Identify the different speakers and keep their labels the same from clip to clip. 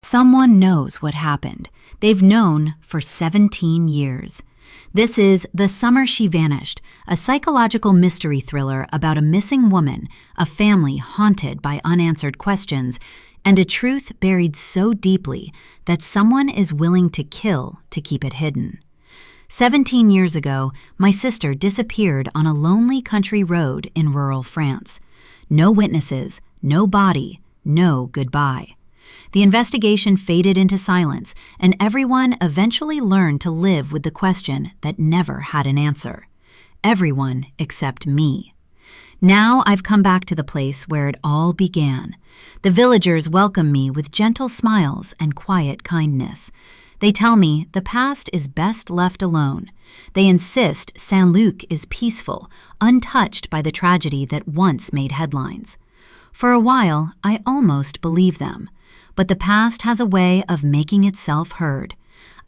Speaker 1: Someone knows what happened. They've known for 17 years. This is The Summer She Vanished, a psychological mystery thriller about a missing woman, a family haunted by unanswered questions, and a truth buried so deeply that someone is willing to kill to keep it hidden. 17 years ago, my sister disappeared on a lonely country road in rural France. No witnesses, no body, no goodbye. The investigation faded into silence, and everyone eventually learned to live with the question that never had an answer. Everyone except me. Now I've come back to the place where it all began. The villagers welcome me with gentle smiles and quiet kindness. They tell me the past is best left alone. They insist Saint-Luc is peaceful, untouched by the tragedy that once made headlines. For a while, I almost believe them. But the past has a way of making itself heard.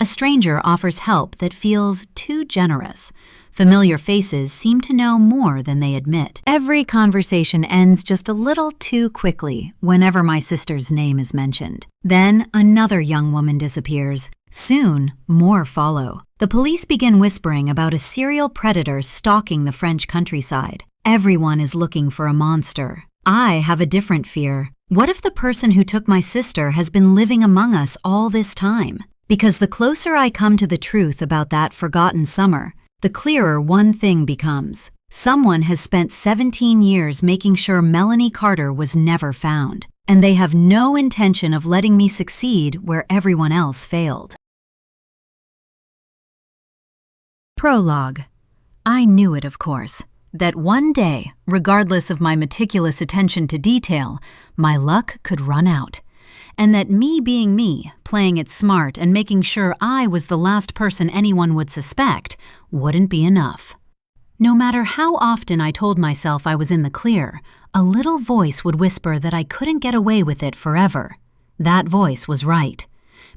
Speaker 1: A stranger offers help that feels too generous. Familiar faces seem to know more than they admit. Every conversation ends just a little too quickly whenever my sister's name is mentioned. Then another young woman disappears. Soon, more follow. The police begin whispering about a serial predator stalking the French countryside. Everyone is looking for a monster. I have a different fear. What if the person who took my sister has been living among us all this time? Because the closer I come to the truth about that forgotten summer, the clearer one thing becomes. Someone has spent 17 years making sure Melanie Carter was never found, and they have no intention of letting me succeed where everyone else failed. Prologue. I knew it, of course. That one day, regardless of my meticulous attention to detail, my luck could run out. And that me being me, playing it smart and making sure I was the last person anyone would suspect, wouldn't be enough. No matter how often I told myself I was in the clear, a little voice would whisper that I couldn't get away with it forever. That voice was right.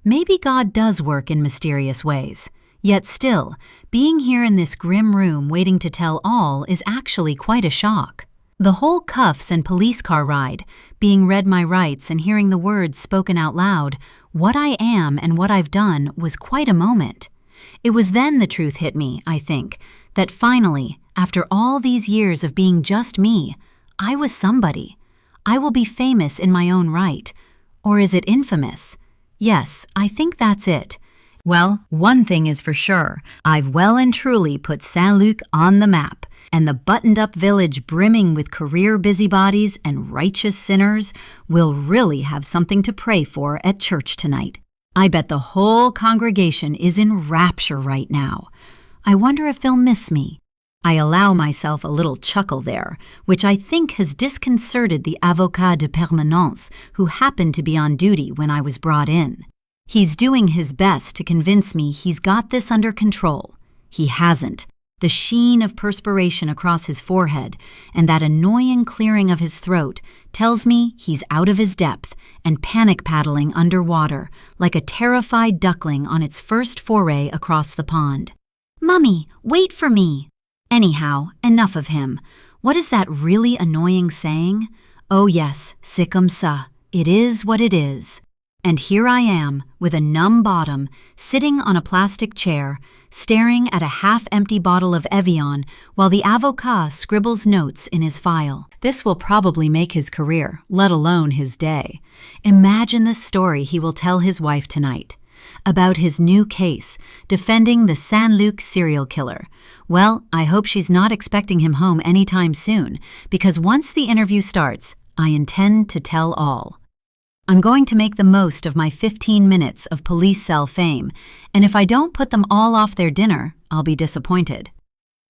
Speaker 1: Maybe God does work in mysterious ways. Yet still, being here in this grim room waiting to tell all is actually quite a shock. The whole cuffs and police car ride, being read my rights and hearing the words spoken out loud, what I am and what I've done was quite a moment. It was then the truth hit me, I think, that finally, after all these years of being just me, I was somebody. I will be famous in my own right. Or is it infamous? Yes, I think that's it. Well, one thing is for sure, I've well and truly put Saint-Luc on the map, and the buttoned-up village brimming with career busybodies and righteous sinners will really have something to pray for at church tonight. I bet the whole congregation is in rapture right now. I wonder if they'll miss me. I allow myself a little chuckle there, which I think has disconcerted the avocat de permanence who happened to be on duty when I was brought in. He's doing his best to convince me he's got this under control. He hasn't. The sheen of perspiration across his forehead and that annoying clearing of his throat tells me he's out of his depth and panic paddling underwater like a terrified duckling on its first foray across the pond. "Mummy, wait for me!" Anyhow, enough of him. What is that really annoying saying? Oh yes, c'est comme ça. It is what it is. And here I am, with a numb bottom, sitting on a plastic chair, staring at a half-empty bottle of Evian while the avocat scribbles notes in his file. This will probably make his career, let alone his day. Imagine the story he will tell his wife tonight. About his new case, defending the Saint-Luc serial killer. Well, I hope she's not expecting him home anytime soon, because once the interview starts, I intend to tell all. I'm going to make the most of my 15 minutes of police cell fame, and if I don't put them all off their dinner, I'll be disappointed.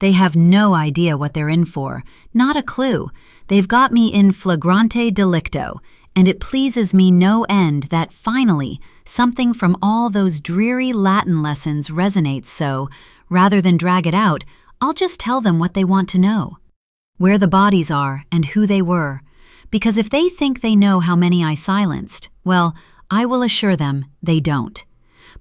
Speaker 1: They have no idea what they're in for, not a clue. They've got me in flagrante delicto, and it pleases me no end that finally something from all those dreary Latin lessons resonates so, rather than drag it out, I'll just tell them what they want to know. Where the bodies are and who they were. Because if they think they know how many I silenced, well, I will assure them they don't.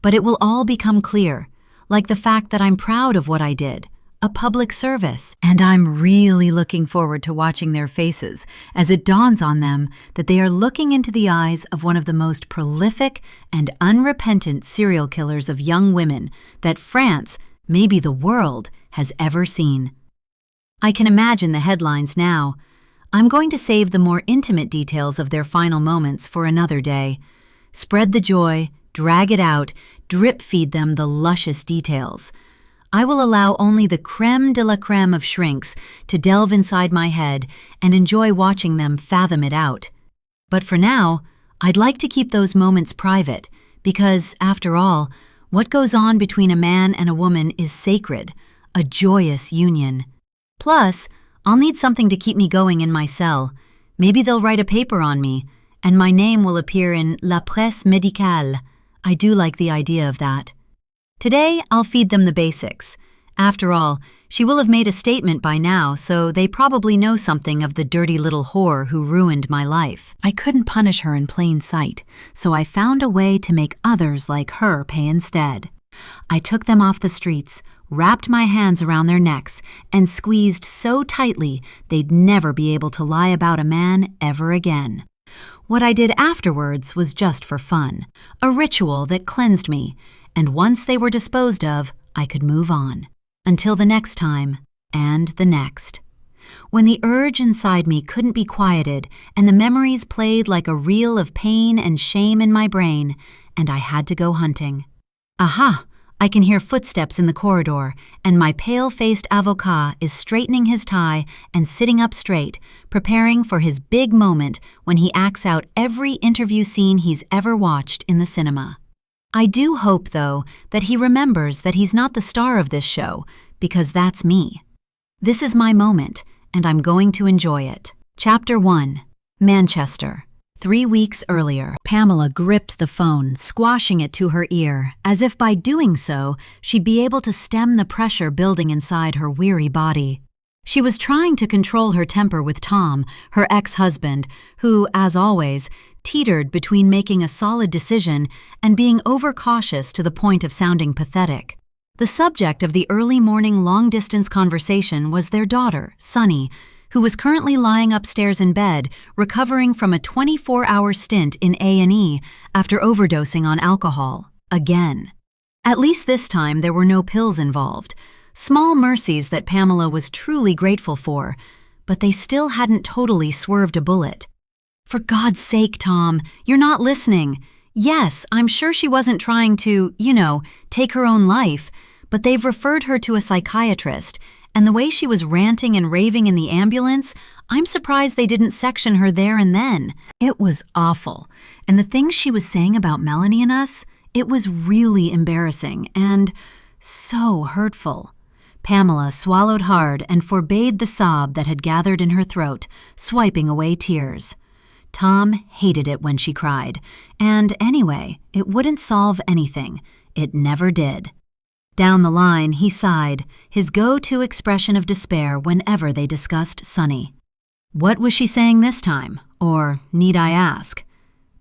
Speaker 1: But it will all become clear, like the fact that I'm proud of what I did. a public service, and I'm really looking forward to watching their faces as it dawns on them that they are looking into the eyes of one of the most prolific and unrepentant serial killers of young women that France, maybe the world, has ever seen. I can imagine the headlines now. I'm going to save the more intimate details of their final moments for another day. Spread the joy, drag it out, drip-feed them the luscious details. I will allow only the crème de la crème of shrinks to delve inside my head and enjoy watching them fathom it out. But for now, I'd like to keep those moments private because, after all, what goes on between a man and a woman is sacred, a joyous union. Plus, I'll need something to keep me going in my cell. Maybe they'll write a paper on me, and my name will appear in La Presse Médicale. I do like the idea of that. Today, I'll feed them the basics. After all, she will have made a statement by now, so they probably know something of the dirty little whore who ruined my life. I couldn't punish her in plain sight, so I found a way to make others like her pay instead. I took them off the streets, wrapped my hands around their necks, and squeezed so tightly they'd never be able to lie about a man ever again. What I did afterwards was just for fun, a ritual that cleansed me, and once they were disposed of, I could move on. Until the next time, and the next. When the urge inside me couldn't be quieted, and the memories played like a reel of pain and shame in my brain, and I had to go hunting. Aha! I can hear footsteps in the corridor, and my pale-faced avocat is straightening his tie and sitting up straight, preparing for his big moment when he acts out every interview scene he's ever watched in the cinema. I do hope, though, that he remembers that he's not the star of this show, because that's me. This is my moment, and I'm going to enjoy it. Chapter 1. Manchester. 3 weeks earlier, Pamela gripped the phone, squashing it to her ear, as if by doing so, she'd be able to stem the pressure building inside her weary body. She was trying to control her temper with Tom, her ex-husband, who, as always, teetered between making a solid decision and being overcautious to the point of sounding pathetic. The subject of the early morning long-distance conversation was their daughter, Sunny, who was currently lying upstairs in bed, recovering from a 24-hour stint in A&E after overdosing on alcohol, again. At least this time there were no pills involved. Small mercies that Pamela was truly grateful for, but they still hadn't totally swerved a bullet. For God's sake, Tom, you're not listening. Yes, I'm sure she wasn't trying to, take her own life, but they've referred her to a psychiatrist, and the way she was ranting and raving in the ambulance, I'm surprised they didn't section her there and then. It was awful, and the things she was saying about Melanie and us, it was really embarrassing and so hurtful. Pamela swallowed hard and forbade the sob that had gathered in her throat, swiping away tears. Tom hated it when she cried, and anyway, it wouldn't solve anything. It never did. Down the line, he sighed, his go-to expression of despair whenever they discussed Sunny. What was she saying this time? Or need I ask?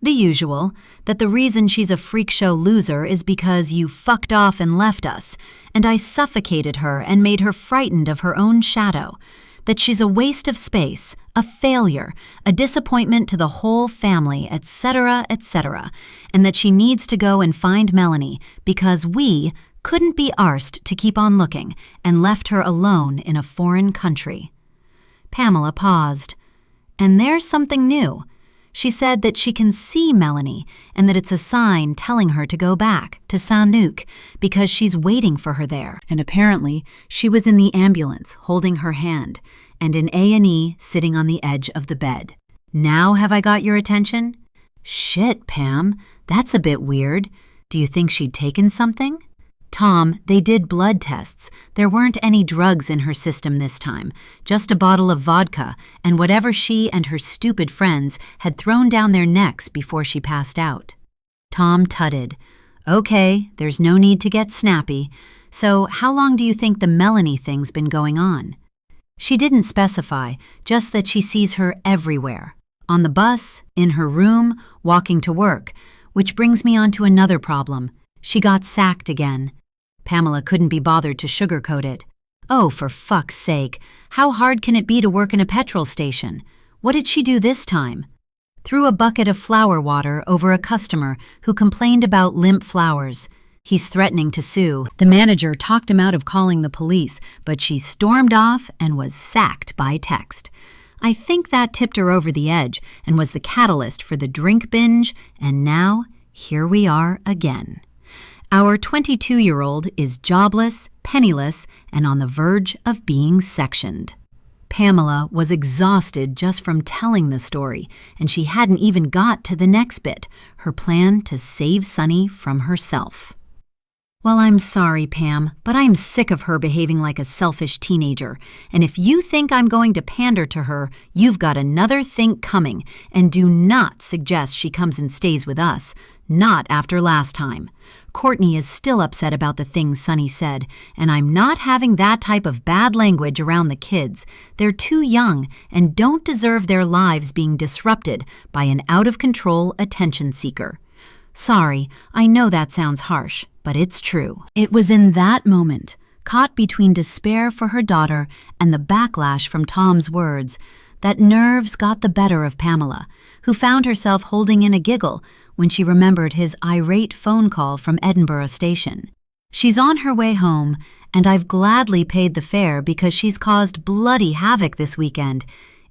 Speaker 1: The usual, that the reason she's a freak show loser is because you fucked off and left us, and I suffocated her and made her frightened of her own shadow. That she's a waste of space, a failure, a disappointment to the whole family, etc., etc., and that she needs to go and find Melanie because we couldn't be arsed to keep on looking and left her alone in a foreign country. Pamela paused. And there's something new. She said that she can see Melanie and that it's a sign telling her to go back to Saint-Luc because she's waiting for her there. And apparently, she was in the ambulance holding her hand and in A&E sitting on the edge of the bed. Now have I got your attention? Shit, Pam, that's a bit weird. Do you think she'd taken something? Tom, they did blood tests. There weren't any drugs in her system this time, just a bottle of vodka and whatever she and her stupid friends had thrown down their necks before she passed out. Tom tutted. Okay, there's no need to get snappy. So how long do you think the Melanie thing's been going on? She didn't specify, just that she sees her everywhere. On the bus, in her room, walking to work. Which brings me on to another problem. She got sacked again. Pamela couldn't be bothered to sugarcoat it. Oh, for fuck's sake, how hard can it be to work in a petrol station? What did she do this time? Threw a bucket of flower water over a customer who complained about limp flowers. He's threatening to sue. The manager talked him out of calling the police, but she stormed off and was sacked by text. I think that tipped her over the edge and was the catalyst for the drink binge, and now, here we are again. Our 22-year-old is jobless, penniless, and on the verge of being sectioned. Pamela was exhausted just from telling the story, and she hadn't even got to the next bit, her plan to save Sunny from herself. Well, I'm sorry, Pam, but I'm sick of her behaving like a selfish teenager, and if you think I'm going to pander to her, you've got another think coming, and do not suggest she comes and stays with us, not after last time. Courtney is still upset about the things Sunny said, and I'm not having that type of bad language around the kids. They're too young and don't deserve their lives being disrupted by an out-of-control attention seeker. Sorry, I know that sounds harsh, but it's true. It was in that moment, caught between despair for her daughter and the backlash from Tom's words, that nerves got the better of Pamela, who found herself holding in a giggle when she remembered his irate phone call from Edinburgh Station. She's on her way home, and I've gladly paid the fare because she's caused bloody havoc this weekend.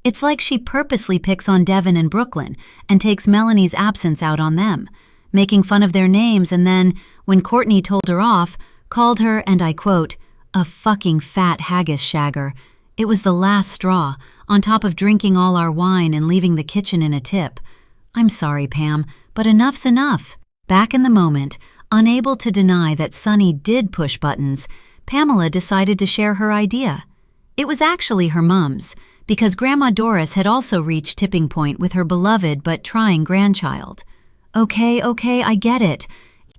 Speaker 1: It's like she purposely picks on Devin and Brooklyn and takes Melanie's absence out on them, making fun of their names, and then, when Courtney told her off, called her, and I quote, a fucking fat haggis shagger. It was the last straw, on top of drinking all our wine and leaving the kitchen in a tip. I'm sorry, Pam, but enough's enough. Back in the moment, unable to deny that Sunny did push buttons, Pamela decided to share her idea. It was actually her mom's, because Grandma Doris had also reached tipping point with her beloved but trying grandchild. Okay, I get it.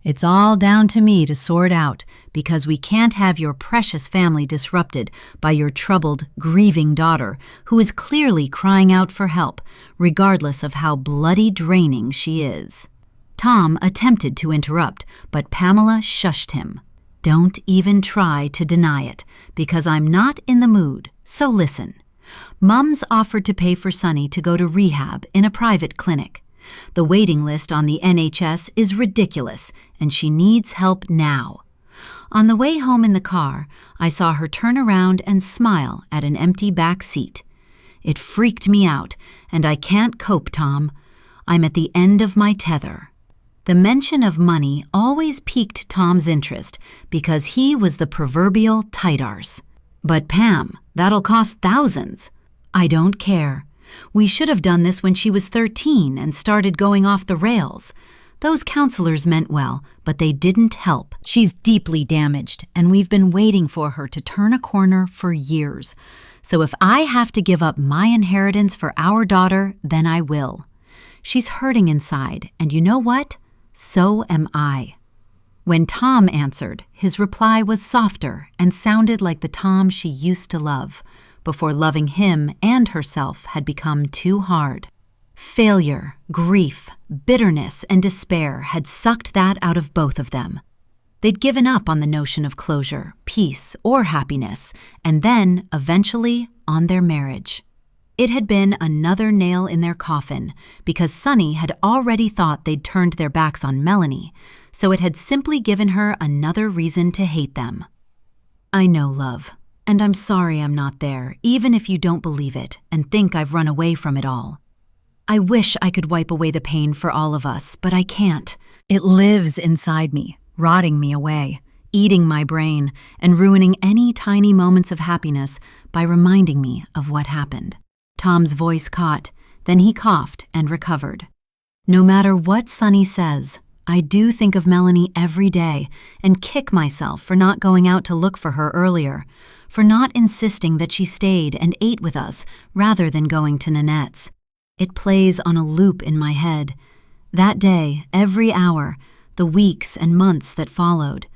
Speaker 1: It's all down to me to sort out, because we can't have your precious family disrupted by your troubled, grieving daughter, who is clearly crying out for help, regardless of how bloody draining she is. Tom attempted to interrupt, but Pamela shushed him. Don't even try to deny it, because I'm not in the mood, so listen. Mums offered to pay for Sunny to go to rehab in a private clinic. The waiting list on the NHS is ridiculous, and she needs help now. On the way home in the car, I saw her turn around and smile at an empty back seat. It freaked me out, and I can't cope, Tom. I'm at the end of my tether. The mention of money always piqued Tom's interest because he was the proverbial tight arse. But Pam, that'll cost thousands. I don't care. We should have done this when she was 13 and started going off the rails. Those counselors meant well, but they didn't help. She's deeply damaged, and we've been waiting for her to turn a corner for years. So if I have to give up my inheritance for our daughter, then I will. She's hurting inside, and you know what? So am I. When Tom answered, his reply was softer and sounded like the Tom she used to love, before loving him and herself had become too hard. Failure, grief, bitterness, and despair had sucked that out of both of them. They'd given up on the notion of closure, peace, or happiness, and then, eventually, on their marriage. It had been another nail in their coffin, because Sunny had already thought they'd turned their backs on Melanie, so it had simply given her another reason to hate them. I know, love. And I'm sorry I'm not there, even if you don't believe it and think I've run away from it all. I wish I could wipe away the pain for all of us, but I can't. It lives inside me, rotting me away, eating my brain, and ruining any tiny moments of happiness by reminding me of what happened. Tom's voice caught, then he coughed and recovered. No matter what Sunny says, I do think of Melanie every day and kick myself for not going out to look for her earlier, for not insisting that she stayed and ate with us rather than going to Nanette's. It plays on a loop in my head. That day, every hour, the weeks and months that followed.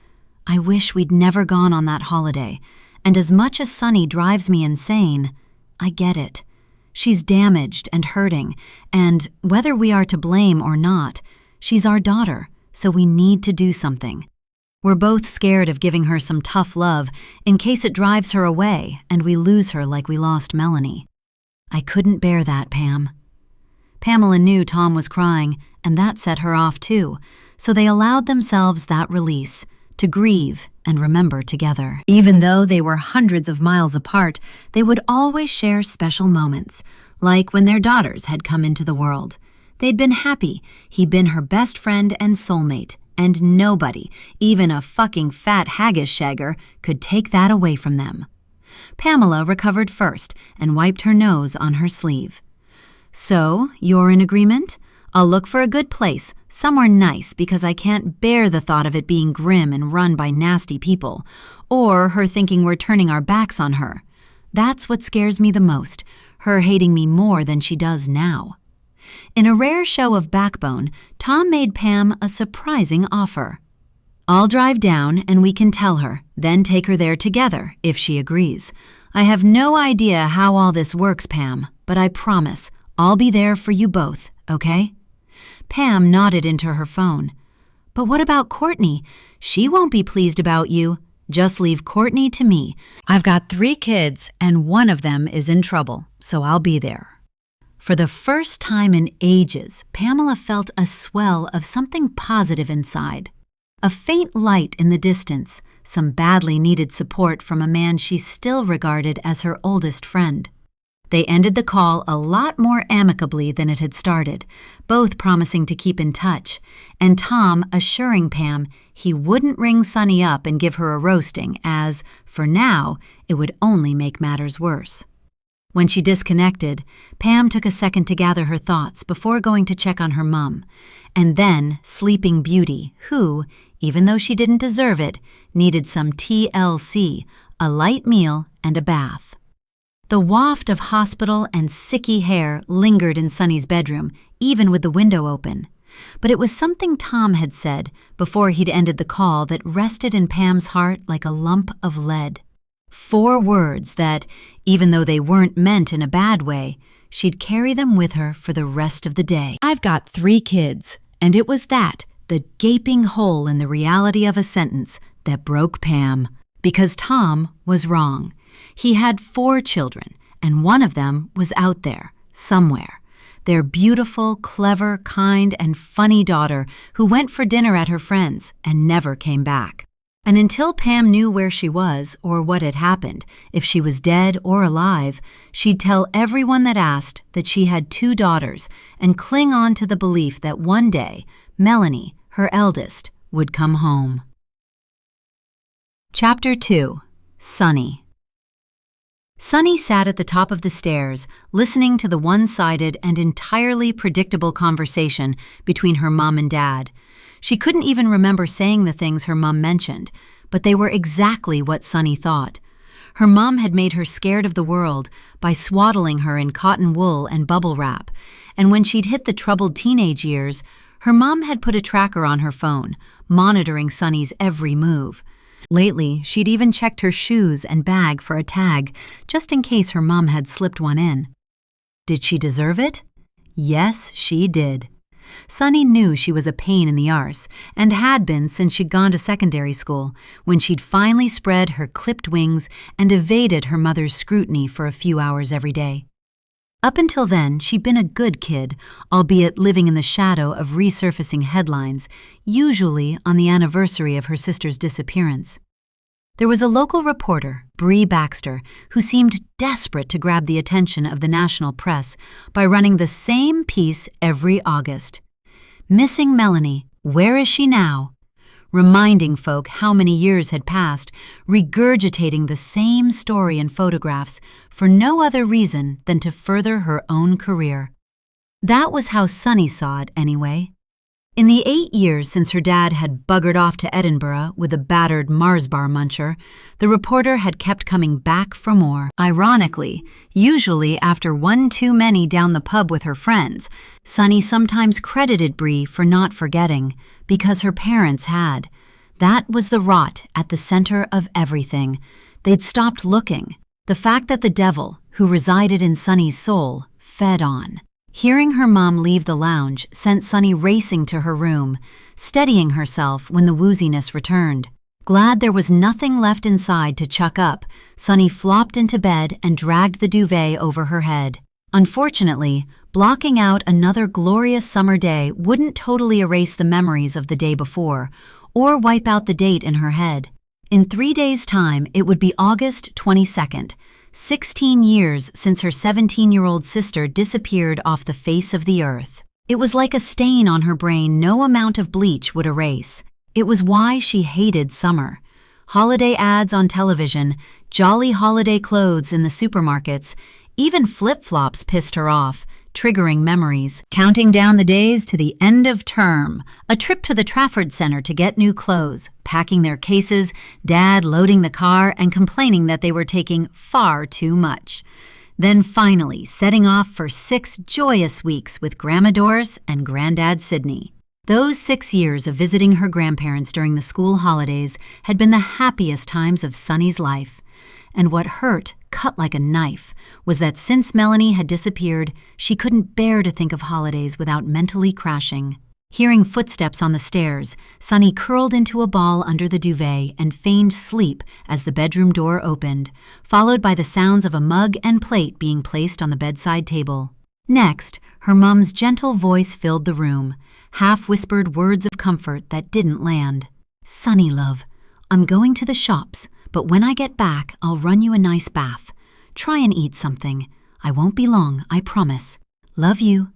Speaker 1: I wish we'd never gone on that holiday, and as much as Sunny drives me insane, I get it. She's damaged and hurting, and whether we are to blame or not, she's our daughter, so we need to do something. We're both scared of giving her some tough love in case it drives her away and we lose her like we lost Melanie. I couldn't bear that, Pam. Pamela knew Tom was crying, and that set her off too, so they allowed themselves that release, to grieve and remember together. Even though they were hundreds of miles apart, they would always share special moments, like when their daughters had come into the world. They'd been happy. He'd been her best friend and soulmate, and nobody, even a fucking fat haggis shagger, could take that away from them. Pamela recovered first and wiped her nose on her sleeve. So, you're in agreement? I'll look for a good place, somewhere nice, because I can't bear the thought of it being grim and run by nasty people, or her thinking we're turning our backs on her. That's what scares me the most, her hating me more than she does now. In a rare show of backbone, Tom made Pam a surprising offer. I'll drive down and we can tell her, then take her there together, if she agrees. I have no idea how all this works, Pam, but I promise I'll be there for you both, okay? Pam nodded into her phone. But what about Courtney? She won't be pleased about you. Just leave Courtney to me. I've got 3 kids and one of them is in trouble, so I'll be there. For the first time in ages, Pamela felt a swell of something positive inside. A faint light in the distance, some badly needed support from a man she still regarded as her oldest friend. They ended the call a lot more amicably than it had started, both promising to keep in touch, and Tom assuring Pam he wouldn't ring Sunny up and give her a roasting as, for now, it would only make matters worse. When she disconnected, Pam took a second to gather her thoughts before going to check on her mum, and then Sleeping Beauty, who, even though she didn't deserve it, needed some TLC, a light meal and a bath. The waft of hospital and sicky hair lingered in Sunny's bedroom, even with the window open. But it was something Tom had said before he'd ended the call that rested in Pam's heart like a lump of lead. 4 words that, even though they weren't meant in a bad way, she'd carry them with her for the rest of the day. I've got 3 kids, and it was that, the gaping hole in the reality of a sentence, that broke Pam. Because Tom was wrong. He had 4 children, and one of them was out there, somewhere. Their beautiful, clever, kind, and funny daughter who went for dinner at her friend's and never came back. And until Pam knew where she was or what had happened, if she was dead or alive, she'd tell everyone that asked that she had 2 daughters and cling on to the belief that one day, Melanie, her eldest, would come home. Chapter 2. Sunny. Sunny sat at the top of the stairs, listening to the one-sided and entirely predictable conversation between her mom and dad. She couldn't even remember saying the things her mom mentioned, but they were exactly what Sunny thought. Her mom had made her scared of the world by swaddling her in cotton wool and bubble wrap, and when she'd hit the troubled teenage years, her mom had put a tracker on her phone, monitoring Sunny's every move. Lately, she'd even checked her shoes and bag for a tag, just in case her mom had slipped one in. Did she deserve it? Yes, she did. Sunny knew she was a pain in the arse, and had been since she'd gone to secondary school, when she'd finally spread her clipped wings and evaded her mother's scrutiny for a few hours every day. Up until then, she'd been a good kid, albeit living in the shadow of resurfacing headlines, usually on the anniversary of her sister's disappearance. There was a local reporter, Bree Baxter, who seemed desperate to grab the attention of the national press by running the same piece every August. Missing Melanie, where is she now? Reminding folk how many years had passed, regurgitating the same story and photographs for no other reason than to further her own career. That was how Sunny saw it, anyway. In the 8 years since her dad had buggered off to Edinburgh with a battered Mars bar muncher, the reporter had kept coming back for more. Ironically, usually after one too many down the pub with her friends, Sunny sometimes credited Bree for not forgetting, because her parents had. That was the rot at the center of everything. They'd stopped looking. The fact that the devil, who resided in Sunny's soul, fed on. Hearing her mom leave the lounge sent Sunny racing to her room, steadying herself when the wooziness returned. Glad there was nothing left inside to chuck up, Sunny flopped into bed and dragged the duvet over her head. Unfortunately, blocking out another glorious summer day wouldn't totally erase the memories of the day before, or wipe out the date in her head. In 3 days' time, it would be August 22nd, 16 years since her 17-year-old sister disappeared off the face of the earth. It was like a stain on her brain no amount of bleach would erase. It was why she hated summer. Holiday ads on television, jolly holiday clothes in the supermarkets, even flip-flops pissed her off, triggering memories. Counting down the days to the end of term, a trip to the Trafford Center to get new clothes, packing their cases, Dad loading the car and complaining that they were taking far too much. Then finally setting off for 6 joyous weeks with Grandma Doris and Granddad Sidney. Those 6 years of visiting her grandparents during the school holidays had been the happiest times of Sunny's life. And what cut like a knife, was that since Melanie had disappeared, she couldn't bear to think of holidays without mentally crashing. Hearing footsteps on the stairs, Sunny curled into a ball under the duvet and feigned sleep as the bedroom door opened, followed by the sounds of a mug and plate being placed on the bedside table. Next, her mom's gentle voice filled the room, half-whispered words of comfort that didn't land. "Sunny, love, I'm going to the shops, but when I get back, I'll run you a nice bath. Try and eat something. I won't be long, I promise. Love you."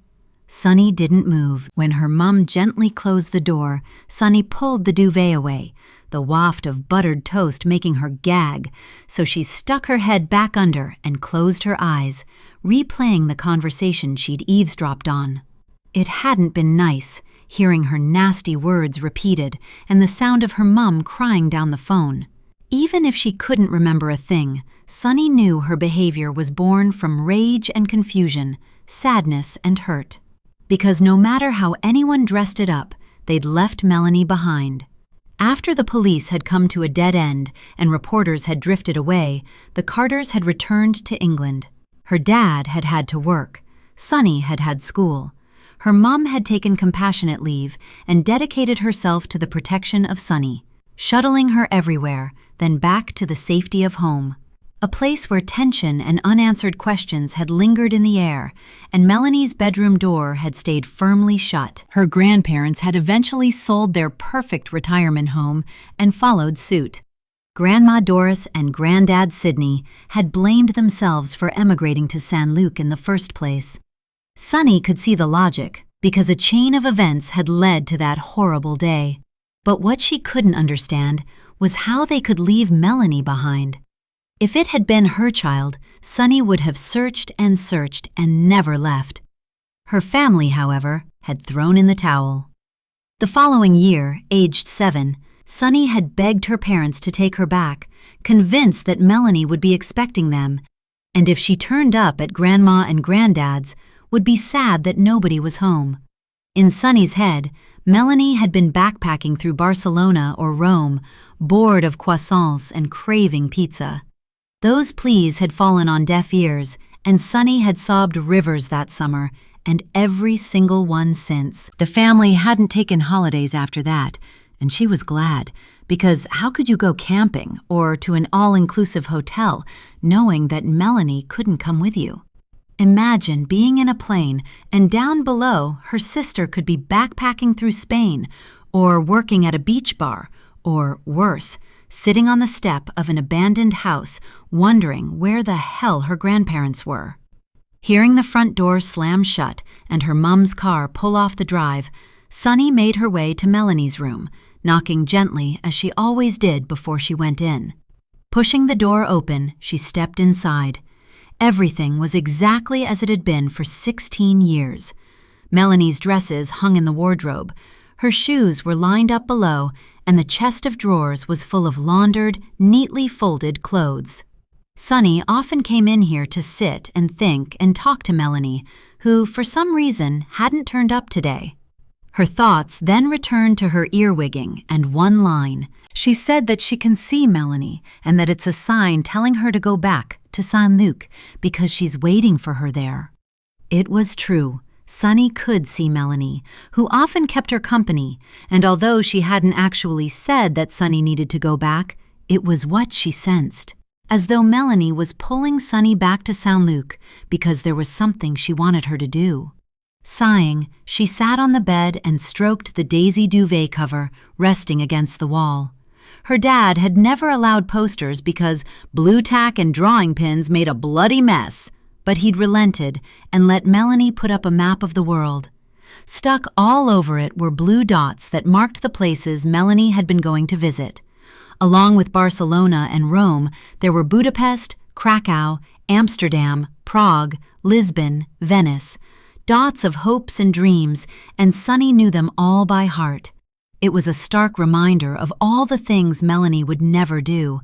Speaker 1: Sunny didn't move. When her mom gently closed the door, Sunny pulled the duvet away, the waft of buttered toast making her gag, so she stuck her head back under and closed her eyes, replaying the conversation she'd eavesdropped on. It hadn't been nice, hearing her nasty words repeated and the sound of her mom crying down the phone. Even if she couldn't remember a thing, Sunny knew her behavior was born from rage and confusion, sadness and hurt. Because no matter how anyone dressed it up, they'd left Melanie behind. After the police had come to a dead end and reporters had drifted away, the Carters had returned to England. Her dad had had to work. Sunny had had school. Her mom had taken compassionate leave and dedicated herself to the protection of Sunny, shuttling her everywhere, then back to the safety of home. A place where tension and unanswered questions had lingered in the air, and Melanie's bedroom door had stayed firmly shut. Her grandparents had eventually sold their perfect retirement home and followed suit. Grandma Doris and Granddad Sidney had blamed themselves for emigrating to Saint-Luc in the first place. Sunny could see the logic, because a chain of events had led to that horrible day. But what she couldn't understand was how they could leave Melanie behind. If it had been her child, Sunny would have searched and never left. Her family, however, had thrown in the towel. The following year, aged 7, Sunny had begged her parents to take her back, convinced that Melanie would be expecting them, and if she turned up at Grandma and Granddad's, would be sad that nobody was home. In Sunny's head, Melanie had been backpacking through Barcelona or Rome, bored of croissants and craving pizza. Those pleas had fallen on deaf ears, and Sunny had sobbed rivers that summer, and every single one since. The family hadn't taken holidays after that, and she was glad, because how could you go camping or to an all-inclusive hotel knowing that Melanie couldn't come with you? Imagine being in a plane and down below her sister could be backpacking through Spain, or working at a beach bar, or worse, sitting on the step of an abandoned house, wondering where the hell her grandparents were. Hearing the front door slam shut and her mom's car pull off the drive, Sunny made her way to Melanie's room, knocking gently as she always did before she went in. Pushing the door open, she stepped inside. Everything was exactly as it had been for 16 years. Melanie's dresses hung in the wardrobe. Her shoes were lined up below, and the chest of drawers was full of laundered, neatly folded clothes. Sunny often came in here to sit and think and talk to Melanie, who, for some reason, hadn't turned up today. Her thoughts then returned to her earwigging and one line. She said that she can see Melanie and that it's a sign telling her to go back to Saint-Luc because she's waiting for her there. It was true. Sunny could see Melanie, who often kept her company, and although she hadn't actually said that Sunny needed to go back, it was what she sensed, as though Melanie was pulling Sunny back to Saint-Luc because there was something she wanted her to do. Sighing, she sat on the bed and stroked the daisy duvet cover resting against the wall. Her dad had never allowed posters because blue tack and drawing pins made a bloody mess, but he'd relented and let Melanie put up a map of the world. Stuck all over it were blue dots that marked the places Melanie had been going to visit. Along with Barcelona and Rome, there were Budapest, Krakow, Amsterdam, Prague, Lisbon, Venice, dots of hopes and dreams, and Sunny knew them all by heart. It was a stark reminder of all the things Melanie would never do,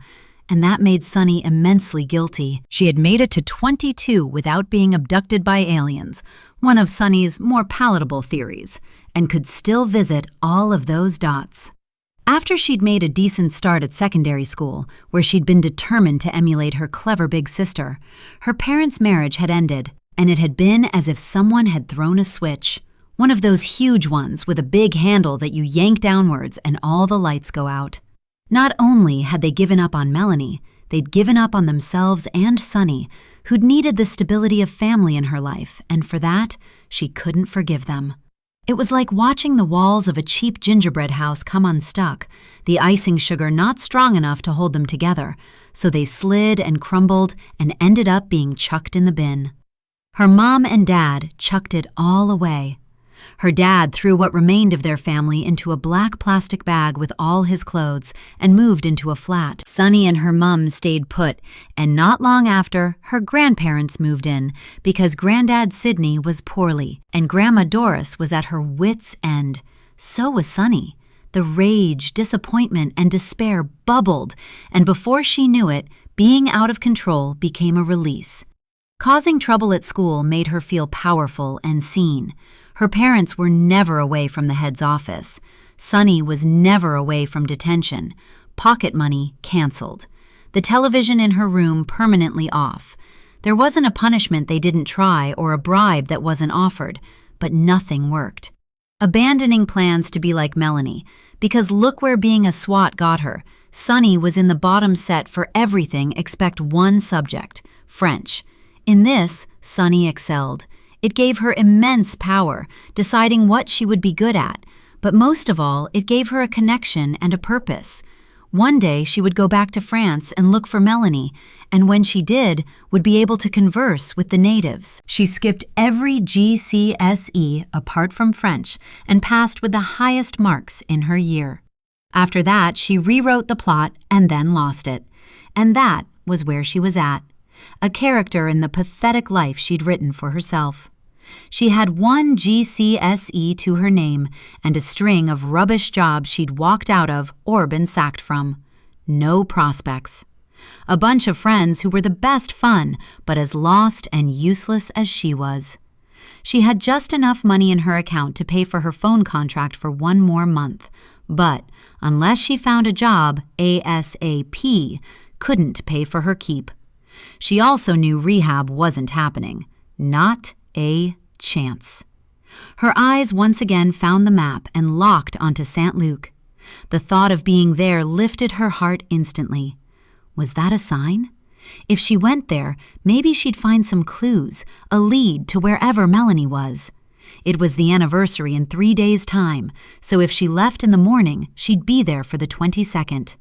Speaker 1: and that made Sunny immensely guilty. She had made it to 22 without being abducted by aliens, one of Sunny's more palatable theories, and could still visit all of those dots. After she'd made a decent start at secondary school, where she'd been determined to emulate her clever big sister, her parents' marriage had ended, and it had been as if someone had thrown a switch. One of those huge ones with a big handle that you yank downwards and all the lights go out. Not only had they given up on Melanie, they'd given up on themselves and Sunny, who'd needed the stability of family in her life, and for that, she couldn't forgive them. It was like watching the walls of a cheap gingerbread house come unstuck, the icing sugar not strong enough to hold them together, so they slid and crumbled and ended up being chucked in the bin. Her mom and dad chucked it all away. Her dad threw what remained of their family into a black plastic bag with all his clothes and moved into a flat. Sunny and her mom stayed put, and not long after, her grandparents moved in because Granddad Sidney was poorly and Grandma Doris was at her wits' end. So was Sunny. The rage, disappointment, and despair bubbled, and before she knew it, being out of control became a release. Causing trouble at school made her feel powerful and seen. Her parents were never away from the head's office. Sunny was never away from detention. Pocket money canceled. The television in her room permanently off. There wasn't a punishment they didn't try or a bribe that wasn't offered, but nothing worked. Abandoning plans to be like Melanie, because look where being a SWAT got her. Sunny was in the bottom set for everything except one subject, French. In this, Sunny excelled. It gave her immense power, deciding what she would be good at, but most of all, it gave her a connection and a purpose. One day, she would go back to France and look for Melanie, and when she did, would be able to converse with the natives. She skipped every GCSE apart from French and passed with the highest marks in her year. After that, she rewrote the plot and then lost it. And that was where she was at. A character in the pathetic life she'd written for herself. She had one GCSE to her name and a string of rubbish jobs she'd walked out of or been sacked from. No prospects. A bunch of friends who were the best fun, but as lost and useless as she was. She had just enough money in her account to pay for her phone contract for one more month, but unless she found a job ASAP, couldn't pay for her keep. She also knew rehab wasn't happening. Not a chance. Her eyes once again found the map and locked onto Saint-Luc. The thought of being there lifted her heart instantly. Was that a sign? If she went there, maybe she'd find some clues, a lead to wherever Melanie was. It was the anniversary in 3 days' time, so if she left in the morning, she'd be there for the 22nd.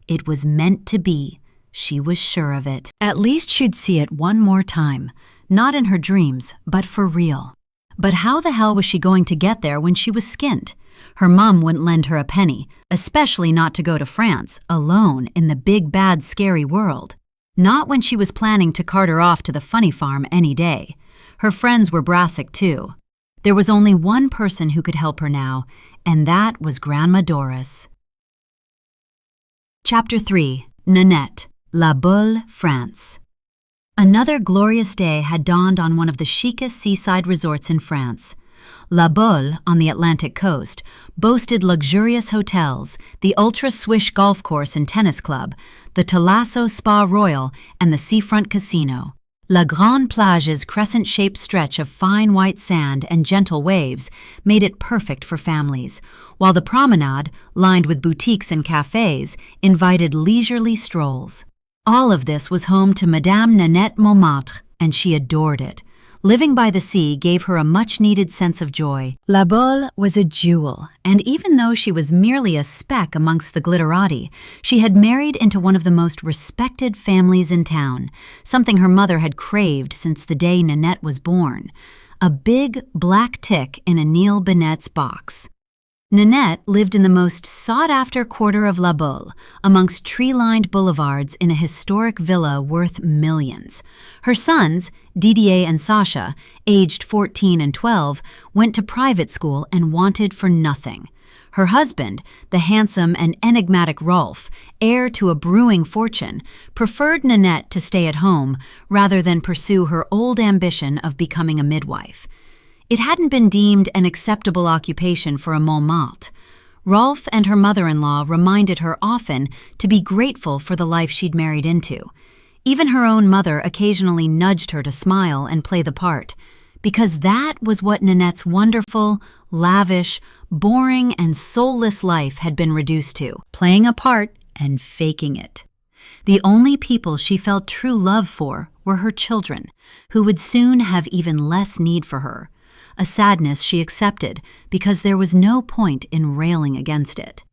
Speaker 1: It was meant to be. She was sure of it. At least she'd see it one more time. Not in her dreams, but for real. But how the hell was she going to get there when she was skint? Her mom wouldn't lend her a penny, especially not to go to France, alone in the big, bad, scary world. Not when she was planning to cart her off to the funny farm any day. Her friends were brassic too. There was only one person who could help her now, and that was Grandma Doris. Chapter 3. Nanette. La Boule, France. Another glorious day had dawned on one of the chicest seaside resorts in France. La Boule, on the Atlantic coast, boasted luxurious hotels, the ultra-swish golf course and tennis club, the Thalasso Spa Royal, and the seafront casino. La Grande Plage's crescent-shaped stretch of fine white sand and gentle waves made it perfect for families, while the promenade, lined with boutiques and cafes, invited leisurely strolls. All of this was home to Madame Nanette Montmartre, and she adored it. Living by the sea gave her a much-needed sense of joy. La Baule was a jewel, and even though she was merely a speck amongst the glitterati, she had married into one of the most respected families in town, something her mother had craved since the day Nanette was born. A big black tick in Anil Bennett's box. Nanette lived in the most sought-after quarter of La Baule, amongst tree-lined boulevards in a historic villa worth millions. Her sons, Didier and Sasha, aged 14 and 12, went to private school and wanted for nothing. Her husband, the handsome and enigmatic Rolf, heir to a brewing fortune, preferred Nanette to stay at home rather than pursue her old ambition of becoming a midwife. It hadn't been deemed an acceptable occupation for a Montmartre. Rolf and her mother-in-law reminded her often to be grateful for the life she'd married into. Even her own mother occasionally nudged her to smile and play the part, because that was what Nanette's wonderful, lavish, boring, and soulless life had been reduced to, playing a part and faking it. The only people she felt true love for were her children, who would soon have even less need for her. A sadness she accepted because there was no point in railing against it.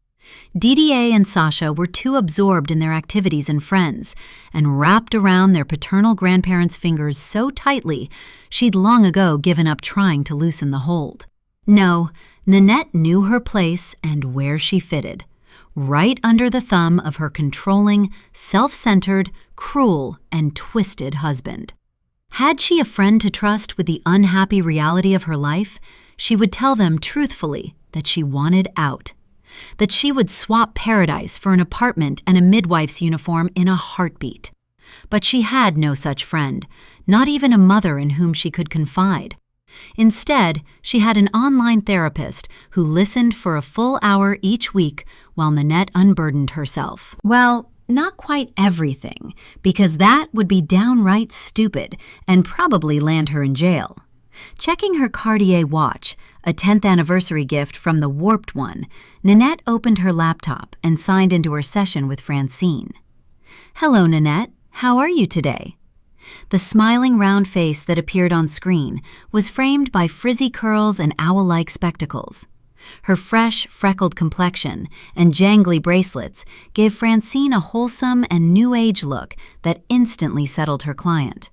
Speaker 1: Didier and Sasha were too absorbed in their activities and friends, and wrapped around their paternal grandparents' fingers so tightly she'd long ago given up trying to loosen the hold. No, Nanette knew her place and where she fitted, right under the thumb of her controlling, self-centered, cruel, and twisted husband. Had she a friend to trust with the unhappy reality of her life, she would tell them truthfully that she wanted out, that she would swap paradise for an apartment and a midwife's uniform in a heartbeat. But she had no such friend, not even a mother in whom she could confide. Instead, she had an online therapist who listened for a full hour each week while Nanette unburdened herself. Well, not quite everything, because that would be downright stupid and probably land her in jail. Checking her Cartier watch, a 10th anniversary gift from the warped one, Nanette opened her laptop and signed into her session with Francine. "Hello, Nanette. How are you today?" The smiling round face that appeared on screen was framed by frizzy curls and owl-like spectacles. Her fresh, freckled complexion and jangly bracelets gave Francine a wholesome and new-age look that instantly settled her client.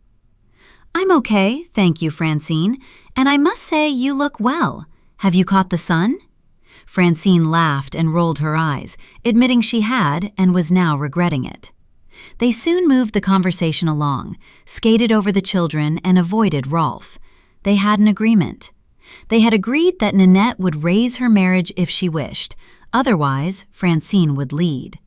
Speaker 1: "I'm okay, thank you, Francine, and I must say you look well. Have you caught the sun?" Francine laughed and rolled her eyes, admitting she had and was now regretting it. They soon moved the conversation along, skated over the children, and avoided Rolf. They had an agreement. They had agreed that Nanette would raise her marriage if she wished. Otherwise, Francine would lead.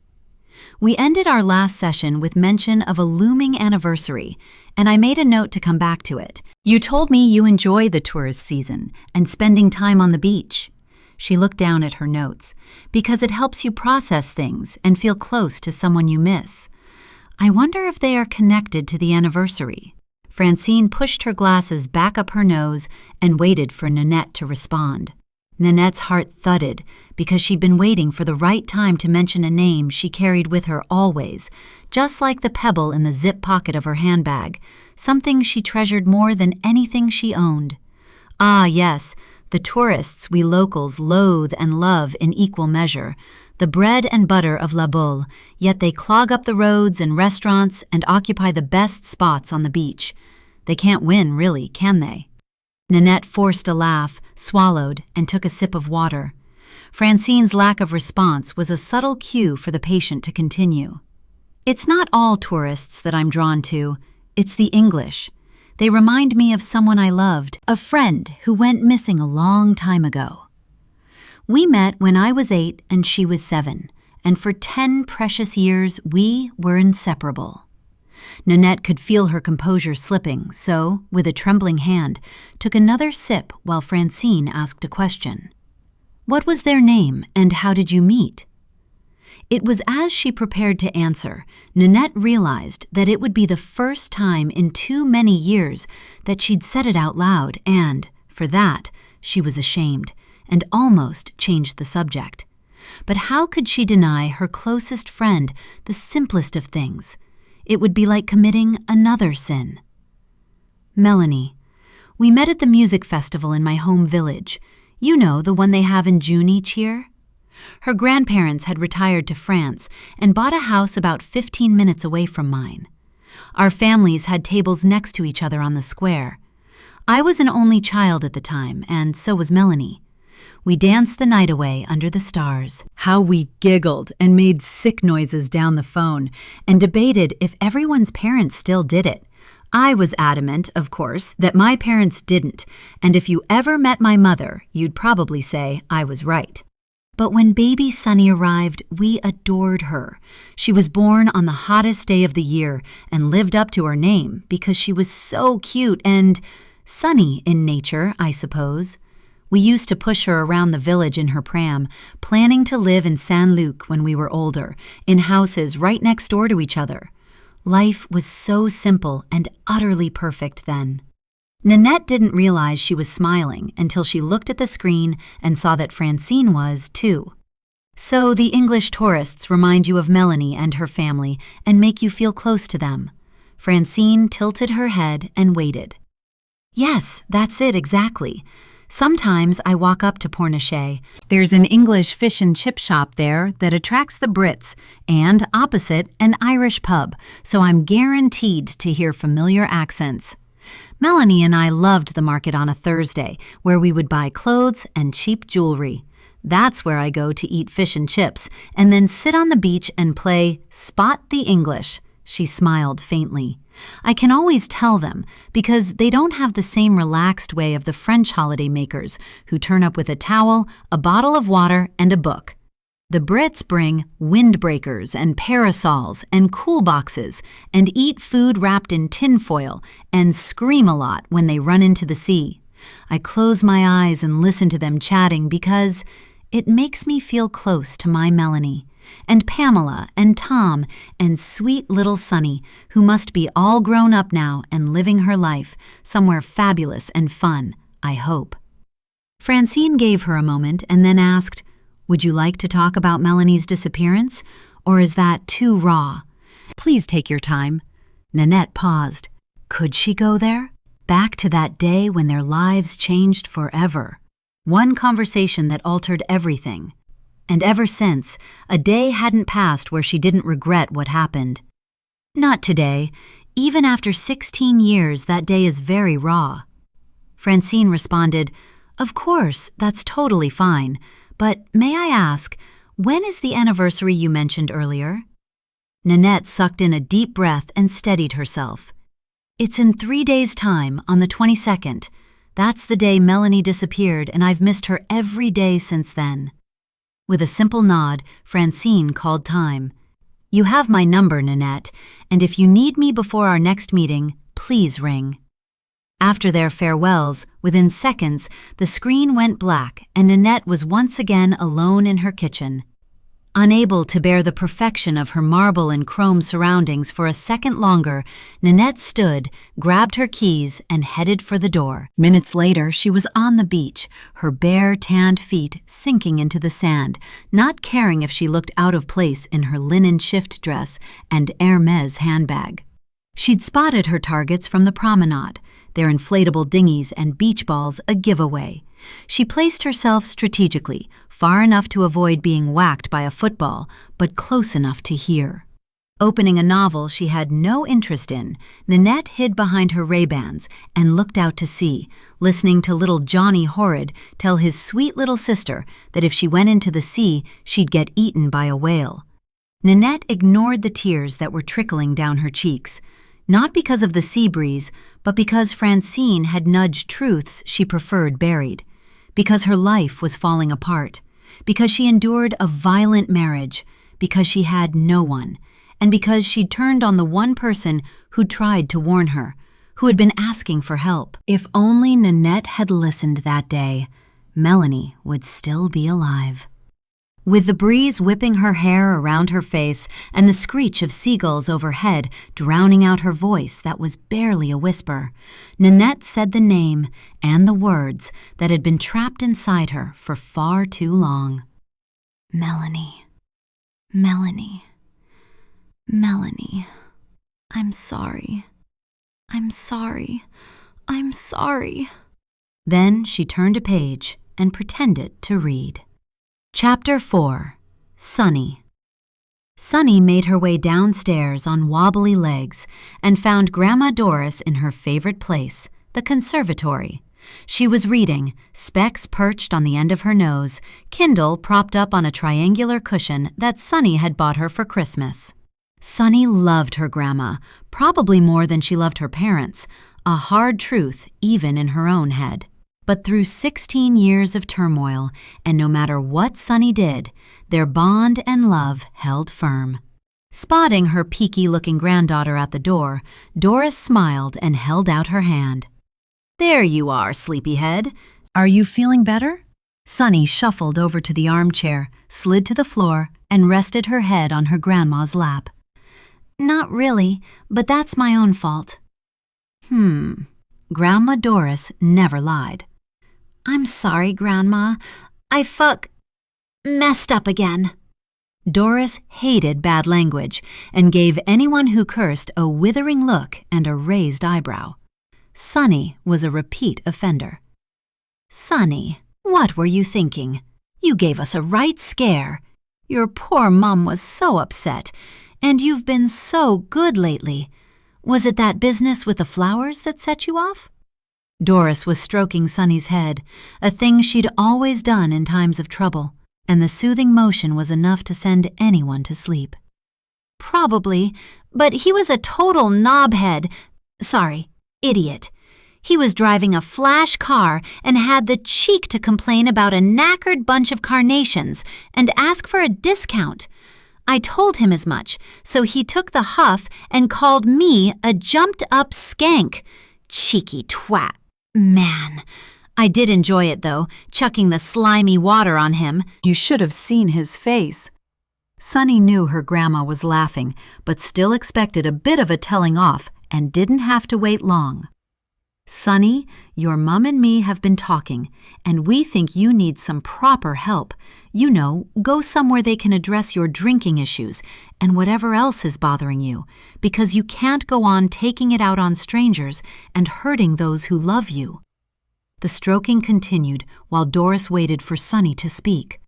Speaker 1: We ended our last session with mention of a looming anniversary, and I made a note to come back to it. "You told me you enjoy the tourist season and spending time on the beach." She looked down at her notes. "Because it helps you process things and feel close to someone you miss. I wonder if they are connected to the anniversary." Francine pushed her glasses back up her nose and waited for Nanette to respond. Nanette's heart thudded because she'd been waiting for the right time to mention a name she carried with her always, just like the pebble in the zip pocket of her handbag, something she treasured more than anything she owned. Ah, yes, the tourists we locals loathe and love in equal measure, the bread and butter of La Baule, yet they clog up the roads and restaurants and occupy the best spots on the beach. They can't win, really, can they? Nanette forced a laugh, swallowed, and took a sip of water. Francine's lack of response was a subtle cue for the patient to continue. "It's not all tourists that I'm drawn to. It's the English. They remind me of someone I loved, a friend who went missing a long time ago. We met when I was 8 and she was 7, and for 10 precious years we were inseparable." Nanette could feel her composure slipping, so, with a trembling hand, took another sip while Francine asked a question. "What was their name, and how did you meet?" It was as she prepared to answer, Nanette realized that it would be the first time in too many years that she'd said it out loud, and, for that, she was ashamed and almost changed the subject. But how could she deny her closest friend the simplest of things? It would be like committing another sin. Melanie, we met at the music festival in my home village. You know, the one they have in June each year? Her grandparents had retired to France and bought a house about 15 minutes away from mine. Our families had tables next to each other on the square. I was an only child at the time, and so was Melanie. We danced the night away under the stars. How we giggled and made sick noises down the phone and debated if everyone's parents still did it. I was adamant, of course, that my parents didn't, and if you ever met my mother, you'd probably say I was right. But when baby Sunny arrived, we adored her. She was born on the hottest day of the year and lived up to her name because she was so cute and sunny in nature, I suppose. We used to push her around the village in her pram, planning to live in Saint-Luc when we were older, in houses right next door to each other. Life was so simple and utterly perfect then. Nanette didn't realize she was smiling until she looked at the screen and saw that Francine was, too. So the English tourists remind you of Melanie and her family and make you feel close to them. Francine tilted her head and waited. Yes, that's it exactly. Sometimes I walk up to Pornichet. There's an English fish and chip shop there that attracts the Brits, and opposite, an Irish pub, so I'm guaranteed to hear familiar accents. Melanie and I loved the market on a Thursday, where we would buy clothes and cheap jewelry. That's where I go to eat fish and chips, and then sit on the beach and play Spot the English. She smiled faintly. I can always tell them, because they don't have the same relaxed way of the French holiday makers, who turn up with a towel, a bottle of water, and a book. The Brits bring windbreakers and parasols and cool boxes and eat food wrapped in tinfoil and scream a lot when they run into the sea. I close my eyes and listen to them chatting because it makes me feel close to my Melanie, and Pamela and Tom and sweet little Sunny, who must be all grown up now and living her life somewhere fabulous and fun, I hope. Francine gave her a moment and then asked, "Would you like to talk about Melanie's disappearance, or is that too raw?" "Please take your time." Nanette paused. Could she go there? Back to that day when their lives changed forever. One conversation that altered everything. And ever since, a day hadn't passed where she didn't regret what happened. Not today. Even after 16 years, that day is very raw. Francine responded, "Of course, that's totally fine. But may I ask, when is the anniversary you mentioned earlier?" Nanette sucked in a deep breath and steadied herself. "It's in 3 days' time, on the 22nd. That's the day Melanie disappeared, and I've missed her every day since then." With a simple nod, Francine called time. "You have my number, Nanette, and if you need me before our next meeting, please ring." After their farewells, within seconds, the screen went black and Nanette was once again alone in her kitchen. Unable to bear the perfection of her marble and chrome surroundings for a second longer, Nanette stood, grabbed her keys, and headed for the door. Minutes later, she was on the beach, her bare, tanned feet sinking into the sand, not caring if she looked out of place in her linen shift dress and Hermès handbag. She'd spotted her targets from the promenade, their inflatable dinghies and beach balls a giveaway. She placed herself strategically, far enough to avoid being whacked by a football, but close enough to hear. Opening a novel she had no interest in, Nanette hid behind her Ray-Bans and looked out to sea, listening to little Johnny Horrid tell his sweet little sister that if she went into the sea, she'd get eaten by a whale. Nanette ignored the tears that were trickling down her cheeks, not because of the sea breeze, but because Francine had nudged truths she preferred buried, because her life was falling apart, because she endured a violent marriage, because she had no one, and because she'd turned on the one person who tried to warn her, who had been asking for help. If only Nanette had listened that day, Melanie would still be alive. With the breeze whipping her hair around her face and the screech of seagulls overhead drowning out her voice that was barely a whisper, Nanette said the name and the words that had been trapped inside her for far too long. Melanie, Melanie, Melanie, I'm sorry. I'm sorry. I'm sorry. Then she turned a page and pretended to read. Chapter 4. Sunny. Sunny made her way downstairs on wobbly legs and found Grandma Doris in her favorite place, the conservatory. She was reading, specs perched on the end of her nose, Kindle propped up on a triangular cushion that Sunny had bought her for Christmas. Sunny loved her grandma, probably more than she loved her parents, a hard truth even in her own head. But through 16 years of turmoil, and no matter what Sunny did, their bond and love held firm. Spotting her peaky-looking granddaughter at the door, Doris smiled and held out her hand. "There you are, sleepyhead. Are you feeling better?" Sunny shuffled over to the armchair, slid to the floor, and rested her head on her grandma's lap. "Not really, but that's my own fault." Grandma Doris never lied. "I'm sorry, Grandma. I messed up again." Doris hated bad language and gave anyone who cursed a withering look and a raised eyebrow. Sunny was a repeat offender. "Sunny, what were you thinking? You gave us a right scare. Your poor mum was so upset, and you've been so good lately. Was it that business with the flowers that set you off?" Doris was stroking Sunny's head, a thing she'd always done in times of trouble, and the soothing motion was enough to send anyone to sleep. "Probably, but he was a total knobhead. Sorry, idiot. He was driving a flash car and had the cheek to complain about a knackered bunch of carnations and ask for a discount. I told him as much, so he took the huff and called me a jumped-up skank. Cheeky twat. Man, I did enjoy it, though, chucking the slimy water on him. You should have seen his face." Sunny knew her grandma was laughing, but still expected a bit of a telling off and didn't have to wait long. "Sunny, your mum and me have been talking, and we think you need some proper help. You know, go somewhere they can address your drinking issues and whatever else is bothering you, because you can't go on taking it out on strangers and hurting those who love you." The stroking continued while Doris waited for Sunny to speak.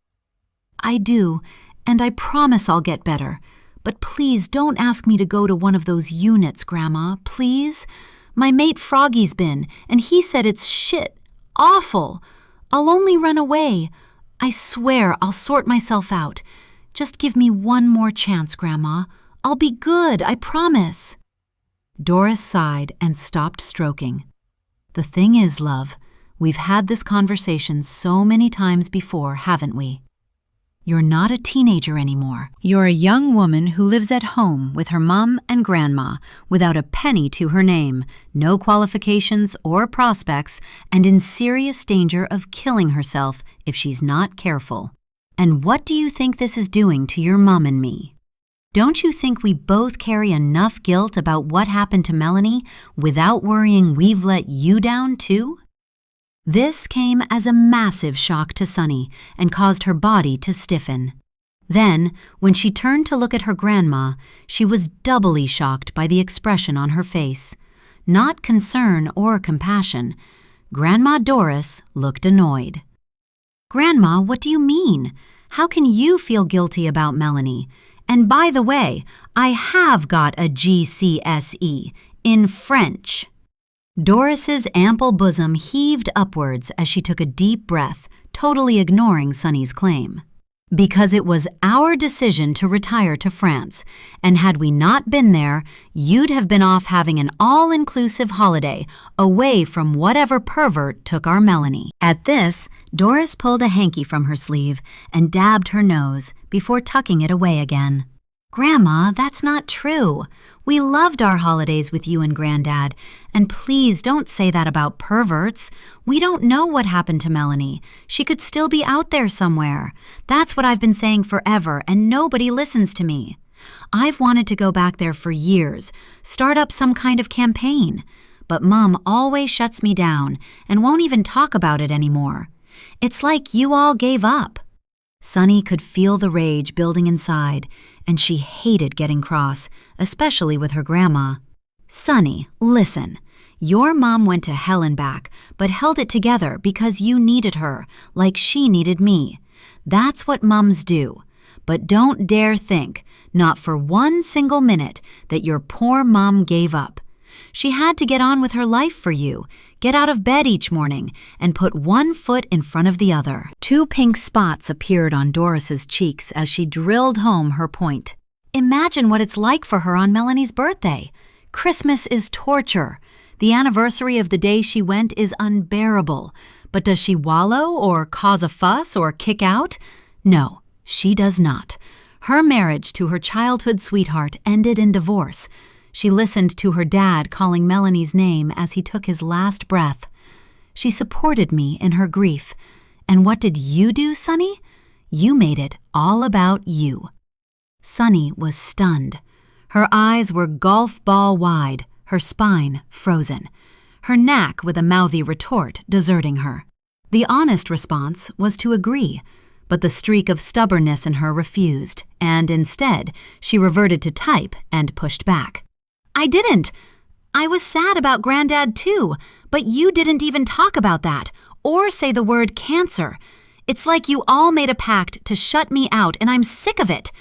Speaker 1: "I do, and I promise I'll get better. But please don't ask me to go to one of those units, Grandma, please. My mate Froggy's been, and he said it's shit. Awful. I'll only run away. I swear I'll sort myself out. Just give me one more chance, Grandma. I'll be good, I promise." Doris sighed and stopped stroking. "The thing is, love, we've had this conversation so many times before, haven't we? You're not a teenager anymore. You're a young woman who lives at home with her mom and grandma without a penny to her name, no qualifications or prospects, and in serious danger of killing herself if she's not careful. And what do you think this is doing to your mom and me? Don't you think we both carry enough guilt about what happened to Melanie without worrying we've let you down too?" This came as a massive shock to Sunny and caused her body to stiffen. Then, when she turned to look at her grandma, she was doubly shocked by the expression on her face. Not concern or compassion. Grandma Doris looked annoyed. "Grandma, what do you mean? How can you feel guilty about Melanie? And by the way, I have got a GCSE in French." Doris's ample bosom heaved upwards as she took a deep breath, totally ignoring Sunny's claim. "Because it was our decision to retire to France, and had we not been there, you'd have been off having an all-inclusive holiday, away from whatever pervert took our Melanie." At this, Doris pulled a hanky from her sleeve and dabbed her nose before tucking it away again. Grandma, that's not true. We loved our holidays with you and Granddad, and please don't say that about perverts. We don't know what happened to Melanie. She could still be out there somewhere. That's what I've been saying forever, and nobody listens to me. I've wanted to go back there for years, start up some kind of campaign. But Mom always shuts me down and won't even talk about it anymore. It's like you all gave up. Sunny could feel the rage building inside, and she hated getting cross, especially with her grandma. Sunny, listen. Your mom went to hell and back, but held it together because you needed her, like she needed me. That's what mums do. But don't dare think, not for one single minute, that your poor mom gave up. She had to get on with her life for you, get out of bed each morning, and put one foot in front of the other. 2 pink spots appeared on Doris's cheeks as she drilled home her point. Imagine what it's like for her on Melanie's birthday. Christmas is torture. The anniversary of the day she went is unbearable. But does she wallow or cause a fuss or kick out? No, she does not. Her marriage to her childhood sweetheart ended in divorce. She listened to her dad calling Melanie's name as he took his last breath. She supported me in her grief. And what did you do, Sunny? You made it all about you. Sunny was stunned. Her eyes were golf ball wide, her spine frozen, her knack with a mouthy retort deserting her. The honest response was to agree, but the streak of stubbornness in her refused, and instead she reverted to type and pushed back. I didn't. I was sad about Granddad too, but you didn't even talk about that or say the word cancer. It's like you all made a pact to shut me out, and I'm sick of it.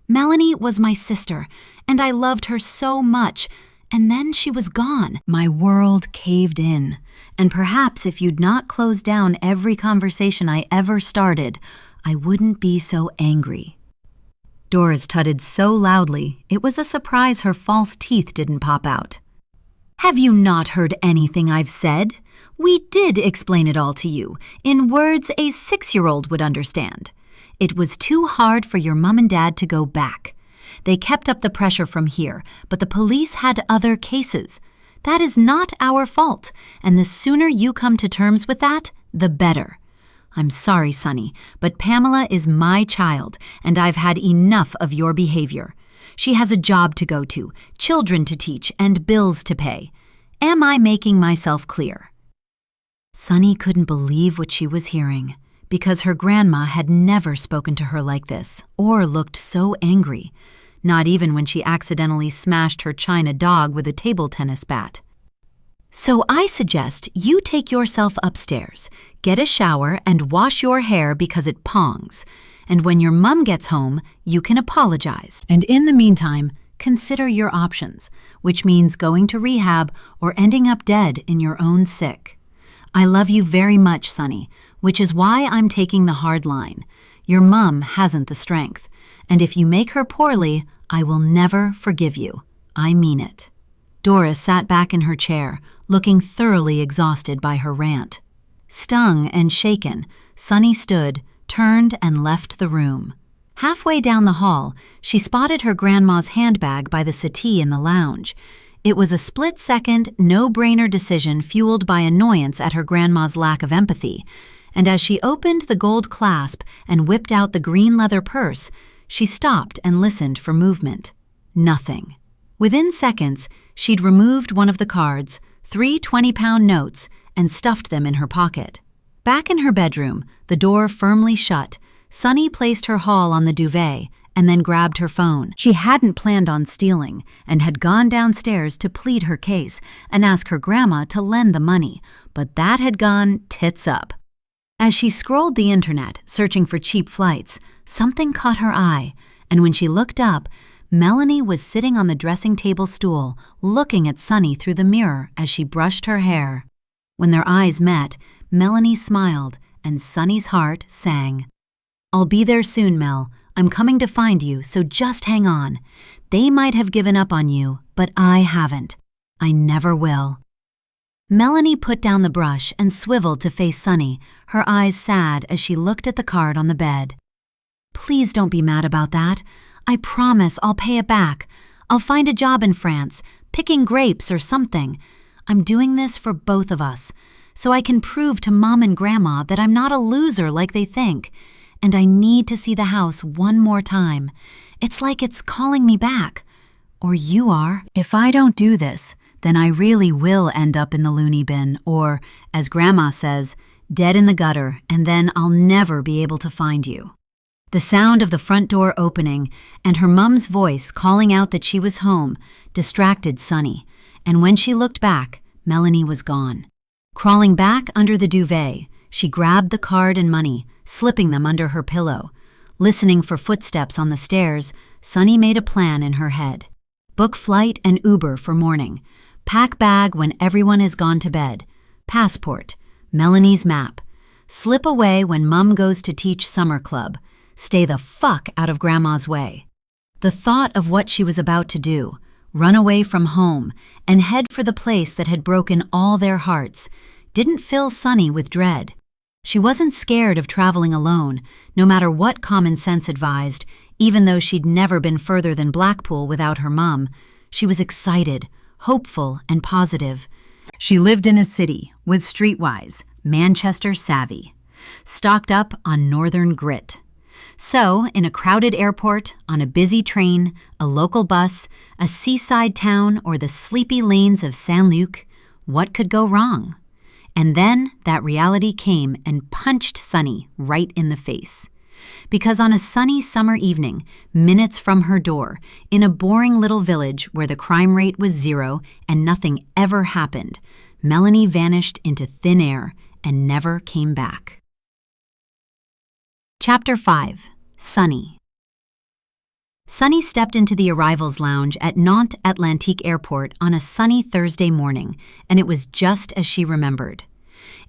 Speaker 1: Melanie was my sister, and I loved her so much, and then she was gone. My world caved in, and perhaps if you'd not closed down every conversation I ever started, I wouldn't be so angry. Doris tutted so loudly, it was a surprise her false teeth didn't pop out. Have you not heard anything I've said? We did explain it all to you, in words a 6-year-old would understand. It was too hard for your mom and dad to go back. They kept up the pressure from here, but the police had other cases. That is not our fault, and the sooner you come to terms with that, the better. I'm sorry, Sunny, but Pamela is my child, and I've had enough of your behavior. She has a job to go to, children to teach, and bills to pay. Am I making myself clear? Sunny couldn't believe what she was hearing, because her grandma had never spoken to her like this, or looked so angry, not even when she accidentally smashed her china dog with a table tennis bat. So I suggest you take yourself upstairs, get a shower, and wash your hair because it pongs. And when your mum gets home, you can apologize. And in the meantime, consider your options, which means going to rehab or ending up dead in your own sick. I love you very much, Sunny, which is why I'm taking the hard line. Your mum hasn't the strength, and if you make her poorly, I will never forgive you. I mean it. Doris sat back in her chair, looking thoroughly exhausted by her rant. Stung and shaken, Sunny stood, turned, and left the room. Halfway down the hall, she spotted her grandma's handbag by the settee in the lounge. It was a split-second, no-brainer decision fueled by annoyance at her grandma's lack of empathy, and as she opened the gold clasp and whipped out the green leather purse, she stopped and listened for movement. Nothing. Within seconds, she'd removed one of the cards, 3 20-pound notes, and stuffed them in her pocket. Back in her bedroom, the door firmly shut, Sunny placed her haul on the duvet and then grabbed her phone. She hadn't planned on stealing and had gone downstairs to plead her case and ask her grandma to lend the money, but that had gone tits up. As she scrolled the internet, searching for cheap flights, something caught her eye, and when she looked up, Melanie was sitting on the dressing table stool, looking at Sunny through the mirror as she brushed her hair. When their eyes met, Melanie smiled, and Sunny's heart sang. I'll be there soon, Mel. I'm coming to find you, so just hang on. They might have given up on you, but I haven't. I never will. Melanie put down the brush and swiveled to face Sunny, her eyes sad as she looked at the card on the bed. Please don't be mad about that. I promise I'll pay it back. I'll find a job in France, picking grapes or something. I'm doing this for both of us, so I can prove to Mom and Grandma that I'm not a loser like they think. And I need to see the house one more time. It's like it's calling me back. Or you are. If I don't do this, then I really will end up in the loony bin, or, as Grandma says, dead in the gutter, and then I'll never be able to find you. The sound of the front door opening and her mum's voice calling out that she was home distracted Sunny, and when she looked back, Melanie was gone. Crawling back under the duvet, she grabbed the card and money, slipping them under her pillow. Listening for footsteps on the stairs, Sunny made a plan in her head. Book flight and Uber for morning. Pack bag when everyone is gone to bed. Passport. Melanie's map. Slip away when Mum goes to teach summer club. Stay the fuck out of Grandma's way. The thought of what she was about to do, run away from home and head for the place that had broken all their hearts, didn't fill Sunny with dread. She wasn't scared of traveling alone, no matter what common sense advised, even though she'd never been further than Blackpool without her mum. She was excited, hopeful, and positive. She lived in a city, was streetwise, Manchester savvy, stocked up on northern grit. So, in a crowded airport, on a busy train, a local bus, a seaside town, or the sleepy lanes of Saint-Luc, what could go wrong? And then that reality came and punched Sunny right in the face. Because on a sunny summer evening, minutes from her door, in a boring little village where the crime rate was 0 and nothing ever happened, Melanie vanished into thin air and never came back. Chapter 5. Sunny. Sunny stepped into the arrivals lounge at Nantes Atlantique Airport on a sunny Thursday morning, and it was just as she remembered.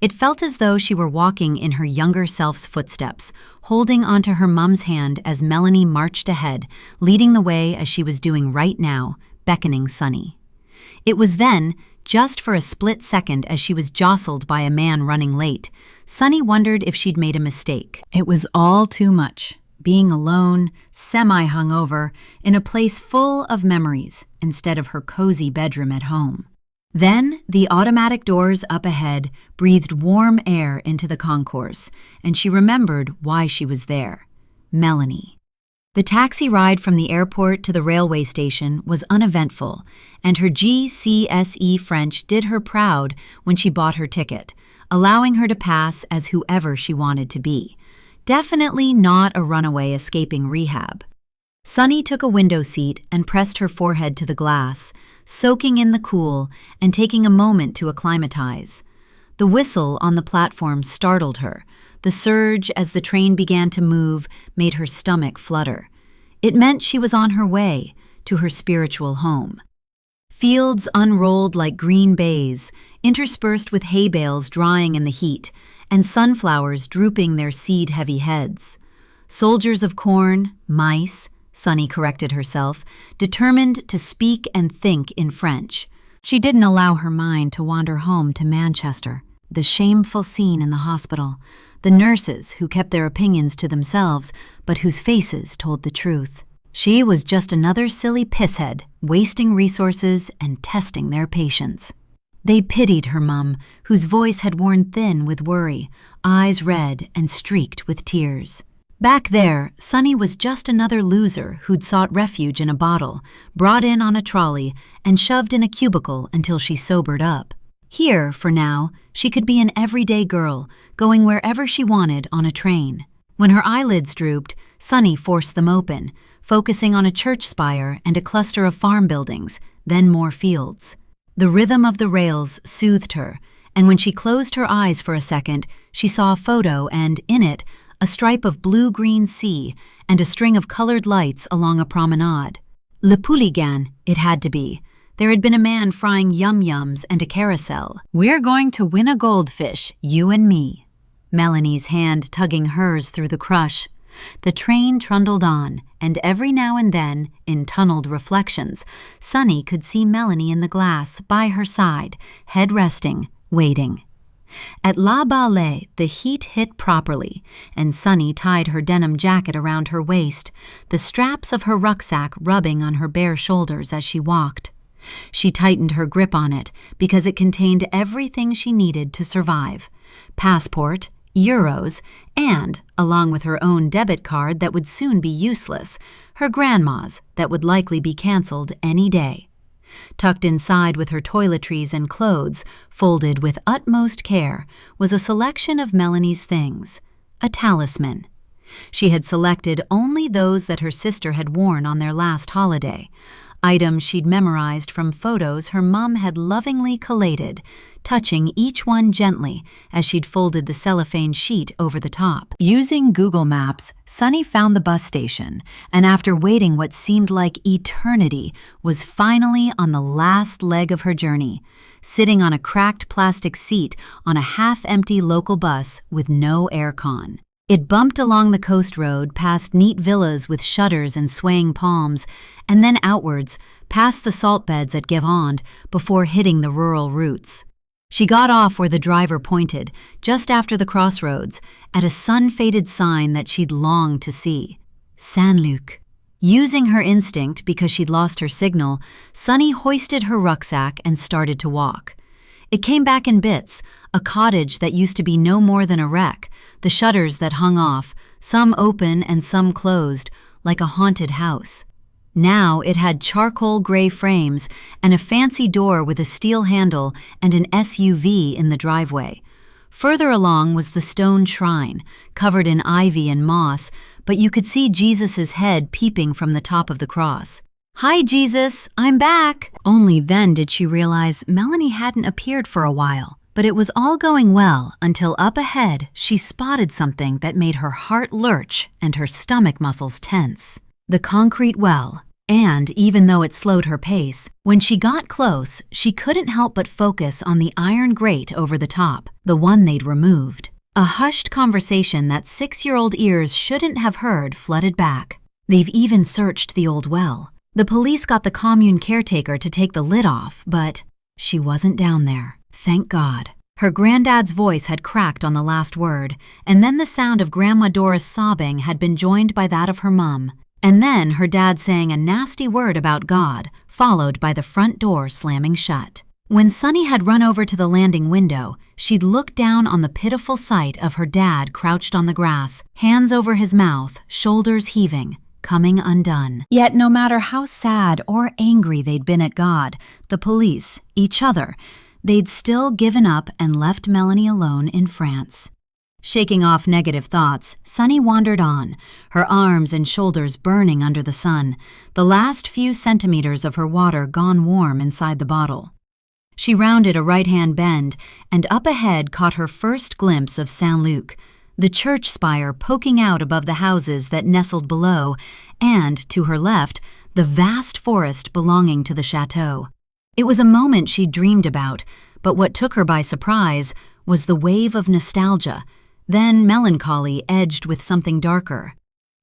Speaker 1: It felt as though she were walking in her younger self's footsteps, holding onto her mum's hand as Melanie marched ahead, leading the way as she was doing right now, beckoning Sunny. It was then, just for a split second as she was jostled by a man running late, Sunny wondered if she'd made a mistake. It was all too much, being alone, semi-hungover, in a place full of memories instead of her cozy bedroom at home. Then, the automatic doors up ahead breathed warm air into the concourse, and she remembered why she was there. Melanie. The taxi ride from the airport to the railway station was uneventful, and her GCSE French did her proud when she bought her ticket, allowing her to pass as whoever she wanted to be. Definitely not a runaway escaping rehab. Sunny took a window seat and pressed her forehead to the glass, soaking in the cool and taking a moment to acclimatize. The whistle on the platform startled her. The surge as the train began to move made her stomach flutter. It meant she was on her way to her spiritual home. Fields unrolled like green baize, interspersed with hay bales drying in the heat, and sunflowers drooping their seed-heavy heads. Soldiers of corn, mice, Sunny corrected herself, determined to speak and think in French. She didn't allow her mind to wander home to Manchester, the shameful scene in the hospital, the nurses who kept their opinions to themselves but whose faces told the truth. She was just another silly pisshead, wasting resources and testing their patience. They pitied her mum, whose voice had worn thin with worry, eyes red and streaked with tears. Back there, Sunny was just another loser who'd sought refuge in a bottle, brought in on a trolley, and shoved in a cubicle until she sobered up. Here, for now, she could be an everyday girl, going wherever she wanted on a train. When her eyelids drooped, Sunny forced them open, focusing on a church spire and a cluster of farm buildings, then more fields. The rhythm of the rails soothed her, and when she closed her eyes for a second, she saw a photo and, in it, a stripe of blue-green sea and a string of colored lights along a promenade. Le Pouligan, it had to be. There had been a man frying yum-yums and a carousel. "We're going to win a goldfish, you and me." Melanie's hand tugging hers through the crush. The train trundled on, and every now and then, in tunneled reflections, Sunny could see Melanie in the glass by her side, head resting, waiting. At La Ballet, the heat hit properly, and Sunny tied her denim jacket around her waist, the straps of her rucksack rubbing on her bare shoulders as she walked. She tightened her grip on it because it contained everything she needed to survive: passport, euros, and, along with her own debit card that would soon be useless, her grandma's that would likely be canceled any day. Tucked inside with her toiletries and clothes, folded with utmost care, was a selection of Melanie's things, a talisman. She had selected only those that her sister had worn on their last holiday, items she'd memorized from photos her mom had lovingly collated, touching each one gently as she'd folded the cellophane sheet over the top. Using Google Maps, Sunny found the bus station, and after waiting what seemed like eternity, was finally on the last leg of her journey, sitting on a cracked plastic seat on a half-empty local bus with no aircon. It bumped along the coast road, past neat villas with shutters and swaying palms, and then outwards, past the salt beds at Guérande, before hitting the rural routes. She got off where the driver pointed, just after the crossroads, at a sun-faded sign that she'd longed to see: Saint-Luc. Using her instinct because she'd lost her signal, Sunny hoisted her rucksack and started to walk. It came back in bits, a cottage that used to be no more than a wreck, the shutters that hung off, some open and some closed, like a haunted house. Now it had charcoal gray frames and a fancy door with a steel handle and an SUV in the driveway. Further along was the stone shrine, covered in ivy and moss, but you could see Jesus' head peeping from the top of the cross. "Hi, Jesus, I'm back!" Only then did she realize Melanie hadn't appeared for a while. But it was all going well until up ahead she spotted something that made her heart lurch and her stomach muscles tense: the concrete well. And even though it slowed her pace, when she got close, she couldn't help but focus on the iron grate over the top, the one they'd removed. A hushed conversation that 6-year-old ears shouldn't have heard flooded back. "They've even searched the old well. The police got the commune caretaker to take the lid off, but she wasn't down there. Thank God." Her granddad's voice had cracked on the last word, and then the sound of Grandma Dora's sobbing had been joined by that of her mum. And then her dad saying a nasty word about God, followed by the front door slamming shut. When Sunny had run over to the landing window, she'd looked down on the pitiful sight of her dad crouched on the grass, hands over his mouth, shoulders heaving, coming undone. Yet no matter how sad or angry they'd been at God, the police, each other, they'd still given up and left Melanie alone in France. Shaking off negative thoughts, Sunny wandered on, her arms and shoulders burning under the sun, the last few centimeters of her water gone warm inside the bottle. She rounded a right-hand bend and up ahead caught her first glimpse of Saint-Luc, the church spire poking out above the houses that nestled below, and, to her left, the vast forest belonging to the chateau. It was a moment she'd dreamed about, but what took her by surprise was the wave of nostalgia, then melancholy edged with something darker.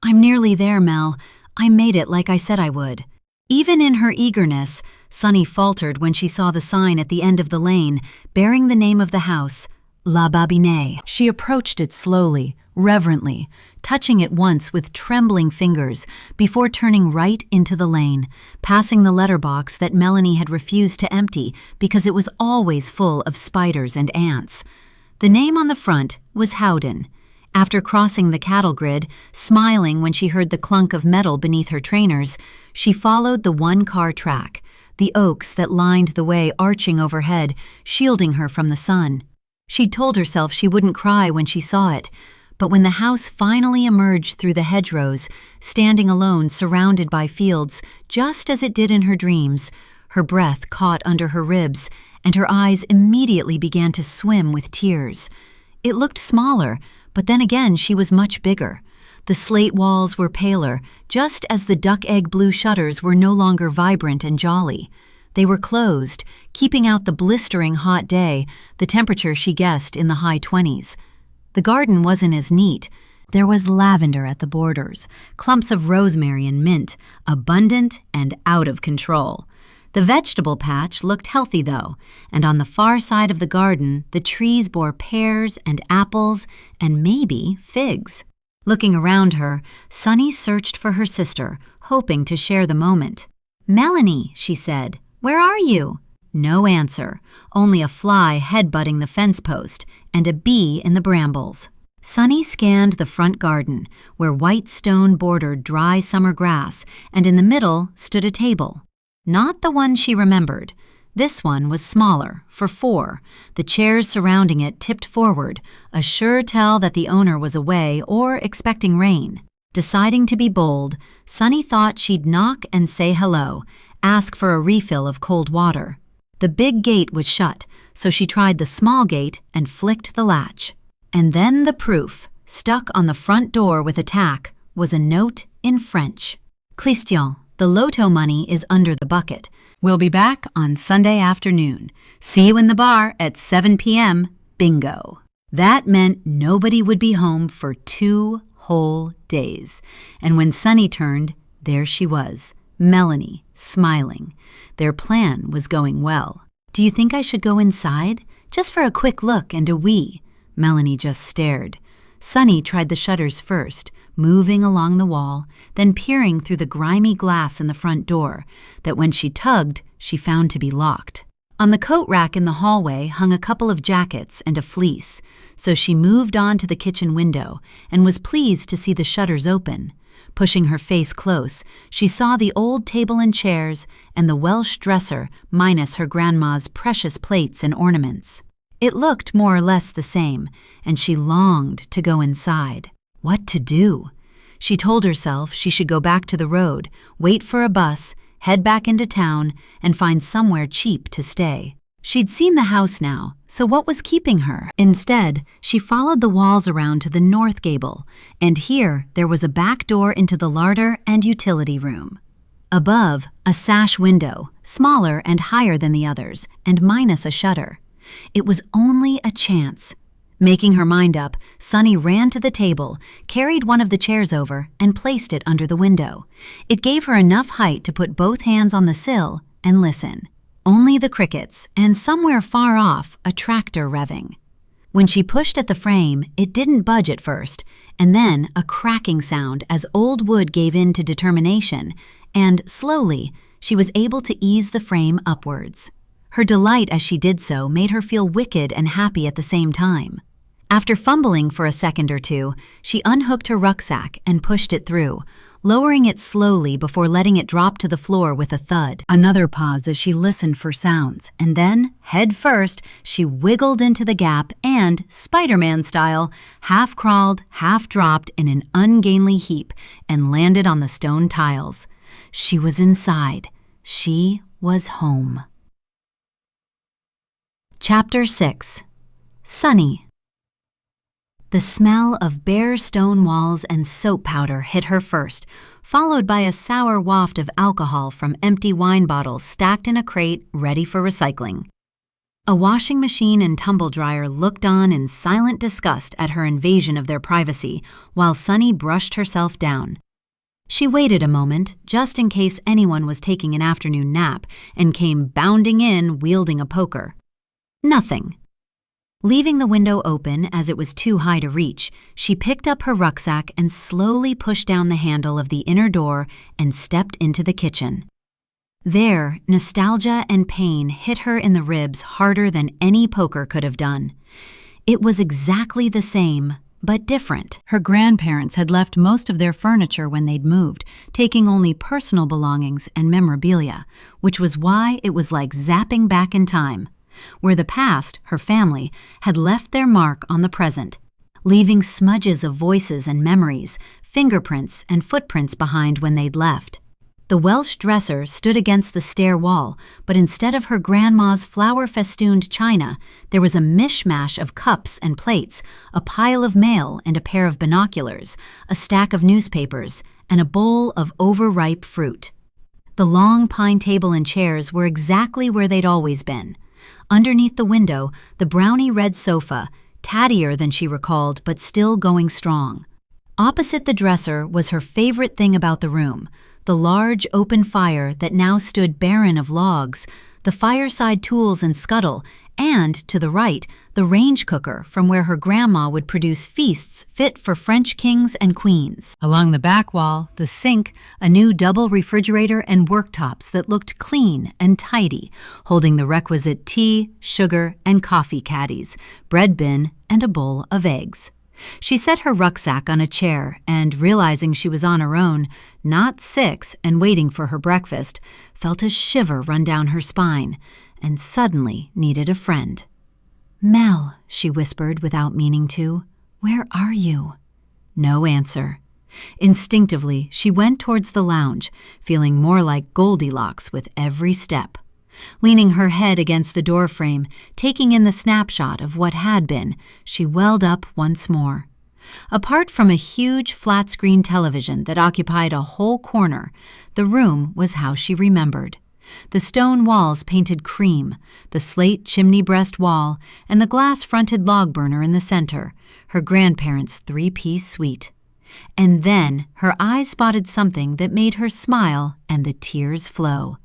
Speaker 1: "I'm nearly there, Mel. I made it like I said I would." Even in her eagerness, Sunny faltered when she saw the sign at the end of the lane, bearing the name of the house, La Babine. She approached it slowly, reverently, touching it once with trembling fingers before turning right into the lane, passing the letterbox that Melanie had refused to empty because it was always full of spiders and ants. The name on the front was Howden. After crossing the cattle grid, smiling when she heard the clunk of metal beneath her trainers, she followed the one-car track, the oaks that lined the way arching overhead, shielding her from the sun. She'd told herself she wouldn't cry when she saw it, but when the house finally emerged through the hedgerows, standing alone surrounded by fields, just as it did in her dreams, her breath caught under her ribs, and her eyes immediately began to swim with tears. It looked smaller, but then again she was much bigger. The slate walls were paler, just as the duck-egg blue shutters were no longer vibrant and jolly. They were closed, keeping out the blistering hot day, the temperature she guessed in the high 20s. The garden wasn't as neat. There was lavender at the borders, clumps of rosemary and mint, abundant and out of control. The vegetable patch looked healthy, though, and on the far side of the garden, the trees bore pears and apples and maybe figs. Looking around her, Sunny searched for her sister, hoping to share the moment. "Melanie," she said, "where are you?" No answer, only a fly headbutting the fence post and a bee in the brambles. Sunny scanned the front garden, where white stone bordered dry summer grass, and in the middle stood a table. Not the one she remembered. This one was smaller, for 4. The chairs surrounding it tipped forward, a sure tell that the owner was away or expecting rain. Deciding to be bold, Sunny thought she'd knock and say hello, ask for a refill of cold water. The big gate was shut, so she tried the small gate and flicked the latch. And then the proof, stuck on the front door with a tack, was a note in French. "Christian, the loto money is under the bucket. We'll be back on Sunday afternoon. See you in the bar at 7 p.m. Bingo." That meant nobody would be home for 2 whole days. And when Sunny turned, there she was, Melanie, smiling. Their plan was going well. "Do you think I should go inside? Just for a quick look and a wee." Melanie just stared. Sunny tried the shutters first, moving along the wall, then peering through the grimy glass in the front door, that when she tugged, she found to be locked. On the coat rack in the hallway hung a couple of jackets and a fleece, so she moved on to the kitchen window and was pleased to see the shutters open. Pushing her face close, she saw the old table and chairs and the Welsh dresser minus her grandma's precious plates and ornaments. It looked more or less the same, and she longed to go inside. What to do? She told herself she should go back to the road, wait for a bus, head back into town, and find somewhere cheap to stay. She'd seen the house now, so what was keeping her? Instead, she followed the walls around to the north gable, and here there was a back door into the larder and utility room. Above, a sash window, smaller and higher than the others, and minus a shutter. It was only a chance. Making her mind up, Sunny ran to the table, carried one of the chairs over, and placed it under the window. It gave her enough height to put both hands on the sill and listen. Only the crickets, and somewhere far off, a tractor revving. When she pushed at the frame, it didn't budge at first, and then a cracking sound as old wood gave in to determination, and slowly, she was able to ease the frame upwards. Her delight as she did so made her feel wicked and happy at the same time. After fumbling for a second or two, she unhooked her rucksack and pushed it through, lowering it slowly before letting it drop to the floor with a thud. Another pause as she listened for sounds, and then, head first, she wiggled into the gap and, Spider-Man style, half crawled, half dropped in an ungainly heap and landed on the stone tiles. She was inside. She was home. Chapter 6. Sunny. The smell of bare stone walls and soap powder hit her first, followed by a sour waft of alcohol from empty wine bottles stacked in a crate ready for recycling. A washing machine and tumble dryer looked on in silent disgust at her invasion of their privacy, while Sunny brushed herself down. She waited a moment, just in case anyone was taking an afternoon nap, and came bounding in, wielding a poker. Nothing. Leaving the window open as it was too high to reach, she picked up her rucksack and slowly pushed down the handle of the inner door and stepped into the kitchen. There, nostalgia and pain hit her in the ribs harder than any poker could have done. It was exactly the same, but different. Her grandparents had left most of their furniture when they'd moved, taking only personal belongings and memorabilia, which was why it was like zapping back in time, where the past, her family, had left their mark on the present, leaving smudges of voices and memories, fingerprints and footprints behind when they'd left. The Welsh dresser stood against the stair wall, but instead of her grandma's flower-festooned china, there was a mishmash of cups and plates, a pile of mail and a pair of binoculars, a stack of newspapers, and a bowl of overripe fruit. The long pine table and chairs were exactly where they'd always been. Underneath the window, the brownie-red sofa, tattier than she recalled but still going strong. Opposite the dresser was her favorite thing about the room, the large open fire that now stood barren of logs, the fireside tools and scuttle, and, to the right, the range cooker from where her grandma would produce feasts fit for French kings and queens. Along the back wall, the sink, a new double refrigerator, and worktops that looked clean and tidy, holding the requisite tea, sugar, and coffee caddies, bread bin, and a bowl of eggs. She set her rucksack on a chair and, realizing she was on her own, not 6 and waiting for her breakfast, felt a shiver run down her spine and suddenly needed a friend. "Mel," she whispered without meaning to, "where are you?" No answer. Instinctively, she went towards the lounge, feeling more like Goldilocks with every step. Leaning her head against the doorframe, taking in the snapshot of what had been, she welled up once more. Apart from a huge flat-screen television that occupied a whole corner, the room was how she remembered. The stone walls painted cream, the slate chimney breast wall, and the glass-fronted log burner in the center, her grandparents' 3-piece suite. And then her eyes spotted something that made her smile and the tears flow.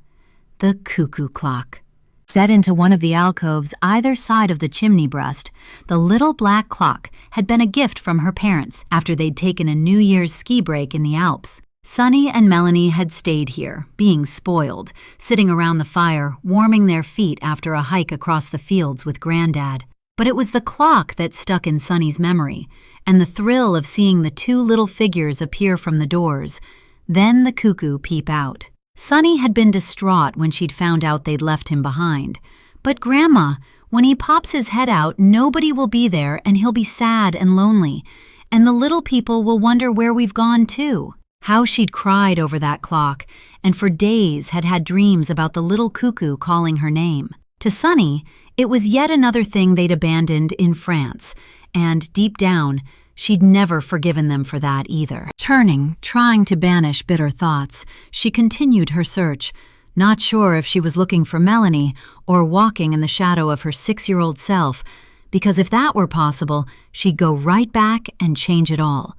Speaker 1: The cuckoo clock. Set into one of the alcoves either side of the chimney breast, the little black clock had been a gift from her parents after they'd taken a New Year's ski break in the Alps. Sunny and Melanie had stayed here, being spoiled, sitting around the fire, warming their feet after a hike across the fields with Granddad. But it was the clock that stuck in Sunny's memory, and the thrill of seeing the 2 little figures appear from the doors, then the cuckoo peep out. Sunny had been distraught when she'd found out they'd left him behind. But Grandma, when he pops his head out, nobody will be there and he'll be sad and lonely, and the little people will wonder where we've gone too. How she'd cried over that clock, and for days had had dreams about the little cuckoo calling her name. To Sunny, it was yet another thing they'd abandoned in France, and deep down, she'd never forgiven them for that either. Turning, trying to banish bitter thoughts, she continued her search, not sure if she was looking for Melanie or walking in the shadow of her 6-year-old self, because if that were possible, she'd go right back and change it all.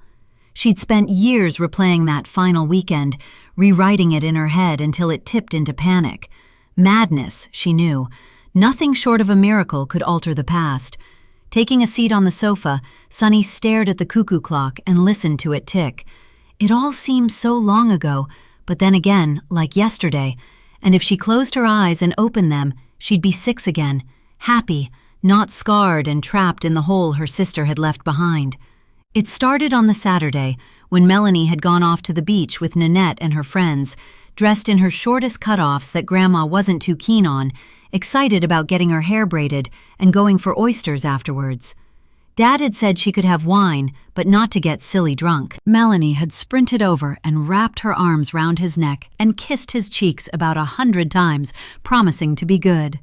Speaker 1: She'd spent years replaying that final weekend, rewriting it in her head until it tipped into panic. Madness, she knew. Nothing short of a miracle could alter the past. Taking a seat on the sofa, Sunny stared at the cuckoo clock and listened to it tick. It all seemed so long ago, but then again, like yesterday, and if she closed her eyes and opened them, she'd be 6 again, happy, not scarred and trapped in the hole her sister had left behind. It started on the Saturday, when Melanie had gone off to the beach with Nanette and her friends, dressed in her shortest cutoffs that Grandma wasn't too keen on, excited about getting her hair braided and going for oysters afterwards. Dad had said she could have wine, but not to get silly drunk. Melanie had sprinted over and wrapped her arms round his neck and kissed his cheeks about 100 times, promising to be good.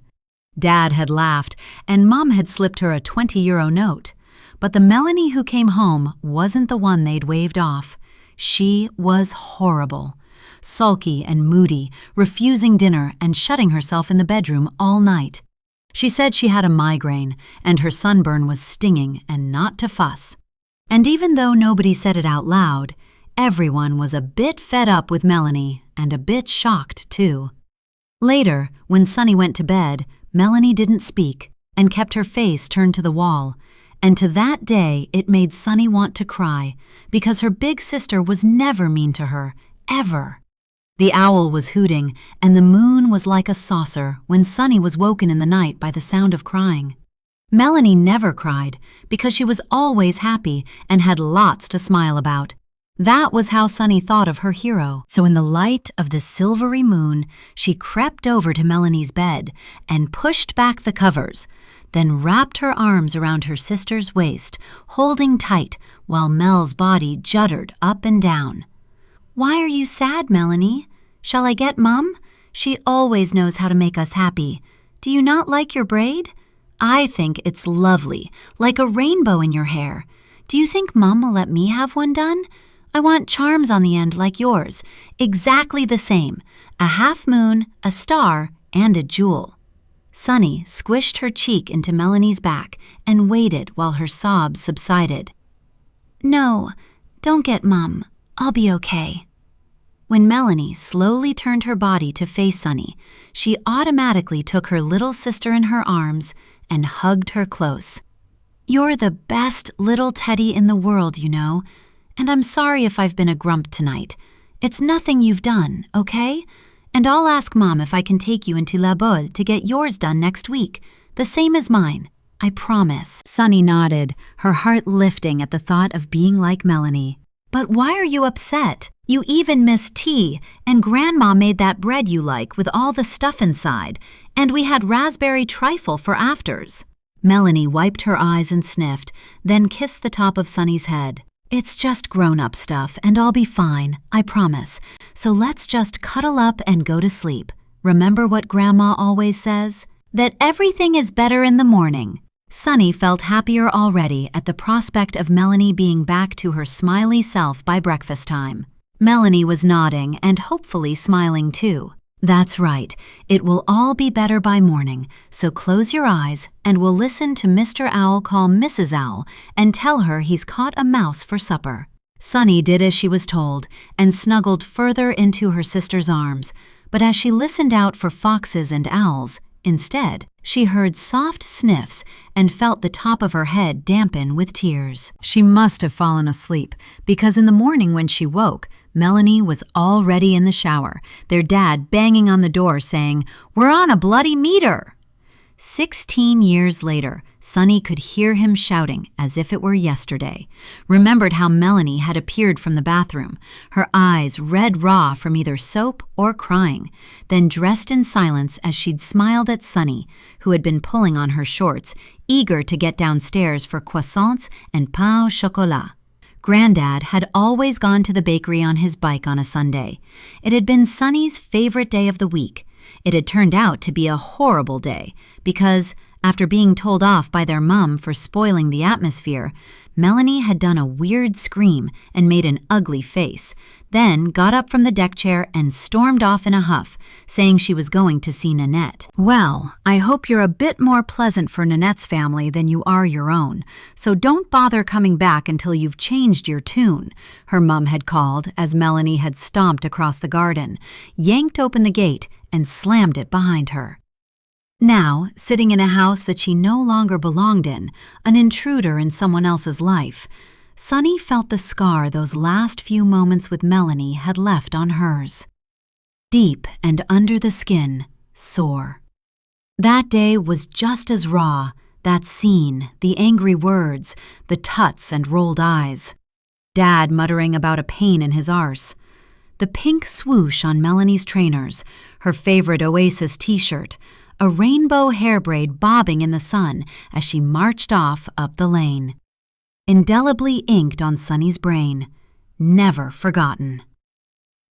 Speaker 1: Dad had laughed, and Mom had slipped her a 20-euro note. But the Melanie who came home wasn't the one they'd waved off. She was horrible. Sulky and moody, refusing dinner and shutting herself in the bedroom all night. She said she had a migraine, and her sunburn was stinging and not to fuss. And even though nobody said it out loud, everyone was a bit fed up with Melanie and a bit shocked too. Later, when Sunny went to bed, Melanie didn't speak and kept her face turned to the wall. And to that day, it made Sunny want to cry, because her big sister was never mean to her, ever. The owl was hooting, and the moon was like a saucer when Sunny was woken in the night by the sound of crying. Melanie never cried, because she was always happy and had lots to smile about. That was how Sunny thought of her hero. So in the light of the silvery moon, she crept over to Melanie's bed and pushed back the covers, then wrapped her arms around her sister's waist, holding tight while Mel's body juddered up and down. "Why are you sad, Melanie? Shall I get Mum? She always knows how to make us happy. Do you not like your braid? I think it's lovely, like a rainbow in your hair. Do you think Mum will let me have one done? I want charms on the end like yours, exactly the same, a half moon, a star, and a jewel." Sunny squished her cheek into Melanie's back and waited while her sobs subsided. "No, don't get Mum. I'll be okay." When Melanie slowly turned her body to face Sunny, she automatically took her little sister in her arms and hugged her close. "You're the best little teddy in the world, you know, and I'm sorry if I've been a grump tonight. It's nothing you've done, okay? And I'll ask Mom if I can take you into La Bolle to get yours done next week, the same as mine. I promise." Sunny nodded, her heart lifting at the thought of being like Melanie. "But why are you upset? You even missed tea, and Grandma made that bread you like with all the stuff inside, and we had raspberry trifle for afters." Melanie wiped her eyes and sniffed, then kissed the top of Sunny's head. "It's just grown-up stuff, and I'll be fine, I promise. So let's just cuddle up and go to sleep. Remember what Grandma always says? That everything is better in the morning." Sunny felt happier already at the prospect of Melanie being back to her smiley self by breakfast time. Melanie was nodding and hopefully smiling too. "That's right. It will all be better by morning, so close your eyes and we'll listen to Mr. Owl call Mrs. Owl and tell her he's caught a mouse for supper." Sunny did as she was told and snuggled further into her sister's arms, but as she listened out for foxes and owls, instead, she heard soft sniffs and felt the top of her head dampen with tears. She must have fallen asleep, because in the morning when she woke, Melanie was already in the shower, their dad banging on the door saying, "We're on a bloody meter!" 16 years later, Sunny could hear him shouting as if it were yesterday, remembered how Melanie had appeared from the bathroom, her eyes red raw from either soap or crying, then dressed in silence as she'd smiled at Sunny, who had been pulling on her shorts, eager to get downstairs for croissants and pain au chocolat. Granddad had always gone to the bakery on his bike on a Sunday. It had been Sunny's favorite day of the week. It had turned out to be a horrible day because, after being told off by their mom for spoiling the atmosphere, Melanie had done a weird scream and made an ugly face, then got up from the deck chair and stormed off in a huff, saying she was going to see Nanette. "Well, I hope you're a bit more pleasant for Nanette's family than you are your own, so don't bother coming back until you've changed your tune," her mom had called as Melanie had stomped across the garden, yanked open the gate, and slammed it behind her. Now, sitting in a house that she no longer belonged in, an intruder in someone else's life, Sunny felt the scar those last few moments with Melanie had left on hers. Deep and under the skin, sore. That day was just as raw, that scene, the angry words, the tuts and rolled eyes. Dad muttering about a pain in his arse. The pink swoosh on Melanie's trainers, her favorite Oasis t-shirt, a rainbow hair braid bobbing in the sun as she marched off up the lane. Indelibly inked on Sunny's brain, never forgotten.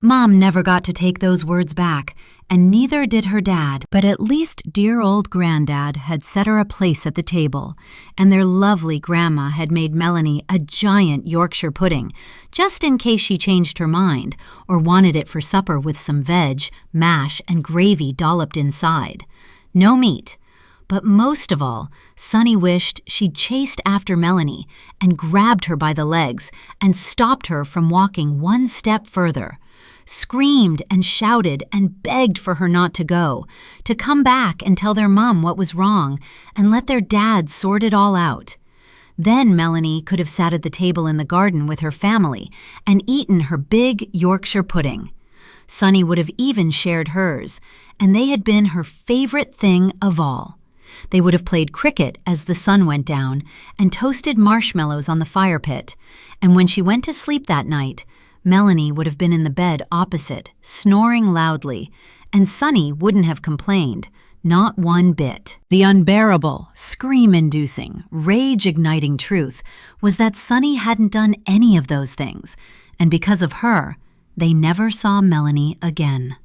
Speaker 1: Mom never got to take those words back, and neither did her dad, but at least dear old Granddad had set her a place at the table, and their lovely grandma had made Melanie a giant Yorkshire pudding, just in case she changed her mind or wanted it for supper with some veg, mash, and gravy dolloped inside. No meat. But most of all, Sunny wished she'd chased after Melanie and grabbed her by the legs and stopped her from walking one step further, screamed and shouted and begged for her not to go, to come back and tell their mom what was wrong and let their dad sort it all out. Then Melanie could have sat at the table in the garden with her family and eaten her big Yorkshire pudding. Sunny would have even shared hers, and they had been her favorite thing of all. They would have played cricket as the sun went down and toasted marshmallows on the fire pit, and when she went to sleep that night, Melanie would have been in the bed opposite, snoring loudly, and Sunny wouldn't have complained, not one bit. The unbearable, scream-inducing, rage-igniting truth was that Sunny hadn't done any of those things, and because of her, they never saw Melanie again.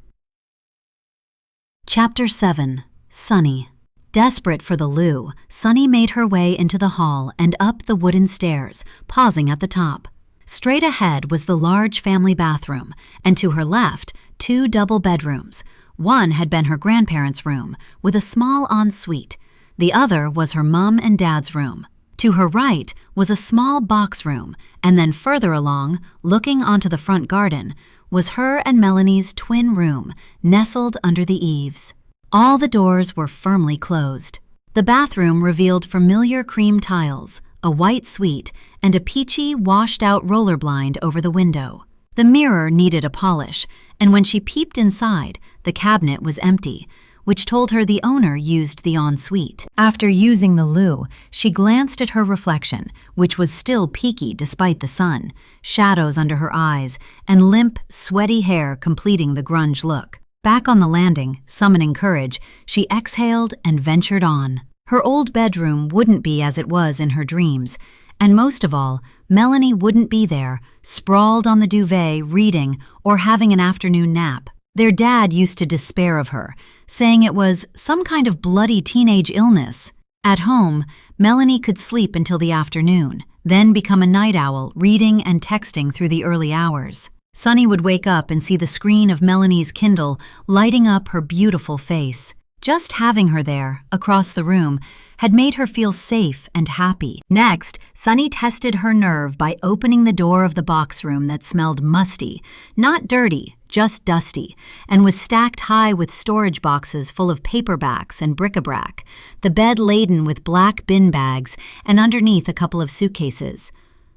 Speaker 1: Chapter 7. Sunny. Desperate for the loo, Sunny made her way into the hall and up the wooden stairs, pausing at the top. Straight ahead was the large family bathroom, and to her left, 2 double bedrooms. One had been her grandparents' room, with a small ensuite. The other was her mom and dad's room. To her right was a small box room, and then further along, looking onto the front garden, was her and Melanie's twin room, nestled under the eaves. All the doors were firmly closed. The bathroom revealed familiar cream tiles, a white suite, and a peachy, washed-out roller blind over the window. The mirror needed a polish, and when she peeped inside, the cabinet was empty, which told her the owner used the ensuite. After using the loo, she glanced at her reflection, which was still peaky despite the sun, shadows under her eyes, and limp, sweaty hair completing the grunge look. Back on the landing, summoning courage, she exhaled and ventured on. Her old bedroom wouldn't be as it was in her dreams, and most of all, Melanie wouldn't be there, sprawled on the duvet reading or having an afternoon nap. Their dad used to despair of her, saying it was some kind of bloody teenage illness. At home, Melanie could sleep until the afternoon, then become a night owl, reading and texting through the early hours. Sunny would wake up and see the screen of Melanie's Kindle lighting up her beautiful face. Just having her there, across the room, had made her feel safe and happy. Next, Sunny tested her nerve by opening the door of the box room that smelled musty, not dirty, just dusty, and was stacked high with storage boxes full of paperbacks and bric-a-brac, the bed laden with black bin bags, and underneath a couple of suitcases.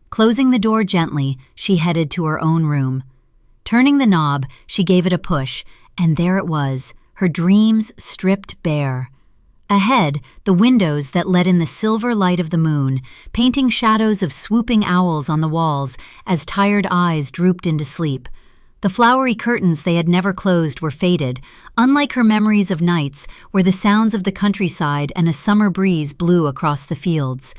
Speaker 1: Closing the door gently, she headed to her own room. Turning the knob, she gave it a push, and there it was, her dreams stripped bare. Ahead, the windows that let in the silver light of the moon, painting shadows of swooping owls on the walls as tired eyes drooped into sleep. The flowery curtains they had never closed were faded, unlike her memories of nights where the sounds of the countryside and a summer breeze blew across the fields.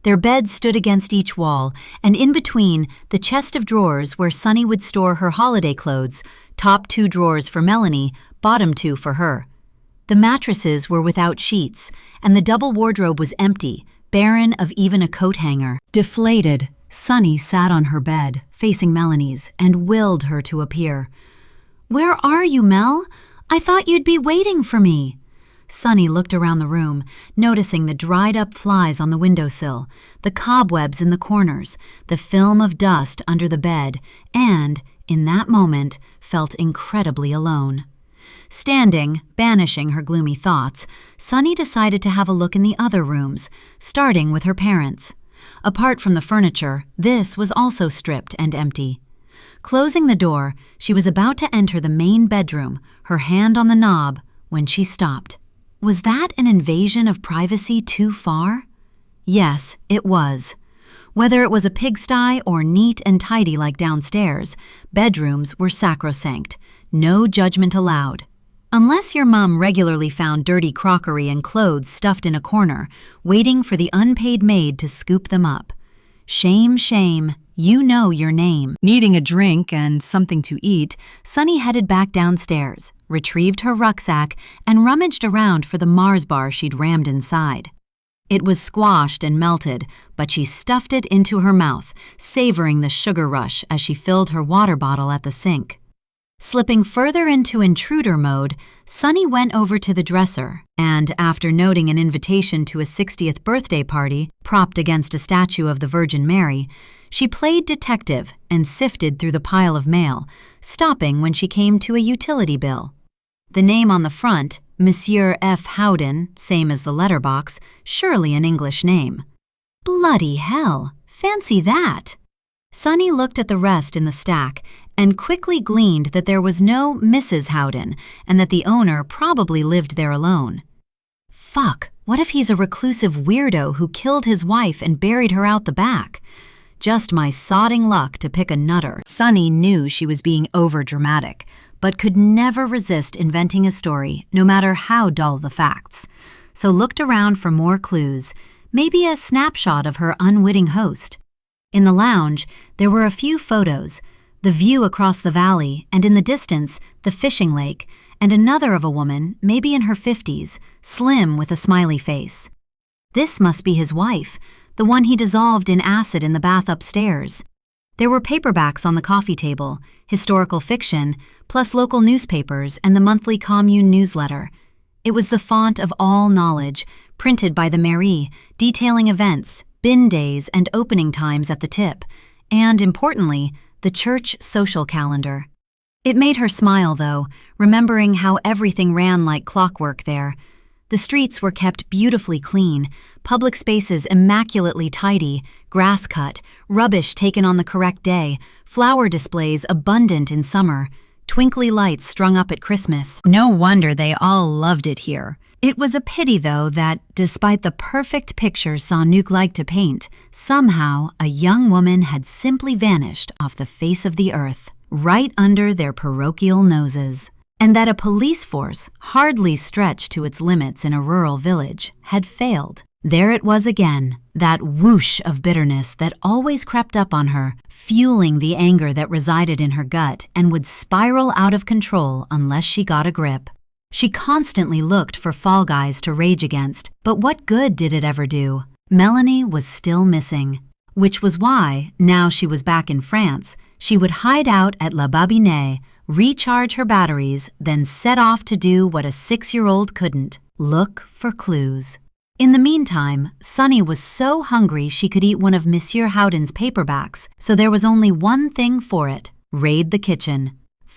Speaker 1: Their beds stood against each wall, and in between, the chest of drawers where Sunny would store her holiday clothes, top 2 drawers for Melanie, bottom 2 for her. The mattresses were without sheets, and the double wardrobe was empty, barren of even a coat hanger. Deflated, Sunny sat on her bed, facing Melanie's, and willed her to appear. "Where are you, Mel? I thought you'd be waiting for me." Sunny looked around the room, noticing the dried-up flies on the windowsill, the cobwebs in the corners, the film of dust under the bed, and, in that moment, felt incredibly alone. Standing, banishing her gloomy thoughts, Sunny decided to have a look in the other rooms, starting with her parents. Apart from the furniture, this was also stripped and empty. Closing the door, she was about to enter the main bedroom, her hand on the knob, when she stopped. Was that an invasion of privacy too far? Yes, it was. Whether it was a pigsty or neat and tidy like downstairs, bedrooms were sacrosanct. No judgment allowed. Unless your mom regularly found dirty crockery and clothes stuffed in a corner, waiting for the unpaid maid to scoop them up. Shame, shame, you know your name. Needing a drink and something to eat, Sunny headed back downstairs, retrieved her rucksack, and rummaged around for the Mars bar she'd rammed inside. It was squashed and melted, but she stuffed it into her mouth, savoring the sugar rush as she filled her water bottle at the sink. Slipping further into intruder mode, Sunny went over to the dresser and, after noting an invitation to a 60th birthday party propped against a statue of the Virgin Mary, she played detective and sifted through the pile of mail, stopping when she came to a utility bill. The name on the front, Monsieur F. Howden, same as the letterbox, surely an English name. Bloody hell, fancy that! Sunny looked at the rest in the stack and quickly gleaned that there was no Mrs. Howden and that the owner probably lived there alone. Fuck, what if he's a reclusive weirdo who killed his wife and buried her out the back? Just my sodding luck to pick a nutter. Sunny knew she was being overdramatic, but could never resist inventing a story, no matter how dull the facts. So looked around for more clues, maybe a snapshot of her unwitting host. In the lounge, there were a few photos, the view across the valley, and in the distance, the fishing lake, and another of a woman, maybe in her 50s, slim with a smiley face. This must be his wife, the one he dissolved in acid in the bath upstairs. There were paperbacks on the coffee table, historical fiction, plus local newspapers and the monthly commune newsletter. It was the font of all knowledge, printed by the mairie, detailing events, bin days and opening times at the tip, and, importantly, the church social calendar. It made her smile, though, remembering how everything ran like clockwork there. The streets were kept beautifully clean, public spaces immaculately tidy, grass cut, rubbish taken on the correct day, flower displays abundant in summer, twinkly lights strung up at Christmas. No wonder they all loved it here. It was a pity, though, that, despite the perfect picture Saint-Luc liked to paint, somehow a young woman had simply vanished off the face of the earth, right under their parochial noses. And that a police force, hardly stretched to its limits in a rural village, had failed. There it was again, that whoosh of bitterness that always crept up on her, fueling the anger that resided in her gut and would spiral out of control unless she got a grip. She constantly looked for fall guys to rage against, but what good did it ever do? Melanie was still missing, which was why, now she was back in France, she would hide out at La Babine, recharge her batteries, then set off to do what a 6-year-old couldn't: look for clues. In the meantime, Sunny was so hungry she could eat one of Monsieur Howden's paperbacks, so there was only one thing for it: raid the kitchen.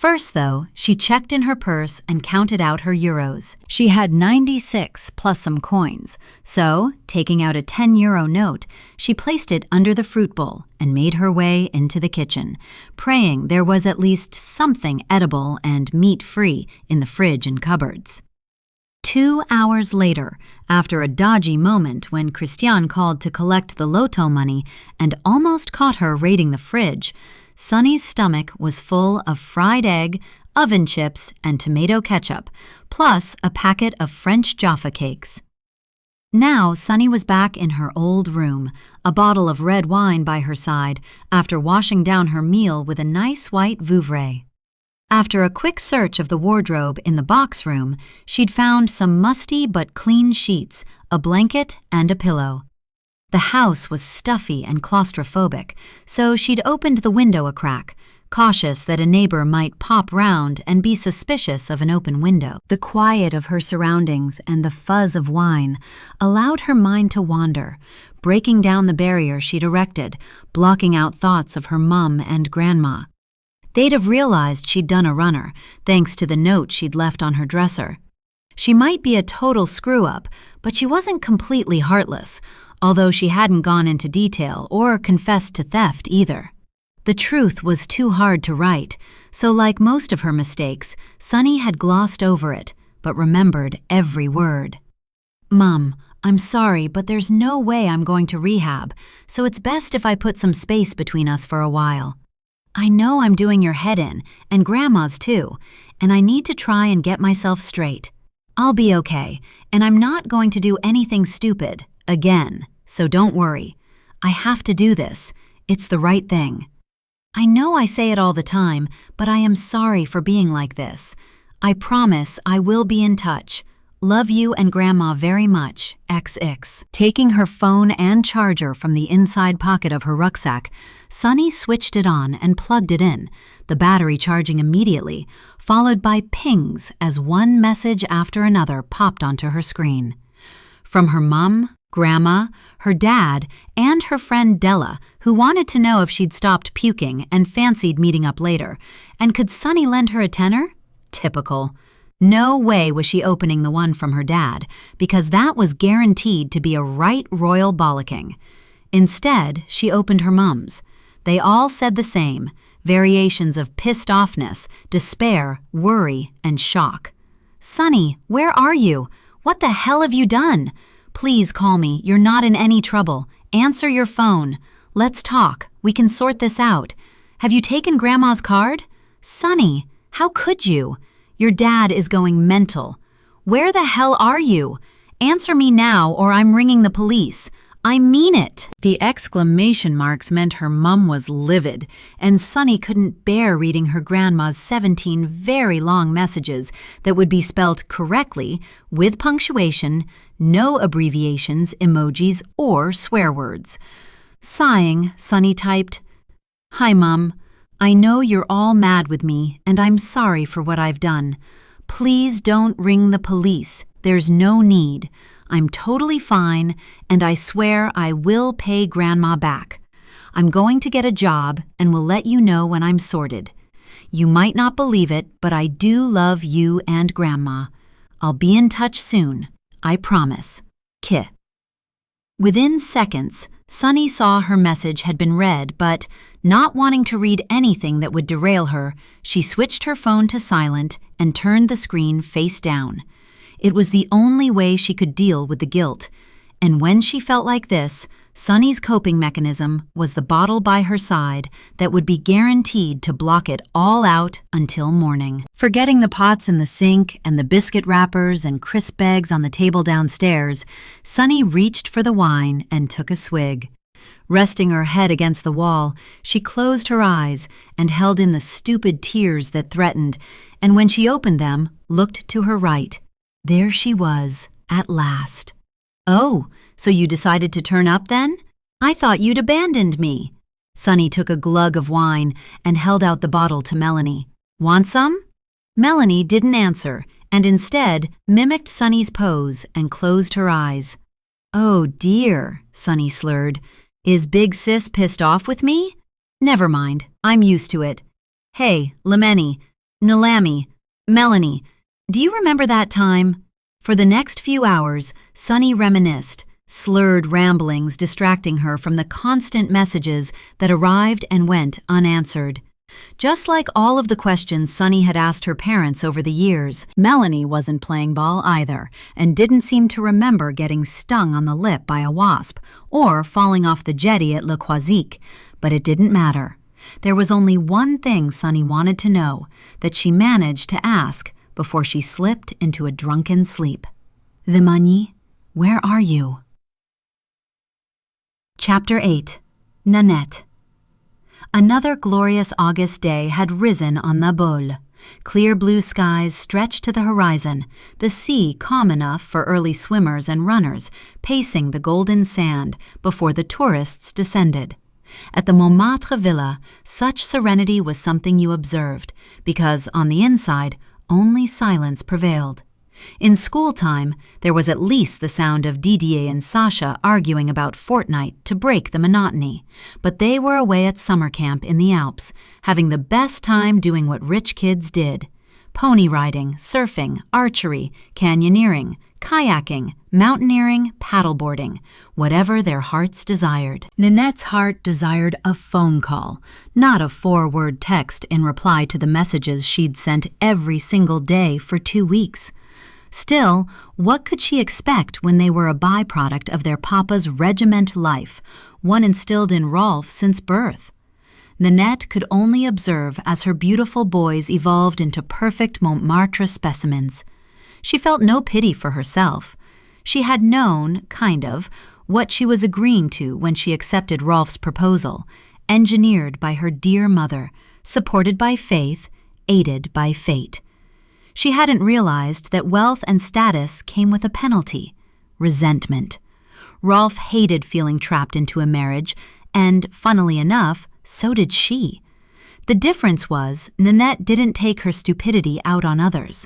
Speaker 1: First, though, she checked in her purse and counted out her euros. She had 96 plus some coins, so, taking out a 10-euro note, she placed it under the fruit bowl and made her way into the kitchen, praying there was at least something edible and meat-free in the fridge and cupboards. 2 hours later, after a dodgy moment when Christian called to collect the loto money and almost caught her raiding the fridge, Sunny's stomach was full of fried egg, oven chips, and tomato ketchup, plus a packet of French Jaffa cakes. Now Sunny was back in her old room, a bottle of red wine by her side, after washing down her meal with a nice white Vouvray. After a quick search of the wardrobe in the box room, she'd found some musty but clean sheets, a blanket, and a pillow. The house was stuffy and claustrophobic, so she'd opened the window a crack, cautious that a neighbor might pop round and be suspicious of an open window. The quiet of her surroundings and the fuzz of wine allowed her mind to wander, breaking down the barrier she'd erected, blocking out thoughts of her mum and grandma. They'd have realized she'd done a runner, thanks to the note she'd left on her dresser. She might be a total screw-up, but she wasn't completely heartless, although she hadn't gone into detail or confessed to theft either. The truth was too hard to write, so like most of her mistakes, Sunny had glossed over it, but remembered every word. "Mum, I'm sorry, but there's no way I'm going to rehab, so it's best if I put some space between us for a while. I know I'm doing your head in, and Grandma's too, and I need to try and get myself straight. I'll be okay, and I'm not going to do anything stupid, again, so don't worry. I have to do this. It's the right thing. I know I say it all the time, but I am sorry for being like this. I promise I will be in touch. Love you and Grandma very much, XX." Taking her phone and charger from the inside pocket of her rucksack, Sunny switched it on and plugged it in, the battery charging immediately, followed by pings as one message after another popped onto her screen. From her mum, Grandma, her dad, and her friend Della, who wanted to know if she'd stopped puking and fancied meeting up later, and could Sunny lend her a tenner? Typical. No way was she opening the one from her dad, because that was guaranteed to be a right royal bollocking. Instead, she opened her mum's. They all said the same, variations of pissed offness, despair, worry, and shock. "Sunny, where are you? What the hell have you done? Please call me. You're not in any trouble. Answer your phone. Let's talk. We can sort this out. Have you taken Grandma's card? Sunny, how could you? Your dad is going mental. Where the hell are you? Answer me now or I'm ringing the police. I mean it." The exclamation marks meant her mum was livid, and Sunny couldn't bear reading her grandma's 17 very long messages that would be spelt correctly, with punctuation, no abbreviations, emojis, or swear words. Sighing, Sunny typed, "Hi, Mum. I know you're all mad with me, and I'm sorry for what I've done. Please don't ring the police. There's no need. I'm totally fine, and I swear I will pay Grandma back. I'm going to get a job and will let you know when I'm sorted. You might not believe it, but I do love you and Grandma. I'll be in touch soon. I promise. Ki. Within seconds, Sunny saw her message had been read, but, not wanting to read anything that would derail her, she switched her phone to silent and turned the screen face down. It was the only way she could deal with the guilt. And when she felt like this, Sunny's coping mechanism was the bottle by her side that would be guaranteed to block it all out until morning. Forgetting the pots in the sink and the biscuit wrappers and crisp bags on the table downstairs, Sunny reached for the wine and took a swig. Resting her head against the wall, she closed her eyes and held in the stupid tears that threatened, and when she opened them, looked to her right. There she was, at last. "Oh, so you decided to turn up then? I thought you'd abandoned me." Sunny took a glug of wine and held out the bottle to Melanie. "Want some?" Melanie didn't answer, and instead mimicked Sunny's pose and closed her eyes. "Oh dear," Sunny slurred. "Is Big Sis pissed off with me? Never mind, I'm used to it. Hey, Lemeni, Nalami, Melanie, do you remember that time?" For the next few hours, Sunny reminisced, slurred ramblings distracting her from the constant messages that arrived and went unanswered. Just like all of the questions Sunny had asked her parents over the years, Melanie wasn't playing ball either and didn't seem to remember getting stung on the lip by a wasp or falling off the jetty at Le Croisic, but it didn't matter. There was only one thing Sunny wanted to know that she managed to ask before she slipped into a drunken sleep. "Vimani, where are you?" Chapter 8. Nanette. Another glorious August day had risen on the Bolle. Clear blue skies stretched to the horizon, the sea calm enough for early swimmers and runners pacing the golden sand before the tourists descended. At the Montmartre Villa, such serenity was something you observed, because on the inside, only silence prevailed. In school time, there was at least the sound of Didier and Sasha arguing about Fortnite to break the monotony, but they were away at summer camp in the Alps, having the best time doing what rich kids did: pony riding, surfing, archery, canyoneering, kayaking, mountaineering, paddleboarding, whatever their hearts desired. Nanette's heart desired a phone call, not a 4-word text in reply to the messages she'd sent every single day for 2 weeks. Still, what could she expect when they were a byproduct of their papa's regiment life, one instilled in Rolf since birth? Nanette could only observe as her beautiful boys evolved into perfect Montmartre specimens. She felt no pity for herself. She had known, kind of, what she was agreeing to when she accepted Rolf's proposal, engineered by her dear mother, supported by faith, aided by fate. She hadn't realized that wealth and status came with a penalty: resentment. Rolf hated feeling trapped into a marriage, and, funnily enough, so did she. The difference was Nanette didn't take her stupidity out on others.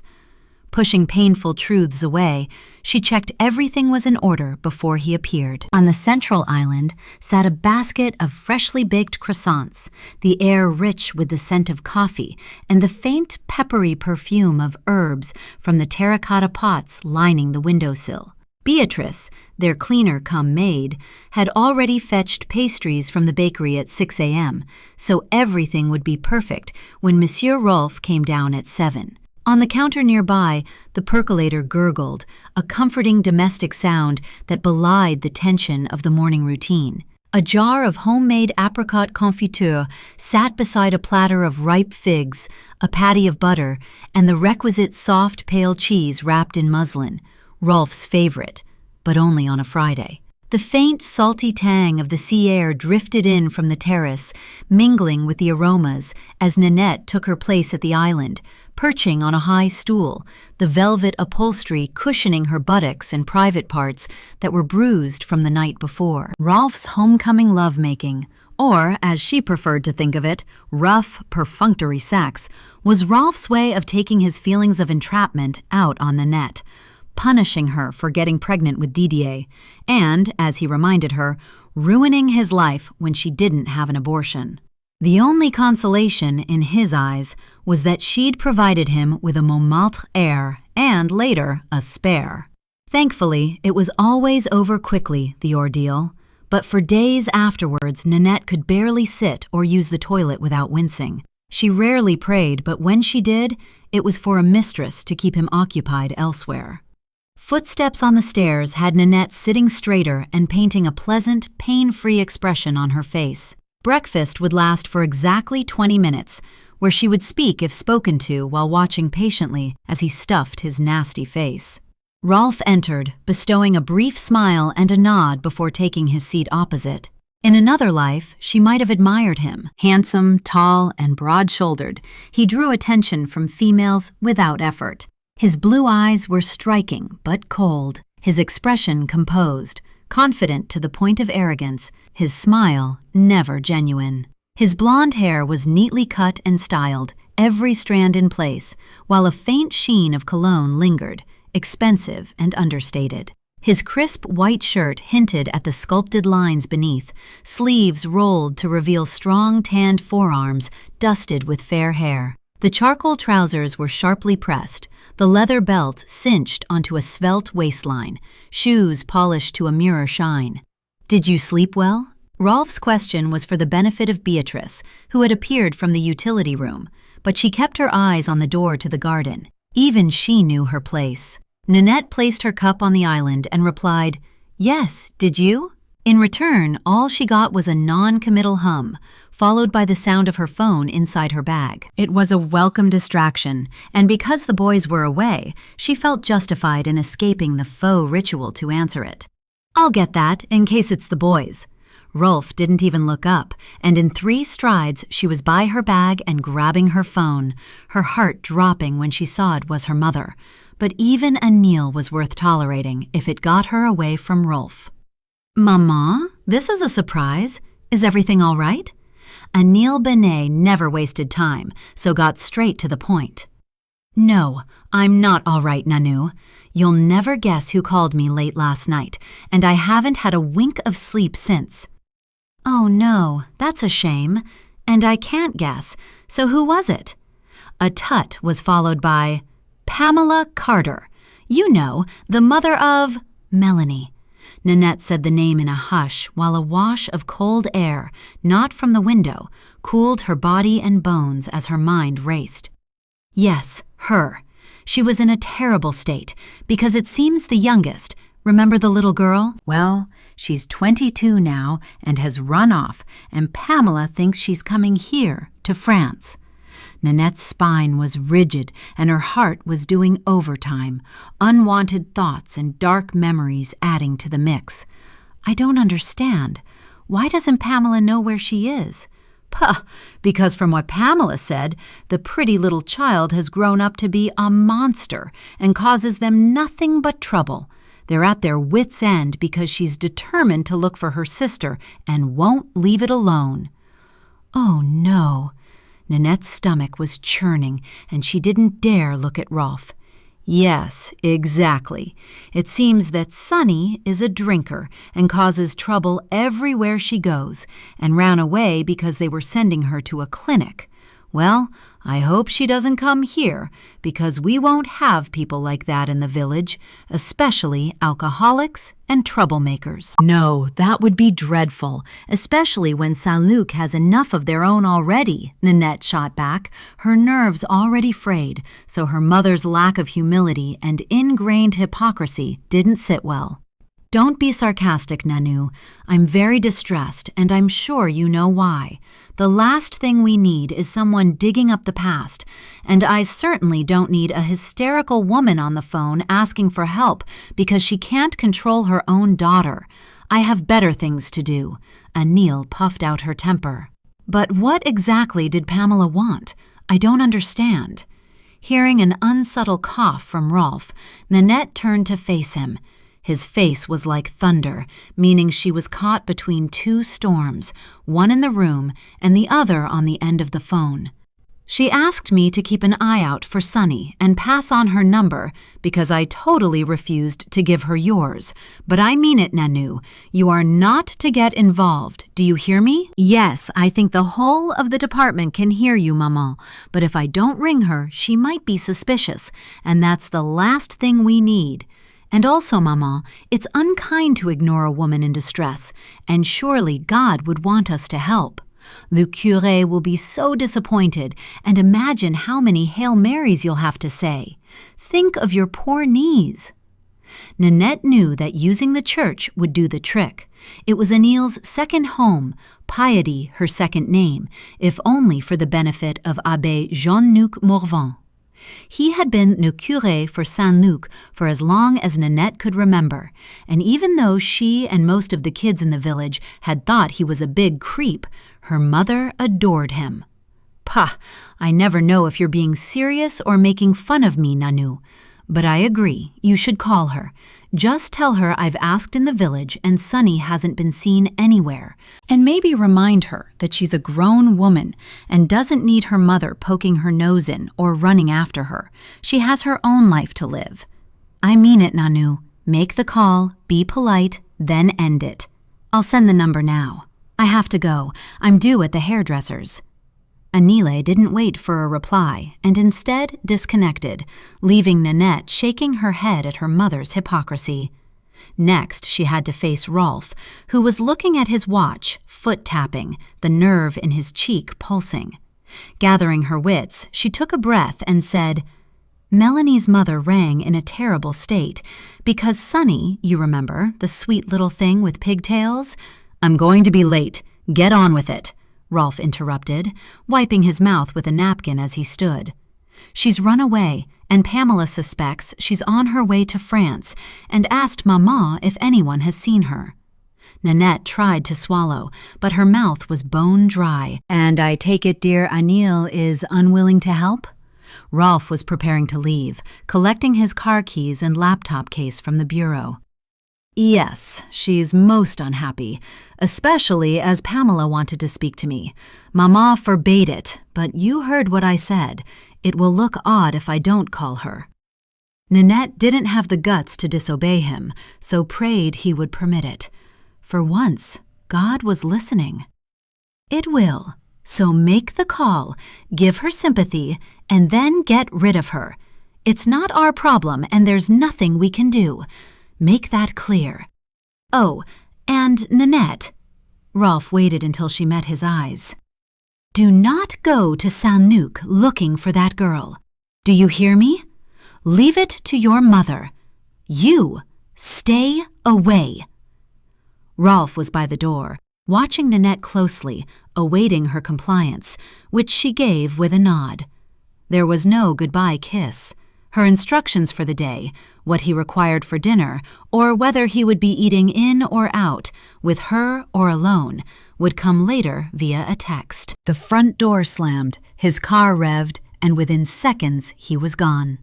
Speaker 1: Pushing painful truths away, she checked everything was in order before he appeared. On the central island sat a basket of freshly baked croissants, the air rich with the scent of coffee and the faint peppery perfume of herbs from the terracotta pots lining the windowsill. Beatrice, their cleaner-cum-maid, had already fetched pastries from the bakery at 6 a.m., so everything would be perfect when Monsieur Rolf came down at 7. On the counter nearby, the percolator gurgled, a comforting domestic sound that belied the tension of the morning routine. A jar of homemade apricot confiture sat beside a platter of ripe figs, a patty of butter, and the requisite soft, pale cheese wrapped in muslin, Rolf's favorite, but only on a Friday. The faint, salty tang of the sea air drifted in from the terrace, mingling with the aromas as Nanette took her place at the island, perching on a high stool, the velvet upholstery cushioning her buttocks and private parts that were bruised from the night before. Rolf's homecoming lovemaking, or, as she preferred to think of it, rough, perfunctory sex, was Rolf's way of taking his feelings of entrapment out on Nanette. punishing her for getting pregnant with Didier, and, as he reminded her, ruining his life when she didn't have an abortion. The only consolation, in his eyes, was that she'd provided him with a Montmartre heir and, later, a spare. Thankfully, it was always over quickly, the ordeal, but for days afterwards Nanette could barely sit or use the toilet without wincing. She rarely prayed, but when she did, it was for a mistress to keep him occupied elsewhere. Footsteps on the stairs had Nanette sitting straighter and painting a pleasant, pain-free expression on her face. Breakfast would last for exactly 20 minutes, where she would speak if spoken to while watching patiently as he stuffed his nasty face. Rolf entered, bestowing a brief smile and a nod before taking his seat opposite. In another life, she might have admired him. Handsome, tall, and broad-shouldered, he drew attention from females without effort. His blue eyes were striking but cold, his expression composed, confident to the point of arrogance, his smile never genuine. His blonde hair was neatly cut and styled, every strand in place, while a faint sheen of cologne lingered, expensive and understated. His crisp white shirt hinted at the sculpted lines beneath, sleeves rolled to reveal strong tanned forearms dusted with fair hair. The charcoal trousers were sharply pressed, the leather belt cinched onto a svelte waistline, shoes polished to a mirror shine. "Did you sleep well?" Rolf's question was for the benefit of Beatrice, who had appeared from the utility room, but she kept her eyes on the door to the garden. Even she knew her place. Nanette placed her cup on the island and replied, "Yes, did you?" In return, all she got was a non-committal hum, followed by the sound of her phone inside her bag. It was a welcome distraction, and because the boys were away, she felt justified in escaping the faux ritual to answer it. "I'll get that, in case it's the boys." Rolf didn't even look up, and in 3 strides she was by her bag and grabbing her phone, her heart dropping when she saw it was her mother. But even a kneel was worth tolerating if it got her away from Rolf. "Maman, this is a surprise. Is everything all right?" Anil Benet never wasted time, so got straight to the point. "No, I'm not all right, Nanu. You'll never guess who called me late last night, and I haven't had a wink of sleep since." "Oh no, that's a shame. And I can't guess, so who was it?" A tut was followed by, "Pamela Carter. You know, the mother of Melanie." Nanette said the name in a hush while a wash of cold air, not from the window, cooled her body and bones as her mind raced. Yes, her. She was in a terrible state, because it seems the youngest, remember the little girl? Well, she's 22 now and has run off, and Pamela thinks she's coming here, to France. Nanette's spine was rigid and her heart was doing overtime, unwanted thoughts and dark memories adding to the mix. "I don't understand. Why doesn't Pamela know where she is?" "Puh, because from what Pamela said, the pretty little child has grown up to be a monster and causes them nothing but trouble. They're at their wits' end because she's determined to look for her sister and won't leave it alone." Oh no. Nanette's stomach was churning, and she didn't dare look at Rolf. Yes, exactly. It seems that Sunny is a drinker and causes trouble everywhere she goes, and ran away because they were sending her to a clinic. Well, I hope she doesn't come here, because we won't have people like that in the village, especially alcoholics and troublemakers. No, that would be dreadful, especially when Saint-Luc has enough of their own already, Nanette shot back, her nerves already frayed, so her mother's lack of humility and ingrained hypocrisy didn't sit well. Don't be sarcastic, Nanu. I'm very distressed, and I'm sure you know why. The last thing we need is someone digging up the past, and I certainly don't need a hysterical woman on the phone asking for help because she can't control her own daughter. I have better things to do. Anil puffed out her temper. But what exactly did Pamela want? I don't understand. Hearing an unsubtle cough from Rolf, Nanette turned to face him. His face was like thunder, meaning she was caught between 2 storms, one in the room and the other on the end of the phone. She asked me to keep an eye out for Sunny and pass on her number because I totally refused to give her yours. But I mean it, Nanu. You are not to get involved. Do you hear me? Yes, I think the whole of the department can hear you, Maman. But if I don't ring her, she might be suspicious, and that's the last thing we need. And also, Maman, it's unkind to ignore a woman in distress, and surely God would want us to help. Le curé will be so disappointed, and imagine how many Hail Marys you'll have to say. Think of your poor knees. Nanette knew that using the church would do the trick. It was Anile's second home, piety her second name, if only for the benefit of Abbé Jean-Luc Morvan. He had been le curé for Saint-Luc for as long as Nanette could remember, and even though she and most of the kids in the village had thought he was a big creep, her mother adored him. Pah, I never know if you're being serious or making fun of me, Nanu. But I agree, you should call her. Just tell her I've asked in the village and Sunny hasn't been seen anywhere. And maybe remind her that she's a grown woman and doesn't need her mother poking her nose in or running after her. She has her own life to live. I mean it, Nanu. Make the call, be polite, then end it. I'll send the number now. I have to go. I'm due at the hairdresser's. Anile didn't wait for a reply and instead disconnected, leaving Nanette shaking her head at her mother's hypocrisy. Next, she had to face Rolf, who was looking at his watch, foot-tapping, the nerve in his cheek pulsing. Gathering her wits, she took a breath and said, Melanie's mother rang in a terrible state, because Sunny, you remember, the sweet little thing with pigtails? I'm going to be late. Get on with it, Rolf interrupted, wiping his mouth with a napkin as he stood. She's run away, and Pamela suspects she's on her way to France and asked Maman if anyone has seen her. Nanette tried to swallow, but her mouth was bone dry. And I take it dear Anile is unwilling to help? Rolf was preparing to leave, collecting his car keys and laptop case from the bureau. Yes, she's most unhappy, especially as Pamela wanted to speak to me. Mama forbade it, but you heard what I said. It will look odd if I don't call her. Nanette didn't have the guts to disobey him, so prayed he would permit it. For once, God was listening. It will, so make the call, give her sympathy, and then get rid of her. It's not our problem, and there's nothing we can do. Make that clear. Oh, and Nanette. Rolf waited until she met his eyes. Do not go to Saint-Luc looking for that girl. Do you hear me? Leave it to your mother. You stay away. Rolf was by the door, watching Nanette closely, awaiting her compliance, which she gave with a nod. There was no goodbye kiss. Her instructions for the day, what he required for dinner, or whether he would be eating in or out, with her or alone, would come later via a text. The front door slammed, his car revved, and within seconds he was gone.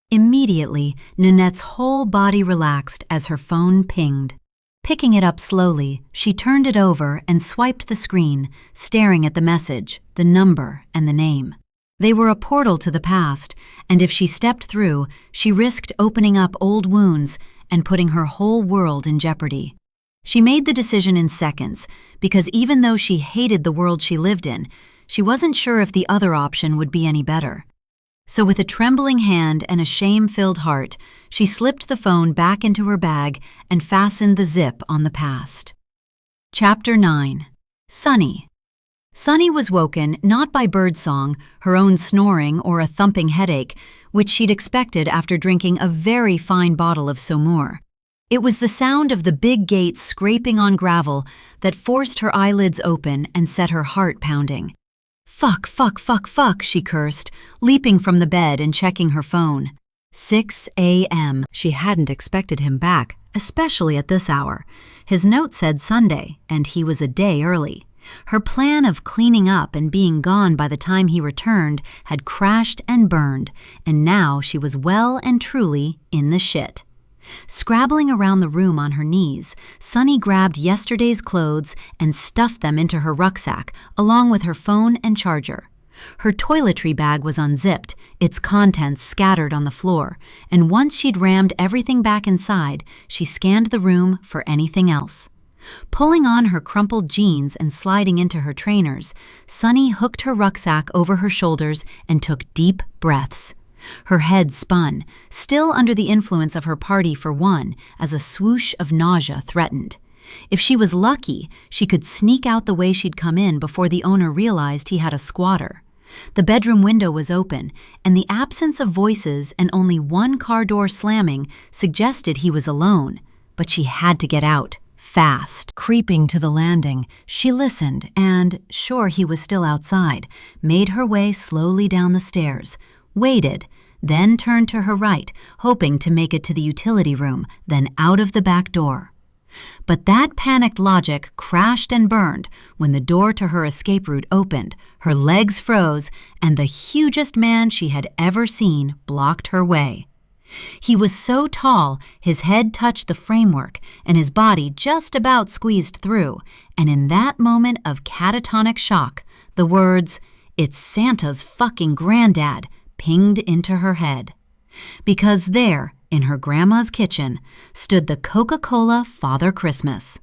Speaker 1: Immediately, Nanette's whole body relaxed as her phone pinged. Picking it up slowly, she turned it over and swiped the screen, staring at the message, the number, and the name. They were a portal to the past, and if she stepped through, she risked opening up old wounds and putting her whole world in jeopardy. She made the decision in seconds, because even though she hated the world she lived in, she wasn't sure if the other option would be any better. So with a trembling hand and a shame-filled heart, she slipped the phone back into her bag and fastened the zip on the past. Chapter 9. Sunny. Sunny was woken not by birdsong, her own snoring, or a thumping headache, which she'd expected after drinking a very fine bottle of Saumur. It was the sound of the big gate scraping on gravel that forced her eyelids open and set her heart pounding. Fuck, fuck, fuck, fuck, she cursed, leaping from the bed and checking her phone. 6 a.m. She hadn't expected him back, especially at this hour. His note said Sunday, and he was a day early. Her plan of cleaning up and being gone by the time he returned had crashed and burned, and now she was well and truly in the shit. Scrabbling around the room on her knees, Sunny grabbed yesterday's clothes and stuffed them into her rucksack, along with her phone and charger. Her toiletry bag was unzipped, its contents scattered on the floor, and once she'd rammed everything back inside, she scanned the room for anything else. Pulling on her crumpled jeans and sliding into her trainers, Sunny hooked her rucksack over her shoulders and took deep breaths. Her head spun, still under the influence of her party for one, as a swoosh of nausea threatened. If she was lucky, she could sneak out the way she'd come in before the owner realized he had a squatter. The bedroom window was open, and the absence of voices and only one car door slamming suggested he was alone. But she had to get out, fast. Creeping to the landing, she listened and, sure he was still outside, made her way slowly down the stairs, waited, then turned to her right, hoping to make it to the utility room, then out of the back door. But that panicked logic crashed and burned when the door to her escape route opened, her legs froze, and the hugest man she had ever seen blocked her way. He was so tall, his head touched the framework, and his body just about squeezed through, and in that moment of catatonic shock, the words, "It's Santa's fucking granddad," pinged into her head. Because there, in her grandma's kitchen, stood the Coca-Cola Father Christmas.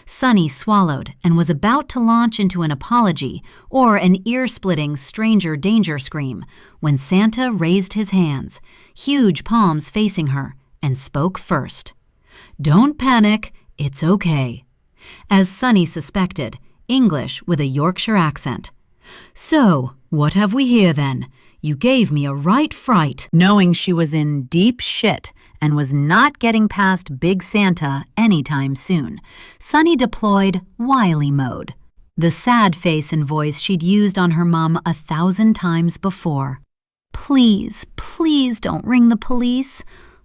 Speaker 1: Sunny swallowed and was about to launch into an apology or an ear-splitting stranger danger scream when Santa raised his hands, huge palms facing her, and spoke first. "Don't panic, it's okay." As Sunny suspected, English with a Yorkshire accent. "So, what have we here then? You gave me a right fright." Knowing she was in deep shit and was not getting past Big Santa anytime soon, Sunny deployed wily mode, the sad face and voice she'd used on her mom 1,000 times before. "Please, please don't ring the police.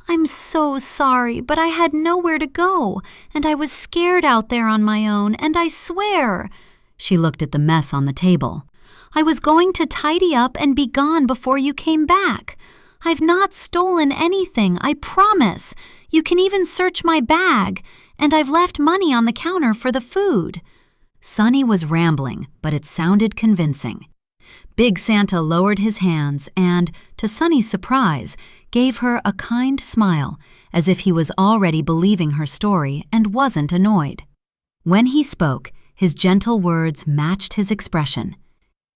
Speaker 1: I'm so sorry, but I had nowhere to go, and I was scared out there on my own, and I swear—" She looked at the mess on the table. "I was going to tidy up and be gone before you came back. I've not stolen anything, I promise. You can even search my bag, and I've left money on the counter for the food." Sunny was rambling, but it sounded convincing. Big Santa lowered his hands and, to Sunny's surprise, gave her a kind smile, as if he was already believing her story and wasn't annoyed. When he spoke, his gentle words matched his expression.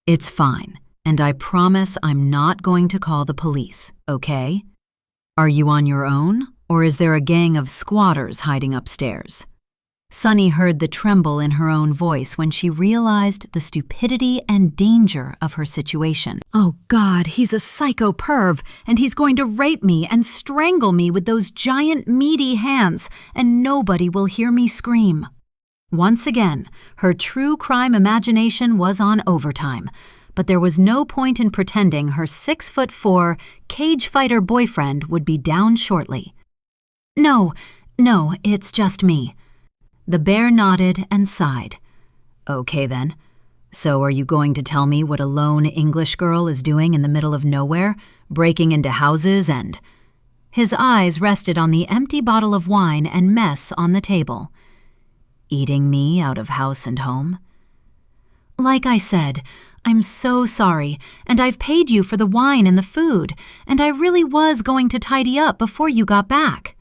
Speaker 1: "It's fine, and I promise I'm not going to call the police, okay? Are you on your own, or is there a gang of squatters hiding upstairs?" Sunny heard the tremble in her own voice when she realized the stupidity and danger of her situation. "Oh God, he's a psycho perv, and he's going to rape me and strangle me with those giant meaty hands, and nobody will hear me scream." Once again, her true crime imagination was on overtime, but there was no point in pretending her 6'4" cage fighter boyfriend would be down shortly. No, it's just me." The bear nodded and sighed. "Okay then. So are you going to tell me what a lone English girl is doing in the middle of nowhere, breaking into houses and—" His eyes rested on the empty bottle of wine and mess on the table. "Eating me out of house and home?" "Like I said, I'm so sorry, and I've paid you for the wine and the food, and I really was going to tidy up before you got back."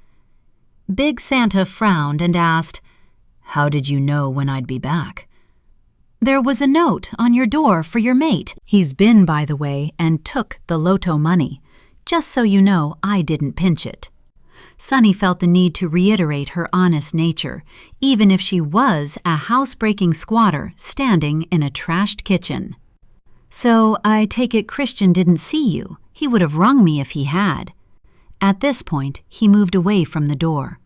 Speaker 1: Big Santa frowned and asked, "How did you know when I'd be back?" "There was a note on your door for your mate. He's been, by the way, and took the Lotto money. Just so you know, I didn't pinch it." Sunny felt the need to reiterate her honest nature, even if she was a housebreaking squatter standing in a trashed kitchen. "So I take it Christian didn't see you. He would have rung me if he had." At this point, he moved away from the door.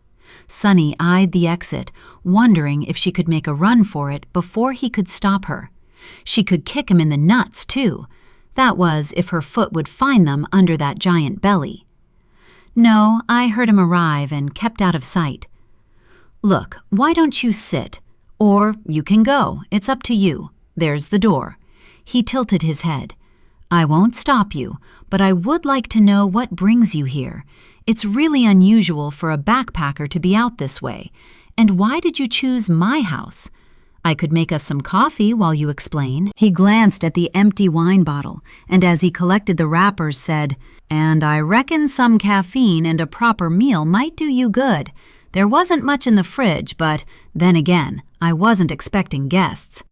Speaker 1: Sunny eyed the exit, wondering if she could make a run for it before he could stop her. She could kick him in the nuts, too. That was if her foot would find them under that giant belly. "No, I heard him arrive and kept out of sight." "Look, why don't you sit? Or you can go. It's up to you. There's the door." He tilted his head. "I won't stop you, but I would like to know what brings you here. It's really unusual for a backpacker to be out this way. And why did you choose my house? I could make us some coffee while you explain." He glanced at the empty wine bottle, and as he collected the wrappers said, "And I reckon some caffeine and a proper meal might do you good. There wasn't much in the fridge, but then again, I wasn't expecting guests."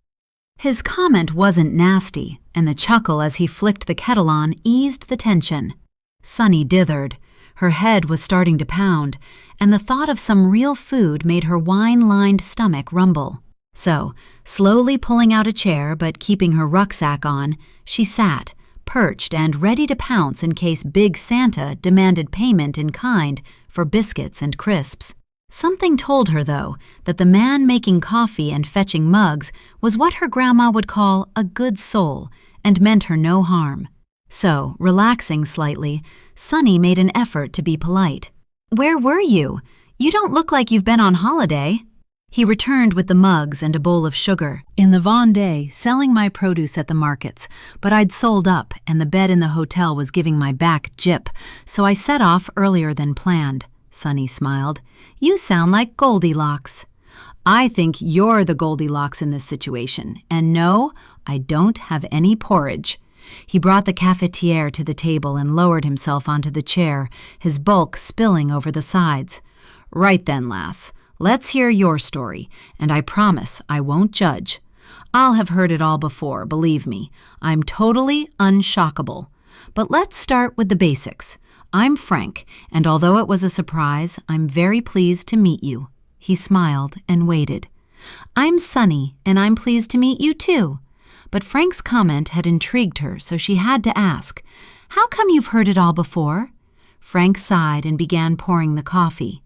Speaker 1: His comment wasn't nasty, and the chuckle as he flicked the kettle on eased the tension. Sunny dithered. Her head was starting to pound, and the thought of some real food made her wine-lined stomach rumble. So, slowly pulling out a chair but keeping her rucksack on, she sat, perched and ready to pounce in case Big Santa demanded payment in kind for biscuits and crisps. Something told her, though, that the man making coffee and fetching mugs was what her grandma would call a good soul and meant her no harm. So, relaxing slightly, Sunny made an effort to be polite. "Where were you? You don't look like you've been on holiday." He returned with the mugs and a bowl of sugar. "In the Vendée, selling my produce at the markets, but I'd sold up and the bed in the hotel was giving my back jip, so I set off earlier than planned." Sunny smiled. "You sound like Goldilocks." "I think you're the Goldilocks in this situation, and no, I don't have any porridge." He brought the cafetiere to the table and lowered himself onto the chair, his bulk spilling over the sides. "Right then, lass. Let's hear your story, and I promise I won't judge. I'll have heard it all before, believe me. I'm totally unshockable. But let's start with the basics. I'm Frank, and although it was a surprise, I'm very pleased to meet you." He smiled and waited. "I'm Sunny, and I'm pleased to meet you too." But Frank's comment had intrigued her, so she had to ask, "How come you've heard it all before?" Frank sighed and began pouring the coffee.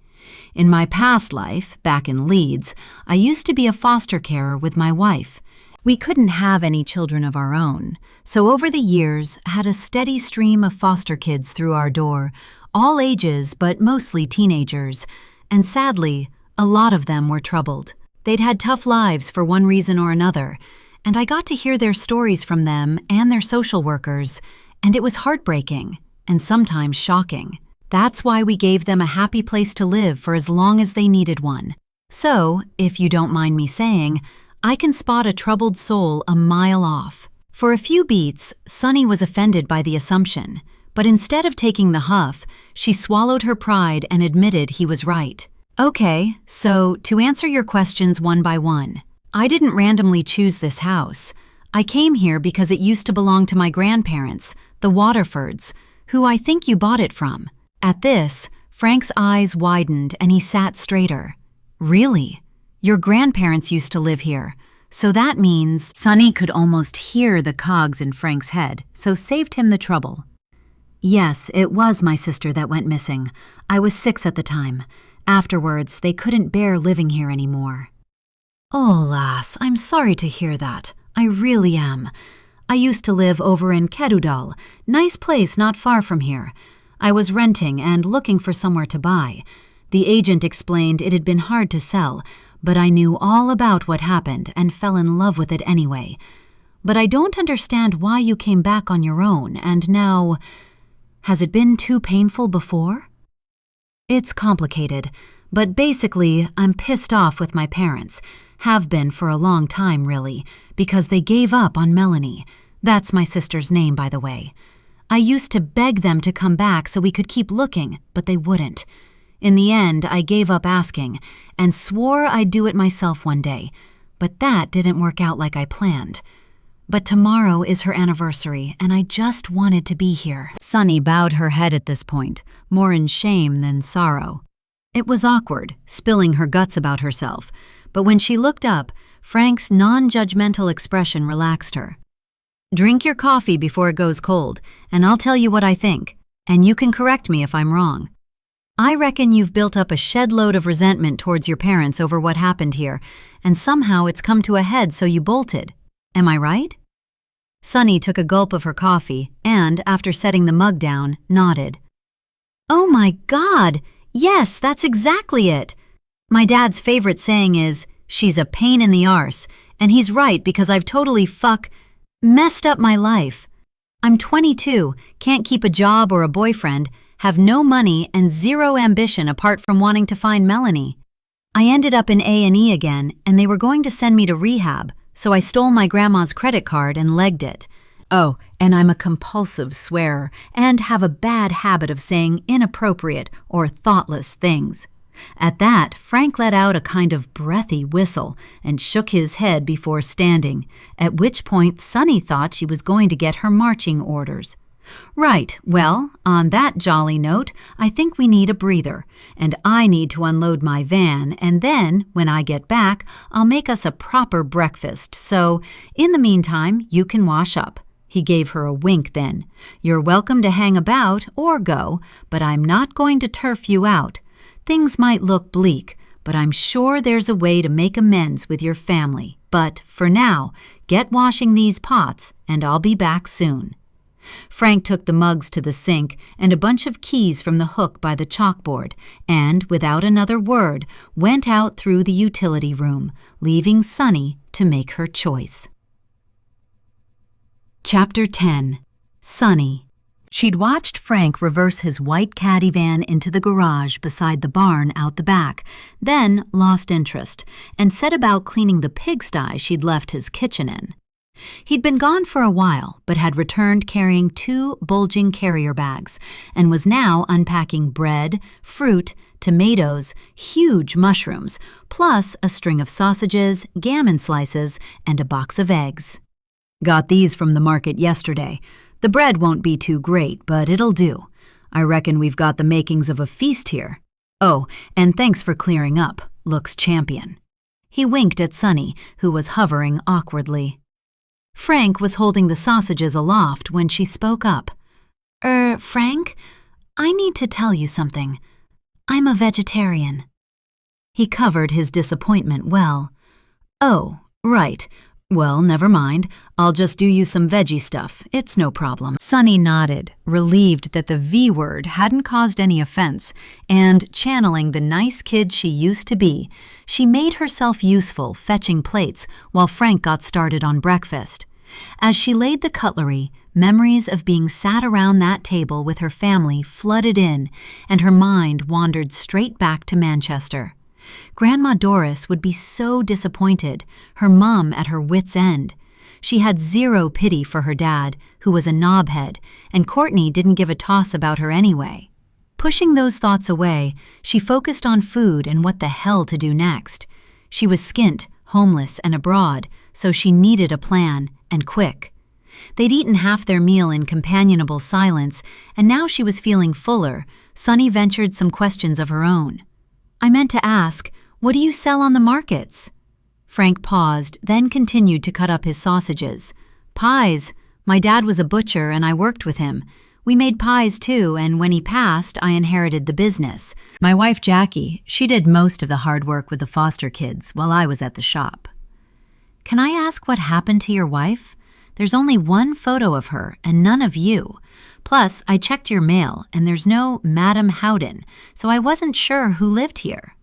Speaker 1: "In my past life, back in Leeds, I used to be a foster carer with my wife. We couldn't have any children of our own, so over the years had a steady stream of foster kids through our door, all ages but mostly teenagers, and sadly, a lot of them were troubled. They'd had tough lives for one reason or another, and I got to hear their stories from them and their social workers, and it was heartbreaking and sometimes shocking. That's why we gave them a happy place to live for as long as they needed one. So, if you don't mind me saying, I can spot a troubled soul a mile off." For a few beats, Sunny was offended by the assumption, but instead of taking the huff, she swallowed her pride and admitted he was right. "Okay, so to answer your questions one by one, I didn't randomly choose this house. I came here because it used to belong to my grandparents, the Waterfords, who I think you bought it from." At this, Frank's eyes widened and he sat straighter. "Really? Your grandparents used to live here, so that means—" Sunny could almost hear the cogs in Frank's head, so saved him the trouble. "Yes, it was my sister that went missing. I was 6 at the time. Afterwards, they couldn't bear living here anymore." "Oh, lass, I'm sorry to hear that. I really am. I used to live over in Kedudal, nice place not far from here. I was renting and looking for somewhere to buy. The agent explained it had been hard to sell, but I knew all about what happened and fell in love with it anyway. But I don't understand why you came back on your own, and now— has it been too painful before?" "It's complicated, but basically I'm pissed off with my parents. Have been for a long time, really, because they gave up on Melanie. That's my sister's name, by the way. I used to beg them to come back so we could keep looking, but they wouldn't. In the end, I gave up asking and swore I'd do it myself one day, but that didn't work out like I planned. But tomorrow is her anniversary, and I just wanted to be here." Sunny bowed her head at this point, more in shame than sorrow. It was awkward, spilling her guts about herself, but when she looked up, Frank's non-judgmental expression relaxed her. "Drink your coffee before it goes cold, and I'll tell you what I think, and you can correct me if I'm wrong. I reckon you've built up a shed load of resentment towards your parents over what happened here, and somehow it's come to a head so you bolted. Am I right?" Sunny took a gulp of her coffee and, after setting the mug down, nodded. "Oh my God! Yes, that's exactly it. My dad's favorite saying is, 'She's a pain in the arse,' and he's right because I've totally messed up my life. I'm 22, can't keep a job or a boyfriend, have no money and zero ambition apart from wanting to find Melanie. I ended up in A&E again, and they were going to send me to rehab, so I stole my grandma's credit card and legged it. Oh, and I'm a compulsive swearer and have a bad habit of saying inappropriate or thoughtless things. At that, Frank let out a kind of breathy whistle and shook his head before standing, at which point Sunny thought she was going to get her marching orders. Right, well, on that jolly note, I think we need a breather, and I need to unload my van, and then, when I get back, I'll make us a proper breakfast, so, in the meantime, you can wash up. He gave her a wink then. You're welcome to hang about or go, but I'm not going to turf you out. Things might look bleak, but I'm sure there's a way to make amends with your family. But, for now, get washing these pots, and I'll be back soon. Frank took the mugs to the sink and a bunch of keys from the hook by the chalkboard and, without another word, went out through the utility room, leaving Sunny to make her choice. Chapter 10. Sunny. She'd watched Frank reverse his white caddy van into the garage beside the barn out the back, then lost interest, and set about cleaning the pigsty she'd left his kitchen in. He'd been gone for a while, but had returned carrying 2 bulging carrier bags, and was now unpacking bread, fruit, tomatoes, huge mushrooms, plus a string of sausages, gammon slices, and a box of eggs. Got these from the market yesterday. The bread won't be too great, but it'll do. I reckon we've got the makings of a feast here. Oh, and thanks for clearing up. Looks champion. He winked at Sunny, who was hovering awkwardly. Frank was holding the sausages aloft when she spoke up. Frank, I need to tell you something. I'm a vegetarian." He covered his disappointment well. "Oh, right. Well, never mind. I'll just do you some veggie stuff. It's no problem." Sunny nodded, relieved that the V word hadn't caused any offense, and, channeling the nice kid she used to be, she made herself useful fetching plates while Frank got started on breakfast. As she laid the cutlery, memories of being sat around that table with her family flooded in, and her mind wandered straight back to Manchester. Grandma Doris would be so disappointed, her mum at her wits' end. She had zero pity for her dad, who was a knobhead, and Courtney didn't give a toss about her anyway. Pushing those thoughts away, she focused on food and what the hell to do next. She was skint, homeless, and abroad, so she needed a plan, and quick. They'd eaten half their meal in companionable silence, and now she was feeling fuller. Sunny ventured some questions of her own. "I meant to ask, what do you sell on the markets?" Frank paused, then continued to cut up his sausages. "Pies. My dad was a butcher and I worked with him. We made pies too, and when he passed, I inherited the business. My wife Jackie, she did most of the hard work with the foster kids while I was at the shop." "Can I ask what happened to your wife? There's only one photo of her and none of you. Plus, I checked your mail and there's no Madam Howden, so I wasn't sure who lived here."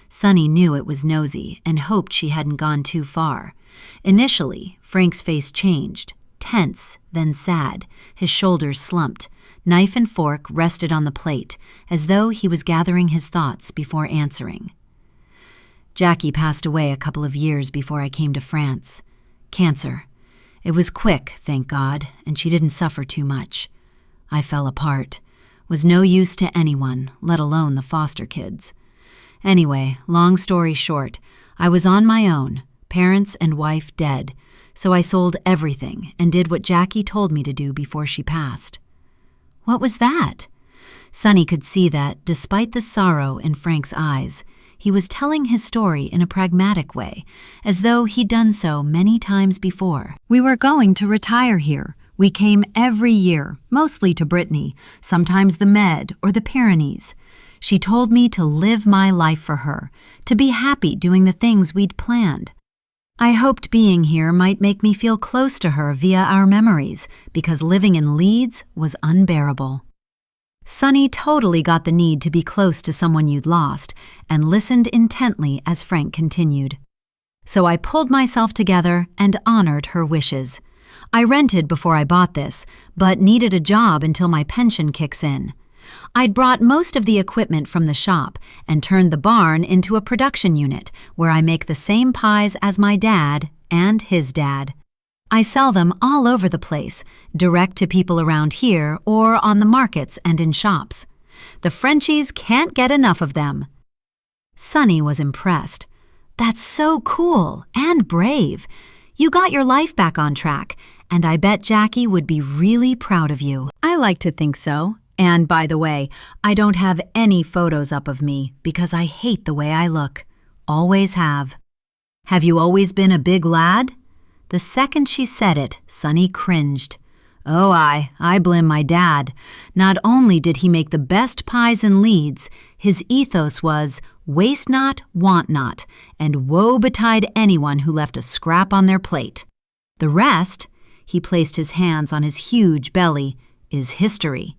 Speaker 1: Sunny knew it was nosy and hoped she hadn't gone too far. Initially, Frank's face changed, tense, then sad. His shoulders slumped. Knife and fork rested on the plate, as though he was gathering his thoughts before answering. "Jackie passed away a couple of years before I came to France. Cancer. It was quick, thank God, and she didn't suffer too much. I fell apart. Was no use to anyone, let alone the foster kids. Anyway, long story short, I was on my own, parents and wife dead, so I sold everything and did what Jackie told me to do before she passed." "What was that?" Sunny could see that, despite the sorrow in Frank's eyes, he was telling his story in a pragmatic way, as though he'd done so many times before. "We were going to retire here. We came every year, mostly to Brittany, sometimes the Med or the Pyrenees. She told me to live my life for her, to be happy doing the things we'd planned. I hoped being here might make me feel close to her via our memories, because living in Leeds was unbearable." Sunny totally got the need to be close to someone you'd lost, and listened intently as Frank continued. "So I pulled myself together and honored her wishes. I rented before I bought this, but needed a job until my pension kicks in. I'd brought most of the equipment from the shop and turned the barn into a production unit where I make the same pies as my dad and his dad. I sell them all over the place, direct to people around here or on the markets and in shops. The Frenchies can't get enough of them. Sonny was impressed. That's so cool and brave. You got your life back on track, and I bet Jackie would be really proud of you. I like to think so. And by the way, I don't have any photos up of me because I hate the way I look. Always have. Have you always been a big lad? The second she said it, Sonny cringed. Oh, I blame my dad. Not only did he make the best pies in Leeds, his ethos was waste not, want not, and woe betide anyone who left a scrap on their plate. The rest, he placed his hands on his huge belly, is history.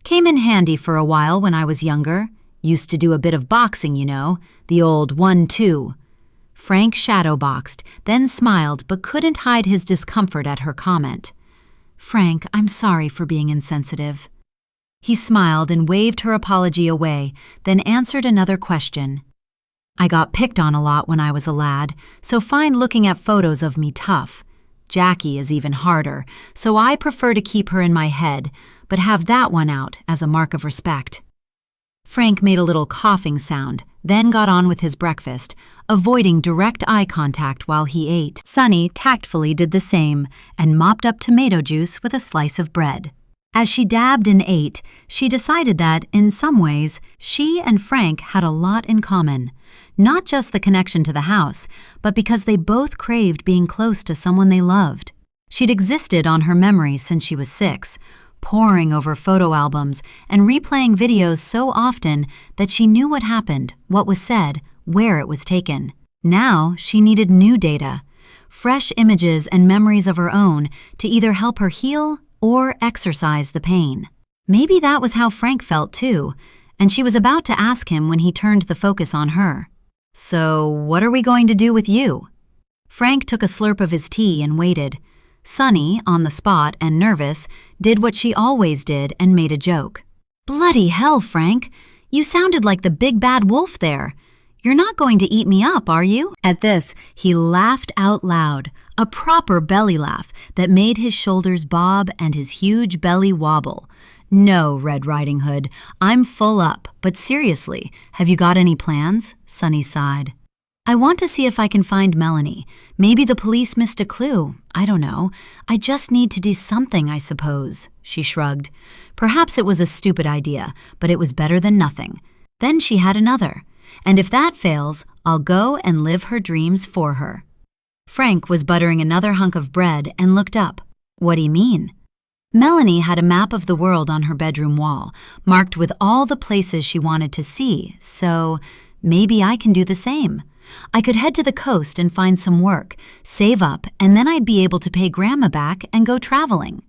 Speaker 1: Came in handy for a while when I was younger. Used to do a bit of boxing, you know, the old 1-2. Frank shadowboxed, then smiled but couldn't hide his discomfort at her comment. Frank, I'm sorry for being insensitive. He smiled and waved her apology away, then answered another question. I got picked on a lot when I was a lad, so find looking at photos of me tough. Jackie is even harder, so I prefer to keep her in my head, but have that one out as a mark of respect. Frank made a little coughing sound, then got on with his breakfast, avoiding direct eye contact while he ate. Sonny tactfully did the same and mopped up tomato juice with a slice of bread. As she dabbed and ate, she decided that, in some ways, she and Frank had a lot in common. Not just the connection to the house, but because they both craved being close to someone they loved. She'd existed on her memories since she was 6, poring over photo albums and replaying videos so often that she knew what happened, what was said, where it was taken. Now she needed new data, fresh images and memories of her own to either help her heal or exorcise the pain. Maybe that was how Frank felt too, and she was about to ask him when he turned the focus on her. So, what are we going to do with you? Frank took a slurp of his tea and waited. Sonny, on the spot and nervous, did what she always did and made a joke. Bloody hell, Frank! You sounded like the big bad wolf there. You're not going to eat me up, are you? At this, he laughed out loud, a proper belly laugh that made his shoulders bob and his huge belly wobble. No, Red Riding Hood, I'm full up, but seriously, have you got any plans? Sonny sighed. I want to see if I can find Melanie. Maybe the police missed a clue. I don't know. I just need to do something, I suppose. She shrugged. Perhaps it was a stupid idea, but it was better than nothing. Then she had another. And if that fails, I'll go and live her dreams for her. Frank was buttering another hunk of bread and looked up. What do you mean? Melanie had a map of the world on her bedroom wall, marked with all the places she wanted to see, so maybe I can do the same. I could head to the coast and find some work, save up, and then I'd be able to pay Grandma back and go traveling.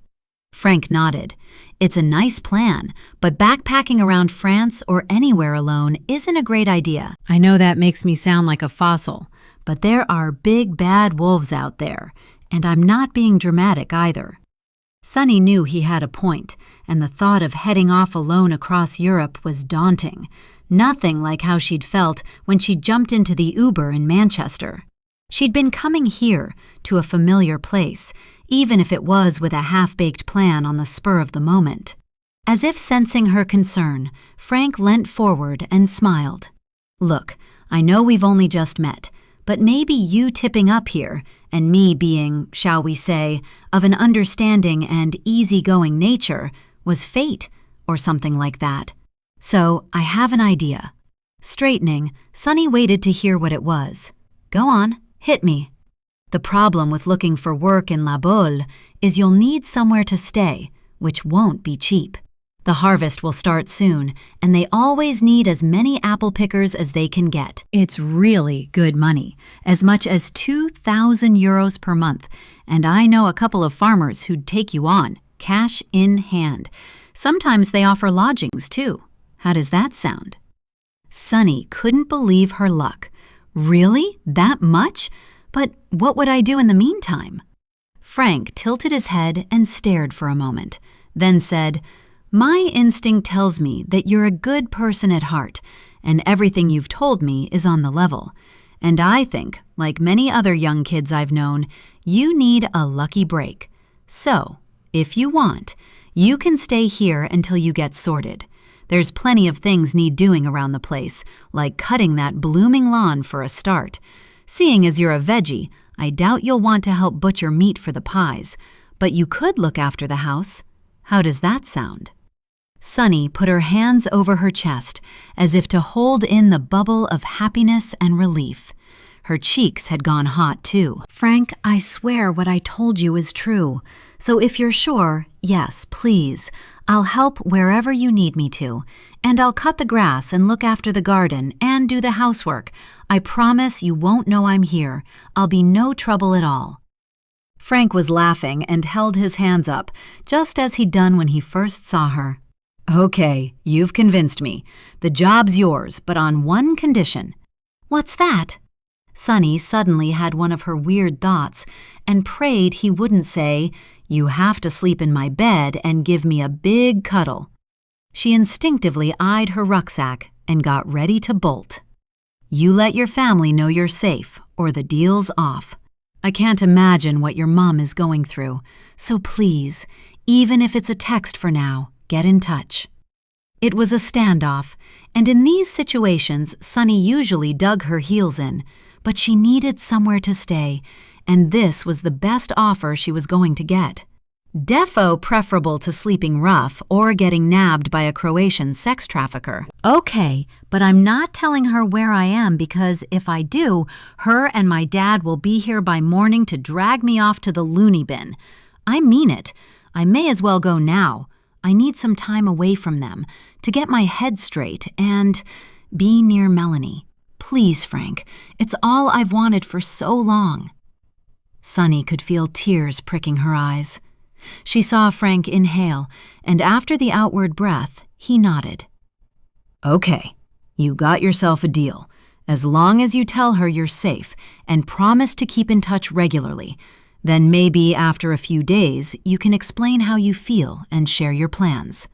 Speaker 1: Frank nodded. It's a nice plan, but backpacking around France or anywhere alone isn't a great idea. I know that makes me sound like a fossil, but there are big bad wolves out there, and I'm not being dramatic either. Sonny knew he had a point, and the thought of heading off alone across Europe was daunting. Nothing like how she'd felt when she jumped into the Uber in Manchester. She'd been coming here, to a familiar place, even if it was with a half-baked plan on the spur of the moment. As if sensing her concern, Frank leant forward and smiled. Look, I know we've only just met, but maybe you tipping up here, and me being, shall we say, of an understanding and easygoing nature, was fate, or something like that. So, I have an idea. Straightening, Sonny waited to hear what it was. Go on, hit me. The problem with looking for work in La Baule is you'll need somewhere to stay, which won't be cheap. The harvest will start soon, and they always need as many apple pickers as they can get. It's really good money, as much as 2,000 euros per month, and I know a couple of farmers who'd take you on, cash in hand. Sometimes they offer lodgings, too. How does that sound? Sonny couldn't believe her luck. Really? That much? But what would I do in the meantime? Frank tilted his head and stared for a moment, then said, My instinct tells me that you're a good person at heart, and everything you've told me is on the level. And I think, like many other young kids I've known, you need a lucky break. So, if you want, you can stay here until you get sorted. There's plenty of things need doing around the place, like cutting that blooming lawn for a start. Seeing as you're a veggie, I doubt you'll want to help butcher meat for the pies, but you could look after the house. How does that sound? Sunny put her hands over her chest, as if to hold in the bubble of happiness and relief. Her cheeks had gone hot, too. Frank, I swear what I told you is true. So if you're sure, yes, please. I'll help wherever you need me to. And I'll cut the grass and look after the garden and do the housework. I promise you won't know I'm here. I'll be no trouble at all. Frank was laughing and held his hands up, just as he'd done when he first saw her. Okay, you've convinced me. The job's yours, but on one condition. What's that? Sunny suddenly had one of her weird thoughts and prayed he wouldn't say, "You have to sleep in my bed and give me a big cuddle." She instinctively eyed her rucksack and got ready to bolt. You let your family know you're safe, or the deal's off. I can't imagine what your mom is going through, so please, even if it's a text for now, get in touch. It was a standoff, and in these situations, Sunny usually dug her heels in, but she needed somewhere to stay, and this was the best offer she was going to get. Defo preferable to sleeping rough or getting nabbed by a Croatian sex trafficker. Okay, but I'm not telling her where I am because if I do, her and my dad will be here by morning to drag me off to the loony bin. I mean it. I may as well go now. I need some time away from them to get my head straight and be near Melanie. Please, Frank, it's all I've wanted for so long. Sunny could feel tears pricking her eyes. She saw Frank inhale, and after the outward breath, he nodded. Okay, you got yourself a deal. As long as you tell her you're safe and promise to keep in touch regularly, then maybe after a few days you can explain how you feel and share your plans.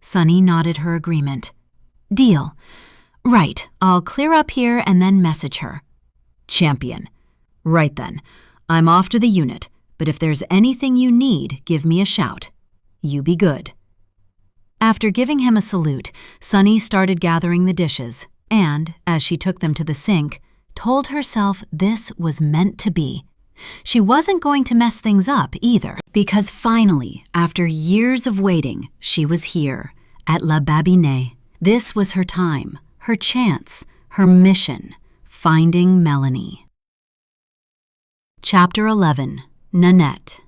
Speaker 1: Sunny nodded her agreement. Deal. Right, I'll clear up here and then message her. Champion. Right then, I'm off to the unit, but if there's anything you need, give me a shout. You be good. After giving him a salute, Sunny started gathering the dishes and, as she took them to the sink, told herself this was meant to be. She wasn't going to mess things up either, because finally, after years of waiting, she was here, at La Babine. This was her time, her chance, her mission, finding Melanie. Chapter 11. Nanette.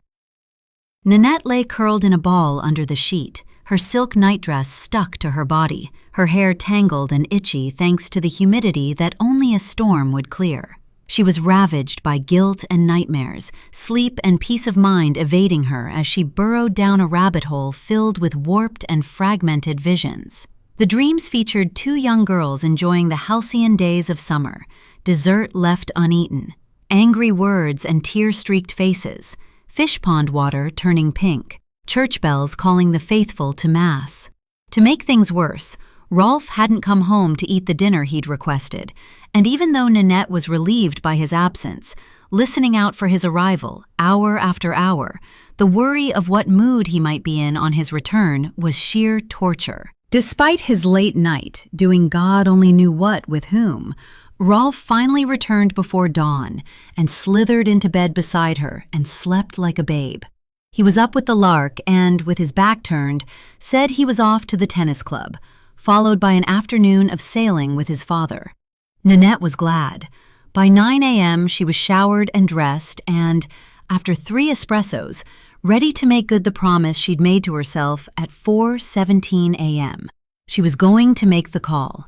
Speaker 1: Nanette lay curled in a ball under the sheet, her silk nightdress stuck to her body, her hair tangled and itchy thanks to the humidity that only a storm would clear. She was ravaged by guilt and nightmares, sleep and peace of mind evading her as she burrowed down a rabbit hole filled with warped and fragmented visions. The dreams featured two young girls enjoying the halcyon days of summer, dessert left uneaten, angry words and tear-streaked faces, fish pond water turning pink, church bells calling the faithful to Mass. To make things worse, Rolf hadn't come home to eat the dinner he'd requested, and even though Nanette was relieved by his absence, listening out for his arrival hour after hour, the worry of what mood he might be in on his return was sheer torture. Despite his late night, doing God only knew what with whom, Rolf finally returned before dawn and slithered into bed beside her and slept like a babe. He was up with the lark and, with his back turned, said he was off to the tennis club, followed by an afternoon of sailing with his father. Nanette was glad. By 9 a.m. she was showered and dressed and, after 3 espressos, ready to make good the promise she'd made to herself at 4:17 a.m. She was going to make the call.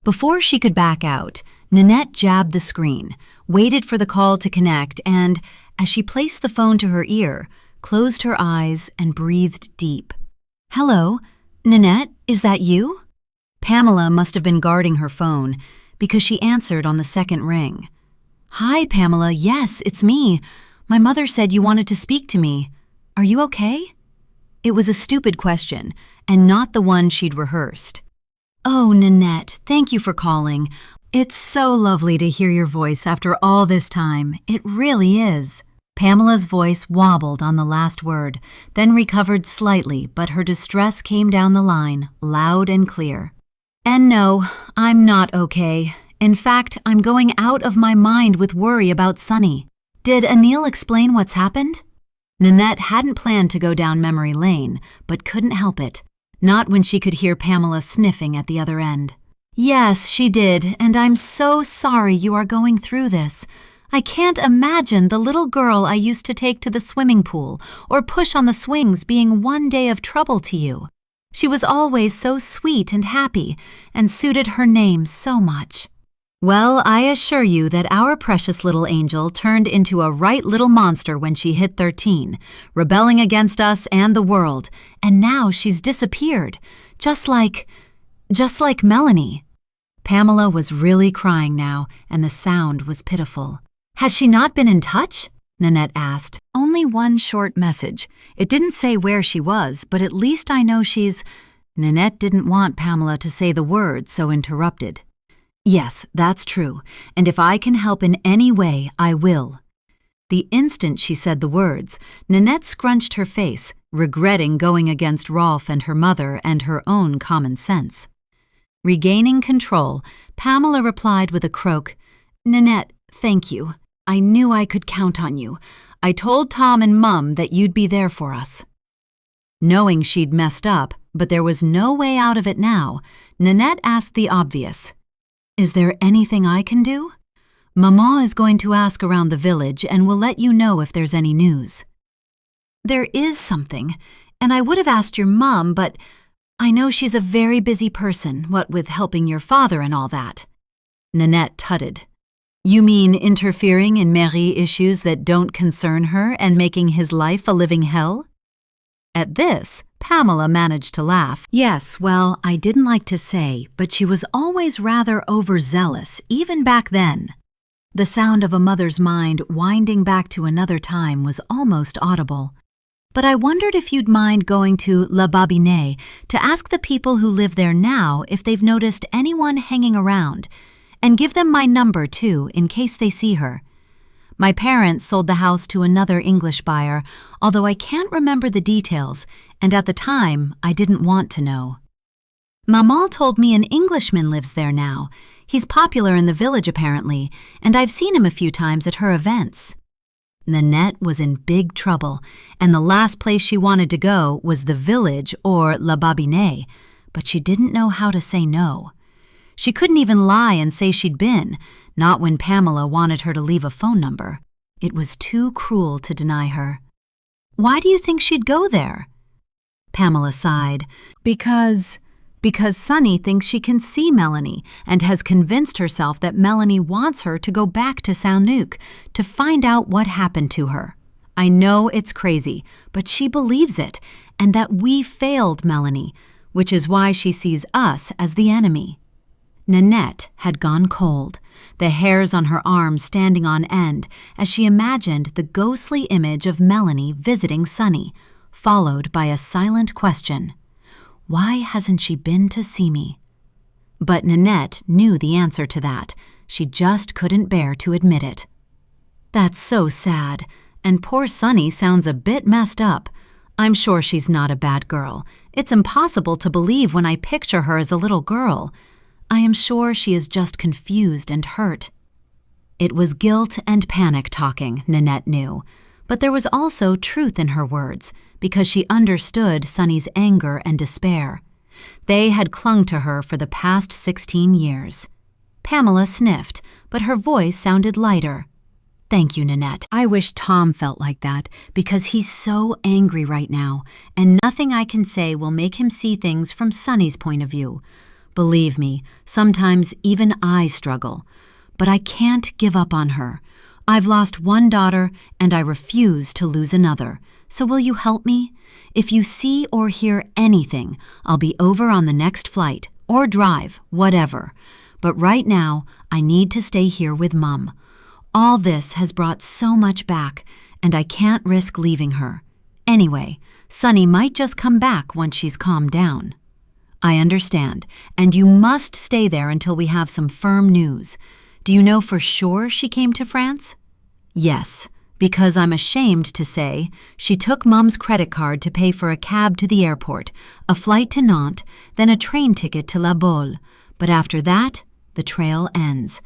Speaker 1: Before she could back out, Nanette jabbed the screen, waited for the call to connect, and, as she placed the phone to her ear, closed her eyes and breathed deep. Hello, Nanette, is that you? Pamela must have been guarding her phone, because she answered on the second ring. Hi, Pamela, yes, it's me. My mother said you wanted to speak to me. Are you okay? It was a stupid question, and not the one she'd rehearsed. "Oh, Nanette, thank you for calling. It's so lovely to hear your voice after all this time. It really is." Pamela's voice wobbled on the last word, then recovered slightly, but her distress came down the line, loud and clear. "And no, I'm not okay. In fact, I'm going out of my mind with worry about Sunny. Did Anil explain what's happened?" Nanette hadn't planned to go down memory lane, but couldn't help it. Not when she could hear Pamela sniffing at the other end. "Yes, she did, and I'm so sorry you are going through this. I can't imagine the little girl I used to take to the swimming pool or push on the swings being one day of trouble to you. She was always so sweet and happy and suited her name so much." "Well, I assure you that our precious little angel turned into a right little monster when she hit 13, rebelling against us and the world, and now she's disappeared, just like Melanie." Pamela was really crying now, and the sound was pitiful. "Has she not been in touch?" Nanette asked. "Only one short message. It didn't say where she was, but at least I know she's—" Nanette didn't want Pamela to say the word, so interrupted. "Yes, that's true, and if I can help in any way, I will." The instant she said the words, Nanette scrunched her face, regretting going against Rolf and her mother and her own common sense. Regaining control, Pamela replied with a croak, "Nanette, thank you. I knew I could count on you. I told Tom and Mum that you'd be there for us." Knowing she'd messed up, but there was no way out of it now, Nanette asked the obvious. "Is there anything I can do? Maman is going to ask around the village and will let you know if there's any news." "There is something, and I would have asked your mum, but I know she's a very busy person, what with helping your father and all that." Nanette tutted. "You mean interfering in Marie issues that don't concern her and making his life a living hell?" At this, Pamela managed to laugh. "Yes, well, I didn't like to say, but she was always rather overzealous, even back then." The sound of a mother's mind winding back to another time was almost audible. "But I wondered if you'd mind going to La Babine to ask the people who live there now if they've noticed anyone hanging around, and give them my number, too, in case they see her. My parents sold the house to another English buyer, although I can't remember the details, and at the time, I didn't want to know. Maman told me an Englishman lives there now. He's popular in the village, apparently, and I've seen him a few times at her events." Nanette was in big trouble, and the last place she wanted to go was the village or La Babine, but she didn't know how to say no. She couldn't even lie and say she'd been, not when Pamela wanted her to leave a phone number. It was too cruel to deny her. "Why do you think she'd go there?" Pamela sighed. Because Sunny thinks she can see Melanie and has convinced herself that Melanie wants her to go back to Saint-Luc to find out what happened to her. I know it's crazy, but she believes it, and that we failed Melanie, which is why she sees us as the enemy." Nanette had gone cold, the hairs on her arms standing on end as she imagined the ghostly image of Melanie visiting Sunny, followed by a silent question. Why hasn't she been to see me? But Nanette knew the answer to that. She just couldn't bear to admit it. "That's so sad, and poor Sunny sounds a bit messed up. I'm sure she's not a bad girl. It's impossible to believe when I picture her as a little girl. I am sure she is just confused and hurt." It was guilt and panic talking, Nanette knew, but there was also truth in her words, because she understood Sunny's anger and despair. They had clung to her for the past 16 years. Pamela sniffed, but her voice sounded lighter. "Thank you, Nanette. I wish Tom felt like that, because he's so angry right now, and nothing I can say will make him see things from Sunny's point of view. Believe me, sometimes even I struggle. But I can't give up on her. I've lost one daughter, and I refuse to lose another. So will you help me? If you see or hear anything, I'll be over on the next flight, or drive, whatever. But right now, I need to stay here with Mum. All this has brought so much back, and I can't risk leaving her. Anyway, Sunny might just come back once she's calmed down. I understand, and you must stay there until we have some firm news. Do you know for sure she came to France? Yes, because I'm ashamed to say she took Mom's credit card to pay for a cab to the airport, a flight to Nantes, then a train ticket to La Baule. But after that, the trail ends.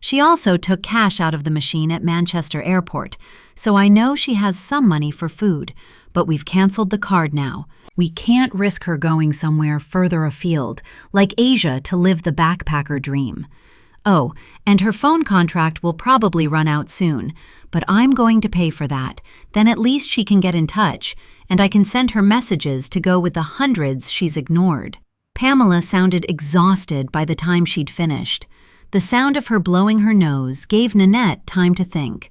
Speaker 1: She also took cash out of the machine at Manchester Airport, so I know she has some money for food, but we've canceled the card now. We can't risk her going somewhere further afield, like Asia, to live the backpacker dream. Oh, and her phone contract will probably run out soon, but I'm going to pay for that. Then at least she can get in touch, and I can send her messages to go with the hundreds she's ignored. Pamela sounded exhausted by the time she'd finished. The sound of her blowing her nose gave Nanette time to think.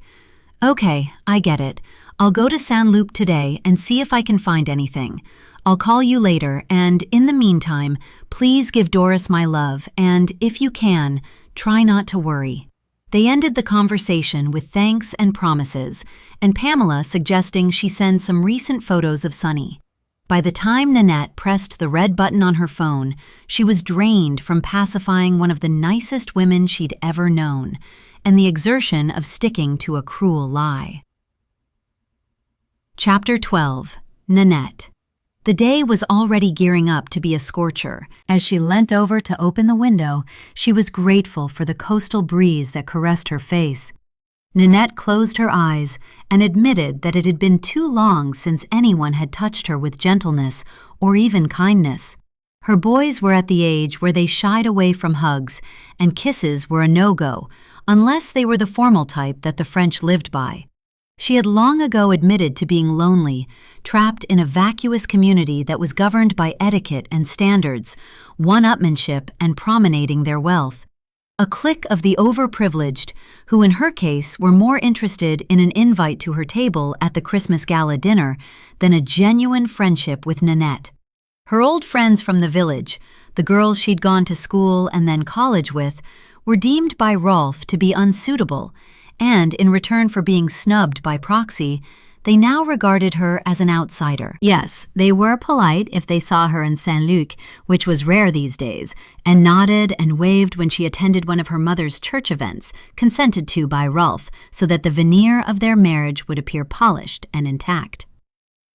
Speaker 1: Okay, I get it. I'll go to Saint-Luc today and see if I can find anything. I'll call you later, and in the meantime, please give Doris my love, and if you can, try not to worry. They ended the conversation with thanks and promises, and Pamela suggesting she send some recent photos of Sunny. By the time Nanette pressed the red button on her phone, she was drained from pacifying one of the nicest women she'd ever known, and the exertion of sticking to a cruel lie. Chapter 12. Nanette. The day was already gearing up to be a scorcher. As she leant over to open the window, she was grateful for the coastal breeze that caressed her face. Nanette closed her eyes and admitted that it had been too long since anyone had touched her with gentleness or even kindness. Her boys were at the age where they shied away from hugs, and kisses were a no-go, unless they were the formal type that the French lived by. She had long ago admitted to being lonely, trapped in a vacuous community that was governed by etiquette and standards, one-upmanship and promenading their wealth. A clique of the overprivileged, who in her case were more interested in an invite to her table at the Christmas gala dinner than a genuine friendship with Nanette. Her old friends from the village, the girls she'd gone to school and then college with, were deemed by Rolf to be unsuitable, and in return for being snubbed by proxy, they now regarded her as an outsider. Yes, they were polite if they saw her in Saint-Luc, which was rare these days, and nodded and waved when she attended one of her mother's church events, consented to by Rolf, so that the veneer of their marriage would appear polished and intact.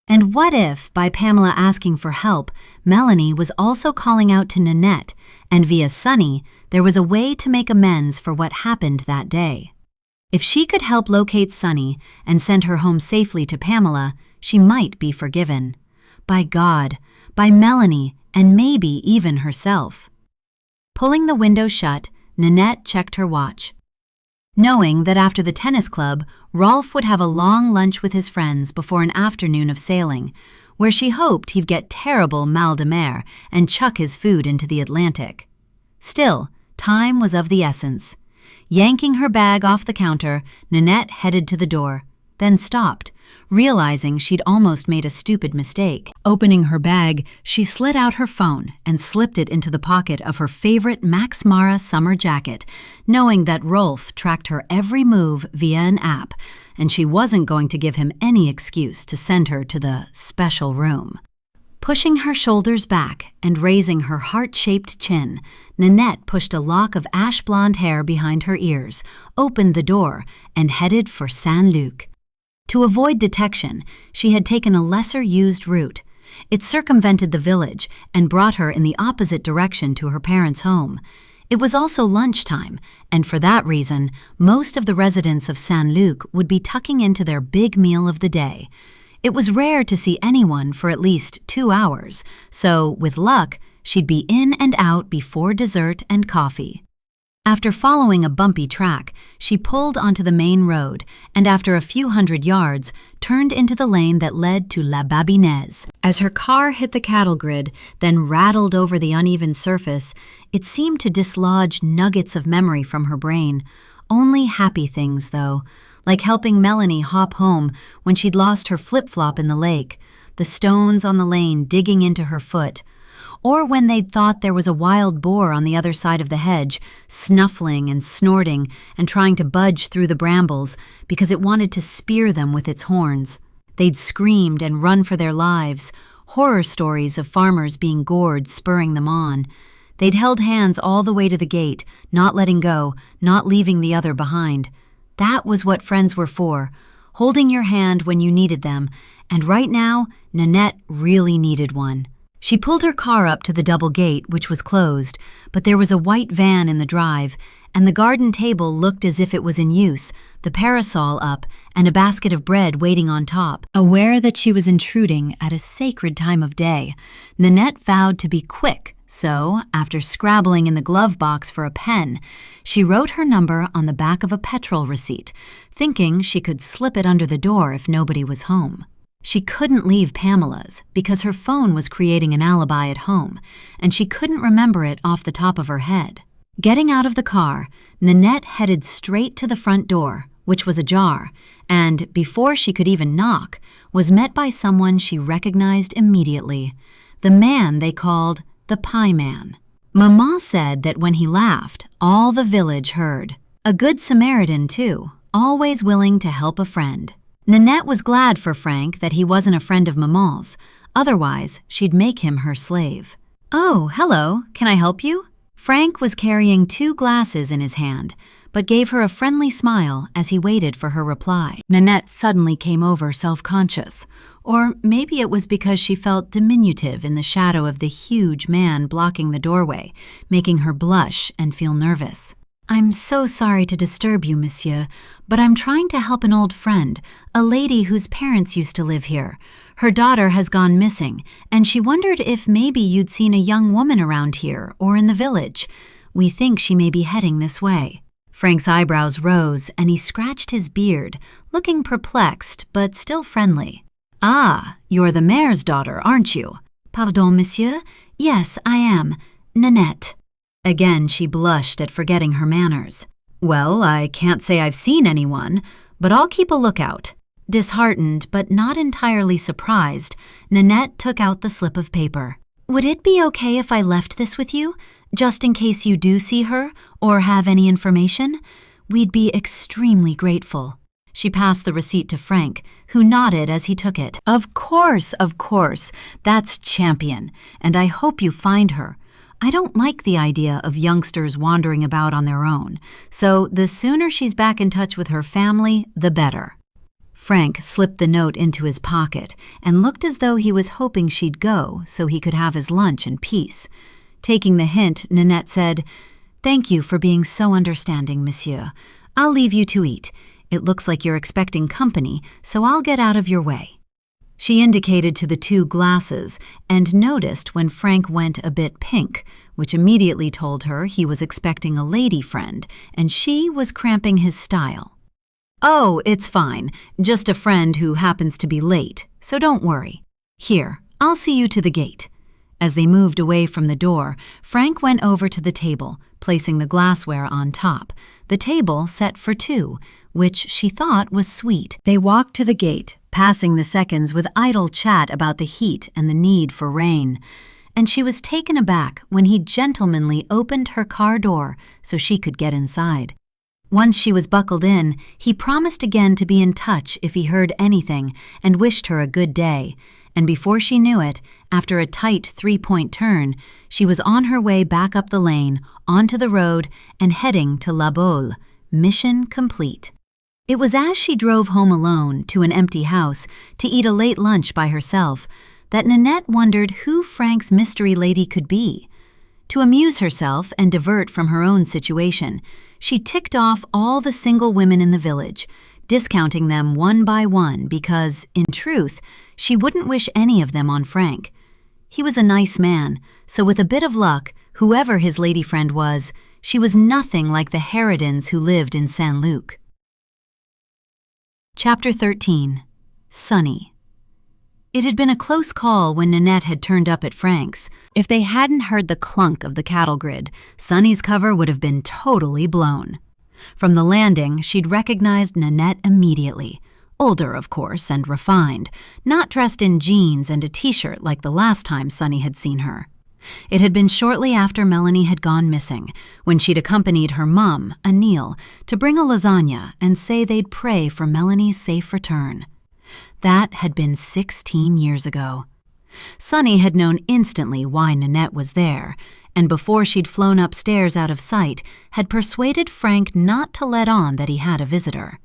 Speaker 1: And what if, by Pamela asking for help, Melanie was also calling out to Nanette, and via Sunny, there was a way to make amends for what happened that day? If she could help locate Sunny and send her home safely to Pamela, she might be forgiven. By God, by Melanie, and maybe even herself. Pulling the window shut, Nanette checked her watch. Knowing that after the tennis club, Rolf would have a long lunch with his friends before an afternoon of sailing, where she hoped he'd get terrible mal de mer and chuck his food into the Atlantic. Still, time was of the essence. Yanking her bag off the counter, Nanette headed to the door, then stopped, realizing she'd almost made a stupid mistake. Opening her bag, she slid out her phone and slipped it into the pocket of her favorite Max Mara summer jacket, knowing that Rolf tracked her every move via an app, and she wasn't going to give him any excuse to send her to the special room. Pushing her shoulders back and raising her heart-shaped chin, Nanette pushed a lock of ash-blonde hair behind her ears, opened the door, and headed for Saint-Luc. To avoid detection, she had taken a lesser-used route. It circumvented the village and brought her in the opposite direction to her parents' home. It was also lunchtime, and for that reason, most of the residents of Saint-Luc would be tucking into their big meal of the day. It was rare to see anyone for at least 2 hours, so, with luck, she'd be in and out before dessert and coffee. After following a bumpy track, she pulled onto the main road, and after a few hundred yards, turned into the lane that led to La Babinaise. As her car hit the cattle grid, then rattled over the uneven surface, it seemed to dislodge nuggets of memory from her brain. Only happy things, though, like helping Melanie hop home when she'd lost her flip-flop in the lake, the stones on the lane digging into her foot, or when they'd thought there was a wild boar on the other side of the hedge, snuffling and snorting and trying to budge through the brambles because it wanted to spear them with its horns. They'd screamed and run for their lives, horror stories of farmers being gored spurring them on. They'd held hands all the way to the gate, not letting go, not leaving the other behind. That was what friends were for, holding your hand when you needed them, and right now, Nanette really needed one. She pulled her car up to the double gate, which was closed, but there was a white van in the drive, and the garden table looked as if it was in use, the parasol up, and a basket of bread waiting on top. Aware that she was intruding at a sacred time of day, Nanette vowed to be quick, so, after scrabbling in the glove box for a pen, she wrote her number on the back of a petrol receipt, thinking she could slip it under the door if nobody was home. She couldn't leave Pamela's because her phone was creating an alibi at home, and she couldn't remember it off the top of her head. Getting out of the car, Nanette headed straight to the front door, which was ajar, and, before she could even knock, was met by someone she recognized immediately, the man they called the Pie Man. Mama said that when he laughed, all the village heard. A good Samaritan, too, always willing to help a friend. Nanette was glad for Frank that he wasn't a friend of Maman's, otherwise she'd make him her slave. "Oh, hello, can I help you?" Frank was carrying 2 glasses in his hand, but gave her a friendly smile as he waited for her reply. Nanette suddenly came over self-conscious, or maybe it was because she felt diminutive in the shadow of the huge man blocking the doorway, making her blush and feel nervous. "I'm so sorry to disturb you, monsieur, but I'm trying to help an old friend, a lady whose parents used to live here. Her daughter has gone missing, and she wondered if maybe you'd seen a young woman around here or in the village. We think she may be heading this way." Frank's eyebrows rose, and he scratched his beard, looking perplexed but still friendly. "Ah, you're the mayor's daughter, aren't you?" "Pardon, monsieur? Yes, I am. Nanette." Again she blushed at forgetting her manners. "Well, I can't say I've seen anyone, but I'll keep a lookout." Disheartened but not entirely surprised, Nanette took out the slip of paper. "Would it be okay if I left this with you, just in case you do see her or have any information? We'd be extremely grateful." She passed the receipt to Frank, who nodded as he took it. Of course. That's champion, and I hope you find her. I don't like the idea of youngsters wandering about on their own, so the sooner she's back in touch with her family, the better." Frank slipped the note into his pocket and looked as though he was hoping she'd go so he could have his lunch in peace. Taking the hint, Nanette said, "Thank you for being so understanding, monsieur. I'll leave you to eat. It looks like you're expecting company, so I'll get out of your way." She indicated to the 2 glasses and noticed when Frank went a bit pink, which immediately told her he was expecting a lady friend and she was cramping his style. "Oh, it's fine. Just a friend who happens to be late, so don't worry. Here, I'll see you to the gate." As they moved away from the door, Frank went over to the table, placing the glassware on top, the table set for 2, which she thought was sweet. They walked to the gate, passing the seconds with idle chat about the heat and the need for rain. And she was taken aback when he gentlemanly opened her car door so she could get inside. Once she was buckled in, he promised again to be in touch if he heard anything and wished her a good day. And before she knew it, after a tight 3-point turn, she was on her way back up the lane, onto the road, and heading to La Baule. Mission complete. It was as she drove home alone to an empty house to eat a late lunch by herself that Nanette wondered who Frank's mystery lady could be. To amuse herself and divert from her own situation, she ticked off all the single women in the village, discounting them one by one because, in truth, she wouldn't wish any of them on Frank. He was a nice man, so with a bit of luck, whoever his lady friend was, she was nothing like the harridans who lived in Saint-Luc. Chapter 13. Sunny. It had been a close call when Nanette had turned up at Frank's. If they hadn't heard the clunk of the cattle grid, Sunny's cover would have been totally blown. From the landing, she'd recognized Nanette immediately. Older, of course, and refined, not dressed in jeans and a t-shirt like the last time Sunny had seen her. It had been shortly after Melanie had gone missing, when she'd accompanied her mum, Anil, to bring a lasagna and say they'd pray for Melanie's safe return. That had been 16 years ago. Sunny had known instantly why Nanette was there, and before she'd flown upstairs out of sight, had persuaded Frank not to let on that he had a visitor.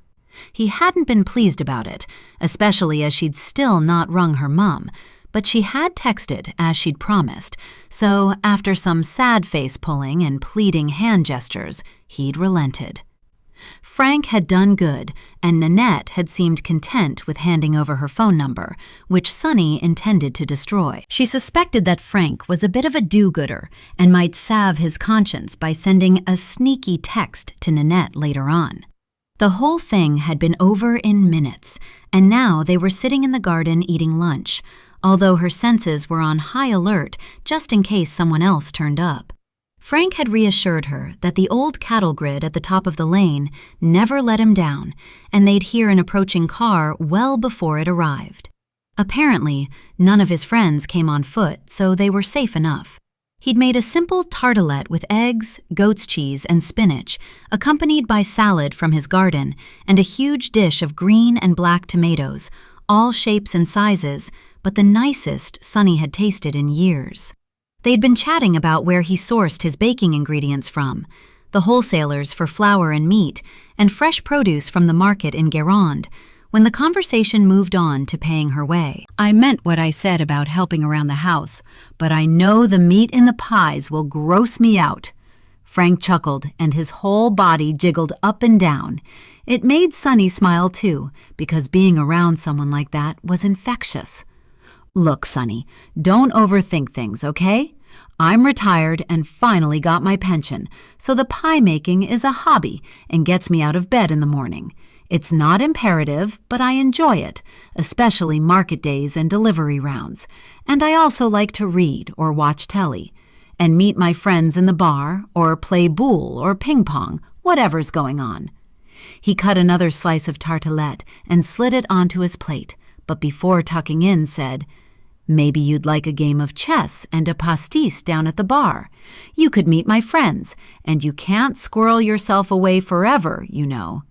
Speaker 1: He hadn't been pleased about it, especially as she'd still not rung her mum, but she had texted as she'd promised, so after some sad face-pulling and pleading hand gestures, he'd relented. Frank had done good, and Nanette had seemed content with handing over her phone number, which Sunny intended to destroy. She suspected that Frank was a bit of a do-gooder and might salve his conscience by sending a sneaky text to Nanette later on. The whole thing had been over in minutes, and now they were sitting in the garden eating lunch, although her senses were on high alert just in case someone else turned up. Frank had reassured her that the old cattle grid at the top of the lane never let him down, and they'd hear an approaching car well before it arrived. Apparently, none of his friends came on foot, so they were safe enough. He'd made a simple tartelette with eggs, goat's cheese, and spinach, accompanied by salad from his garden and a huge dish of green and black tomatoes, all shapes and sizes, but the nicest Sunny had tasted in years. They'd been chatting about where he sourced his baking ingredients from, the wholesalers for flour and meat, and fresh produce from the market in Guérande, when the conversation moved on to paying her way. "I meant what I said about helping around the house, but I know the meat in the pies will gross me out." Frank chuckled, and his whole body jiggled up and down. It made Sunny smile too, because being around someone like that was infectious. "Look, Sunny, don't overthink things, okay? I'm retired and finally got my pension, so the pie making is a hobby and gets me out of bed in the morning. It's not imperative, but I enjoy it, especially market days and delivery rounds. And I also like to read or watch telly, and meet my friends in the bar, or play boule or ping pong, whatever's going on." He cut another slice of tartelette and slid it onto his plate, but before tucking in said, "Maybe you'd like a game of chess and a pastis down at the bar. You could meet my friends, and you can't squirrel yourself away forever, you know."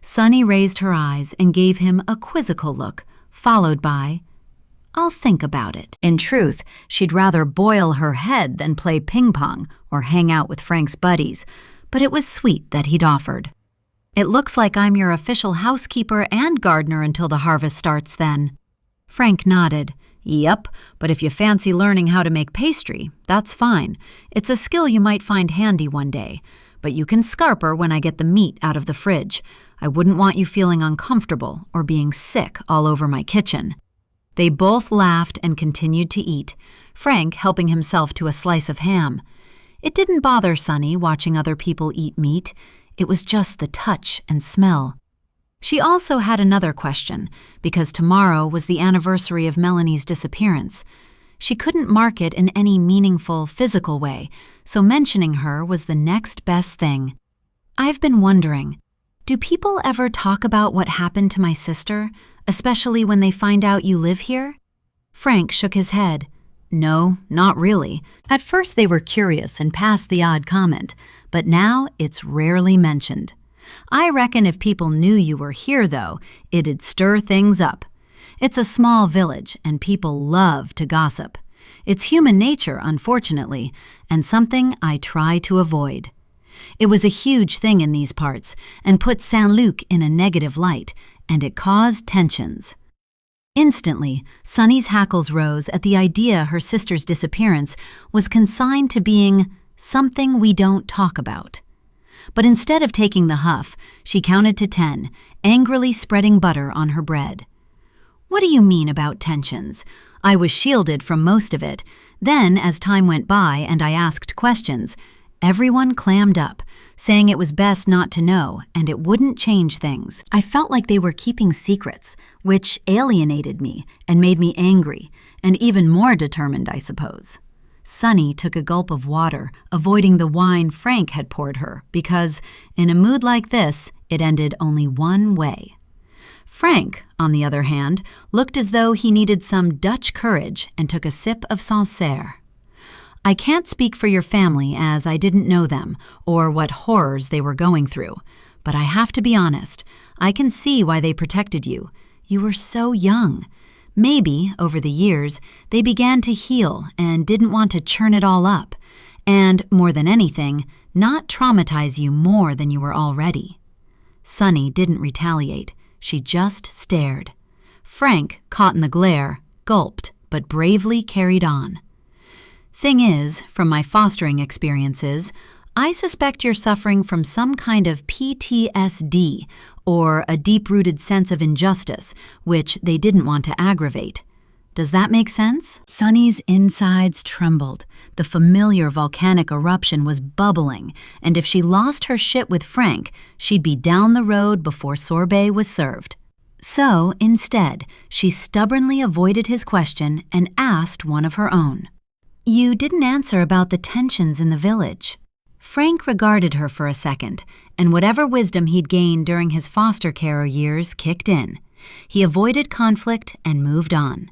Speaker 1: Sunny raised her eyes and gave him a quizzical look, followed by, "I'll think about it." In truth, she'd rather boil her head than play ping-pong or hang out with Frank's buddies, but it was sweet that he'd offered. "It looks like I'm your official housekeeper and gardener until the harvest starts then." Frank nodded. "Yep, but if you fancy learning how to make pastry, that's fine. It's a skill you might find handy one day. But you can scarper when I get the meat out of the fridge. I wouldn't want you feeling uncomfortable or being sick all over my kitchen." They both laughed and continued to eat, Frank helping himself to a slice of ham. It didn't bother Sunny watching other people eat meat. It was just the touch and smell. She also had another question, because tomorrow was the anniversary of Melanie's disappearance. She couldn't mark it in any meaningful, physical way, so mentioning her was the next best thing. "I've been wondering, do people ever talk about what happened to my sister, especially when they find out you live here?" Frank shook his head. "No, not really. At first they were curious and passed the odd comment, but now it's rarely mentioned. I reckon if people knew you were here, though, it'd stir things up. It's a small village, and people love to gossip. It's human nature, unfortunately, and something I try to avoid. It was a huge thing in these parts, and put Saint-Luc in a negative light, and it caused tensions." Instantly, Sunny's hackles rose at the idea her sister's disappearance was consigned to being something we don't talk about. But instead of taking the huff, she counted to 10, angrily spreading butter on her bread. "What do you mean about tensions? I was shielded from most of it. Then, as time went by and I asked questions, everyone clammed up, saying it was best not to know and it wouldn't change things. I felt like they were keeping secrets, which alienated me and made me angry, and even more determined, I suppose." Sunny took a gulp of water, avoiding the wine Frank had poured her, because, in a mood like this, it ended only one way. Frank, on the other hand, looked as though he needed some Dutch courage and took a sip of Sancerre. "I can't speak for your family as I didn't know them or what horrors they were going through, but I have to be honest, I can see why they protected you. You were so young. Maybe, over the years, they began to heal and didn't want to churn it all up, and, more than anything, not traumatize you more than you were already. Sunny didn't retaliate. She just stared. Frank, caught in the glare, gulped, but bravely carried on. Thing is, from my fostering experiences, I suspect you're suffering from some kind of PTSD, or a deep-rooted sense of injustice, which they didn't want to aggravate. Does that make sense? Sunny's insides trembled. The familiar volcanic eruption was bubbling, and if she lost her shit with Frank, she'd be down the road before sorbet was served. So, instead, she stubbornly avoided his question and asked one of her own. You didn't answer about the tensions in the village. Frank regarded her for a second, and whatever wisdom he'd gained during his foster care years kicked in. He avoided conflict and moved on.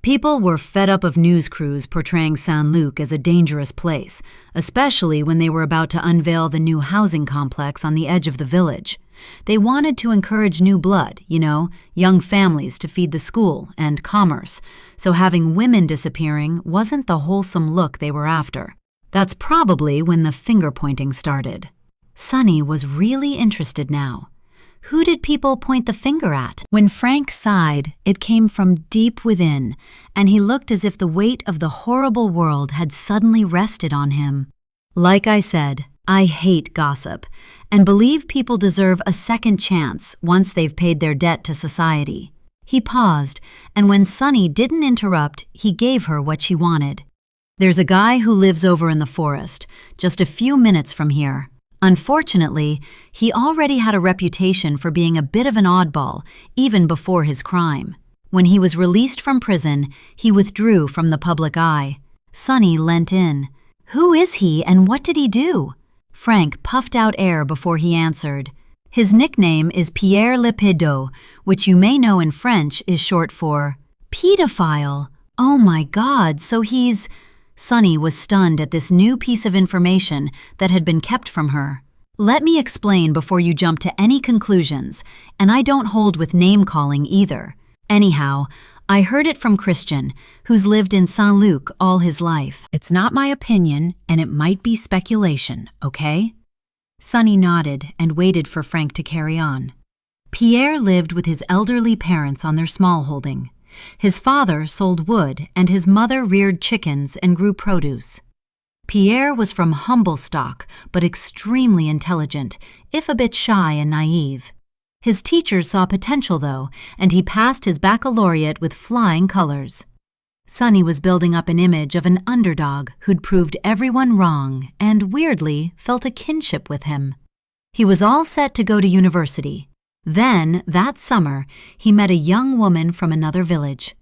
Speaker 1: People were fed up of news crews portraying Saint-Luc as a dangerous place, especially when they were about to unveil the new housing complex on the edge of the village. They wanted to encourage new blood, young families to feed the school and commerce, so having women disappearing wasn't the wholesome look they were after. That's probably when the finger-pointing started. Sunny was really interested now. Who did people point the finger at? When Frank sighed, it came from deep within, and he looked as if the weight of the horrible world had suddenly rested on him. Like I said, I hate gossip, and believe people deserve a second chance once they've paid their debt to society. He paused, and when Sunny didn't interrupt, he gave her what she wanted. There's a guy who lives over in the forest, just a few minutes from here. Unfortunately, he already had a reputation for being a bit of an oddball, even before his crime. When he was released from prison, he withdrew from the public eye. Sunny leant in. Who is he and what did he do? Frank puffed out air before he answered. His nickname is Pierre le Pédo, which you may know in French is short for pedophile. Oh my God, so he's... Sunny was stunned at this new piece of information that had been kept from her. Let me explain before you jump to any conclusions, and I don't hold with name-calling either. Anyhow, I heard it from Christian, who's lived in Saint-Luc all his life. It's not my opinion, and it might be speculation, okay? Sunny nodded and waited for Frank to carry on. Pierre lived with his elderly parents on their smallholding. His father sold wood and his mother reared chickens and grew produce. Pierre was from humble stock, but extremely intelligent, if a bit shy and naive. His teachers saw potential, though, and he passed his baccalaureate with flying colors. Sunny was building up an image of an underdog who'd proved everyone wrong and, weirdly, felt a kinship with him. He was all set to go to university. Then, that summer, he met a young woman from another village.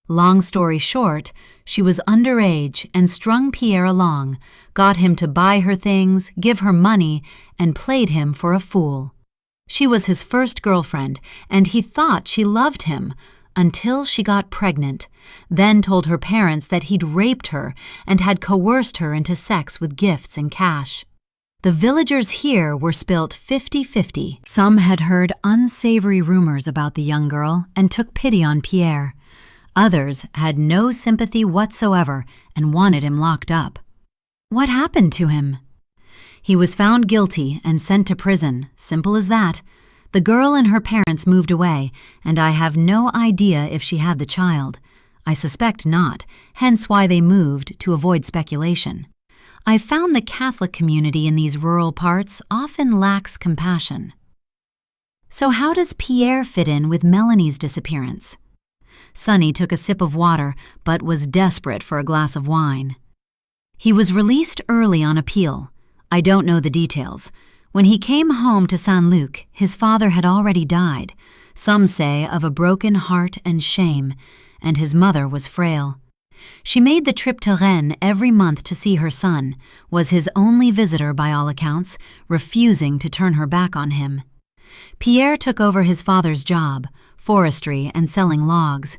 Speaker 1: Long story short, she was underage and strung Pierre along, got him to buy her things, give her money, and played him for a fool. She was his first girlfriend, and he thought she loved him, until she got pregnant, then told her parents that he'd raped her and had coerced her into sex with gifts and cash. The villagers here were spilt 50-50. Some had heard unsavory rumors about the young girl and took pity on Pierre. Others had no sympathy whatsoever and wanted him locked up. What happened to him? He was found guilty and sent to prison, simple as that. The girl and her parents moved away, and I have no idea if she had the child. I suspect not, hence why they moved to avoid speculation. I've found the Catholic community in these rural parts often lacks compassion. So how does Pierre fit in with Melanie's disappearance? Sunny took a sip of water, but was desperate for a glass of wine. He was released early on appeal. I don't know the details. When he came home to Saint-Luc, his father had already died, some say of a broken heart and shame, and his mother was frail. She made the trip to Rennes every month to see her son, was his only visitor by all accounts, refusing to turn her back on him. Pierre took over his father's job, forestry and selling logs.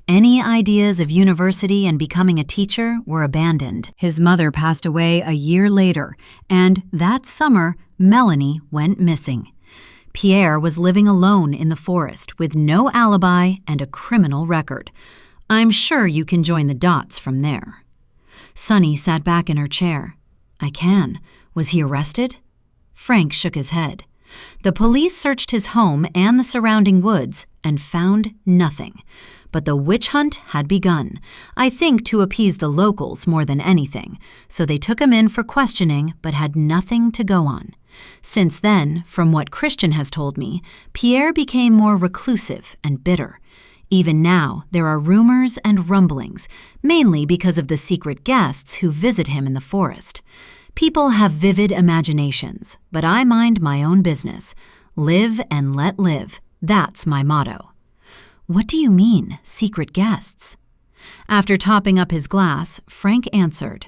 Speaker 1: Any ideas of university and becoming a teacher were abandoned. His mother passed away a year later, and that summer, Melanie went missing. Pierre was living alone in the forest with no alibi and a criminal record. I'm sure you can join the dots from there. Sunny sat back in her chair. I can. Was he arrested? Frank shook his head. The police searched his home and the surrounding woods and found nothing. But the witch hunt had begun, I think to appease the locals more than anything, so they took him in for questioning but had nothing to go on. Since then, from what Christian has told me, Pierre became more reclusive and bitter. Even now, there are rumors and rumblings, mainly because of the secret guests who visit him in the forest. People have vivid imaginations, but I mind my own business. Live and let live. That's my motto. What do you mean, secret guests? After topping up his glass, Frank answered,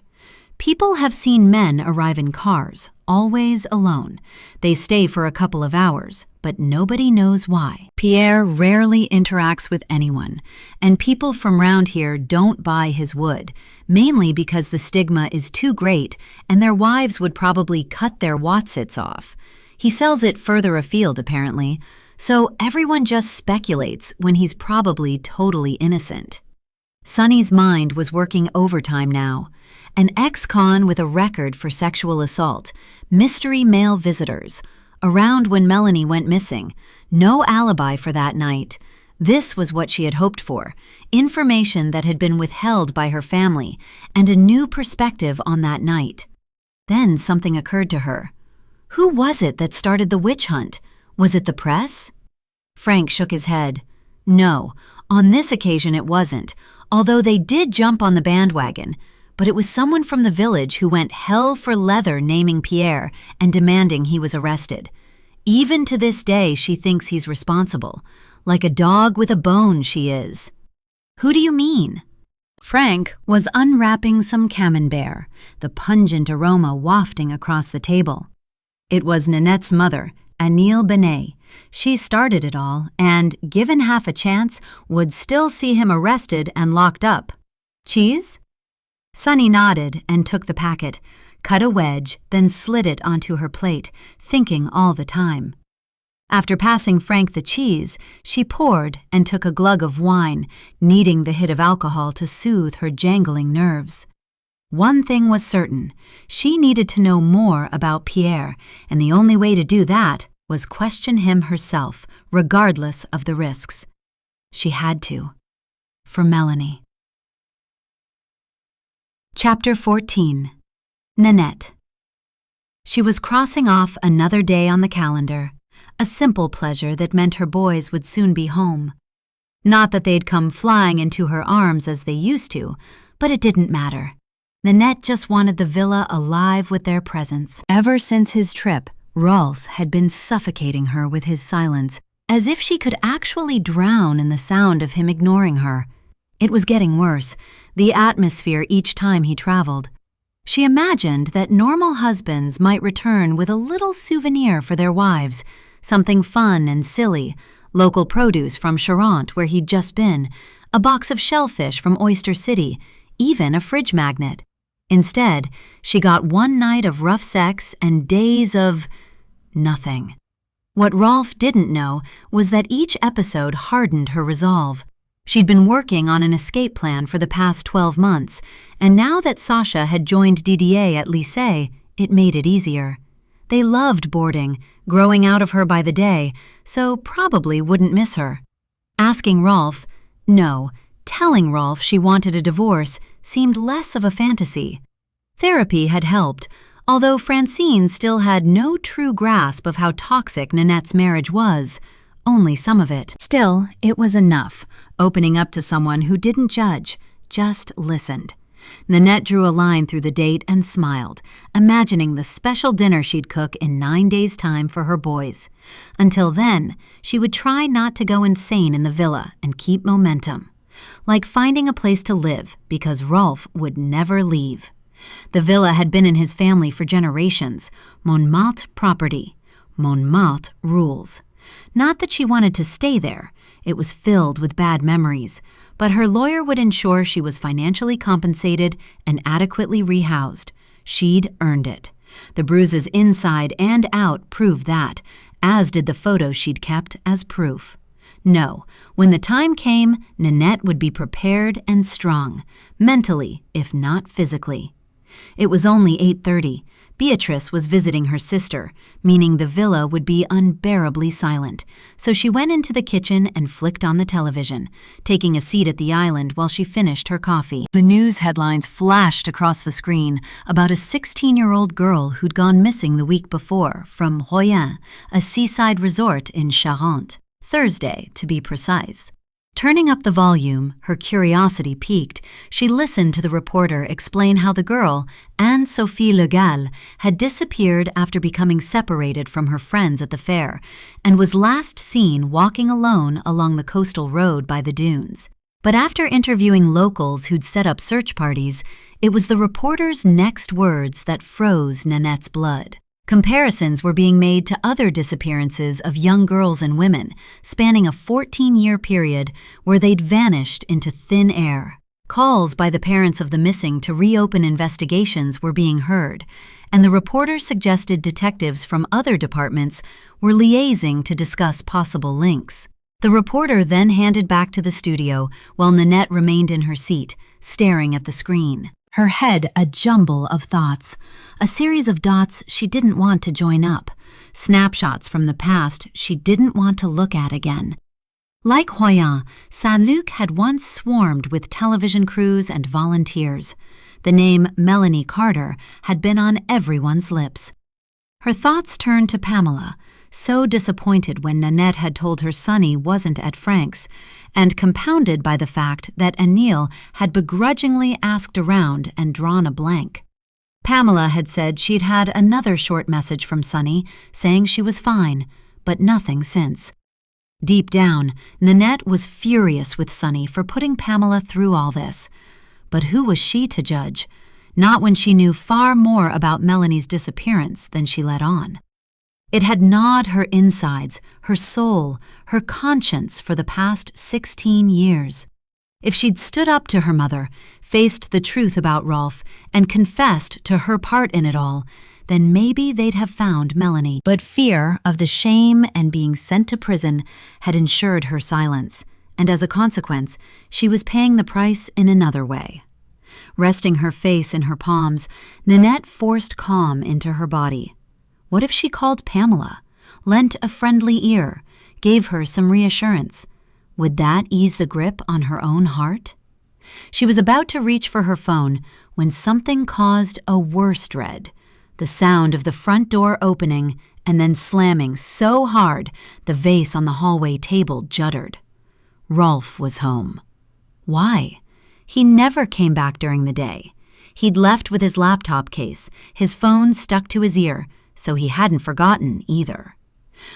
Speaker 1: People have seen men arrive in cars, always alone. They stay for a couple of hours, but nobody knows why. Pierre rarely interacts with anyone, and people from round here don't buy his wood, mainly because the stigma is too great and their wives would probably cut their watsits off. He sells it further afield, apparently, so everyone just speculates when he's probably totally innocent. Sunny's mind was working overtime now. An ex-con with a record for sexual assault, mystery male visitors, around when Melanie went missing, no alibi for that night. This was what she had hoped for, information that had been withheld by her family, and a new perspective on that night. Then something occurred to her. Who was it that started the witch hunt? Was it the press? Frank shook his head. No, on this occasion it wasn't, although they did jump on the bandwagon. But it was someone from the village who went hell for leather naming Pierre and demanding he was arrested. Even to this day, she thinks he's responsible. Like a dog with a bone, she is. Who do you mean? Frank was unwrapping some camembert, the pungent aroma wafting across the table. It was Nanette's mother, Anil Benet. She started it all and, given half a chance, would still see him arrested and locked up. Cheese? Sunny nodded and took the packet, cut a wedge, then slid it onto her plate, thinking all the time. After passing Frank the cheese, she poured and took a glug of wine, needing the hit of alcohol to soothe her jangling nerves. One thing was certain, she needed to know more about Pierre, and the only way to do that was question him herself, regardless of the risks. She had to. For Melanie. Chapter 14. Nanette. She was crossing off another day on the calendar, a simple pleasure that meant her boys would soon be home. Not that they'd come flying into her arms as they used to, but it didn't matter. Nanette just wanted the villa alive with their presence. Ever since his trip, Rolf had been suffocating her with his silence, as if she could actually drown in the sound of him ignoring her. It was getting worse, the atmosphere each time he traveled. She imagined that normal husbands might return with a little souvenir for their wives, something fun and silly, local produce from Charente where he'd just been, a box of shellfish from Oyster City, even a fridge magnet. Instead, she got one night of rough sex and days of nothing. What Rolf didn't know was that each episode hardened her resolve. She'd been working on an escape plan for the past 12 months, and now that Sasha had joined DDA at Lycée, it made it easier. They loved boarding, growing out of her by the day, so probably wouldn't miss her. Asking Rolf, no, telling Rolf she wanted a divorce seemed less of a fantasy. Therapy had helped, although Francine still had no true grasp of how toxic Nanette's marriage was. Only some of it. Still, it was enough, opening up to someone who didn't judge, just listened. Nanette drew a line through the date and smiled, imagining the special dinner she'd cook in 9 days' time for her boys. Until then, she would try not to go insane in the villa and keep momentum. Like finding a place to live, because Rolf would never leave. The villa had been in his family for generations, Montmartre property. Montmartre rules. Not that she wanted to stay there. It was filled with bad memories, but her lawyer would ensure she was financially compensated and adequately rehoused. She'd earned it. The bruises inside and out proved that, as did the photos she'd kept as proof. No, when the time came, Nanette would be prepared and strong, mentally, if not physically. It was only 8:30. Beatrice was visiting her sister, meaning the villa would be unbearably silent, so she went into the kitchen and flicked on the television, taking a seat at the island while she finished her coffee. The news headlines flashed across the screen about a 16-year-old girl who'd gone missing the week before from Royan, a seaside resort in Charente. Thursday, to be precise. Turning up the volume, her curiosity piqued, she listened to the reporter explain how the girl, Anne-Sophie Le Gall, had disappeared after becoming separated from her friends at the fair and was last seen walking alone along the coastal road by the dunes. But after interviewing locals who'd set up search parties, it was the reporter's next words that froze Nanette's blood. Comparisons were being made to other disappearances of young girls and women, spanning a 14-year period where they'd vanished into thin air. Calls by the parents of the missing to reopen investigations were being heard, and the reporter suggested detectives from other departments were liaising to discuss possible links. The reporter then handed back to the studio while Nanette remained in her seat, staring at the screen. Her head a jumble of thoughts, a series of dots she didn't want to join up, snapshots from the past she didn't want to look at again. Like Royan, Saint-Luc had once swarmed with television crews and volunteers. The name Melanie Carter had been on everyone's lips. Her thoughts turned to Pamela, so disappointed when Nanette had told her Sonny wasn't at Frank's, and compounded by the fact that Anil had begrudgingly asked around and drawn a blank. Pamela had said she'd had another short message from Sonny saying she was fine, but nothing since. Deep down, Nanette was furious with Sonny for putting Pamela through all this. But who was she to judge? Not when she knew far more about Melanie's disappearance than she let on. It had gnawed her insides, her soul, her conscience for the past 16 years. If she'd stood up to her mother, faced the truth about Rolf, and confessed to her part in it all, then maybe they'd have found Melanie. But fear of the shame and being sent to prison had ensured her silence, and as a consequence, she was paying the price in another way. Resting her face in her palms, Nanette forced calm into her body. What if she called Pamela, lent a friendly ear, gave her some reassurance? Would that ease the grip on her own heart? She was about to reach for her phone when something caused a worse dread. The sound of the front door opening and then slamming so hard the vase on the hallway table juddered. Rolf was home. Why? He never came back during the day. He'd left with his laptop case, his phone stuck to his ear, so he hadn't forgotten either.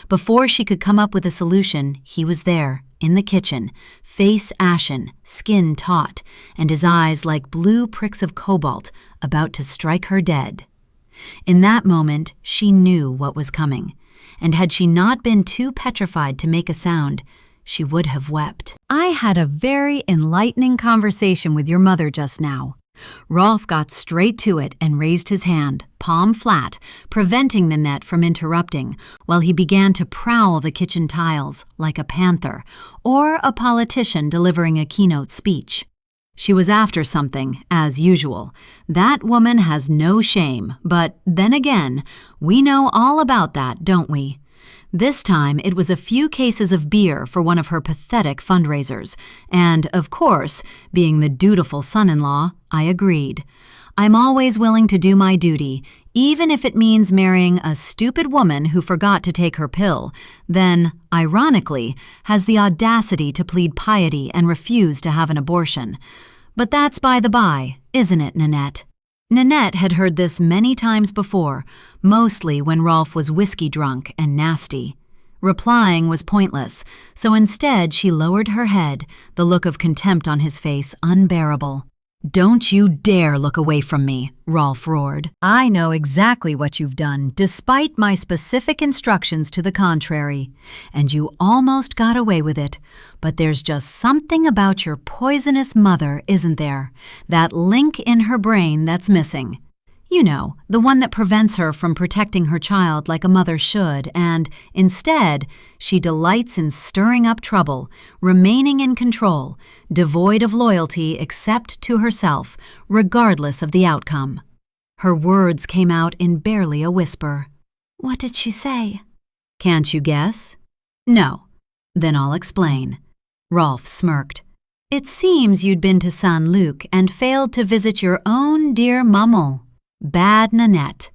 Speaker 1: Before she could come up with a solution, he was there, in the kitchen, face ashen, skin taut, and his eyes like blue pricks of cobalt, about to strike her dead. In that moment, she knew what was coming, and had she not been too petrified to make a sound, she would have wept. I had a very enlightening conversation with your mother just now. Rolf got straight to it and raised his hand, palm flat, preventing Nanette from interrupting, while he began to prowl the kitchen tiles like a panther or a politician delivering a keynote speech. She was after something, as usual. That woman has no shame, but then again, we know all about that, don't we? This time, it was a few cases of beer for one of her pathetic fundraisers, and, of course, being the dutiful son-in-law, I agreed. I'm always willing to do my duty, even if it means marrying a stupid woman who forgot to take her pill, then, ironically, has the audacity to plead piety and refuse to have an abortion. But that's by the by, isn't it, Nanette? Nanette had heard this many times before, mostly when Rolf was whiskey drunk and nasty. Replying was pointless, so instead she lowered her head, the look of contempt on his face unbearable. "Don't you dare look away from me," Rolf roared. "I know exactly what you've done, despite my specific instructions to the contrary. And you almost got away with it. But there's just something about your poisonous mother, isn't there? That link in her brain that's missing. You know, the one that prevents her from protecting her child like a mother should, and, instead, she delights in stirring up trouble, remaining in control, devoid of loyalty except to herself, regardless of the outcome. Her words came out in barely a whisper.
Speaker 2: What did she say?
Speaker 1: Can't you guess? No. Then I'll explain. Rolf smirked. It seems you'd been to Saint-Luc and failed to visit your own dear maman. Bad Nanette.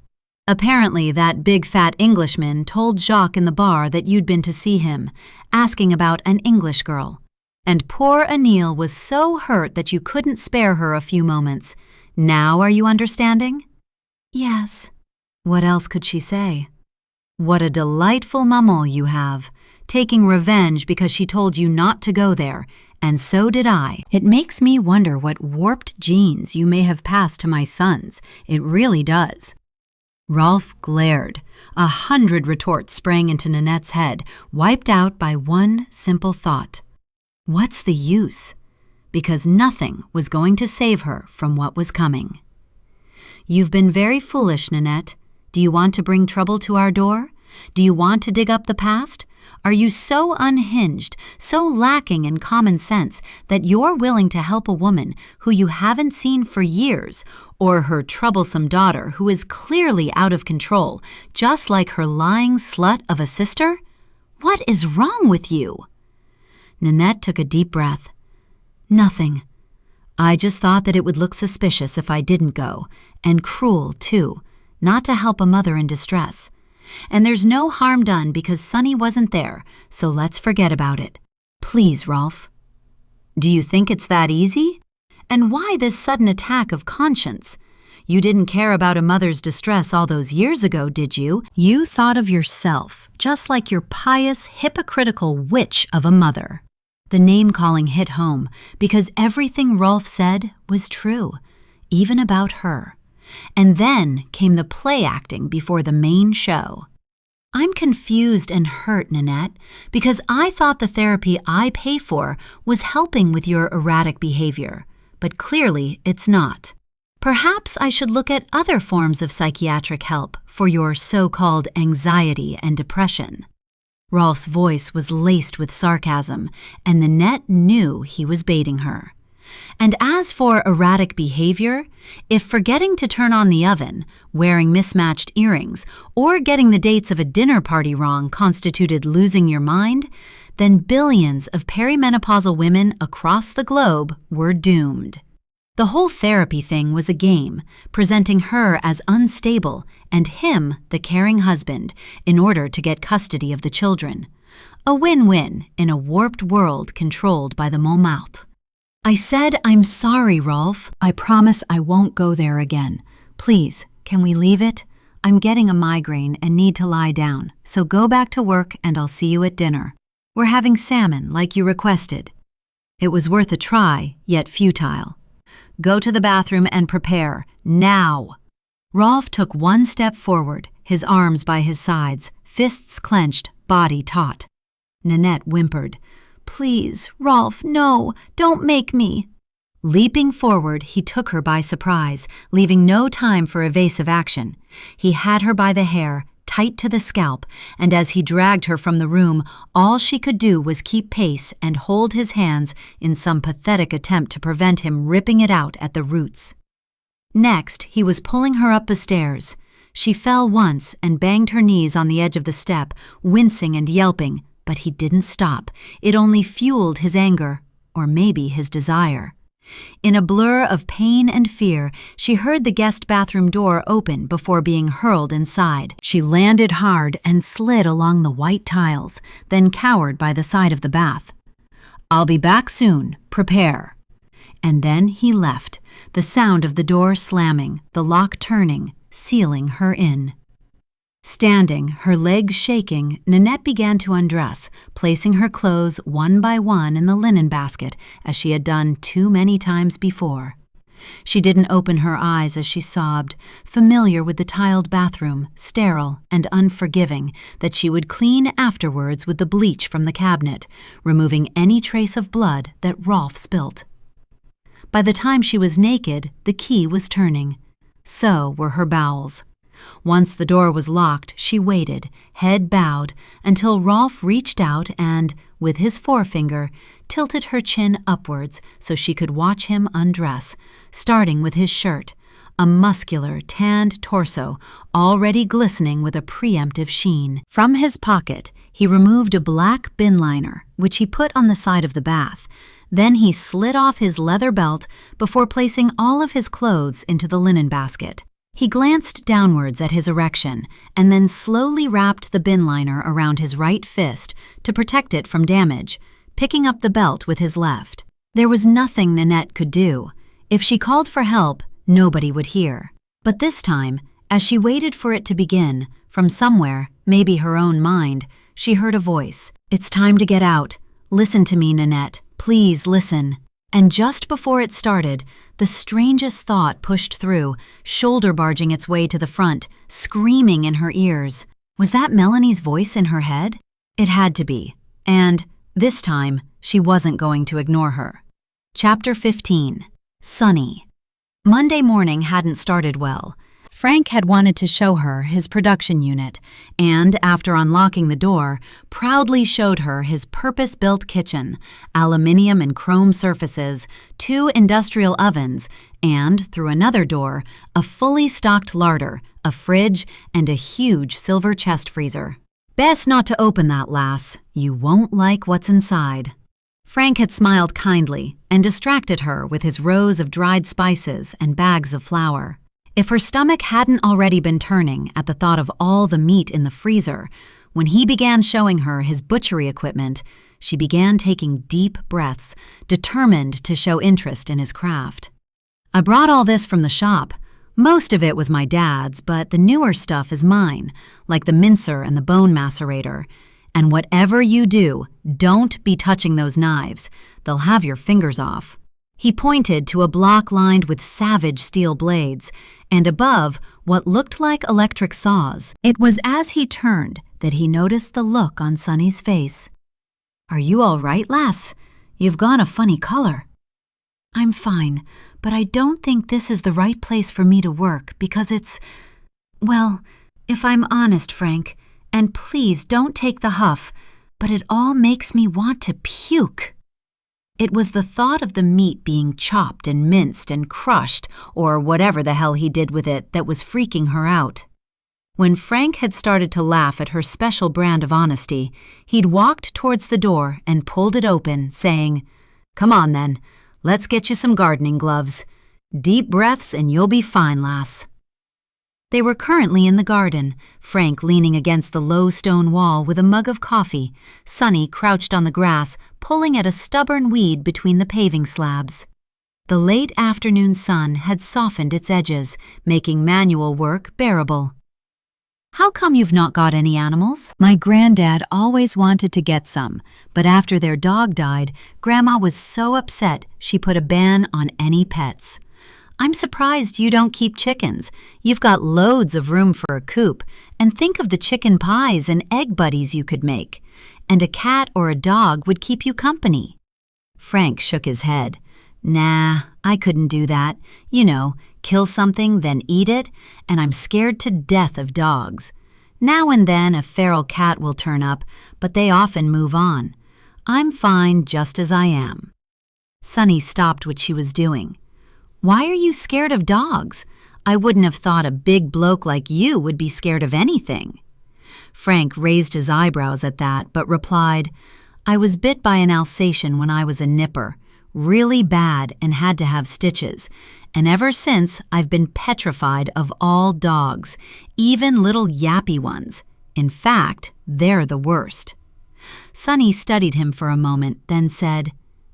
Speaker 1: Apparently that big fat Englishman told Jacques in the bar that you'd been to see him, asking about an English girl. And poor Anil was so hurt that you couldn't spare her a few moments. Now are you understanding?
Speaker 2: Yes.
Speaker 1: What else could she say? What a delightful maman you have, taking revenge because she told you not to go there, and so did I. It makes me wonder what warped genes you may have passed to my sons. It really does. Rolf glared. 100 retorts sprang into Nanette's head, wiped out by one simple thought. What's the use? Because nothing was going to save her from what was coming. You've been very foolish, Nanette. Do you want to bring trouble to our door? Do you want to dig up the past? Are you so unhinged, so lacking in common sense that you're willing to help a woman who you haven't seen for years, or her troublesome daughter who is clearly out of control, just like her lying slut of a sister? What is wrong with you? Nanette took a deep breath. Nothing. I just thought that it would look suspicious if I didn't go, and cruel, too, not to help a mother in distress. And there's no harm done because Sonny wasn't there, so let's forget about it. Please, Rolf. Do you think it's that easy? And why this sudden attack of conscience? You didn't care about a mother's distress all those years ago, did you? You thought of yourself, just like your pious, hypocritical witch of a mother. The name-calling hit home because everything Rolf said was true, even about her. And then came the play acting before the main show. I'm confused and hurt, Nanette, because I thought the therapy I pay for was helping with your erratic behavior, but clearly it's not. Perhaps I should look at other forms of psychiatric help for your so-called anxiety and depression. Rolf's voice was laced with sarcasm, and Nanette knew he was baiting her. And as for erratic behavior, if forgetting to turn on the oven, wearing mismatched earrings, or getting the dates of a dinner party wrong constituted losing your mind, then billions of perimenopausal women across the globe were doomed. The whole therapy thing was a game, presenting her as unstable and him the caring husband in order to get custody of the children. A win-win in a warped world controlled by the Montmartre. I said, I'm sorry, Rolf. I promise I won't go there again. Please, can we leave it? I'm getting a migraine and need to lie down, so go back to work and I'll see you at dinner. We're having salmon like you requested. It was worth a try, yet futile. Go to the bathroom and prepare, now. Rolf took one step forward, his arms by his sides, fists clenched, body taut. Nanette whimpered. Please, Rolf, no, don't make me. Leaping forward, he took her by surprise, leaving no time for evasive action. He had her by the hair, tight to the scalp, and as he dragged her from the room, all she could do was keep pace and hold his hands in some pathetic attempt to prevent him ripping it out at the roots. Next, he was pulling her up the stairs. She fell once and banged her knees on the edge of the step, wincing and yelping. But he didn't stop. It only fueled his anger, or maybe his desire. In a blur of pain and fear, she heard the guest bathroom door open before being hurled inside. She landed hard and slid along the white tiles, then cowered by the side of the bath. I'll be back soon. Prepare. And then he left, the sound of the door slamming, the lock turning, sealing her in. Standing, her legs shaking, Nanette began to undress, placing her clothes one by one in the linen basket, as she had done too many times before. She didn't open her eyes as she sobbed, familiar with the tiled bathroom, sterile and unforgiving, that she would clean afterwards with the bleach from the cabinet, removing any trace of blood that Rolf spilt. By the time she was naked, the key was turning. So were her bowels. Once the door was locked, she waited, head bowed, until Rolf reached out and, with his forefinger, tilted her chin upwards so she could watch him undress, starting with his shirt, a muscular, tanned torso already glistening with a preemptive sheen. From his pocket, he removed a black bin liner, which he put on the side of the bath. Then he slid off his leather belt before placing all of his clothes into the linen basket. He glanced downwards at his erection and then slowly wrapped the bin liner around his right fist to protect it from damage, picking up the belt with his left. There was nothing Nanette could do. If she called for help, nobody would hear. But this time, as she waited for it to begin, from somewhere, maybe her own mind, she heard a voice. "It's time to get out. Listen to me, Nanette. Please listen." And just before it started, the strangest thought pushed through, shoulder-barging its way to the front, screaming in her ears. Was that Melanie's voice in her head? It had to be. And, this time, she wasn't going to ignore her. Chapter 15. Sunny. Monday morning hadn't started well. Frank had wanted to show her his production unit, and after unlocking the door, proudly showed her his purpose-built kitchen, aluminium and chrome surfaces, 2 industrial ovens, and, through another door, a fully stocked larder, a fridge, and a huge silver chest freezer. "Best not to open that, lass. You won't like what's inside." Frank had smiled kindly and distracted her with his rows of dried spices and bags of flour. If her stomach hadn't already been turning at the thought of all the meat in the freezer, when he began showing her his butchery equipment, she began taking deep breaths, determined to show interest in his craft. "I brought all this from the shop. Most of it was my dad's, but the newer stuff is mine, like the mincer and the bone macerator. And whatever you do, don't be touching those knives. They'll have your fingers off." He pointed to a block lined with savage steel blades, and above, what looked like electric saws. It was as he turned that he noticed the look on Sunny's face. "Are you all right, lass? You've gone a funny color." "I'm fine, but I don't think this is the right place for me to work because well, if I'm honest, Frank, and please don't take the huff, but it all makes me want to puke." It was the thought of the meat being chopped and minced and crushed, or whatever the hell he did with it, that was freaking her out. When Frank had started to laugh at her special brand of honesty, he'd walked towards the door and pulled it open, saying, "Come on then, let's get you some gardening gloves. Deep breaths and you'll be fine, lass." They were currently in the garden, Frank leaning against the low stone wall with a mug of coffee, Sunny crouched on the grass, pulling at a stubborn weed between the paving slabs. The late afternoon sun had softened its edges, making manual work bearable. "How come you've not got any animals?" "My granddad always wanted to get some, but after their dog died, Grandma was so upset she put a ban on any pets. I'm surprised you don't keep chickens. You've got loads of room for a coop, and think of the chicken pies and egg buddies you could make. And a cat or a dog would keep you company." Frank shook his head. "Nah, I couldn't do that. You know, kill something, then eat it, and I'm scared to death of dogs. Now and then a feral cat will turn up, but they often move on. I'm fine just as I am." Sunny stopped what she was doing. "Why are you scared of dogs? I wouldn't have thought a big bloke like you would be scared of anything." Frank raised his eyebrows at that, but replied, "I was bit by an Alsatian when I was a nipper, really bad and had to have stitches, and ever since I've been petrified of all dogs, even little yappy ones. In fact, they're the worst." Sunny studied him for a moment, then said,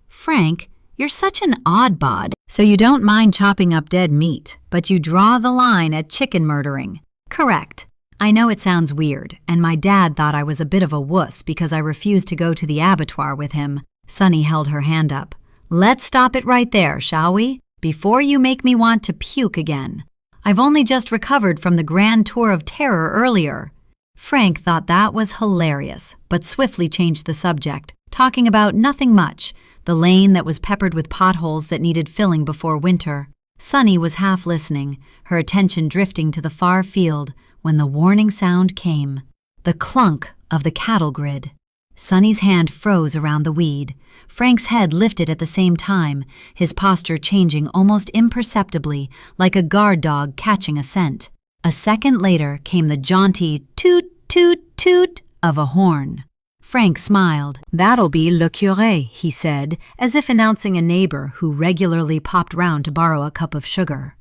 Speaker 1: "Frank, you're such an odd bod. So you don't mind chopping up dead meat, but you draw the line at chicken murdering." "Correct. I know it sounds weird, and my dad thought I was a bit of a wuss because I refused to go to the abattoir with him." Sunny held her hand up. "Let's stop it right there, shall we? Before you make me want to puke again. I've only just recovered from the grand tour of terror earlier." Frank thought that was hilarious, but swiftly changed the subject, talking about nothing much, the lane that was peppered with potholes that needed filling before winter. Sunny was half listening, her attention drifting to the far field, when the warning sound came. The clunk of the cattle grid. Sunny's hand froze around the weed. Frank's head lifted at the same time, his posture changing almost imperceptibly, like a guard dog catching a scent. A second later came the jaunty toot, toot, toot of a horn. Frank smiled. "That'll be le curé," he said, as if announcing a neighbor who regularly popped round to borrow a cup of sugar.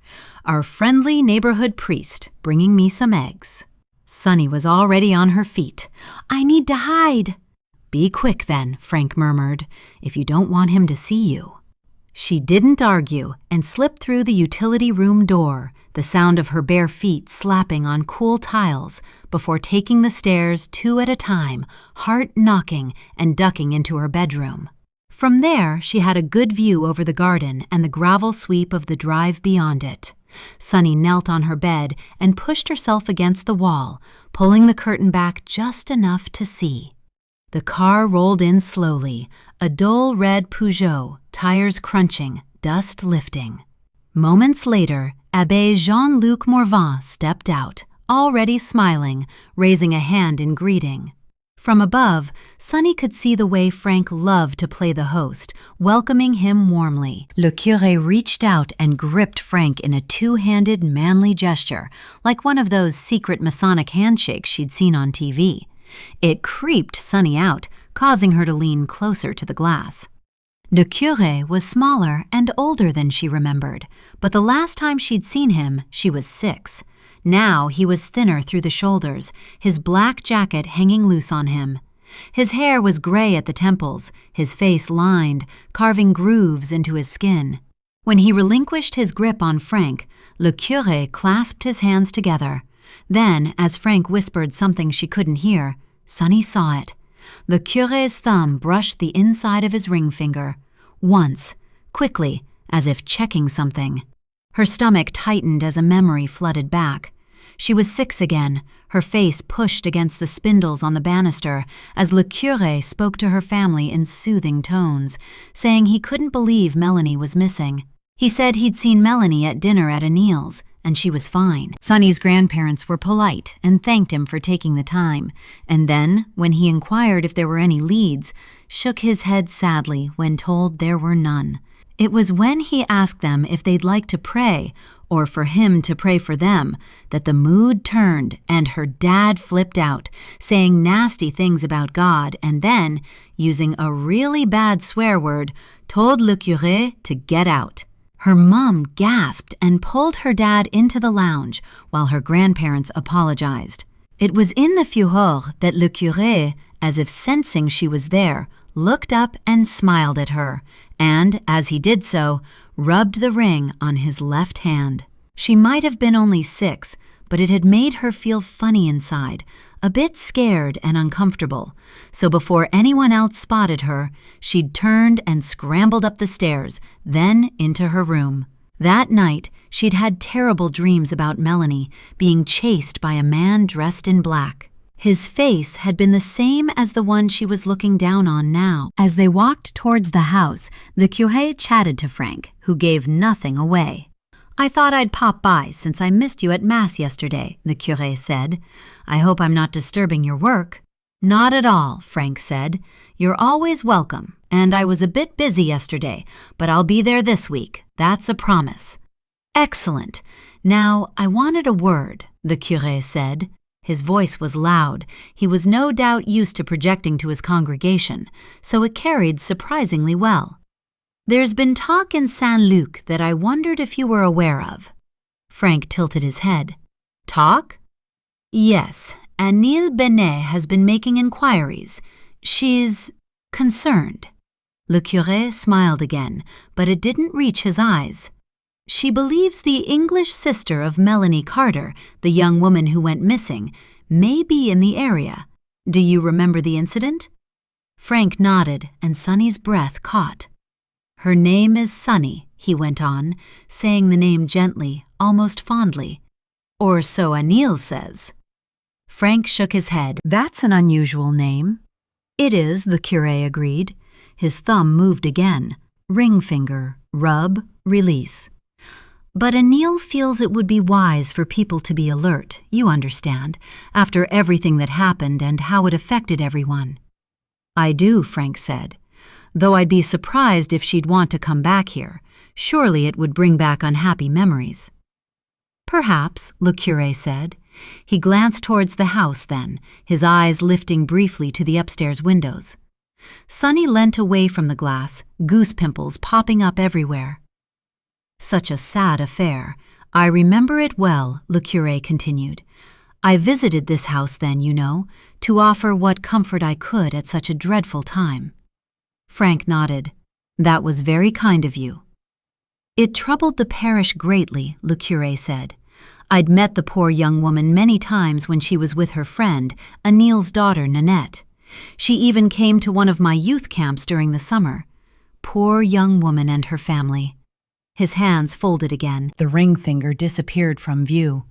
Speaker 1: "Our friendly neighborhood priest, bringing me some eggs." Sunny was already on her feet. "I need to hide." "Be quick then," Frank murmured, "if you don't want him to see you." She didn't argue and slipped through the utility room door, the sound of her bare feet slapping on cool tiles, before taking the stairs 2 at a time, heart knocking and ducking into her bedroom. From there, she had a good view over the garden and the gravel sweep of the drive beyond it. Sunny knelt on her bed and pushed herself against the wall, pulling the curtain back just enough to see. The car rolled in slowly, a dull red Peugeot, tires crunching, dust lifting. Moments later, Abbé Saint-Luc Morvan stepped out, already smiling, raising a hand in greeting. From above, Sunny could see the way Frank loved to play the host, welcoming him warmly. Le curé reached out and gripped Frank in a two-handed manly gesture, like one of those secret Masonic handshakes she'd seen on TV. It creeped Sunny out, causing her to lean closer to the glass. Le curé was smaller and older than she remembered, but the last time she'd seen him, she was 6. Now he was thinner through the shoulders, his black jacket hanging loose on him. His hair was gray at the temples, his face lined, carving grooves into his skin. When he relinquished his grip on Frank, le curé clasped his hands together. Then, as Frank whispered something she couldn't hear, Sunny saw it. The curé's thumb brushed the inside of his ring finger. Once, quickly, as if checking something. Her stomach tightened as a memory flooded back. She was 6 again, her face pushed against the spindles on the banister, as le curé spoke to her family in soothing tones, saying he couldn't believe Melanie was missing. He said he'd seen Melanie at dinner at Anil's, and she was fine. Sunny's grandparents were polite and thanked him for taking the time, and then, when he inquired if there were any leads, shook his head sadly when told there were none. It was when he asked them if they'd like to pray, or for him to pray for them, that the mood turned and her dad flipped out, saying nasty things about God, and then, using a really bad swear word, told le curé to get out. Her mom gasped and pulled her dad into the lounge while her grandparents apologized. It was in the furor that le curé, as if sensing she was there, looked up and smiled at her, and, as he did so, rubbed the ring on his left hand. She might have been only 6, but it had made her feel funny inside, a bit scared and uncomfortable. So before anyone else spotted her, she'd turned and scrambled up the stairs, then into her room. That night, she'd had terrible dreams about Melanie being chased by a man dressed in black. His face had been the same as the one she was looking down on now. As they walked towards the house, the curé chatted to Frank, who gave nothing away. "I thought I'd pop by since I missed you at Mass yesterday," the curé said. "I hope I'm not disturbing your work." "Not at all," Frank said. "You're always welcome, and I was a bit busy yesterday, but I'll be there this week. That's a promise." "Excellent. Now, I wanted a word," the curé said. His voice was loud. He was no doubt used to projecting to his congregation, so it carried surprisingly well. "There's been talk in Saint-Luc that I wondered if you were aware of." Frank tilted his head. "Talk?" "Yes, Anil Benet has been making inquiries. She's concerned." Le curé smiled again, but it didn't reach his eyes. "She believes the English sister of Melanie Carter, the young woman who went missing, may be in the area. Do you remember the incident?" Frank nodded, and Sunny's breath caught. "Her name is Sunny," he went on, saying the name gently, almost fondly. "Or so Anil says." Frank shook his head. "That's an unusual name." "It is," the curé agreed. His thumb moved again. Ring finger, rub, release. But Anil feels it would be wise for people to be alert, you understand, after everything that happened and how it affected everyone. I do, Frank said. Though I'd be surprised if she'd want to come back here. Surely it would bring back unhappy memories. Perhaps, le curé said. He glanced towards the house then, his eyes lifting briefly to the upstairs windows. Sonny leant away from the glass, goose pimples popping up everywhere. Such a sad affair. I remember it well, le curé continued. I visited this house then, you know, to offer what comfort I could at such a dreadful time. Frank nodded. That was very kind of you. It troubled the parish greatly, le curé said. I'd met the poor young woman many times when she was with her friend, Anil's daughter, Nanette. She even came to one of my youth camps during the summer. Poor young woman and her family. His hands folded again. The ring finger disappeared from view.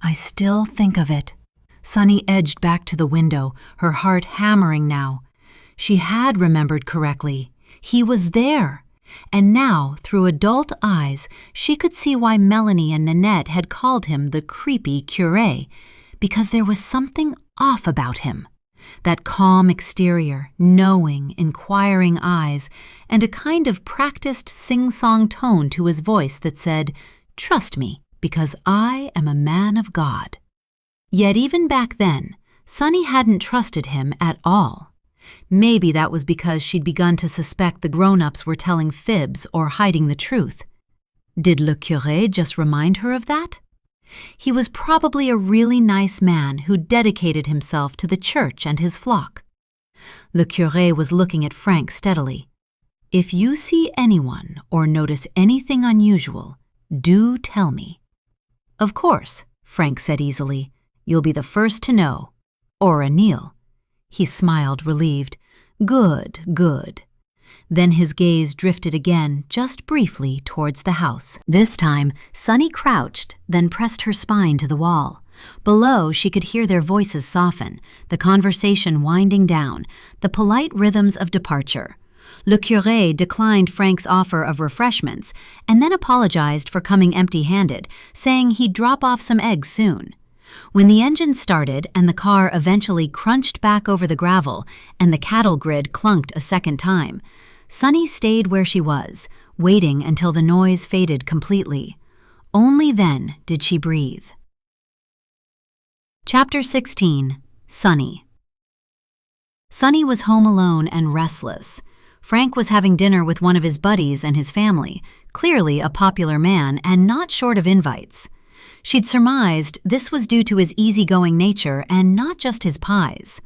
Speaker 1: I still think of it. Sonny edged back to the window, her heart hammering now. She had remembered correctly. He was there. And now, through adult eyes, she could see why Melanie and Nanette had called him the creepy curé, because there was something off about him. That calm exterior, knowing, inquiring eyes, and a kind of practiced sing-song tone to his voice that said, "Trust me, because I am a man of God." Yet even back then, Sonny hadn't trusted him at all. Maybe that was because she'd begun to suspect the grown-ups were telling fibs or hiding the truth. Did le curé just remind her of that? He was probably a really nice man who dedicated himself to the church and his flock. Le curé was looking at Frank steadily. If you see anyone or notice anything unusual, do tell me. Of course, Frank said easily. You'll be the first to know. Or Anil. He smiled, relieved. Good, good. Then his gaze drifted again, just briefly, towards the house. This time, Sonny crouched, then pressed her spine to the wall. Below, she could hear their voices soften, the conversation winding down, the polite rhythms of departure. Le curé declined Frank's offer of refreshments and then apologized for coming empty-handed, saying he'd drop off some eggs soon. When the engine started and the car eventually crunched back over the gravel and the cattle grid clunked a second time, Sonny stayed where she was, waiting until the noise faded completely. Only then did she breathe. Chapter 16. Sonny. Sonny was home alone and restless. Frank was having dinner with one of his buddies and his family, clearly a popular man and not short of invites. She'd surmised this was due to his easygoing nature and not just his pies.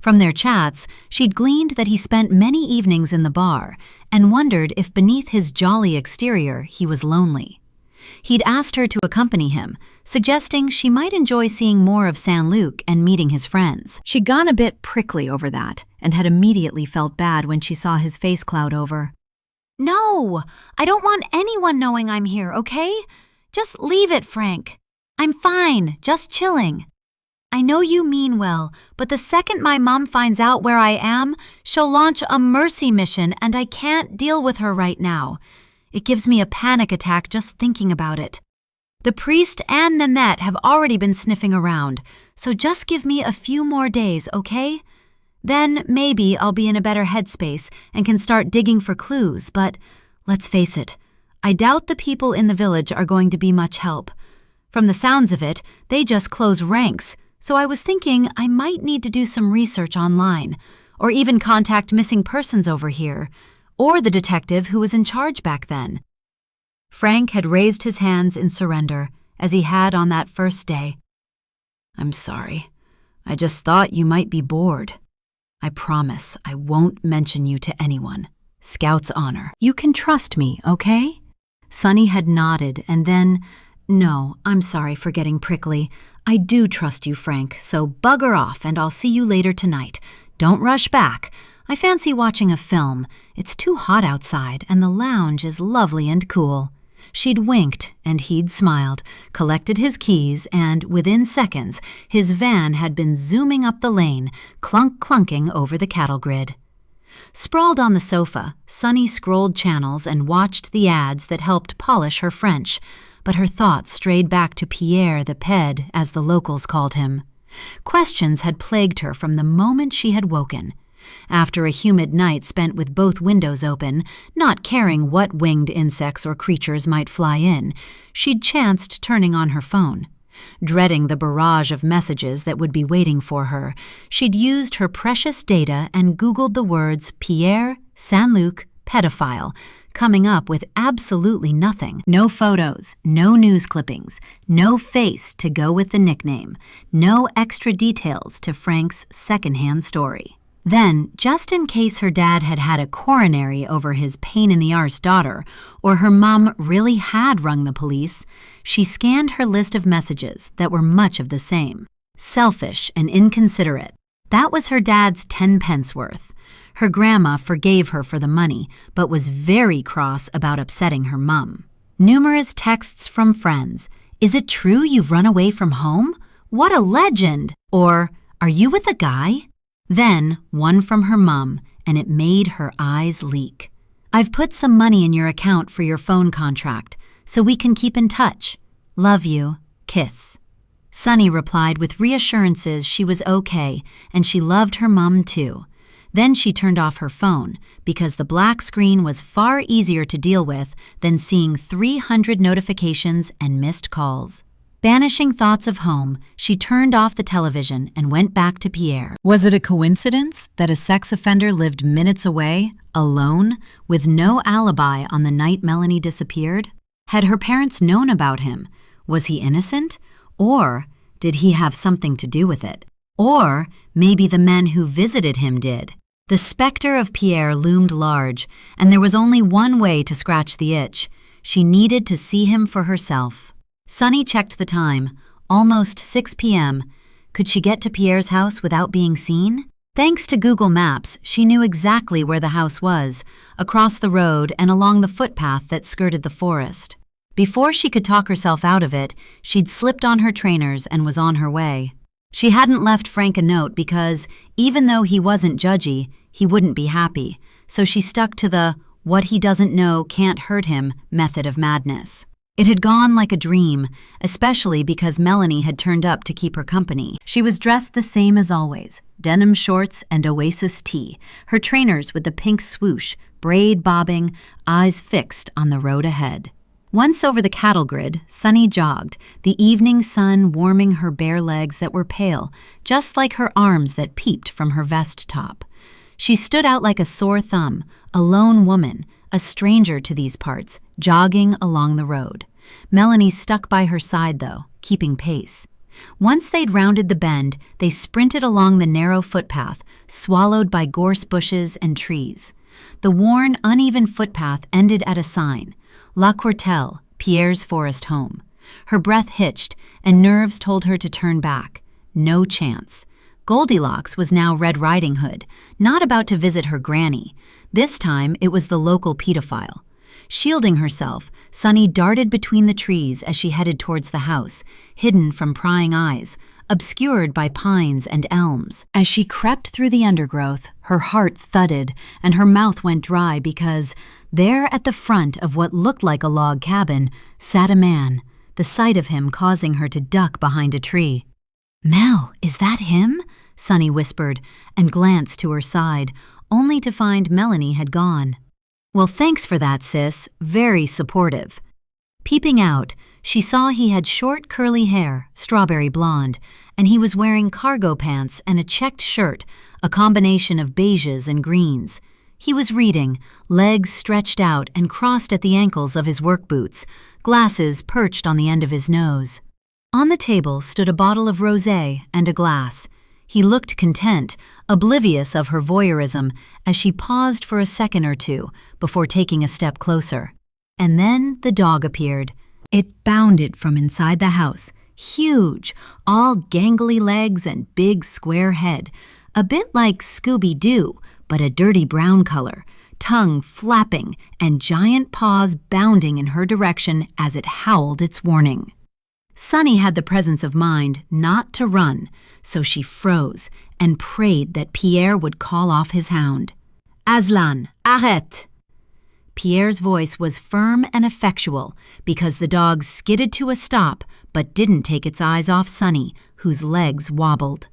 Speaker 1: From their chats, she'd gleaned that he spent many evenings in the bar and wondered if beneath his jolly exterior he was lonely. He'd asked her to accompany him, suggesting she might enjoy seeing more of Saint-Luc and meeting his friends. She'd gone a bit prickly over that and had immediately felt bad when she saw his face cloud over.
Speaker 2: No, I don't want anyone knowing I'm here, okay? Just leave it, Frank. I'm fine, just chilling. I know you mean well, but the second my mom finds out where I am, she'll launch a mercy mission and I can't deal with her right now. It gives me a panic attack just thinking about it. The priest and Nanette have already been sniffing around, so just give me a few more days, okay? Then maybe I'll be in a better headspace and can start digging for clues, but let's face it, I doubt the people in the village are going to be much help. From the sounds of it, they just close ranks, so I was thinking I might need to do some research online, or even contact missing persons over here, or the detective who was in charge back then. Frank had raised his hands in surrender, as he had on that first day. I'm sorry. I just thought you might be bored. I promise I won't mention you to anyone. Scout's honor. You can trust me, okay? Sonny had nodded and then, no, I'm sorry for getting prickly. I do trust you, Frank, so bugger off and I'll see you later tonight. Don't rush back. I fancy watching a film. It's too hot outside and the lounge is lovely and cool. She'd winked and he'd smiled, collected his keys, and within seconds, his van had been zooming up the lane, clunking over the cattle grid. Sprawled on the sofa, Sonny scrolled channels and watched the ads that helped polish her French.
Speaker 1: but her thoughts strayed back to Pierre the Ped, as the locals called him. Questions had plagued her from the moment she had woken. After a humid night spent with both windows open, not caring what winged insects or creatures might fly in, she'd chanced turning on her phone. Dreading the barrage of messages that would be waiting for her, she'd used her precious data and Googled the words Pierre, Saint-Luc, pedophile, coming up with absolutely nothing. No photos, no news clippings, no face to go with the nickname, no extra details to Frank's secondhand story. Then, just in case her dad had had a coronary over his pain-in-the-arse daughter, or her mom really had rung the police, she scanned her list of messages that were much of the same. Selfish and inconsiderate. That was her dad's 10 pence worth. Her grandma forgave her for the money, but was very cross about upsetting her mum. Numerous texts from friends. Is it true you've run away from home? What a legend! Or, are you with a guy? Then, one from her mum, and it made her eyes leak. I've put some money in your account for your phone contract, so we can keep in touch. Love you. Kiss. Sunny replied with reassurances she was okay, and she loved her mum too. Then she turned off her phone, because the black screen was far easier to deal with than seeing 300 notifications and missed calls. Banishing thoughts of home, she turned off the television and went back to Pierre. Was it a coincidence that a sex offender lived minutes away, alone, with no alibi on the night Melanie disappeared? Had her parents known about him? Was he innocent? Or did he have something to do with it? Or maybe the men who visited him did. The specter of Pierre loomed large, and there was only one way to scratch the itch. She needed to see him for herself. Sunny checked the time. Almost 6 p.m. Could she get to Pierre's house without being seen? Thanks to Google Maps, she knew exactly where the house was, across the road and along the footpath that skirted the forest. Before she could talk herself out of it, she'd slipped on her trainers and was on her way. She hadn't left Frank a note because, even though he wasn't judgy, he wouldn't be happy, so she stuck to the what he doesn't know can't hurt him method of madness. It had gone like a dream, especially because Melanie had turned up to keep her company. She was dressed the same as always, denim shorts and Oasis tee, her trainers with the pink swoosh, braid bobbing, eyes fixed on the road ahead. Once over the cattle grid, Sunny jogged, the evening sun warming her bare legs that were pale, just like her arms that peeped from her vest top. She stood out like a sore thumb, a lone woman, a stranger to these parts, jogging along the road. Melanie stuck by her side, though, keeping pace. Once they'd rounded the bend, they sprinted along the narrow footpath, swallowed by gorse bushes and trees. The worn, uneven footpath ended at a sign, La Quartelle, Pierre's forest home. Her breath hitched, and nerves told her to turn back. No chance. Goldilocks was now Red Riding Hood, not about to visit her granny. This time, it was the local pedophile. Shielding herself, Sunny darted between the trees as she headed towards the house, hidden from prying eyes, obscured by pines and elms. As she crept through the undergrowth, her heart thudded and her mouth went dry because there at the front of what looked like a log cabin sat a man, the sight of him causing her to duck behind a tree. "Mel, is that him?" Sunny whispered and glanced to her side, only to find Melanie had gone. "Well, thanks for that, sis. Very supportive." Peeping out, she saw he had short curly hair, strawberry blonde, and he was wearing cargo pants and a checked shirt, a combination of beiges and greens. He was reading, legs stretched out and crossed at the ankles of his work boots, glasses perched on the end of his nose. On the table stood a bottle of rosé and a glass. He looked content, oblivious of her voyeurism, as she paused for a second or two before taking a step closer. And then the dog appeared. It bounded from inside the house, huge, all gangly legs and big square head, a bit like Scooby-Doo, but a dirty brown color, tongue flapping and giant paws bounding in her direction as it howled its warning. Sunny had the presence of mind not to run, so she froze and prayed that Pierre would call off his hound. "Aslan, arrête!" Pierre's voice was firm and effectual because the dog skidded to a stop but didn't take its eyes off Sunny, whose legs wobbled.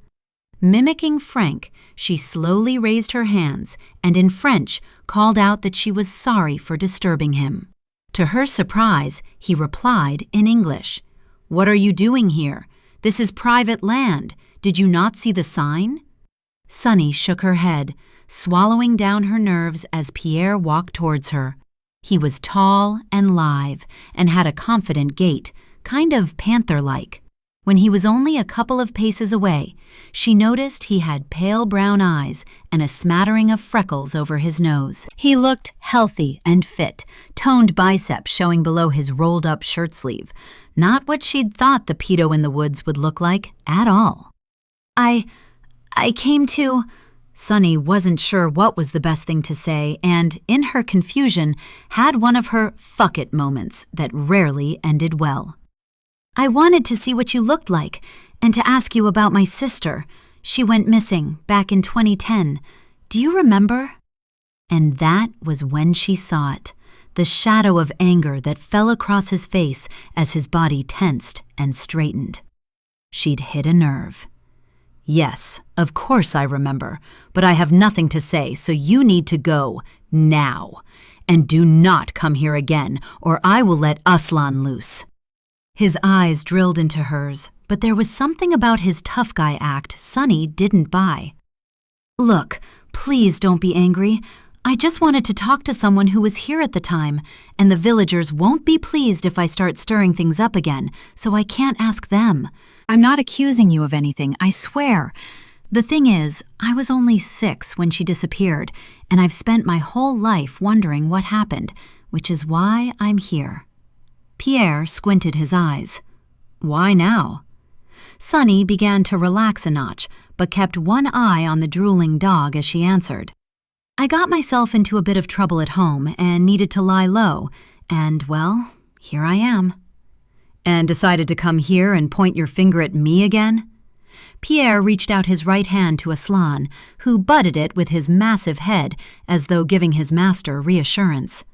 Speaker 1: Mimicking Frank, she slowly raised her hands and in French called out that she was sorry for disturbing him. To her surprise, he replied in English, "What are you doing here? This is private land. Did you not see the sign?" Sunny shook her head, swallowing down her nerves as Pierre walked towards her. He was tall and lithe and had a confident gait, kind of panther-like. When he was only a couple of paces away, she noticed he had pale brown eyes and a smattering of freckles over his nose. He looked healthy and fit, toned biceps showing below his rolled-up shirt sleeve. Not what she'd thought the pedo in the woods would look like at all. I came to... Sunny wasn't sure what was the best thing to say and, in her confusion, had one of her fuck it moments that rarely ended well. "I wanted to see what you looked like and to ask you about my sister. She went missing back in 2010. Do you remember?" And that was when she saw it, the shadow of anger that fell across his face as his body tensed and straightened. She'd hit a nerve. "Yes, of course I remember, but I have nothing to say, so you need to go, now. And do not come here again, or I will let Aslan loose." His eyes drilled into hers, but there was something about his tough guy act Sunny didn't buy. "Look, please don't be angry. I just wanted to talk to someone who was here at the time, and the villagers won't be pleased if I start stirring things up again, so I can't ask them. I'm not accusing you of anything, I swear. The thing is, I was only 6 when she disappeared, and I've spent my whole life wondering what happened, which is why I'm here." Pierre squinted his eyes. "Why now?" Sunny began to relax a notch, but kept one eye on the drooling dog as she answered. "I got myself into a bit of trouble at home and needed to lie low, and, well, here I am." "And decided to come here and point your finger at me again?" Pierre reached out his right hand to Aslan, who butted it with his massive head as though giving his master reassurance.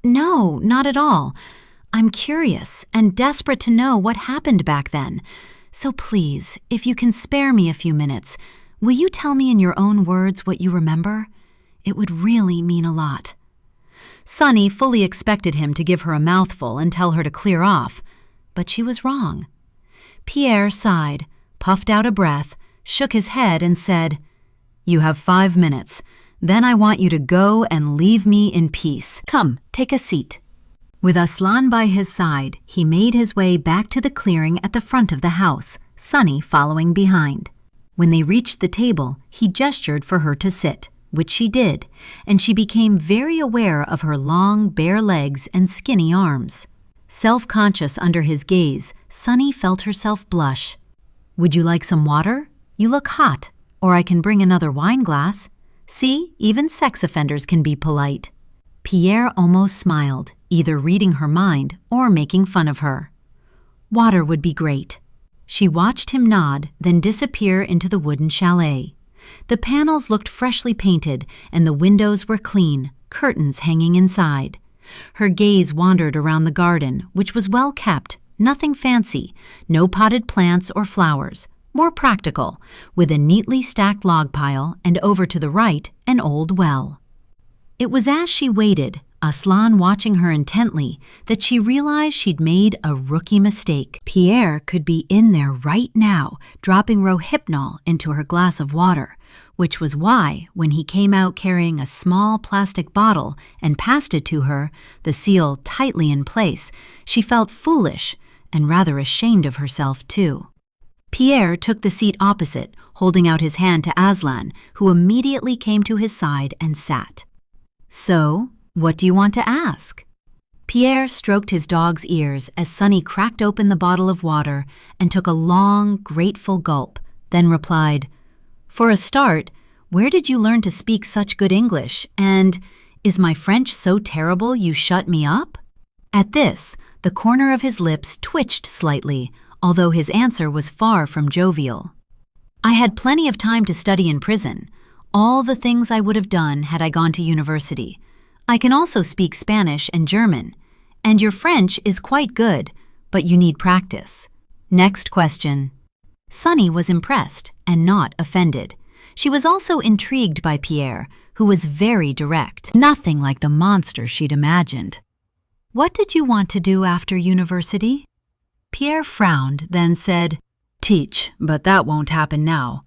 Speaker 1: "No, not at all. I'm curious and desperate to know what happened back then. So please, if you can spare me a few minutes, will you tell me in your own words what you remember? It would really mean a lot." Sunny fully expected him to give her a mouthful and tell her to clear off, but she was wrong. Pierre sighed, puffed out a breath, shook his head and said, "You have 5 minutes. Then I want you to go and leave me in peace. Come, take a seat." With Aslan by his side, he made his way back to the clearing at the front of the house, Sunny following behind. When they reached the table, he gestured for her to sit, which she did, and she became very aware of her long, bare legs and skinny arms. Self-conscious under his gaze, Sunny felt herself blush. "Would you like some water? You look hot, or I can bring another wine glass. See, even sex offenders can be polite." Pierre almost smiled, either reading her mind or making fun of her. "Water would be great." She watched him nod, then disappear into the wooden chalet. The panels looked freshly painted, and the windows were clean, curtains hanging inside. Her gaze wandered around the garden, which was well kept, nothing fancy, no potted plants or flowers, more practical, with a neatly stacked log pile and over to the right, an old well. It was as she waited, Aslan watching her intently, that she realized she'd made a rookie mistake. Pierre could be in there right now, dropping Rohypnol into her glass of water, which was why, when he came out carrying a small plastic bottle and passed it to her, the seal tightly in place, she felt foolish and rather ashamed of herself, too. Pierre took the seat opposite, holding out his hand to Aslan, who immediately came to his side and sat. "So, what do you want to ask?" Pierre stroked his dog's ears as Sunny cracked open the bottle of water and took a long, grateful gulp, then replied, "For a start, where did you learn to speak such good English? And is my French so terrible you shut me up?" At this, the corner of his lips twitched slightly, although his answer was far from jovial. "I had plenty of time to study in prison. All the things I would have done had I gone to university. I can also speak Spanish and German, and your French is quite good, but you need practice. Next question. Sunny was impressed and not offended. She was also intrigued by Pierre, who was very direct, nothing like the monster she'd imagined. What did you want to do after university? Pierre frowned, then said, Teach, but that won't happen now.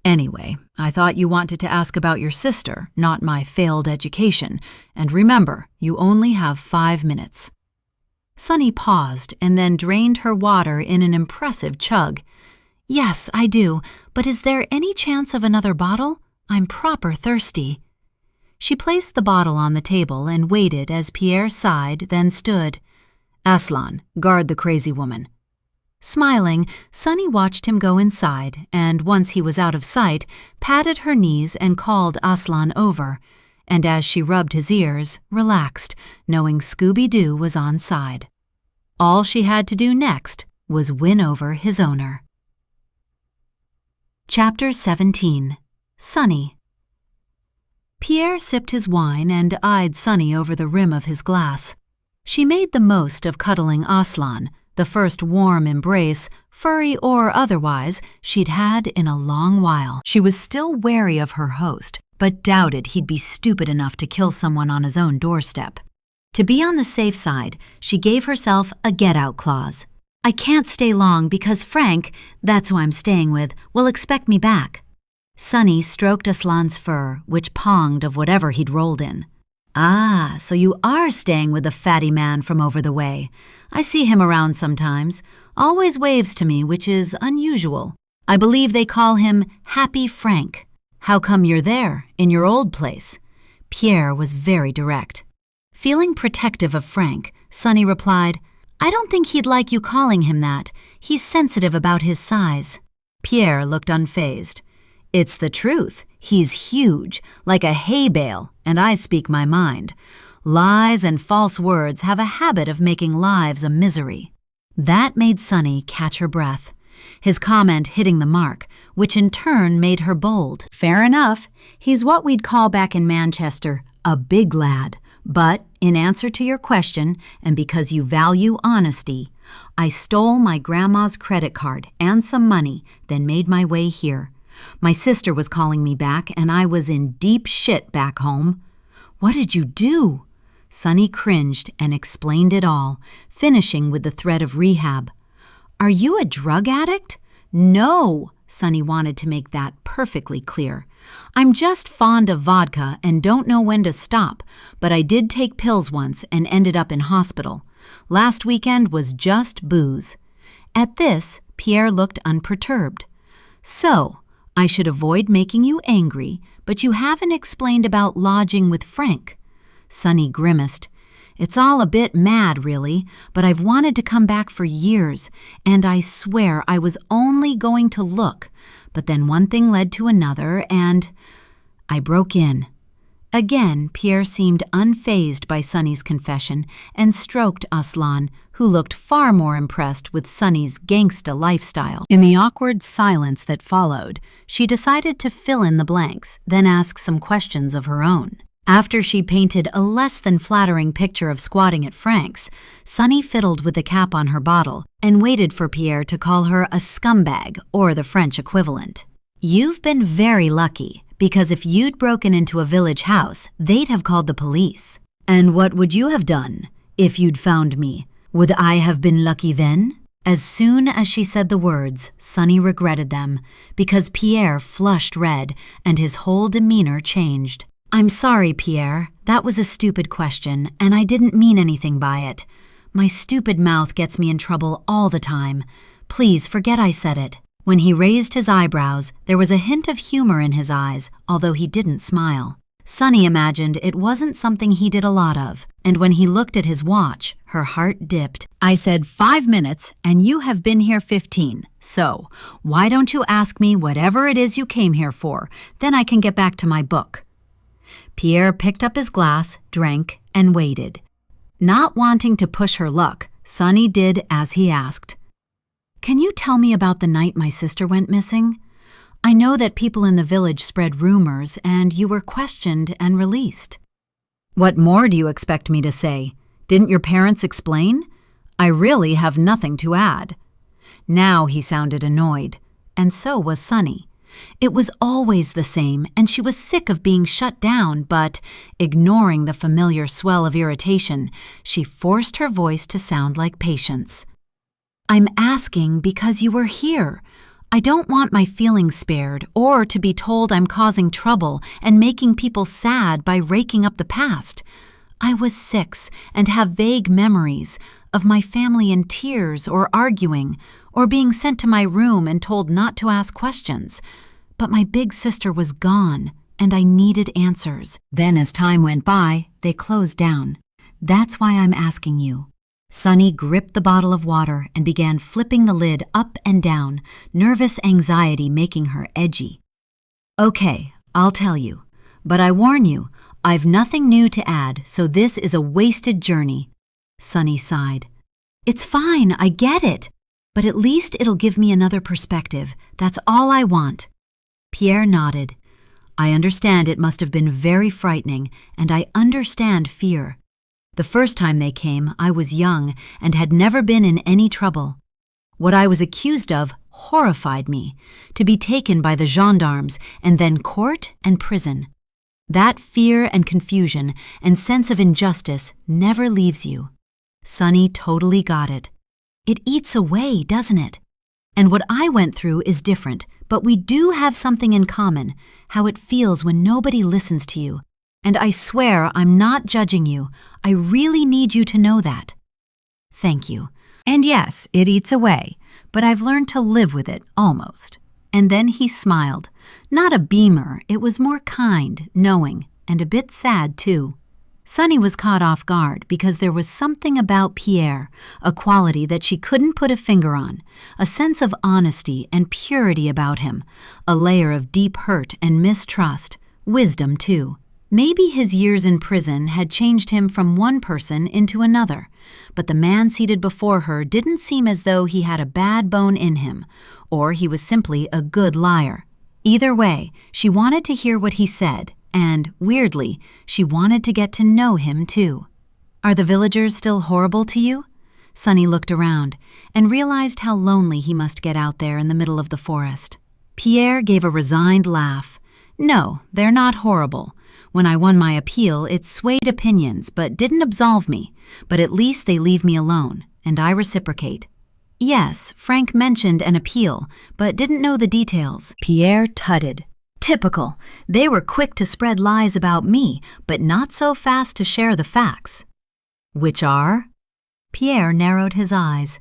Speaker 1: Anyway, I thought you wanted to ask about your sister, not my failed education, and remember, you only have 5 minutes. Sunny paused and then drained her water in an impressive chug. Yes, I do, but is there any chance of another bottle? I'm proper thirsty. She placed the bottle on the table and waited as Pierre sighed, then stood. Aslan, guard the crazy woman. Smiling, Sunny watched him go inside, and once he was out of sight, patted her knees and called Aslan over, and as she rubbed his ears, relaxed, knowing Scooby-Doo was on side. All she had to do next was win over his owner. Chapter 17. Sunny. Pierre sipped his wine and eyed Sunny over the rim of his glass. She made the most of cuddling Aslan, the first warm embrace, furry or otherwise, she'd had in a long while. She was still wary of her host, but doubted he'd be stupid enough to kill someone on his own doorstep. To be on the safe side, she gave herself a get-out clause. I can't stay long because Frank, that's who I'm staying with, will expect me back. Sunny stroked Aslan's fur, which ponged of whatever he'd rolled in. Ah, so you are staying with the fatty man from over the way. I see him around sometimes. Always waves to me, which is unusual. I believe they call him Happy Frank. How come you're there, in your old place? Pierre was very direct. Feeling protective of Frank, Sunny replied, I don't think he'd like you calling him that. He's sensitive about his size. Pierre looked unfazed. It's the truth. He's huge, like a hay bale, and I speak my mind. Lies and false words have a habit of making lives a misery. That made Sunny catch her breath, his comment hitting the mark, which in turn made her bold. Fair enough. He's what we'd call back in Manchester a big lad. But in answer to your question, and because you value honesty, I stole my grandma's credit card and some money, then made my way here. My sister was calling me back, and I was in deep shit back home. What did you do? Sunny cringed and explained it all, finishing with the threat of rehab. Are you a drug addict? No, Sunny wanted to make that perfectly clear. I'm just fond of vodka and don't know when to stop, but I did take pills once and ended up in hospital. Last weekend was just booze. At this, Pierre looked unperturbed. So, I should avoid making you angry, but you haven't explained about lodging with Frank. Sunny grimaced. It's all a bit mad, really, but I've wanted to come back for years, and I swear I was only going to look. But then one thing led to another, and I broke in. Again, Pierre seemed unfazed by Sunny's confession and stroked Aslan, who looked far more impressed with Sunny's gangsta lifestyle. In the awkward silence that followed, she decided to fill in the blanks, then ask some questions of her own. After she painted a less than flattering picture of squatting at Frank's, Sunny fiddled with the cap on her bottle and waited for Pierre to call her a scumbag, or the French equivalent. You've been very lucky, because if you'd broken into a village house, they'd have called the police. And what would you have done if you'd found me? Would I have been lucky then? As soon as she said the words, Sunny regretted them, because Pierre flushed red and his whole demeanor changed. I'm sorry, Pierre. That was a stupid question, and I didn't mean anything by it. My stupid mouth gets me in trouble all the time. Please forget I said it. When he raised his eyebrows, there was a hint of humor in his eyes, although he didn't smile. Sunny imagined it wasn't something he did a lot of, and when he looked at his watch, her heart dipped. I said 5 minutes, and you have been here 15. So, why don't you ask me whatever it is you came here for? Then I can get back to my book. Pierre picked up his glass, drank, and waited. Not wanting to push her luck, Sunny did as he asked. Can you tell me about the night my sister went missing? I know that people in the village spread rumors, and you were questioned and released. What more do you expect me to say? Didn't your parents explain? I really have nothing to add. Now he sounded annoyed, and so was Sunny. It was always the same, and she was sick of being shut down, but, ignoring the familiar swell of irritation, she forced her voice to sound like Patience. I'm asking because you were here. I don't want my feelings spared or to be told I'm causing trouble and making people sad by raking up the past. I was 6 and have vague memories of my family in tears or arguing or being sent to my room and told not to ask questions. But my big sister was gone and I needed answers. Then as time went by, they closed down. That's why I'm asking you. Sunny gripped the bottle of water and began flipping the lid up and down, nervous anxiety making her edgy. Okay, I'll tell you. But I warn you, I've nothing new to add, so this is a wasted journey. Sunny sighed. It's fine, I get it. But at least it'll give me another perspective. That's all I want. Pierre nodded. I understand it must have been very frightening, and I understand fear. The first time they came, I was young and had never been in any trouble. What I was accused of horrified me, to be taken by the gendarmes and then court and prison. That fear and confusion and sense of injustice never leaves you. Sunny totally got it. It eats away, doesn't it? And what I went through is different, but we do have something in common, how it feels when nobody listens to you. And I swear I'm not judging you. I really need you to know that. Thank you. And yes, it eats away, but I've learned to live with it, almost. And then he smiled. Not a beamer, it was more kind, knowing, and a bit sad, too. Sunny was caught off guard because there was something about Pierre, a quality that she couldn't put a finger on, a sense of honesty and purity about him, a layer of deep hurt and mistrust, wisdom, too. Maybe his years in prison had changed him from one person into another, but the man seated before her didn't seem as though he had a bad bone in him, or he was simply a good liar. Either way, she wanted to hear what he said, and, weirdly, she wanted to get to know him too. Are the villagers still horrible to you? Sunny looked around and realized how lonely he must get out there in the middle of the forest. Pierre gave a resigned laugh. No, they're not horrible. When I won my appeal, it swayed opinions but didn't absolve me. But at least they leave me alone, and I reciprocate. Yes, Frank mentioned an appeal, but didn't know the details. Pierre tutted. Typical. They were quick to spread lies about me, but not so fast to share the facts. Which are? Pierre narrowed his eyes.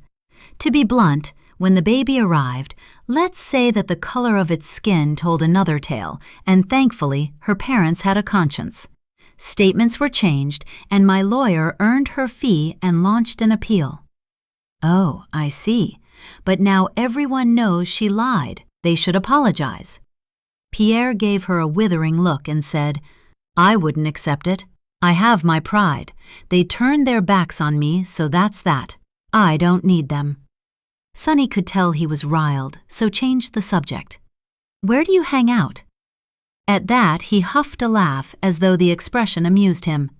Speaker 1: To be blunt, when the baby arrived, let's say that the color of its skin told another tale, and thankfully, her parents had a conscience. Statements were changed, and my lawyer earned her fee and launched an appeal. Oh, I see. But now everyone knows she lied. They should apologize. Pierre gave her a withering look and said, I wouldn't accept it. I have my pride. They turned their backs on me, so that's that. I don't need them. Sunny could tell he was riled, so changed the subject. Where do you hang out? At that, he huffed a laugh as though the expression amused him.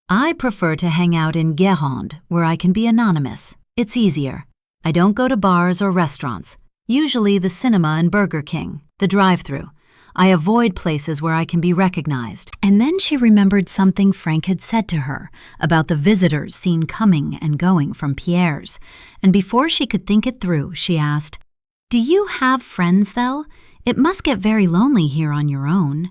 Speaker 1: I prefer to hang out in Guérande, where I can be anonymous. It's easier. I don't go to bars or restaurants, usually the cinema and Burger King, the drive-thru. I avoid places where I can be recognized. And then she remembered something Frank had said to her about the visitors seen coming and going from Pierre's. And before she could think it through, she asked, Do you have friends, though? It must get very lonely here on your own.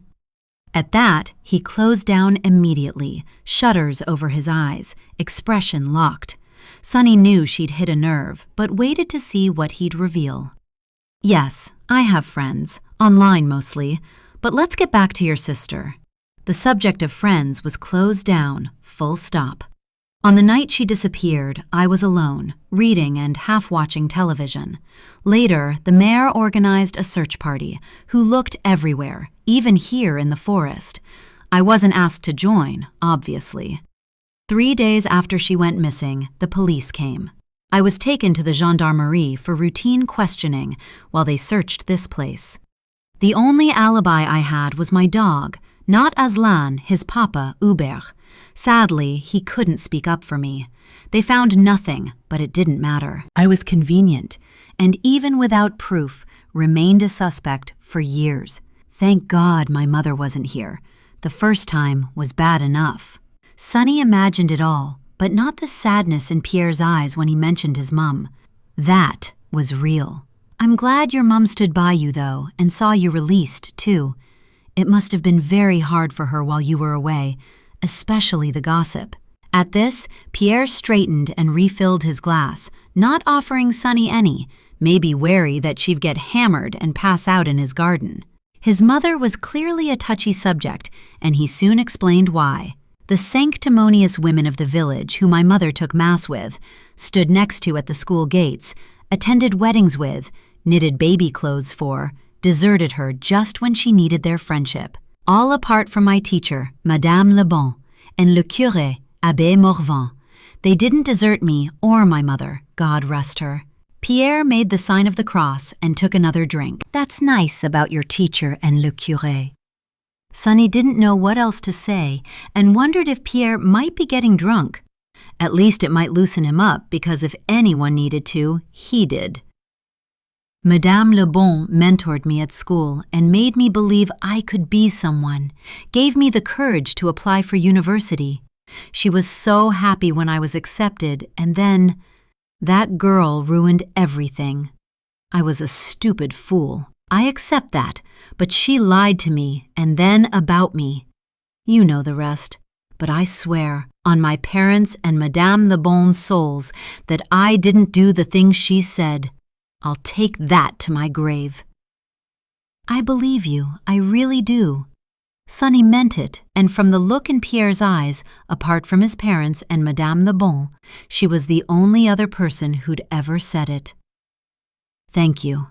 Speaker 1: At that, he closed down immediately, shutters over his eyes, expression locked. Sunny knew she'd hit a nerve, but waited to see what he'd reveal. Yes, I have friends, online mostly, but let's get back to your sister. The subject of friends was closed down, full stop. On the night she disappeared, I was alone, reading and half-watching television. Later, the mayor organized a search party, who looked everywhere, even here in the forest. I wasn't asked to join, obviously. 3 days after she went missing, the police came. I was taken to the gendarmerie for routine questioning while they searched this place. The only alibi I had was my dog, Not Aslan, his papa, Hubert. Sadly, he couldn't speak up for me. They found nothing, but it didn't matter. I was convenient, and even without proof, remained a suspect for years. Thank God my mother wasn't here. The first time was bad enough. Sonny imagined it all, but not the sadness in Pierre's eyes when he mentioned his mum. That was real. I'm glad your mum stood by you, though, and saw you released, too. It must have been very hard for her while you were away, especially the gossip. At this, Pierre straightened and refilled his glass, not offering Sonny any, maybe wary that she'd get hammered and pass out in his garden. His mother was clearly a touchy subject, and he soon explained why. The sanctimonious women of the village, who my mother took mass with, stood next to at the school gates, attended weddings with, knitted baby clothes for, deserted her just when she needed their friendship. All apart from my teacher, Madame Lebon, and le curé, Abbé Morvan. They didn't desert me or my mother, God rest her. Pierre made the sign of the cross and took another drink. That's nice about your teacher and le curé. Sonny didn't know what else to say and wondered if Pierre might be getting drunk. At least it might loosen him up, because if anyone needed to, he did. Madame Lebon mentored me at school and made me believe I could be someone, gave me the courage to apply for university. She was so happy when I was accepted, and then that girl ruined everything. I was a stupid fool. I accept that, but she lied to me and then about me. You know the rest, but I swear on my parents' and Madame Lebon's souls that I didn't do the things she said. I'll take that to my grave. I believe you, I really do. Sonny meant it, and from the look in Pierre's eyes, apart from his parents and Madame Lebon, she was the only other person who'd ever said it. Thank you.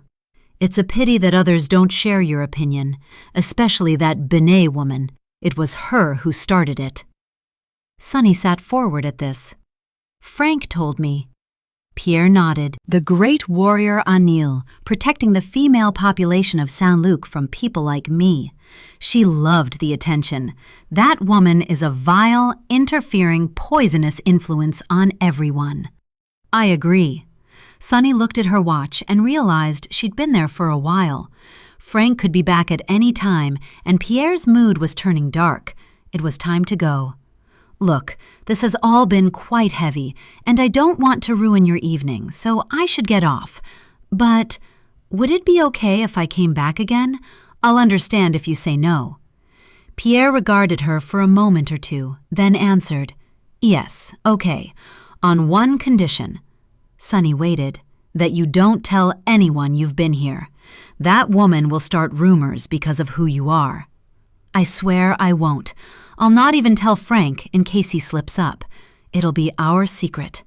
Speaker 1: It's a pity that others don't share your opinion, especially that Benet woman. It was her who started it. Sonny sat forward at this. Frank told me. Pierre nodded. The great warrior Anil, protecting the female population of Saint-Luc from people like me. She loved the attention. That woman is a vile, interfering, poisonous influence on everyone. I agree. Sonny looked at her watch and realized she'd been there for a while. Frank could be back at any time, and Pierre's mood was turning dark. It was time to go. Look, this has all been quite heavy, and I don't want to ruin your evening, so I should get off. But would it be okay if I came back again? I'll understand if you say no. Pierre regarded her for a moment or two, then answered, Yes, okay, on one condition. Sonny waited, that you don't tell anyone you've been here. That woman will start rumors because of who you are. I swear I won't. I'll not even tell Frank in case he slips up. It'll be our secret.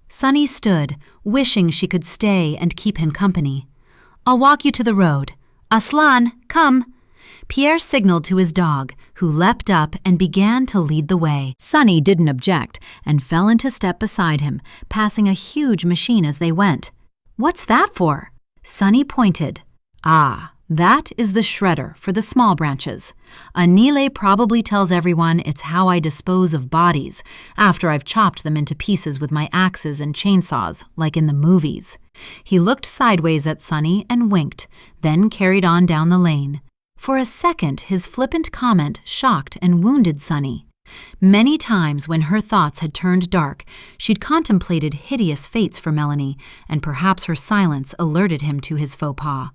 Speaker 1: Sonny stood, wishing she could stay and keep him company. I'll walk you to the road. Aslan, come. Pierre signaled to his dog, who leapt up and began to lead the way. Sonny didn't object and fell into step beside him, passing a huge machine as they went. What's that for? Sonny pointed. Ah, that is the shredder for the small branches. Anile probably tells everyone it's how I dispose of bodies, after I've chopped them into pieces with my axes and chainsaws, like in the movies. He looked sideways at Sonny and winked, then carried on down the lane. For a second, his flippant comment shocked and wounded Sonny. Many times when her thoughts had turned dark, she'd contemplated hideous fates for Melanie, and perhaps her silence alerted him to his faux pas.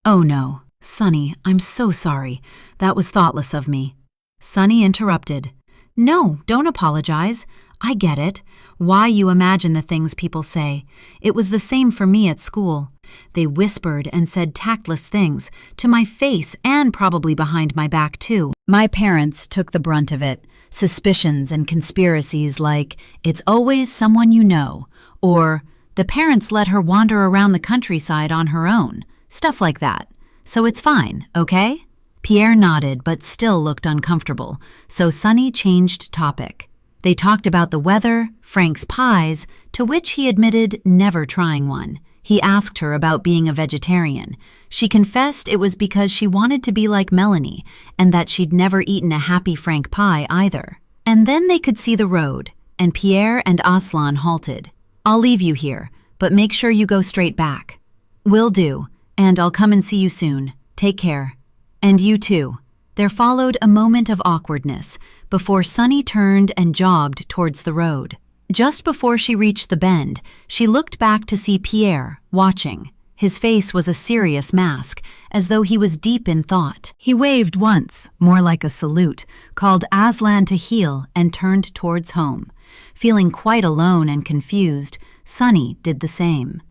Speaker 1: Oh no, Sonny, I'm so sorry. That was thoughtless of me. Sonny interrupted. No, don't apologize. I get it. Why you imagine the things people say. It was the same for me at school. They whispered and said tactless things, to my face and probably behind my back too. My parents took the brunt of it. Suspicions and conspiracies like, it's always someone you know, or the parents let her wander around the countryside on her own. Stuff like that. So it's fine, okay? Pierre nodded but still looked uncomfortable, so Sonny changed topic. They talked about the weather, Frank's pies, to which he admitted never trying one. He asked her about being a vegetarian. She confessed it was because she wanted to be like Melanie and that she'd never eaten a happy Frank pie either. And then they could see the road, and Pierre and Aslan halted. "I'll leave you here, but make sure you go straight back." "Will do, and I'll come and see you soon. Take care." "And you too." There followed a moment of awkwardness before Sunny turned and jogged towards the road. Just before she reached the bend, she looked back to see Pierre watching. His face was a serious mask, as though he was deep in thought. He waved once, more like a salute, called Aslan to heel, and turned towards home. Feeling quite alone and confused, Sunny did the same.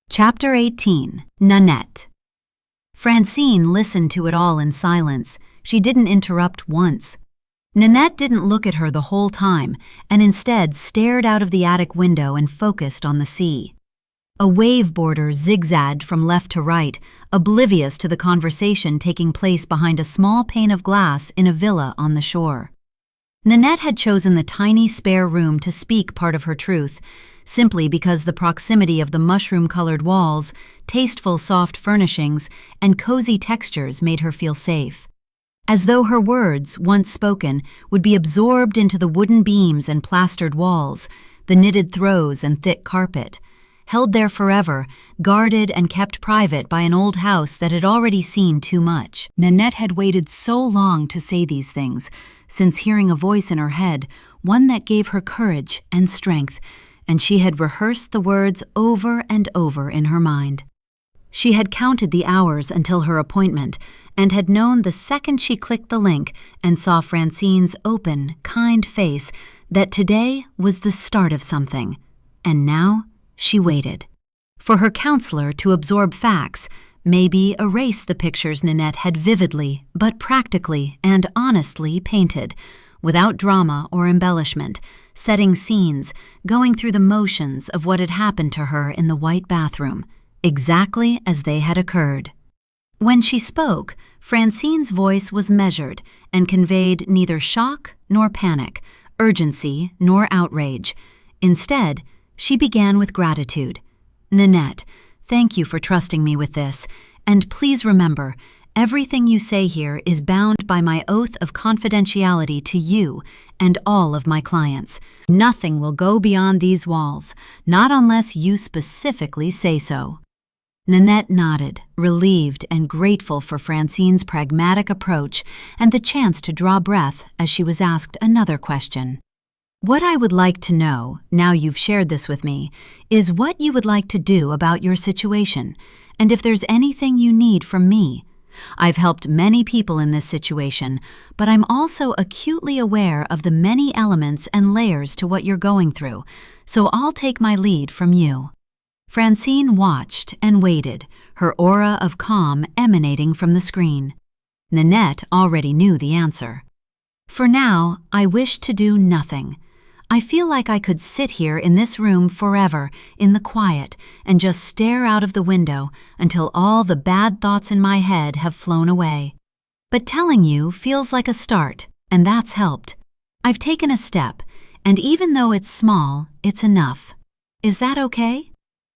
Speaker 1: Chapter 18. Nanette. Francine listened to it all in silence. She didn't interrupt once. Nanette didn't look at her the whole time, and instead stared out of the attic window and focused on the sea. A wave border zigzagged from left to right, oblivious to the conversation taking place behind a small pane of glass in a villa on the shore. Nanette had chosen the tiny spare room to speak part of her truth, simply because the proximity of the mushroom-colored walls, tasteful soft furnishings, and cozy textures made her feel safe. As though her words, once spoken, would be absorbed into the wooden beams and plastered walls, the knitted throws and thick carpet, held there forever, guarded and kept private by an old house that had already seen too much. Nanette had waited so long to say these things, since hearing a voice in her head, one that gave her courage and strength, and she had rehearsed the words over and over in her mind. She had counted the hours until her appointment and had known the second she clicked the link and saw Francine's open, kind face that today was the start of something. And now she waited. For her counselor to absorb facts, maybe erase the pictures Nanette had vividly, but practically and honestly painted, without drama or embellishment, setting scenes, going through the motions of what had happened to her in the white bathroom, exactly as they had occurred. When she spoke, Francine's voice was measured and conveyed neither shock nor panic, urgency nor outrage. Instead, she began with gratitude. "Nanette, thank you for trusting me with this, and please remember, everything you say here is bound by my oath of confidentiality to you and all of my clients. Nothing will go beyond these walls, not unless you specifically say so." Nanette nodded, relieved and grateful for Francine's pragmatic approach and the chance to draw breath as she was asked another question. "What I would like to know, now you've shared this with me, is what you would like to do about your situation, and if there's anything you need from me. I've helped many people in this situation, but I'm also acutely aware of the many elements and layers to what you're going through, so I'll take my lead from you." Francine watched and waited, her aura of calm emanating from the screen. Nanette already knew the answer. "For now, I wish to do nothing. I feel like I could sit here in this room forever, in the quiet, and just stare out of the window until all the bad thoughts in my head have flown away. But telling you feels like a start, and that's helped. I've taken a step, and even though it's small, it's enough. Is that okay?"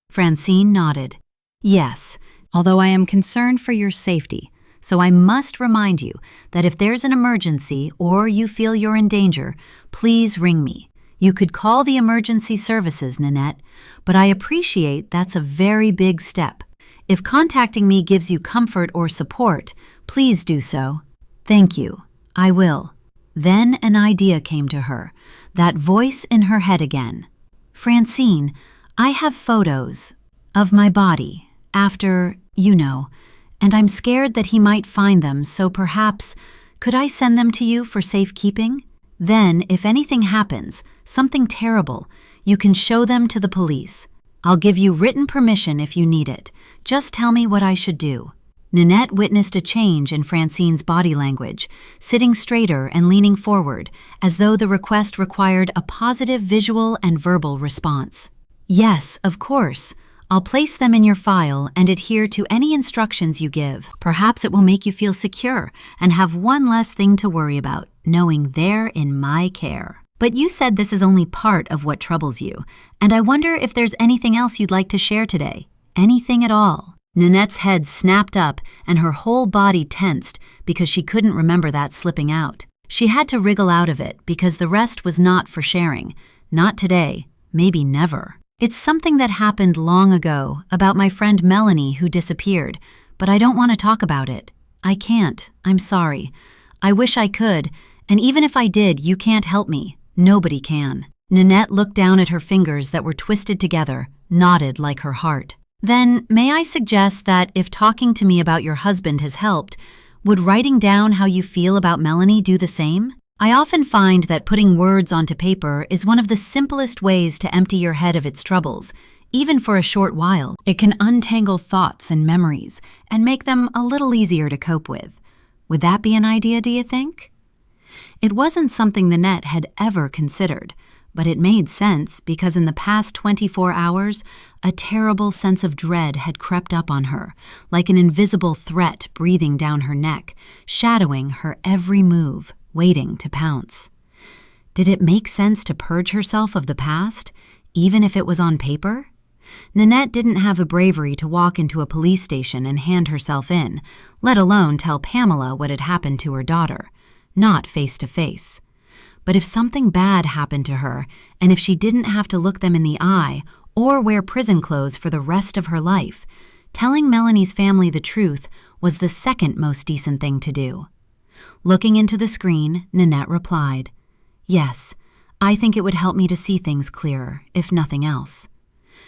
Speaker 1: Francine nodded. "Yes, although I am concerned for your safety, so I must remind you that if there's an emergency or you feel you're in danger, please ring me. You could call the emergency services, Nanette, but I appreciate that's a very big step. If contacting me gives you comfort or support, please do so." "Thank you. I will." Then an idea came to her, that voice in her head again. "Francine, I have photos of my body after, and I'm scared that he might find them, so perhaps, could I send them to you for safekeeping? Then, if anything happens, something terrible, you can show them to the police. I'll give you written permission if you need it. Just tell me what I should do." Nanette witnessed a change in Francine's body language, sitting straighter and leaning forward, as though the request required a positive visual and verbal response. "Yes, of course. I'll place them in your file and adhere to any instructions you give. Perhaps it will make you feel secure and have one less thing to worry about, knowing they're in my care." But you said this is only part of what troubles you, and I wonder if there's anything else you'd like to share today. Anything at all. Nanette's head snapped up and her whole body tensed because she couldn't remember that slipping out. She had to wriggle out of it because the rest was not for sharing. Not today, maybe never. It's something that happened long ago about my friend Melanie who disappeared, but I don't want to talk about it. I can't. I'm sorry. I wish I could, and even if I did, you can't help me. Nobody can. Nanette looked down at her fingers that were twisted together, knotted like her heart. Then, may I suggest that if talking to me about your husband has helped, would writing down how you feel about Melanie do the same? I often find that putting words onto paper is one of the simplest ways to empty your head of its troubles, even for a short while. It can untangle thoughts and memories and make them a little easier to cope with. Would that be an idea, do you think? It wasn't something Nanette had ever considered, but it made sense because in the past 24 hours, a terrible sense of dread had crept up on her, like an invisible threat breathing down her neck, shadowing her every move, waiting to pounce. Did it make sense to purge herself of the past, even if it was on paper? Nanette didn't have the bravery to walk into a police station and hand herself in, let alone tell Pamela what had happened to her daughter. Not face to face. But if something bad happened to her, and if she didn't have to look them in the eye or wear prison clothes for the rest of her life, telling Melanie's family the truth was the second most decent thing to do. Looking into the screen, Nanette replied, "Yes, I think it would help me to see things clearer, if nothing else."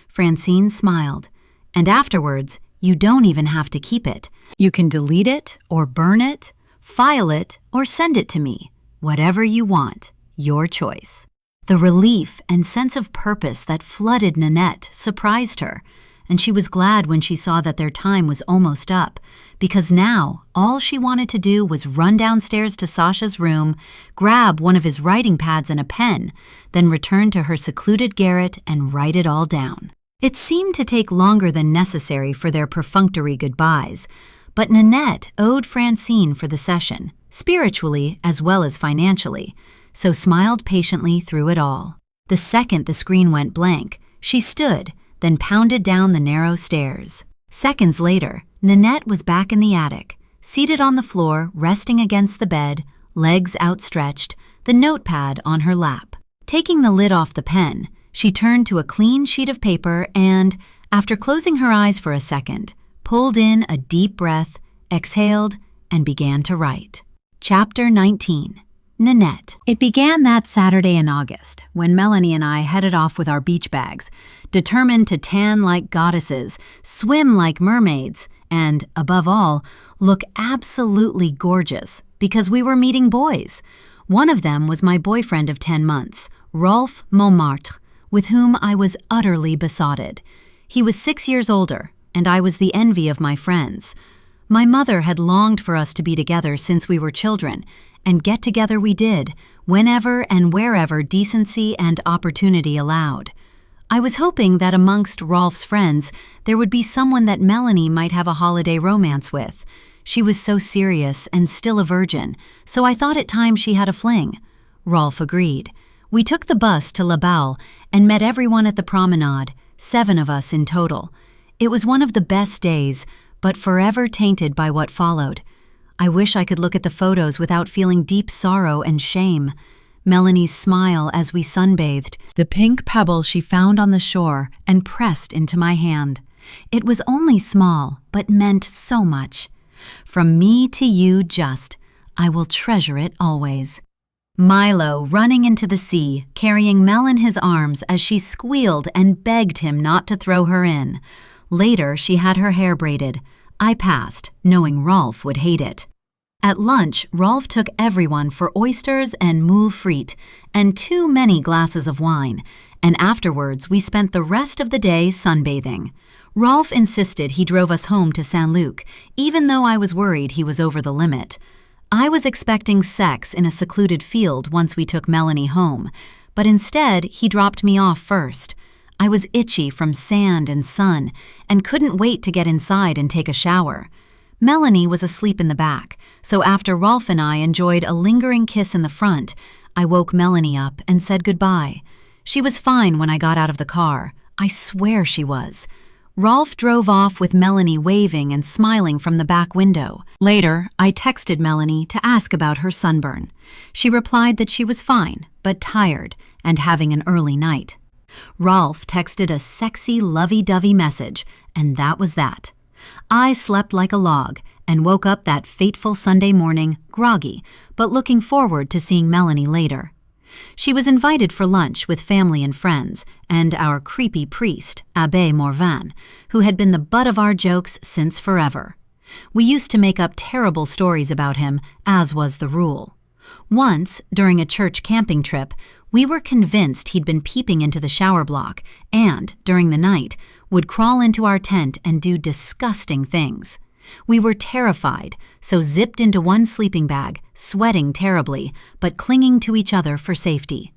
Speaker 1: Francine smiled, and afterwards, you don't even have to keep it. You can delete it or burn it, file it, or send it to me. Whatever you want, your choice. The relief and sense of purpose that flooded Nanette surprised her, and she was glad when she saw that their time was almost up, because now all she wanted to do was run downstairs to Sasha's room, grab one of his writing pads and a pen, then return to her secluded garret and write it all down. It seemed to take longer than necessary for their perfunctory goodbyes, but Nanette owed Francine for the session, spiritually as well as financially, so smiled patiently through it all. The second the screen went blank, she stood, then pounded down the narrow stairs. Seconds later, Nanette was back in the attic, seated on the floor, resting against the bed, legs outstretched, the notepad on her lap. Taking the lid off the pen, she turned to a clean sheet of paper and, after closing her eyes for a second, pulled in a deep breath, exhaled, and began to write. Chapter 19. Nanette. It began that Saturday in August, when Melanie and I headed off with our beach bags, determined to tan like goddesses, swim like mermaids, and, above all, look absolutely gorgeous, because we were meeting boys. One of them was my boyfriend of 10 months, Rolf Montmartre, with whom I was utterly besotted. He was 6 years older, and I was the envy of my friends. My mother had longed for us to be together since we were children, and get together we did, whenever and wherever decency and opportunity allowed. I was hoping that amongst Rolf's friends there would be someone that Melanie might have a holiday romance with. She was so serious and still a virgin, so I thought at times she had a fling. Rolf agreed. We took the bus to La Baule and met everyone at the promenade, 7 of us in total. It was one of the best days, but forever tainted by what followed. I wish I could look at the photos without feeling deep sorrow and shame. Melanie's smile as we sunbathed, the pink pebble she found on the shore and pressed into my hand. It was only small, but meant so much. From me to you just, I will treasure it always. Milo running into the sea, carrying Mel in his arms as she squealed and begged him not to throw her in. Later, she had her hair braided. I passed, knowing Rolf would hate it. At lunch, Rolf took everyone for oysters and moules frites and too many glasses of wine, and afterwards we spent the rest of the day sunbathing. Rolf insisted he drove us home to Saint-Luc, even though I was worried he was over the limit. I was expecting sex in a secluded field once we took Melanie home, but instead he dropped me off first. I was itchy from sand and sun and couldn't wait to get inside and take a shower. Melanie was asleep in the back, so after Rolf and I enjoyed a lingering kiss in the front, I woke Melanie up and said goodbye. She was fine when I got out of the car. I swear she was. Rolf drove off with Melanie waving and smiling from the back window. Later, I texted Melanie to ask about her sunburn. She replied that she was fine, but tired and having an early night. Rolf texted a sexy, lovey-dovey message, and that was that. I slept like a log and woke up that fateful Sunday morning groggy, but looking forward to seeing Melanie later. She was invited for lunch with family and friends, and our creepy priest, Abbé Morvan, who had been the butt of our jokes since forever. We used to make up terrible stories about him, as was the rule. Once, during a church camping trip, we were convinced he'd been peeping into the shower block and, during the night, would crawl into our tent and do disgusting things. We were terrified, so zipped into one sleeping bag, sweating terribly, but clinging to each other for safety.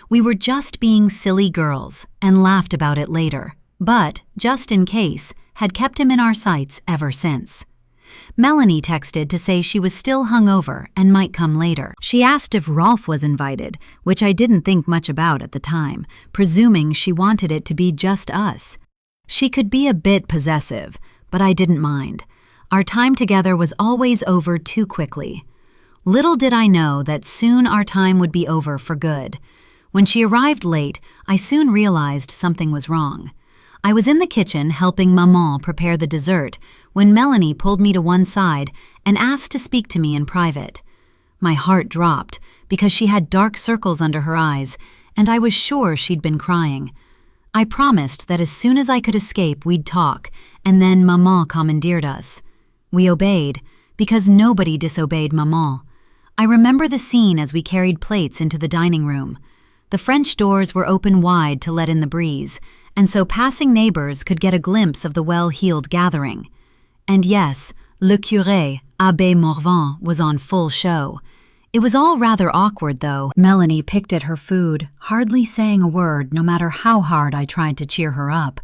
Speaker 1: We were just being silly girls and laughed about it later, but, just in case, had kept him in our sights ever since. Melanie texted to say she was still hungover and might come later. She asked if Rolf was invited, which I didn't think much about at the time, presuming she wanted it to be just us. She could be a bit possessive, but I didn't mind. Our time together was always over too quickly. Little did I know that soon our time would be over for good. When she arrived late, I soon realized something was wrong. I was in the kitchen helping Maman prepare the dessert when Melanie pulled me to one side and asked to speak to me in private. My heart dropped because she had dark circles under her eyes, and I was sure she'd been crying. I promised that as soon as I could escape, we'd talk, and then Maman commandeered us. We obeyed, because nobody disobeyed Maman. I remember the scene as we carried plates into the dining room. The French doors were open wide to let in the breeze, and so passing neighbors could get a glimpse of the well-heeled gathering. And yes, le curé, Abbé Morvan, was on full show. It was all rather awkward, though. Melanie picked at her food, hardly saying a word no matter how hard I tried to cheer her up.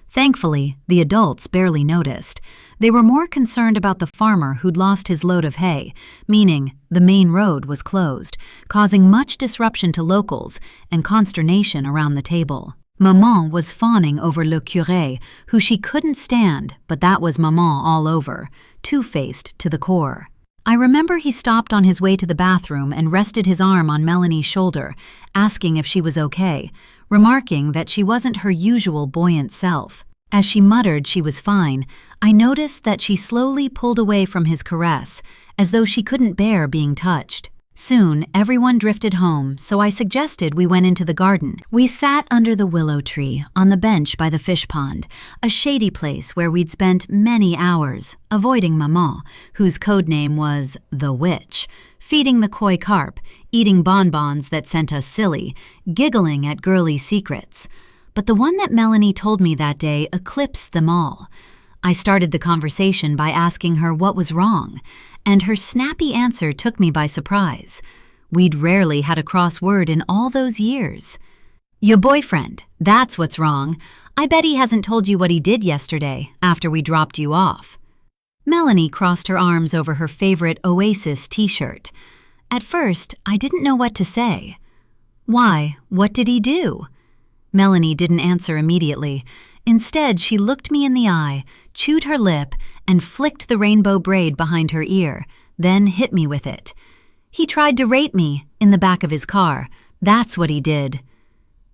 Speaker 1: Thankfully, the adults barely noticed. They were more concerned about the farmer who'd lost his load of hay, meaning the main road was closed, causing much disruption to locals and consternation around the table. Maman was fawning over le curé, who she couldn't stand, but that was Maman all over, two-faced to the core. I remember he stopped on his way to the bathroom and rested his arm on Melanie's shoulder, asking if she was okay, remarking that she wasn't her usual buoyant self. As she muttered she was fine, I noticed that she slowly pulled away from his caress, as though she couldn't bear being touched. Soon, everyone drifted home, so I suggested we went into the garden. We sat under the willow tree, on the bench by the fish pond, a shady place where we'd spent many hours, avoiding Maman, whose code name was the Witch, feeding the koi carp, eating bonbons that sent us silly, giggling at girly secrets. But the one that Melanie told me that day eclipsed them all. I started the conversation by asking her what was wrong, and her snappy answer took me by surprise. We'd rarely had a cross word in all those years. "Your boyfriend, that's what's wrong. I bet he hasn't told you what he did yesterday, after we dropped you off." Melanie crossed her arms over her favorite Oasis t-shirt. At first, I didn't know what to say. "Why, what did he do?" Melanie didn't answer immediately. Instead, she looked me in the eye, chewed her lip, and flicked the rainbow braid behind her ear, then hit me with it. "He tried to rape me, in the back of his car. That's what he did."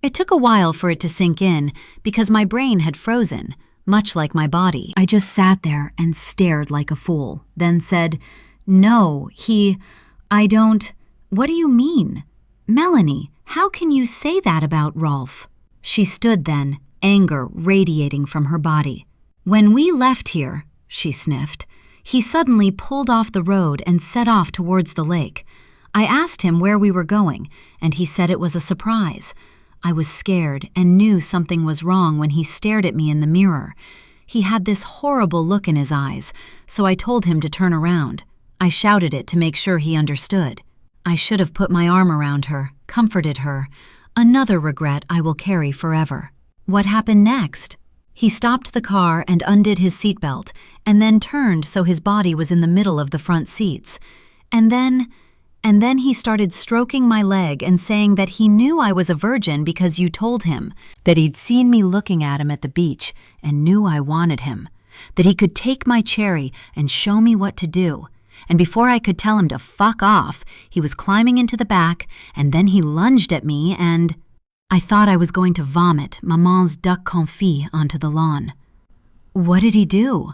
Speaker 1: It took a while for it to sink in, because my brain had frozen, much like my body. I just sat there and stared like a fool, then said, "No, I don't... What do you mean? Melanie, how can you say that about Rolf?" She stood then, anger radiating from her body. "When we left here," she sniffed, "he suddenly pulled off the road and set off towards the lake. I asked him where we were going, and he said it was a surprise. I was scared and knew something was wrong when he stared at me in the mirror. He had this horrible look in his eyes, so I told him to turn around. I shouted it to make sure he understood. I should have put my arm around her, comforted her. Another regret I will carry forever." What happened next? He stopped the car and undid his seatbelt, and then turned so his body was in the middle of the front seats. And And then he started stroking my leg and saying that he knew I was a virgin because you told him, that he'd seen me looking at him at the beach and knew I wanted him, that he could take my cherry and show me what to do. And before I could tell him to fuck off, he was climbing into the back, and then he lunged at me and I thought I was going to vomit Maman's duck confit onto the lawn. What did he do?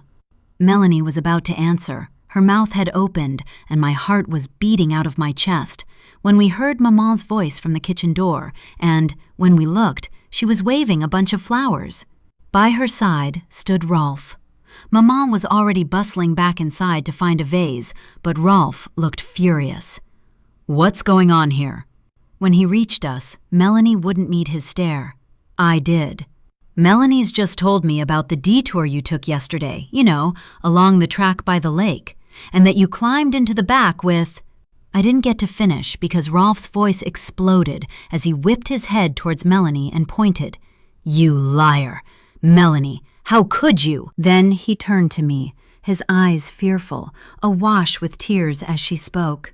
Speaker 1: Melanie was about to answer. Her mouth had opened, and my heart was beating out of my chest, when we heard Maman's voice from the kitchen door, and, when we looked, she was waving a bunch of flowers. By her side stood Rolf. Maman was already bustling back inside to find a vase, but Rolf looked furious. "What's going on here?" When he reached us, Melanie wouldn't meet his stare. I did. "Melanie's just told me about the detour you took yesterday, along the track by the lake, and that you climbed into the back with—" I didn't get to finish because Rolf's voice exploded as he whipped his head towards Melanie and pointed. "You liar! Melanie, how could you?" Then he turned to me, his eyes fearful, awash with tears as she spoke.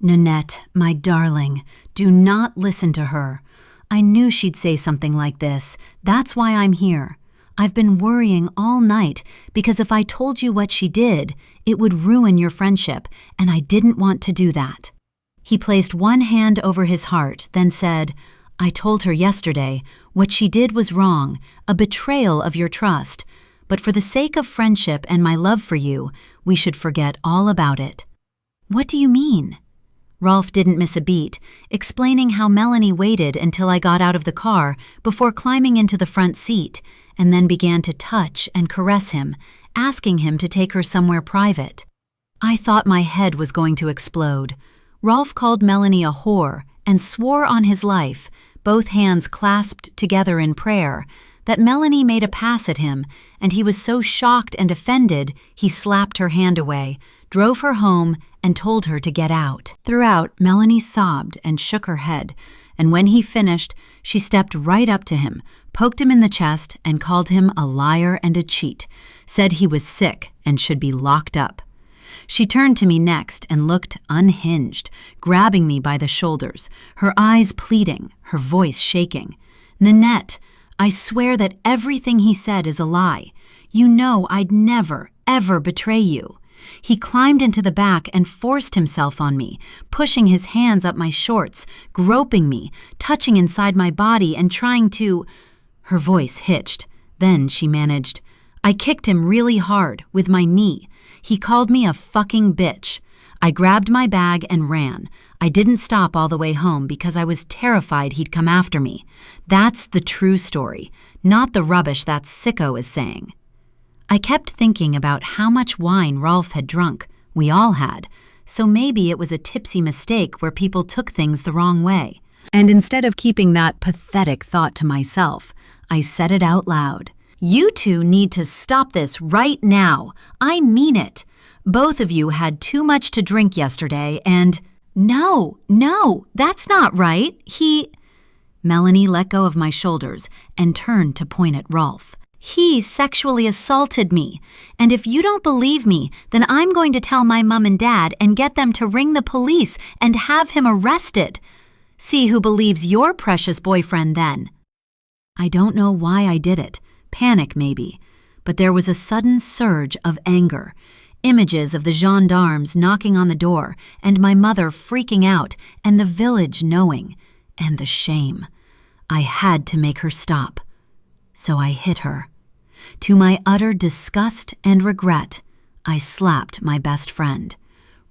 Speaker 1: "Nanette, my darling, do not listen to her. I knew she'd say something like this. That's why I'm here. I've been worrying all night because if I told you what she did, it would ruin your friendship, and I didn't want to do that." He placed one hand over his heart, then said, "I told her yesterday what she did was wrong, a betrayal of your trust, but for the sake of friendship and my love for you, we should forget all about it." "What do you mean?" Rolf didn't miss a beat, explaining how Melanie waited until I got out of the car before climbing into the front seat, and then began to touch and caress him, asking him to take her somewhere private. I thought my head was going to explode. Rolf called Melanie a whore and swore on his life, both hands clasped together in prayer, that Melanie made a pass at him, and he was so shocked and offended he slapped her hand away, drove her home, and told her to get out. Throughout, Melanie sobbed and shook her head, and when he finished, she stepped right up to him, poked him in the chest, and called him a liar and a cheat, said he was sick and should be locked up. She turned to me next and looked unhinged, grabbing me by the shoulders, her eyes pleading, her voice shaking. "Nanette, I swear that everything he said is a lie. You know I'd never, ever betray you. He climbed into the back and forced himself on me, pushing his hands up my shorts, groping me, touching inside my body and trying to—" Her voice hitched. Then she managed, "I kicked him really hard, with my knee. He called me a fucking bitch. I grabbed my bag and ran. I didn't stop all the way home because I was terrified he'd come after me. That's the true story, not the rubbish that sicko is saying." I kept thinking about how much wine Rolf had drunk. We all had. So maybe it was a tipsy mistake where people took things the wrong way. And instead of keeping that pathetic thought to myself, I said it out loud. "You two need to stop this right now. I mean it. Both of you had too much to drink yesterday and—" No, that's not right. Melanie let go of my shoulders and turned to point at Rolf. "He sexually assaulted me, and if you don't believe me, then I'm going to tell my mom and dad and get them to ring the police and have him arrested. See who believes your precious boyfriend then." I don't know why I did it. Panic maybe. But there was a sudden surge of anger. Images of the gendarmes knocking on the door, and my mother freaking out, and the village knowing, and the shame. I had to make her stop. So I hit her. To my utter disgust and regret, I slapped my best friend.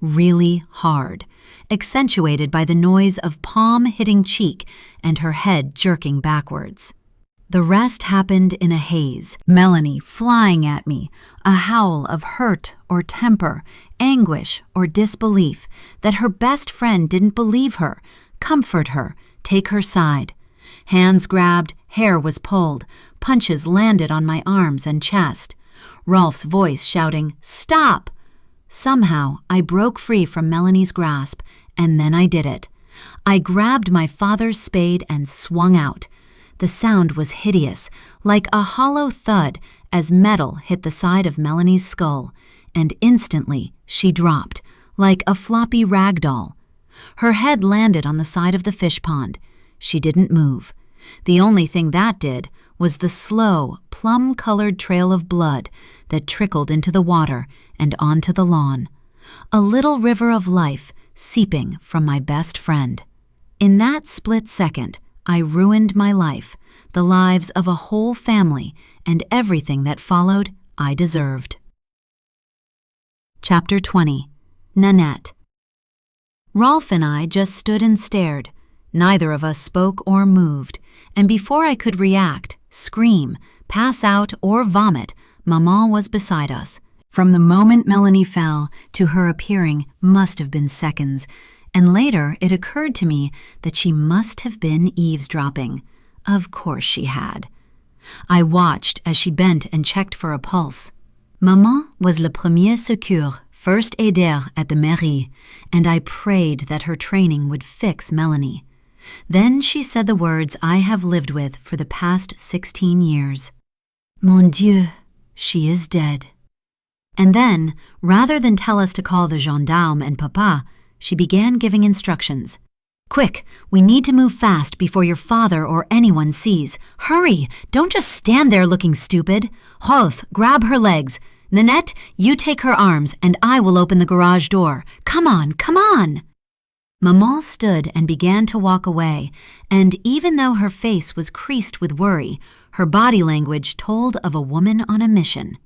Speaker 1: Really hard, accentuated by the noise of palm hitting cheek and her head jerking backwards. The rest happened in a haze, Melanie flying at me, a howl of hurt or temper, anguish or disbelief that her best friend didn't believe her, comfort her, take her side. Hands grabbed, hair was pulled, punches landed on my arms and chest. Rolf's voice shouting, "Stop!" Somehow, I broke free from Melanie's grasp, and then I did it. I grabbed my father's spade and swung out. The sound was hideous, like a hollow thud as metal hit the side of Melanie's skull, and instantly she dropped, like a floppy rag doll. Her head landed on the side of the fish pond. She didn't move. The only thing that did was the slow, plum-colored trail of blood that trickled into the water and onto the lawn. A little river of life seeping from my best friend. In that split second, I ruined my life, the lives of a whole family, and everything that followed I deserved. Chapter 20. Nanette. Rolf and I just stood and stared. Neither of us spoke or moved, and before I could react, scream, pass out, or vomit, Maman was beside us. From the moment Melanie fell to her appearing must have been seconds, and later it occurred to me that she must have been eavesdropping. Of course she had. I watched as she bent and checked for a pulse. Maman was le premier secours, first aider at the mairie, and I prayed that her training would fix Melanie. Then she said the words I have lived with for the past 16 years. Mon Dieu, she is dead. And then, rather than tell us to call the gendarme and Papa, she began giving instructions. Quick, we need to move fast before your father or anyone sees. Hurry, don't just stand there looking stupid. Rolf, grab her legs. Nanette, you take her arms and I will open the garage door. Come on, come on. Maman stood and began to walk away, and even though her face was creased with worry, her body language told of a woman on a mission.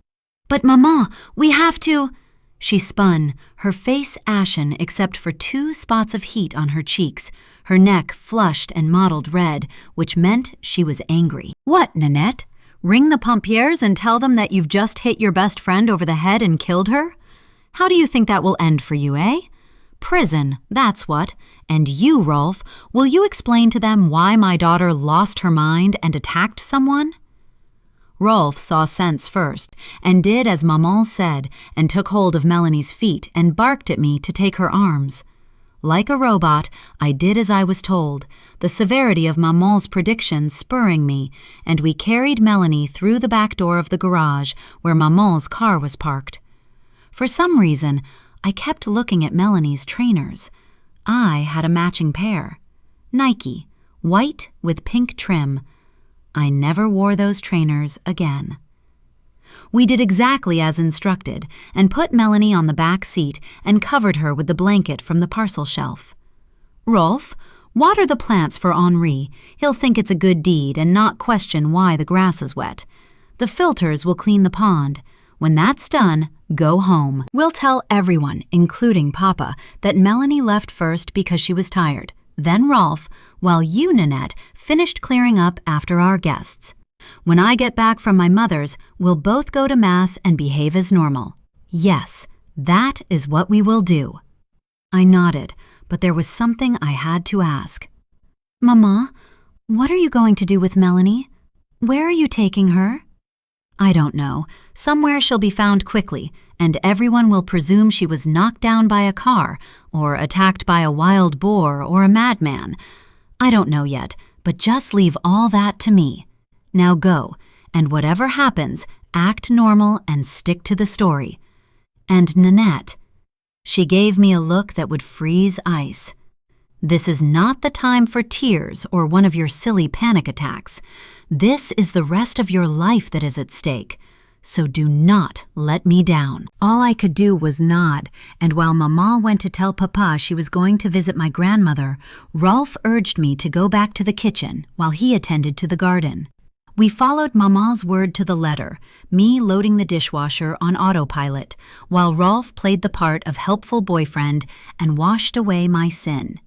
Speaker 1: But Maman, we have to… She spun, her face ashen except for 2 spots of heat on her cheeks, her neck flushed and mottled red, which meant she was angry. What, Nanette? Ring the pompiers and tell them that you've just hit your best friend over the head and killed her? How do you think that will end for you, eh? Prison, that's what. And you, Rolf, will you explain to them why my daughter lost her mind and attacked someone? Rolf saw sense first, and did as Maman said, and took hold of Melanie's feet and barked at me to take her arms. Like a robot, I did as I was told, the severity of Maman's predictions spurring me, and we carried Melanie through the back door of the garage where Maman's car was parked. For some reason, I kept looking at Melanie's trainers. I had a matching pair. Nike, white with pink trim. I never wore those trainers again. We did exactly as instructed and put Melanie on the back seat and covered her with the blanket from the parcel shelf. Rolf, water the plants for Henri. He'll think it's a good deed and not question why the grass is wet. The filters will clean the pond. When that's done, go home. We'll tell everyone, including Papa, that Melanie left first because she was tired. Then Rolf, while you, Nanette, finished clearing up after our guests. When I get back from my mother's, we'll both go to Mass and behave as normal. Yes, that is what we will do. I nodded, but there was something I had to ask. Mama, what are you going to do with Melanie? Where are you taking her? I don't know. Somewhere she'll be found quickly, and everyone will presume she was knocked down by a car, or attacked by a wild boar or a madman. I don't know yet, but just leave all that to me. Now go, and whatever happens, act normal and stick to the story. And Nanette. She gave me a look that would freeze ice. This is not the time for tears or one of your silly panic attacks. This is the rest of your life that is at stake. So do not let me down. All I could do was nod, and while Maman went to tell Papa she was going to visit my grandmother, Rolf urged me to go back to the kitchen while he attended to the garden. We followed Maman's word to the letter, me loading the dishwasher on autopilot, while Rolf played the part of helpful boyfriend and washed away my sin.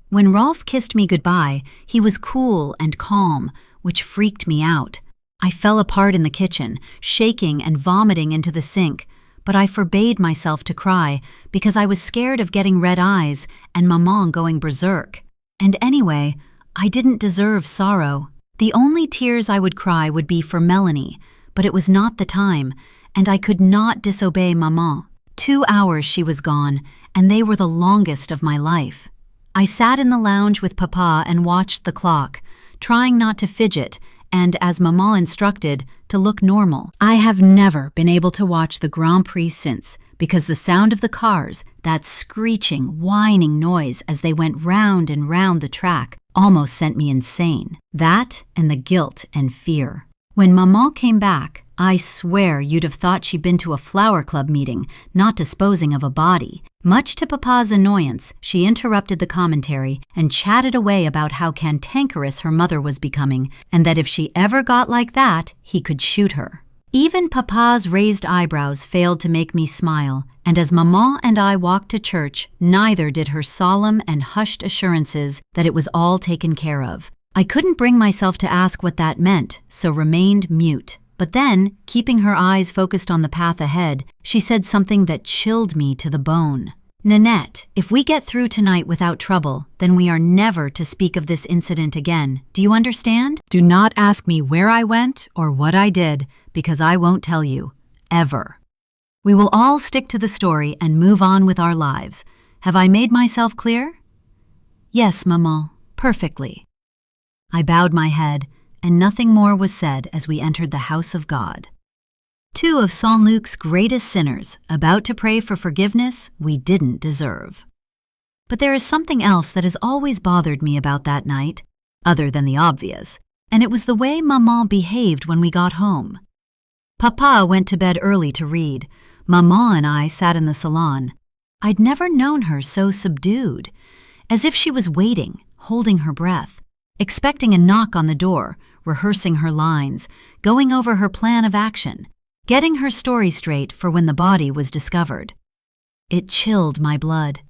Speaker 1: When Rolf kissed me goodbye, he was cool and calm, which freaked me out. I fell apart in the kitchen, shaking and vomiting into the sink, but I forbade myself to cry because I was scared of getting red eyes and Maman going berserk. And anyway, I didn't deserve sorrow. The only tears I would cry would be for Melanie, but it was not the time, and I could not disobey Maman. 2 hours she was gone, and they were the longest of my life. I sat in the lounge with Papa and watched the clock, trying not to fidget and, as Maman instructed, to look normal. I have never been able to watch the Grand Prix since, because the sound of the cars, that screeching, whining noise as they went round and round the track, almost sent me insane. That and the guilt and fear. When Maman came back, I swear you'd have thought she'd been to a flower club meeting, not disposing of a body. Much to Papa's annoyance, she interrupted the commentary and chatted away about how cantankerous her mother was becoming, and that if she ever got like that, he could shoot her. Even Papa's raised eyebrows failed to make me smile, and as Maman and I walked to church, neither did her solemn and hushed assurances that it was all taken care of. I couldn't bring myself to ask what that meant, so remained mute. But then, keeping her eyes focused on the path ahead, she said something that chilled me to the bone. "Nanette, if we get through tonight without trouble, then we are never to speak of this incident again. Do you understand? Do not ask me where I went or what I did, because I won't tell you. Ever. We will all stick to the story and move on with our lives. Have I made myself clear?" "Yes, Maman, perfectly." I bowed my head, and nothing more was said as we entered the house of God. Two of Saint-Luc's greatest sinners, about to pray for forgiveness we didn't deserve. But there is something else that has always bothered me about that night, other than the obvious, and it was the way Maman behaved when we got home. Papa went to bed early to read. Maman and I sat in the salon. I'd never known her so subdued, as if she was waiting, holding her breath, expecting a knock on the door, rehearsing her lines, going over her plan of action, getting her story straight for when the body was discovered. It chilled my blood.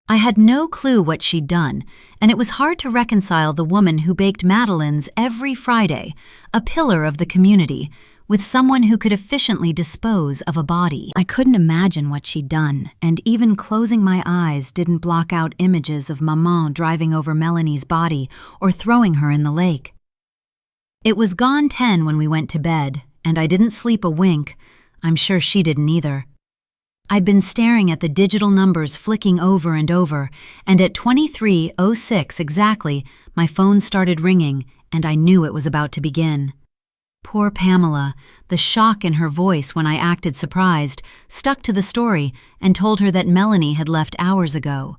Speaker 1: I had no clue what she'd done, and it was hard to reconcile the woman who baked madeleines every Friday, a pillar of the community, with someone who could efficiently dispose of a body. I couldn't imagine what she'd done, and even closing my eyes didn't block out images of Maman driving over Melanie's body or throwing her in the lake. It was gone 10 when we went to bed, and I didn't sleep a wink. I'm sure she didn't either. I'd been staring at the digital numbers flicking over and over, and at 23:06 exactly, my phone started ringing, and I knew it was about to begin. Poor Pamela, the shock in her voice when I acted surprised, stuck to the story and told her that Melanie had left hours ago.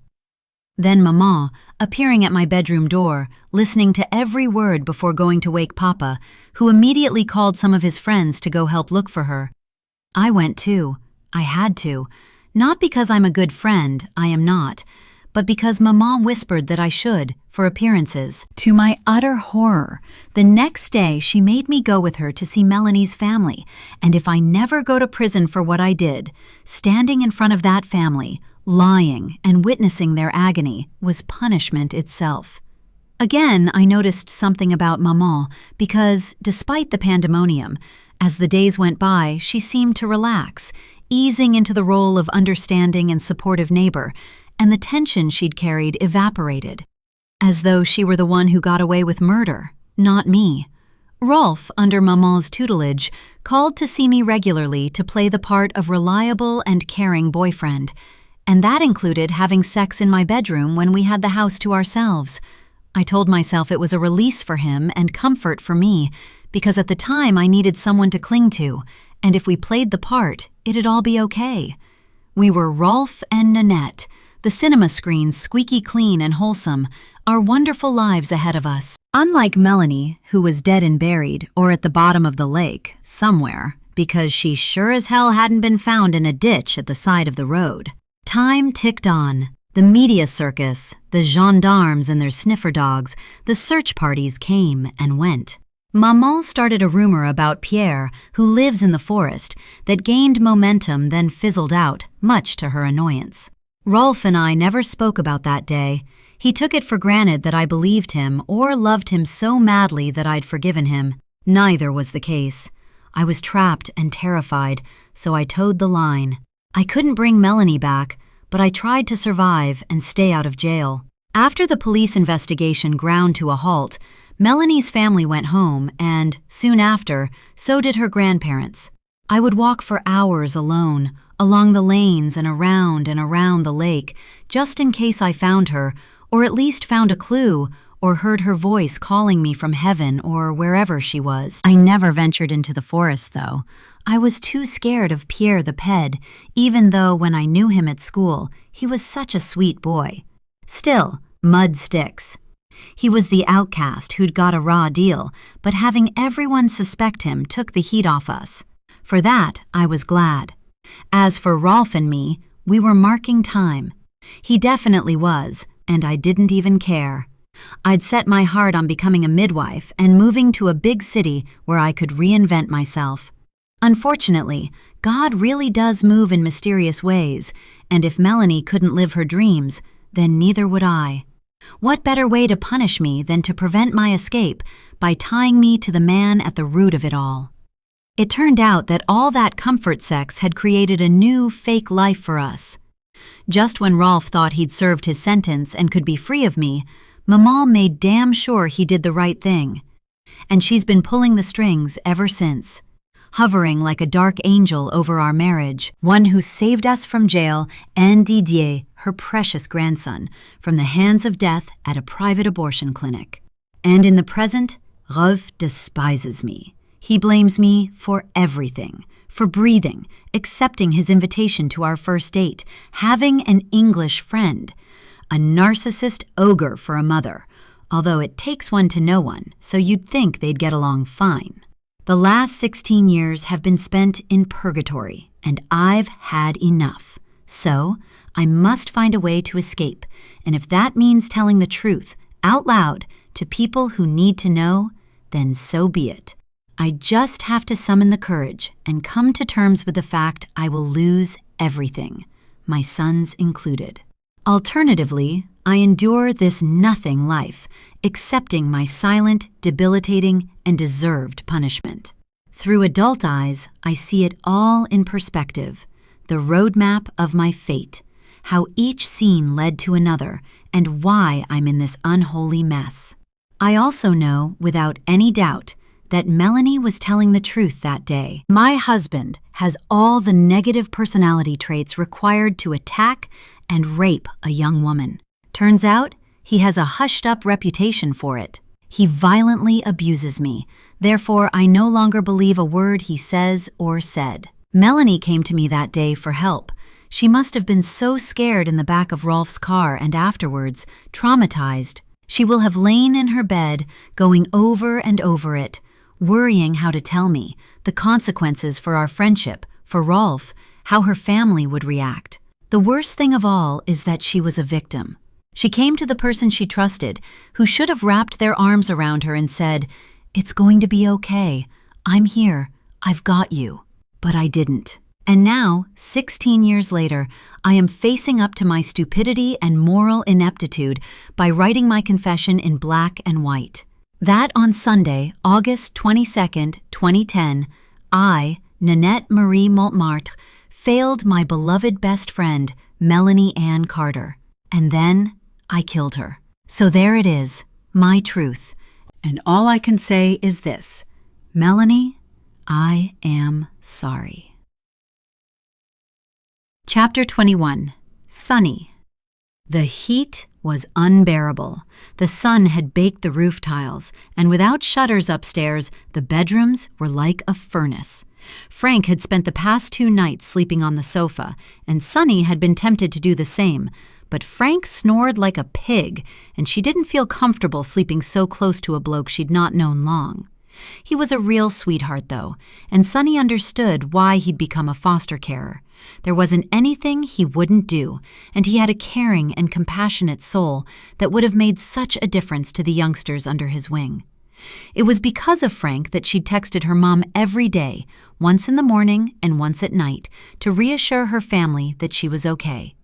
Speaker 1: Then Maman, appearing at my bedroom door, listening to every word before going to wake Papa, who immediately called some of his friends to go help look for her. I went too. I had to. Not because I'm a good friend, I am not, but because Maman whispered that I should, for appearances. To my utter horror, the next day she made me go with her to see Melanie's family, and if I never go to prison for what I did, standing in front of that family, lying and witnessing their agony, was punishment itself. Again, I noticed something about Maman, because, despite the pandemonium, as the days went by, she seemed to relax, easing into the role of understanding and supportive neighbor, and the tension she'd carried evaporated, as though she were the one who got away with murder, not me. Rolf, under Maman's tutelage, called to see me regularly to play the part of reliable and caring boyfriend, and that included having sex in my bedroom when we had the house to ourselves. I told myself it was a release for him and comfort for me, because at the time I needed someone to cling to, and if we played the part, it'd all be okay. We were Rolf and Nanette, the cinema screens squeaky clean and wholesome, our wonderful lives ahead of us. Unlike Melanie, who was dead and buried, or at the bottom of the lake, somewhere, because she sure as hell hadn't been found in a ditch at the side of the road. Time ticked on. The media circus, the gendarmes and their sniffer dogs, the search parties came and went. Maman started a rumor about Pierre, who lives in the forest, that gained momentum then fizzled out, much to her annoyance. Rolf and I never spoke about that day. He took it for granted that I believed him or loved him so madly that I'd forgiven him. Neither was the case. I was trapped and terrified, so I towed the line. I couldn't bring Melanie back, but I tried to survive and stay out of jail. After the police investigation ground to a halt, Melanie's family went home, and, soon after, so did her grandparents. I would walk for hours alone, along the lanes and around the lake, just in case I found her, or at least found a clue, or heard her voice calling me from heaven or wherever she was. I never ventured into the forest, though. I was too scared of Pierre the Ped, even though when I knew him at school, he was such a sweet boy. Still, mud sticks. He was the outcast who'd got a raw deal, but having everyone suspect him took the heat off us. For that, I was glad. As for Rolf and me, we were marking time. He definitely was, and I didn't even care. I'd set my heart on becoming a midwife and moving to a big city where I could reinvent myself. Unfortunately, God really does move in mysterious ways, and if Melanie couldn't live her dreams, then neither would I. What better way to punish me than to prevent my escape by tying me to the man at the root of it all? It turned out that all that comfort sex had created a new, fake life for us. Just when Rolf thought he'd served his sentence and could be free of me, Maman made damn sure he did the right thing. And she's been pulling the strings ever since, hovering like a dark angel over our marriage, one who saved us from jail and Didier, her precious grandson, from the hands of death at a private abortion clinic. And in the present, Rolf despises me. He blames me for everything, for breathing, accepting his invitation to our first date, having an English friend, a narcissist ogre for a mother, although it takes one to know one, so you'd think they'd get along fine. The last 16 years have been spent in purgatory, and I've had enough. So, I must find a way to escape, and if that means telling the truth, out loud, to people who need to know, then so be it. I just have to summon the courage and come to terms with the fact I will lose everything, my sons included. Alternatively, I endure this nothing life, accepting my silent, debilitating, and deserved punishment. Through adult eyes, I see it all in perspective, the roadmap of my fate, how each scene led to another, and why I'm in this unholy mess. I also know, without any doubt, that Melanie was telling the truth that day. My husband has all the negative personality traits required to attack and rape a young woman. Turns out, he has a hushed-up reputation for it. He violently abuses me. Therefore, I no longer believe a word he says or said. Melanie came to me that day for help. She must have been so scared in the back of Rolf's car and afterwards, traumatized. She will have lain in her bed, going over and over it, worrying how to tell me, the consequences for our friendship, for Rolf, how her family would react. The worst thing of all is that she was a victim. She came to the person she trusted, who should have wrapped their arms around her and said, "It's going to be okay. I'm here. I've got you." But I didn't. And now, 16 years later, I am facing up to my stupidity and moral ineptitude by writing my confession in black and white. That on Sunday, August 22nd, 2010, I, Nanette Marie Montmartre, failed my beloved best friend, Melanie Ann Carter. And then I killed her. So there it is, my truth. And all I can say is this: Melanie, I am sorry. Chapter 21. Sunny. The heat was unbearable. The sun had baked the roof tiles, and without shutters upstairs, the bedrooms were like a furnace. Frank had spent the past 2 nights sleeping on the sofa, and Sunny had been tempted to do the same, but Frank snored like a pig, and she didn't feel comfortable sleeping so close to a bloke she'd not known long. He was a real sweetheart, though, and Sunny understood why he'd become a foster carer. There wasn't anything he wouldn't do, and he had a caring and compassionate soul that would have made such a difference to the youngsters under his wing. It was because of Frank that she'd texted her mom every day, once in the morning and once at night, to reassure her family that she was okay.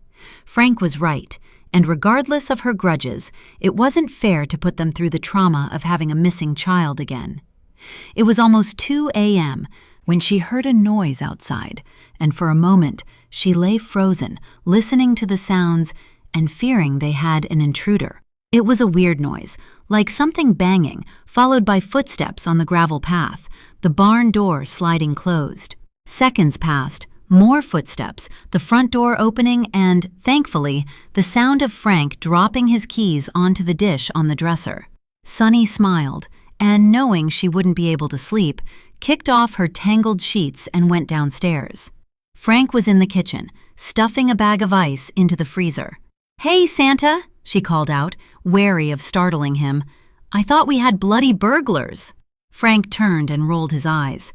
Speaker 1: Frank was right, and regardless of her grudges, it wasn't fair to put them through the trauma of having a missing child again. It was almost 2 a.m. when she heard a noise outside, and for a moment she lay frozen, listening to the sounds and fearing they had an intruder. It was a weird noise, like something banging, followed by footsteps on the gravel path, the barn door sliding closed. Seconds passed, More footsteps, the front door opening, and, thankfully, the sound of Frank dropping his keys onto the dish on the dresser. Sunny smiled, and knowing she wouldn't be able to sleep, kicked off her tangled sheets and went downstairs. Frank was in the kitchen, stuffing a bag of ice into the freezer. "Hey, Santa," she called out, wary of startling him. "I thought we had bloody burglars." Frank turned and rolled his eyes.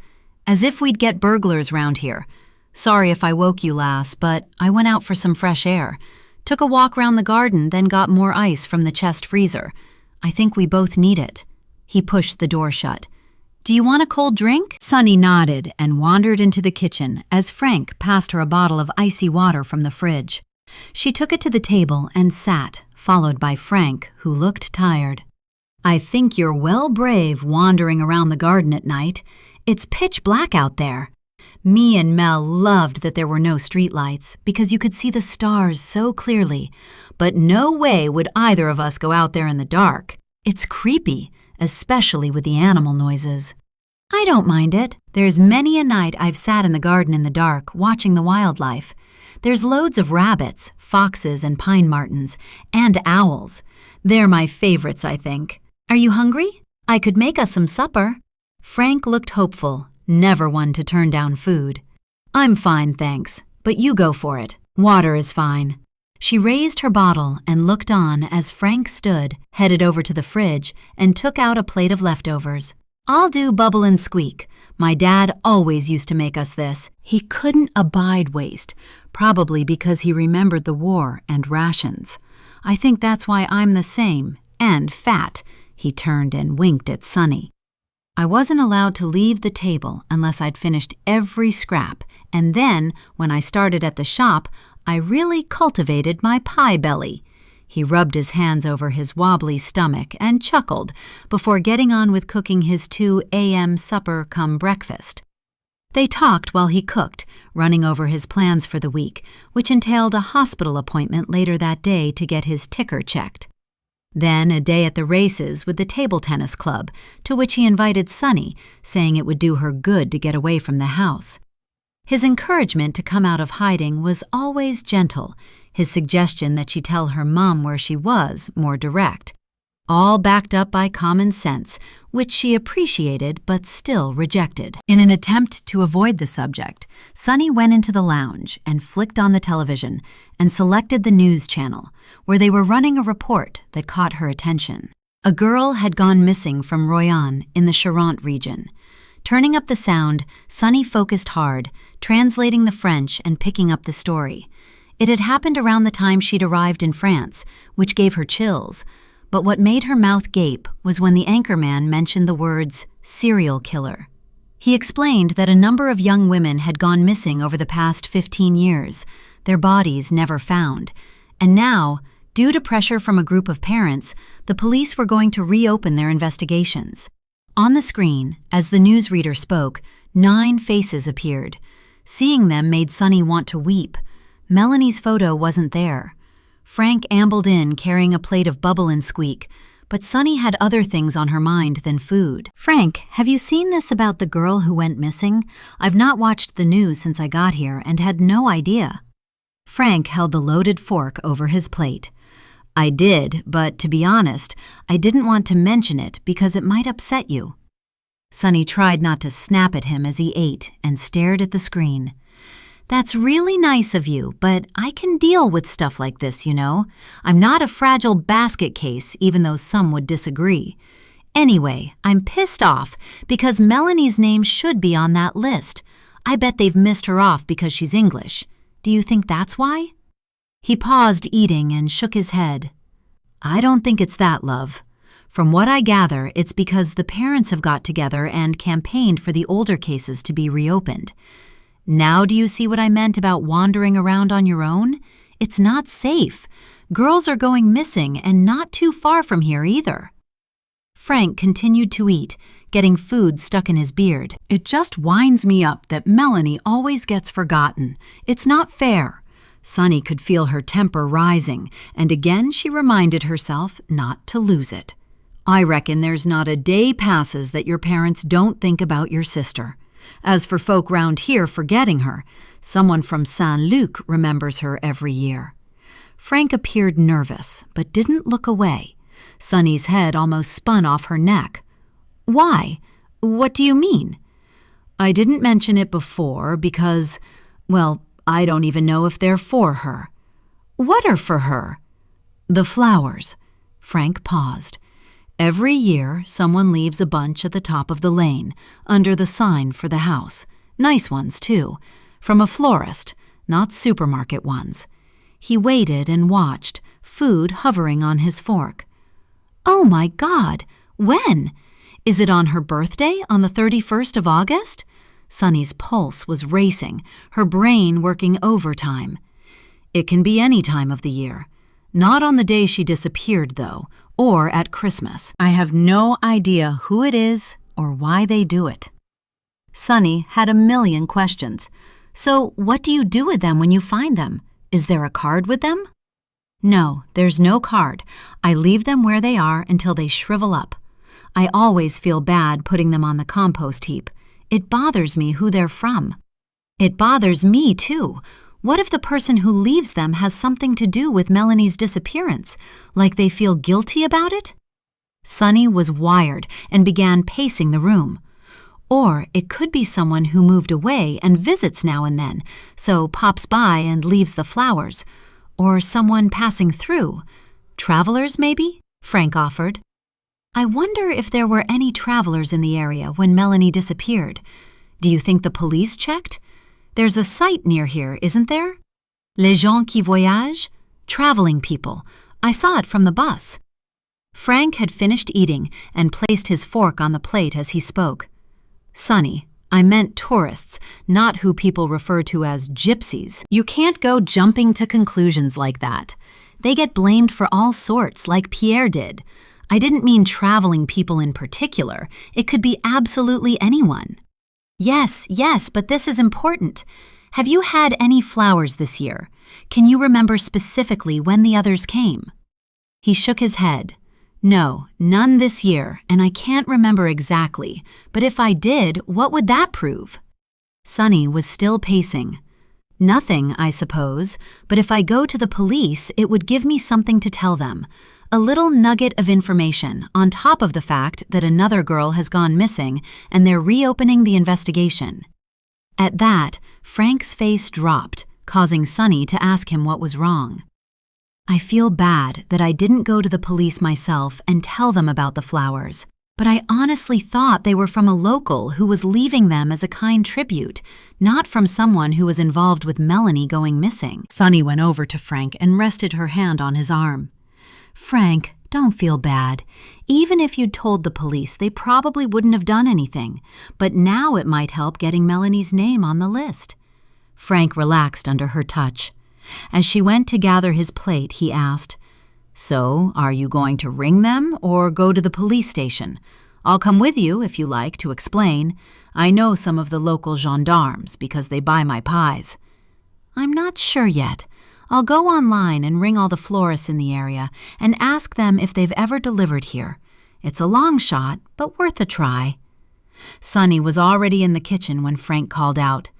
Speaker 1: "As if we'd get burglars round here. Sorry if I woke you, lass, but I went out for some fresh air. Took a walk round the garden, then got more ice from the chest freezer. I think we both need it." He pushed the door shut. "Do you want a cold drink?" Sunny nodded and wandered into the kitchen as Frank passed her a bottle of icy water from the fridge. She took it to the table and sat, followed by Frank, who looked tired. "I think you're well brave wandering around the garden at night. It's pitch black out there." Me and Mel loved that there were no streetlights because you could see the stars so clearly, but no way would either of us go out there in the dark. It's creepy, especially with the animal noises. "I don't mind it. There's many a night I've sat in the garden in the dark watching the wildlife. There's loads of rabbits, foxes, and pine martens, and owls. They're my favorites, I think. Are you hungry? I could make us some supper." Frank looked hopeful, never one to turn down food. "I'm fine, thanks, but you go for it. Water is fine." She raised her bottle and looked on as Frank stood, headed over to the fridge, and took out a plate of leftovers. "I'll do bubble and squeak. My dad always used to make us this. He couldn't abide waste, probably because he remembered the war and rations. I think that's why I'm the same, and fat." He turned and winked at Sunny. "I wasn't allowed to leave the table unless I'd finished every scrap, and then, when I started at the shop, I really cultivated my pie belly." He rubbed his hands over his wobbly stomach and chuckled before getting on with cooking his 2 a.m. supper cum breakfast. They talked while he cooked, running over his plans for the week, which entailed a hospital appointment later that day to get his ticker checked. Then a day at the races with the table tennis club, to which he invited Sunny, saying it would do her good to get away from the house. His encouragement to come out of hiding was always gentle, his suggestion that she tell her mom where she was more direct, all backed up by common sense, which she appreciated but still rejected. In an attempt to avoid the subject, Sunny went into the lounge and flicked on the television and selected the news channel, where they were running a report that caught her attention. A girl had gone missing from Royan in the Charente region. Turning up the sound, Sunny focused hard, translating the French and picking up the story. It had happened around the time she'd arrived in France, which gave her chills, but what made her mouth gape was when the anchorman mentioned the words serial killer. He explained that a number of young women had gone missing over the past 15 years, their bodies never found, and now, due to pressure from a group of parents, the police were going to reopen their investigations. On the screen, as the newsreader spoke, 9 faces appeared. Seeing them made Sunny want to weep. Melanie's photo wasn't there. Frank ambled in carrying a plate of bubble and squeak, but Sunny had other things on her mind than food. "Frank, have you seen this about the girl who went missing? I've not watched the news since I got here and had no idea." Frank held the loaded fork over his plate. "I did, but to be honest, I didn't want to mention it because it might upset you." Sunny tried not to snap at him as he ate and stared at the screen. "That's really nice of you, but I can deal with stuff like this, you know. I'm not a fragile basket case, even though some would disagree. Anyway, I'm pissed off because Melanie's name should be on that list. I bet they've missed her off because she's English. Do you think that's why?" He paused eating and shook his head. "I don't think it's that, love. From what I gather, it's because the parents have got together and campaigned for the older cases to be reopened. Now do you see what I meant about wandering around on your own? It's not safe. Girls are going missing and not too far from here either." Frank continued to eat, getting food stuck in his beard. "It just winds me up that Melanie always gets forgotten. It's not fair." Sunny could feel her temper rising, and again she reminded herself not to lose it. "I reckon there's not a day passes that your parents don't think about your sister. As for folk round here forgetting her, someone from Saint-Luc remembers her every year. Frank appeared nervous, but didn't look away. Sunny's head almost spun off her neck. Why? What do you mean? I didn't mention it before because, well, I don't even know if they're for her. What are for her? The flowers. Frank paused. Every year, someone leaves a bunch at the top of the lane, under the sign for the house. Nice ones, too. From a florist, not supermarket ones. He waited and watched, food hovering on his fork. Oh my God! When? Is it on her birthday, on the 31st of August? Sunny's pulse was racing, her brain working overtime. It can be any time of the year. Not on the day she disappeared, though, or at Christmas. I have no idea who it is or why they do it. Sunny had a million questions. So what do you do with them when you find them? Is there a card with them? No, there's no card. I leave them where they are until they shrivel up. I always feel bad putting them on the compost heap. It bothers me who they're from. It bothers me, too. What if the person who leaves them has something to do with Melanie's disappearance, like they feel guilty about it? Sunny was wired and began pacing the room. Or it could be someone who moved away and visits now and then, so pops by and leaves the flowers. Or someone passing through. Travelers, maybe? Frank offered. I wonder if there were any travelers in the area when Melanie disappeared. Do you think the police checked? There's a site near here, isn't there? Les gens qui voyagent? Traveling people. I saw it from the bus. Frank had finished eating and placed his fork on the plate as he spoke. Sunny, I meant tourists, not who people refer to as gypsies. You can't go jumping to conclusions like that. They get blamed for all sorts, like Pierre did. I didn't mean traveling people in particular. It could be absolutely anyone. Yes, but this is important. Have you had any flowers this year? Can you remember specifically when the others came? He shook his head. No, none this year, and I can't remember exactly. But if I did, what would that prove? Sunny was still pacing. Nothing, I suppose, but if I go to the police, it would give me something to tell them. A little nugget of information on top of the fact that another girl has gone missing and they're reopening the investigation. At that, Frank's face dropped, causing Sunny to ask him what was wrong. I feel bad that I didn't go to the police myself and tell them about the flowers, but I honestly thought they were from a local who was leaving them as a kind tribute, not from someone who was involved with Melanie going missing. Sunny went over to Frank and rested her hand on his arm. Frank, don't feel bad. Even if you'd told the police, they probably wouldn't have done anything, but now it might help getting Melanie's name on the list. Frank relaxed under her touch. As she went to gather his plate, he asked, So, are you going to ring them or go to the police station? I'll come with you, if you like, to explain. I know some of the local gendarmes because they buy my pies. I'm not sure yet. I'll go online and ring all the florists in the area and ask them if they've ever delivered here. It's a long shot, but worth a try. Sunny was already in the kitchen when Frank called out,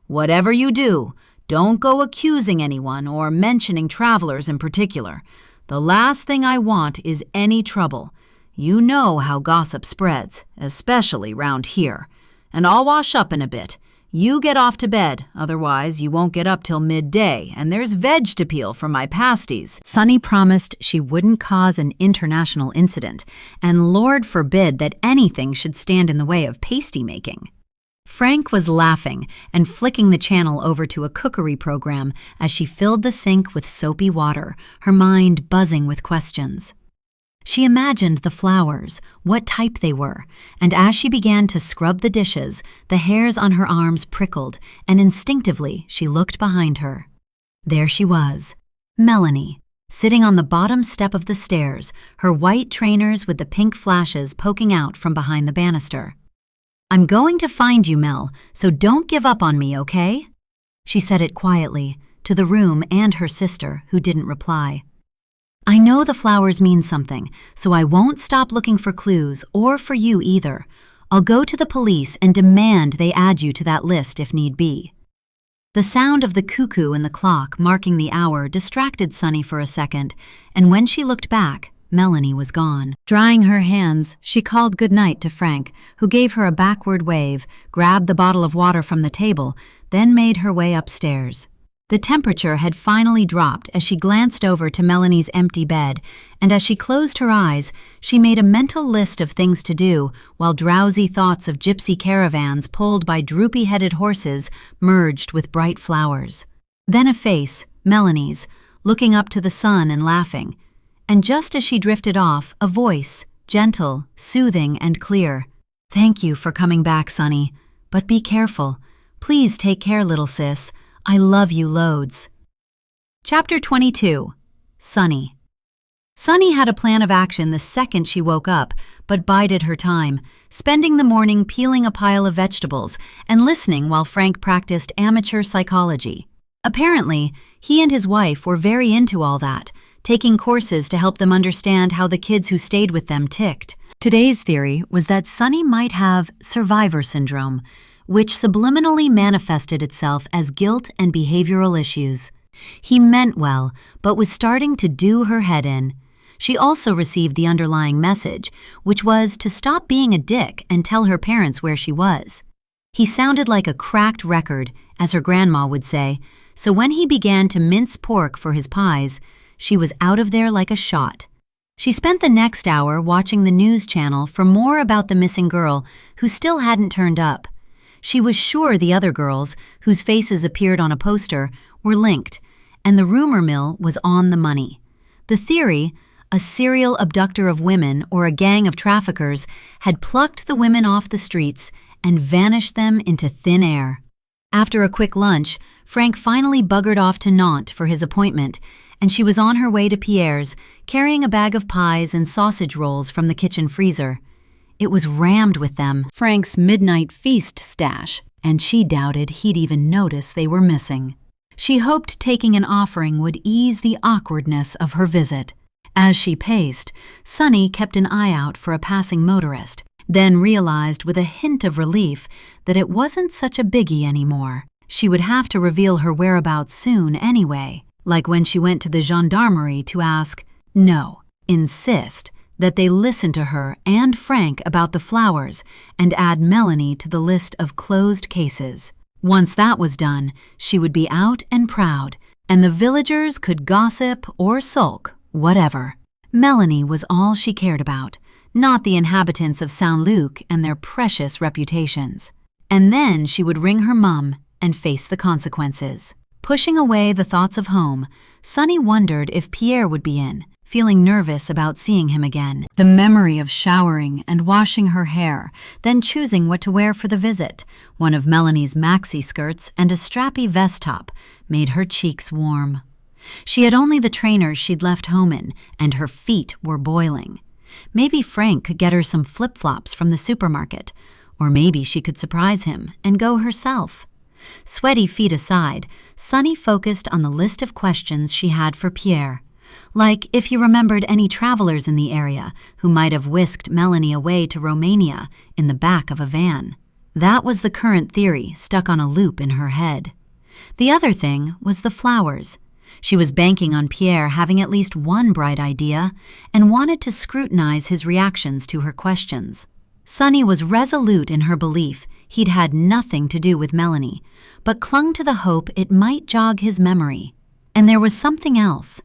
Speaker 1: Whatever you do, don't go accusing anyone or mentioning travelers in particular. The last thing I want is any trouble. You know how gossip spreads, especially round here. And I'll wash up in a bit. You get off to bed, otherwise you won't get up till midday, and there's veg to peel for my pasties. Sunny promised she wouldn't cause an international incident, and Lord forbid that anything should stand in the way of pasty making. Frank was laughing and flicking the channel over to a cookery program as she filled the sink with soapy water, her mind buzzing with questions. She imagined the flowers, what type they were, and as she began to scrub the dishes, the hairs on her arms prickled, and instinctively she looked behind her. There she was, Melanie, sitting on the bottom step of the stairs, her white trainers with the pink flashes poking out from behind the banister. I'm going to find you, Mel, so don't give up on me, okay? She said it quietly, to the room and her sister, who didn't reply. I know the flowers mean something, so I won't stop looking for clues, or for you either. I'll go to the police and demand they add you to that list if need be." The sound of the cuckoo in the clock marking the hour distracted Sunny for a second, and when she looked back, Melanie was gone. Drying her hands, she called goodnight to Frank, who gave her a backward wave, grabbed the bottle of water from the table, then made her way upstairs. The temperature had finally dropped as she glanced over to Melanie's empty bed, and as she closed her eyes, she made a mental list of things to do while drowsy thoughts of gypsy caravans pulled by droopy-headed horses merged with bright flowers. Then a face, Melanie's, looking up to the sun and laughing. And just as she drifted off, a voice, gentle, soothing, and clear. "Thank you for coming back, Sunny. But be careful. Please take care, little sis. I love you loads." Chapter 22. Sunny. Sunny had a plan of action the second she woke up, but bided her time, spending the morning peeling a pile of vegetables and listening while Frank practiced amateur psychology. Apparently, he and his wife were very into all that, taking courses to help them understand how the kids who stayed with them ticked. Today's theory was that Sunny might have survivor syndrome, which subliminally manifested itself as guilt and behavioral issues. He meant well, but was starting to do her head in. She also received the underlying message, which was to stop being a dick and tell her parents where she was. He sounded like a cracked record, as her grandma would say, so when he began to mince pork for his pies, she was out of there like a shot. She spent the next hour watching the news channel for more about the missing girl who still hadn't turned up. She was sure the other girls, whose faces appeared on a poster, were linked, and the rumor mill was on the money. The theory, a serial abductor of women or a gang of traffickers, had plucked the women off the streets and vanished them into thin air. After a quick lunch, Frank finally buggered off to Nantes for his appointment, and she was on her way to Pierre's, carrying a bag of pies and sausage rolls from the kitchen freezer. It was rammed with them, Frank's midnight feast stash, and she doubted he'd even notice they were missing. She hoped taking an offering would ease the awkwardness of her visit. As she paced, Sunny kept an eye out for a passing motorist, then realized with a hint of relief that it wasn't such a biggie anymore. She would have to reveal her whereabouts soon anyway, like when she went to the gendarmerie to insist that they listen to her and Frank about the flowers and add Melanie to the list of closed cases. Once that was done, she would be out and proud, and the villagers could gossip or sulk, whatever. Melanie was all she cared about, not the inhabitants of Saint-Luc and their precious reputations. And then she would ring her mum and face the consequences. Pushing away the thoughts of home, Sunny wondered if Pierre would be in, feeling nervous about seeing him again. The memory of showering and washing her hair, then choosing what to wear for the visit, one of Melanie's maxi skirts and a strappy vest top, made her cheeks warm. She had only the trainers she'd left home in, and her feet were boiling. Maybe Frank could get her some flip-flops from the supermarket, or maybe she could surprise him and go herself. Sweaty feet aside, Sunny focused on the list of questions she had for Pierre, like if he remembered any travelers in the area who might have whisked Melanie away to Romania in the back of a van. That was the current theory stuck on a loop in her head. The other thing was the flowers. She was banking on Pierre having at least one bright idea and wanted to scrutinize his reactions to her questions. Sunny was resolute in her belief he'd had nothing to do with Melanie, but clung to the hope it might jog his memory. And there was something else.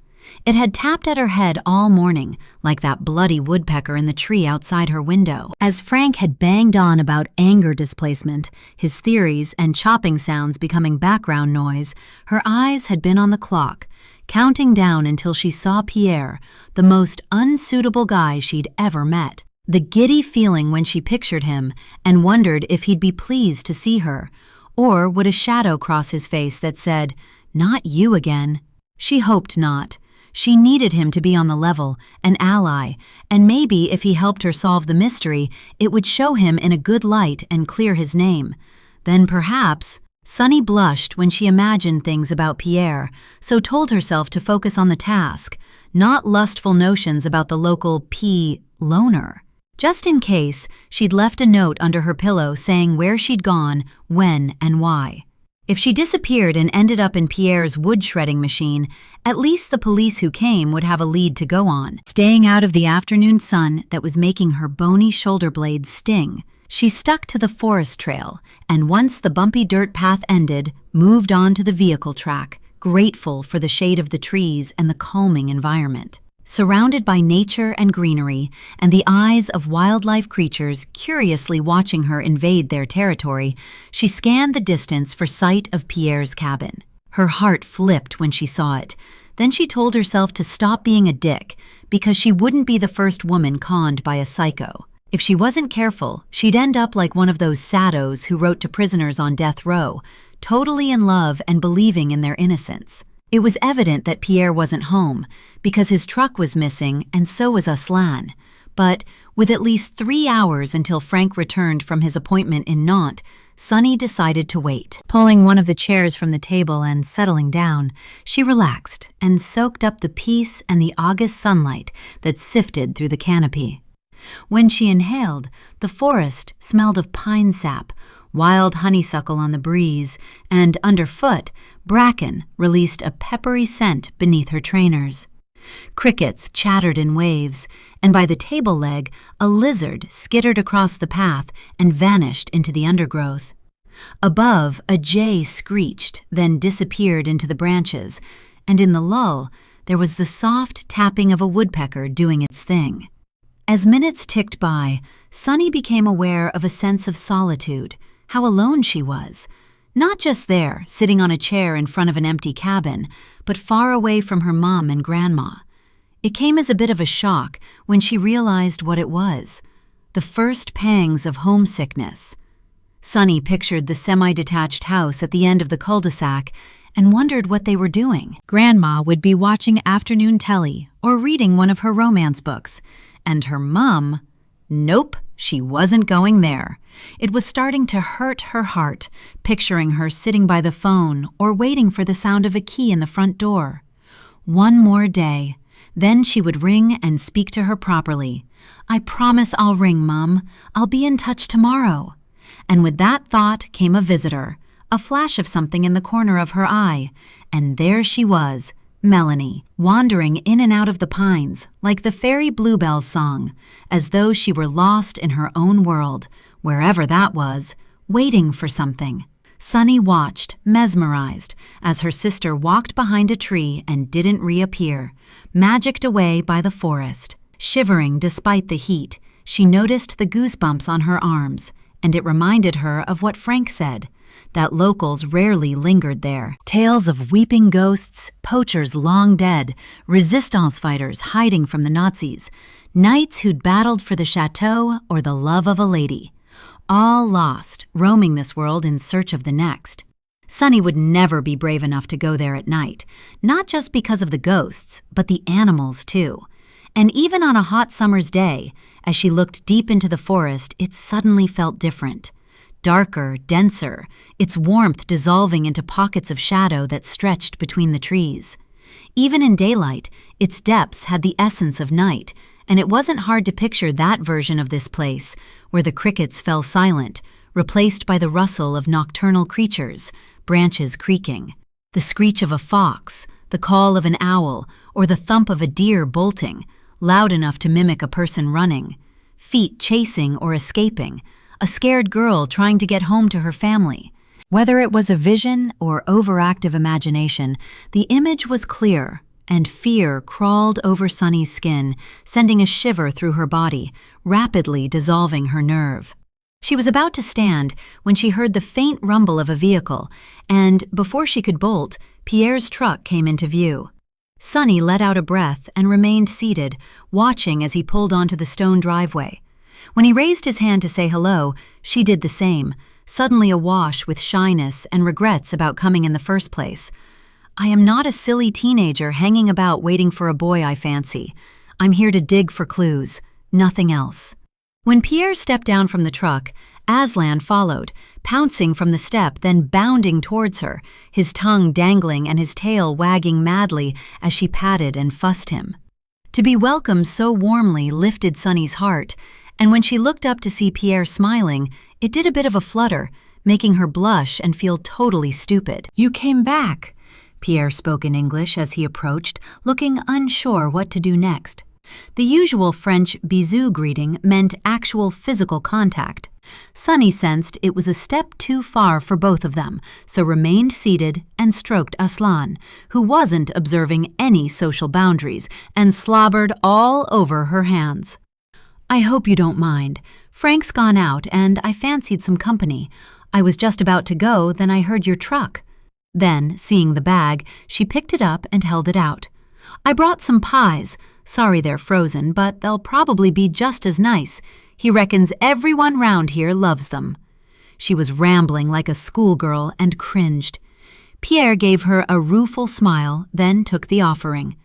Speaker 1: It had tapped at her head all morning, like that bloody woodpecker in the tree outside her window. As Frank had banged on about anger displacement, his theories and chopping sounds becoming background noise, her eyes had been on the clock, counting down until she saw Pierre, the most unsuitable guy she'd ever met. The giddy feeling when she pictured him and wondered if he'd be pleased to see her, or would a shadow cross his face that said, "Not you again." She hoped not. She needed him to be on the level, an ally, and maybe if he helped her solve the mystery, it would show him in a good light and clear his name. Then perhaps... Sunny blushed when she imagined things about Pierre, so told herself to focus on the task, not lustful notions about the local loner. Just in case, she'd left a note under her pillow saying where she'd gone, when, and why. If she disappeared and ended up in Pierre's wood-shredding machine, at least the police who came would have a lead to go on. Staying out of the afternoon sun that was making her bony shoulder blades sting, she stuck to the forest trail, and once the bumpy dirt path ended, moved on to the vehicle track, grateful for the shade of the trees and the calming environment. Surrounded by nature and greenery, and the eyes of wildlife creatures curiously watching her invade their territory, she scanned the distance for sight of Pierre's cabin. Her heart flipped when she saw it. Then she told herself to stop being a dick, because she wouldn't be the first woman conned by a psycho. If she wasn't careful, she'd end up like one of those saddos who wrote to prisoners on death row, totally in love and believing in their innocence. It was evident that Pierre wasn't home, because his truck was missing and so was Aslan. But with at least 3 hours until Frank returned from his appointment in Nantes, Sunny decided to wait. Pulling one of the chairs from the table and settling down, she relaxed and soaked up the peace and the August sunlight that sifted through the canopy. When she inhaled, the forest smelled of pine sap, wild honeysuckle on the breeze, and underfoot, bracken released a peppery scent beneath her trainers. Crickets chattered in waves, and by the table leg, a lizard skittered across the path and vanished into the undergrowth. Above, a jay screeched, then disappeared into the branches, and in the lull, there was the soft tapping of a woodpecker doing its thing. As minutes ticked by, Sunny became aware of a sense of solitude, how alone she was. Not just there, sitting on a chair in front of an empty cabin, but far away from her mom and grandma. It came as a bit of a shock when she realized what it was, the first pangs of homesickness. Sunny pictured the semi-detached house at the end of the cul-de-sac and wondered what they were doing. Grandma would be watching afternoon telly or reading one of her romance books, and her mom, nope, she wasn't going there. It was starting to hurt her heart, picturing her sitting by the phone or waiting for the sound of a key in the front door. One more day. Then she would ring and speak to her properly. "I promise I'll ring, Mom. I'll be in touch tomorrow." And with that thought came a visitor, a flash of something in the corner of her eye, and there she was, Melanie, wandering in and out of the pines, like the fairy bluebell's song, as though she were lost in her own world, wherever that was, waiting for something. Sunny watched, mesmerized, as her sister walked behind a tree and didn't reappear, magicked away by the forest. Shivering despite the heat, she noticed the goosebumps on her arms, and it reminded her of what Frank said, that locals rarely lingered there. Tales of weeping ghosts, poachers long dead, resistance fighters hiding from the Nazis, knights who'd battled for the chateau or the love of a lady. All lost, roaming this world in search of the next. Sunny would never be brave enough to go there at night, not just because of the ghosts, but the animals too. And even on a hot summer's day, as she looked deep into the forest, it suddenly felt different. Darker, denser, its warmth dissolving into pockets of shadow that stretched between the trees. Even in daylight, its depths had the essence of night, and it wasn't hard to picture that version of this place, where the crickets fell silent, replaced by the rustle of nocturnal creatures, branches creaking, the screech of a fox, the call of an owl, or the thump of a deer bolting, loud enough to mimic a person running, feet chasing or escaping, a scared girl trying to get home to her family. Whether it was a vision or overactive imagination, the image was clear, and fear crawled over Sunny's skin, sending a shiver through her body, rapidly dissolving her nerve. She was about to stand when she heard the faint rumble of a vehicle, and before she could bolt, Pierre's truck came into view. Sunny let out a breath and remained seated, watching as he pulled onto the stone driveway. When he raised his hand to say hello, she did the same, suddenly awash with shyness and regrets about coming in the first place. "I am not a silly teenager hanging about waiting for a boy I fancy. I'm here to dig for clues, nothing else." When Pierre stepped down from the truck, Aslan followed, pouncing from the step, then bounding towards her, his tongue dangling and his tail wagging madly as she patted and fussed him. To be welcomed so warmly lifted Sunny's heart, And when she looked up to see Pierre smiling, it did a bit of a flutter, making her blush and feel totally stupid. "You came back," Pierre spoke in English as he approached, looking unsure what to do next. The usual French bisou greeting meant actual physical contact. Sunny sensed it was a step too far for both of them, so remained seated and stroked Aslan, who wasn't observing any social boundaries and slobbered all over her hands. "I hope you don't mind. Frank's gone out and I fancied some company. I was just about to go, then I heard your truck." Then, seeing the bag, she picked it up and held it out. "I brought some pies. Sorry they're frozen, but they'll probably be just as nice. He reckons everyone round here loves them." She was rambling like a schoolgirl and cringed. Pierre gave her a rueful smile, then took the offering.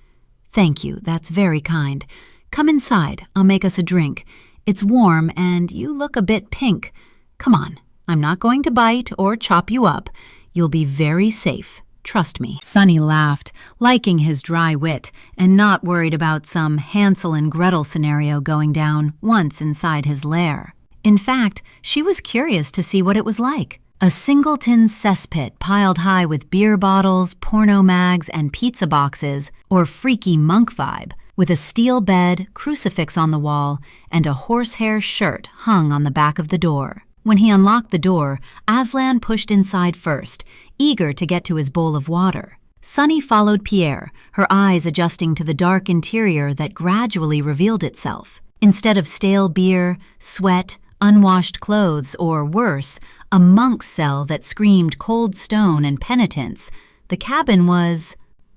Speaker 1: "Thank you, that's very kind. Come inside, I'll make us a drink. It's warm and you look a bit pink. Come on, I'm not going to bite or chop you up. You'll be very safe. Trust me." Sunny laughed, liking his dry wit and not worried about some Hansel and Gretel scenario going down once inside his lair. In fact, she was curious to see what it was like. A singleton cesspit piled high with beer bottles, porno mags, and pizza boxes, or freaky monk vibe, with a steel bed, crucifix on the wall, and a horsehair shirt hung on the back of the door. When he unlocked the door, Aslan pushed inside first, eager to get to his bowl of water. Sunny followed Pierre, her eyes adjusting to the dark interior that gradually revealed itself. Instead of stale beer, sweat, unwashed clothes, or worse, a monk's cell that screamed cold stone and penitence, the cabin was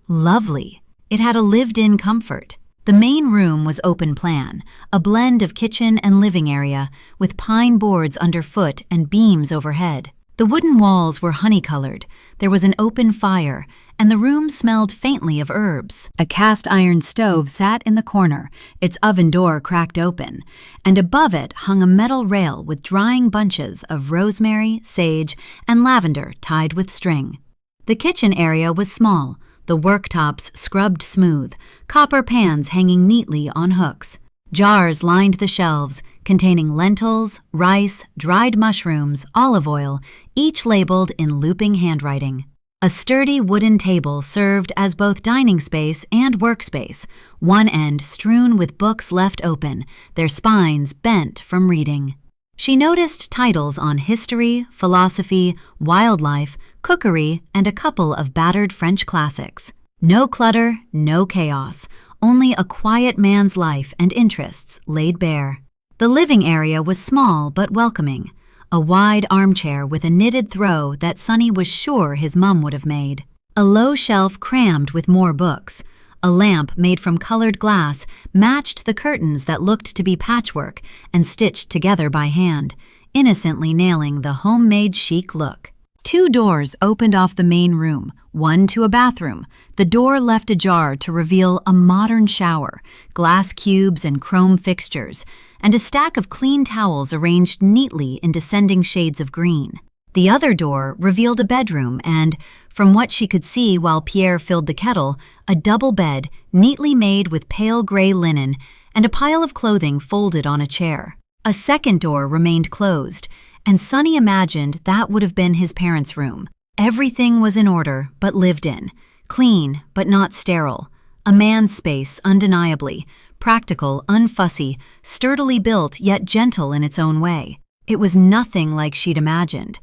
Speaker 1: lovely. It had a lived-in comfort. The main room was open plan, a blend of kitchen and living area, with pine boards underfoot and beams overhead. The wooden walls were honey-colored, there was an open fire, and the room smelled faintly of herbs. A cast-iron stove sat in the corner, its oven door cracked open, and above it hung a metal rail with drying bunches of rosemary, sage, and lavender tied with string. The kitchen area was small, the worktops scrubbed smooth, copper pans hanging neatly on hooks. Jars lined the shelves, containing lentils, rice, dried mushrooms, olive oil, each labeled in looping handwriting. A sturdy wooden table served as both dining space and workspace, one end strewn with books left open, their spines bent from reading. She noticed titles on history, philosophy, wildlife, cookery, and a couple of battered French classics. No clutter, no chaos, only a quiet man's life and interests laid bare. The living area was small but welcoming, a wide armchair with a knitted throw that Sunny was sure his mum would have made. A low shelf crammed with more books. A lamp made from colored glass matched the curtains that looked to be patchwork and stitched together by hand, innocently nailing the homemade chic look. 2 doors opened off the main room, one to a bathroom. The door left ajar to reveal a modern shower, glass cubes and chrome fixtures, and a stack of clean towels arranged neatly in descending shades of green. The other door revealed a bedroom and, from what she could see while Pierre filled the kettle, a double bed neatly made with pale gray linen and a pile of clothing folded on a chair. A second door remained closed, and Sunny imagined that would have been his parents' room. Everything was in order but lived in, clean but not sterile, a man's space undeniably, practical, unfussy, sturdily built yet gentle in its own way. It was nothing like she'd imagined,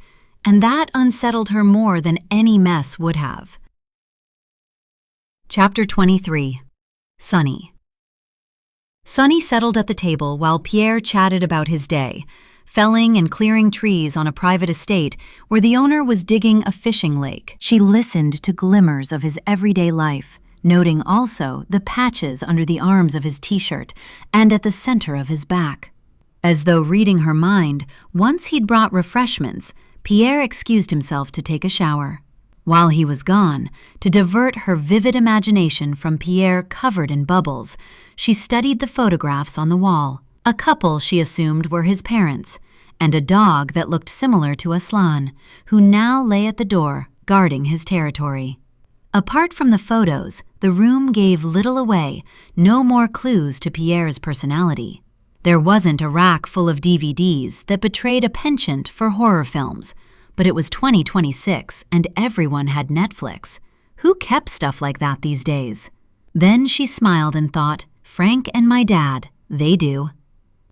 Speaker 1: and that unsettled her more than any mess would have. Chapter 23. Sunny. Sunny settled at the table while Pierre chatted about his day, felling and clearing trees on a private estate where the owner was digging a fishing lake. She listened to glimmers of his everyday life, noting also the patches under the arms of his t-shirt and at the center of his back. As though reading her mind, once he'd brought refreshments, Pierre excused himself to take a shower. While he was gone, to divert her vivid imagination from Pierre covered in bubbles, she studied the photographs on the wall. A couple she assumed were his parents, and a dog that looked similar to Aslan, who now lay at the door, guarding his territory. Apart from the photos, the room gave little away, no more clues to Pierre's personality. There wasn't a rack full of DVDs that betrayed a penchant for horror films, but it was 2026 and everyone had Netflix. Who kept stuff like that these days? Then she smiled and thought, Frank and my dad, they do.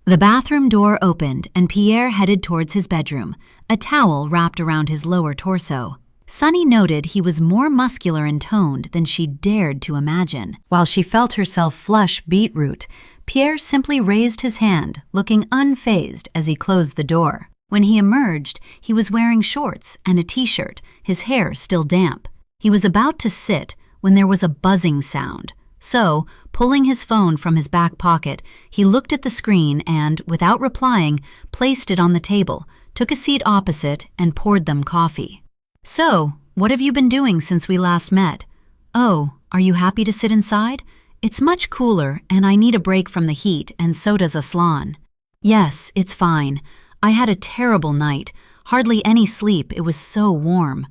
Speaker 1: The bathroom door opened and Pierre headed towards his bedroom, a towel wrapped around his lower torso. Sunny noted he was more muscular and toned than she dared to imagine. While she felt herself flush beetroot, Pierre simply raised his hand, looking unfazed as he closed the door. When he emerged, he was wearing shorts and a t-shirt, his hair still damp. He was about to sit when there was a buzzing sound. So, pulling his phone from his back pocket, he looked at the screen and, without replying, placed it on the table, took a seat opposite, and poured them coffee. So, what have you been doing since we last met? Oh, are you happy to sit inside? It's much cooler, and I need a break from the heat, and so does Aslan. Yes, it's fine. I had a terrible night. Hardly any sleep, it was so warm.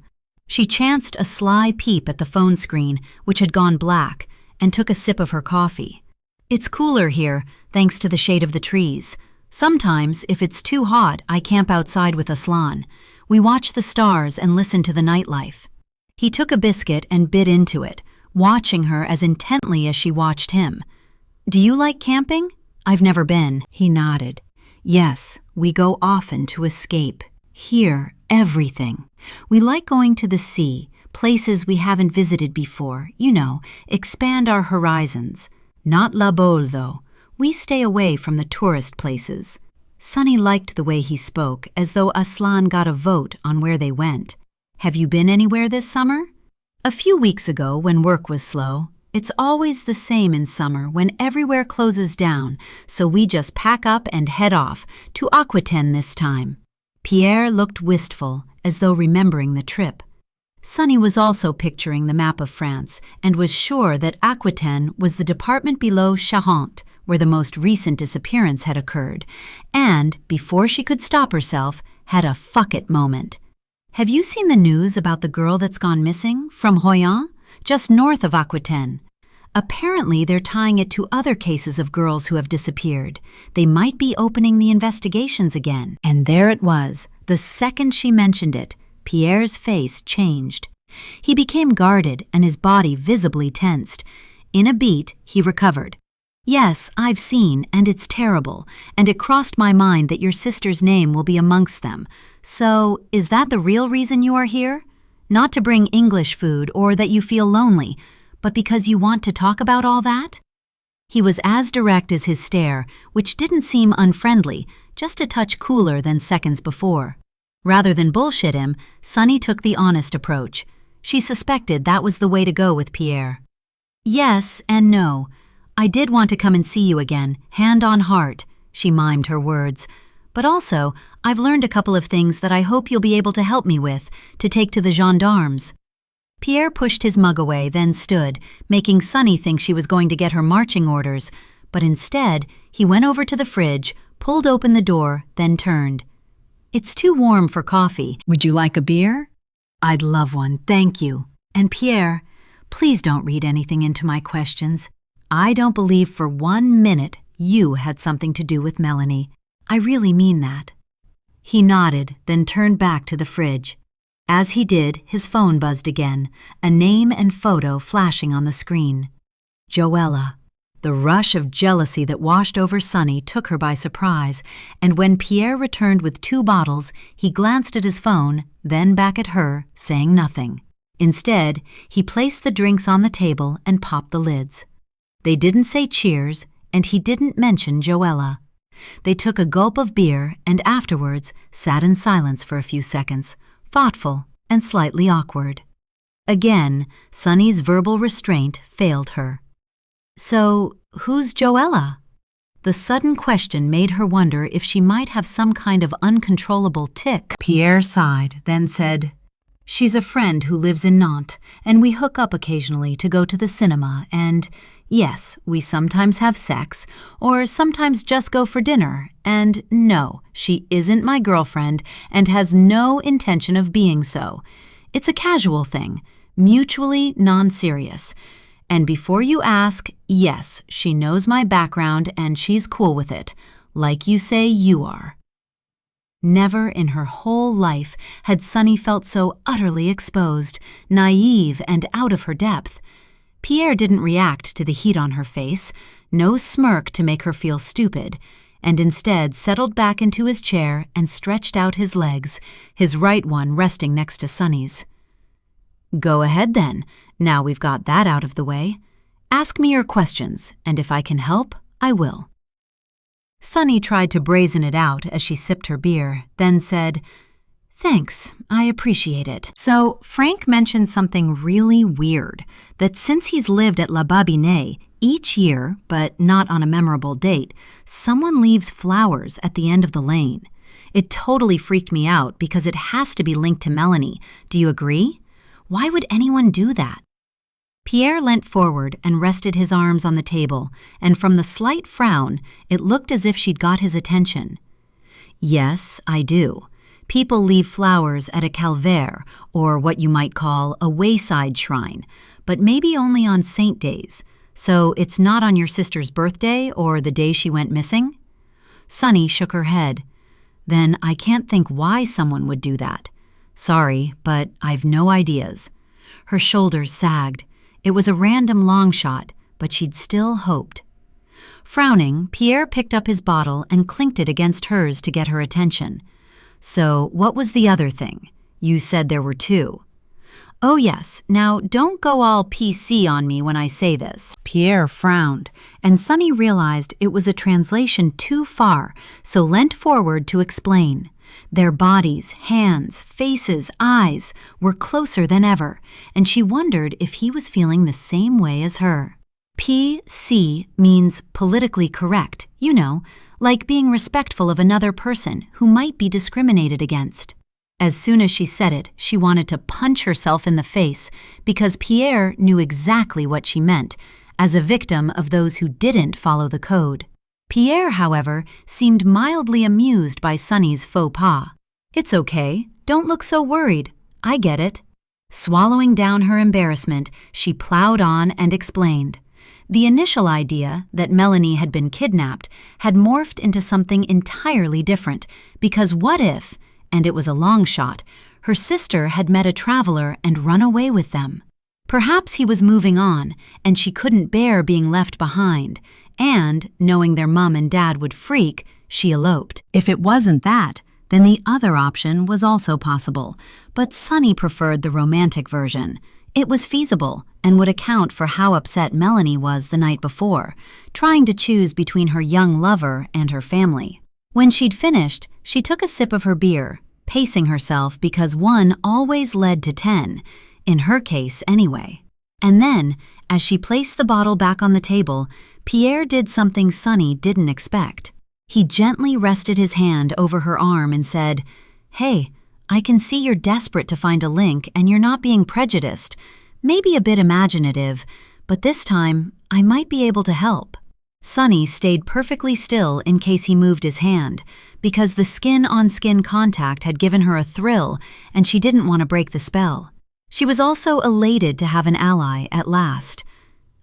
Speaker 1: She chanced a sly peep at the phone screen, which had gone black, and took a sip of her coffee. It's cooler here, thanks to the shade of the trees. Sometimes, if it's too hot, I camp outside with Aslan. We watch the stars and listen to the nightlife. He took a biscuit and bit into it, watching her as intently as she watched him. Do you like camping? I've never been. He nodded. Yes, we go often to escape. Here, everything. We like going to the sea, places we haven't visited before, expand our horizons. Not La Baule, though. We stay away from the tourist places. Sunny liked the way he spoke, as though Aslan got a vote on where they went. Have you been anywhere this summer? A few weeks ago, when work was slow. It's always the same in summer when everywhere closes down, so we just pack up and head off, to Aquitaine this time. Pierre looked wistful, as though remembering the trip. Sunny was also picturing the map of France and was sure that Aquitaine was the department below Charente, where the most recent disappearance had occurred, and, before she could stop herself, had a fuck it moment. Have you seen the news about the girl that's gone missing from Royan, just north of Aquitaine? Apparently, they're tying it to other cases of girls who have disappeared. They might be opening the investigations again. And there it was. The second she mentioned it, Pierre's face changed. He became guarded and his body visibly tensed. In a beat, he recovered. Yes, I've seen, and it's terrible, and it crossed my mind that your sister's name will be amongst them. So, is that the real reason you are here? Not to bring English food or that you feel lonely, but because you want to talk about all that? He was as direct as his stare, which didn't seem unfriendly, just a touch cooler than seconds before. Rather than bullshit him, Sunny took the honest approach. She suspected that was the way to go with Pierre. Yes and no. I did want to come and see you again, hand on heart, she mimed her words. But also, I've learned a couple of things that I hope you'll be able to help me with, to take to the gendarmes. Pierre pushed his mug away, then stood, making Sunny think she was going to get her marching orders. But instead, he went over to the fridge, pulled open the door, then turned. It's too warm for coffee. Would you like a beer? I'd love one, thank you. And Pierre, please don't read anything into my questions. I don't believe for 1 minute you had something to do with Melanie. I really mean that. He nodded, then turned back to the fridge. As he did, his phone buzzed again, a name and photo flashing on the screen. Joella. The rush of jealousy that washed over Sunny took her by surprise, and when Pierre returned with 2 bottles, he glanced at his phone, then back at her, saying nothing. Instead, he placed the drinks on the table and popped the lids. They didn't say cheers, and he didn't mention Joella. They took a gulp of beer and afterwards sat in silence for a few seconds, thoughtful and slightly awkward. Again, Sunny's verbal restraint failed her. So, who's Joella? The sudden question made her wonder if she might have some kind of uncontrollable tic. Pierre sighed, then said, She's a friend who lives in Nantes, and we hook up occasionally to go to the cinema, and yes, we sometimes have sex, or sometimes just go for dinner, and no, she isn't my girlfriend and has no intention of being so. It's a casual thing, mutually non-serious. And before you ask, yes, she knows my background and she's cool with it. like you say you are." Never in her whole life had Sunny felt so utterly exposed, naive, and out of her depth. Pierre didn't react to the heat on her face, no smirk to make her feel stupid, and instead settled back into his chair and stretched out his legs, his right one resting next to Sunny's. "Go ahead then, now we've got that out of the way. Ask me your questions, and if I can help, I will." Sunny tried to brazen it out as she sipped her beer, then said, "Thanks, I appreciate it. So Frank mentioned something really weird, that since he's lived at La Babine, each year, but not on a memorable date, someone leaves flowers at the end of the lane. It totally freaked me out because it has to be linked to Melanie. Do you agree? Why would anyone do that?" Pierre leant forward and rested his arms on the table, and from the slight frown, it looked as if she'd got his attention. "Yes, I do. People leave flowers at a calvaire, or what you might call a wayside shrine, but maybe only on saint days. So it's not on your sister's birthday or the day she went missing?" Sunny shook her head. "Then I can't think why someone would do that. Sorry, but I've no ideas." Her shoulders sagged. It was a random long shot, but she'd still hoped. Frowning, Pierre picked up his bottle and clinked it against hers to get her attention. "So what was the other thing? You said there were two." "Oh yes, now don't go all PC on me when I say this." Pierre frowned, and Sunny realized it was a translation too far, so leant forward to explain. Their bodies, hands, faces, eyes were closer than ever, and she wondered if he was feeling the same way as her. PC means politically correct, you know, like being respectful of another person who might be discriminated against. As soon as she said it, she wanted to punch herself in the face because Pierre knew exactly what she meant, as a victim of those who didn't follow the code. Pierre, however, seemed mildly amused by Sunny's faux pas. "It's okay. Don't look so worried. I get it." Swallowing down her embarrassment, she plowed on and explained. The initial idea that Melanie had been kidnapped had morphed into something entirely different, because what if, and it was a long shot, her sister had met a traveler and run away with them? Perhaps he was moving on, and she couldn't bear being left behind, and, knowing their mom and dad would freak, she eloped. If it wasn't that, then the other option was also possible, but Sunny preferred the romantic version. It was feasible and would account for how upset Melanie was the night before, trying to choose between her young lover and her family. When she'd finished, she took a sip of her beer, pacing herself because 1 always led to 10, in her case anyway. And then, as she placed the bottle back on the table, Pierre did something Sunny didn't expect. He gently rested his hand over her arm and said, "Hey, I can see you're desperate to find a link and you're not being prejudiced, maybe a bit imaginative, but this time I might be able to help." Sunny stayed perfectly still in case he moved his hand, because the skin-on-skin contact had given her a thrill and she didn't want to break the spell. She was also elated to have an ally at last.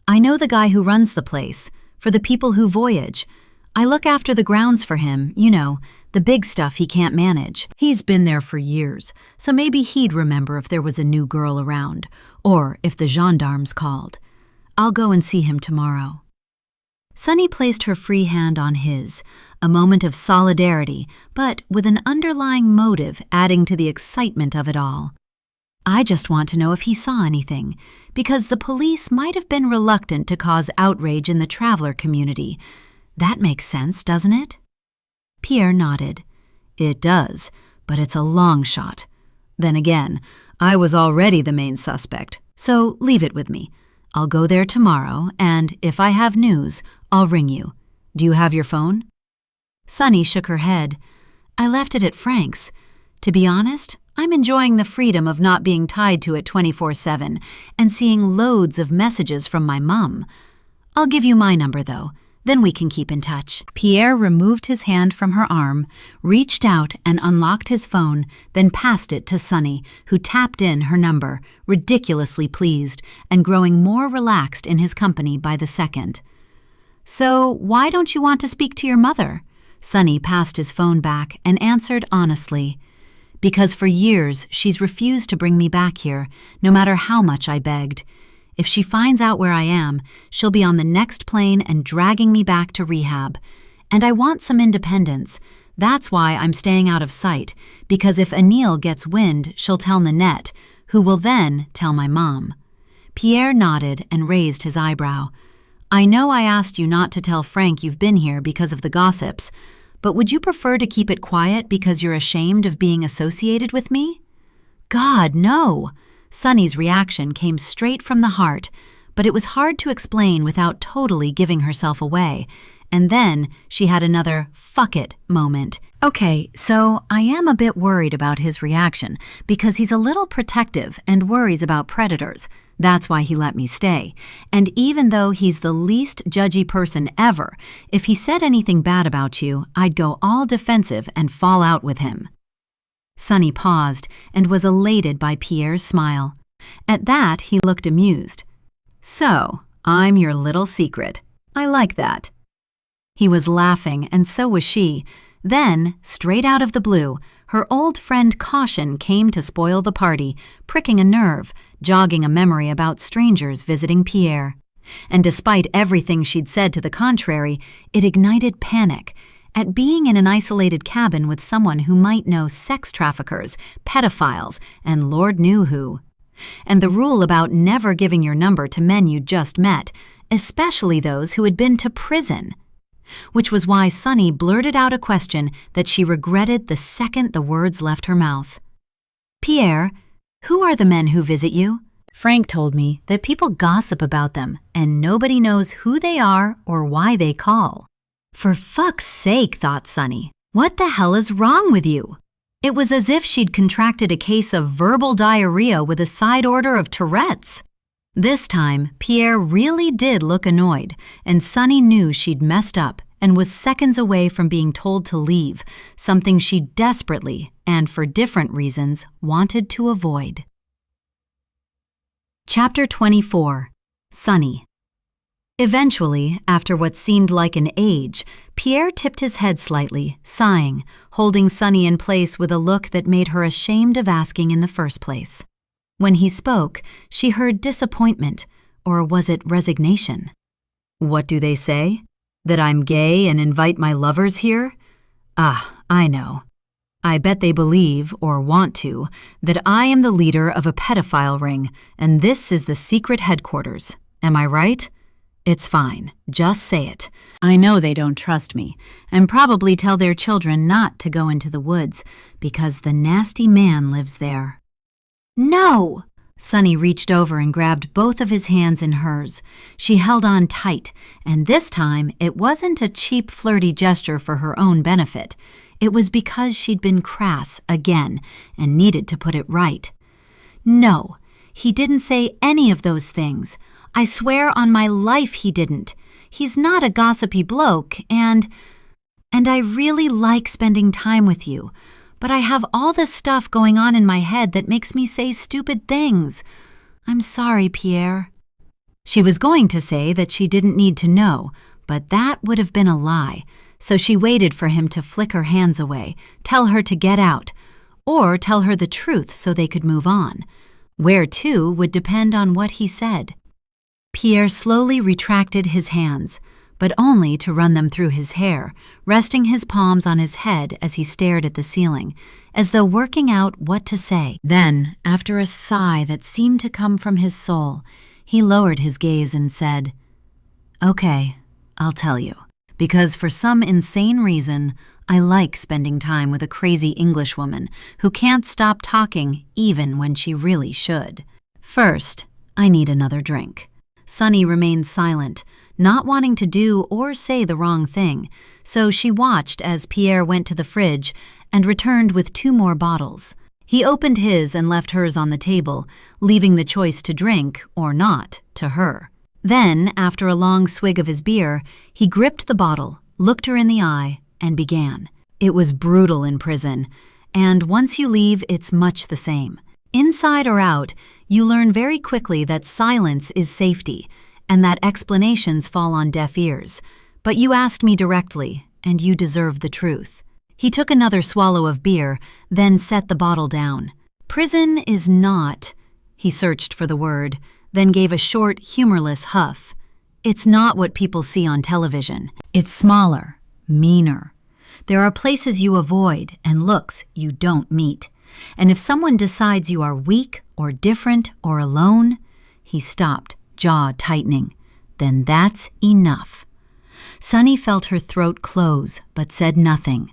Speaker 1: "I know the guy who runs the place, for the people who voyage. I look after the grounds for him, you know, the big stuff he can't manage. He's been there for years, so maybe he'd remember if there was a new girl around, or if the gendarmes called. I'll go and see him tomorrow." Sunny placed her free hand on his, a moment of solidarity, but with an underlying motive adding to the excitement of it all. "I just want to know if he saw anything, because the police might have been reluctant to cause outrage in the traveler community. That makes sense, doesn't it?" Pierre nodded. "It does, but it's a long shot. Then again, I was already the main suspect, so leave it with me. I'll go there tomorrow, and if I have news, I'll ring you. Do you have your phone?" Sunny shook her head. "I left it at Frank's. To be honest, I'm enjoying the freedom of not being tied to it 24/7 and seeing loads of messages from my mom. I'll give you my number, though. Then we can keep in touch." Pierre removed his hand from her arm, reached out and unlocked his phone, then passed it to Sunny, who tapped in her number, ridiculously pleased and growing more relaxed in his company by the second. "So why don't you want to speak to your mother?" Sunny passed his phone back and answered honestly. Because for years she's refused to bring me back here, no matter how much I begged. If she finds out where I am, she'll be on the next plane and dragging me back to rehab. And I want some independence. That's why I'm staying out of sight, because if Anil gets wind, she'll tell Nanette, who will then tell my mom. Pierre nodded and raised his eyebrow. I know I asked you not to tell Frank you've been here because of the gossips, but would you prefer to keep it quiet because you're ashamed of being associated with me? God, no! Sunny's reaction came straight from the heart, but it was hard to explain without totally giving herself away. And then she had another fuck it moment. Okay, so I am a bit worried about his reaction because he's a little protective and worries about predators. That's why he let me stay. And even though he's the least judgy person ever, if he said anything bad about you, I'd go all defensive and fall out with him. Sunny paused and was elated by Pierre's smile. At that, he looked amused. So, I'm your little secret. I like that. He was laughing, and so was she. Then, straight out of the blue, her old friend Caution came to spoil the party, pricking a nerve, jogging a memory about strangers visiting Pierre. And despite everything she'd said to the contrary, it ignited panic at being in an isolated cabin with someone who might know sex traffickers, pedophiles, and Lord knew who. And the rule about never giving your number to men you'd just met, especially those who had been to prison. Which was why Sunny blurted out a question that she regretted the second the words left her mouth. Pierre, who are the men who visit you? Frank told me that people gossip about them and nobody knows who they are or why they call. For fuck's sake, thought Sunny. What the hell is wrong with you? It was as if she'd contracted a case of verbal diarrhea with a side order of Tourette's. This time, Pierre really did look annoyed, and Sunny knew she'd messed up and was seconds away from being told to leave, something she desperately, and for different reasons, wanted to avoid. Chapter 24. Sunny. Eventually, after what seemed like an age, Pierre tipped his head slightly, sighing, holding Sunny in place with a look that made her ashamed of asking in the first place. When he spoke, she heard disappointment, or was it resignation? What do they say? That I'm gay and invite my lovers here? Ah, I know. I bet they believe, or want to, that I am the leader of a pedophile ring, and this is the secret headquarters. Am I right? It's fine. Just say it. I know they don't trust me, and probably tell their children not to go into the woods, because the nasty man lives there. No! Sunny reached over and grabbed both of his hands in hers. She held on tight, and this time it wasn't a cheap, flirty gesture for her own benefit. It was because she'd been crass again and needed to put it right. No, he didn't say any of those things. I swear on my life he didn't. He's not a gossipy bloke, and I really like spending time with you. But I have all this stuff going on in my head that makes me say stupid things. I'm sorry, Pierre. She was going to say that she didn't need to know, but that would have been a lie. So she waited for him to flick her hands away, tell her to get out, or tell her the truth so they could move on. Where to would depend on what he said. Pierre slowly retracted his hands, but only to run them through his hair, resting his palms on his head as he stared at the ceiling, as though working out what to say. Then, after a sigh that seemed to come from his soul, he lowered his gaze and said, "Okay, I'll tell you, because for some insane reason, I like spending time with a crazy Englishwoman who can't stop talking even when she really should. First, I need another drink." Sunny remained silent, not wanting to do or say the wrong thing, so she watched as Pierre went to the fridge and returned with 2 more bottles. He opened his and left hers on the table, leaving the choice to drink or not to her. Then, after a long swig of his beer, he gripped the bottle, looked her in the eye, and began. It was brutal in prison, and once you leave, it's much the same. Inside or out, you learn very quickly that silence is safety, and that explanations fall on deaf ears. But you asked me directly, and you deserve the truth." He took another swallow of beer, then set the bottle down. "Prison is not—" He searched for the word, then gave a short, humorless huff. "It's not what people see on television. It's smaller, meaner. There are places you avoid and looks you don't meet. And if someone decides you are weak or different or alone," he stopped, jaw tightening, "then that's enough." Sunny felt her throat close, but said nothing.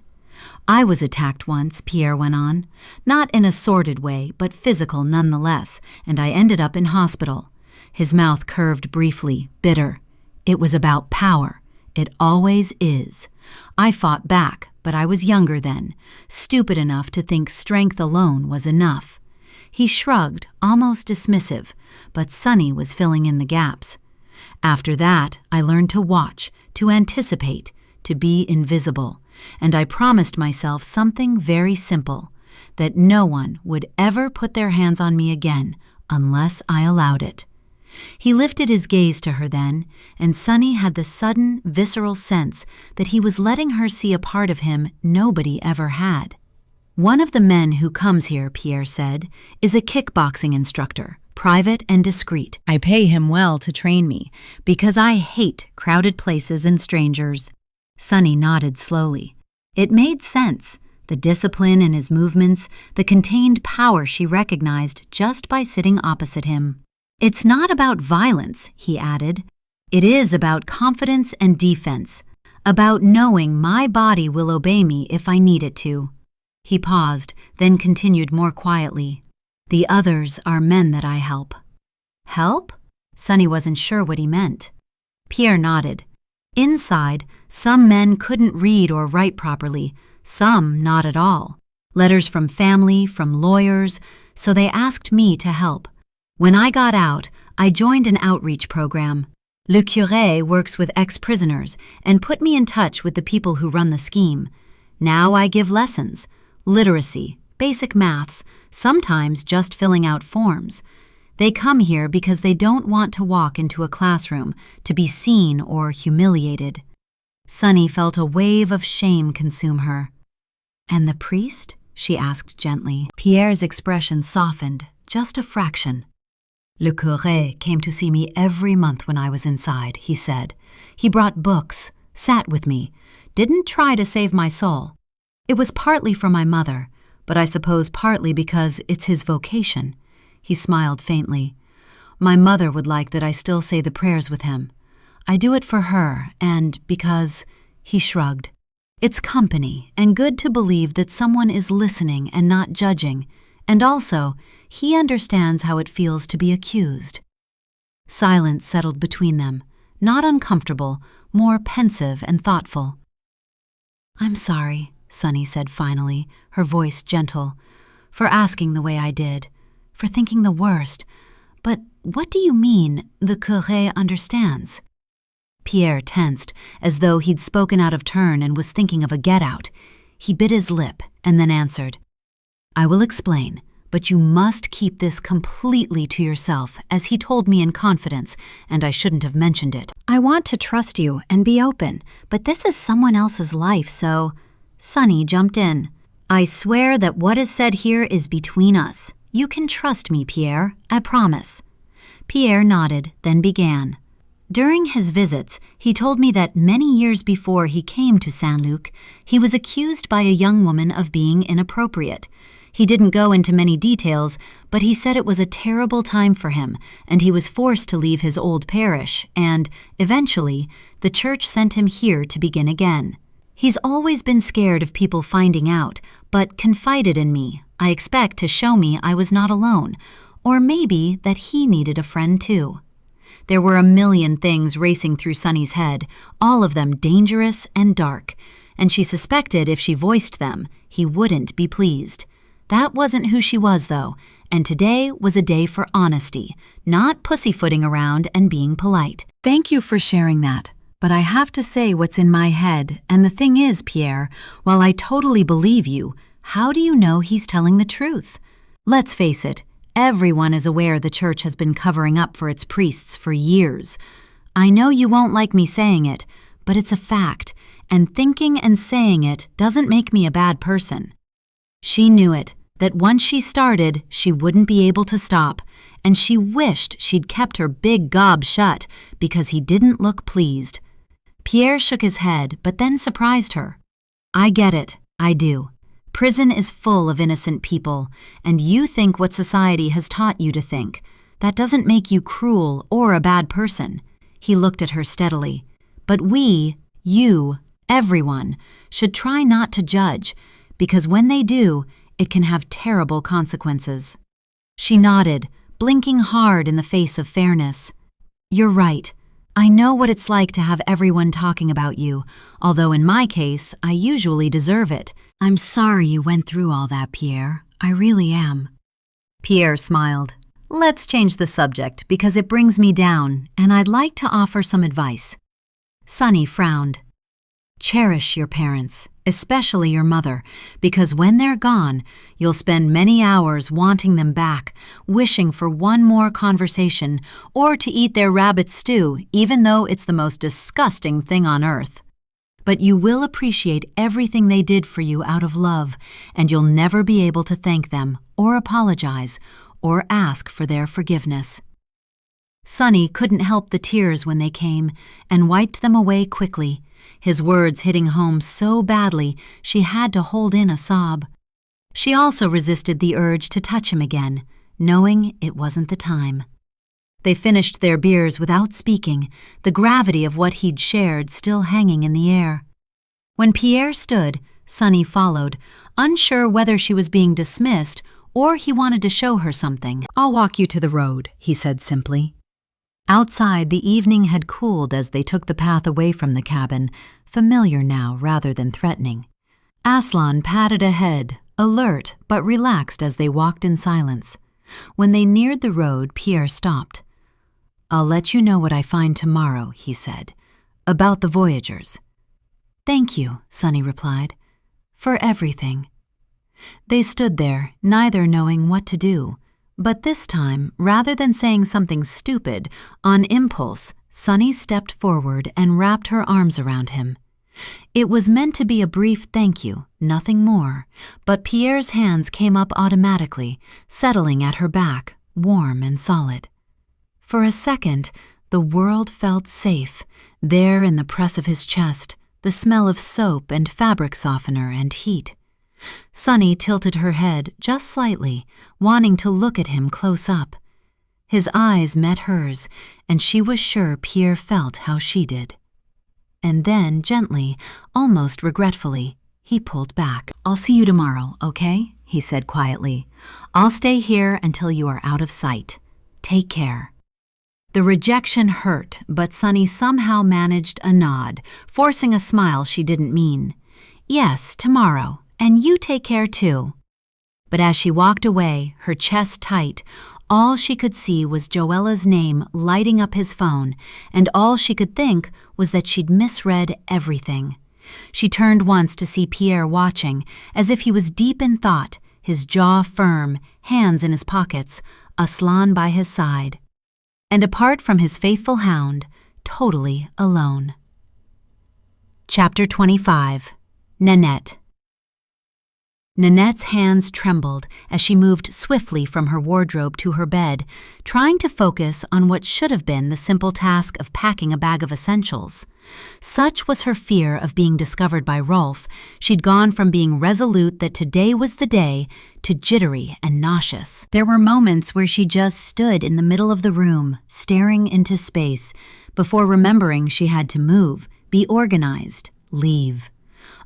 Speaker 1: "I was attacked once," Pierre went on. "Not in a sordid way, but physical nonetheless, and I ended up in hospital." His mouth curved briefly, bitter. "It was about power. It always is. I fought back, but I was younger then, stupid enough to think strength alone was enough." He shrugged, almost dismissive, but Sunny was filling in the gaps. "After that, I learned to watch, to anticipate, to be invisible, and I promised myself something very simple, that no one would ever put their hands on me again unless I allowed it." He lifted his gaze to her then, and Sunny had the sudden, visceral sense that he was letting her see a part of him nobody ever had. "One of the men who comes here," Pierre said, "is a kickboxing instructor, private and discreet. I pay him well to train me, because I hate crowded places and strangers." Sunny nodded slowly. It made sense, the discipline in his movements, the contained power she recognized just by sitting opposite him. "It's not about violence," he added. "It is about confidence and defense, about knowing my body will obey me if I need it to." He paused, then continued more quietly. "The others are men that I help." "Help?" Sunny wasn't sure what he meant. Pierre nodded. "Inside, some men couldn't read or write properly, some not at all. Letters from family, from lawyers, so they asked me to help. When I got out, I joined an outreach program. Le Curé works with ex-prisoners and put me in touch with the people who run the scheme. Now I give lessons, literacy, basic maths, sometimes just filling out forms. They come here because they don't want to walk into a classroom to be seen or humiliated." Sunny felt a wave of shame consume her. "And the priest?" she asked gently. Pierre's expression softened, just a fraction. "Le Curé came to see me every month when I was inside," he said. "He brought books, sat with me, didn't try to save my soul. It was partly for my mother, but I suppose partly because it's his vocation." He smiled faintly. "My mother would like that I still say the prayers with him. I do it for her, and because—" he shrugged. "It's company and good to believe that someone is listening and not judging, and also, he understands how it feels to be accused." Silence settled between them, not uncomfortable, more pensive and thoughtful. "I'm sorry," Sunny said finally, her voice gentle, "for asking the way I did, for thinking the worst. But what do you mean, the Curé understands?" Pierre tensed, as though he'd spoken out of turn and was thinking of a get-out. He bit his lip and then answered, "I will explain, but you must keep this completely to yourself, as he told me in confidence, and I shouldn't have mentioned it. I want to trust you and be open, but this is someone else's life, so—" Sunny jumped in. "I swear that what is said here is between us. You can trust me, Pierre, I promise." Pierre nodded, then began. "During his visits, he told me that many years before he came to Saint-Luc, he was accused by a young woman of being inappropriate. He didn't go into many details, but he said it was a terrible time for him, and he was forced to leave his old parish, and, eventually, the church sent him here to begin again. He's always been scared of people finding out, but confided in me, I expect to show me I was not alone, or maybe that he needed a friend too." There were a million things racing through Sunny's head, all of them dangerous and dark, and she suspected if she voiced them, he wouldn't be pleased. That wasn't who she was, though, and today was a day for honesty, not pussyfooting around and being polite. "Thank you for sharing that, but I have to say what's in my head, and the thing is, Pierre, while I totally believe you, how do you know he's telling the truth? Let's face it, everyone is aware the church has been covering up for its priests for years. I know you won't like me saying it, but it's a fact, and thinking and saying it doesn't make me a bad person. She knew it, that once she started, she wouldn't be able to stop, and she wished she'd kept her big gob shut because he didn't look pleased. Pierre shook his head, but then surprised her. I get it, I do. Prison is full of innocent people, and you think what society has taught you to think. That doesn't make you cruel or a bad person. He looked at her steadily. But we, you, everyone, should try not to judge, because when they do, it can have terrible consequences. She nodded, blinking hard in the face of fairness. You're right. I know what it's like to have everyone talking about you, although in my case, I usually deserve it. I'm sorry you went through all that, Pierre. I really am. Pierre smiled. Let's change the subject because it brings me down, and I'd like to offer some advice. Sonny frowned. Cherish your parents, especially your mother, because when they're gone, you'll spend many hours wanting them back, wishing for one more conversation, or to eat their rabbit stew, even though it's the most disgusting thing on earth. But you will appreciate everything they did for you out of love, and you'll never be able to thank them, or apologize, or ask for their forgiveness. Sonny couldn't help the tears when they came, and wiped them away quickly, his words hitting home so badly she had to hold in a sob. She also resisted the urge to touch him again, knowing it wasn't the time. They finished their beers without speaking, the gravity of what he'd shared still hanging in the air. When Pierre stood, Sonny followed, unsure whether she was being dismissed or he wanted to show her something. I'll walk you to the road, he said simply. Outside, the evening had cooled as they took the path away from the cabin, familiar now rather than threatening. Aslan padded ahead, alert but relaxed as they walked in silence. When they neared the road, Pierre stopped. I'll let you know what I find tomorrow, he said, about the Voyagers. Thank you, Sonny replied, for everything. They stood there, neither knowing what to do. But this time, rather than saying something stupid, on impulse, Sonny stepped forward and wrapped her arms around him. It was meant to be a brief thank you, nothing more, but Pierre's hands came up automatically, settling at her back, warm and solid. For a second, the world felt safe, there in the press of his chest, the smell of soap and fabric softener and heat. Sonny tilted her head just slightly, wanting to look at him close up. His eyes met hers, and she was sure Pierre felt how she did. And then, gently, almost regretfully, he pulled back. I'll see you tomorrow, okay? He said quietly. I'll stay here until you are out of sight. Take care. The rejection hurt, but Sonny somehow managed a nod, forcing a smile she didn't mean. Yes, tomorrow. And you take care too. But as she walked away, her chest tight, all she could see was Joella's name lighting up his phone, and all she could think was that she'd misread everything. She turned once to see Pierre watching, as if he was deep in thought, his jaw firm, hands in his pockets, Aslan by his side. And apart from his faithful hound, totally alone. Chapter 25. Nanette. Nanette's hands trembled as she moved swiftly from her wardrobe to her bed, trying to focus on what should have been the simple task of packing a bag of essentials. Such was her fear of being discovered by Rolf, she'd gone from being resolute that today was the day to jittery and nauseous. There were moments where she just stood in the middle of the room, staring into space, before remembering she had to move, be organized, leave.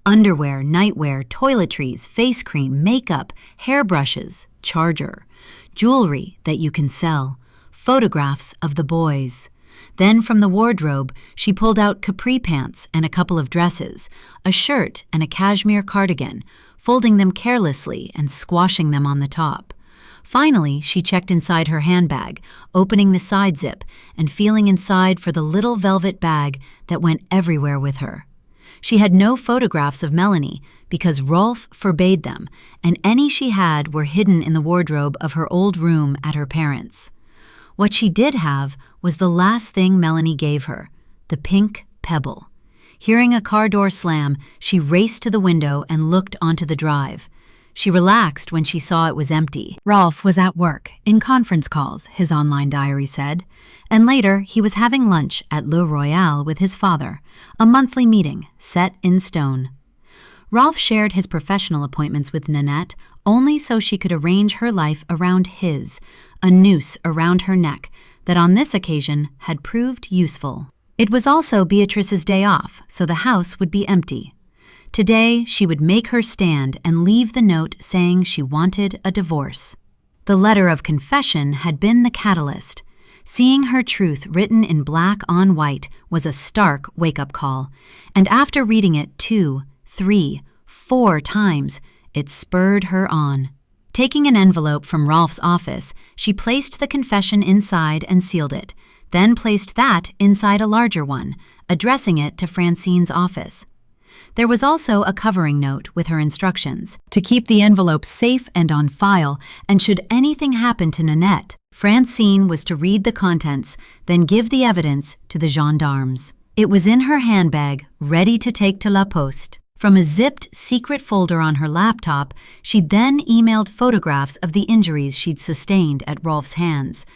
Speaker 1: Underwear, nightwear, toiletries, face cream, makeup, hairbrushes, charger, jewelry that you can sell, photographs of the boys. Then from the wardrobe, she pulled out capri pants and a couple of dresses, a shirt and a cashmere cardigan, folding them carelessly and squashing them on the top. Finally, she checked inside her handbag, opening the side zip and feeling inside for the little velvet bag that went everywhere with her. She had no photographs of Melanie because Rolf forbade them, and any she had were hidden in the wardrobe of her old room at her parents'. What she did have was the last thing Melanie gave her, the pink pebble. Hearing a car door slam, she raced to the window and looked onto the drive. She relaxed when she saw it was empty. Rolf was at work, in conference calls, his online diary said, and later he was having lunch at Le Royale with his father, a monthly meeting set in stone. Rolf shared his professional appointments with Nanette only so she could arrange her life around his, a noose around her neck that on this occasion had proved useful. It was also Beatrice's day off, so the house would be empty. Today, she would make her stand and leave the note saying she wanted a divorce. The letter of confession had been the catalyst. Seeing her truth written in black on white was a stark wake-up call, and after reading it 2, 3, 4 times, it spurred her on. Taking an envelope from Rolf's office, she placed the confession inside and sealed it, then placed that inside a larger one, addressing it to Francine's office. There was also a covering note with her instructions to keep the envelope safe and on file, and should anything happen to Nanette, Francine was to read the contents, then give the evidence to the gendarmes. It was in her handbag, ready to take to La Poste. From a zipped secret folder on her laptop, she then emailed photographs of the injuries she'd sustained at Rolf's hands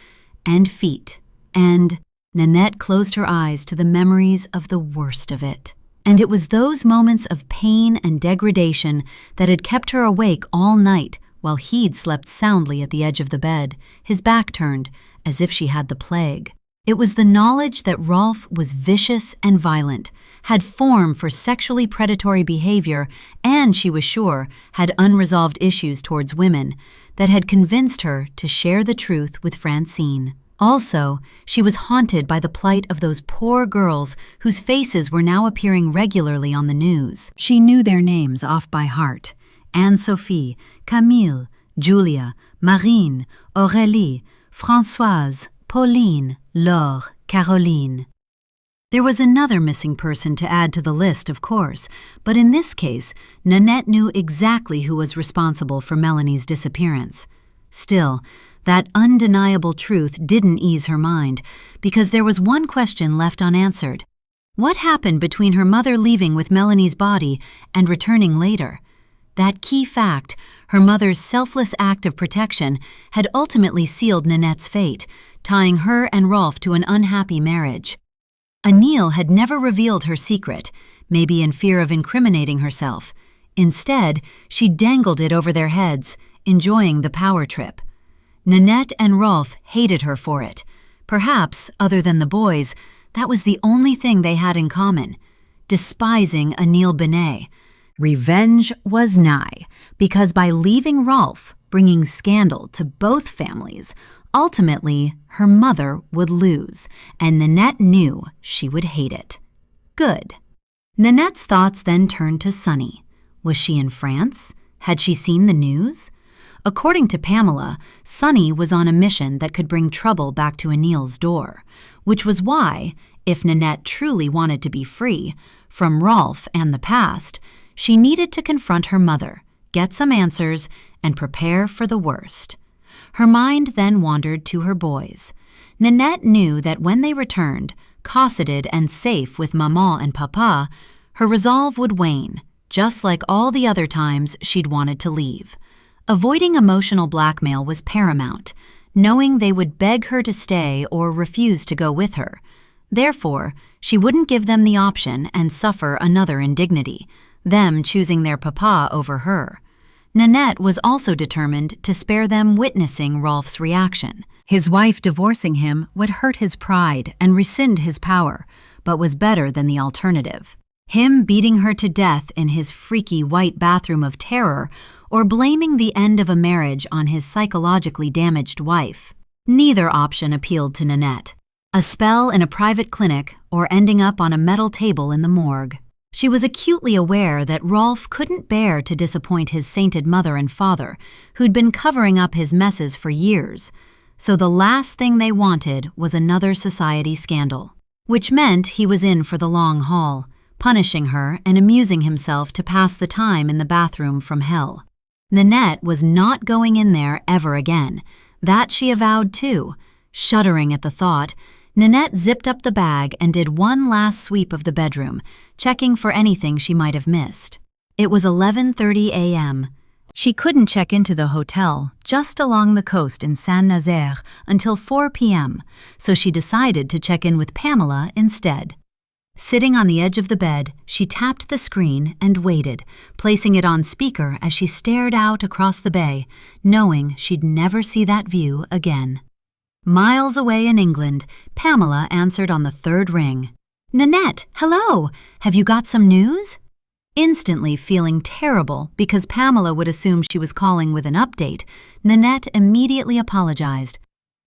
Speaker 1: and feet. And Nanette closed her eyes to the memories of the worst of it. And it was those moments of pain and degradation that had kept her awake all night while he'd slept soundly at the edge of the bed, his back turned, as if she had the plague. It was the knowledge that Rolf was vicious and violent, had form for sexually predatory behavior, and, she was sure, had unresolved issues towards women, that had convinced her to share the truth with Francine. Also, she was haunted by the plight of those poor girls whose faces were now appearing regularly on the news. She knew their names off by heart: Anne-Sophie, Camille, Julia, Marine, Aurélie, Françoise, Pauline, Laure, Caroline. There was another missing person to add to the list, of course, but in this case, Nanette knew exactly who was responsible for Melanie's disappearance. Still, that undeniable truth didn't ease her mind, because there was one question left unanswered. What happened between her mother leaving with Melanie's body and returning later? That key fact, her mother's selfless act of protection, had ultimately sealed Nanette's fate, tying her and Rolf to an unhappy marriage. Anil had never revealed her secret, maybe in fear of incriminating herself. Instead, she dangled it over their heads, enjoying the power trip. Nanette and Rolf hated her for it. Perhaps, other than the boys, that was the only thing they had in common: despising Anil Benet. Revenge was nigh, because by leaving Rolf, bringing scandal to both families, ultimately her mother would lose, and Nanette knew she would hate it. Good. Nanette's thoughts then turned to Sunny. Was she in France? Had she seen the news? According to Pamela, Sunny was on a mission that could bring trouble back to Anil's door, which was why, if Nanette truly wanted to be free from Rolf and the past, she needed to confront her mother, get some answers, and prepare for the worst. Her mind then wandered to her boys. Nanette knew that when they returned, cosseted and safe with Maman and Papa, her resolve would wane, just like all the other times she'd wanted to leave. Avoiding emotional blackmail was paramount, knowing they would beg her to stay or refuse to go with her. Therefore, she wouldn't give them the option and suffer another indignity, them choosing their papa over her. Nanette was also determined to spare them witnessing Rolf's reaction. His wife divorcing him would hurt his pride and rescind his power, but was better than the alternative. Him beating her to death in his freaky white bathroom of terror, or blaming the end of a marriage on his psychologically damaged wife. Neither option appealed to Nanette. A spell in a private clinic or ending up on a metal table in the morgue. She was acutely aware that Rolf couldn't bear to disappoint his sainted mother and father, who'd been covering up his messes for years. So the last thing they wanted was another society scandal, which meant he was in for the long haul, punishing her and amusing himself to pass the time in the bathroom from hell. Nanette was not going in there ever again. That she avowed too, shuddering at the thought, Nanette zipped up the bag and did one last sweep of the bedroom, checking for anything she might have missed. It was 11:30 a.m. She couldn't check into the hotel just along the coast in Saint-Nazaire until 4 p.m., so she decided to check in with Pamela instead. Sitting on the edge of the bed, she tapped the screen and waited, placing it on speaker as she stared out across the bay, knowing she'd never see that view again. Miles away in England, Pamela answered on the third ring. "Nanette, hello! Have you got some news?" Instantly feeling terrible because Pamela would assume she was calling with an update, Nanette immediately apologized.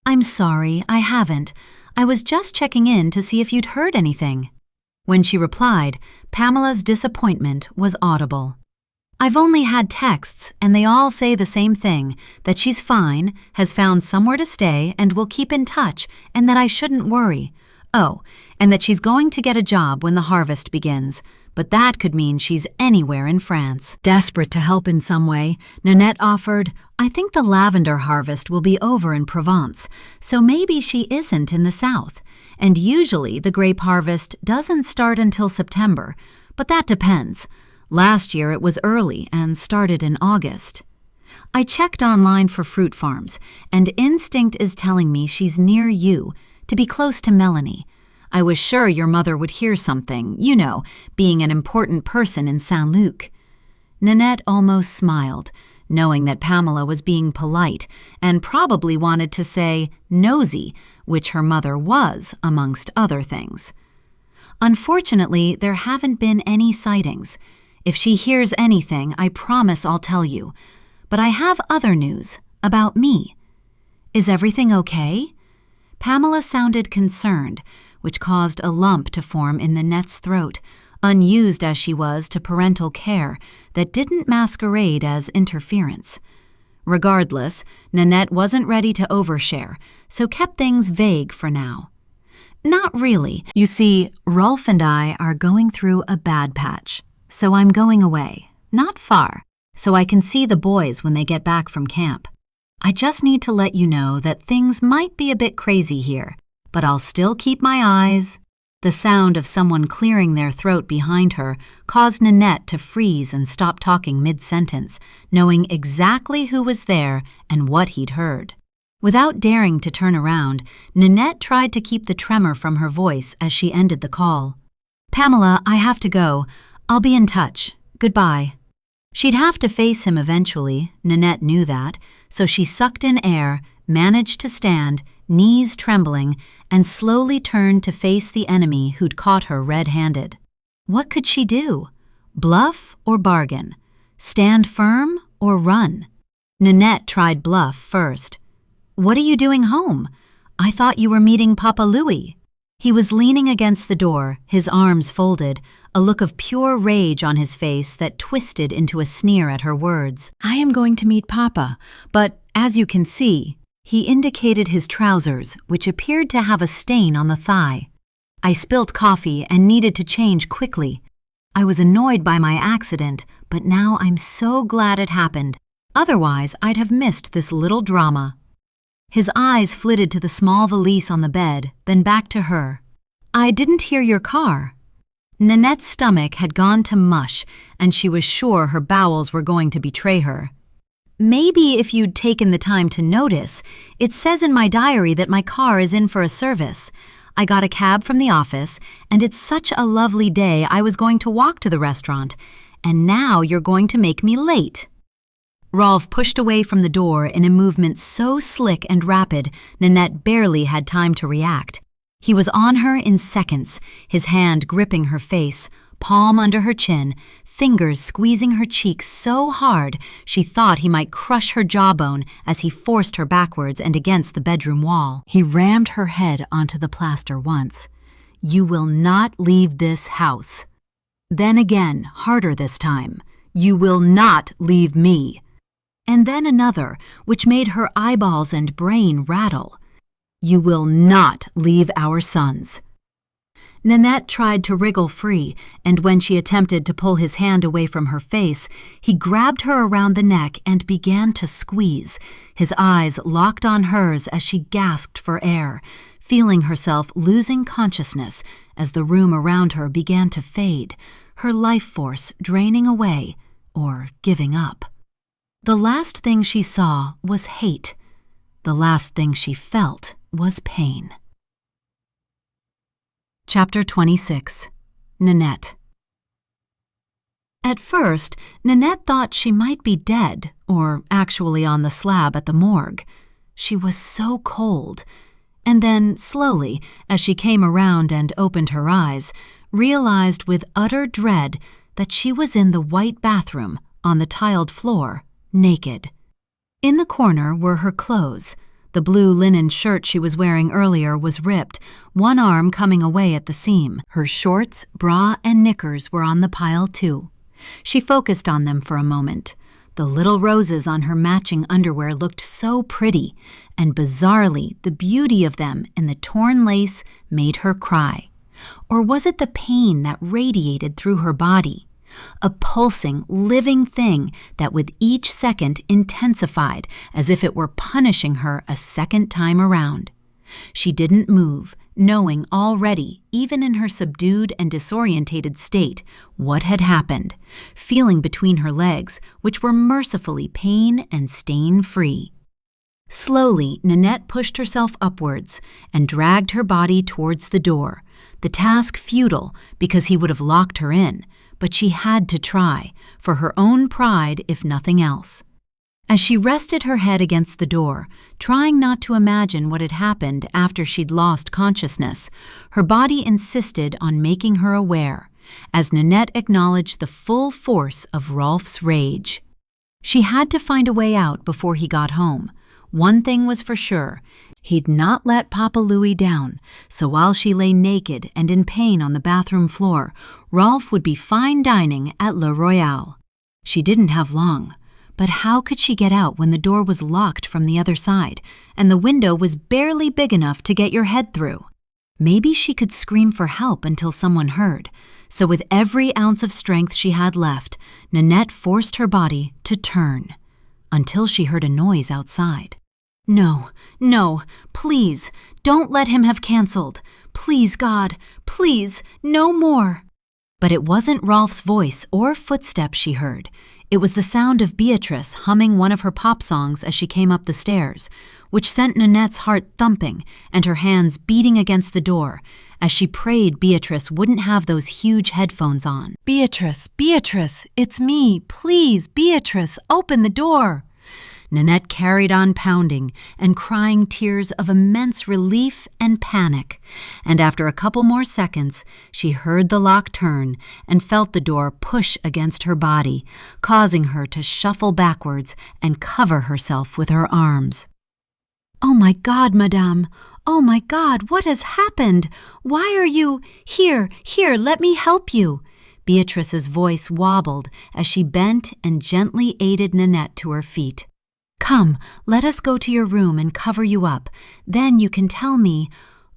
Speaker 1: "I'm sorry, I haven't. I was just checking in to see if you'd heard anything." When she replied, Pamela's disappointment was audible. "I've only had texts, and they all say the same thing, that she's fine, has found somewhere to stay, and will keep in touch, and that I shouldn't worry. Oh, and that she's going to get a job when the harvest begins, but that could mean she's anywhere in France." Desperate to help in some way, Nanette offered, "I think the lavender harvest will be over in Provence, so maybe she isn't in the south. And usually the grape harvest doesn't start until September, but that depends. Last year it was early and started in August. I checked online for fruit farms, and instinct is telling me she's near you, to be close to Melanie. I was sure your mother would hear something, you know, being an important person in Saint-Luc." Nanette almost smiled, knowing that Pamela was being polite and probably wanted to say nosy, which her mother was, amongst other things. "Unfortunately, there haven't been any sightings. If she hears anything, I promise I'll tell you. But I have other news, about me. Is everything okay?" Pamela sounded concerned, which caused a lump to form in Nanette's throat, unused as she was to parental care that didn't masquerade as interference. Regardless, Nanette wasn't ready to overshare, so kept things vague for now. "Not really. You see, Rolf and I are going through a bad patch, so I'm going away, not far, so I can see the boys when they get back from camp. I just need to let you know that things might be a bit crazy here, but I'll still keep my eyes." The sound of someone clearing their throat behind her caused Nanette to freeze and stop talking mid-sentence, knowing exactly who was there and what he'd heard. Without daring to turn around, Nanette tried to keep the tremor from her voice as she ended the call. "Pamela, I have to go. I'll be in touch. Goodbye." She'd have to face him eventually, Nanette knew that, so she sucked in air, managed to stand, knees trembling, and slowly turned to face the enemy who'd caught her red-handed. What could she do? Bluff or bargain? Stand firm or run? Nanette tried bluff first. "What are you doing home? I thought you were meeting Papa Louis." He was leaning against the door, his arms folded, a look of pure rage on his face that twisted into a sneer at her words. "I am going to meet Papa, but as you can see," he indicated his trousers, which appeared to have a stain on the thigh. "I spilt coffee and needed to change quickly. I was annoyed by my accident, but now I'm so glad it happened. Otherwise, I'd have missed this little drama." His eyes flitted to the small valise on the bed, then back to her. "I didn't hear your car." Nanette's stomach had gone to mush, and she was sure her bowels were going to betray her. "Maybe if you'd taken the time to notice, it says in my diary that my car is in for a service. I got a cab from the office, and it's such a lovely day I was going to walk to the restaurant, and now you're going to make me late." Rolf pushed away from the door in a movement so slick and rapid, Nanette barely had time to react. He was on her in seconds, his hand gripping her face, palm under her chin, fingers squeezing her cheeks so hard she thought he might crush her jawbone as he forced her backwards and against the bedroom wall. He rammed her head onto the plaster once. "You will not leave this house." Then again, harder this time. "You will not leave me." And then another, which made her eyeballs and brain rattle. "You will not leave our sons." Nanette tried to wriggle free, and when she attempted to pull his hand away from her face, he grabbed her around the neck and began to squeeze, his eyes locked on hers as she gasped for air, feeling herself losing consciousness as the room around her began to fade, her life force draining away or giving up. The last thing she saw was hate. The last thing she felt was pain. Chapter 26. Nanette. At first, Nanette thought she might be dead or actually on the slab at the morgue. She was so cold. And then, slowly, as she came around and opened her eyes, realized with utter dread that she was in the white bathroom on the tiled floor, naked. In the corner were her clothes. The blue linen shirt she was wearing earlier was ripped, one arm coming away at the seam. Her shorts, bra, and knickers were on the pile too. She focused on them for a moment. The little roses on her matching underwear looked so pretty, and bizarrely, the beauty of them in the torn lace made her cry. Or was it the pain that radiated through her body? A pulsing, living thing that with each second intensified as if it were punishing her a second time around. She didn't move, knowing already, even in her subdued and disorientated state, what had happened, feeling between her legs, which were mercifully pain and stain-free. Slowly, Nanette pushed herself upwards and dragged her body towards the door, the task futile because he would have locked her in, but she had to try, for her own pride if nothing else. As she rested her head against the door, trying not to imagine what had happened after she'd lost consciousness, her body insisted on making her aware, as Nanette acknowledged the full force of Rolf's rage. She had to find a way out before he got home. One thing was for sure, he'd not let Papa Louis down, so while she lay naked and in pain on the bathroom floor, Rolf would be fine dining at Le Royale. She didn't have long. But how could she get out when the door was locked from the other side, and the window was barely big enough to get your head through? Maybe she could scream for help until someone heard. So with every ounce of strength she had left, Nanette forced her body to turn, until she heard a noise outside. No, please, don't let him have canceled. Please, God, please, no more. But it wasn't Rolf's voice or footsteps she heard. It was the sound of Beatrice humming one of her pop songs as she came up the stairs, which sent Nanette's heart thumping and her hands beating against the door as she prayed Beatrice wouldn't have those huge headphones on. Beatrice, it's me. Please, Beatrice, open the door. Nanette carried on pounding and crying tears of immense relief and panic, and after a couple more seconds, she heard the lock turn and felt the door push against her body, causing her to shuffle backwards and cover herself with her arms. "Oh my God, Madame! Oh my God, what has happened? Why are you— Here, let me help you!" Beatrice's voice wobbled as she bent and gently aided Nanette to her feet. "Come, let us go to your room and cover you up. Then you can tell me—"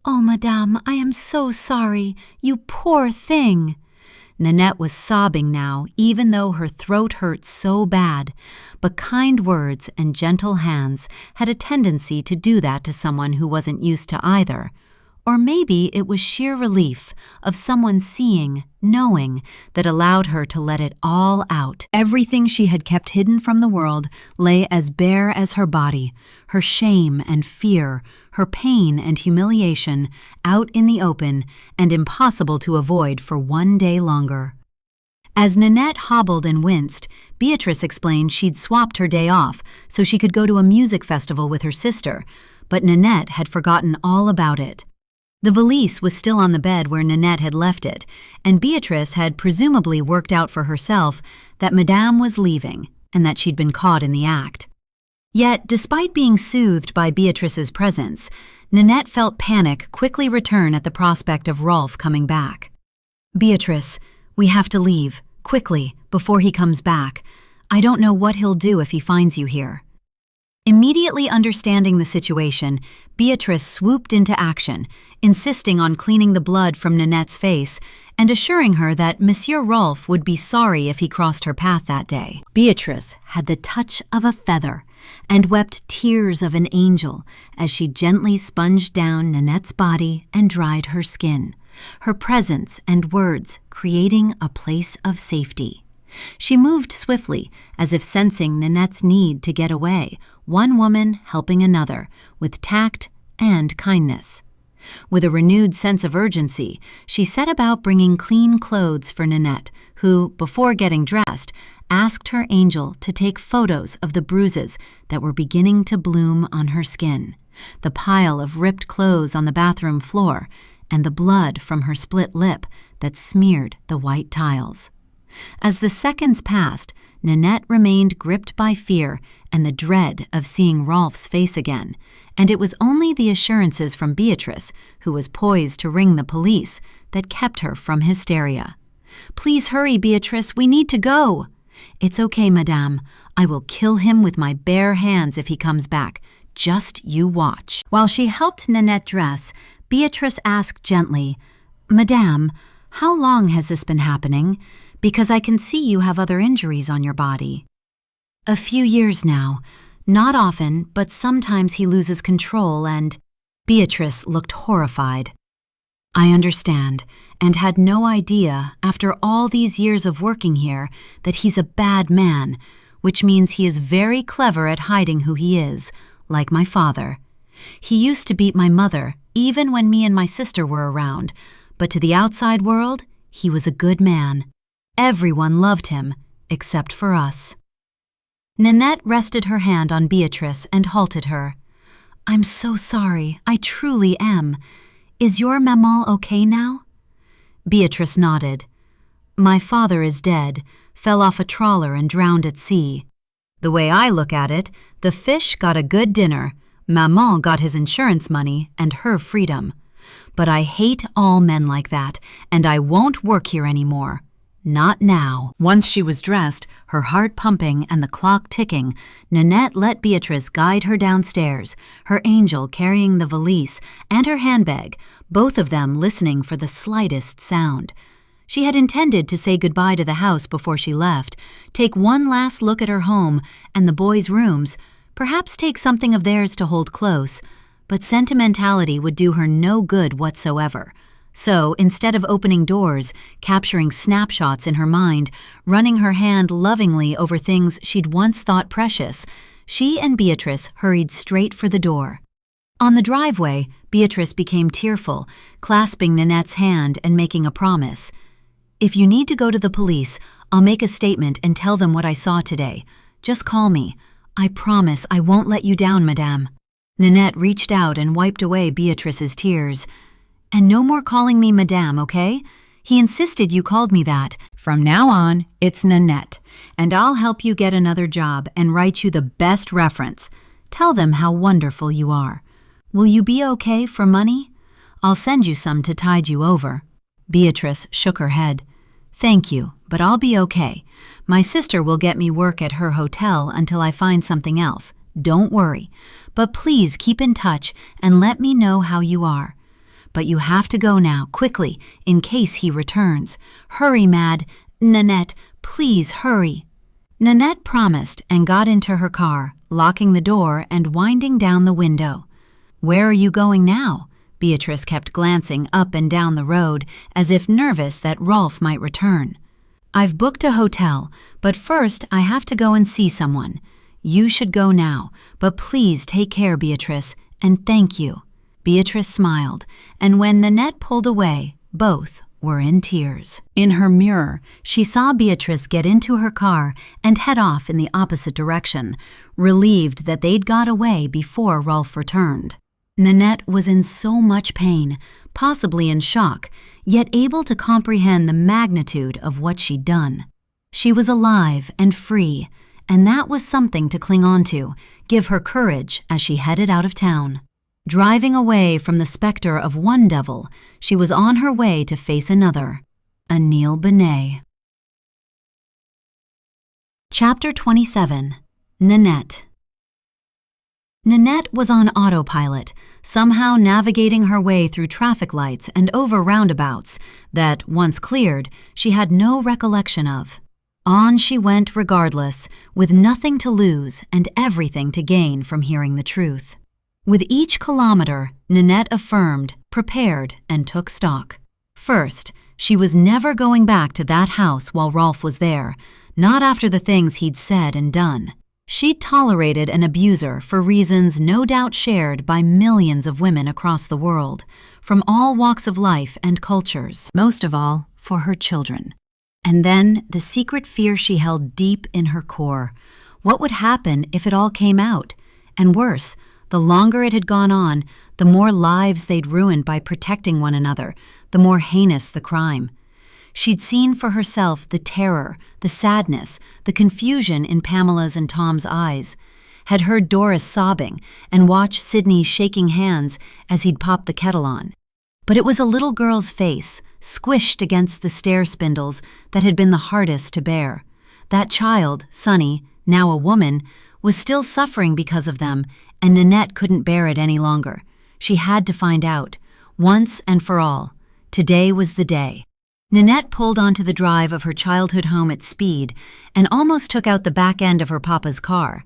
Speaker 1: "Oh, Madame, I am so sorry. You poor thing." Nanette was sobbing now, even though her throat hurt so bad. But kind words and gentle hands had a tendency to do that to someone who wasn't used to either. Or maybe it was sheer relief of someone seeing, knowing, that allowed her to let it all out. Everything she had kept hidden from the world lay as bare as her body, her shame and fear, her pain and humiliation, out in the open and impossible to avoid for one day longer. As Nanette hobbled and winced, Beatrice explained she'd swapped her day off so she could go to a music festival with her sister, but Nanette had forgotten all about it. The valise was still on the bed where Nanette had left it, and Beatrice had presumably worked out for herself that Madame was leaving and that she'd been caught in the act. Yet, despite being soothed by Beatrice's presence, Nanette felt panic quickly return at the prospect of Rolf coming back. "Beatrice, we have to leave, quickly, before he comes back. I don't know what he'll do if he finds you here." Immediately understanding the situation, Beatrice swooped into action, insisting on cleaning the blood from Nanette's face and assuring her that Monsieur Rolfe would be sorry if he crossed her path that day. Beatrice had the touch of a feather and wept tears of an angel as she gently sponged down Nanette's body and dried her skin, her presence and words creating a place of safety. She moved swiftly, as if sensing Nanette's need to get away, one woman helping another, with tact and kindness. With a renewed sense of urgency, she set about bringing clean clothes for Nanette, who, before getting dressed, asked her angel to take photos of the bruises that were beginning to bloom on her skin, the pile of ripped clothes on the bathroom floor, and the blood from her split lip that smeared the white tiles. As the seconds passed, Nanette remained gripped by fear and the dread of seeing Rolfe's face again, and it was only the assurances from Beatrice, who was poised to ring the police, that kept her from hysteria. "Please hurry, Beatrice, we need to go." "It's okay, madame. I will kill him with my bare hands if he comes back. Just you watch." While she helped Nanette dress, Beatrice asked gently, "Madame, how long has this been happening? Because I can see you have other injuries on your body." "A few years now. Not often, but sometimes he loses control and—" Beatrice looked horrified. "I understand, and had no idea, after all these years of working here, that he's a bad man, which means he is very clever at hiding who he is, like my father. He used to beat my mother, even when me and my sister were around, but to the outside world, he was a good man. Everyone loved him, except for us." Nanette rested her hand on Beatrice and halted her. "I'm so sorry, I truly am. Is your maman okay now?" Beatrice nodded. "My father is dead, fell off a trawler and drowned at sea. The way I look at it, the fish got a good dinner, maman got his insurance money and her freedom. But I hate all men like that, and I won't work here anymore. Not now." Once she was dressed, her heart pumping and the clock ticking, Nanette let Beatrice guide her downstairs, her angel carrying the valise and her handbag, both of them listening for the slightest sound. She had intended to say goodbye to the house before she left, take one last look at her home and the boys' rooms, perhaps take something of theirs to hold close, but sentimentality would do her no good whatsoever. So, instead of opening doors, capturing snapshots in her mind, running her hand lovingly over things she'd once thought precious, she and Beatrice hurried straight for the door. On the driveway, Beatrice became tearful, clasping Nanette's hand and making a promise. "If you need to go to the police, I'll make a statement and tell them what I saw today. Just call me. I promise I won't let you down, madame." Nanette reached out and wiped away Beatrice's tears. "And no more calling me madame, okay? He insisted you called me that. From now on, it's Nanette, and I'll help you get another job and write you the best reference. Tell them how wonderful you are. Will you be okay for money? I'll send you some to tide you over." Beatrice shook her head. "Thank you, but I'll be okay. My sister will get me work at her hotel until I find something else. Don't worry. But please keep in touch and let me know how you are. But you have to go now, quickly, in case he returns. Hurry, Mad. Nanette, please hurry." Nanette promised and got into her car, locking the door and winding down the window. "Where are you going now?" Beatrice kept glancing up and down the road, as if nervous that Rolfe might return. "I've booked a hotel, but first I have to go and see someone. You should go now, but please take care, Beatrice, and thank you." Beatrice smiled, and when Nanette pulled away, both were in tears. In her mirror, she saw Beatrice get into her car and head off in the opposite direction, relieved that they'd got away before Rolfe returned. Nanette was in so much pain, possibly in shock, yet able to comprehend the magnitude of what she'd done. She was alive and free, and that was something to cling on to, give her courage as she headed out of town. Driving away from the specter of one devil, she was on her way to face another, Anil Benet. Chapter 27. Nanette. Nanette was on autopilot, somehow navigating her way through traffic lights and over roundabouts that, once cleared, she had no recollection of. On she went regardless, with nothing to lose and everything to gain from hearing the truth. With each kilometer, Nanette affirmed, prepared, and took stock. First, she was never going back to that house while Rolf was there, not after the things he'd said and done. She'd tolerated an abuser for reasons no doubt shared by millions of women across the world, from all walks of life and cultures, most of all, for her children. And then the secret fear she held deep in her core. What would happen if it all came out? And worse, the longer it had gone on, the more lives they'd ruined by protecting one another, the more heinous the crime. She'd seen for herself the terror, the sadness, the confusion in Pamela's and Tom's eyes, had heard Doris sobbing and watched Sydney shaking hands as he'd popped the kettle on. But it was a little girl's face, squished against the stair spindles, that had been the hardest to bear. That child, Sunny, now a woman, was still suffering because of them, and Nanette couldn't bear it any longer. She had to find out, once and for all. Today was the day. Nanette pulled onto the drive of her childhood home at speed and almost took out the back end of her papa's car.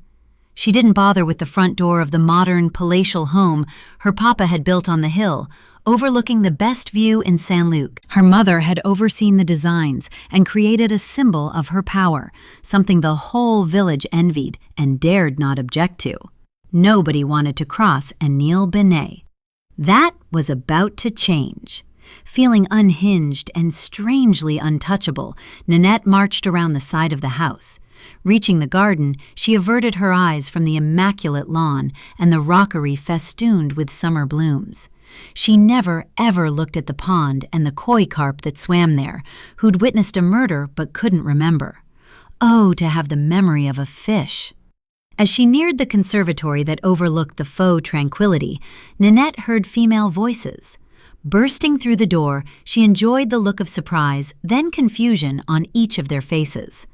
Speaker 1: She didn't bother with the front door of the modern, palatial home her papa had built on the hill, overlooking the best view in Saint-Luc. Her mother had overseen the designs and created a symbol of her power, something the whole village envied and dared not object to. Nobody wanted to cross Anil Benet. That was about to change. Feeling unhinged and strangely untouchable, Nanette marched around the side of the house. Reaching the garden, she averted her eyes from the immaculate lawn and the rockery festooned with summer blooms. She never, ever looked at the pond and the koi carp that swam there, who'd witnessed a murder but couldn't remember. Oh, to have the memory of a fish! As she neared the conservatory that overlooked the faux tranquility, Nanette heard female voices. Bursting through the door, she enjoyed the look of surprise, then confusion on each of their faces.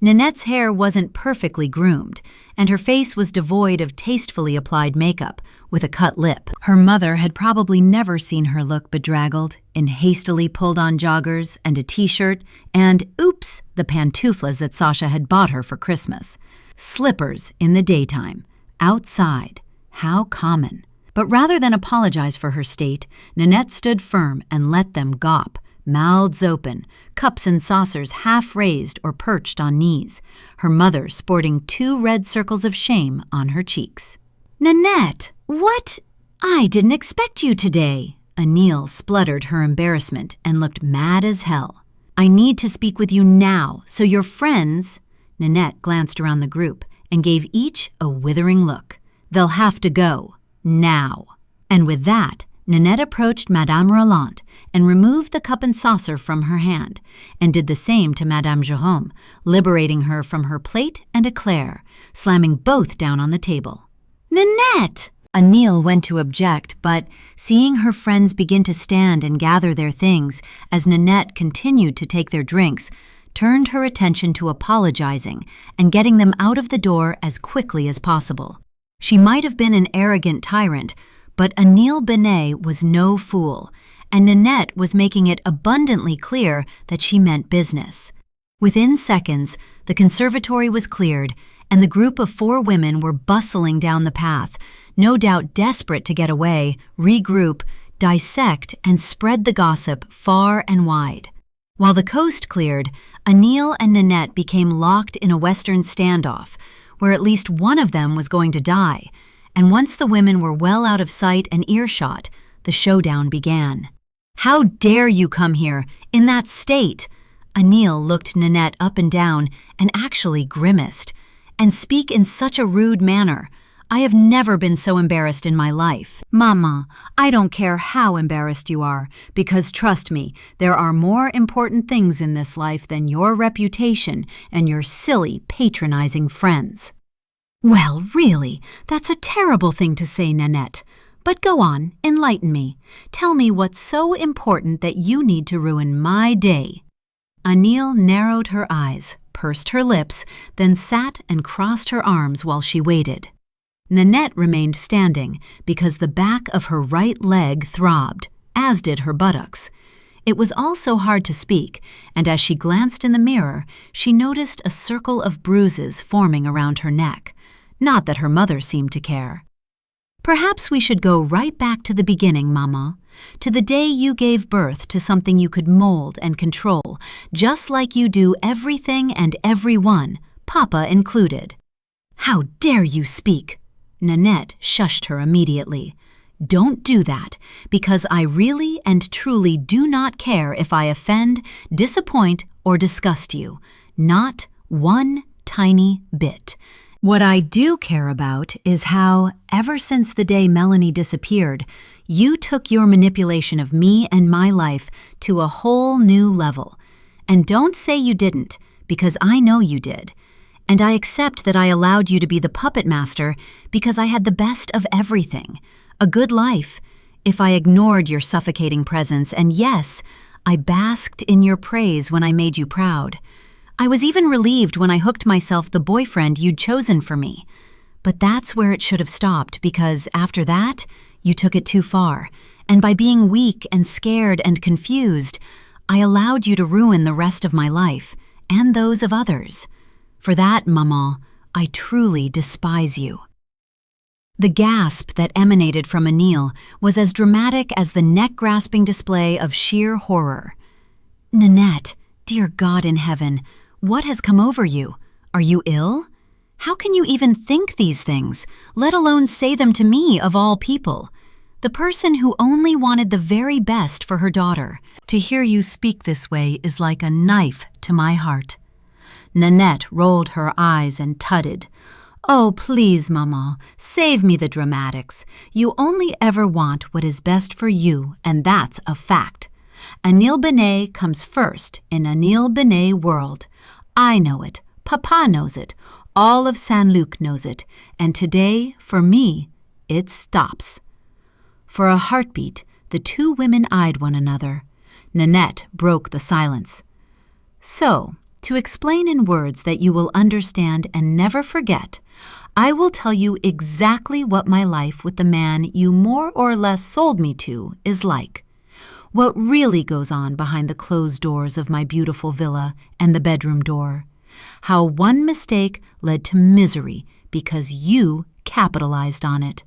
Speaker 1: Nanette's hair wasn't perfectly groomed, and her face was devoid of tastefully applied makeup, with a cut lip. Her mother had probably never seen her look bedraggled, in hastily pulled-on joggers and a t-shirt, and, oops, the pantuflas that Sasha had bought her for Christmas. Slippers in the daytime. Outside. How common. But rather than apologize for her state, Nanette stood firm and let them gawp, mouths open, cups and saucers half raised or perched on knees, her mother sporting 2 red circles of shame on her cheeks. "Nanette, what? I didn't expect you today." Anil spluttered her embarrassment and looked mad as hell. "I need to speak with you now, so your friends—" Nanette glanced around the group and gave each a withering look. "They'll have to go. Now." And with that, Nanette approached Madame Roland and removed the cup and saucer from her hand, and did the same to Madame Jerome, liberating her from her plate and éclair, slamming both down on the table. "Nanette!" Anil went to object, but, seeing her friends begin to stand and gather their things as Nanette continued to take their drinks, turned her attention to apologizing and getting them out of the door as quickly as possible. She might have been an arrogant tyrant, but Anil Benet was no fool, and Nanette was making it abundantly clear that she meant business. Within seconds, the conservatory was cleared, and the group of 4 women were bustling down the path, no doubt desperate to get away, regroup, dissect, and spread the gossip far and wide. While the coast cleared, Anil and Nanette became locked in a Western standoff, where at least one of them was going to die, and once the women were well out of sight and earshot, the showdown began. "How dare you come here, in that state?" Anil looked Nanette up and down and actually grimaced. "And speak in such a rude manner. I have never been so embarrassed in my life." "Mama, I don't care how embarrassed you are, because trust me, there are more important things in this life than your reputation and your silly, patronizing friends." "Well, really, that's a terrible thing to say, Nanette. But go on, enlighten me. Tell me what's so important that you need to ruin my day." Anil narrowed her eyes, pursed her lips, then sat and crossed her arms while she waited. Nanette remained standing because the back of her right leg throbbed, as did her buttocks. It was all so hard to speak, and as she glanced in the mirror, she noticed a circle of bruises forming around her neck. Not that her mother seemed to care. "Perhaps we should go right back to the beginning, Mama, to the day you gave birth to something you could mold and control, just like you do everything and everyone, Papa included." "How dare you speak?" Nanette shushed her immediately. "Don't do that, because I really and truly do not care if I offend, disappoint, or disgust you. Not one tiny bit. What I do care about is how, ever since the day Melanie disappeared, you took your manipulation of me and my life to a whole new level. And don't say you didn't, because I know you did. And I accept that I allowed you to be the puppet master because I had the best of everything. A good life, if I ignored your suffocating presence, and yes, I basked in your praise when I made you proud. I was even relieved when I hooked myself the boyfriend you'd chosen for me. But that's where it should have stopped, because after that, you took it too far, and by being weak and scared and confused, I allowed you to ruin the rest of my life, and those of others. For that, Maman, I truly despise you." The gasp that emanated from Anil was as dramatic as the neck-grasping display of sheer horror. "Nanette, dear God in heaven, what has come over you? Are you ill? How can you even think these things, let alone say them to me of all people? The person who only wanted the very best for her daughter. To hear you speak this way is like a knife to my heart." Nanette rolled her eyes and tutted. "Oh, please, Maman, save me the dramatics. You only ever want what is best for you, and that's a fact. Anil Benet comes first in Anil Benet world. I know it, Papa knows it, all of Saint-Luc knows it, and today, for me, it stops." For a heartbeat, the two women eyed one another. Nanette broke the silence. "So, to explain in words that you will understand and never forget, I will tell you exactly what my life with the man you more or less sold me to is like. What really goes on behind the closed doors of my beautiful villa and the bedroom door. How one mistake led to misery because you capitalized on it.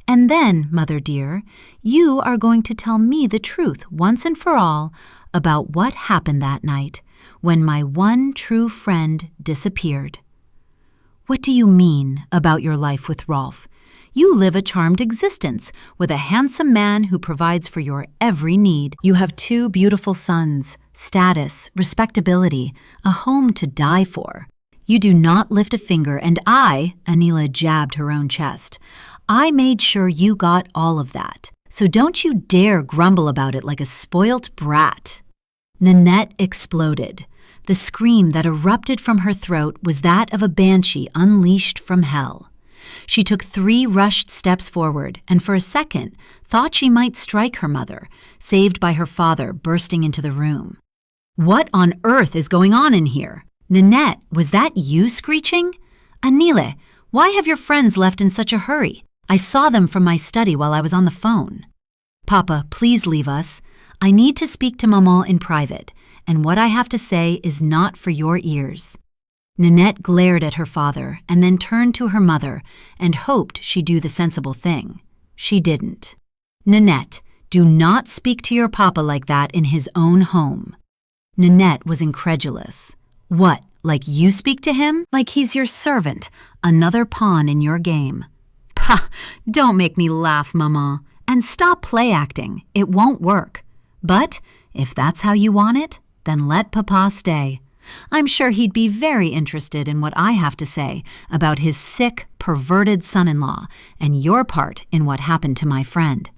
Speaker 1: And then, Mother dear, you are going to tell me the truth once and for all about what happened that night when my one true friend disappeared." "What do you mean about your life with Rolf? You live a charmed existence with a handsome man who provides for your every need. You have 2 beautiful sons, status, respectability, a home to die for. You do not lift a finger, and Anila jabbed her own chest, I made sure you got all of that. So don't you dare grumble about it like a spoilt brat." Nanette exploded. The scream that erupted from her throat was that of a banshee unleashed from hell. She took 3 rushed steps forward and for a second thought she might strike her mother, saved by her father bursting into the room. "What on earth is going on in here? Nanette, was that you screeching? Anile, why have your friends left in such a hurry? I saw them from my study while I was on the phone." "Papa, please leave us. I need to speak to Maman in private, and what I have to say is not for your ears." Nanette glared at her father and then turned to her mother and hoped she'd do the sensible thing. She didn't. "Nanette, do not speak to your papa like that in his own home." Nanette was incredulous. "What, like you speak to him? Like he's your servant, another pawn in your game?" "Pah, don't make me laugh, Maman, and stop play acting. It won't work. But if that's how you want it, then let Papa stay. I'm sure he'd be very interested in what I have to say about his sick, perverted son-in-law and your part in what happened to my friend."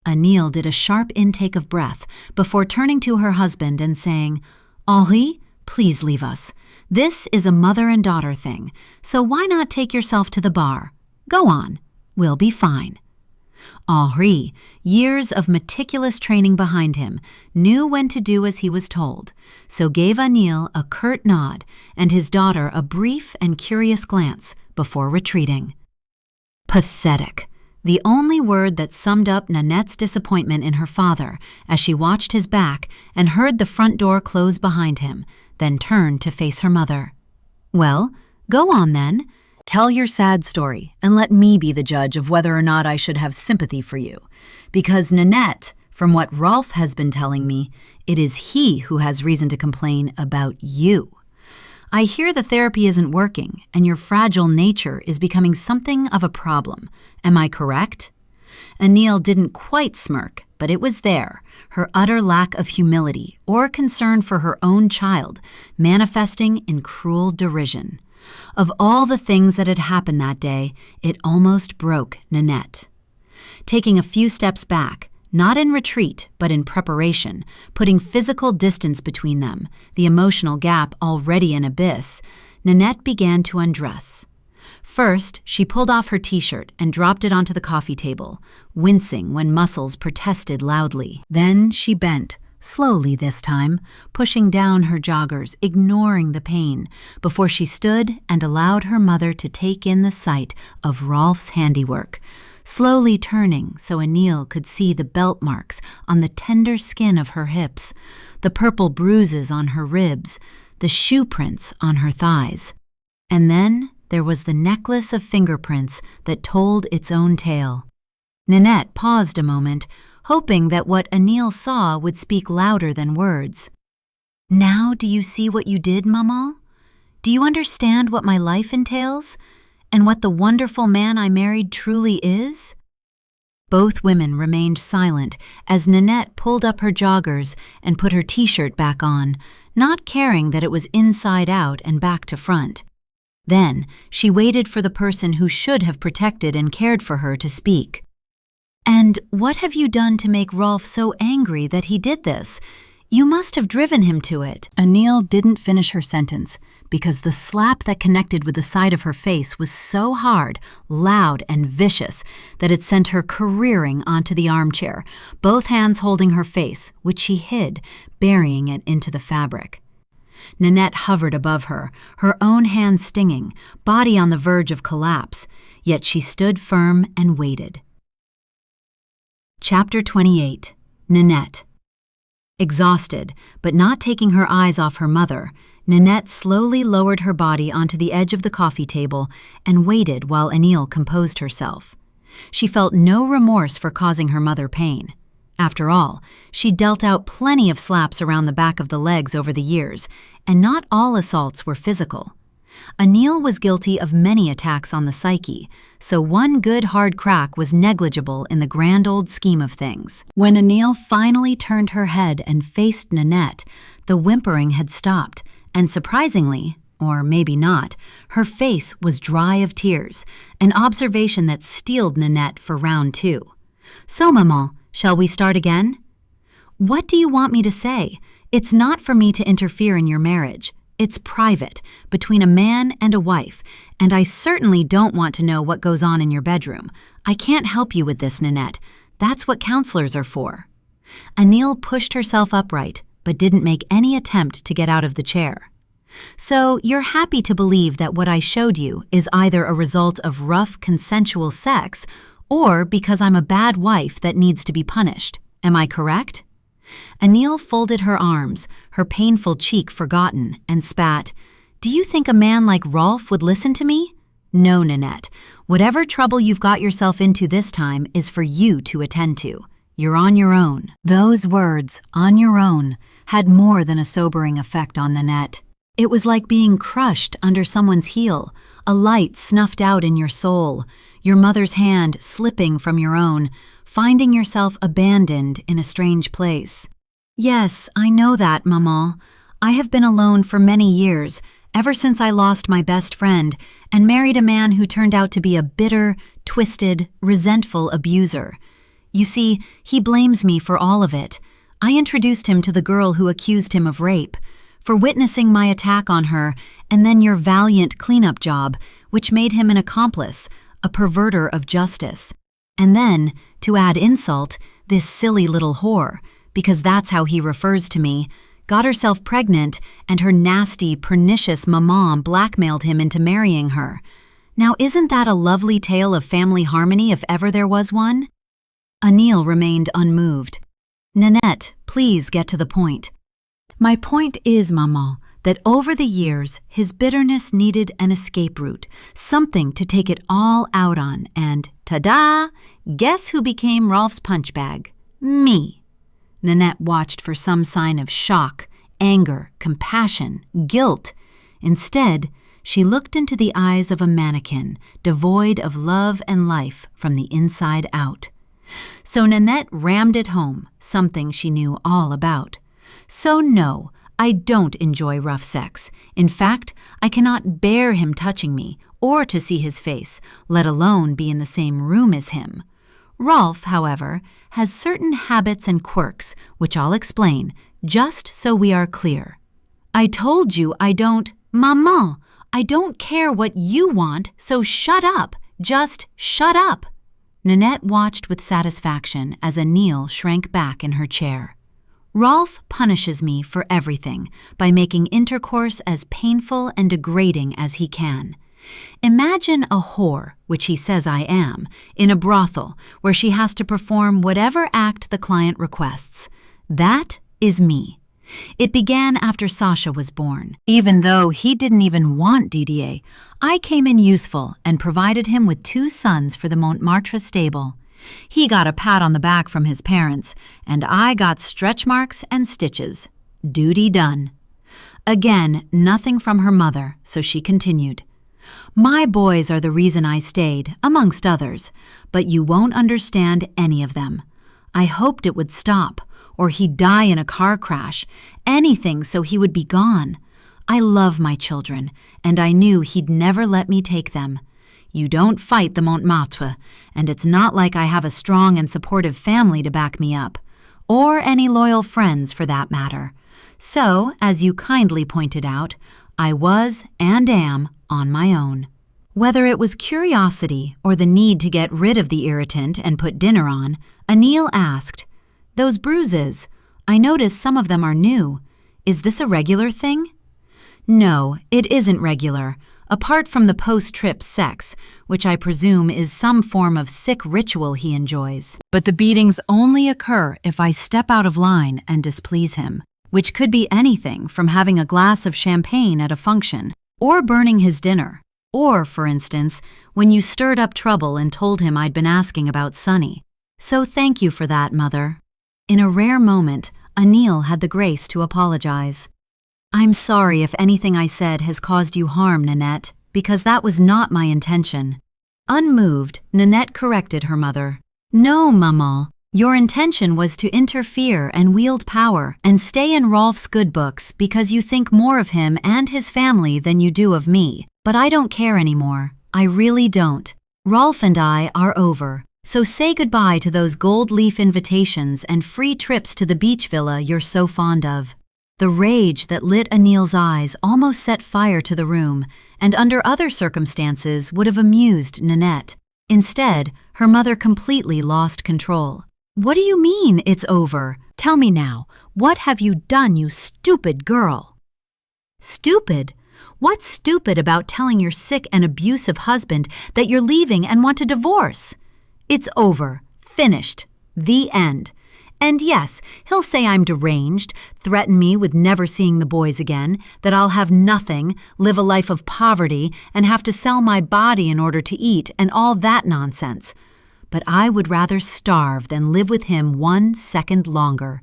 Speaker 1: Anil did a sharp intake of breath before turning to her husband and saying, "Henri, please leave us. This is a mother and daughter thing, so why not take yourself to the bar? Go on. We'll be fine." Henri, years of meticulous training behind him, knew when to do as he was told, so gave Anil a curt nod and his daughter a brief and curious glance before retreating. Pathetic. The only word that summed up Nanette's disappointment in her father as she watched his back and heard the front door close behind him, then turned to face her mother. Well, go on then. Tell your sad story and let me be the judge of whether or not I should have sympathy for you. Because Nanette, from what Rolf has been telling me, it is he who has reason to complain about you. I hear the therapy isn't working and your fragile nature is becoming something of a problem. Am I correct? Anil didn't quite smirk, but it was there, her utter lack of humility or concern for her own child, manifesting in cruel derision. Of all the things that had happened that day, it almost broke Nanette. Taking a few steps back, not in retreat, but in preparation, putting physical distance between them, the emotional gap already an abyss, Nanette began to undress. First, she pulled off her t-shirt and dropped it onto the coffee table, wincing when muscles protested loudly. Then she bent, slowly this time, pushing down her joggers, ignoring the pain, before she stood and allowed her mother to take in the sight of Rolf's handiwork, slowly turning so Anil could see the belt marks on the tender skin of her hips, the purple bruises on her ribs, the shoe prints on her thighs. And then there was the necklace of fingerprints that told its own tale. Nanette paused a moment, hoping that what Anil saw would speak louder than words. Now do you see what you did, Maman? Do you understand what my life entails? And what the wonderful man I married truly is? Both women remained silent as Nanette pulled up her joggers and put her t-shirt back on, not caring that it was inside out and back to front. Then she waited for the person who should have protected and cared for her to speak. And what have you done to make Rolf so angry that he did this? You must have driven him to it. Anil didn't finish her sentence because the slap that connected with the side of her face was so hard, loud, and vicious that it sent her careering onto the armchair, both hands holding her face, which she hid, burying it into the fabric. Nanette hovered above her, her own hand stinging, body on the verge of collapse, yet she stood firm and waited. Chapter 28. Nanette. Exhausted, but not taking her eyes off her mother, Nanette slowly lowered her body onto the edge of the coffee table and waited while Anil composed herself. She felt no remorse for causing her mother pain. After all, she dealt out plenty of slaps around the back of the legs over the years, and not all assaults were physical. Anil was guilty of many attacks on the psyche, so one good hard crack was negligible in the grand old scheme of things. When Anil finally turned her head and faced Nanette, the whimpering had stopped, and surprisingly, or maybe not, her face was dry of tears, an observation that steeled Nanette for round 2. So, Maman, shall we start again? What do you want me to say? It's not for me to interfere in your marriage. It's private, between a man and a wife, and I certainly don't want to know what goes on in your bedroom. I can't help you with this, Nanette. That's what counselors are for. Anil pushed herself upright, but didn't make any attempt to get out of the chair. So you're happy to believe that what I showed you is either a result of rough, consensual sex, or because I'm a bad wife that needs to be punished. Am I correct? Anil folded her arms, her painful cheek forgotten, and spat, "Do you think a man like Rolf would listen to me? No, Nanette. Whatever trouble you've got yourself into this time is for you to attend to. You're on your own." Those words, "on your own," had more than a sobering effect on Nanette. It was like being crushed under someone's heel, a light snuffed out in your soul, your mother's hand slipping from your own, finding yourself abandoned in a strange place. Yes, I know that, Maman. I have been alone for many years, ever since I lost my best friend and married a man who turned out to be a bitter, twisted, resentful abuser. You see, he blames me for all of it. I introduced him to the girl who accused him of rape, for witnessing my attack on her, and then your valiant cleanup job, which made him an accomplice, a perverter of justice. And then, to add insult, this silly little whore, because that's how he refers to me, got herself pregnant and her nasty, pernicious maman blackmailed him into marrying her. Now isn't that a lovely tale of family harmony if ever there was one? Anil remained unmoved. Nanette, please get to the point. My point is, Maman, that over the years, his bitterness needed an escape route, something to take it all out on, and ta-da! Guess who became Rolf's punch bag? Me. Nanette watched for some sign of shock, anger, compassion, guilt. Instead, she looked into the eyes of a mannequin, devoid of love and life from the inside out. So Nanette rammed it home, something she knew all about. So no, I don't enjoy rough sex. In fact, I cannot bear him touching me or to see his face, let alone be in the same room as him. Rolf, however, has certain habits and quirks, which I'll explain, just so we are clear. I told you I don't— Maman, I don't care what you want, so shut up. Just shut up. Nanette watched with satisfaction as Anil shrank back in her chair. Rolf punishes me for everything by making intercourse as painful and degrading as he can. Imagine a whore, which he says I am, in a brothel where she has to perform whatever act the client requests. That is me. It began after Sasha was born. Even though he didn't even want Didier, I came in useful and provided him with 2 sons for the Montmartre stable. He got a pat on the back from his parents, and I got stretch marks and stitches. Duty done. Again, nothing from her mother, so she continued. My boys are the reason I stayed, amongst others, but you won't understand any of them. I hoped it would stop, or he'd die in a car crash, anything so he would be gone. I love my children, and I knew he'd never let me take them. You don't fight the Montmartre, and it's not like I have a strong and supportive family to back me up, or any loyal friends for that matter. So, as you kindly pointed out, I was and am on my own. Whether it was curiosity or the need to get rid of the irritant and put dinner on, Anil asked, "Those bruises, I notice some of them are new. Is this a regular thing?" No, it isn't regular. Apart from the post-trip sex, which I presume is some form of sick ritual he enjoys. But the beatings only occur if I step out of line and displease him, which could be anything from having a glass of champagne at a function, or burning his dinner, or, for instance, when you stirred up trouble and told him I'd been asking about Sonny. So thank you for that, Mother. In a rare moment, Anil had the grace to apologize. I'm sorry if anything I said has caused you harm, Nanette, because that was not my intention. Unmoved, Nanette corrected her mother. No, Maman, your intention was to interfere and wield power and stay in Rolf's good books because you think more of him and his family than you do of me. But I don't care anymore. I really don't. Rolf and I are over. So say goodbye to those gold leaf invitations and free trips to the beach villa you're so fond of. The rage that lit Anil's eyes almost set fire to the room, and under other circumstances would have amused Nanette. Instead, her mother completely lost control. What do you mean, it's over? Tell me now, what have you done, you stupid girl? Stupid? What's stupid about telling your sick and abusive husband that you're leaving and want a divorce? It's over. Finished. The end. And yes, he'll say I'm deranged, threaten me with never seeing the boys again, that I'll have nothing, live a life of poverty, and have to sell my body in order to eat, and all that nonsense. But I would rather starve than live with him 1 second longer.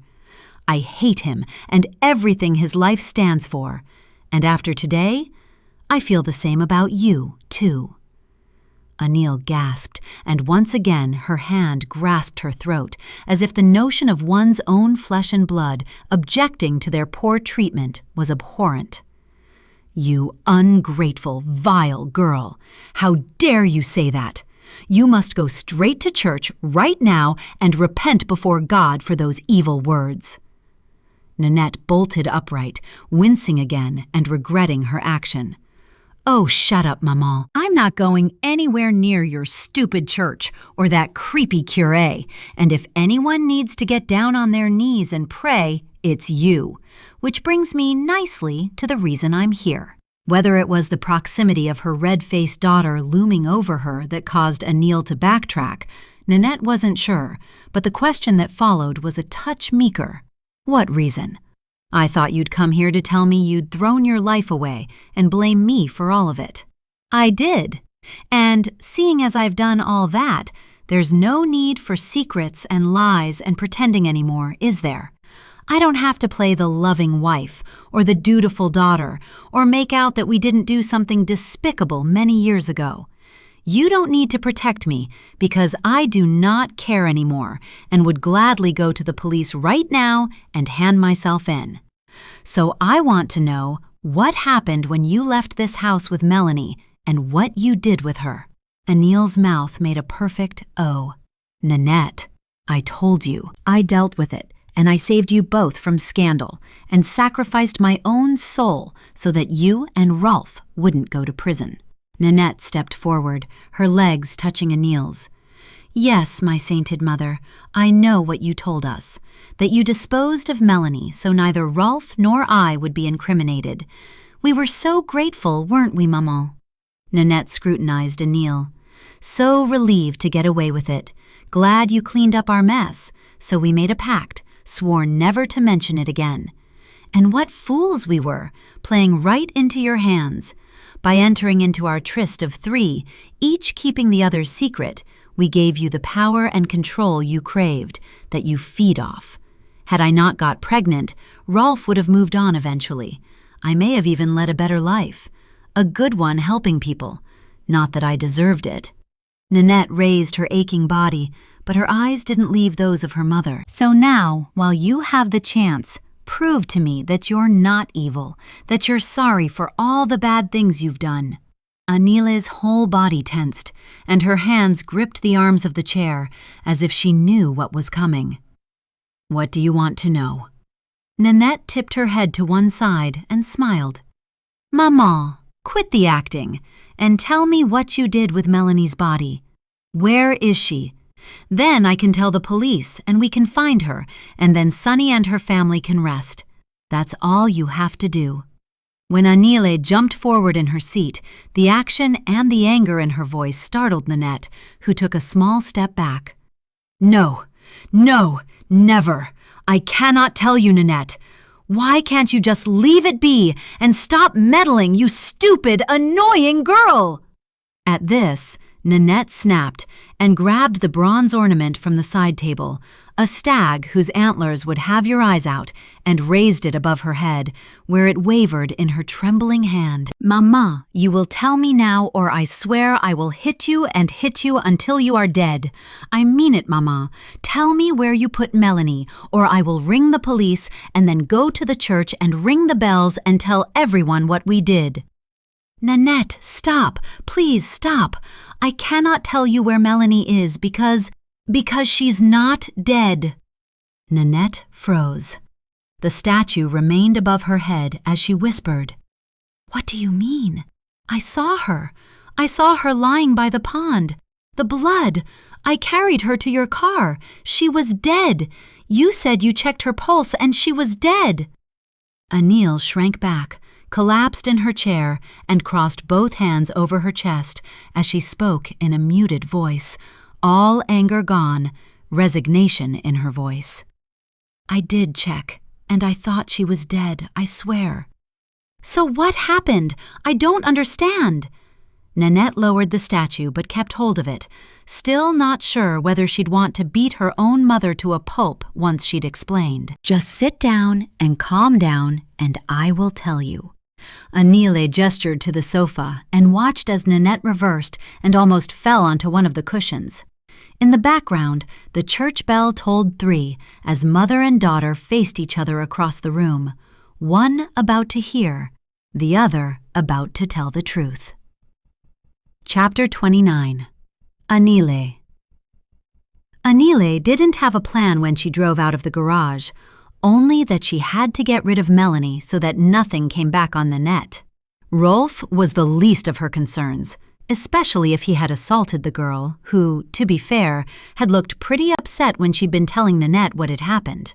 Speaker 1: I hate him and everything his life stands for. And after today, I feel the same about you, too. Anil gasped, and once again her hand grasped her throat, as if the notion of one's own flesh and blood objecting to their poor treatment was abhorrent. You ungrateful, vile girl! How dare you say that? You must go straight to church right now and repent before God for those evil words. Nanette bolted upright, wincing again and regretting her action. Oh, shut up, Maman. I'm not going anywhere near your stupid church or that creepy curé, and if anyone needs to get down on their knees and pray, it's you. Which brings me nicely to the reason I'm here. Whether it was the proximity of her red-faced daughter looming over her that caused Anil to backtrack, Nanette wasn't sure, but the question that followed was a touch meeker. What reason? I thought you'd come here to tell me you'd thrown your life away and blame me for all of it. I did. And seeing as I've done all that, there's no need for secrets and lies and pretending anymore, is there? I don't have to play the loving wife or the dutiful daughter or make out that we didn't do something despicable many years ago. You don't need to protect me because I do not care anymore and would gladly go to the police right now and hand myself in. So I want to know what happened when you left this house with Melanie and what you did with her. Anil's mouth made a perfect O. Nanette, I told you. I dealt with it, and I saved you both from scandal and sacrificed my own soul so that you and Rolf wouldn't go to prison. Nanette stepped forward, her legs touching Anil's. Yes, my sainted mother, I know what you told us, that you disposed of Melanie so neither Rolf nor I would be incriminated. We were so grateful, weren't we, Maman? Nanette scrutinized Anil. So relieved to get away with it. Glad you cleaned up our mess, so we made a pact, swore never to mention it again. And what fools we were, playing right into your hands. By entering into our tryst of 3, each keeping the other's secret, we gave you the power and control you craved, that you feed off. Had I not got pregnant, Rolf would have moved on eventually. I may have even led a better life. A good one helping people. Not that I deserved it. Nanette raised her aching body, but her eyes didn't leave those of her mother. So now, while you have the chance, prove to me that you're not evil, that you're sorry for all the bad things you've done. Anile's whole body tensed, and her hands gripped the arms of the chair as if she knew what was coming. What do you want to know? Nanette tipped her head to one side and smiled. Maman, quit the acting, and tell me what you did with Melanie's body. Where is she? Then I can tell the police and we can find her, and then Sunny and her family can rest. That's all you have to do. When Anile jumped forward in her seat, the action and the anger in her voice startled Nanette, who took a small step back. No, never. I cannot tell you, Nanette. Why can't you just leave it be and stop meddling, you stupid, annoying girl? At this, Nanette snapped and grabbed the bronze ornament from the side table, a stag whose antlers would have your eyes out, and raised it above her head, where it wavered in her trembling hand. Maman, you will tell me now, or I swear I will hit you and hit you until you are dead. I mean it, Maman. Tell me where you put Melanie, or I will ring the police and then go to the church and ring the bells and tell everyone what we did. Nanette, stop. Please stop. I cannot tell you where Melanie is because she's not dead. Nanette froze. The statue remained above her head as she whispered, What do you mean? I saw her. I saw her lying by the pond. The blood. I carried her to your car. She was dead. You said you checked her pulse and she was dead. Anil shrank back, collapsed in her chair, and crossed both hands over her chest as she spoke in a muted voice, all anger gone, resignation in her voice. I did check, and I thought she was dead, I swear. So what happened? I don't understand. Nanette lowered the statue but kept hold of it, still not sure whether she'd want to beat her own mother to a pulp once she'd explained. Just sit down and calm down, and I will tell you. Anile gestured to the sofa and watched as Nanette reversed and almost fell onto one of the cushions. In the background, the church bell tolled 3 as mother and daughter faced each other across the room, one about to hear, the other about to tell the truth. Chapter 29. Anile. Anile didn't have a plan when she drove out of the garage, only that she had to get rid of Melanie so that nothing came back on Nanette. Rolf was the least of her concerns, especially if he had assaulted the girl, who, to be fair, had looked pretty upset when she'd been telling Nanette what had happened.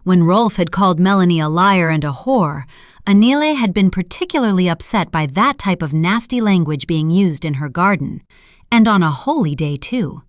Speaker 1: When Rolf had called Melanie a liar and a whore, Anile had been particularly upset by that type of nasty language being used in her garden, and on a holy day too.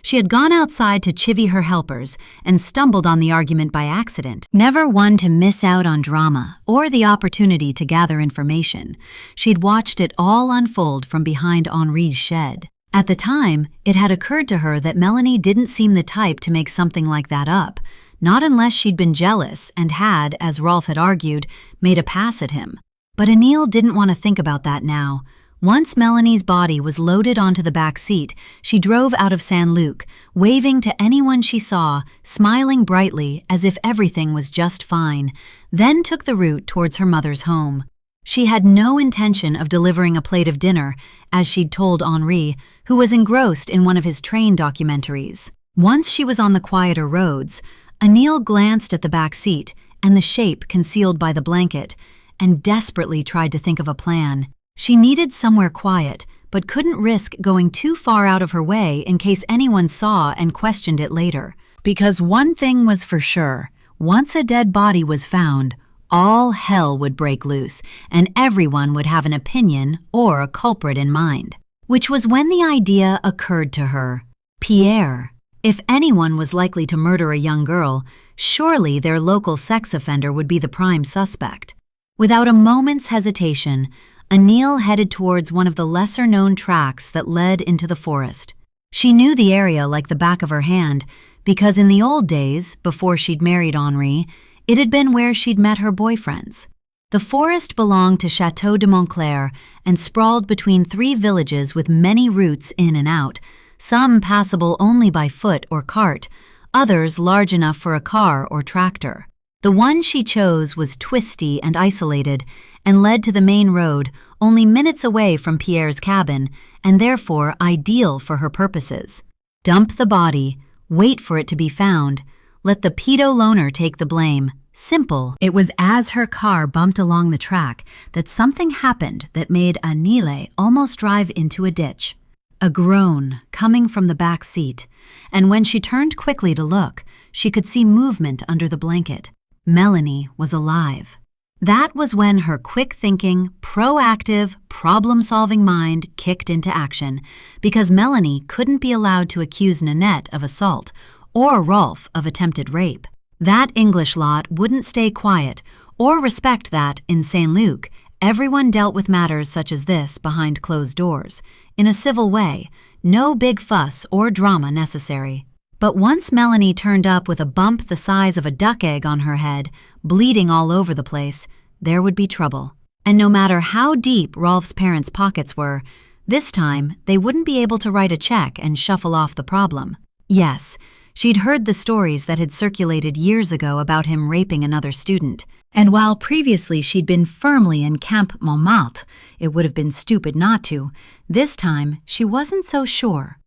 Speaker 1: She had gone outside to chivvy her helpers and stumbled on the argument by accident. Never one to miss out on drama or the opportunity to gather information, she'd watched it all unfold from behind Henri's shed. At the time, it had occurred to her that Melanie didn't seem the type to make something like that up, not unless she'd been jealous and had, as Rolf had argued, made a pass at him. But Anil didn't want to think about that now. Once Melanie's body was loaded onto the back seat, she drove out of Saint-Luc, waving to anyone she saw, smiling brightly as if everything was just fine, then took the route towards her mother's home. She had no intention of delivering a plate of dinner, as she'd told Henri, who was engrossed in one of his train documentaries. Once she was on the quieter roads, Anil glanced at the back seat and the shape concealed by the blanket, and desperately tried to think of a plan. She needed somewhere quiet, but couldn't risk going too far out of her way in case anyone saw and questioned it later. Because one thing was for sure, once a dead body was found, all hell would break loose, and everyone would have an opinion or a culprit in mind. Which was when the idea occurred to her. Pierre. If anyone was likely to murder a young girl, surely their local sex offender would be the prime suspect. Without a moment's hesitation, Anil headed towards one of the lesser-known tracks that led into the forest. She knew the area like the back of her hand, because in the old days, before she'd married Henri, it had been where she'd met her boyfriends. The forest belonged to Château de Montclair and sprawled between 3 villages with many routes in and out, some passable only by foot or cart, others large enough for a car or tractor. The one she chose was twisty and isolated and led to the main road only minutes away from Pierre's cabin and therefore ideal for her purposes. Dump the body, wait for it to be found, let the pedo loner take the blame. Simple. It was as her car bumped along the track that something happened that made Anile almost drive into a ditch. A groan coming from the back seat, and when she turned quickly to look, she could see movement under the blanket. Melanie was alive. That was when her quick-thinking, proactive, problem-solving mind kicked into action, because Melanie couldn't be allowed to accuse Nanette of assault or Rolf of attempted rape. That English lot wouldn't stay quiet or respect that, in Saint-Luc, everyone dealt with matters such as this behind closed doors, in a civil way, no big fuss or drama necessary. But once Melanie turned up with a bump the size of a duck egg on her head, bleeding all over the place, there would be trouble. And no matter how deep Rolf's parents' pockets were, this time they wouldn't be able to write a check and shuffle off the problem. Yes, she'd heard the stories that had circulated years ago about him raping another student, and while previously she'd been firmly in Camp Montmartre, it would have been stupid not to, this time she wasn't so sure.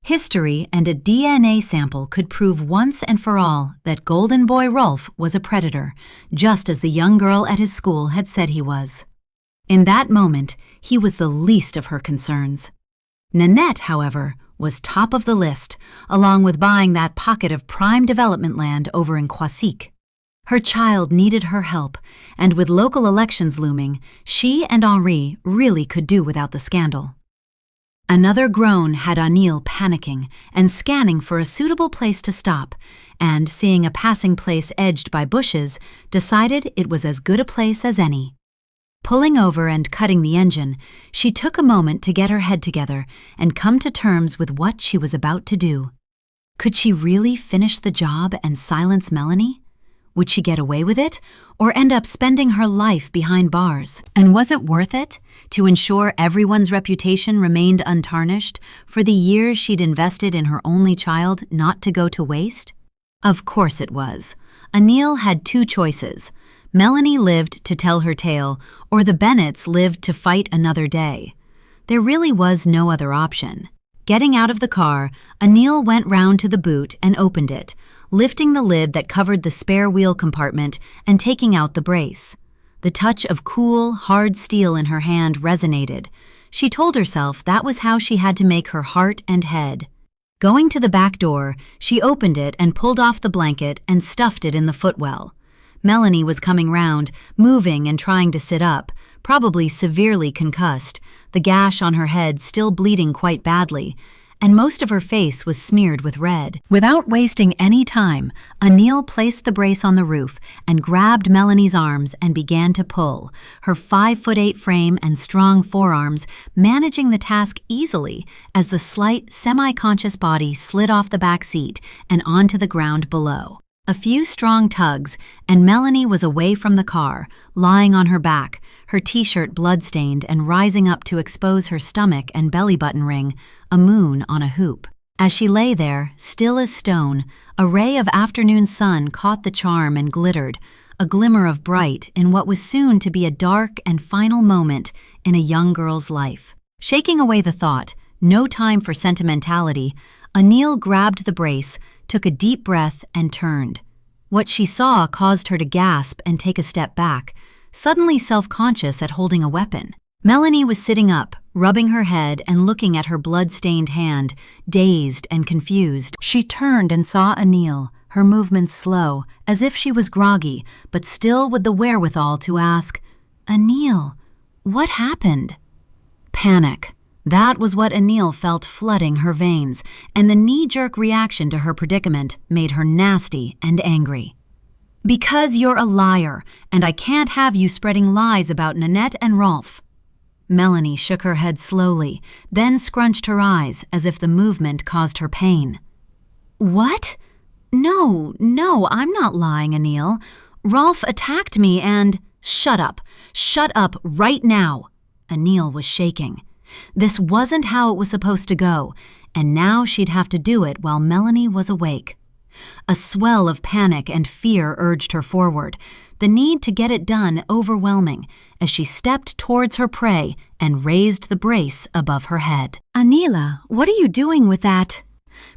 Speaker 1: History and a DNA sample could prove once and for all that Golden Boy Rolf was a predator, just as the young girl at his school had said he was. In that moment, he was the least of her concerns. Nanette, however, was top of the list, along with buying that pocket of prime development land over in Croisic. Her child needed her help, and with local elections looming, she and Henri really could do without the scandal. Another groan had Anil panicking and scanning for a suitable place to stop, and, seeing a passing place edged by bushes, decided it was as good a place as any. Pulling over and cutting the engine, she took a moment to get her head together and come to terms with what she was about to do. Could she really finish the job and silence Melanie? Would she get away with it, or end up spending her life behind bars? And was it worth it, to ensure everyone's reputation remained untarnished, for the years she'd invested in her only child not to go to waste? Of course it was. Anil had 2 choices. Melanie lived to tell her tale, or the Bennetts lived to fight another day. There really was no other option. Getting out of the car, Anil went round to the boot and opened it, lifting the lid that covered the spare wheel compartment and taking out the brace. The touch of cool, hard steel in her hand resonated. She told herself that was how she had to make her heart and head. Going to the back door, she opened it and pulled off the blanket and stuffed it in the footwell. Melanie was coming round, moving and trying to sit up, probably severely concussed, the gash on her head still bleeding quite badly, and most of her face was smeared with red. Without wasting any time, Anil placed the brace on the roof and grabbed Melanie's arms and began to pull, her 5'8" frame and strong forearms managing the task easily as the slight, semi-conscious body slid off the back seat and onto the ground below. A few strong tugs, and Melanie was away from the car, lying on her back, her t-shirt blood-stained and rising up to expose her stomach and belly button ring, a moon on a hoop. As she lay there, still as stone, a ray of afternoon sun caught the charm and glittered, a glimmer of bright in what was soon to be a dark and final moment in a young girl's life. Shaking away the thought, no time for sentimentality, Anil grabbed the brace, took a deep breath, and turned. What she saw caused her to gasp and take a step back, suddenly self-conscious at holding a weapon. Melanie was sitting up, rubbing her head and looking at her blood-stained hand, dazed and confused. She turned and saw Anil, her movements slow, as if she was groggy, but still with the wherewithal to ask, "Anil, what happened?" Panic. That was what Anil felt flooding her veins, and the knee-jerk reaction to her predicament made her nasty and angry. "Because you're a liar, and I can't have you spreading lies about Nanette and Rolf." Melanie shook her head slowly, then scrunched her eyes as if the movement caused her pain. "What? No, I'm not lying, Anil. Rolf attacked me and—" "Shut up! Shut up right now!" Anil was shaking. This wasn't how it was supposed to go, and now she'd have to do it while Melanie was awake. A swell of panic and fear urged her forward, the need to get it done overwhelming as she stepped towards her prey and raised the brace above her head. "Anila, what are you doing with that?"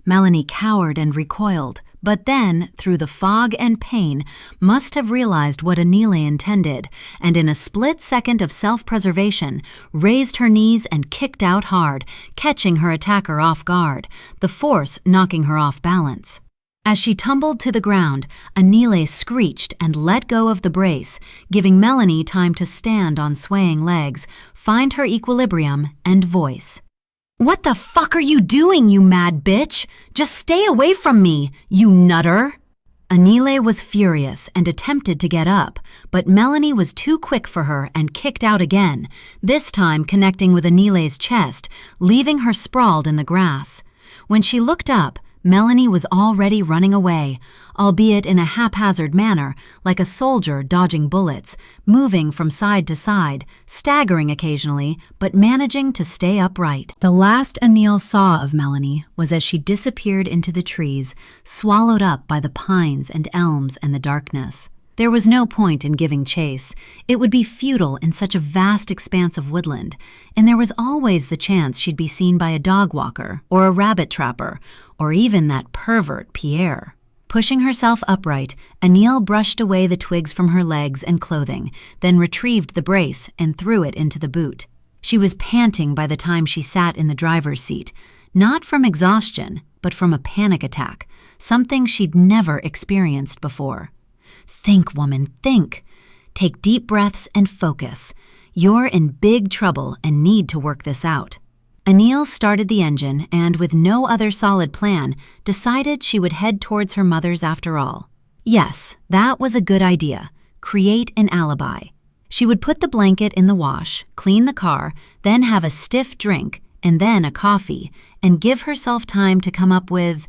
Speaker 1: Melanie cowered and recoiled, but then, through the fog and pain, must have realized what Anila intended, and in a split second of self-preservation, raised her knees and kicked out hard, catching her attacker off guard, the force knocking her off balance. As she tumbled to the ground, Anila screeched and let go of the brace, giving Melanie time to stand on swaying legs, find her equilibrium, and voice. "What the fuck are you doing, you mad bitch? Just stay away from me, you nutter!" Anila was furious and attempted to get up, but Melanie was too quick for her and kicked out again, this time connecting with Anila's chest, leaving her sprawled in the grass. When she looked up, Melanie was already running away, albeit in a haphazard manner, like a soldier dodging bullets, moving from side to side, staggering occasionally, but managing to stay upright. The last Anil saw of Melanie was as she disappeared into the trees, swallowed up by the pines and elms and the darkness. There was no point in giving chase. It would be futile in such a vast expanse of woodland, and there was always the chance she'd be seen by a dog walker or a rabbit trapper, or even that pervert Pierre. Pushing herself upright, Anil brushed away the twigs from her legs and clothing, then retrieved the brace and threw it into the boot. She was panting by the time she sat in the driver's seat, not from exhaustion, but from a panic attack, something she'd never experienced before. Think, woman, think. Take deep breaths and focus. You're in big trouble and need to work this out. Anil started the engine and, with no other solid plan, decided she would head towards her mother's after all. Yes, that was a good idea. Create an alibi. She would put the blanket in the wash, clean the car, then have a stiff drink, and then a coffee, and give herself time to come up with—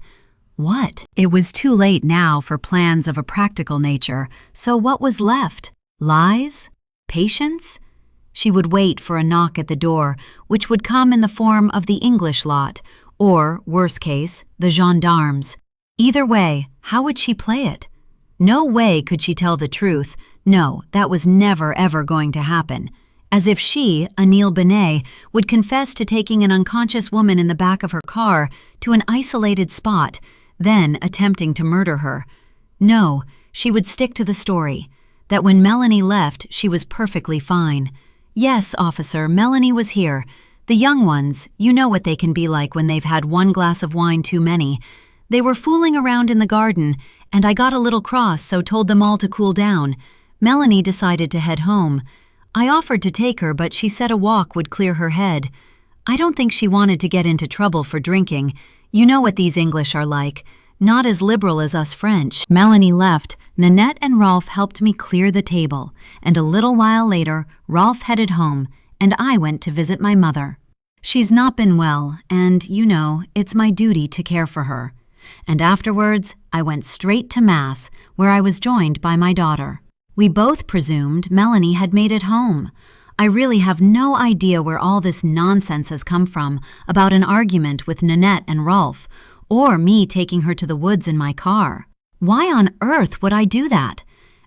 Speaker 1: what? It was too late now for plans of a practical nature, so what was left? Lies? Patience? She would wait for a knock at the door, which would come in the form of the English lot, or, worst case, the gendarmes. Either way, how would she play it? No way could she tell the truth. No, that was never ever going to happen. As if she, Anil Benet, would confess to taking an unconscious woman in the back of her car to an isolated spot, then attempting to murder her. No, she would stick to the story, that when Melanie left, she was perfectly fine. Yes, officer, Melanie was here. The young ones, you know what they can be like when they've had one glass of wine too many. They were fooling around in the garden, and I got a little cross, so told them all to cool down. Melanie decided to head home. I offered to take her, but she said a walk would clear her head. I don't think she wanted to get into trouble for drinking. You know what these English are like. Not as liberal as us French. Melanie left. Nanette and Rolf helped me clear the table, and a little while later, Rolf headed home, and I went to visit my mother. She's not been well, and, you know, it's my duty to care for her. And afterwards, I went straight to Mass, where I was joined by my daughter. We both presumed Melanie had made it home. I really have no idea where all this nonsense has come from about an argument with Nanette and Rolf, or me taking her to the woods in my car. Why on earth would I do that?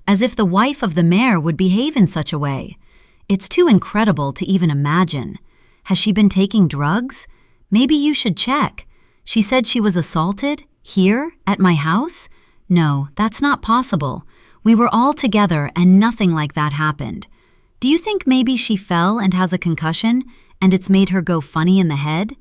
Speaker 1: As if the wife of the mayor would behave in such a way. It's too incredible to even imagine. Has she been taking drugs? Maybe you should check. She said she was assaulted? Here? At my house? No, that's not possible. We were all together and nothing like that happened. Do you think maybe she fell and has a concussion, and it's made her go funny in the head?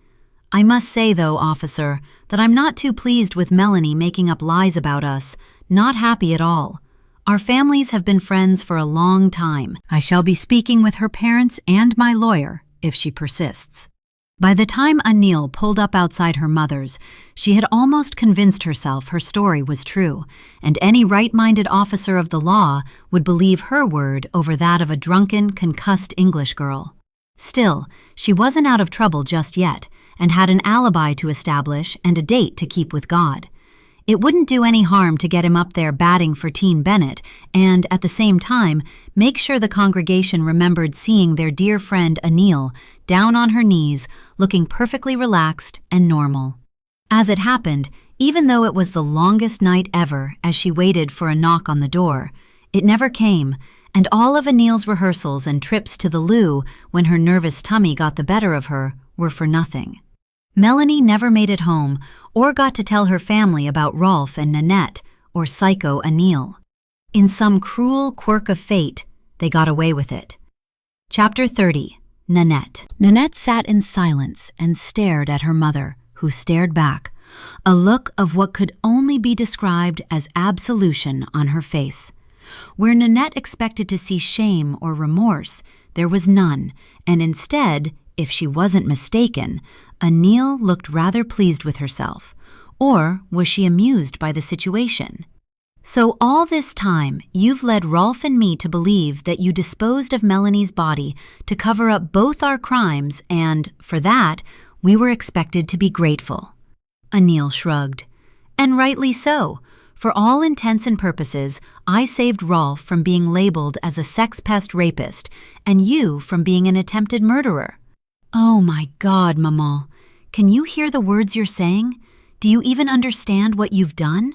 Speaker 1: I must say, though, officer, that I'm not too pleased with Melanie making up lies about us. Not happy at all. Our families have been friends for a long time. I shall be speaking with her parents and my lawyer if she persists. By the time Anil pulled up outside her mother's, she had almost convinced herself her story was true, and any right-minded officer of the law would believe her word over that of a drunken, concussed English girl. Still, she wasn't out of trouble just yet, and had an alibi to establish and a date to keep with God. It wouldn't do any harm to get him up there batting for Teen Bennett and, at the same time, make sure the congregation remembered seeing their dear friend Anil down on her knees, looking perfectly relaxed and normal. As it happened, even though it was the longest night ever as she waited for a knock on the door, it never came, and all of Anil's rehearsals and trips to the loo when her nervous tummy got the better of her were for nothing. Melanie never made it home or got to tell her family about Rolf and Nanette or Psycho Anil. In some cruel quirk of fate, they got away with it. Chapter 30. Nanette. Nanette sat in silence and stared at her mother, who stared back, a look of what could only be described as absolution on her face. Where Nanette expected to see shame or remorse, there was none, and instead, if she wasn't mistaken, Anil looked rather pleased with herself. Or was she amused by the situation? So all this time, you've led Rolf and me to believe that you disposed of Melanie's body to cover up both our crimes and, for that, we were expected to be grateful. Anil shrugged. And rightly so. For all intents and purposes, I saved Rolf from being labeled as a sex pest rapist and you from being an attempted murderer. Oh my God, Maman. Can you hear the words you're saying? Do you even understand what you've done?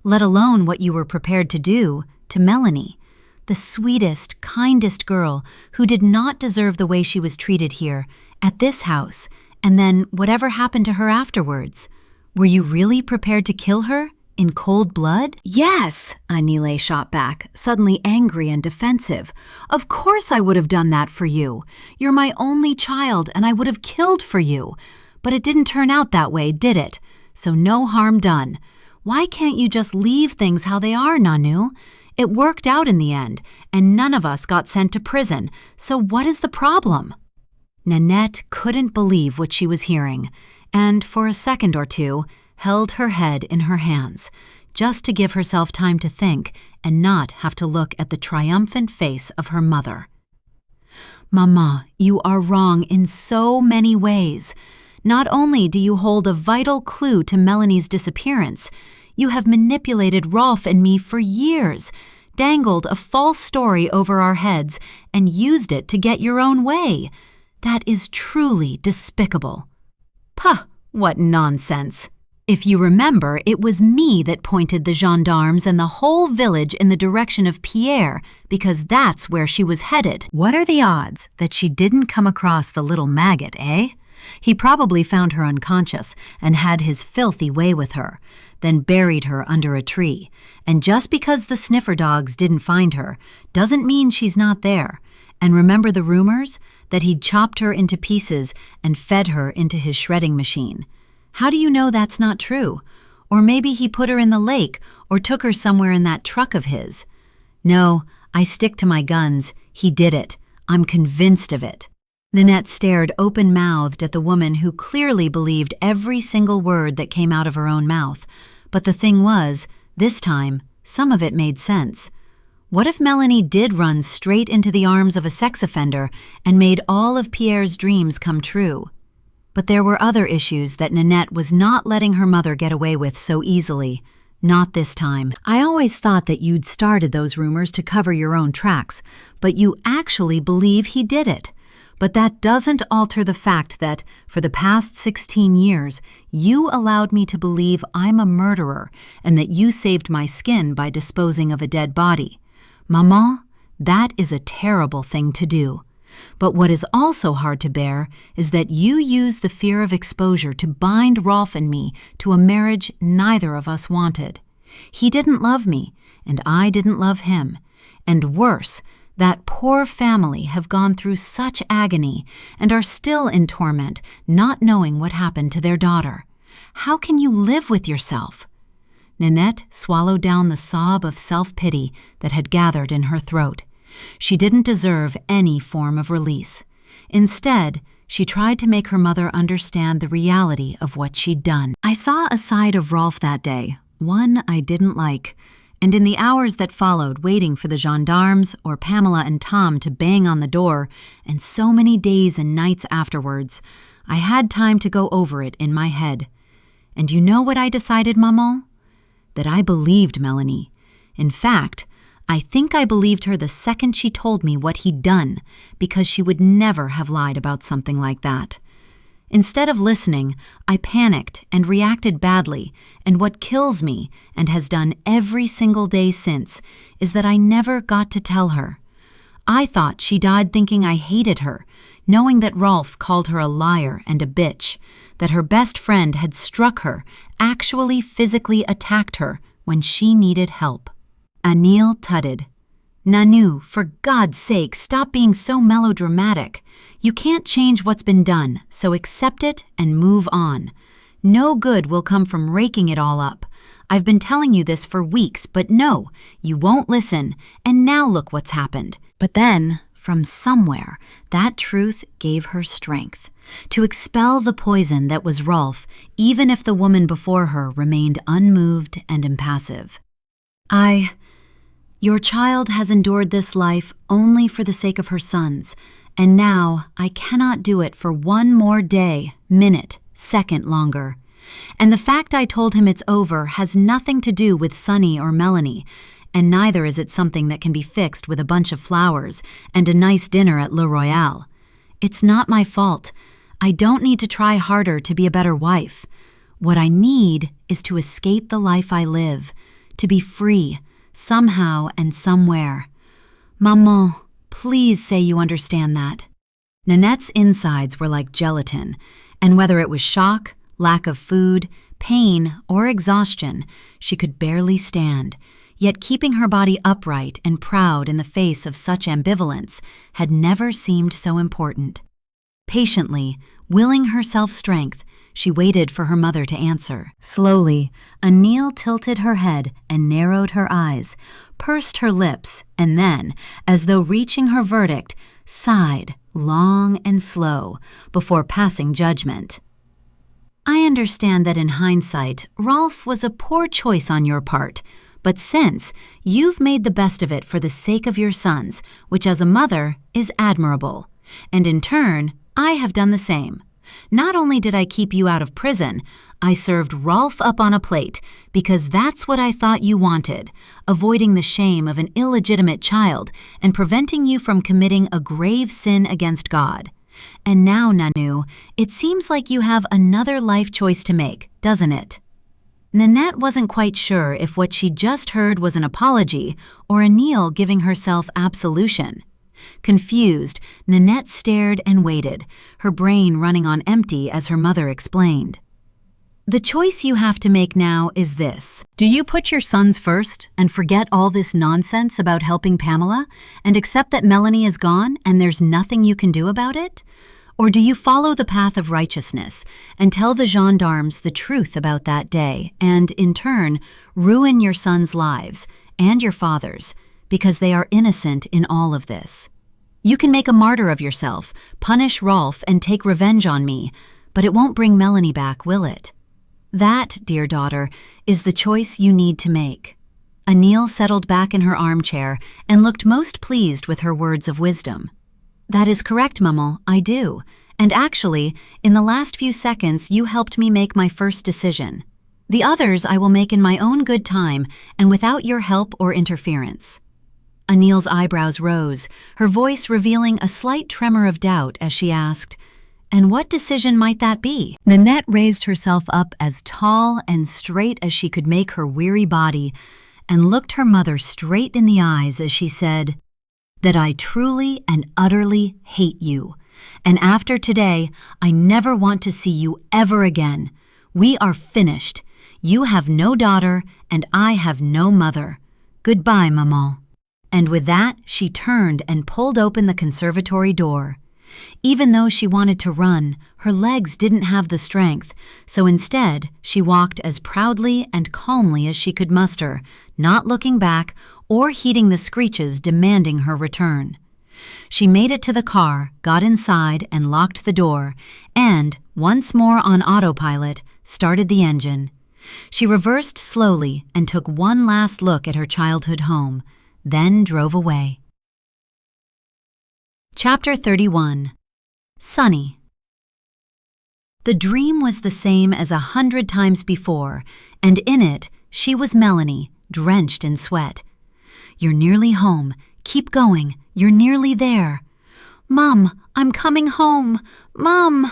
Speaker 1: Let alone what you were prepared to do to Melanie, the sweetest, kindest girl who did not deserve the way she was treated here, at this house, and then whatever happened to her afterwards. Were you really prepared to kill her? In cold blood? Yes, Anile shot back, suddenly angry and defensive. Of course I would have done that for you. You're my only child, and I would have killed for you. But it didn't turn out that way, did it? So no harm done. Why can't you just leave things how they are, Nanu? It worked out in the end, and none of us got sent to prison. So what is the problem? Nanette couldn't believe what she was hearing, and for a second or two, held her head in her hands, just to give herself time to think and not have to look at the triumphant face of her mother. Mama, you are wrong in so many ways. Not only do you hold a vital clue to Melanie's disappearance, you have manipulated Rolf and me for years, dangled a false story over our heads, and used it to get your own way. That is truly despicable. Puh, what nonsense. If you remember, it was me that pointed the gendarmes and the whole village in the direction of Pierre, because that's where she was headed. What are the odds that she didn't come across the little maggot, eh? He probably found her unconscious and had his filthy way with her, then buried her under a tree. And just because the sniffer dogs didn't find her, doesn't mean she's not there. And remember the rumors? that he'd chopped her into pieces and fed her into his shredding machine. How do you know that's not true? Or maybe he put her in the lake or took her somewhere in that truck of his. No, I stick to my guns. He did it. I'm convinced of it. Nanette stared open-mouthed at the woman who clearly believed every single word that came out of her own mouth. But the thing was, this time, some of it made sense. What if Melanie did run straight into the arms of a sex offender and made all of Pierre's dreams come true? But there were other issues that Nanette was not letting her mother get away with so easily. Not this time. I always thought that you'd started those rumors to cover your own tracks, but you actually believe he did it. But that doesn't alter the fact that, for the past 16 years, you allowed me to believe I'm a murderer and that you saved my skin by disposing of a dead body. Maman, that is a terrible thing to do. But what is also hard to bear is that you use the fear of exposure to bind Rolf and me to a marriage neither of us wanted. He didn't love me, and I didn't love him. And worse, that poor family have gone through such agony and are still in torment, not knowing what happened to their daughter. How can you live with yourself? Nanette swallowed down the sob of self-pity that had gathered in her throat. She didn't deserve any form of release. Instead, she tried to make her mother understand the reality of what she'd done. I saw a side of Rolf that day, one I didn't like, and in the hours that followed waiting for the gendarmes or Pamela and Tom to bang on the door, and so many days and nights afterwards, I had time to go over it in my head. And you know what I decided, Maman? That I believed Melanie. In fact, I think I believed her the second she told me what he'd done, because she would never have lied about something like that. Instead of listening, I panicked and reacted badly, and what kills me, and has done every single day since, is that I never got to tell her. I thought she died thinking I hated her, knowing that Rolf called her a liar and a bitch, that her best friend had struck her, actually physically attacked her when she needed help. Anil tutted. Nanu, for God's sake, stop being so melodramatic. You can't change what's been done, so accept it and move on. No good will come from raking it all up. I've been telling you this for weeks, but no, you won't listen, and now look what's happened. But then, from somewhere, that truth gave her strength to expel the poison that was Rolf, even if the woman before her remained unmoved and impassive. Your child has endured this life only for the sake of her sons, and now I cannot do it for one more day, minute, second longer. And the fact I told him it's over has nothing to do with Sunny or Melanie, and neither is it something that can be fixed with a bunch of flowers and a nice dinner at Le Royale. It's not my fault. I don't need to try harder to be a better wife. What I need is to escape the life I live, to be free, somehow and somewhere. Maman, please say you understand that. Nanette's insides were like gelatin, and whether it was shock, lack of food, pain, or exhaustion, she could barely stand. Yet keeping her body upright and proud in the face of such ambivalence had never seemed so important. Patiently, willing herself strength, she waited for her mother to answer. Slowly, Anil tilted her head and narrowed her eyes, pursed her lips, and then, as though reaching her verdict, sighed, long and slow, before passing judgment. I understand that in hindsight, Rolf was a poor choice on your part, but since you've made the best of it for the sake of your sons, which as a mother is admirable, and in turn, I have done the same. Not only did I keep you out of prison, I served Rolf up on a plate because that's what I thought you wanted, avoiding the shame of an illegitimate child and preventing you from committing a grave sin against God. And now, Nanu, it seems like you have another life choice to make, doesn't it? Nanette wasn't quite sure if what she'd just heard was an apology or Anil giving herself absolution. Confused, Nanette stared and waited, her brain running on empty as her mother explained. The choice you have to make now is this. Do you put your sons first and forget all this nonsense about helping Pamela and accept that Melanie is gone and there's nothing you can do about it? Or do you follow the path of righteousness and tell the gendarmes the truth about that day and, in turn, ruin your sons' lives and your father's because they are innocent in all of this? You can make a martyr of yourself, punish Rolf, and take revenge on me, but it won't bring Melanie back, will it? That, dear daughter, is the choice you need to make. Anil settled back in her armchair and looked most pleased with her words of wisdom. That is correct, Mummel, I do. And actually, in the last few seconds, you helped me make my first decision. The others I will make in my own good time and without your help or interference. Anil's eyebrows rose, her voice revealing a slight tremor of doubt as she asked, "And what decision might that be?" Nanette raised herself up as tall and straight as she could make her weary body and looked her mother straight in the eyes as she said, "That I truly and utterly hate you. And after today, I never want to see you ever again. We are finished. You have no daughter, and I have no mother. Goodbye, Maman." And with that, she turned and pulled open the conservatory door. Even though she wanted to run, her legs didn't have the strength, so instead, she walked as proudly and calmly as she could muster, not looking back or heeding the screeches demanding her return. She made it to the car, got inside and locked the door, and, once more on autopilot, started the engine. She reversed slowly and took one last look at her childhood home, then drove away. Chapter 31. Sunny. The dream was the same as 100 times before, and in it, she was Melanie, drenched in sweat. "You're nearly home. Keep going. You're nearly there." "Mom, I'm coming home. Mom!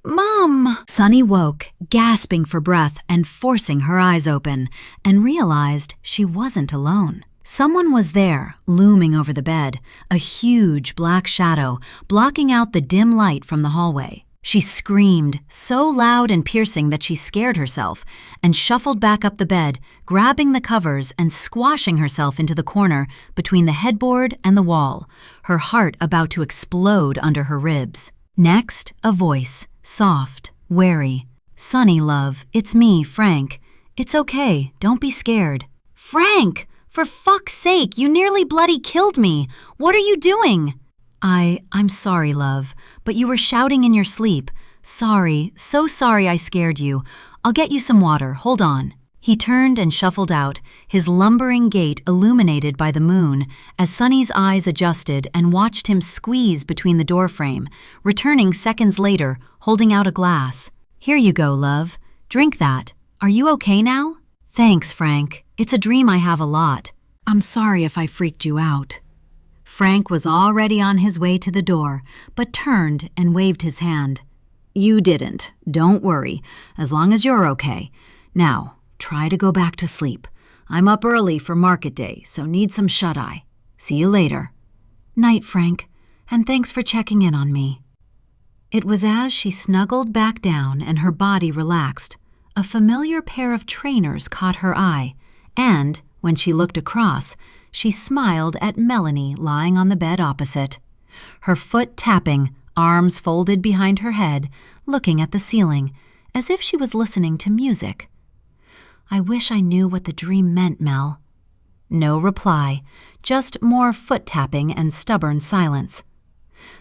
Speaker 1: Mom!" Sunny woke, gasping for breath and forcing her eyes open, and realized she wasn't alone. Someone was there, looming over the bed, a huge black shadow, blocking out the dim light from the hallway. She screamed, so loud and piercing that she scared herself, and shuffled back up the bed, grabbing the covers and squashing herself into the corner between the headboard and the wall, her heart about to explode under her ribs. Next, a voice, soft, wary. "Sunny, love, it's me, Frank. It's okay, don't be scared." "Frank! For fuck's sake, you nearly bloody killed me. What are you doing?" I'm sorry, love, but you were shouting in your sleep. Sorry, so sorry I scared you. I'll get you some water, hold on." He turned and shuffled out, his lumbering gait illuminated by the moon, as Sunny's eyes adjusted and watched him squeeze between the doorframe, returning seconds later, holding out a glass. "Here you go, love. Drink that. Are you okay now?" "Thanks, Frank. It's a dream I have a lot. I'm sorry if I freaked you out." Frank was already on his way to the door, but turned and waved his hand. "You didn't. Don't worry, as long as you're okay. Now, try to go back to sleep. I'm up early for market day, so need some shut-eye. See you later." "Night, Frank, and thanks for checking in on me." It was as she snuggled back down and her body relaxed, a familiar pair of trainers caught her eye, and, when she looked across, she smiled at Melanie lying on the bed opposite. Her foot tapping, arms folded behind her head, looking at the ceiling, as if she was listening to music. "I wish I knew what the dream meant, Mel." No reply, just more foot tapping and stubborn silence.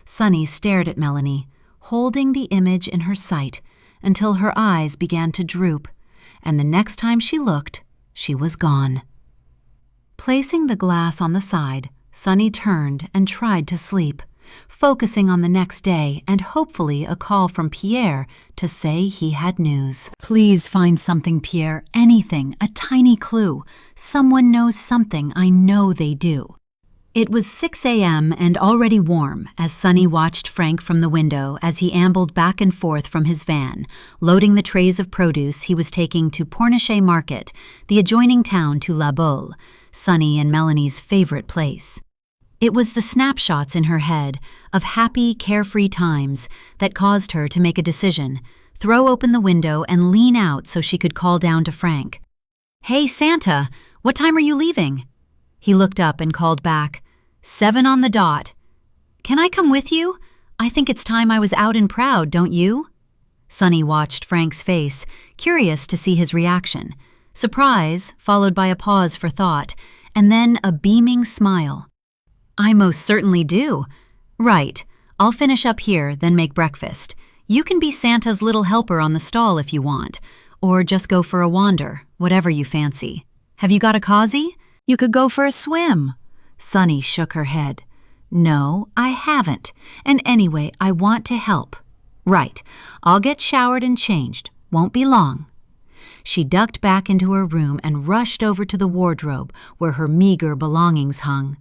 Speaker 1: Sunny stared at Melanie, holding the image in her sight until her eyes began to droop, and the next time she looked, she was gone. Placing the glass on the side, Sunny turned and tried to sleep, focusing on the next day and hopefully a call from Pierre to say he had news. "Please find something, Pierre, anything, a tiny clue. Someone knows something, I know they do." It was 6 a.m. and already warm as Sunny watched Frank from the window as he ambled back and forth from his van, loading the trays of produce he was taking to Pornichet Market, the adjoining town to La Baule, Sunny and Melanie's favorite place. It was the snapshots in her head of happy, carefree times that caused her to make a decision, throw open the window, and lean out so she could call down to Frank. "Hey, Santa, what time are you leaving?" He looked up and called back, "7 on the dot." "Can I come with you? I think it's time I was out and proud, don't you?" Sonny watched Frank's face, curious to see his reaction. Surprise, followed by a pause for thought, and then a beaming smile. "I most certainly do." "Right. I'll finish up here, then make breakfast. You can be Santa's little helper on the stall if you want, or just go for a wander, whatever you fancy. Have you got a cozy? You could go for a swim." Sonny shook her head. "No, I haven't. And anyway, I want to help." "Right. I'll get showered and changed. Won't be long." She ducked back into her room and rushed over to the wardrobe where her meager belongings hung.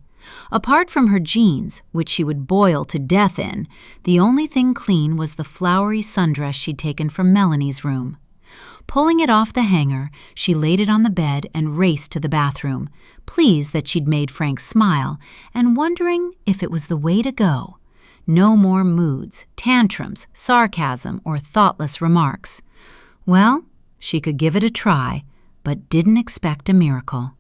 Speaker 1: Apart from her jeans, which she would boil to death in, the only thing clean was the flowery sundress she'd taken from Melanie's room. Pulling it off the hanger, she laid it on the bed and raced to the bathroom, pleased that she'd made Frank smile and wondering if it was the way to go. No more moods, tantrums, sarcasm, or thoughtless remarks. Well, she could give it a try, but didn't expect a miracle.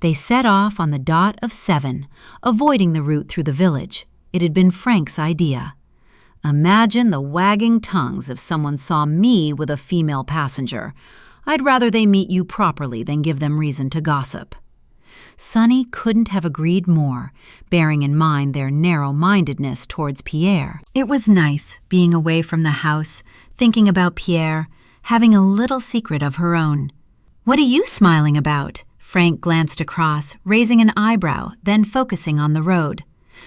Speaker 1: They set off on the dot of 7, avoiding the route through the village. It had been Frank's idea. "Imagine the wagging tongues if someone saw me with a female passenger. I'd rather they meet you properly than give them reason to gossip." Sonny couldn't have agreed more, bearing in mind their narrow-mindedness towards Pierre. It was nice being away from the house, thinking about Pierre, having a little secret of her own. "What are you smiling about?" Frank glanced across, raising an eyebrow, then focusing on the road.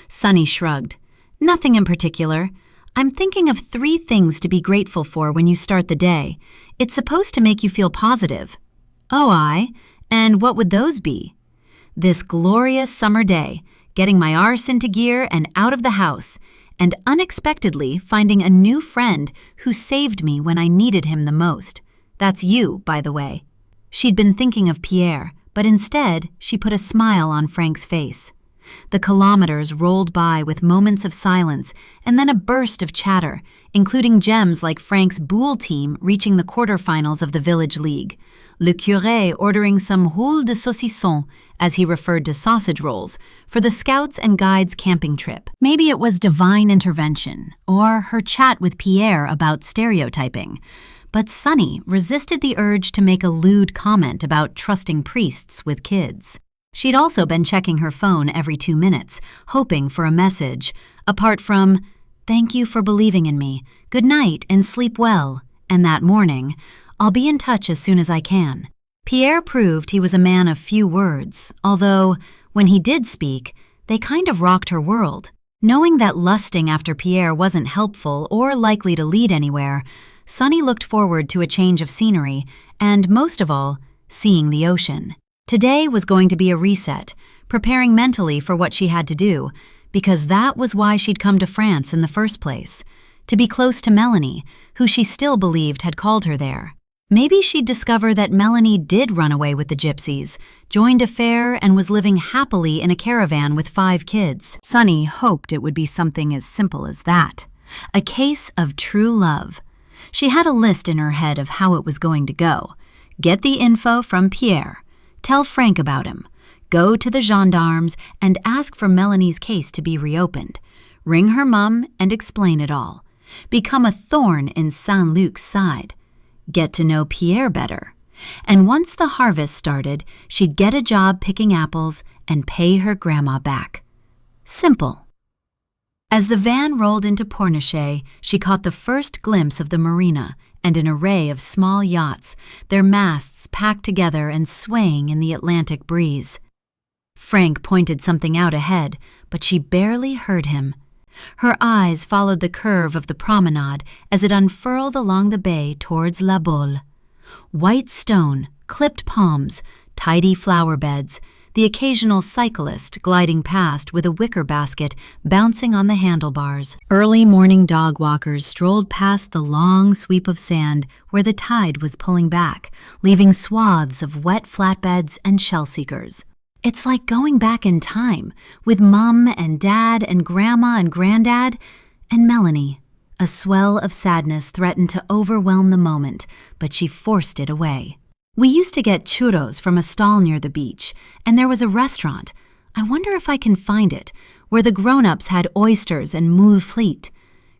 Speaker 1: Sonny shrugged. "Nothing in particular. I'm thinking of 3 things to be grateful for when you start the day. It's supposed to make you feel positive." "Oh, aye? And what would those be?" "This glorious summer day, getting my arse into gear and out of the house, and unexpectedly finding a new friend who saved me when I needed him the most. That's you, by the way." She'd been thinking of Pierre, but instead she put a smile on Frank's face. The kilometers rolled by with moments of silence and then a burst of chatter, including gems like Frank's Boule team reaching the quarterfinals of the village league, Le Curé ordering some roule de saucisson, as he referred to sausage rolls, for the scouts and guides' camping trip. Maybe it was divine intervention, or her chat with Pierre about stereotyping. But Sonny resisted the urge to make a lewd comment about trusting priests with kids. She'd also been checking her phone every 2 minutes, hoping for a message, apart from, "Thank you for believing in me. Good night and sleep well." And that morning, "I'll be in touch as soon as I can." Pierre proved he was a man of few words, although, when he did speak, they kind of rocked her world. Knowing that lusting after Pierre wasn't helpful or likely to lead anywhere, Sonny looked forward to a change of scenery and, most of all, seeing the ocean. Today was going to be a reset, preparing mentally for what she had to do, because that was why she'd come to France in the first place, to be close to Melanie, who she still believed had called her there. Maybe she'd discover that Melanie did run away with the gypsies, joined a fair, and was living happily in a caravan with 5 kids. Sonny hoped it would be something as simple as that. A case of true love. She had a list in her head of how it was going to go. Get the info from Pierre. Tell Frank about him. Go to the gendarmes and ask for Melanie's case to be reopened. Ring her mum and explain it all. Become a thorn in Saint-Luc's side. Get to know Pierre better. And once the harvest started, she'd get a job picking apples and pay her grandma back. Simple. As the van rolled into Pornichet, she caught the first glimpse of the marina and an array of small yachts, their masts packed together and swaying in the Atlantic breeze. Frank pointed something out ahead, but she barely heard him. Her eyes followed the curve of the promenade as it unfurled along the bay towards La Bolle. White stone, clipped palms, tidy flower beds, the occasional cyclist gliding past with a wicker basket bouncing on the handlebars. Early morning dog walkers strolled past the long sweep of sand where the tide was pulling back, leaving swaths of wet flatbeds and shell-seekers. It's like going back in time, with Mum and Dad and Grandma and Granddad and Melanie. A swell of sadness threatened to overwhelm the moment, but she forced it away. We used to get churros from a stall near the beach, and there was a restaurant. I wonder if I can find it, where the grown-ups had oysters and moule frites.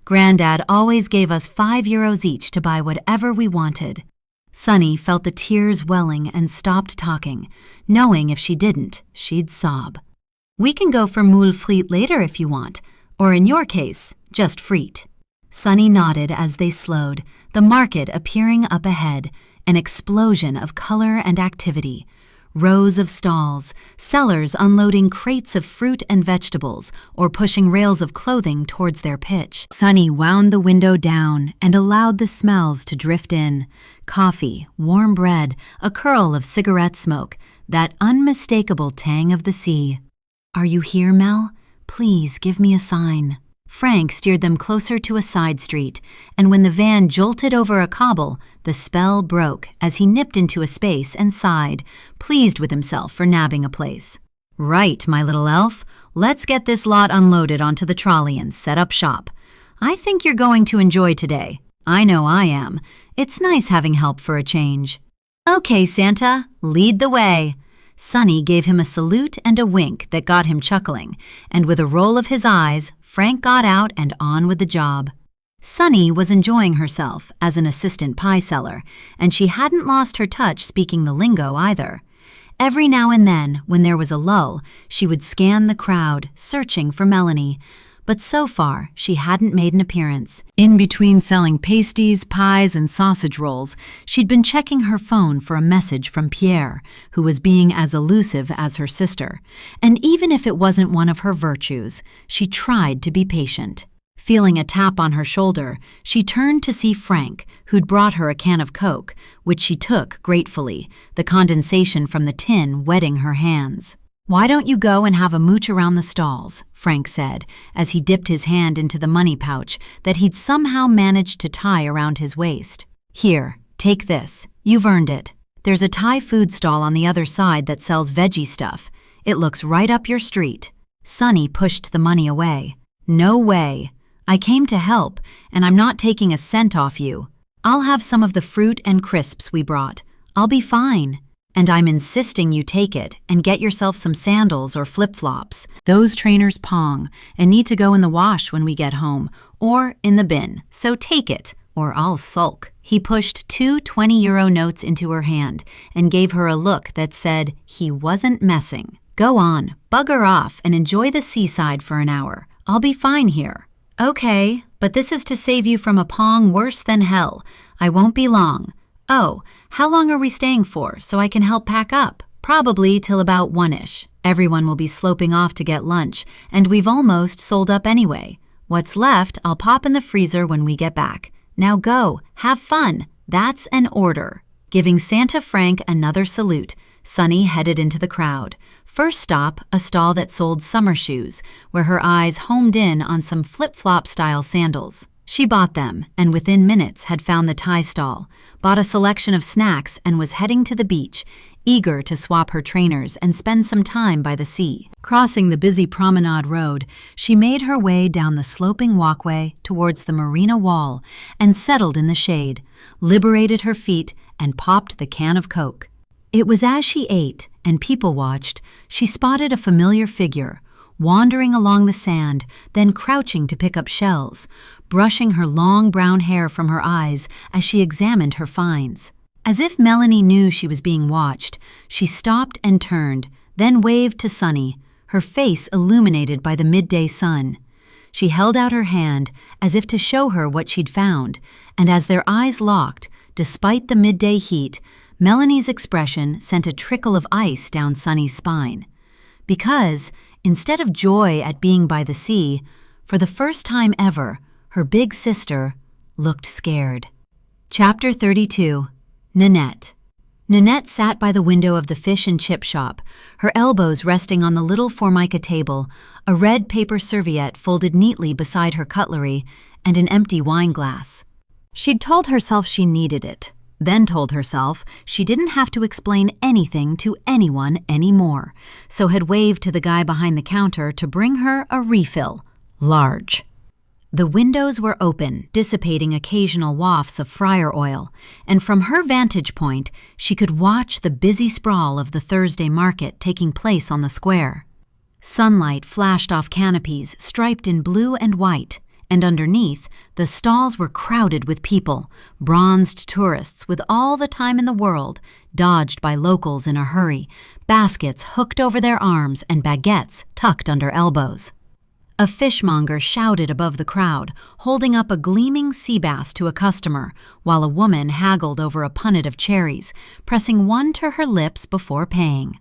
Speaker 1: Granddad always gave us €5 each to buy whatever we wanted. Sunny felt the tears welling and stopped talking, knowing if she didn't, she'd sob. We can go for moule frites later if you want, or in your case, just frites. Sunny nodded as they slowed, the market appearing up ahead, an explosion of color and activity. Rows of stalls, sellers unloading crates of fruit and vegetables or pushing rails of clothing towards their pitch. Sunny wound the window down and allowed the smells to drift in. Coffee, warm bread, a curl of cigarette smoke, that unmistakable tang of the sea. "Are you here, Mel? Please give me a sign." Frank steered them closer to a side street, and when the van jolted over a cobble, the spell broke as he nipped into a space and sighed, pleased with himself for nabbing a place. "Right, my little elf. Let's get this lot unloaded onto the trolley and set up shop. I think you're going to enjoy today. I know I am. It's nice having help for a change." "Okay, Santa, lead the way." Sunny gave him a salute and a wink that got him chuckling, and with a roll of his eyes, Frank got out and on with the job. Sunny was enjoying herself as an assistant pie seller, and she hadn't lost her touch speaking the lingo either. Every now and then, when there was a lull, she would scan the crowd, searching for Melanie. But so far, she hadn't made an appearance. In between selling pasties, pies, and sausage rolls, she'd been checking her phone for a message from Pierre, who was being as elusive as her sister. And even if it wasn't one of her virtues, she tried to be patient. Feeling a tap on her shoulder, she turned to see Frank, who'd brought her a can of Coke, which she took gratefully, the condensation from the tin wetting her hands. "Why don't you go and have a mooch around the stalls?" Frank said, as he dipped his hand into the money pouch that he'd somehow managed to tie around his waist. "Here, take this. You've earned it. There's a Thai food stall on the other side that sells veggie stuff. It looks right up your street." Sunny pushed the money away. "No way. I came to help, and I'm not taking a cent off you. I'll have some of the fruit and crisps we brought. I'll be fine. And I'm insisting you take it and get yourself some sandals or flip-flops. Those trainers pong and need to go in the wash when we get home, or in the bin, so take it, or I'll sulk." He pushed 2 €20 notes into her hand and gave her a look that said he wasn't messing. "Go on, bugger off and enjoy the seaside for an hour. I'll be fine here." "Okay, but this is to save you from a pong worse than hell. I won't be long." "Oh, how long are we staying for, so I can help pack up?" "Probably till about 1-ish. Everyone will be sloping off to get lunch, and we've almost sold up anyway. What's left, I'll pop in the freezer when we get back. Now go, have fun. That's an order." Giving Santa Frank another salute, Sunny headed into the crowd. First stop, a stall that sold summer shoes, where her eyes homed in on some flip-flop style sandals. She bought them, and within minutes had found the Thai stall, bought a selection of snacks, and was heading to the beach, eager to swap her trainers and spend some time by the sea. Crossing the busy promenade road, she made her way down the sloping walkway towards the marina wall and settled in the shade, liberated her feet, and popped the can of Coke. It was as she ate and people watched, she spotted a familiar figure, wandering along the sand, then crouching to pick up shells, brushing her long brown hair from her eyes as she examined her finds. As if Melanie knew she was being watched, she stopped and turned, then waved to Sunny, her face illuminated by the midday sun. She held out her hand as if to show her what she'd found, and as their eyes locked, despite the midday heat, Melanie's expression sent a trickle of ice down Sunny's spine. Because, instead of joy at being by the sea, for the first time ever, her big sister looked scared. Chapter 32. Nanette. Nanette sat by the window of the fish and chip shop, her elbows resting on the little formica table, a red paper serviette folded neatly beside her cutlery, and an empty wine glass. She'd told herself she needed it, then told herself she didn't have to explain anything to anyone anymore, so had waved to the guy behind the counter to bring her a refill, large. The windows were open, dissipating occasional wafts of fryer oil, and from her vantage point, she could watch the busy sprawl of the Thursday market taking place on the square. Sunlight flashed off canopies striped in blue and white, and underneath, the stalls were crowded with people, bronzed tourists with all the time in the world, dodged by locals in a hurry, baskets hooked over their arms and baguettes tucked under elbows. A fishmonger shouted above the crowd, holding up a gleaming sea bass to a customer, while a woman haggled over a punnet of cherries, pressing one to her lips before paying.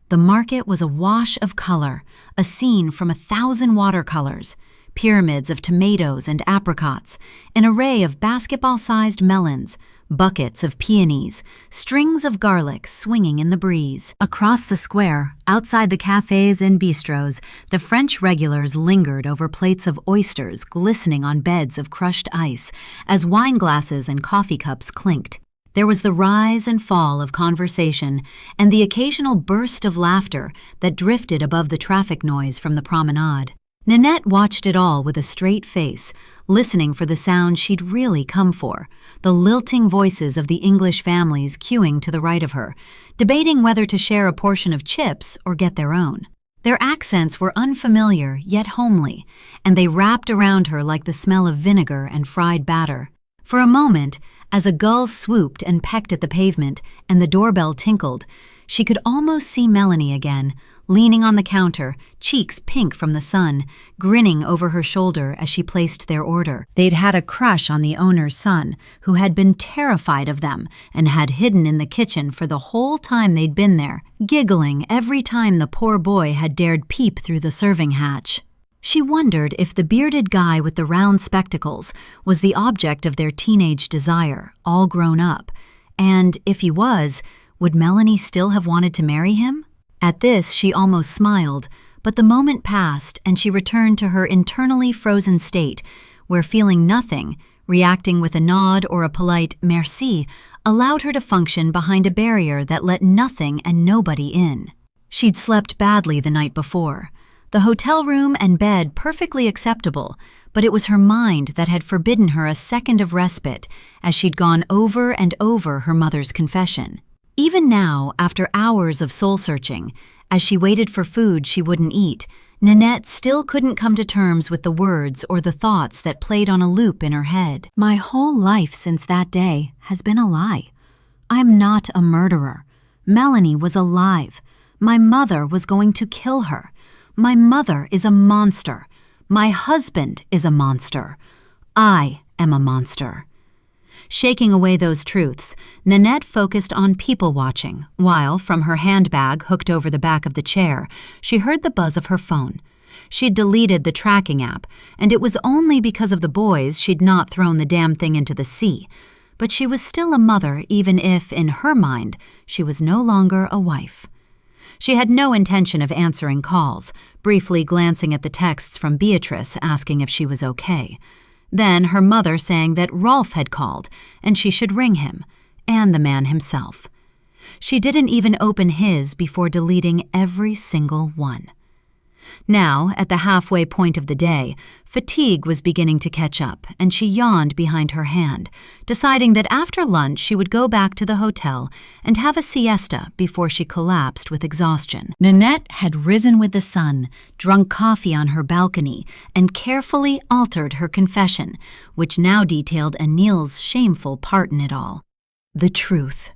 Speaker 1: The market was a wash of color, a scene from 1,000 watercolors, pyramids of tomatoes and apricots, an array of basketball-sized melons, buckets of peonies, strings of garlic swinging in the breeze. Across the square, outside the cafes and bistros, the French regulars lingered over plates of oysters glistening on beds of crushed ice, as wine glasses and coffee cups clinked. There was the rise and fall of conversation and the occasional burst of laughter that drifted above the traffic noise from the promenade. Nanette watched it all with a straight face, listening for the sound she'd really come for, the lilting voices of the English families queuing to the right of her, debating whether to share a portion of chips or get their own. Their accents were unfamiliar yet homely, and they wrapped around her like the smell of vinegar and fried batter. For a moment, as a gull swooped and pecked at the pavement and the doorbell tinkled, she could almost see Melanie again, leaning on the counter, cheeks pink from the sun, grinning over her shoulder as she placed their order. They'd had a crush on the owner's son, who had been terrified of them and had hidden in the kitchen for the whole time they'd been there, giggling every time the poor boy had dared peep through the serving hatch. She wondered if the bearded guy with the round spectacles was the object of their teenage desire, all grown up, and if he was, would Melanie still have wanted to marry him? At this, she almost smiled, but the moment passed and she returned to her internally frozen state, where feeling nothing, reacting with a nod or a polite merci, allowed her to function behind a barrier that let nothing and nobody in. She'd slept badly the night before. The hotel room and bed perfectly acceptable, but it was her mind that had forbidden her a second of respite as she'd gone over and over her mother's confession. Even now, after hours of soul-searching, as she waited for food she wouldn't eat, Nanette still couldn't come to terms with the words or the thoughts that played on a loop in her head. My whole life since that day has been a lie. I'm not a murderer. Melanie was alive. My mother was going to kill her. My mother is a monster. My husband is a monster. I am a monster. Shaking away those truths, Nanette focused on people-watching, while, from her handbag hooked over the back of the chair, she heard the buzz of her phone. She'd deleted the tracking app, and it was only because of the boys she'd not thrown the damn thing into the sea. But she was still a mother, even if, in her mind, she was no longer a wife. She had no intention of answering calls, briefly glancing at the texts from Beatrice asking if she was okay. Then her mother saying that Rolf had called and she should ring him, and the man himself. She didn't even open his before deleting every single one. Now, at the halfway point of the day, fatigue was beginning to catch up, and she yawned behind her hand, deciding that after lunch she would go back to the hotel and have a siesta before she collapsed with exhaustion. Nanette had risen with the sun, drunk coffee on her balcony, and carefully altered her confession, which now detailed Anil's shameful part in it all. The truth.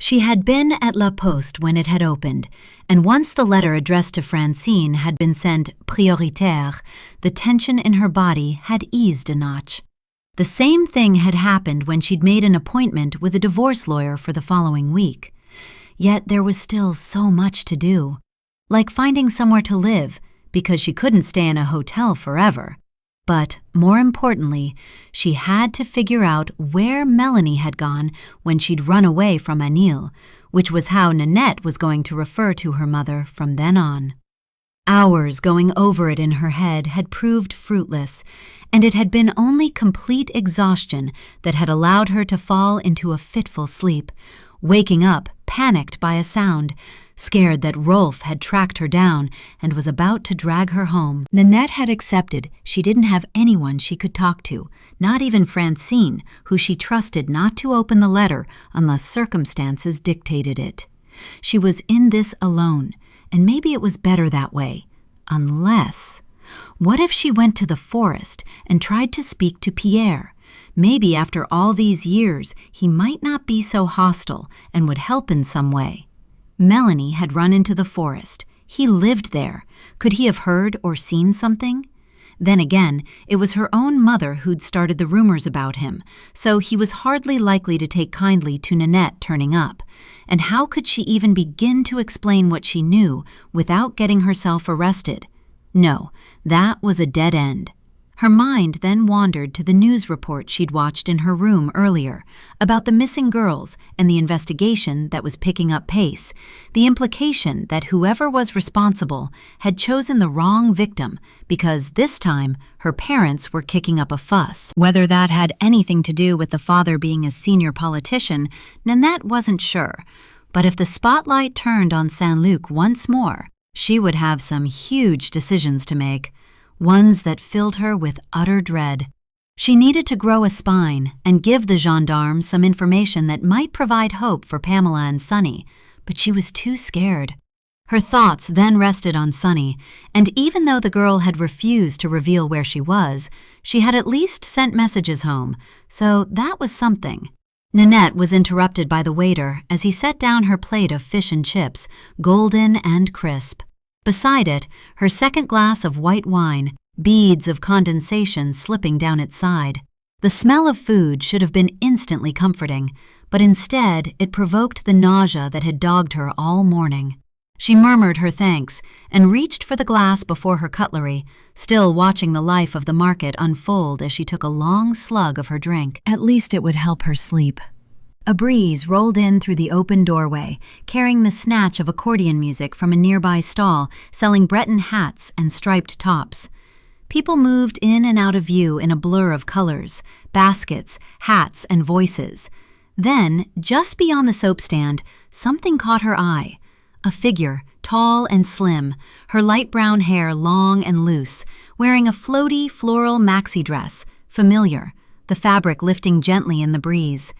Speaker 1: She had been at La Poste when it had opened, and once the letter addressed to Francine had been sent prioritaire, the tension in her body had eased a notch. The same thing had happened when she'd made an appointment with a divorce lawyer for the following week. Yet there was still so much to do, like finding somewhere to live, because she couldn't stay in a hotel forever. But, more importantly, she had to figure out where Melanie had gone when she'd run away from Anil, which was how Nanette was going to refer to her mother from then on. Hours going over it in her head had proved fruitless, and it had been only complete exhaustion that had allowed her to fall into a fitful sleep, waking up panicked by a sound, scared that Rolf had tracked her down and was about to drag her home. Nanette had accepted she didn't have anyone she could talk to, not even Francine, who she trusted not to open the letter unless circumstances dictated it. She was in this alone, and maybe it was better that way. Unless, what if she went to the forest and tried to speak to Pierre? Maybe after all these years, he might not be so hostile and would help in some way. Melanie had run into the forest. He lived there. Could he have heard or seen something? Then again, it was her own mother who'd started the rumors about him, so he was hardly likely to take kindly to Nanette turning up. And how could she even begin to explain what she knew without getting herself arrested? No, that was a dead end. Her mind then wandered to the news report she'd watched in her room earlier about the missing girls and the investigation that was picking up pace, the implication that whoever was responsible had chosen the wrong victim because this time her parents were kicking up a fuss. Whether that had anything to do with the father being a senior politician, Nanette wasn't sure. But if the spotlight turned on Saint-Luc once more, she would have some huge decisions to make. Ones that filled her with utter dread. She needed to grow a spine and give the gendarmes some information that might provide hope for Pamela and Sonny, but she was too scared. Her thoughts then rested on Sonny, and even though the girl had refused to reveal where she was, she had at least sent messages home, so that was something. Nanette was interrupted by the waiter as he set down her plate of fish and chips, golden and crisp. Beside it, her second glass of white wine, beads of condensation slipping down its side. The smell of food should have been instantly comforting, but instead it provoked the nausea that had dogged her all morning. She murmured her thanks and reached for the glass before her cutlery, still watching the life of the market unfold as she took a long slug of her drink. At least it would help her sleep. A breeze rolled in through the open doorway, carrying the snatch of accordion music from a nearby stall selling Breton hats and striped tops. People moved in and out of view in a blur of colors, baskets, hats, and voices. Then, just beyond the soap stand, something caught her eye. A figure, tall and slim, her light brown hair long and loose, wearing a floaty floral maxi dress, familiar, the fabric lifting gently in the breeze.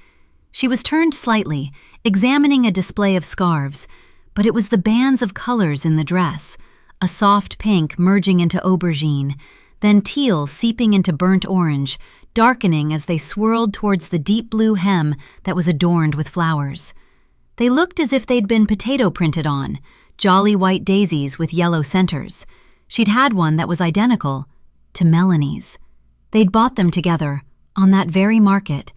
Speaker 1: She was turned slightly, examining a display of scarves, but it was the bands of colors in the dress, a soft pink merging into aubergine, then teal seeping into burnt orange, darkening as they swirled towards the deep blue hem that was adorned with flowers. They looked as if they'd been potato printed on, jolly white daisies with yellow centers. She'd had one that was identical to Melanie's. They'd bought them together, on that very market.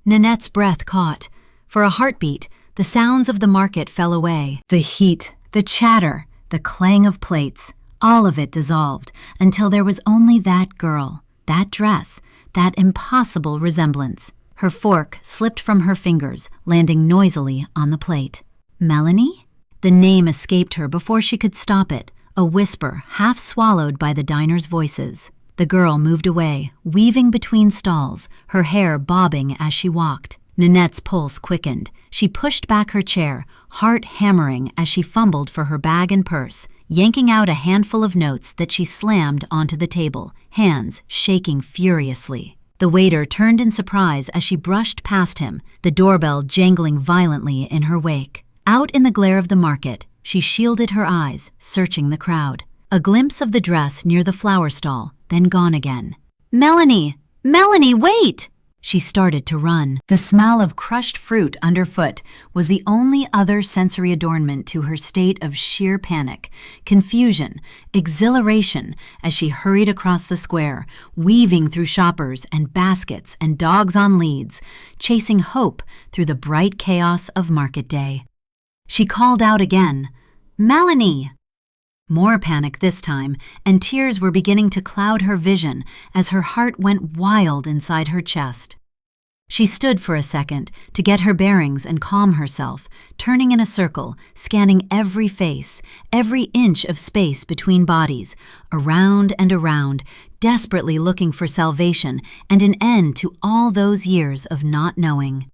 Speaker 1: Nanette's breath caught. For a heartbeat, the sounds of the market fell away. The heat, the chatter, the clang of plates, all of it dissolved until there was only that girl, that dress, that impossible resemblance. Her fork slipped from her fingers, landing noisily on the plate. Melanie? The name escaped her before she could stop it, a whisper half swallowed by the diners' voices. The girl moved away, weaving between stalls, her hair bobbing as she walked. Nanette's pulse quickened. She pushed back her chair, heart hammering as she fumbled for her bag and purse, yanking out a handful of notes that she slammed onto the table, hands shaking furiously. The waiter turned in surprise as she brushed past him, the doorbell jangling violently in her wake. Out in the glare of the market, she shielded her eyes, searching the crowd. A glimpse of the dress near the flower stall, then gone again. "Melanie! Melanie, wait!" She started to run. The smell of crushed fruit underfoot was the only other sensory adornment to her state of sheer panic, confusion, exhilaration as she hurried across the square, weaving through shoppers and baskets and dogs on leads, chasing hope through the bright chaos of market day. She called out again, "Melanie!" More panic this time, and tears were beginning to cloud her vision as her heart went wild inside her chest. She stood for a second to get her bearings and calm herself, turning in a circle, scanning every face, every inch of space between bodies, around and around, desperately looking for salvation and an end to all those years of not knowing.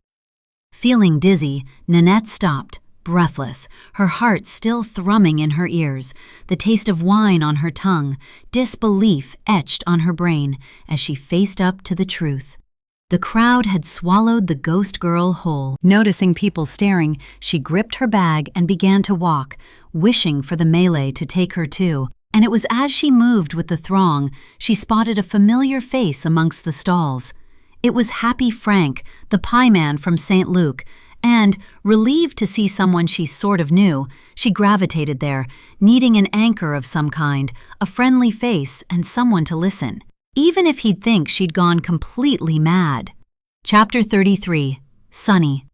Speaker 1: Feeling dizzy, Nanette stopped, breathless, her heart still thrumming in her ears, the taste of wine on her tongue, disbelief etched on her brain as she faced up to the truth. The crowd had swallowed the ghost girl whole. Noticing people staring, she gripped her bag and began to walk, wishing for the melee to take her too. And it was as she moved with the throng, she spotted a familiar face amongst the stalls. It was Happy Frank, the pie man from Saint-Luc, and, relieved to see someone she sort of knew, she gravitated there, needing an anchor of some kind, a friendly face, and someone to listen, even if he'd think she'd gone completely mad. Chapter 33. Sunny.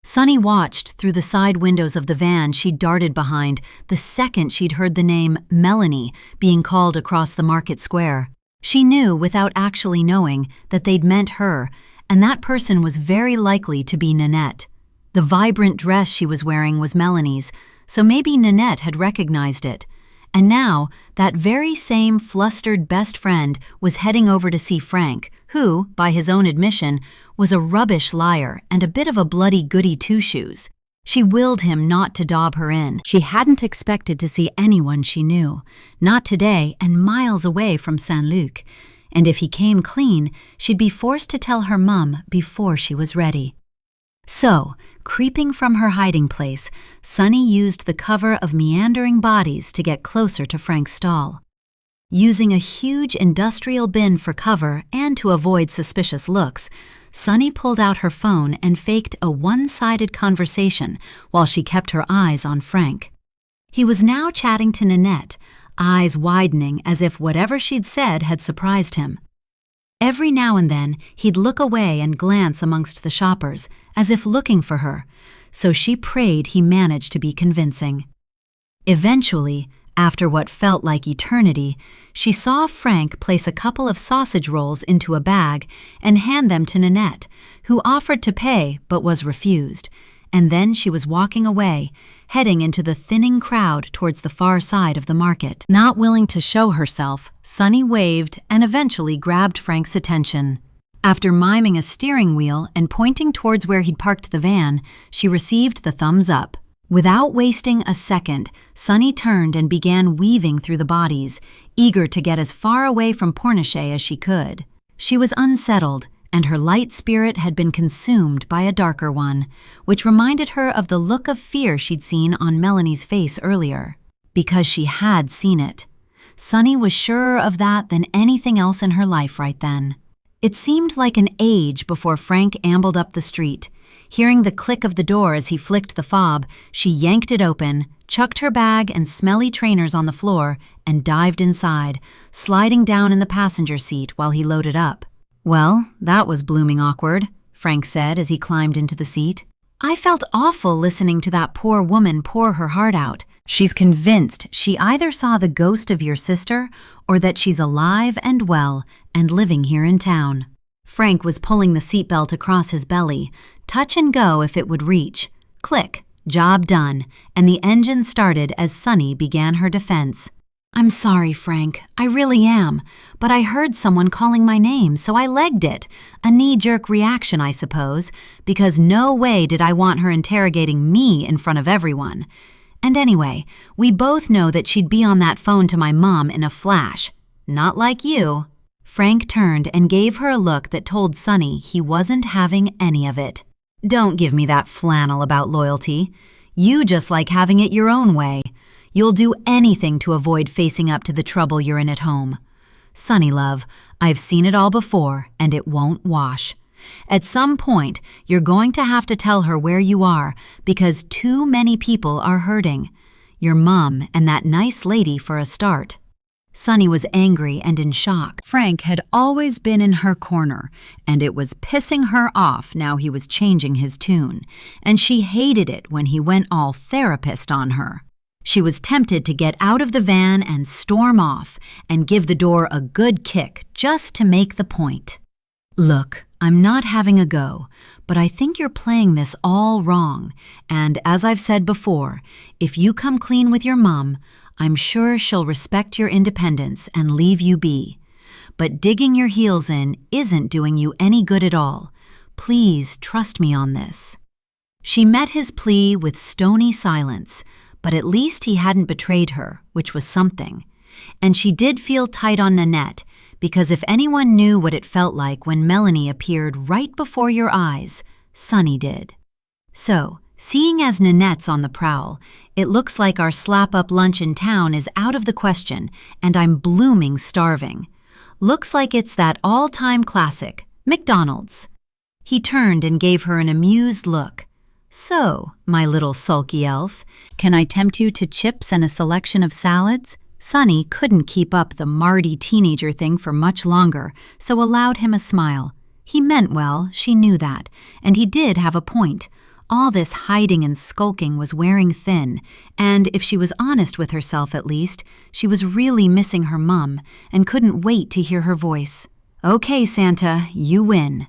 Speaker 1: Sunny watched through the side windows of the van she'd darted behind the second she'd heard the name Melanie being called across the market square. She knew without actually knowing that they'd meant her, and that person was very likely to be Nanette. The vibrant dress she was wearing was Melanie's, so maybe Nanette had recognized it. And now, that very same flustered best friend was heading over to see Frank, who, by his own admission, was a rubbish liar and a bit of a bloody goody two-shoes. She willed him not to dob her in. She hadn't expected to see anyone she knew, not today and miles away from Saint-Luc. And if he came clean, she'd be forced to tell her mum before she was ready. So, creeping from her hiding place, Sunny used the cover of meandering bodies to get closer to Frank's stall. Using a huge industrial bin for cover and to avoid suspicious looks, Sunny pulled out her phone and faked a one-sided conversation while she kept her eyes on Frank. He was now chatting to Nanette, eyes widening as if whatever she'd said had surprised him. Every now and then, he'd look away and glance amongst the shoppers, as if looking for her, so she prayed he managed to be convincing. Eventually, after what felt like eternity, she saw Frank place a couple of sausage rolls into a bag and hand them to Nanette, who offered to pay but was refused, and then she was walking away, heading into the thinning crowd towards the far side of the market. Not willing to show herself, Sunny waved and eventually grabbed Frank's attention. After miming a steering wheel and pointing towards where he'd parked the van, she received the thumbs up. Without wasting a second, Sunny turned and began weaving through the bodies, eager to get as far away from Pornichet as she could. She was unsettled, and her light spirit had been consumed by a darker one, which reminded her of the look of fear she'd seen on Melanie's face earlier. Because she had seen it. Sunny was surer of that than anything else in her life right then. It seemed like an age before Frank ambled up the street. Hearing the click of the door as he flicked the fob, she yanked it open, chucked her bag and smelly trainers on the floor, and dived inside, sliding down in the passenger seat while he loaded up. "Well, that was blooming awkward," Frank said as he climbed into the seat. "I felt awful listening to that poor woman pour her heart out. She's convinced she either saw the ghost of your sister or that she's alive and well and living here in town." Frank was pulling the seatbelt across his belly, touch and go if it would reach. Click, job done, and the engine started as Sunny began her defense. "I'm sorry, Frank, I really am, but I heard someone calling my name, so I legged it. A knee-jerk reaction, I suppose, because no way did I want her interrogating me in front of everyone. And anyway, we both know that she'd be on that phone to my mom in a flash. Not like you." Frank turned and gave her a look that told Sunny he wasn't having any of it. "Don't give me that flannel about loyalty. You just like having it your own way. You'll do anything to avoid facing up to the trouble you're in at home. Sunny, love, I've seen it all before, and it won't wash. At some point, you're going to have to tell her where you are because too many people are hurting. Your mom and that nice lady for a start." Sunny was angry and in shock. Frank had always been in her corner, and it was pissing her off now he was changing his tune, and she hated it when he went all therapist on her. She was tempted to get out of the van and storm off and give the door a good kick just to make the point. "Look, I'm not having a go, but I think you're playing this all wrong, and as I've said before, if you come clean with your mom, I'm sure she'll respect your independence and leave you be. But digging your heels in isn't doing you any good at all. Please trust me on this." She met his plea with stony silence, but at least he hadn't betrayed her, which was something. And she did feel tight on Nanette, because if anyone knew what it felt like when Melanie appeared right before your eyes, Sunny did. So, seeing as Nanette's on the prowl, it looks like our slap-up lunch in town is out of the question, and I'm blooming starving. Looks like it's that all-time classic, McDonald's. He turned and gave her an amused look. So, my little sulky elf, can I tempt you to chips and a selection of salads? Sunny couldn't keep up the Marty teenager thing for much longer, so allowed him a smile. He meant well, she knew that, and he did have a point. All this hiding and skulking was wearing thin, and if she was honest with herself at least, she was really missing her mum and couldn't wait to hear her voice. Okay, Santa, you win.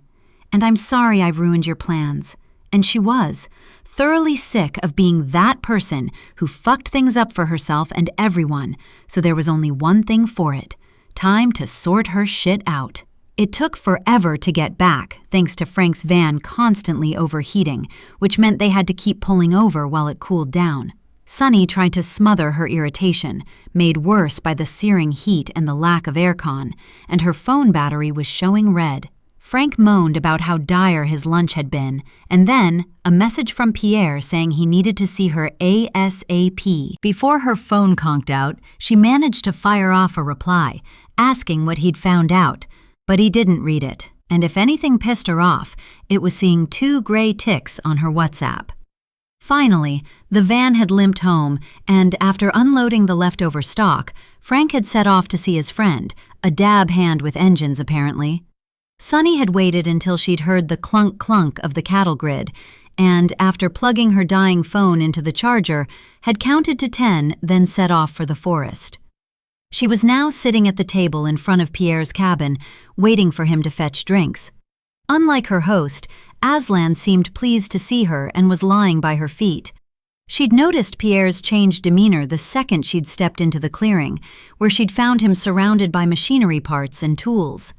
Speaker 1: And I'm sorry I've ruined your plans. And she was, thoroughly sick of being that person who fucked things up for herself and everyone, so there was only one thing for it: time to sort her shit out. It took forever to get back, thanks to Frank's van constantly overheating, which meant they had to keep pulling over while it cooled down. Sunny tried to smother her irritation, made worse by the searing heat and the lack of aircon, and her phone battery was showing red. Frank moaned about how dire his lunch had been, and then a message from Pierre saying he needed to see her ASAP. Before her phone conked out, she managed to fire off a reply, asking what he'd found out, but he didn't read it, and if anything pissed her off, it was seeing 2 gray ticks on her WhatsApp. Finally, the van had limped home, and after unloading the leftover stock, Frank had set off to see his friend, a dab hand with engines apparently. Sunny had waited until she'd heard the clunk-clunk of the cattle grid, and after plugging her dying phone into the charger, had counted to 10, then set off for the forest. She was now sitting at the table in front of Pierre's cabin, waiting for him to fetch drinks. Unlike her host, Aslan seemed pleased to see her and was lying by her feet. She'd noticed Pierre's changed demeanor the second she'd stepped into the clearing, where she'd found him surrounded by machinery parts and tools.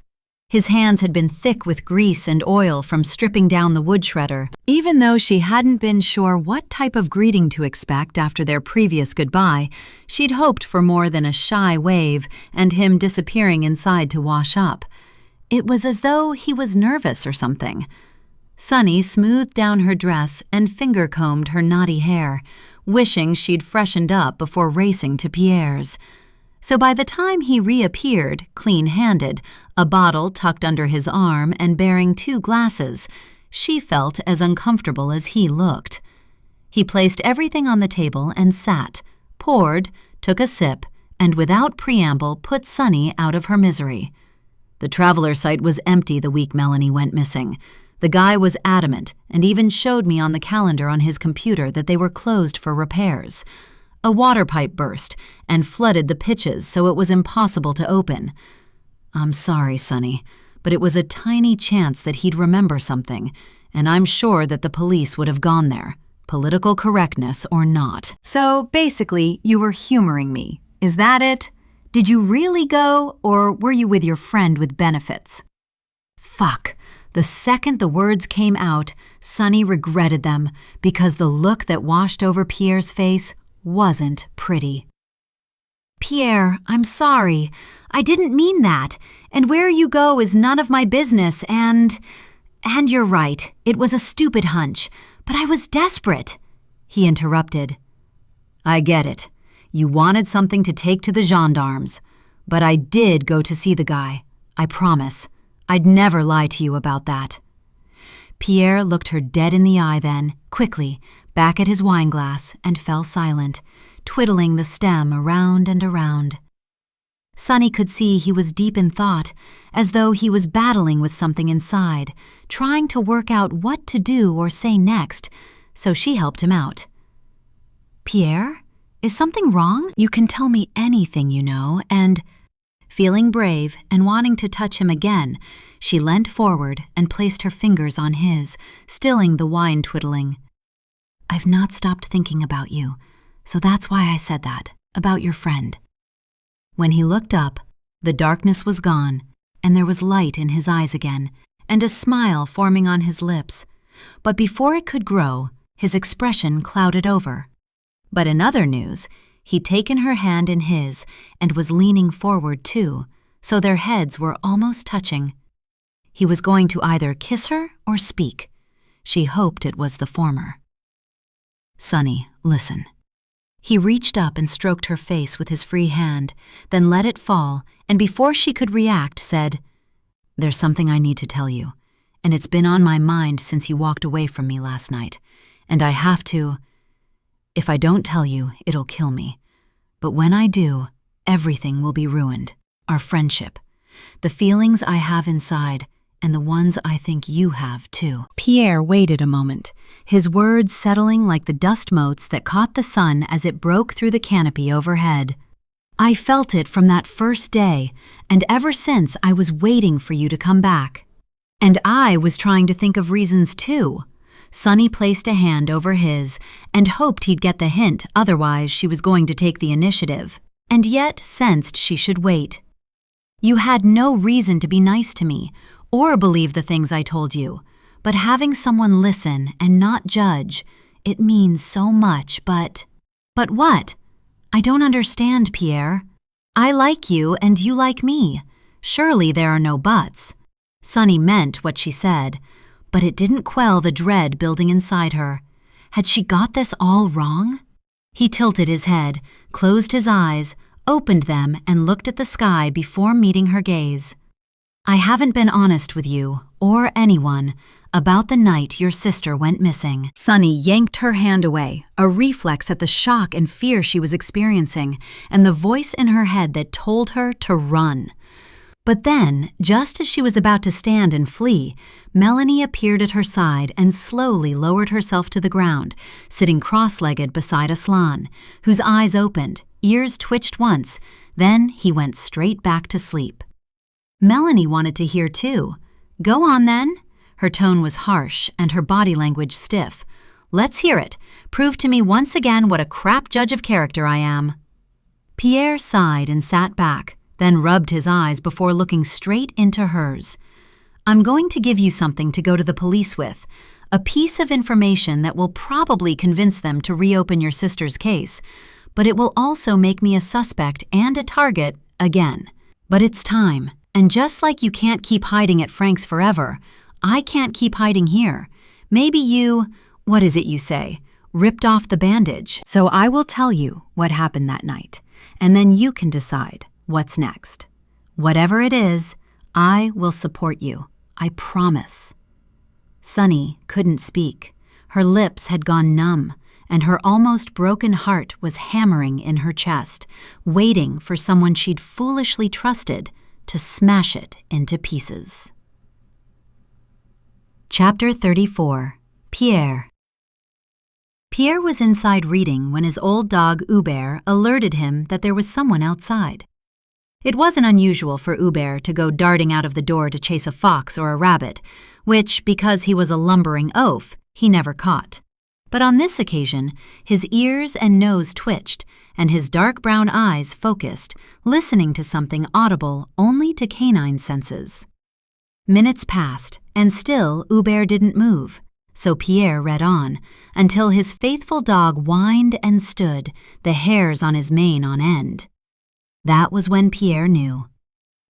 Speaker 1: His hands had been thick with grease and oil from stripping down the wood shredder. Even though she hadn't been sure what type of greeting to expect after their previous goodbye, she'd hoped for more than a shy wave and him disappearing inside to wash up. It was as though he was nervous or something. Sunny smoothed down her dress and finger-combed her knotty hair, wishing she'd freshened up before racing to Pierre's. So by the time he reappeared, clean-handed, a bottle tucked under his arm and bearing 2 glasses, she felt as uncomfortable as he looked. He placed everything on the table and sat, poured, took a sip, and without preamble put Sunny out of her misery. The traveler site was empty the week Melanie went missing. The guy was adamant and even showed me on the calendar on his computer that they were closed for repairs. A water pipe burst and flooded the pitches so it was impossible to open. I'm sorry, Sunny, but it was a tiny chance that he'd remember something, and I'm sure that the police would have gone there, political correctness or not. So basically, you were humoring me. Is that it? Did you really go, or were you with your friend with benefits? Fuck. The second the words came out, Sunny regretted them, because the look that washed over Pierre's face wasn't pretty. Pierre, I'm sorry. I didn't mean that, and where you go is none of my business, and you're right, it was a stupid hunch, but I was desperate. He interrupted. I get it. You wanted something to take to the gendarmes, but I did go to see the guy. I promise. I'd never lie to you about that. Pierre looked her dead in the eye then, quickly, back at his wineglass, and fell silent, twiddling the stem around and around. Sunny could see he was deep in thought, as though he was battling with something inside, trying to work out what to do or say next, so she helped him out. Pierre, is something wrong? You can tell me anything you know, and... Feeling brave and wanting to touch him again, she leant forward and placed her fingers on his, stilling the wine twiddling. I've not stopped thinking about you, so that's why I said that, about your friend. When he looked up, the darkness was gone, and there was light in his eyes again, and a smile forming on his lips. But before it could grow, His expression clouded over. But in other news, he'd taken her hand in his and was leaning forward too, so their heads were almost touching. He was going to either kiss her or speak. She hoped it was the former. "Sonny, listen." He reached up and stroked her face with his free hand, then let it fall, and before she could react, said, "There's something I need to tell you, and it's been on my mind since you walked away from me last night, and I have to. If I don't tell you, it'll kill me. But when I do, everything will be ruined. Our friendship, the feelings I have inside, and the ones I think you have, too." Pierre waited a moment, his words settling like the dust motes that caught the sun as it broke through the canopy overhead. "I felt it from that first day, and ever since I was waiting for you to come back. And I was trying to think of reasons, too." Sonny placed a hand over his and hoped he'd get the hint, otherwise she was going to take the initiative, and yet sensed she should wait. "You had no reason to be nice to me, or believe the things I told you, but having someone listen and not judge, it means so much, but..." "But what? I don't understand, Pierre. I like you and you like me. Surely there are no buts." Sonny meant what she said, but it didn't quell the dread building inside her. Had she got this all wrong? He tilted his head, closed his eyes, opened them, and looked at the sky before meeting her gaze. "I haven't been honest with you, or anyone, about the night your sister went missing." Sonny yanked her hand away, a reflex at the shock and fear she was experiencing, and the voice in her head that told her to run. But then, just as she was about to stand and flee, Melanie appeared at her side and slowly lowered herself to the ground, sitting cross-legged beside Aslan, whose eyes opened, ears twitched once, then he went straight back to sleep. Melanie wanted to hear too. "Go on then." Her tone was harsh and her body language stiff. "Let's hear it. Prove to me once again what a crap judge of character I am." Pierre sighed and sat back, then rubbed his eyes before looking straight into hers. "I'm going to give you something to go to the police with, a piece of information that will probably convince them to reopen your sister's case, but it will also make me a suspect and a target again. But it's time, and just like you can't keep hiding at Frank's forever, I can't keep hiding here. Maybe you, what is it you say, ripped off the bandage. So I will tell you what happened that night, and then you can decide what's next. Whatever it is, I will support you. I promise." Sonny couldn't speak. Her lips had gone numb, and her almost broken heart was hammering in her chest, waiting for someone she'd foolishly trusted to smash it into pieces. Chapter 34. Pierre. Pierre was inside reading when his old dog Hubert alerted him that there was someone outside. It wasn't unusual for Hubert to go darting out of the door to chase a fox or a rabbit, which, because he was a lumbering oaf, he never caught. But on this occasion, his ears and nose twitched, and his dark brown eyes focused, listening to something audible only to canine senses. Minutes passed, and still Hubert didn't move, so Pierre read on, until his faithful dog whined and stood, the hairs on his mane on end. That was when Pierre knew.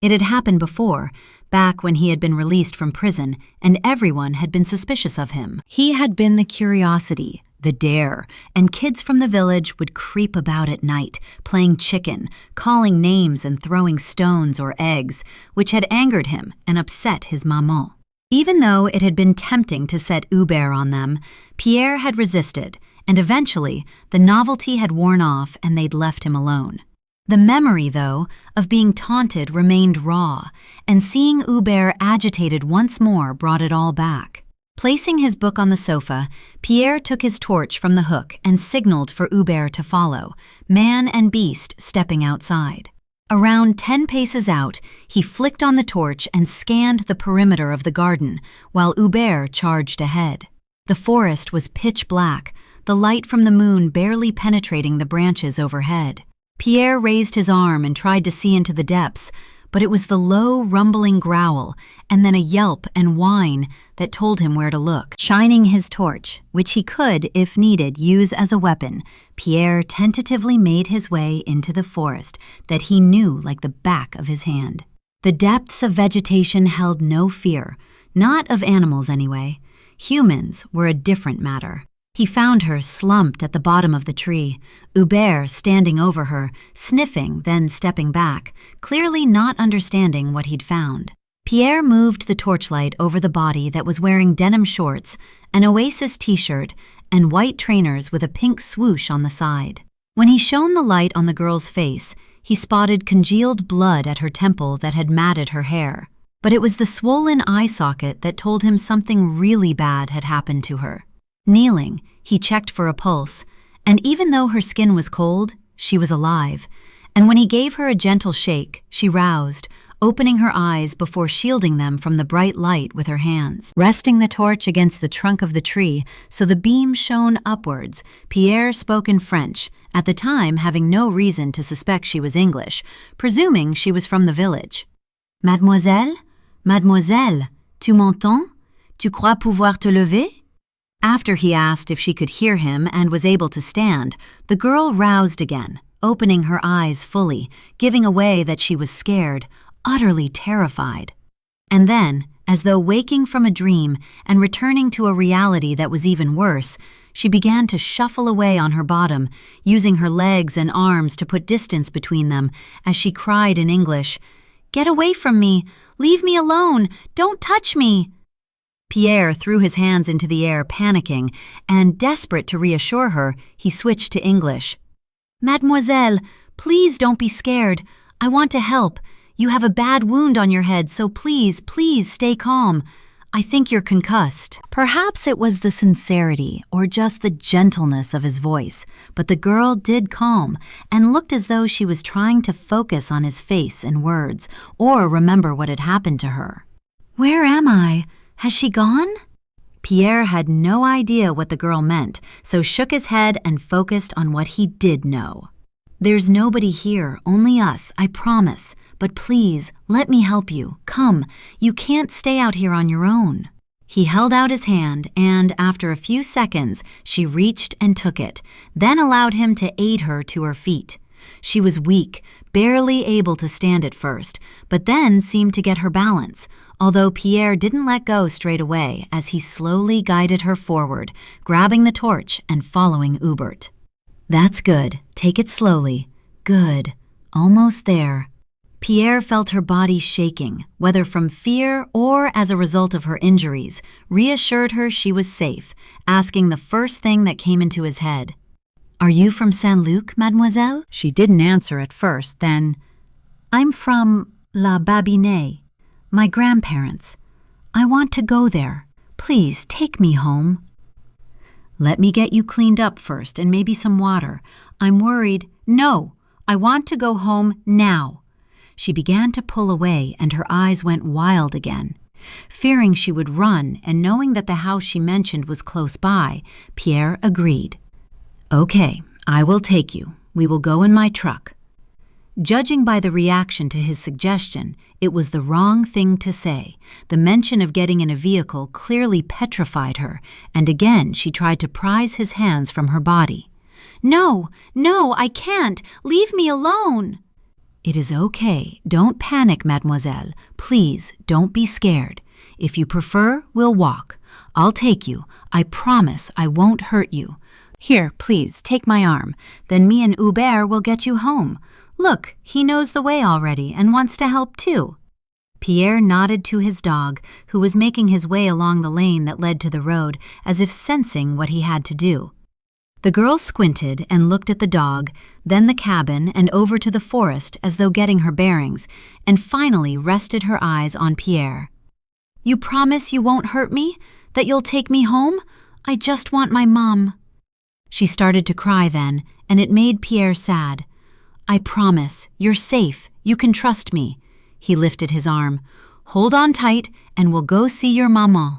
Speaker 1: It had happened before, back when he had been released from prison and everyone had been suspicious of him. He had been the curiosity, the dare, and kids from the village would creep about at night, playing chicken, calling names and throwing stones or eggs, which had angered him and upset his maman. Even though it had been tempting to set Hubert on them, Pierre had resisted, and eventually the novelty had worn off and they'd left him alone. The memory, though, of being taunted remained raw, and seeing Hubert agitated once more brought it all back. Placing his book on the sofa, Pierre took his torch from the hook and signaled for Hubert to follow, man and beast stepping outside. Around 10 paces out, he flicked on the torch and scanned the perimeter of the garden, while Hubert charged ahead. The forest was pitch black, the light from the moon barely penetrating the branches overhead. Pierre raised his arm and tried to see into the depths, but it was the low, rumbling growl and then a yelp and whine that told him where to look. Shining his torch, which he could, if needed, use as a weapon, Pierre tentatively made his way into the forest that he knew like the back of his hand. The depths of vegetation held no fear, not of animals anyway. Humans were a different matter. He found her slumped at the bottom of the tree, Hubert standing over her, sniffing, then stepping back, clearly not understanding what he'd found. Pierre moved the torchlight over the body that was wearing denim shorts, an Oasis t-shirt, and white trainers with a pink swoosh on the side. When he shone the light on the girl's face, he spotted congealed blood at her temple that had matted her hair. But it was the swollen eye socket that told him something really bad had happened to her. Kneeling, he checked for a pulse, and even though her skin was cold, she was alive. And when he gave her a gentle shake, she roused, opening her eyes before shielding them from the bright light with her hands. Resting the torch against the trunk of the tree so the beam shone upwards, Pierre spoke in French, at the time having no reason to suspect she was English, presuming she was from the village. Mademoiselle? Mademoiselle, tu m'entends? Tu crois pouvoir te lever? After he asked if she could hear him and was able to stand, the girl roused again, opening her eyes fully, giving away that she was scared, utterly terrified. And then, as though waking from a dream and returning to a reality that was even worse, she began to shuffle away on her bottom, using her legs and arms to put distance between them as she cried in English, "Get away from me! Leave me alone! Don't touch me!" Pierre threw his hands into the air, panicking, and desperate to reassure her, he switched to English. "Mademoiselle, please don't be scared. I want to help. You have a bad wound on your head, so please, please stay calm. I think you're concussed." Perhaps it was the sincerity or just the gentleness of his voice, but the girl did calm and looked as though she was trying to focus on his face and words or remember what had happened to her. "Where am I? Has she gone?" Pierre had no idea what the girl meant, so shook his head and focused on what he did know. "There's nobody here, only us, I promise. But please, let me help you. Come, you can't stay out here on your own." He held out his hand, and after a few seconds, she reached and took it, then allowed him to aid her to her feet. She was weak, barely able to stand at first, but then seemed to get her balance, although Pierre didn't let go straight away as he slowly guided her forward, grabbing the torch and following Hubert. "That's good. Take it slowly. Good. Almost there." Pierre felt her body shaking, whether from fear or as a result of her injuries, reassured her she was safe, asking the first thing that came into his head. "Are you from Saint-Luc, mademoiselle?" She didn't answer at first, then, "I'm from La Babine, my grandparents. I want to go there. Please take me home." "Let me get you cleaned up first and maybe some water. I'm worried." "No, I want to go home now." She began to pull away and her eyes went wild again. Fearing she would run and knowing that the house she mentioned was close by, Pierre agreed. "Okay, I will take you. We will go in my truck." Judging by the reaction to his suggestion, it was the wrong thing to say. The mention of getting in a vehicle clearly petrified her, and again she tried to prise his hands from her body. "No, no, I can't. Leave me alone." "It is okay. Don't panic, mademoiselle. Please, don't be scared. If you prefer, we'll walk. I'll take you. I promise I won't hurt you. Here, please, take my arm. Then me and Hubert will get you home. Look, he knows the way already and wants to help too." Pierre nodded to his dog, who was making his way along the lane that led to the road, as if sensing what he had to do. The girl squinted and looked at the dog, then the cabin and over to the forest as though getting her bearings, and finally rested her eyes on Pierre. "You promise you won't hurt me? That you'll take me home? I just want my mom." She started to cry then, and it made Pierre sad. "I promise. You're safe. You can trust me." He lifted his arm. "Hold on tight, and we'll go see your maman."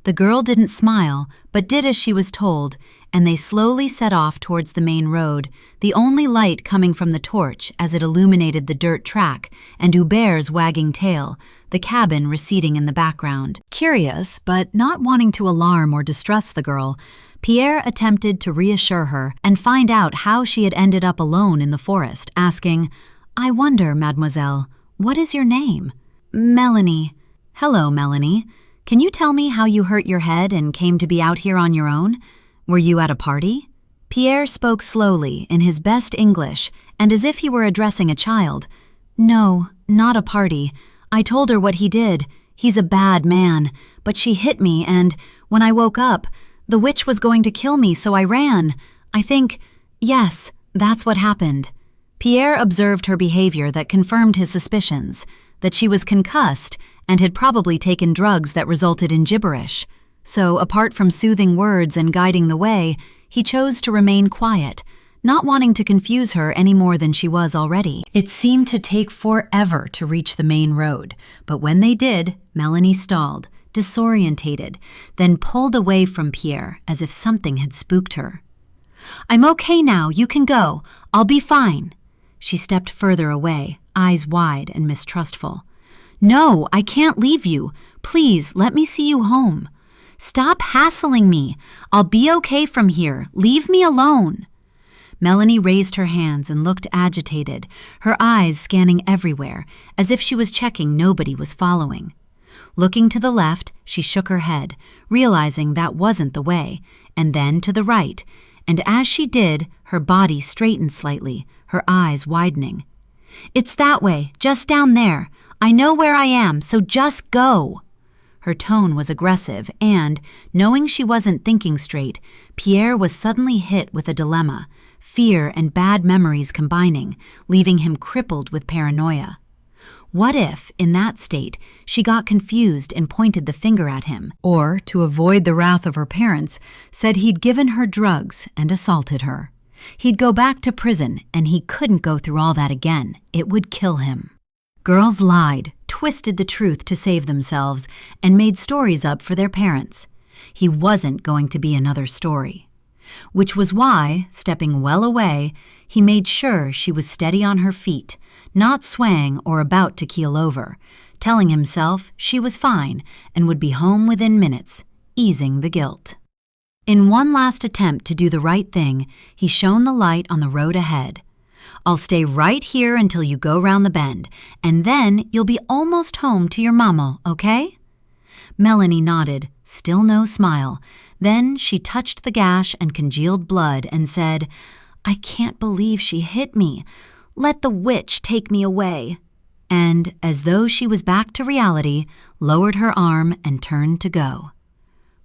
Speaker 1: The girl didn't smile, but did as she was told, and they slowly set off towards the main road, the only light coming from the torch as it illuminated the dirt track and Hubert's wagging tail, the cabin receding in the background. Curious, but not wanting to alarm or distress the girl, Pierre attempted to reassure her and find out how she had ended up alone in the forest, asking, "I wonder, mademoiselle, what is your name?"
Speaker 2: Melanie.
Speaker 1: "Hello, Melanie. Can you tell me how you hurt your head and came to be out here on your own? Were you at a party?" Pierre spoke slowly, in his best English, and as if he were addressing a child. "No, not a party. I told her what he did. He's a bad man, but she hit me and, when I woke up, the witch was going to kill me, so I ran. I think, yes, that's what happened." Pierre observed her behavior that confirmed his suspicions, that she was concussed and had probably taken drugs that resulted in gibberish. So, apart from soothing words and guiding the way, he chose to remain quiet, not wanting to confuse her any more than she was already. It seemed to take forever to reach the main road, but when they did, Melanie stalled, disorientated, then pulled away from Pierre as if something had spooked her. "I'm okay now, you can go. I'll be fine." She stepped further away, eyes wide and mistrustful. "No, I can't leave you. Please, let me see you home." "Stop hassling me. I'll be okay from here. Leave me alone." Melanie raised her hands and looked agitated, her eyes scanning everywhere, as if she was checking nobody was following. Looking to the left, she shook her head, realizing that wasn't the way, and then to the right, and as she did, her body straightened slightly, her eyes widening. "It's that way, just down there. I know where I am, so just go." Her tone was aggressive and, knowing she wasn't thinking straight, Pierre was suddenly hit with a dilemma, fear and bad memories combining, leaving him crippled with paranoia. What if, in that state, she got confused and pointed the finger at him, or, to avoid the wrath of her parents, said he'd given her drugs and assaulted her? He'd go back to prison, and he couldn't go through all that again. It would kill him. Girls lied, twisted the truth to save themselves, and made stories up for their parents. He wasn't going to be another story. Which was why, stepping well away, he made sure she was steady on her feet, not swaying or about to keel over, telling himself she was fine and would be home within minutes, easing the guilt. In one last attempt to do the right thing, he shone the light on the road ahead. "I'll stay right here until you go round the bend, and then you'll be almost home to your mama, okay?" Melanie nodded, still no smile. Then she touched the gash and congealed blood and said, "I can't believe she hit me. Let the witch take me away." And, as though she was back to reality, lowered her arm and turned to go.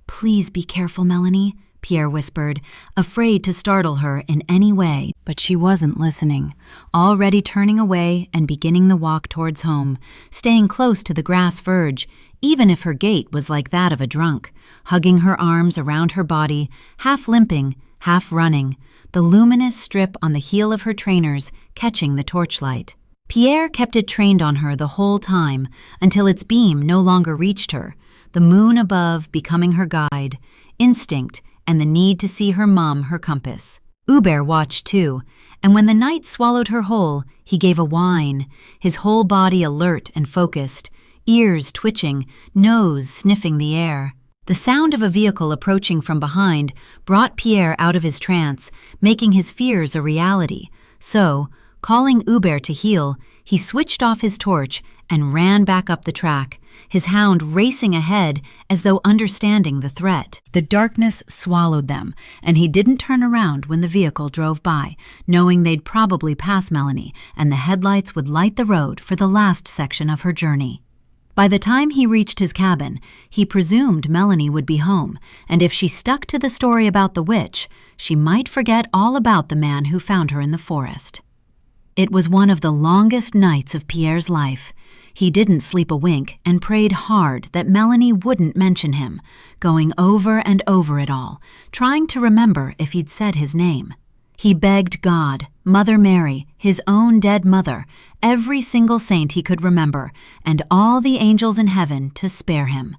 Speaker 1: "Please be careful, Melanie," Pierre whispered, afraid to startle her in any way. But she wasn't listening, already turning away and beginning the walk towards home, staying close to the grass verge, even if her gait was like that of a drunk, hugging her arms around her body, half limping, half running, the luminous strip on the heel of her trainers catching the torchlight. Pierre kept it trained on her the whole time, until its beam no longer reached her, the moon above becoming her guide, instinct, and the need to see her mum her compass. Hubert watched too, and when the night swallowed her whole, he gave a whine, his whole body alert and focused, ears twitching, nose sniffing the air. The sound of a vehicle approaching from behind brought Pierre out of his trance, making his fears a reality. So, calling Hubert to heel, he switched off his torch and ran back up the track, his hound racing ahead as though understanding the threat. The darkness swallowed them, and he didn't turn around when the vehicle drove by, knowing they'd probably pass Melanie, and the headlights would light the road for the last section of her journey. By the time he reached his cabin, he presumed Melanie would be home, and if she stuck to the story about the witch, she might forget all about the man who found her in the forest. It was one of the longest nights of Pierre's life. He didn't sleep a wink and prayed hard that Melanie wouldn't mention him, going over and over it all, trying to remember if he'd said his name. He begged God, Mother Mary, his own dead mother, every single saint he could remember, and all the angels in heaven to spare him,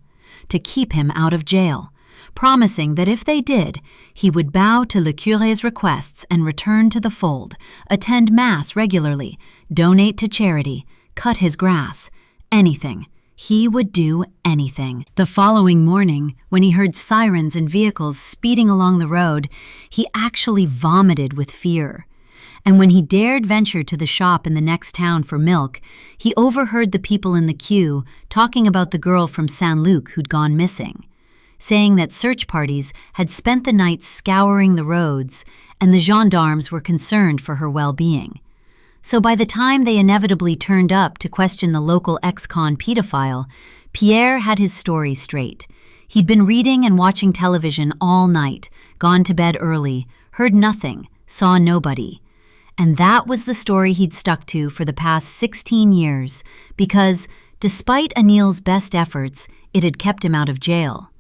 Speaker 1: to keep him out of jail, promising that if they did, he would bow to le curé's requests and return to the fold, attend Mass regularly, donate to charity, cut his grass, anything. He would do anything. The following morning, when he heard sirens and vehicles speeding along the road, he actually vomited with fear. And when he dared venture to the shop in the next town for milk, he overheard the people in the queue talking about the girl from Saint-Luc who'd gone missing, saying that search parties had spent the night scouring the roads and the gendarmes were concerned for her well-being. So by the time they inevitably turned up to question the local ex-con pedophile, Pierre had his story straight. He'd been reading and watching television all night, gone to bed early, heard nothing, saw nobody. And that was the story he'd stuck to for the past 16 years, because, despite Anil's best efforts, it had kept him out of jail.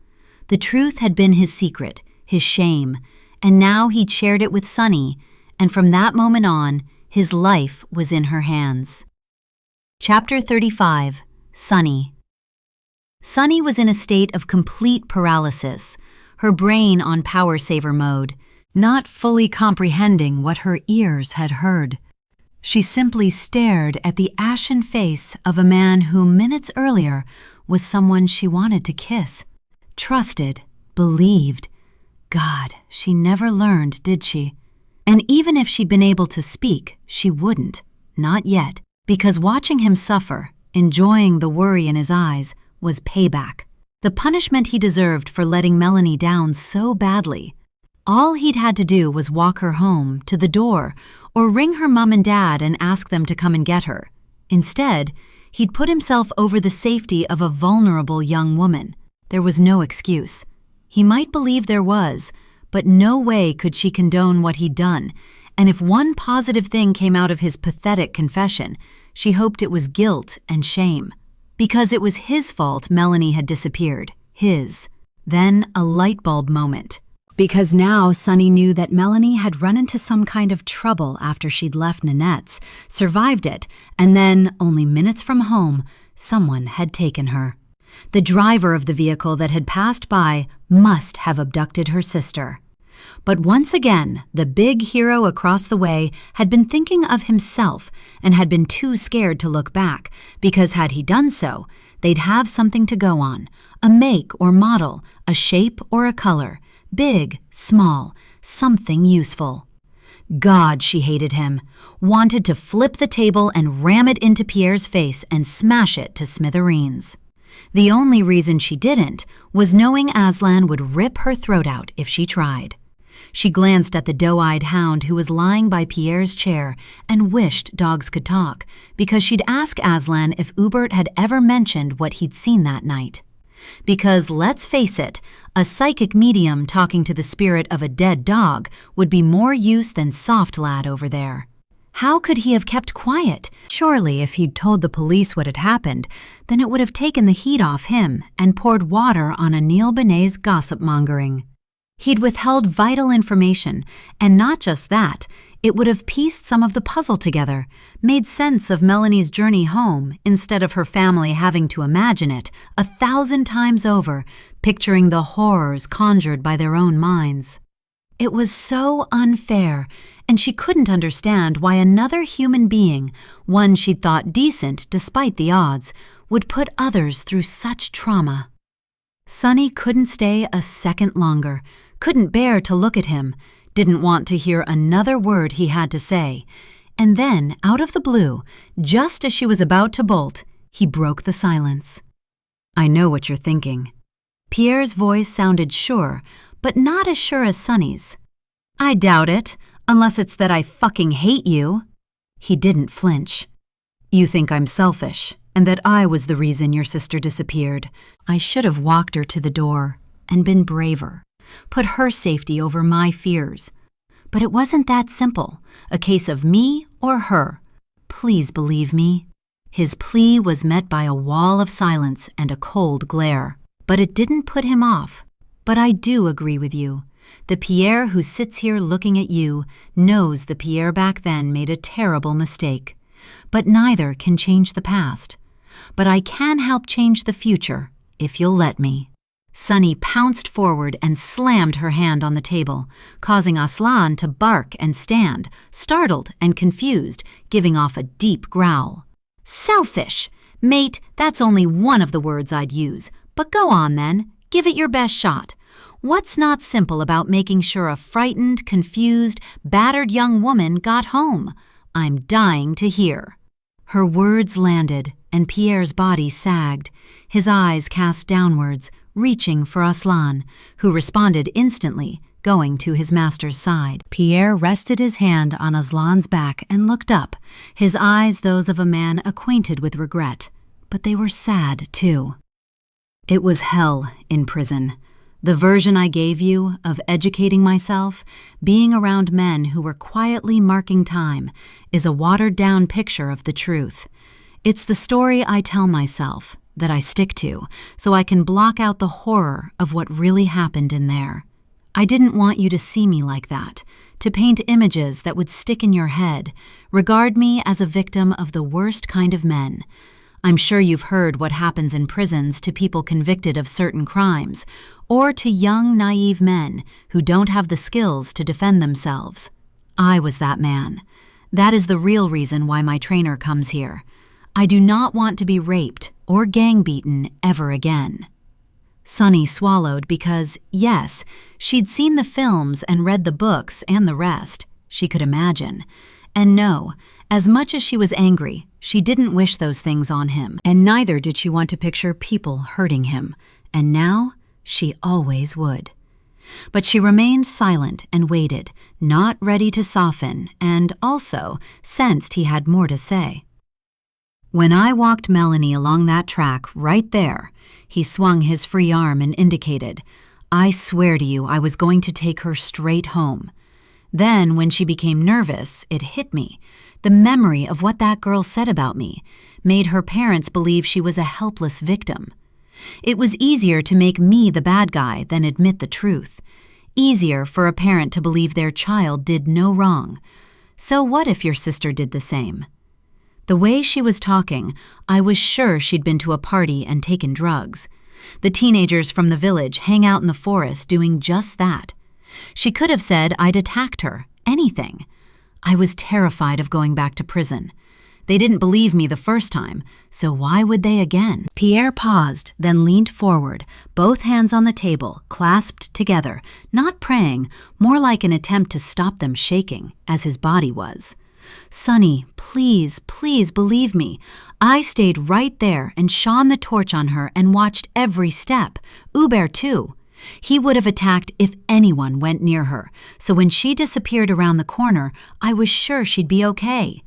Speaker 1: The truth had been his secret, his shame, and now he'd shared it with Sunny, and from that moment on, his life was in her hands. Chapter 35. Sunny. Sunny was in a state of complete paralysis, her brain on power saver mode, not fully comprehending what her ears had heard. She simply stared at the ashen face of a man who minutes earlier was someone she wanted to kiss, trusted, believed. God, she never learned, did she? And even if she'd been able to speak, she wouldn't, not yet, because watching him suffer, enjoying the worry in his eyes, was payback. The punishment he deserved for letting Melanie down so badly. All he'd had to do was walk her home, to the door, or ring her mom and dad and ask them to come and get her. Instead, he'd put himself over the safety of a vulnerable young woman. There was no excuse. He might believe there was, but no way could she condone what he'd done, and if one positive thing came out of his pathetic confession, she hoped it was guilt and shame. Because it was his fault Melanie had disappeared. His. Then a light bulb moment. Because now Sunny knew that Melanie had run into some kind of trouble after she'd left Nanette's, survived it, and then, only minutes from home, someone had taken her. The driver of the vehicle that had passed by must have abducted her sister. But once again, the big hero across the way had been thinking of himself and had been too scared to look back, because had he done so, they'd have something to go on, a make or model, a shape or a color, big, small, something useful. God, she hated him, wanted to flip the table and ram it into Pierre's face and smash it to smithereens. The only reason she didn't was knowing Aslan would rip her throat out if she tried. She glanced at the doe-eyed hound who was lying by Pierre's chair and wished dogs could talk, because she'd ask Aslan if Hubert had ever mentioned what he'd seen that night. Because, let's face it, a psychic medium talking to the spirit of a dead dog would be more use than Soft Lad over there. How could he have kept quiet? Surely if he'd told the police what had happened, then it would have taken the heat off him and poured water on Anil Benet's gossip-mongering. He'd withheld vital information, and not just that, it would have pieced some of the puzzle together, made sense of Melanie's journey home instead of her family having to imagine it 1,000 times over, picturing the horrors conjured by their own minds. It was so unfair, and she couldn't understand why another human being, one she'd thought decent despite the odds, would put others through such trauma. Sunny couldn't stay a second longer, couldn't bear to look at him, didn't want to hear another word he had to say. And then, out of the blue, just as she was about to bolt, he broke the silence. "I know what you're thinking." Pierre's voice sounded sure, but not as sure as Sunny's. "I doubt it, unless it's that I fucking hate you." He didn't flinch. "You think I'm selfish, and that I was the reason your sister disappeared. I should have walked her to the door and been braver, put her safety over my fears. But it wasn't that simple, a case of me or her. Please believe me." His plea was met by a wall of silence and a cold glare. But it didn't put him off. "But I do agree with you. The Pierre who sits here looking at you knows the Pierre back then made a terrible mistake. But neither can change the past. But I can help change the future, if you'll let me." Sunny pounced forward and slammed her hand on the table, causing Aslan to bark and stand, startled and confused, giving off a deep growl. Selfish! Mate, that's only one of the words I'd use. But go on then, give it your best shot. What's not simple about making sure a frightened, confused, battered young woman got home? I'm dying to hear. Her words landed, and Pierre's body sagged, his eyes cast downwards, reaching for Aslan, who responded instantly, going to his master's side. Pierre rested his hand on Aslan's back and looked up, his eyes those of a man acquainted with regret. But they were sad, too. It was hell in prison. The version I gave you of educating myself, being around men who were quietly marking time, is a watered-down picture of the truth. It's the story I tell myself, that I stick to, so I can block out the horror of what really happened in there. I didn't want you to see me like that, to paint images that would stick in your head, regard me as a victim of the worst kind of men. I'm sure you've heard what happens in prisons to people convicted of certain crimes, or to young, naive men who don't have the skills to defend themselves. I was that man. That is the real reason why my trainer comes here. I do not want to be raped or gang-beaten ever again. Sunny swallowed because, yes, she'd seen the films and read the books and the rest. She could imagine. And no, as much as she was angry, she didn't wish those things on him, and neither did she want to picture people hurting him. And now, she always would. But she remained silent and waited, not ready to soften, and also sensed he had more to say. When I walked Melanie along that track right there, he swung his free arm and indicated, I swear to you I was going to take her straight home. Then, when she became nervous, it hit me. The memory of what that girl said about me made her parents believe she was a helpless victim. It was easier to make me the bad guy than admit the truth. Easier for a parent to believe their child did no wrong. So what if your sister did the same? The way she was talking, I was sure she'd been to a party and taken drugs. The teenagers from the village hang out in the forest doing just that. She could have said I'd attacked her, anything. I was terrified of going back to prison. They didn't believe me the first time, so why would they again? Pierre paused, then leaned forward, both hands on the table, clasped together, not praying, more like an attempt to stop them shaking, as his body was. Sunny, please, please believe me. I stayed right there and shone the torch on her and watched every step. Hubert, too. He would have attacked if anyone went near her, so when she disappeared around the corner, I was sure she'd be okay.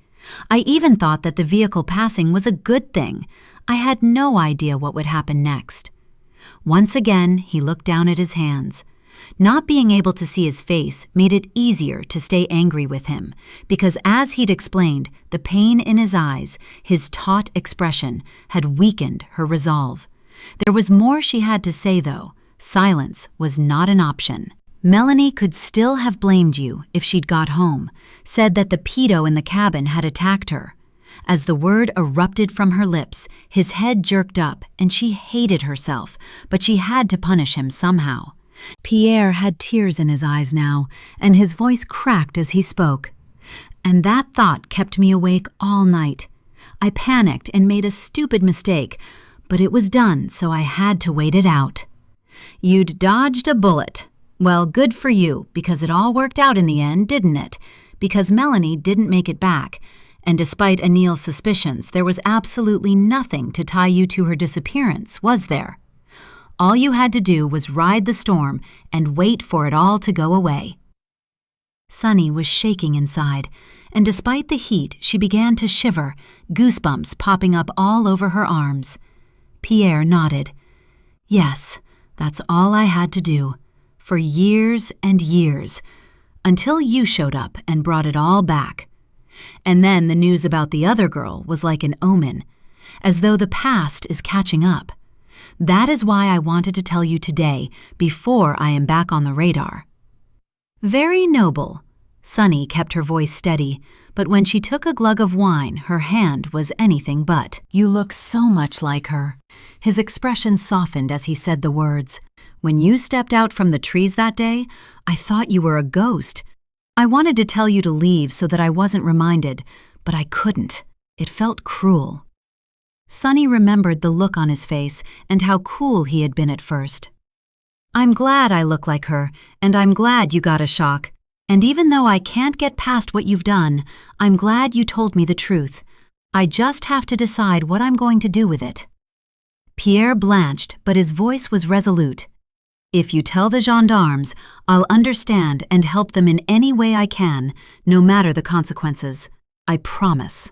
Speaker 1: I even thought that the vehicle passing was a good thing. I had no idea what would happen next. Once again, he looked down at his hands. Not being able to see his face made it easier to stay angry with him, because as he'd explained, the pain in his eyes, his taut expression, had weakened her resolve. There was more she had to say, though. Silence was not an option. Melanie could still have blamed you if she'd got home, said that the pedo in the cabin had attacked her. As the word erupted from her lips, his head jerked up, and she hated herself, but she had to punish him somehow. Pierre had tears in his eyes now, and his voice cracked as he spoke. And that thought kept me awake all night. I panicked and made a stupid mistake, but it was done, so I had to wait it out. You'd dodged a bullet. Well, good for you, because it all worked out in the end, didn't it? Because Melanie didn't make it back, and despite Anil's suspicions, there was absolutely nothing to tie you to her disappearance, was there? All you had to do was ride the storm and wait for it all to go away. Sunny was shaking inside, and despite the heat, she began to shiver, goosebumps popping up all over her arms. Pierre nodded. Yes, that's all I had to do. For years and years, until you showed up and brought it all back. And then the news about the other girl was like an omen, as though the past is catching up. That is why I wanted to tell you today, before I am back on the radar. Very noble, Sunny kept her voice steady, but when she took a glug of wine, her hand was anything but. "You look so much like her." His expression softened as he said the words. "When you stepped out from the trees that day, I thought you were a ghost. I wanted to tell you to leave so that I wasn't reminded, but I couldn't. It felt cruel." Sunny remembered the look on his face and how cool he had been at first. "I'm glad I look like her, and I'm glad you got a shock. And even though I can't get past what you've done, I'm glad you told me the truth. I just have to decide what I'm going to do with it." Pierre blanched, but his voice was resolute. "If you tell the gendarmes, I'll understand and help them in any way I can, no matter the consequences. I promise."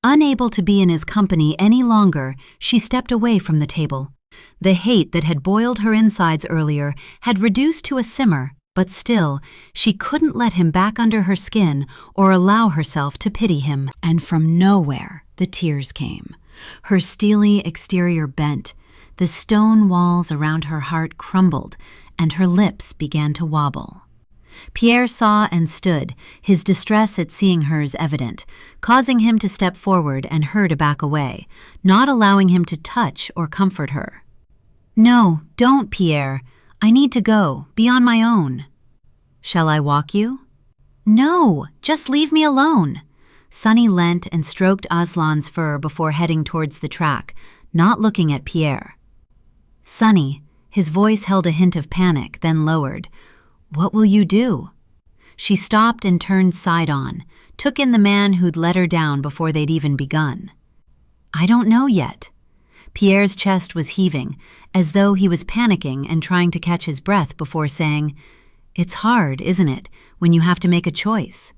Speaker 1: Unable to be in his company any longer, she stepped away from the table. The hate that had boiled her insides earlier had reduced to a simmer, but still, she couldn't let him back under her skin or allow herself to pity him. And from nowhere, the tears came. Her steely exterior bent, the stone walls around her heart crumbled, and her lips began to wobble. Pierre saw and stood, his distress at seeing hers evident, causing him to step forward and her to back away, not allowing him to touch or comfort her. "No, don't, Pierre. I need to go, be on my own." "Shall I walk you?" "No, just leave me alone." Sunny leant and stroked Aslan's fur before heading towards the track, not looking at Pierre. "Sunny," his voice held a hint of panic, then lowered. "What will you do?" She stopped and turned side on, took in the man who'd let her down before they'd even begun. "I don't know yet." Pierre's chest was heaving, as though he was panicking and trying to catch his breath before saying, "It's hard, isn't it, when you have to make a choice?"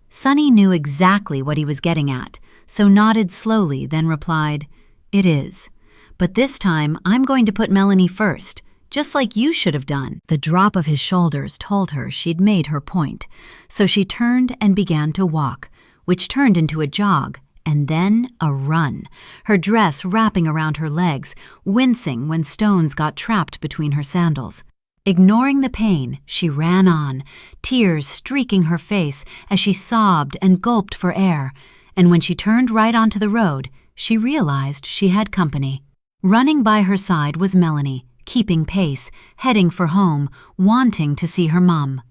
Speaker 1: Sunny knew exactly what he was getting at, so nodded slowly, then replied, "It is. But this time, I'm going to put Melanie first, just like you should have done." The drop of his shoulders told her she'd made her point, so she turned and began to walk, which turned into a jog, and then a run, her dress wrapping around her legs, wincing when stones got trapped between her sandals. Ignoring the pain, she ran on, tears streaking her face as she sobbed and gulped for air, and when she turned right onto the road, she realized she had company. Running by her side was Melanie, keeping pace, heading for home, wanting to see her mum.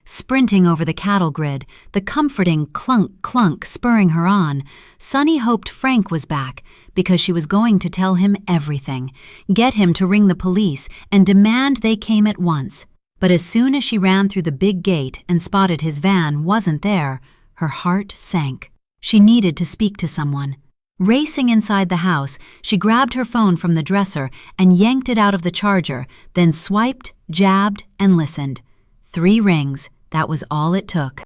Speaker 1: Sprinting over the cattle grid, the comforting clunk-clunk spurring her on, Sunny hoped Frank was back because she was going to tell him everything, get him to ring the police and demand they came at once. But as soon as she ran through the big gate and spotted his van wasn't there, her heart sank. She needed to speak to someone. Racing inside the house, she grabbed her phone from the dresser and yanked it out of the charger, then swiped, jabbed, and listened. 3 rings. That was all it took.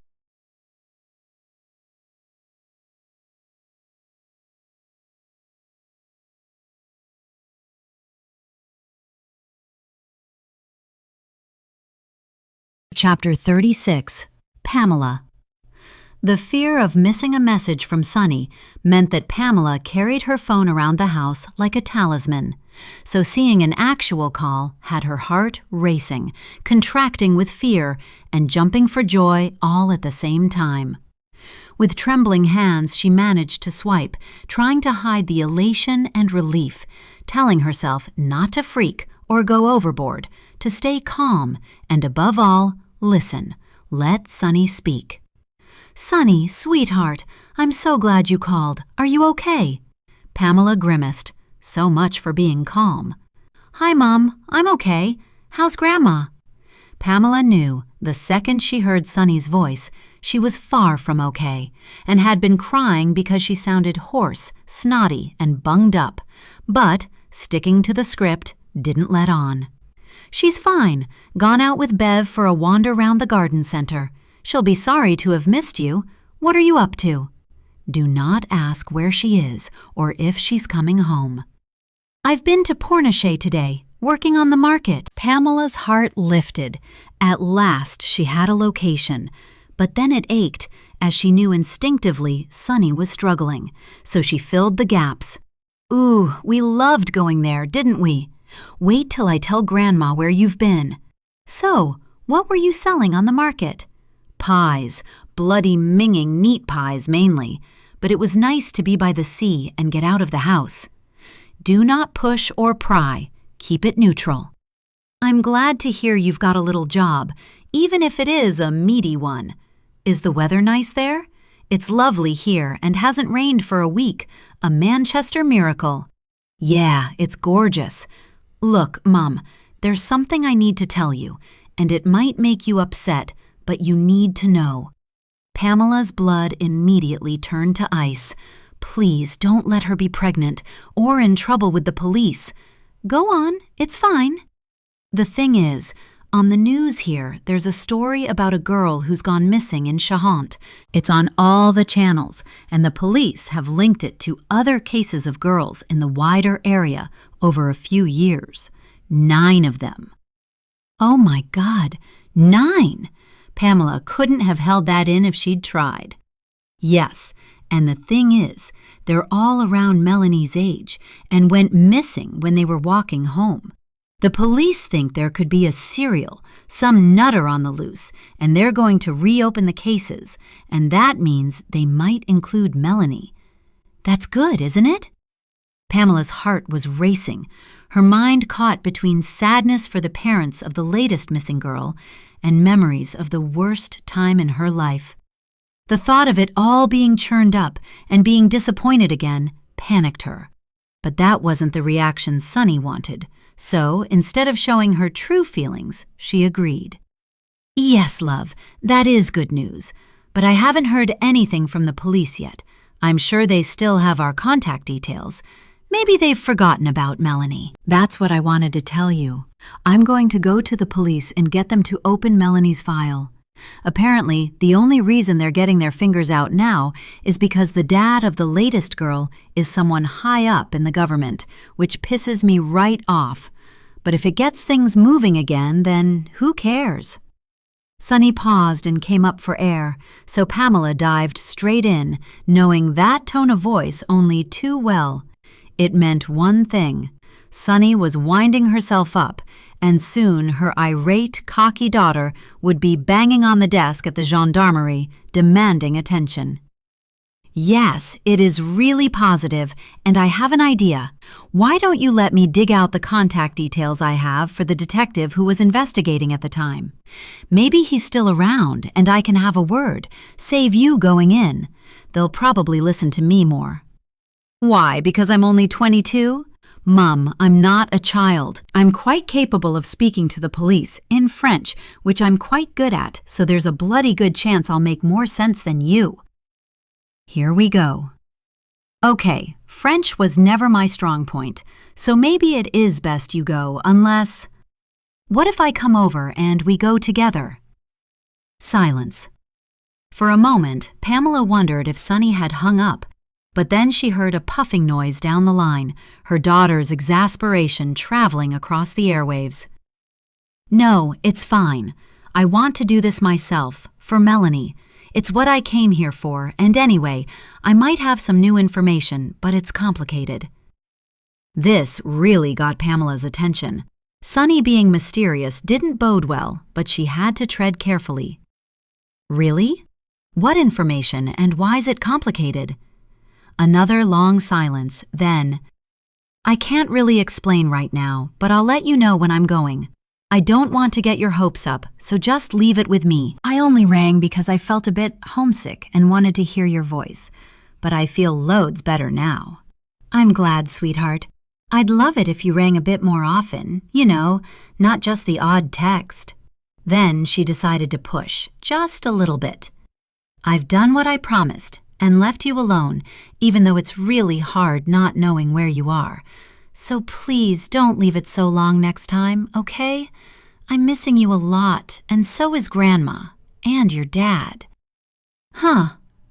Speaker 1: Chapter 36. Pamela. The fear of missing a message from Sunny meant that Pamela carried her phone around the house like a talisman. So seeing an actual call had her heart racing, contracting with fear, and jumping for joy all at the same time. With trembling hands, she managed to swipe, trying to hide the elation and relief, telling herself not to freak or go overboard, to stay calm, and above all, listen. Let Sunny speak. "Sunny, sweetheart, I'm so glad you called. Are you okay?" Pamela grimaced. So much for being calm. "Hi, Mom. I'm okay. How's Grandma?" Pamela knew, the second she heard Sunny's voice, she was far from okay, and had been crying because she sounded hoarse, snotty, and bunged up, but, sticking to the script, didn't let on. "She's fine. Gone out with Bev for a wander round the garden center. She'll be sorry to have missed you. What are you up to?" Do not ask where she is or if she's coming home. "I've been to Pornichet today, working on the market." Pamela's heart lifted. At last she had a location. But then it ached, as she knew instinctively Sunny was struggling, so she filled the gaps. "Ooh, we loved going there, didn't we? Wait till I tell Grandma where you've been. So, what were you selling on the market?" pies, bloody minging meat pies mainly, but it was nice to be by the sea and get out of the house. Do not push or pry. Keep it neutral. I'm glad to hear you've got a little job, even if it is a meaty one. Is the weather nice there? It's lovely here and hasn't rained for a week, a Manchester miracle. Yeah, it's gorgeous. Look, Mum, there's something I need to tell you, and it might make you upset, but you need to know. Pamela's blood immediately turned to ice. Please don't let her be pregnant or in trouble with the police. Go on, it's fine. The thing is, on the news here, there's a story about a girl who's gone missing in Shahant. It's on all the channels, and the police have linked it to other cases of girls in the wider area over a few years. 9 of them. Oh my God, 9! Pamela couldn't have held that in if she'd tried. Yes, and the thing is, they're all around Melanie's age and went missing when they were walking home. The police think there could be a serial, some nutter on the loose, and they're going to reopen the cases, and that means they might include Melanie. That's good, isn't it? Pamela's heart was racing, her mind caught between sadness for the parents of the latest missing girl and memories of the worst time in her life. The thought of it all being churned up and being disappointed again panicked her. But that wasn't the reaction Sunny wanted. So, instead of showing her true feelings, she agreed. Yes, love, that is good news, but I haven't heard anything from the police yet. I'm sure they still have our contact details. Maybe they've forgotten about Melanie. That's what I wanted to tell you. I'm going to go to the police and get them to open Melanie's file. Apparently, the only reason they're getting their fingers out now is because the dad of the latest girl is someone high up in the government, which pisses me right off. But if it gets things moving again, then who cares? Sunny paused and came up for air, so Pamela dived straight in, knowing that tone of voice only too well. It meant one thing. Sunny was winding herself up, and soon her irate, cocky daughter would be banging on the desk at the gendarmerie, demanding attention. Yes, it is really positive, and I have an idea. Why don't you let me dig out the contact details I have for the detective who was investigating at the time? Maybe he's still around, and I can have a word, save you going in. They'll probably listen to me more. Why, because I'm only 22? Mum, I'm not a child. I'm quite capable of speaking to the police in French, which I'm quite good at, so there's a bloody good chance I'll make more sense than you. Here we go. Okay, French was never my strong point, so maybe it is best you go, unless… What if I come over and we go together? Silence. For a moment, Pamela wondered if Sunny had hung up. But then she heard a puffing noise down the line, her daughter's exasperation traveling across the airwaves. No, it's fine. I want to do this myself, for Melanie. It's what I came here for, and anyway, I might have some new information, but it's complicated. This really got Pamela's attention. Sunny being mysterious didn't bode well, but she had to tread carefully. Really? What information, and why's it complicated? Another long silence, then, I can't really explain right now, but I'll let you know when I'm going. I don't want to get your hopes up, so just leave it with me. I only rang because I felt a bit homesick and wanted to hear your voice, but I feel loads better now. I'm glad, sweetheart. I'd love it if you rang a bit more often, not just the odd text. Then she decided to push, just a little bit. I've done what I promised and left you alone, even though it's really hard not knowing where you are. So please don't leave it so long next time, okay? I'm missing you a lot, and so is Grandma, and your dad. Huh,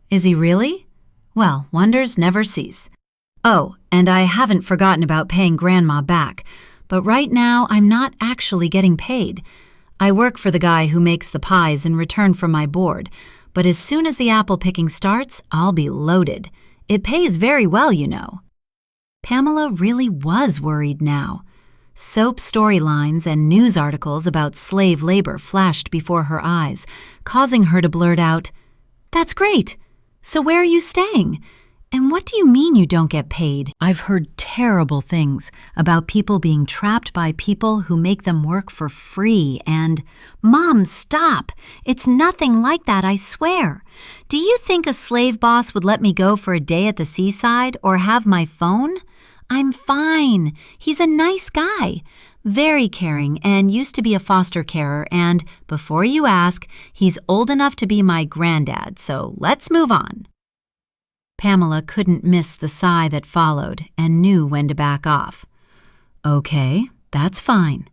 Speaker 1: is he really? Well, wonders never cease. Oh, and I haven't forgotten about paying Grandma back, but right now I'm not actually getting paid. I work for the guy who makes the pies in return for my board, but as soon as the apple picking starts, I'll be loaded. It pays very well, Pamela really was worried now. Soap storylines and news articles about slave labor flashed before her eyes, causing her to blurt out, "That's great! So where are you staying? And what do you mean you don't get paid?" I've heard terrible things about people being trapped by people who make them work for free and—
Speaker 2: Mom, stop! It's nothing like that, I swear. Do you think a slave boss would let me go for a day at the seaside or have my phone? I'm fine. He's a nice guy, very caring, and used to be a foster carer, and, before you ask, he's old enough to be my granddad, so let's move on.
Speaker 1: Pamela couldn't miss the sigh that followed and knew when to back off. "Okay, that's fine.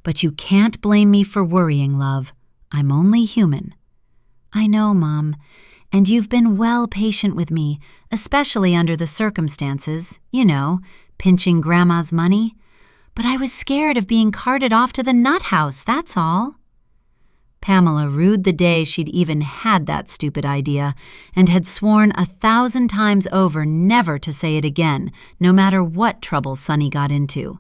Speaker 1: But you can't blame me for worrying, love. I'm only human."
Speaker 2: "I know, Mom. And you've been well patient with me, especially under the circumstances, you know, pinching Grandma's money. But I was scared of being carted off to the nut house, that's all."
Speaker 1: Pamela rued the day she'd even had that stupid idea and had sworn 1,000 times over never to say it again, no matter what trouble Sonny got into.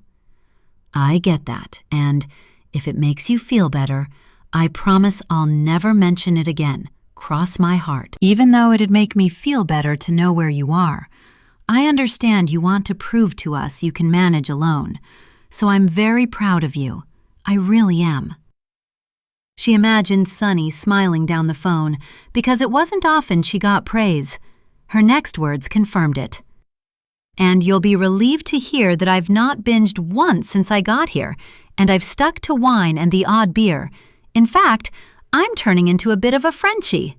Speaker 1: "I get that, and if it makes you feel better, I promise I'll never mention it again. Cross my heart. Even though it'd make me feel better to know where you are. I understand you want to prove to us you can manage alone, so I'm very proud of you. I really am." She imagined Sonny smiling down the phone because it wasn't often she got praise. Her next words confirmed it. "And you'll be relieved to hear that I've not binged once since I got here, and I've stuck to wine and the odd beer. In fact, I'm turning into a bit of a Frenchie."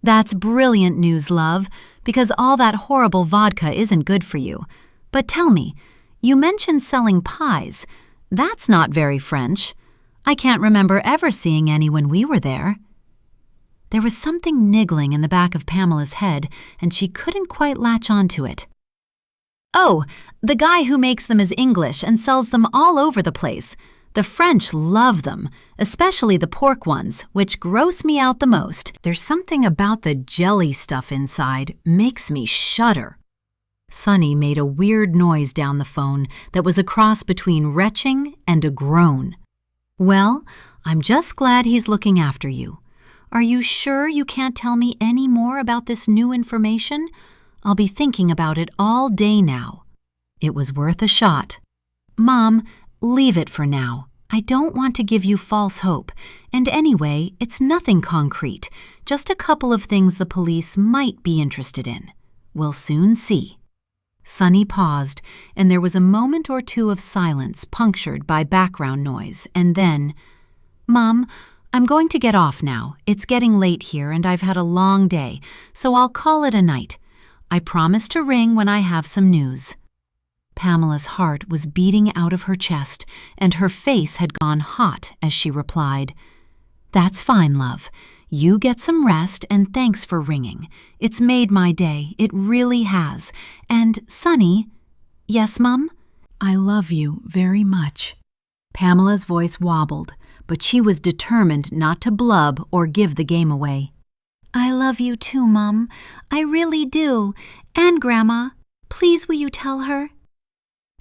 Speaker 1: "That's brilliant news, love, because all that horrible vodka isn't good for you. But tell me, you mentioned selling pies. That's not very French. I can't remember ever seeing any when we were there." There was something niggling in the back of Pamela's head, and she couldn't quite latch onto it. "Oh, the guy who makes them is English and sells them all over the place. The French love them, especially the pork ones, which gross me out the most. There's something about the jelly stuff inside makes me shudder." Sonny made a weird noise down the phone that was a cross between retching and a groan. "Well, I'm just glad he's looking after you. Are you sure you can't tell me any more about this new information? I'll be thinking about it all day now." It was worth a shot. "Mom, leave it for now. I don't want to give you false hope. And anyway, it's nothing concrete, just a couple of things the police might be interested in. We'll soon see." Sonny paused, and there was a moment or two of silence punctured by background noise, and then, "Mom, I'm going to get off now. It's getting late here, and I've had a long day, so I'll call it a night. I promise to ring when I have some news." Pamela's heart was beating out of her chest, and her face had gone hot as she replied, "That's fine, love. You get some rest, and thanks for ringing. It's made my day, it really has. And, Sonny—" "Yes, Mum?" "I love you very much." Pamela's voice wobbled, but she was determined not to blub or give the game away.
Speaker 2: "I love you too, Mum. I really do. And Grandma, please will you tell her?"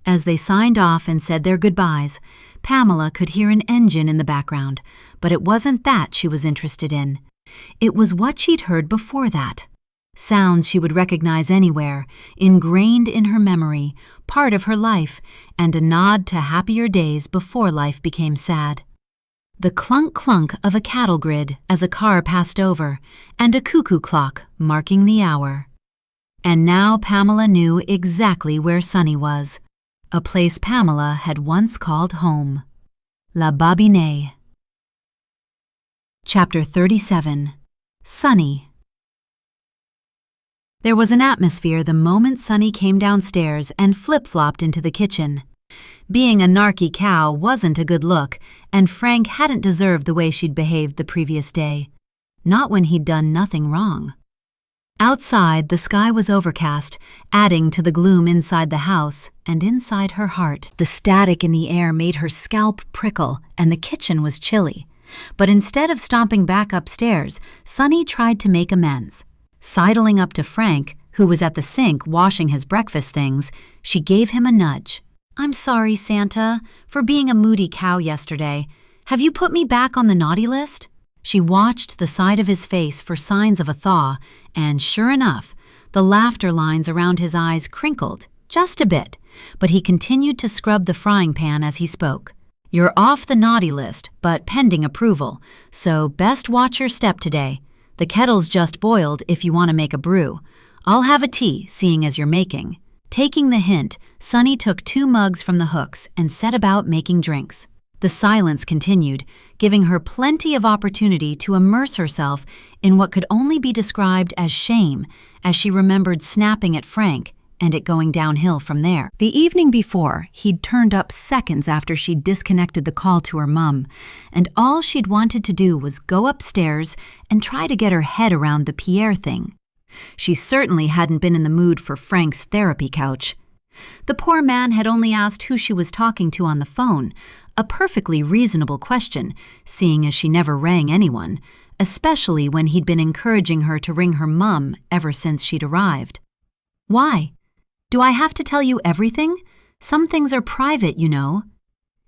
Speaker 1: As they signed off and said their goodbyes, Pamela could hear an engine in the background, but it wasn't that she was interested in. It was what she'd heard before that. Sounds she would recognize anywhere, ingrained in her memory, part of her life, and a nod to happier days before life became sad. The clunk-clunk of a cattle grid as a car passed over, and a cuckoo clock marking the hour. And now Pamela knew exactly where Sonny was. A place Pamela had once called home. La Babine. Chapter 37. Sonny. There was an atmosphere the moment Sonny came downstairs and flip-flopped into the kitchen. Being a narky cow wasn't a good look, and Frank hadn't deserved the way she'd behaved the previous day. Not when he'd done nothing wrong. Outside, the sky was overcast, adding to the gloom inside the house and inside her heart. The static in the air made her scalp prickle, and the kitchen was chilly. But instead of stomping back upstairs, Sonny tried to make amends. Sidling up to Frank, who was at the sink washing his breakfast things, she gave him a nudge.
Speaker 2: I'm sorry, Santa, for being a moody cow yesterday. Have you put me back on the naughty list? She watched the side of his face for signs of a thaw, and sure enough, the laughter lines around his eyes crinkled just a bit, but he continued to scrub the frying pan as he spoke. You're off the naughty list, but pending approval, so best watch your step today. The kettle's just boiled if you want to make a brew. I'll have a tea, seeing as you're making. Taking the hint, Sunny took 2 mugs from the hooks and set about making drinks. The silence continued, giving her plenty of opportunity to immerse herself in what could only be described as shame as she remembered snapping at Frank and it going downhill from there.
Speaker 1: The evening before, he'd turned up seconds after she'd disconnected the call to her mum, and all she'd wanted to do was go upstairs and try to get her head around the Pierre thing. She certainly hadn't been in the mood for Frank's therapy couch. The poor man had only asked who she was talking to on the phone, a perfectly reasonable question, seeing as she never rang anyone, especially when he'd been encouraging her to ring her mum ever since she'd arrived. Why? Do I have to tell you everything? Some things are private, you know.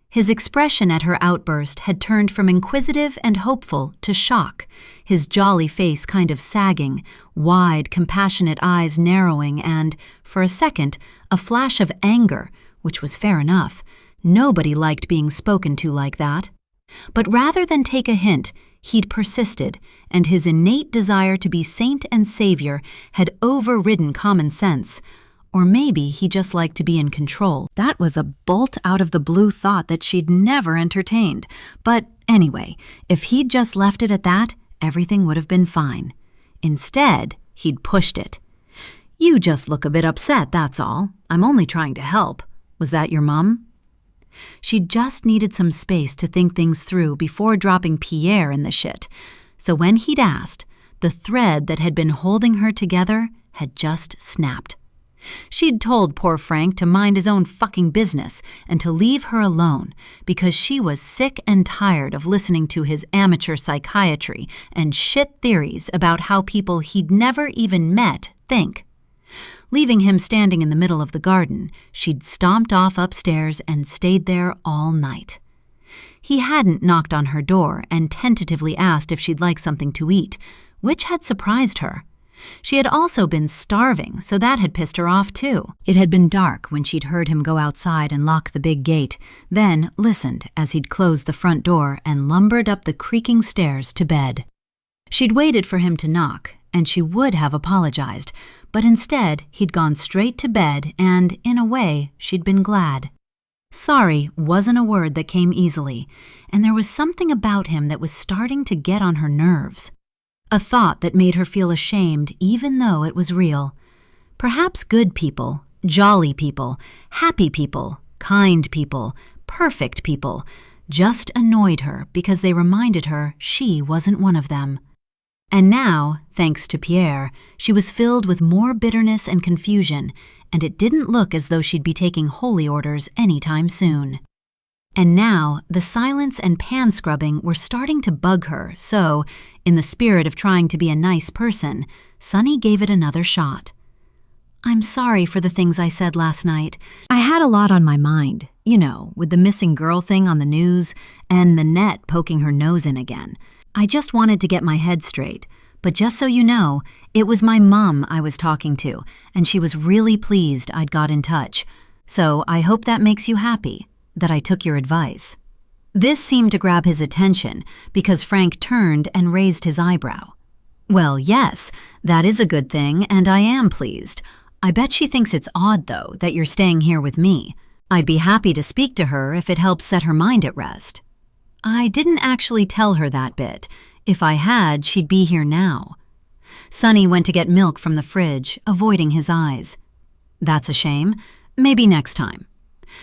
Speaker 1: His expression at her outburst had turned from inquisitive and hopeful to shock, his jolly face kind of sagging, wide, compassionate eyes narrowing, and, for a second, a flash of anger, which was fair enough. Nobody liked being spoken to like that. But rather than take a hint, he'd persisted, and his innate desire to be saint and savior had overridden common sense. Or maybe he just liked to be in control. That was a bolt-out-of-the-blue thought that she'd never entertained. But anyway, if he'd just left it at that, everything would have been fine. Instead, he'd pushed it. You just look a bit upset, that's all. I'm only trying to help. Was that your mum? She just needed some space to think things through before dropping Pierre in the shit. So when he'd asked, the thread that had been holding her together had just snapped. She'd told poor Frank to mind his own fucking business and to leave her alone because she was sick and tired of listening to his amateur psychiatry and shit theories about how people he'd never even met think. Leaving him standing in the middle of the garden, she'd stomped off upstairs and stayed there all night. He hadn't knocked on her door and tentatively asked if she'd like something to eat, which had surprised her. She had also been starving, so that had pissed her off too. It had been dark when she'd heard him go outside and lock the big gate, then listened as he'd closed the front door and lumbered up the creaking stairs to bed. She'd waited for him to knock, and she would have apologized, but instead he'd gone straight to bed and, in a way, she'd been glad. Sorry wasn't a word that came easily, and there was something about him that was starting to get on her nerves. A thought that made her feel ashamed even though it was real. Perhaps good people, jolly people, happy people, kind people, perfect people just annoyed her because they reminded her she wasn't one of them. And now, thanks to Pierre, she was filled with more bitterness and confusion, and it didn't look as though she'd be taking holy orders anytime soon. And now, the silence and pan scrubbing were starting to bug her, so, in the spirit of trying to be a nice person, Sunny gave it another shot. I'm sorry for the things I said last night. I had a lot on my mind, you know, with the missing girl thing on the news and the net poking her nose in again. I just wanted to get my head straight. But just so you know, it was my mom I was talking to, and she was really pleased I'd got in touch. So I hope that makes you happy, that I took your advice. This seemed to grab his attention because Frank turned and raised his eyebrow. Well, yes, that is a good thing, and I am pleased. I bet she thinks it's odd, though, that you're staying here with me. I'd be happy to speak to her if it helps set her mind at rest. I didn't actually tell her that bit. If I had, she'd be here now. Sunny went to get milk from the fridge, avoiding his eyes. That's a shame. Maybe next time.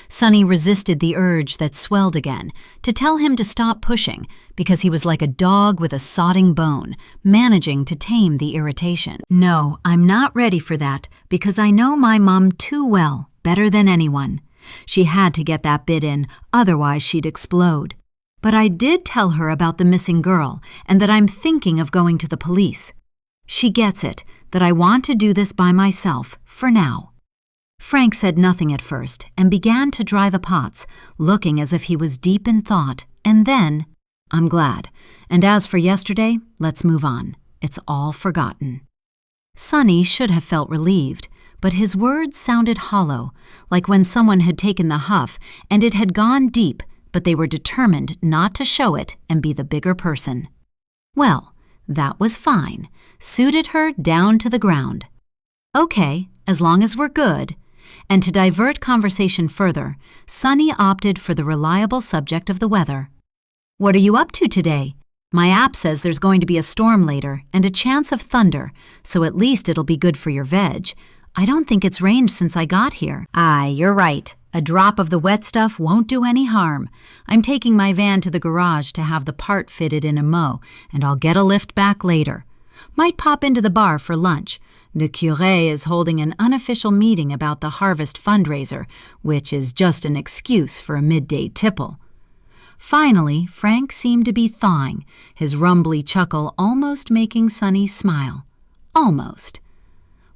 Speaker 1: Sunny resisted the urge that swelled again to tell him to stop pushing because he was like a dog with a sodding bone, managing to tame the irritation. No, I'm not ready for that because I know my mom too well, better than anyone. She had to get that bit in, otherwise she'd explode. But I did tell her about the missing girl and that I'm thinking of going to the police. She gets it, that I want to do this by myself, for now. Frank said nothing at first and began to dry the pots, looking as if he was deep in thought, and then, "I'm glad. And as for yesterday, let's move on. It's all forgotten." Sonny should have felt relieved, but his words sounded hollow, like when someone had taken the huff and it had gone deep, but they were determined not to show it and be the bigger person. Well, that was fine. Suited her down to the ground. Okay, as long as we're good. And to divert conversation further, Sonny opted for the reliable subject of the weather. "What are you up to today? My app says there's going to be a storm later and a chance of thunder, so at least it'll be good for your veg. I don't think it's rained since I got here." "Aye, you're right. A drop of the wet stuff won't do any harm. I'm taking my van to the garage to have the part fitted in a mow, and I'll get a lift back later. Might pop into the bar for lunch. The curé is holding an unofficial meeting about the harvest fundraiser, which is just an excuse for a midday tipple." Finally, Frank seemed to be thawing, his rumbly chuckle almost making Sonny smile. Almost.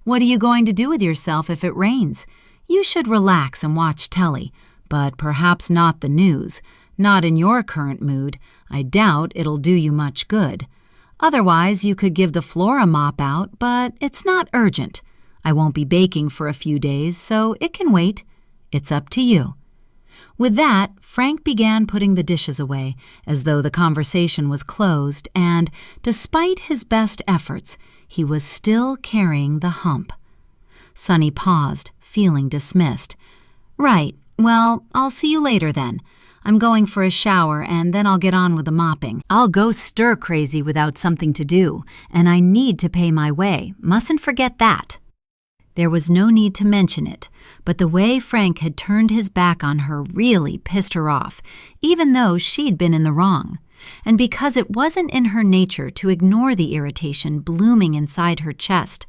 Speaker 1: "What are you going to do with yourself if it rains? You should relax and watch telly, but perhaps not the news. Not in your current mood. I doubt it'll do you much good. Otherwise, you could give the floor a mop out, but it's not urgent. I won't be baking for a few days, so it can wait. It's up to you." With that, Frank began putting the dishes away, as though the conversation was closed, and, despite his best efforts, he was still carrying the hump. Sonny paused, feeling dismissed. "Right, well, I'll see you later then. I'm going for a shower, and then I'll get on with the mopping. I'll go stir-crazy without something to do, and I need to pay my way. Mustn't forget that." There was no need to mention it, but the way Frank had turned his back on her really pissed her off, even though she'd been in the wrong. And because it wasn't in her nature to ignore the irritation blooming inside her chest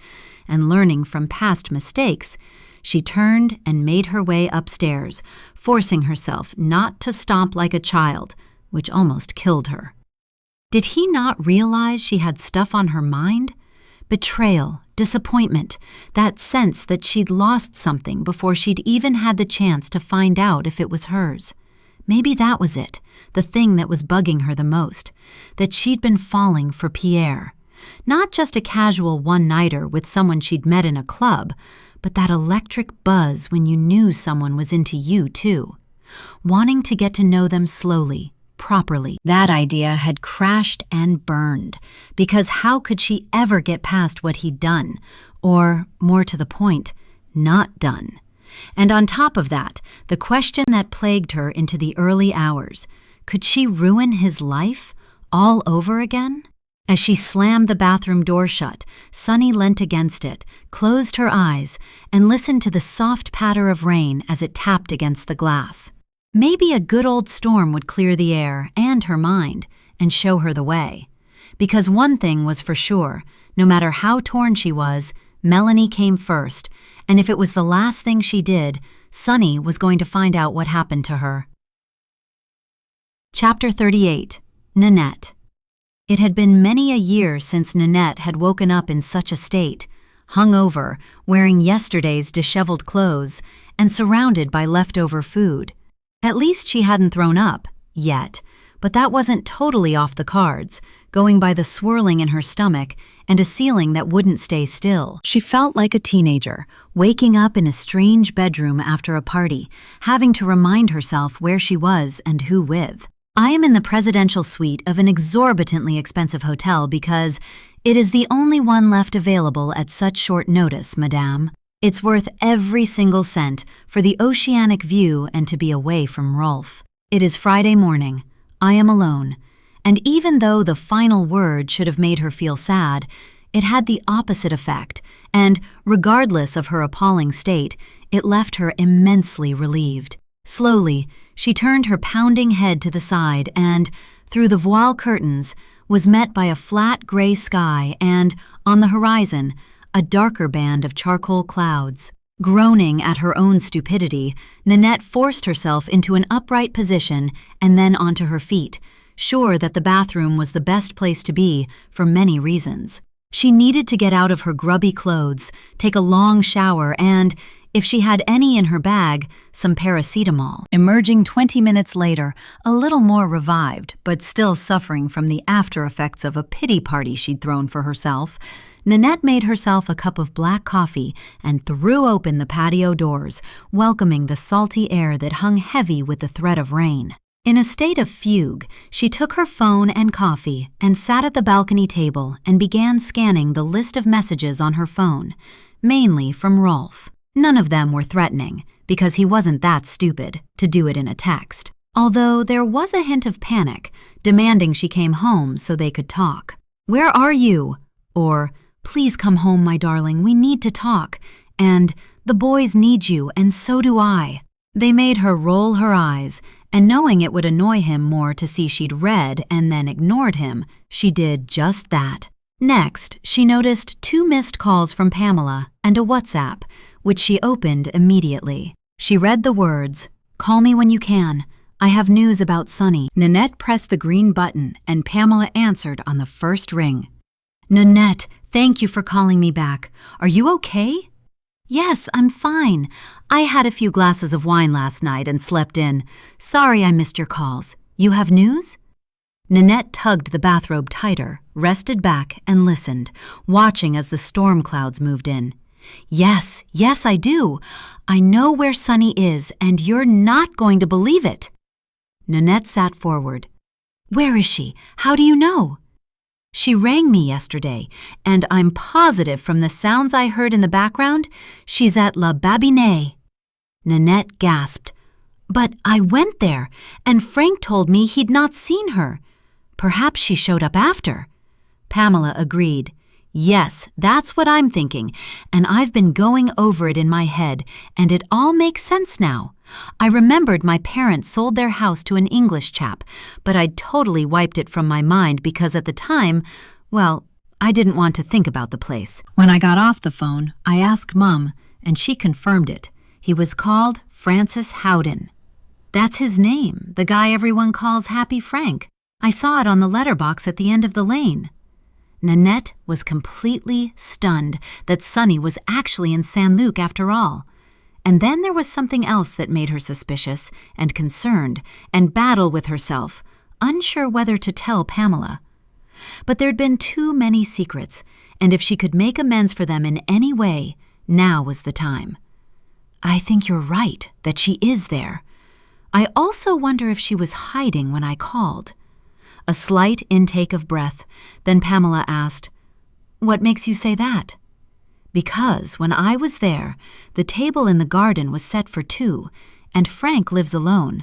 Speaker 1: and learning from past mistakes, she turned and made her way upstairs, forcing herself not to stomp like a child, which almost killed her. Did he not realize she had stuff on her mind? Betrayal, disappointment, that sense that she'd lost something before she'd even had the chance to find out if it was hers. Maybe that was it, the thing that was bugging her the most, that she'd been falling for Pierre. Not just a casual one-nighter with someone she'd met in a club, but that electric buzz when you knew someone was into you, too. Wanting to get to know them slowly, properly. That idea had crashed and burned, because how could she ever get past what he'd done? Or, more to the point, not done. And on top of that, the question that plagued her into the early hours, could she ruin his life all over again? As she slammed the bathroom door shut, Sonny leant against it, closed her eyes, and listened to the soft patter of rain as it tapped against the glass. Maybe a good old storm would clear the air and her mind and show her the way. Because one thing was for sure, no matter how torn she was, Melanie came first, and if it was the last thing she did, Sonny was going to find out what happened to her. Chapter 38. Nanette. It had been many a year since Nanette had woken up in such a state, hungover, wearing yesterday's disheveled clothes, and surrounded by leftover food. At least she hadn't thrown up, yet, but that wasn't totally off the cards, going by the swirling in her stomach and a ceiling that wouldn't stay still. She felt like a teenager, waking up in a strange bedroom after a party, having to remind herself where she was and who with. "I am in the presidential suite of an exorbitantly expensive hotel because it is the only one left available at such short notice, madame. It's worth every single cent for the oceanic view and to be away from Rolf. It is Friday morning. I am alone." And even though the final word should have made her feel sad, it had the opposite effect, and, regardless of her appalling state, it left her immensely relieved. Slowly, she turned her pounding head to the side and, through the voile curtains, was met by a flat gray sky and, on the horizon, a darker band of charcoal clouds. Groaning at her own stupidity, Nanette forced herself into an upright position and then onto her feet, sure that the bathroom was the best place to be for many reasons. She needed to get out of her grubby clothes, take a long shower, and, If she had any in her bag, some paracetamol. Emerging 20 minutes later, a little more revived, but still suffering from the after effects of a pity party she'd thrown for herself, Nanette made herself a cup of black coffee and threw open the patio doors, welcoming the salty air that hung heavy with the threat of rain. In a state of fugue, she took her phone and coffee and sat at the balcony table and began scanning the list of messages on her phone, mainly from Rolf. None of them were threatening, because he wasn't that stupid to do it in a text. Although there was a hint of panic, demanding she came home so they could talk. "Where are you?" Or, "Please come home, my darling, we need to talk." And, "The boys need you, and so do I." They made her roll her eyes, and knowing it would annoy him more to see she'd read and then ignored him, she did just that. Next, she noticed 2 missed calls from Pamela and a WhatsApp, which she opened immediately. She read the words, "Call me when you can. I have news about Sunny." Nanette pressed the green button, and Pamela answered on the first ring. "Nanette, thank you for calling me back. Are you okay?" "Yes, I'm fine. I had a few glasses of wine last night and slept in. Sorry I missed your calls. You have news?" Nanette tugged the bathrobe tighter, rested back, and listened, watching as the storm clouds moved in. Yes, I do. I know where Sunny is, and you're not going to believe it." Nanette sat forward. "Where is she? How do you know?" "She rang me yesterday, and I'm positive from the sounds I heard in the background, she's at La Babine." Nanette gasped. "But I went there, and Frank told me he'd not seen her. Perhaps she showed up after." Pamela agreed. "Yes, that's what I'm thinking, and I've been going over it in my head, and it all makes sense now. I remembered my parents sold their house to an English chap, but I'd totally wiped it from my mind because at the time, well, I didn't want to think about the place. When I got off the phone, I asked Mum, and she confirmed it. He was called Francis Howden. That's his name, the guy everyone calls Happy Frank. I saw it on the letterbox at the end of the lane." Nanette was completely stunned that Sunny was actually in Saint-Luc after all. And then there was something else that made her suspicious and concerned and battle with herself, unsure whether to tell Pamela. But there'd been too many secrets, and if she could make amends for them in any way, now was the time. "I think you're right, that she is there. I also wonder if she was hiding when I called." A slight intake of breath, then Pamela asked, "What makes you say that?" "Because when I was there, the table in the garden was set for 2, and Frank lives alone.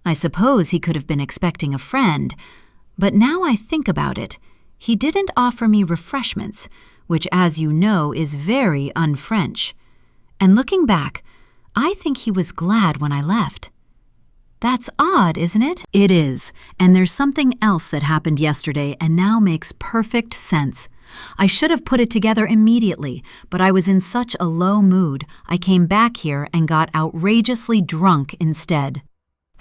Speaker 1: I suppose he could have been expecting a friend, but now I think about it, he didn't offer me refreshments, which, as you know, is very un-French. And looking back, I think he was glad when I left." "That's odd, isn't it?" "It is, and there's something else that happened yesterday and now makes perfect sense. I should have put it together immediately, but I was in such a low mood, I came back here and got outrageously drunk instead."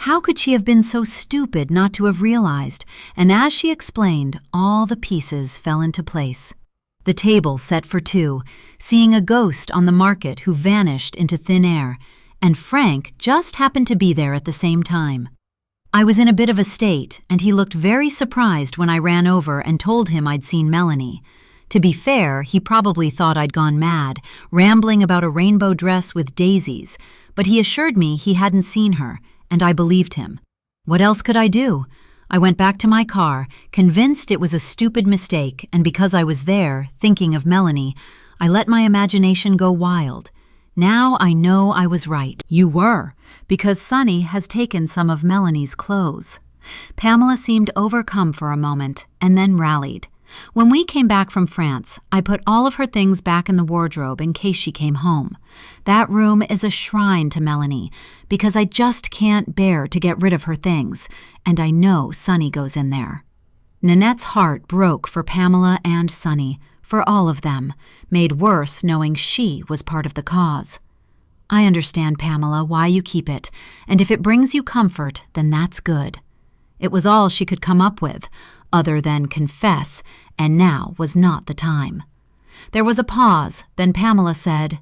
Speaker 1: How could she have been so stupid not to have realized? And as she explained, all the pieces fell into place. The table set for 2, seeing a ghost on the market who vanished into thin air, and Frank just happened to be there at the same time. I was in a bit of a state, and he looked very surprised when I ran over and told him I'd seen Melanie. To be fair, he probably thought I'd gone mad, rambling about a rainbow dress with daisies, but he assured me he hadn't seen her, and I believed him. What else could I do? I went back to my car, convinced it was a stupid mistake, and because I was there, thinking of Melanie, I let my imagination go wild. Now I know I was right. You were, because Sunny has taken some of Melanie's clothes. Pamela seemed overcome for a moment, and then rallied. When we came back from France, I put all of her things back in the wardrobe in case she came home. That room is a shrine to Melanie, because I just can't bear to get rid of her things, and I know Sunny goes in there. Nanette's heart broke for Pamela and Sunny, for all of them, made worse knowing she was part of the cause. I understand, Pamela, why you keep it, and if it brings you comfort, then that's good. It was all she could come up with, other than confess, and now was not the time. There was a pause, then Pamela said,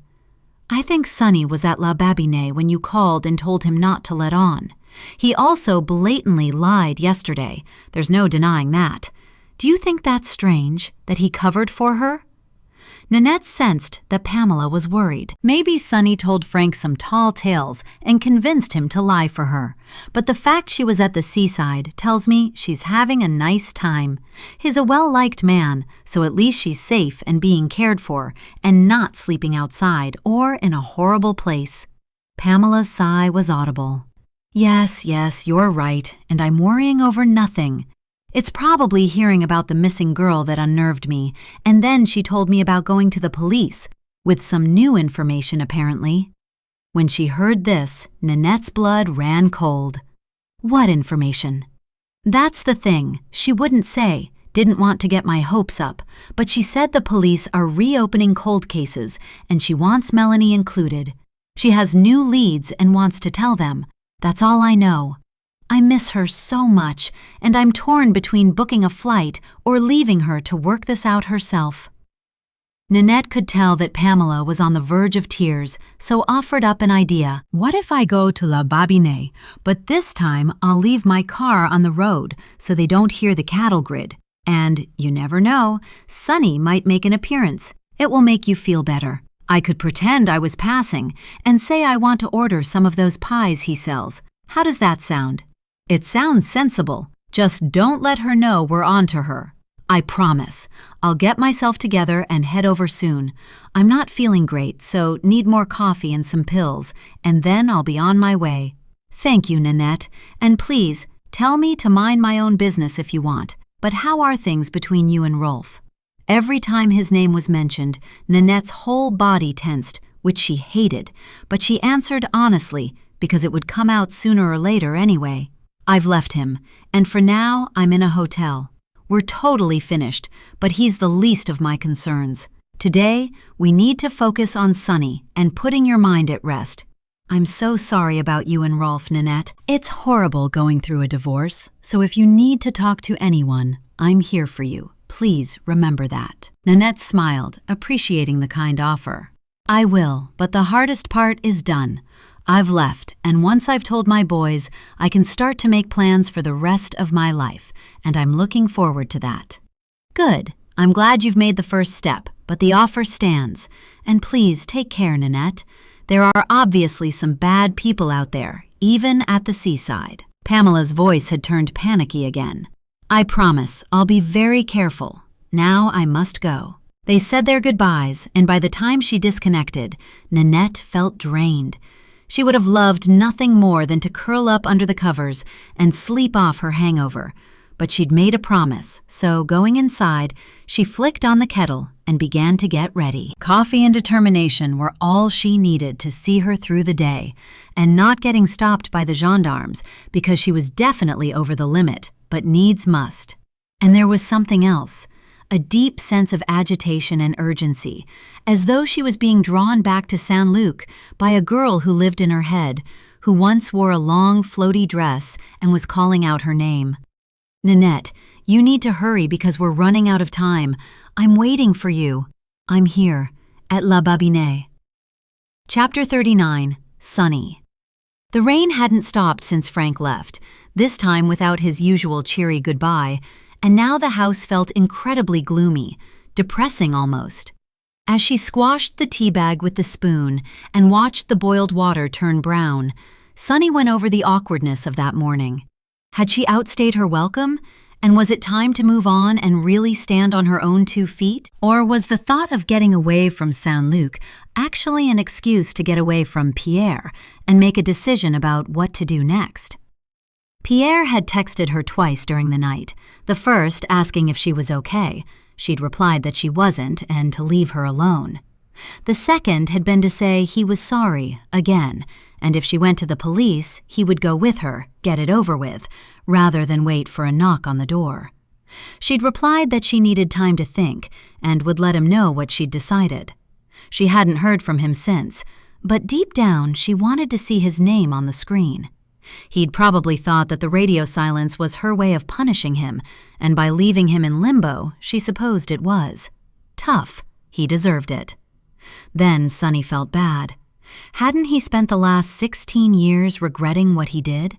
Speaker 1: I think Sonny was at La Babine when you called and told him not to let on. He also blatantly lied yesterday. There's no denying that. Do you think that's strange, that he covered for her? Nanette sensed that Pamela was worried. Maybe Sonny told Frank some tall tales and convinced him to lie for her. But the fact she was at the seaside tells me she's having a nice time. He's a well-liked man, so at least she's safe and being cared for, and not sleeping outside or in a horrible place. Pamela's sigh was audible. Yes, you're right, and I'm worrying over nothing. It's probably hearing about the missing girl that unnerved me, and then she told me about going to the police, with some new information apparently. When she heard this, Nanette's blood ran cold. What information? That's the thing, she wouldn't say, didn't want to get my hopes up, but she said the police are reopening cold cases, and she wants Melanie included. She has new leads and wants to tell them. That's all I know. I miss her so much, and I'm torn between booking a flight or leaving her to work this out herself. Nanette could tell that Pamela was on the verge of tears, so offered up an idea. What if I go to La Babine, but this time I'll leave my car on the road so they don't hear the cattle grid. And, you never know, Sonny might make an appearance. It will make you feel better. I could pretend I was passing and say I want to order some of those pies he sells. How does that sound? It sounds sensible. Just don't let her know we're on to her. I promise. I'll get myself together and head over soon. I'm not feeling great, so need more coffee and some pills, and then I'll be on my way. Thank you, Nanette, and please, tell me to mind my own business if you want. But how are things between you and Rolf? Every time his name was mentioned, Nanette's whole body tensed, which she hated, but she answered honestly, because it would come out sooner or later anyway. I've left him, and for now, I'm in a hotel. We're totally finished, but he's the least of my concerns. Today, we need to focus on Sonny and putting your mind at rest. I'm so sorry about you and Rolf, Nanette. It's horrible going through a divorce, so if you need to talk to anyone, I'm here for you. Please remember that. Nanette smiled, appreciating the kind offer. I will, but the hardest part is done. I've left, and once I've told my boys, I can start to make plans for the rest of my life, and I'm looking forward to that. Good. I'm glad you've made the first step, but the offer stands. And please take care, Nanette. There are obviously some bad people out there, even at the seaside. Pamela's voice had turned panicky again. I promise, I'll be very careful. Now I must go. They said their goodbyes, and by the time she disconnected, Nanette felt drained. She would have loved nothing more than to curl up under the covers and sleep off her hangover, but she'd made a promise, so going inside, she flicked on the kettle and began to get ready. Coffee and determination were all she needed to see her through the day, and not getting stopped by the gendarmes because she was definitely over the limit, but needs must. And there was something else. A deep sense of agitation and urgency, as though she was being drawn back to Saint-Luc by a girl who lived in her head, who once wore a long, floaty dress and was calling out her name. Nanette, you need to hurry because we're running out of time. I'm waiting for you. I'm here, at La Babine. Chapter 39, Sonny. The rain hadn't stopped since Frank left, this time without his usual cheery goodbye, and now the house felt incredibly gloomy, depressing almost. As she squashed the tea bag with the spoon and watched the boiled water turn brown, Sonny went over the awkwardness of that morning. Had she outstayed her welcome? And was it time to move on and really stand on her own 2 feet? Or was the thought of getting away from Saint-Luc actually an excuse to get away from Pierre and make a decision about what to do next? Pierre had texted her twice during the night, the first asking if she was okay. She'd replied that she wasn't and to leave her alone. The second had been to say he was sorry, again, and if she went to the police, he would go with her, get it over with, rather than wait for a knock on the door. She'd replied that she needed time to think and would let him know what she'd decided. She hadn't heard from him since, but deep down she wanted to see his name on the screen. He'd probably thought that the radio silence was her way of punishing him, and by leaving him in limbo, she supposed it was. Tough. He deserved it. Then Sonny felt bad. Hadn't he spent the last 16 years regretting what he did?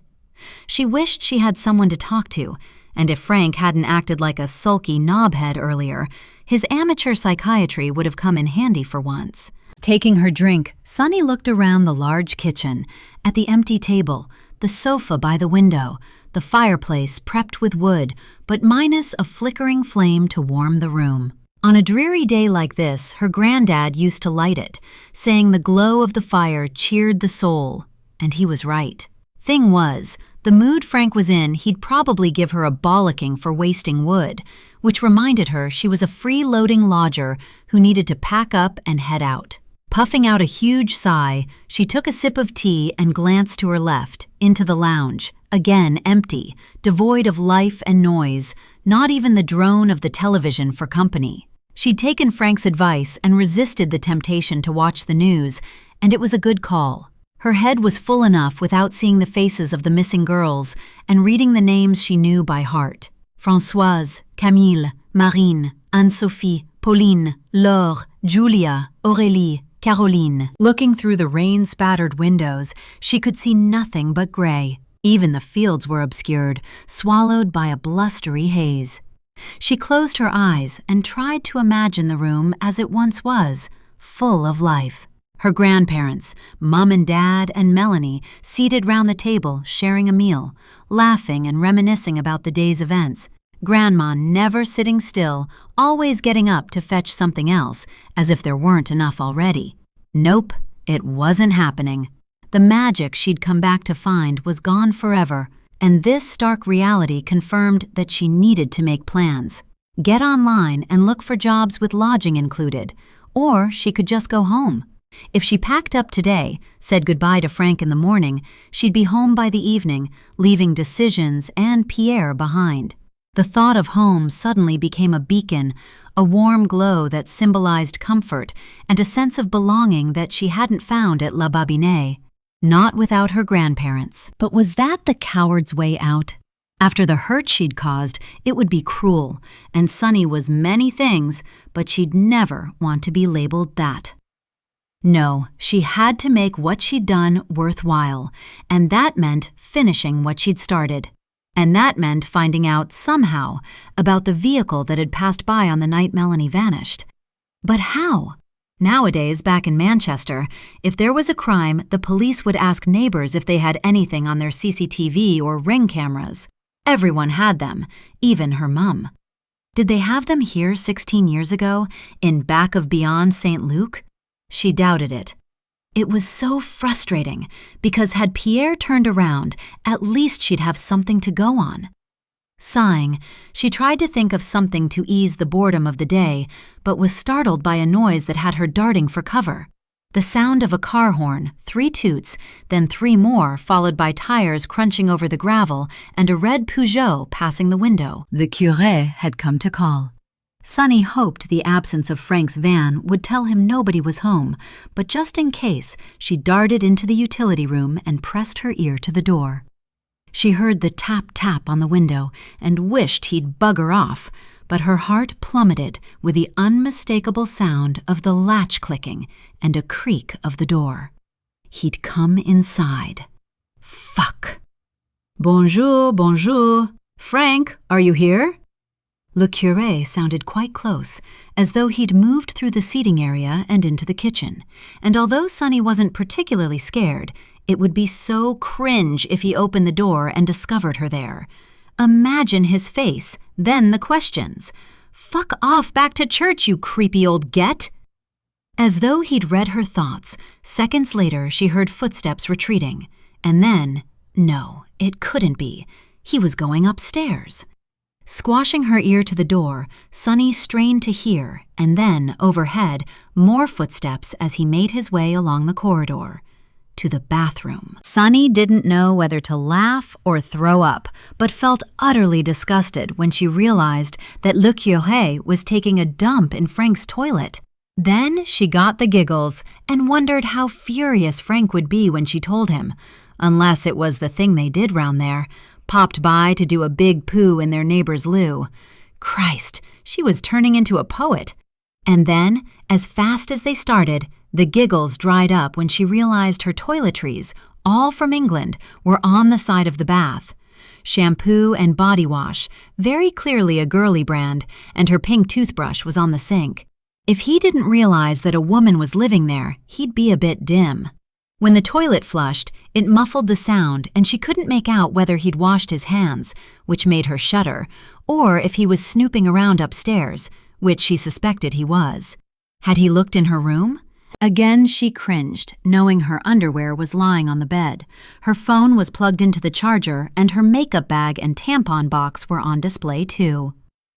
Speaker 1: She wished she had someone to talk to, and if Frank hadn't acted like a sulky knobhead earlier, his amateur psychiatry would have come in handy for once. Taking her drink, Sunny looked around the large kitchen, at the empty table, the sofa by the window, the fireplace prepped with wood, but minus a flickering flame to warm the room. On a dreary day like this, her granddad used to light it, saying the glow of the fire cheered the soul, and he was right. Thing was, the mood Frank was in, he'd probably give her a bollocking for wasting wood, which reminded her she was a free-loading lodger who needed to pack up and head out. Puffing out a huge sigh, she took a sip of tea and glanced to her left, into the lounge, again empty, devoid of life and noise, not even the drone of the television for company. She'd taken Frank's advice and resisted the temptation to watch the news, and it was a good call. Her head was full enough without seeing the faces of the missing girls and reading the names she knew by heart. Françoise, Camille, Marine, Anne-Sophie, Pauline, Laure, Julia, Aurélie, Caroline. Looking through the rain-spattered windows, she could see nothing but gray. Even the fields were obscured, swallowed by a blustery haze. She closed her eyes and tried to imagine the room as it once was, full of life. Her grandparents, Mom and Dad and Melanie, seated round the table, sharing a meal, laughing and reminiscing about the day's events. Grandma never sitting still, always getting up to fetch something else, as if there weren't enough already. Nope, it wasn't happening. The magic she'd come back to find was gone forever, and this stark reality confirmed that she needed to make plans. Get online and look for jobs with lodging included, or she could just go home. If she packed up today, said goodbye to Frank in the morning, she'd be home by the evening, leaving decisions and Pierre behind. The thought of home suddenly became a beacon, a warm glow that symbolized comfort and a sense of belonging that she hadn't found at La Babinée. Not without her grandparents. But was that the coward's way out? After the hurt she'd caused, it would be cruel, and Sunny was many things, but she'd never want to be labeled that. No, she had to make what she'd done worthwhile, and that meant finishing what she'd started. And that meant finding out, somehow, about the vehicle that had passed by on the night Melanie vanished. But how? Nowadays, back in Manchester, if there was a crime, the police would ask neighbors if they had anything on their CCTV or Ring cameras. Everyone had them, even her mum. Did they have them here 16 years ago, in back of beyond Saint-Luc? She doubted it. It was so frustrating, because had Pierre turned around, at least she'd have something to go on. Sighing, she tried to think of something to ease the boredom of the day, but was startled by a noise that had her darting for cover. The sound of a car horn, 3 toots, then 3 more, followed by tires crunching over the gravel and a red Peugeot passing the window. The curé had come to call. Sunny hoped the absence of Frank's van would tell him nobody was home, but just in case, she darted into the utility room and pressed her ear to the door. She heard the tap-tap on the window and wished he'd bugger off, but her heart plummeted with the unmistakable sound of the latch clicking and a creak of the door. He'd come inside. Fuck. Bonjour, bonjour. Frank, are you here? Le curé sounded quite close, as though he'd moved through the seating area and into the kitchen, and although Sunny wasn't particularly scared, it would be so cringe if he opened the door and discovered her there. Imagine his face, then the questions. Fuck off back to church, you creepy old get! As though he'd read her thoughts, seconds later she heard footsteps retreating, and then, no, it couldn't be. He was going upstairs. Squashing her ear to the door, Sunny strained to hear, and then, overhead, more footsteps as he made his way along the corridor. To the bathroom. Sunny didn't know whether to laugh or throw up, but felt utterly disgusted when she realized that Le Curé was taking a dump in Frank's toilet. Then she got the giggles and wondered how furious Frank would be when she told him, unless it was the thing they did round there, popped by to do a big poo in their neighbor's loo. Christ, she was turning into a poet. And then, as fast as they started, the giggles dried up when she realized her toiletries, all from England, were on the side of the bath. Shampoo and body wash, very clearly a girly brand, and her pink toothbrush was on the sink. If he didn't realize that a woman was living there, he'd be a bit dim. When the toilet flushed, it muffled the sound and she couldn't make out whether he'd washed his hands, which made her shudder, or if he was snooping around upstairs, which she suspected he was. Had he looked in her room? Again she cringed, knowing her underwear was lying on the bed. Her phone was plugged into the charger and her makeup bag and tampon box were on display too.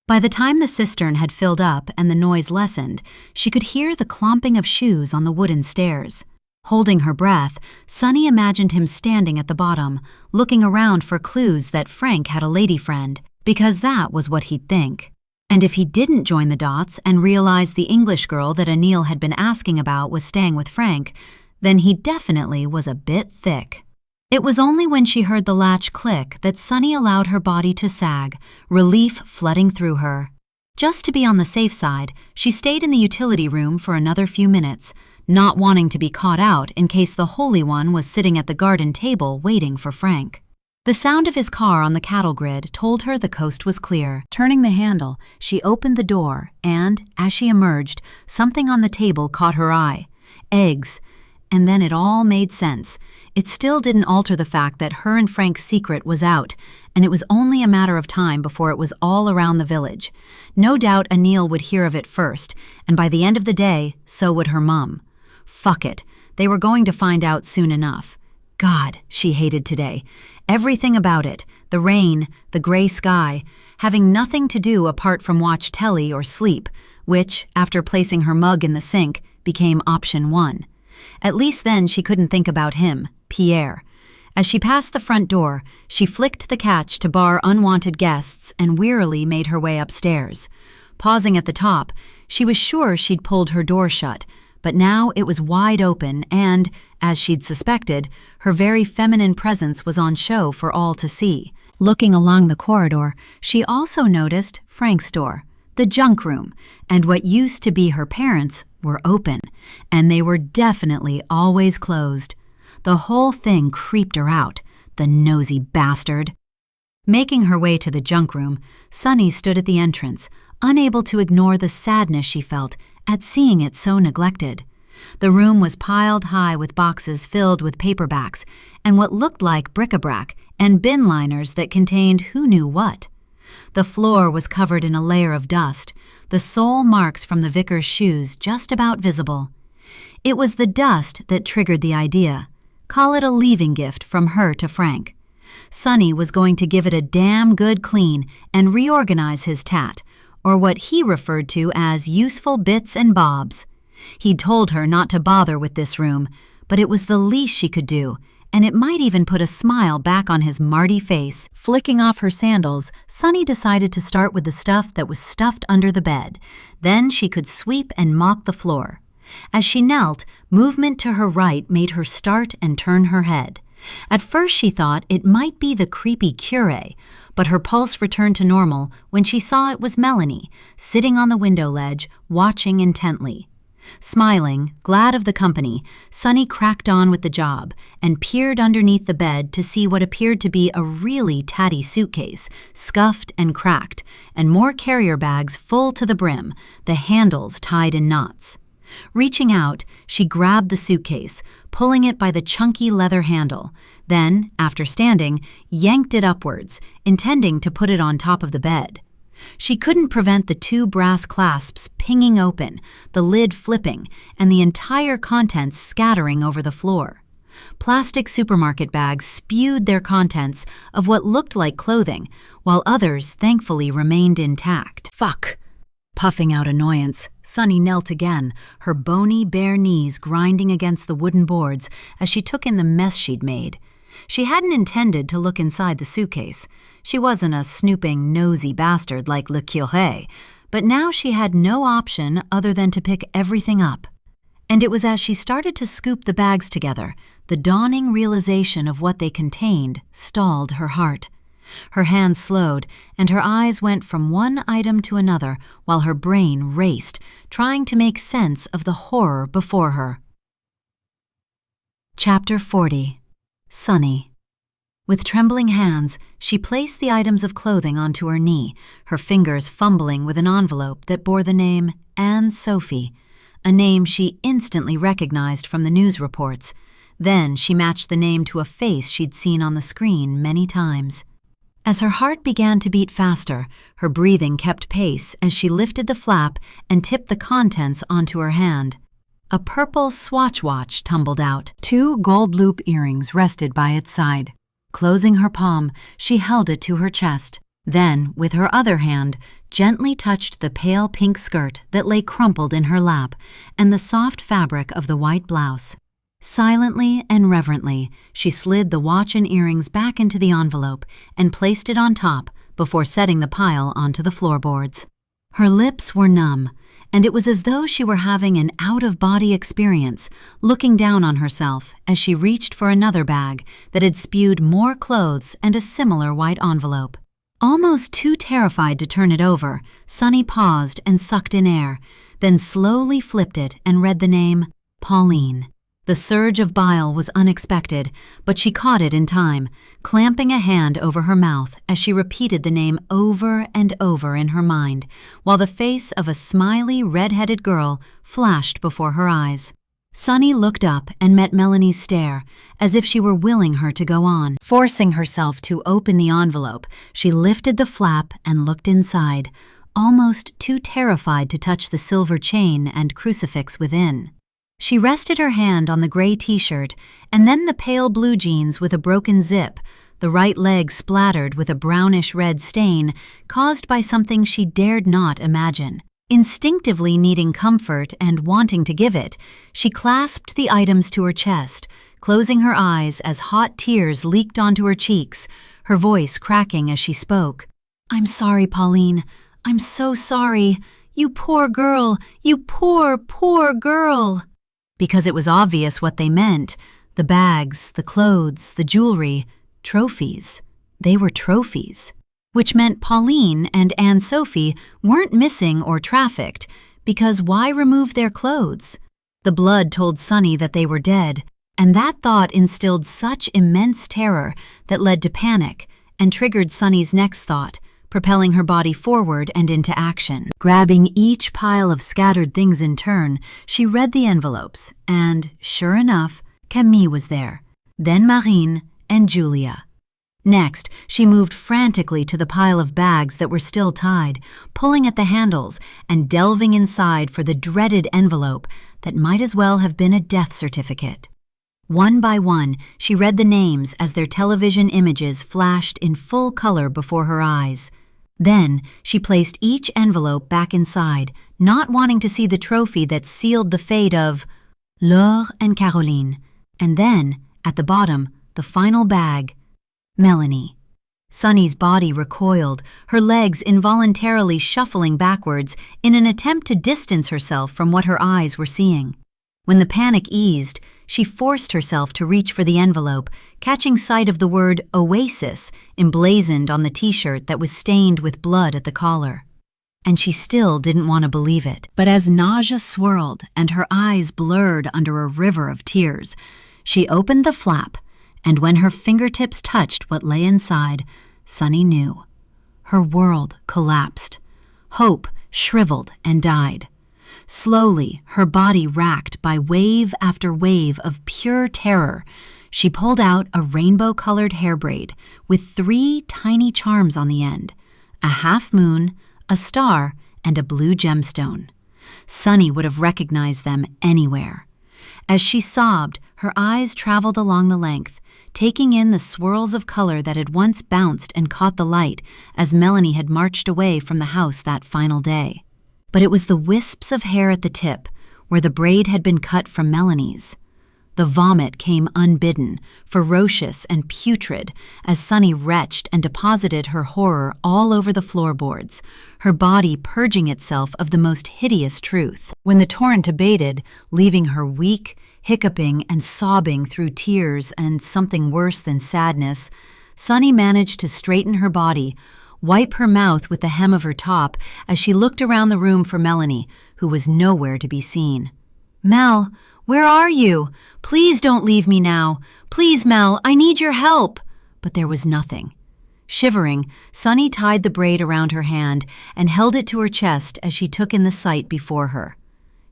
Speaker 1: By the time the cistern had filled up and the noise lessened, she could hear the clomping of shoes on the wooden stairs. Holding her breath, Sunny imagined him standing at the bottom, looking around for clues that Frank had a lady friend, because that was what he'd think. And if he didn't join the dots and realize the English girl that Anil had been asking about was staying with Frank, then he definitely was a bit thick. It was only when she heard the latch click that Sunny allowed her body to sag, relief flooding through her. Just to be on the safe side, she stayed in the utility room for another few minutes, not wanting to be caught out in case the Holy One was sitting at the garden table waiting for Frank. The sound of his car on the cattle grid told her the coast was clear. Turning the handle, she opened the door and, as she emerged, something on the table caught her eye. Eggs. And then it all made sense. It still didn't alter the fact that her and Frank's secret was out, and it was only a matter of time before it was all around the village. No doubt Anil would hear of it first, and by the end of the day, so would her mum. Fuck it. They were going to find out soon enough. God, she hated today. Everything about it, the rain, the gray sky, having nothing to do apart from watch telly or sleep, which, after placing her mug in the sink, became option 1. At least then she couldn't think about him, Pierre. As she passed the front door, she flicked the catch to bar unwanted guests and wearily made her way upstairs. Pausing at the top, she was sure she'd pulled her door shut, but now it was wide open and, as she'd suspected, her very feminine presence was on show for all to see. Looking along the corridor, she also noticed Frank's door, the junk room, and what used to be her parents' were open, and they were definitely always closed. The whole thing creeped her out, the nosy bastard. Making her way to the junk room, Sunny stood at the entrance, unable to ignore the sadness she felt at seeing it so neglected. The room was piled high with boxes filled with paperbacks and what looked like bric-a-brac and bin liners that contained who knew what. The floor was covered in a layer of dust, the sole marks from the vicar's shoes just about visible. It was the dust that triggered the idea. Call it a leaving gift from her to Frank. Sunny was going to give it a damn good clean and reorganize his tat, or what he referred to as useful bits and bobs. He'd told her not to bother with this room, but it was the least she could do, and it might even put a smile back on his marty face. Flicking off her sandals, Sunny decided to start with the stuff that was stuffed under the bed. Then she could sweep and mop the floor. As she knelt, movement to her right made her start and turn her head. At first she thought it might be the creepy curé, but her pulse returned to normal when she saw it was Melanie, sitting on the window ledge, watching intently. Smiling, glad of the company, Sunny cracked on with the job and peered underneath the bed to see what appeared to be a really tatty suitcase, scuffed and cracked, and more carrier bags full to the brim, the handles tied in knots. Reaching out, she grabbed the suitcase, pulling it by the chunky leather handle, then, after standing, yanked it upwards, intending to put it on top of the bed. She couldn't prevent the 2 brass clasps pinging open, the lid flipping, and the entire contents scattering over the floor. Plastic supermarket bags spewed their contents of what looked like clothing, while others thankfully remained intact. Fuck! Puffing out annoyance, Sunny knelt again, her bony, bare knees grinding against the wooden boards as she took in the mess she'd made. She hadn't intended to look inside the suitcase. She wasn't a snooping, nosy bastard like Le Curé, but now she had no option other than to pick everything up. And it was as she started to scoop the bags together, the dawning realization of what they contained stalled her heart. Her hands slowed, and her eyes went from one item to another while her brain raced, trying to make sense of the horror before her. Chapter 40. Sunny. With trembling hands, she placed the items of clothing onto her knee, her fingers fumbling with an envelope that bore the name Anne Sophie, a name she instantly recognized from the news reports. Then she matched the name to a face she'd seen on the screen many times. As her heart began to beat faster, her breathing kept pace as she lifted the flap and tipped the contents onto her hand. A purple Swatch watch tumbled out. 2 gold loop earrings rested by its side. Closing her palm, she held it to her chest. Then, with her other hand, gently touched the pale pink skirt that lay crumpled in her lap and the soft fabric of the white blouse. Silently and reverently, she slid the watch and earrings back into the envelope and placed it on top before setting the pile onto the floorboards. Her lips were numb, and it was as though she were having an out-of-body experience, looking down on herself as she reached for another bag that had spewed more clothes and a similar white envelope. Almost too terrified to turn it over, Sunny paused and sucked in air, then slowly flipped it and read the name Pauline. The surge of bile was unexpected, but she caught it in time, clamping a hand over her mouth as she repeated the name over and over in her mind, while the face of a smiley, red-headed girl flashed before her eyes. Sunny looked up and met Melanie's stare, as if she were willing her to go on. Forcing herself to open the envelope, she lifted the flap and looked inside, almost too terrified to touch the silver chain and crucifix within. She rested her hand on the gray t-shirt and then the pale blue jeans with a broken zip, the right leg splattered with a brownish-red stain caused by something she dared not imagine. Instinctively needing comfort and wanting to give it, she clasped the items to her chest, closing her eyes as hot tears leaked onto her cheeks, her voice cracking as she spoke. "I'm sorry, Pauline. I'm so sorry. You poor girl. You poor, poor girl." Because it was obvious what they meant. The bags, the clothes, the jewelry, trophies. They were trophies. Which meant Pauline and Anne Sophie weren't missing or trafficked, because why remove their clothes? The blood told Sunny that they were dead, and that thought instilled such immense terror that led to panic and triggered Sunny's next thought, propelling her body forward and into action. Grabbing each pile of scattered things in turn, she read the envelopes, and, sure enough, Camille was there, then Marine and Julia. Next, she moved frantically to the pile of bags that were still tied, pulling at the handles and delving inside for the dreaded envelope that might as well have been a death certificate. One by one, she read the names as their television images flashed in full color before her eyes. Then, she placed each envelope back inside, not wanting to see the trophy that sealed the fate of Laure and Caroline. And then, at the bottom, the final bag, Melanie. Sunny's body recoiled, her legs involuntarily shuffling backwards in an attempt to distance herself from what her eyes were seeing. When the panic eased, she forced herself to reach for the envelope, catching sight of the word Oasis emblazoned on the t-shirt that was stained with blood at the collar. And she still didn't want to believe it. But as nausea swirled and her eyes blurred under a river of tears, she opened the flap, and when her fingertips touched what lay inside, Sunny knew. Her world collapsed. Hope shriveled and died. Slowly, her body racked by wave after wave of pure terror, she pulled out a rainbow-colored hair braid with 3 tiny charms on the end, a half moon, a star, and a blue gemstone. Sunny would have recognized them anywhere. As she sobbed, her eyes traveled along the length, taking in the swirls of color that had once bounced and caught the light as Melanie had marched away from the house that final day. But it was the wisps of hair at the tip, where the braid had been cut from Melanie's. The vomit came unbidden, ferocious and putrid, as Sunny retched and deposited her horror all over the floorboards, her body purging itself of the most hideous truth. When the torrent abated, leaving her weak, hiccuping and sobbing through tears and something worse than sadness, Sunny managed to straighten her body, wipe her mouth with the hem of her top as she looked around the room for Melanie, who was nowhere to be seen. "Mel, where are you? Please don't leave me now. Please, Mel, I need your help." But there was nothing. Shivering, Sunny tied the braid around her hand and held it to her chest as she took in the sight before her.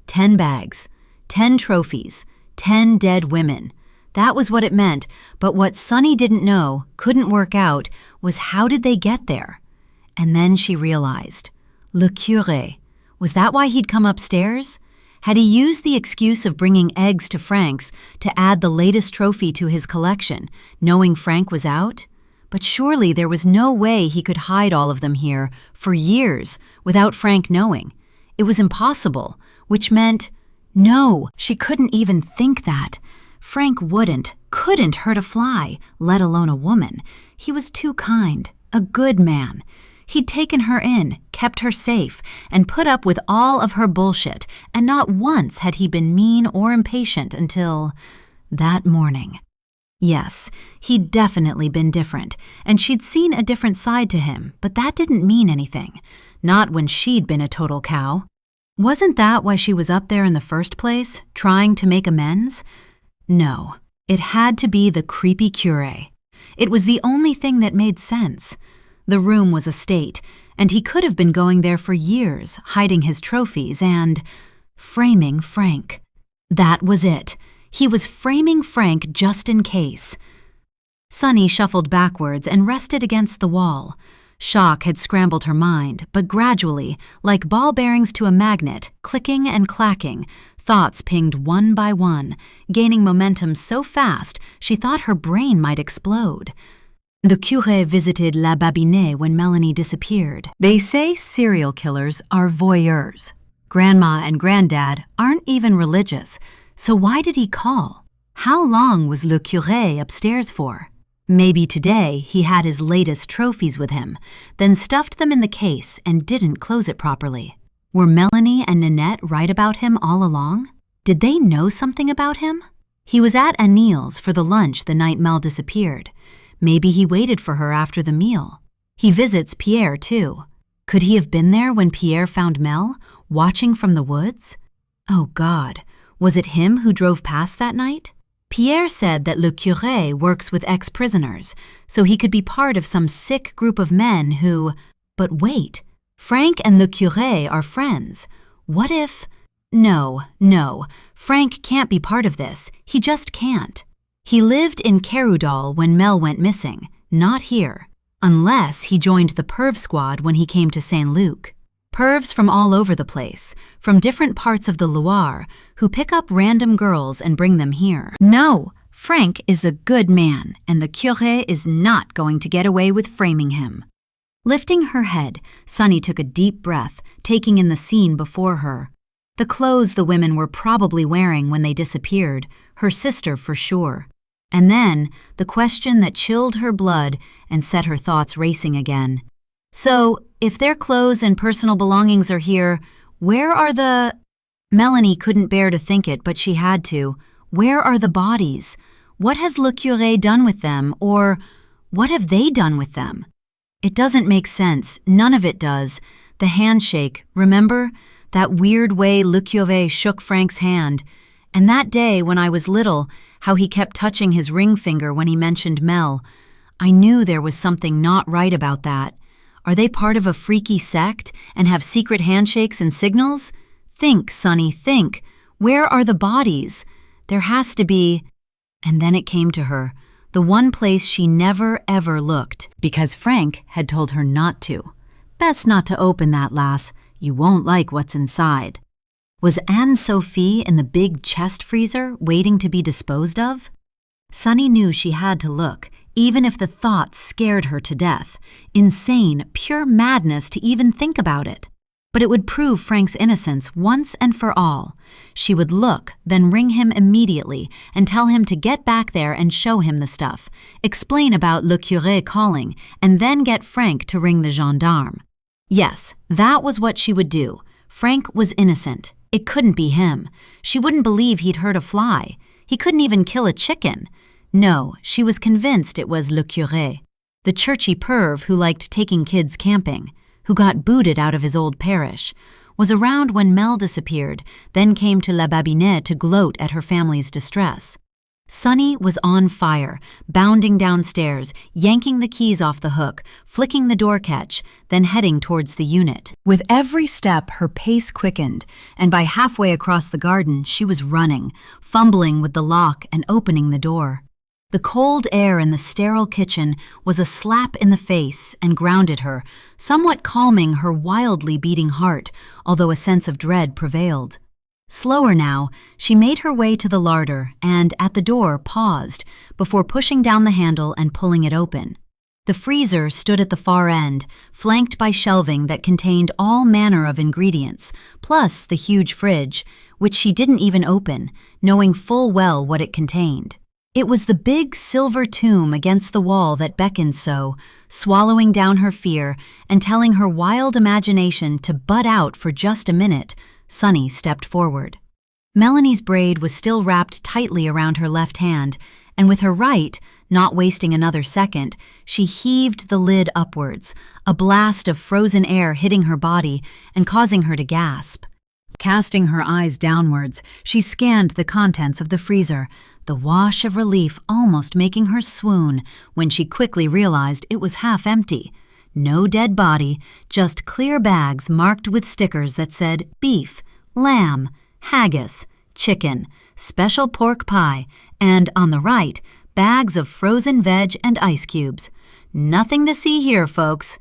Speaker 1: 10 bags, 10 trophies, 10 dead women. That was what it meant, but what Sunny didn't know, couldn't work out, was how did they get there? And then she realized. Le curé. Was that why he'd come upstairs? Had he used the excuse of bringing eggs to Frank's to add the latest trophy to his collection, knowing Frank was out? But surely there was no way he could hide all of them here for years without Frank knowing. It was impossible, which meant, no, she couldn't even think that. Frank couldn't hurt a fly, let alone a woman. He was too kind, a good man. He'd taken her in, kept her safe, and put up with all of her bullshit, and not once had he been mean or impatient until that morning. Yes, he'd definitely been different, and she'd seen a different side to him, but that didn't mean anything. Not when she'd been a total cow. Wasn't that why she was up there in the first place, trying to make amends? No, it had to be the creepy curé. It was the only thing that made sense. The room was a state, and he could have been going there for years, hiding his trophies and framing Frank. That was it. He was framing Frank just in case. Sunny shuffled backwards and rested against the wall. Shock had scrambled her mind, but gradually, like ball bearings to a magnet, clicking and clacking, thoughts pinged one by one, gaining momentum so fast she thought her brain might explode. The curé visited La Babinée when Melanie disappeared. They say serial killers are voyeurs. Grandma and Granddad aren't even religious, so why did he call? How long was Le curé upstairs for? Maybe today he had his latest trophies with him, then stuffed them in the case and didn't close it properly. Were Melanie and Nanette right about him all along? Did they know something about him? He was at Anil's for the lunch the night Mel disappeared. Maybe he waited for her after the meal. He visits Pierre, too. Could he have been there when Pierre found Mel, watching from the woods? Oh, God, was it him who drove past that night? Pierre said that Le curé works with ex-prisoners, so he could be part of some sick group of men who… But wait, Frank and Le curé are friends. What if… No, Frank can't be part of this. He just can't. He lived in Kerudal when Mel went missing, not here. Unless he joined the perv squad when he came to Saint-Luc. Pervs from all over the place, from different parts of the Loire, who pick up random girls and bring them here. No, Frank is a good man, and the curé is not going to get away with framing him. Lifting her head, Sunny took a deep breath, taking in the scene before her. The clothes the women were probably wearing when they disappeared, her sister for sure. And then, the question that chilled her blood and set her thoughts racing again. So, if their clothes and personal belongings are here, where are the… Melanie couldn't bear to think it, but she had to. Where are the bodies? What has Le curé done with them, or what have they done with them? It doesn't make sense, none of it does. The handshake, remember? That weird way Le curé shook Frank's hand. And that day when I was little, how he kept touching his ring finger when he mentioned Mel. I knew there was something not right about that. Are they part of a freaky sect and have secret handshakes and signals? Think, Sunny, think. Where are the bodies? There has to be… And then it came to her, the one place she never ever looked, because Frank had told her not to. Best not to open that, lass. You won't like what's inside. Was Anne-Sophie in the big chest freezer waiting to be disposed of? Sunny knew she had to look, even if the thought scared her to death. Insane, pure madness to even think about it. But it would prove Frank's innocence once and for all. She would look, then ring him immediately and tell him to get back there and show him the stuff, explain about Le curé calling, and then get Frank to ring the gendarme. Yes, that was what she would do. Frank was innocent. It couldn't be him. She wouldn't believe he'd hurt a fly. He couldn't even kill a chicken. No, she was convinced it was Le curé. the churchy perv who liked taking kids camping, who got booted out of his old parish, was around when Mel disappeared, then came to La Babinette to gloat at her family's distress. Sunny was on fire, bounding downstairs, yanking the keys off the hook, flicking the door catch, then heading towards the unit. With every step, her pace quickened, and by halfway across the garden, she was running, fumbling with the lock and opening the door. The cold air in the sterile kitchen was a slap in the face and grounded her, somewhat calming her wildly beating heart, although a sense of dread prevailed. Slower now, she made her way to the larder and, at the door, paused before pushing down the handle and pulling it open. The freezer stood at the far end, flanked by shelving that contained all manner of ingredients, plus the huge fridge, which she didn't even open, knowing full well what it contained. It was the big silver tomb against the wall that beckoned so, swallowing down her fear and telling her wild imagination to butt out for just a minute. Sunny stepped forward. Melanie's braid was still wrapped tightly around her left hand, and with her right, not wasting another second, she heaved the lid upwards, a blast of frozen air hitting her body and causing her to gasp. Casting her eyes downwards, she scanned the contents of the freezer, the wash of relief almost making her swoon when she quickly realized it was half empty. No dead body, just clear bags marked with stickers that said beef, lamb, haggis, chicken, special pork pie, and on the right, bags of frozen veg and ice cubes. Nothing to see here, folks.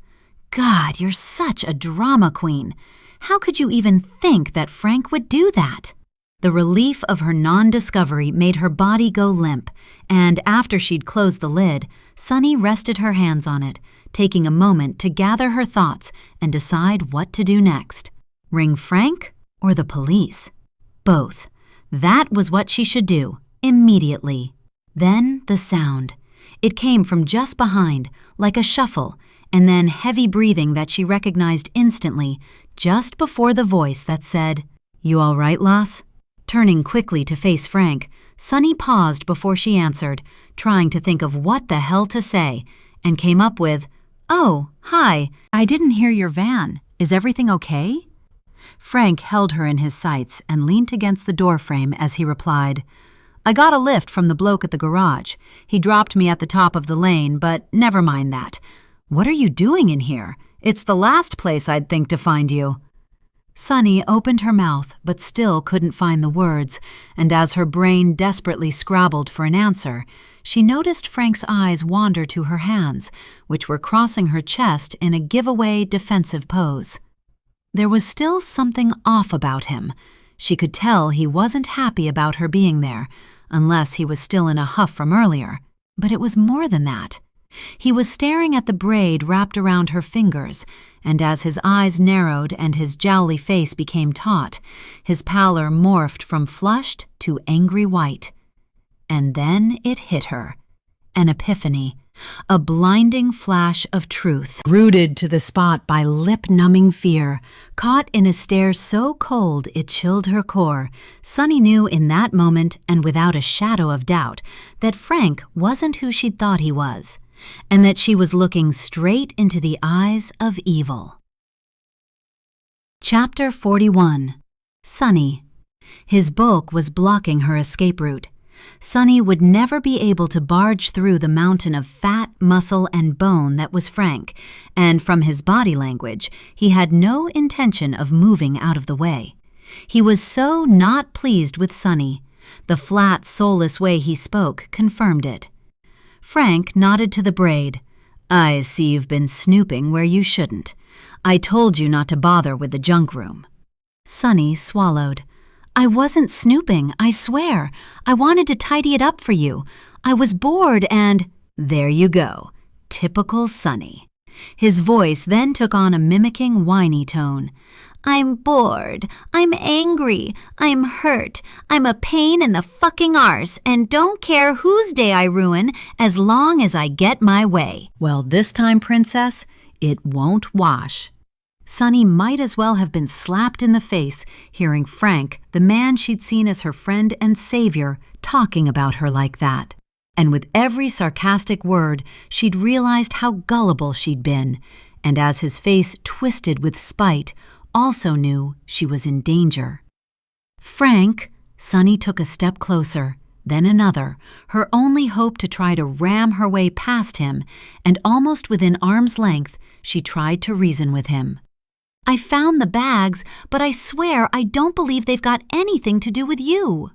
Speaker 1: God, you're such a drama queen. How could you even think that Frank would do that? The relief of her non-discovery made her body go limp, and after she'd closed the lid, Sunny rested her hands on it, taking a moment to gather her thoughts and decide what to do next. Ring Frank or the police? Both. That was what she should do, immediately. Then the sound. It came from just behind, like a shuffle, and then heavy breathing that she recognized instantly, just before the voice that said, "You all right, Lass?" Turning quickly to face Frank, Sunny paused before she answered, trying to think of what the hell to say, and came up with, "Oh, hi, I didn't hear your van. Is everything okay?" Frank held her in his sights and leaned against the doorframe as he replied, "I got a lift from the bloke at the garage. He dropped me at the top of the lane, but never mind that. What are you doing in here? It's the last place I'd think to find you." Sunny opened her mouth but still couldn't find the words, and as her brain desperately scrabbled for an answer, she noticed Frank's eyes wander to her hands, which were crossing her chest in a giveaway defensive pose. There was still something off about him. She could tell he wasn't happy about her being there, unless he was still in a huff from earlier. But it was more than that. He was staring at the braid wrapped around her fingers, and as his eyes narrowed and his jowly face became taut, his pallor morphed from flushed to angry white. And then it hit her. An epiphany. A blinding flash of truth, rooted to the spot by lip-numbing fear, caught in a stare so cold it chilled her core. Sunny knew in that moment, and without a shadow of doubt, that Frank wasn't who she'd thought he was, and that she was looking straight into the eyes of evil. Chapter 41. Sunny. His bulk was blocking her escape route. Sunny would never be able to barge through the mountain of fat, muscle, and bone that was Frank, and from his body language, he had no intention of moving out of the way. He was so not pleased with Sunny. The flat, soulless way he spoke confirmed it. Frank nodded to the braid. "I see you've been snooping where you shouldn't. I told you not to bother with the junk room." Sunny swallowed. "I wasn't snooping, I swear. I wanted to tidy it up for you. I was bored and—" "There you go. Typical Sunny." His voice then took on a mimicking, whiny tone. "I'm bored. I'm angry. I'm hurt. I'm a pain in the fucking arse and don't care whose day I ruin as long as I get my way." "Well, this time, princess, it won't wash." Sunny might as well have been slapped in the face hearing Frank, the man she'd seen as her friend and savior, talking about her like that. And with every sarcastic word, she'd realized how gullible she'd been, and as his face twisted with spite, also knew she was in danger. "Frank," Sunny took a step closer, then another, her only hope to try to ram her way past him, and almost within arm's length, she tried to reason with him. "I found the bags, but I swear I don't believe they've got anything to do with you."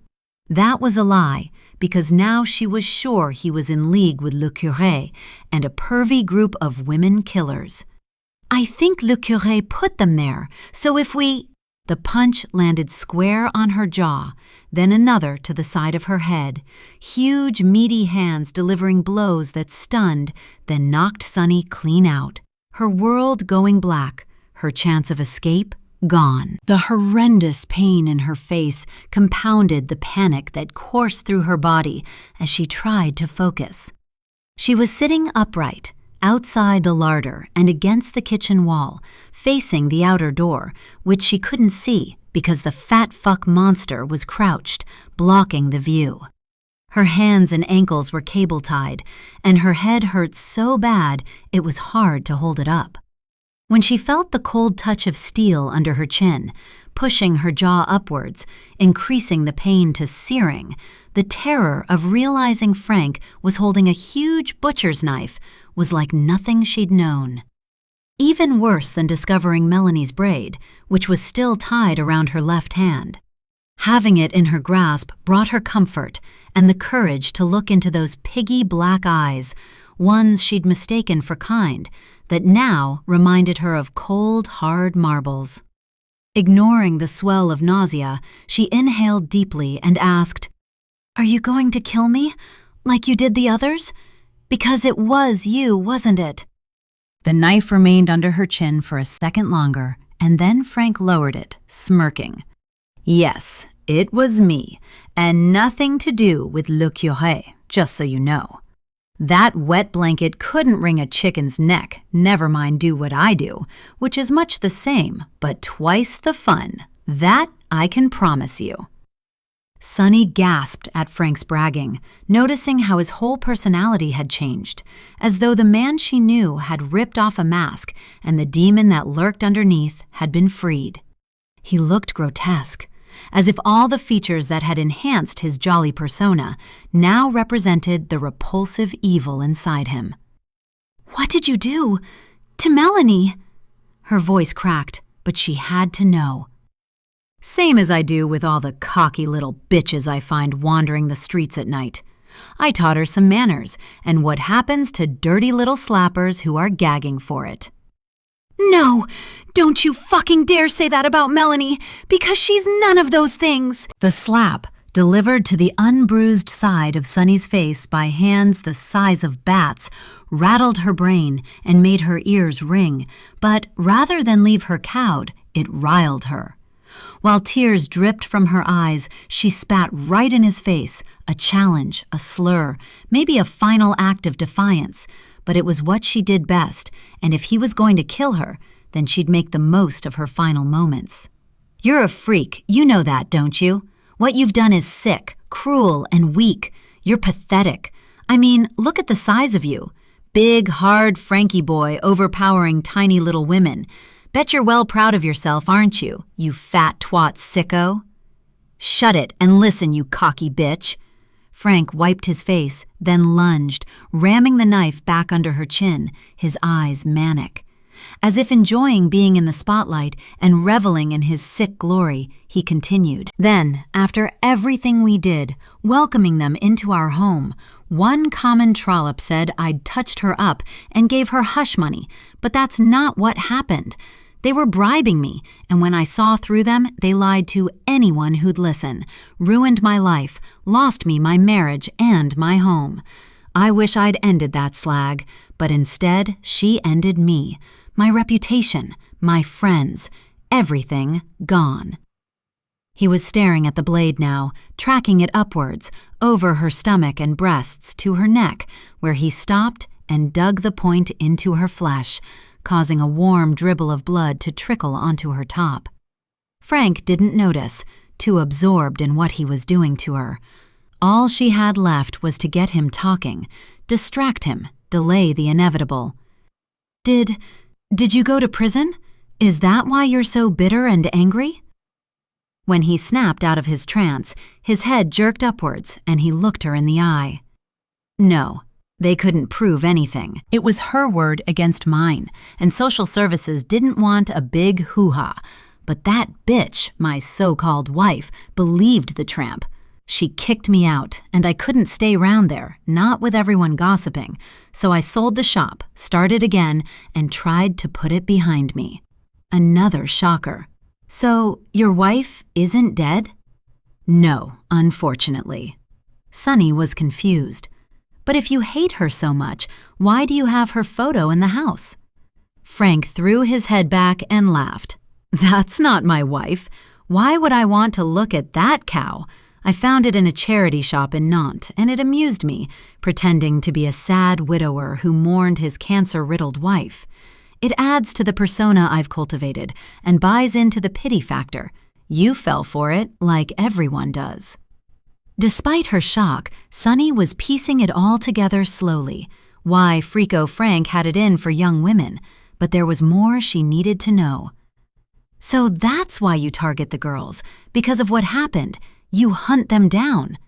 Speaker 1: That was a lie, because now she was sure he was in league with Le Curé and a pervy group of women killers. "I think Le Curé put them there, so if we—" The punch landed square on her jaw, then another to the side of her head, huge meaty hands delivering blows that stunned, then knocked Sunny clean out. Her world going black, her chance of escape gone. The horrendous pain in her face compounded the panic that coursed through her body as she tried to focus. She was sitting upright, outside the larder and against the kitchen wall, facing the outer door, which she couldn't see because the fat fuck monster was crouched, blocking the view. Her hands and ankles were cable-tied, and her head hurt so bad it was hard to hold it up. When she felt the cold touch of steel under her chin, pushing her jaw upwards, increasing the pain to searing, the terror of realizing Frank was holding a huge butcher's knife was like nothing she'd known. Even worse than discovering Melanie's braid, which was still tied around her left hand. Having it in her grasp brought her comfort and the courage to look into those piggy black eyes, ones she'd mistaken for kind, that now reminded her of cold, hard marbles. Ignoring the swell of nausea, she inhaled deeply and asked, "Are you going to kill me, like you did the others? Because it was you, wasn't it?" The knife remained under her chin for a second longer, and then Frank lowered it, smirking. "Yes, it was me, and nothing to do with Le Curé, just so you know. That wet blanket couldn't wring a chicken's neck, never mind do what I do, which is much the same, but twice the fun. That I can promise you." Sunny gasped at Frank's bragging, noticing how his whole personality had changed, as though the man she knew had ripped off a mask and the demon that lurked underneath had been freed. He looked grotesque, as if all the features that had enhanced his jolly persona now represented the repulsive evil inside him. "What did you do? To Melanie?" Her voice cracked, but she had to know. "Same as I do with all the cocky little bitches I find wandering the streets at night. I taught her some manners, and what happens to dirty little slappers who are gagging for it." "No, don't you fucking dare say that about Melanie, because she's none of those things." The slap, delivered to the unbruised side of Sunny's face by hands the size of bats, rattled her brain and made her ears ring, but rather than leave her cowed, it riled her. While tears dripped from her eyes, she spat right in his face, a challenge, a slur, maybe a final act of defiance, but it was what she did best, and if he was going to kill her, then she'd make the most of her final moments. "You're a freak, you know that, don't you? What you've done is sick, cruel, and weak. You're pathetic. I mean, look at the size of you. Big, hard Frankie boy overpowering tiny little women. Bet you're well proud of yourself, aren't you, you fat twat sicko?" "Shut it and listen, you cocky bitch." Frank wiped his face, then lunged, ramming the knife back under her chin, his eyes manic. As if enjoying being in the spotlight and reveling in his sick glory, he continued. "Then, after everything we did, welcoming them into our home, one common trollop said I'd touched her up and gave her hush money, but that's not what happened. They were bribing me, and when I saw through them, they lied to anyone who'd listen, ruined my life, lost me my marriage and my home. I wish I'd ended that slag, but instead she ended me. My reputation, my friends, everything gone." He was staring at the blade now, tracking it upwards, over her stomach and breasts to her neck, where he stopped and dug the point into her flesh, causing a warm dribble of blood to trickle onto her top. Frank didn't notice, too absorbed in what he was doing to her. All she had left was to get him talking, distract him, delay the inevitable. Did you go to prison? Is that why you're so bitter and angry? When he snapped out of his trance, his head jerked upwards and he looked her in the eye. No, they couldn't prove anything. It was her word against mine, and social services didn't want a big hoo-ha. But that bitch, my so-called wife, believed the tramp. She kicked me out, and I couldn't stay round there, not with everyone gossiping. So I sold the shop, started again, and tried to put it behind me. Another shocker. So, your wife isn't dead? No, unfortunately. Sonny was confused. But if you hate her so much, why do you have her photo in the house? Frank threw his head back and laughed. That's not my wife. Why would I want to look at that cow? I found it in a charity shop in Nantes, and it amused me, pretending to be a sad widower who mourned his cancer-riddled wife. It adds to the persona I've cultivated and buys into the pity factor. You fell for it like everyone does. Despite her shock, Sonny was piecing it all together slowly. Why Freako Frank had it in for young women, but there was more she needed to know. So that's why you target the girls, because of what happened. You hunt them down.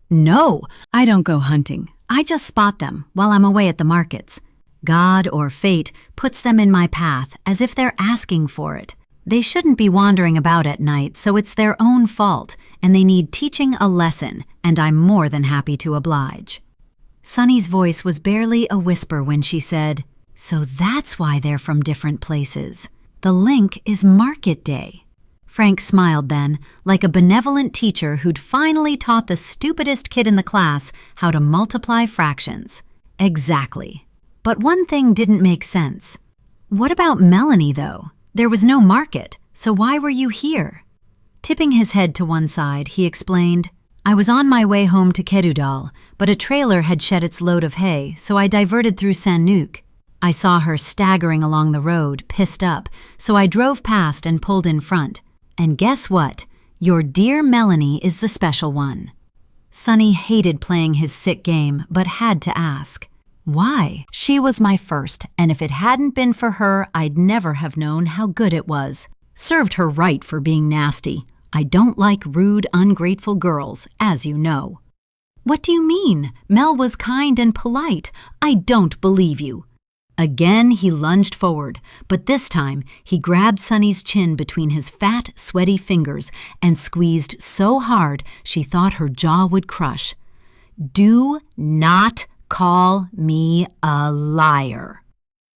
Speaker 1: No, I don't go hunting. I just spot them while I'm away at the markets. God or fate puts them in my path as if they're asking for it. They shouldn't be wandering about at night, so it's their own fault, and they need teaching a lesson, and I'm more than happy to oblige. Sonny's voice was barely a whisper when she said, So that's why they're from different places. The link is market day. Frank smiled then, like a benevolent teacher who'd finally taught the stupidest kid in the class how to multiply fractions. Exactly. But one thing didn't make sense. What about Melanie, though? There was no market, so why were you here? Tipping his head to one side, he explained, I was on my way home to Queroudal, but a trailer had shed its load of hay, so I diverted through Saint-Luc. I saw her staggering along the road, pissed up, so I drove past and pulled in front. And guess what? Your dear Melanie is the special one. Sonny hated playing his sick game, but had to ask. Why? She was my first, and if it hadn't been for her, I'd never have known how good it was. Served her right for being nasty. I don't like rude, ungrateful girls, as you know. What do you mean? Mel was kind and polite. I don't believe you. Again, he lunged forward, but this time he grabbed Sonny's chin between his fat, sweaty fingers and squeezed so hard she thought her jaw would crush. Do not call me a liar.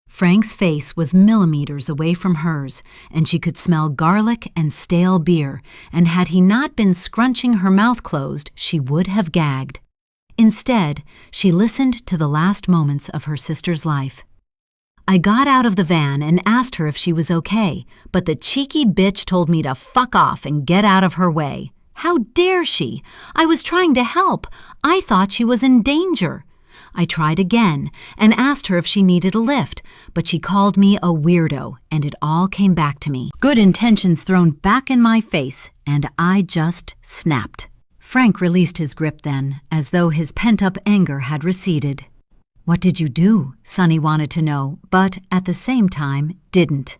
Speaker 1: Frank's face was millimeters away from hers, and she could smell garlic and stale beer, and had he not been scrunching her mouth closed, she would have gagged. Instead, she listened to the last moments of her sister's life. I got out of the van and asked her if she was okay, but the cheeky bitch told me to fuck off and get out of her way. How dare she? I was trying to help. I thought she was in danger. I tried again and asked her if she needed a lift, but she called me a weirdo, and it all came back to me. Good intentions thrown back in my face, and I just snapped. Frank released his grip then, as though his pent-up anger had receded. What did you do? Sonny wanted to know, but at the same time, didn't.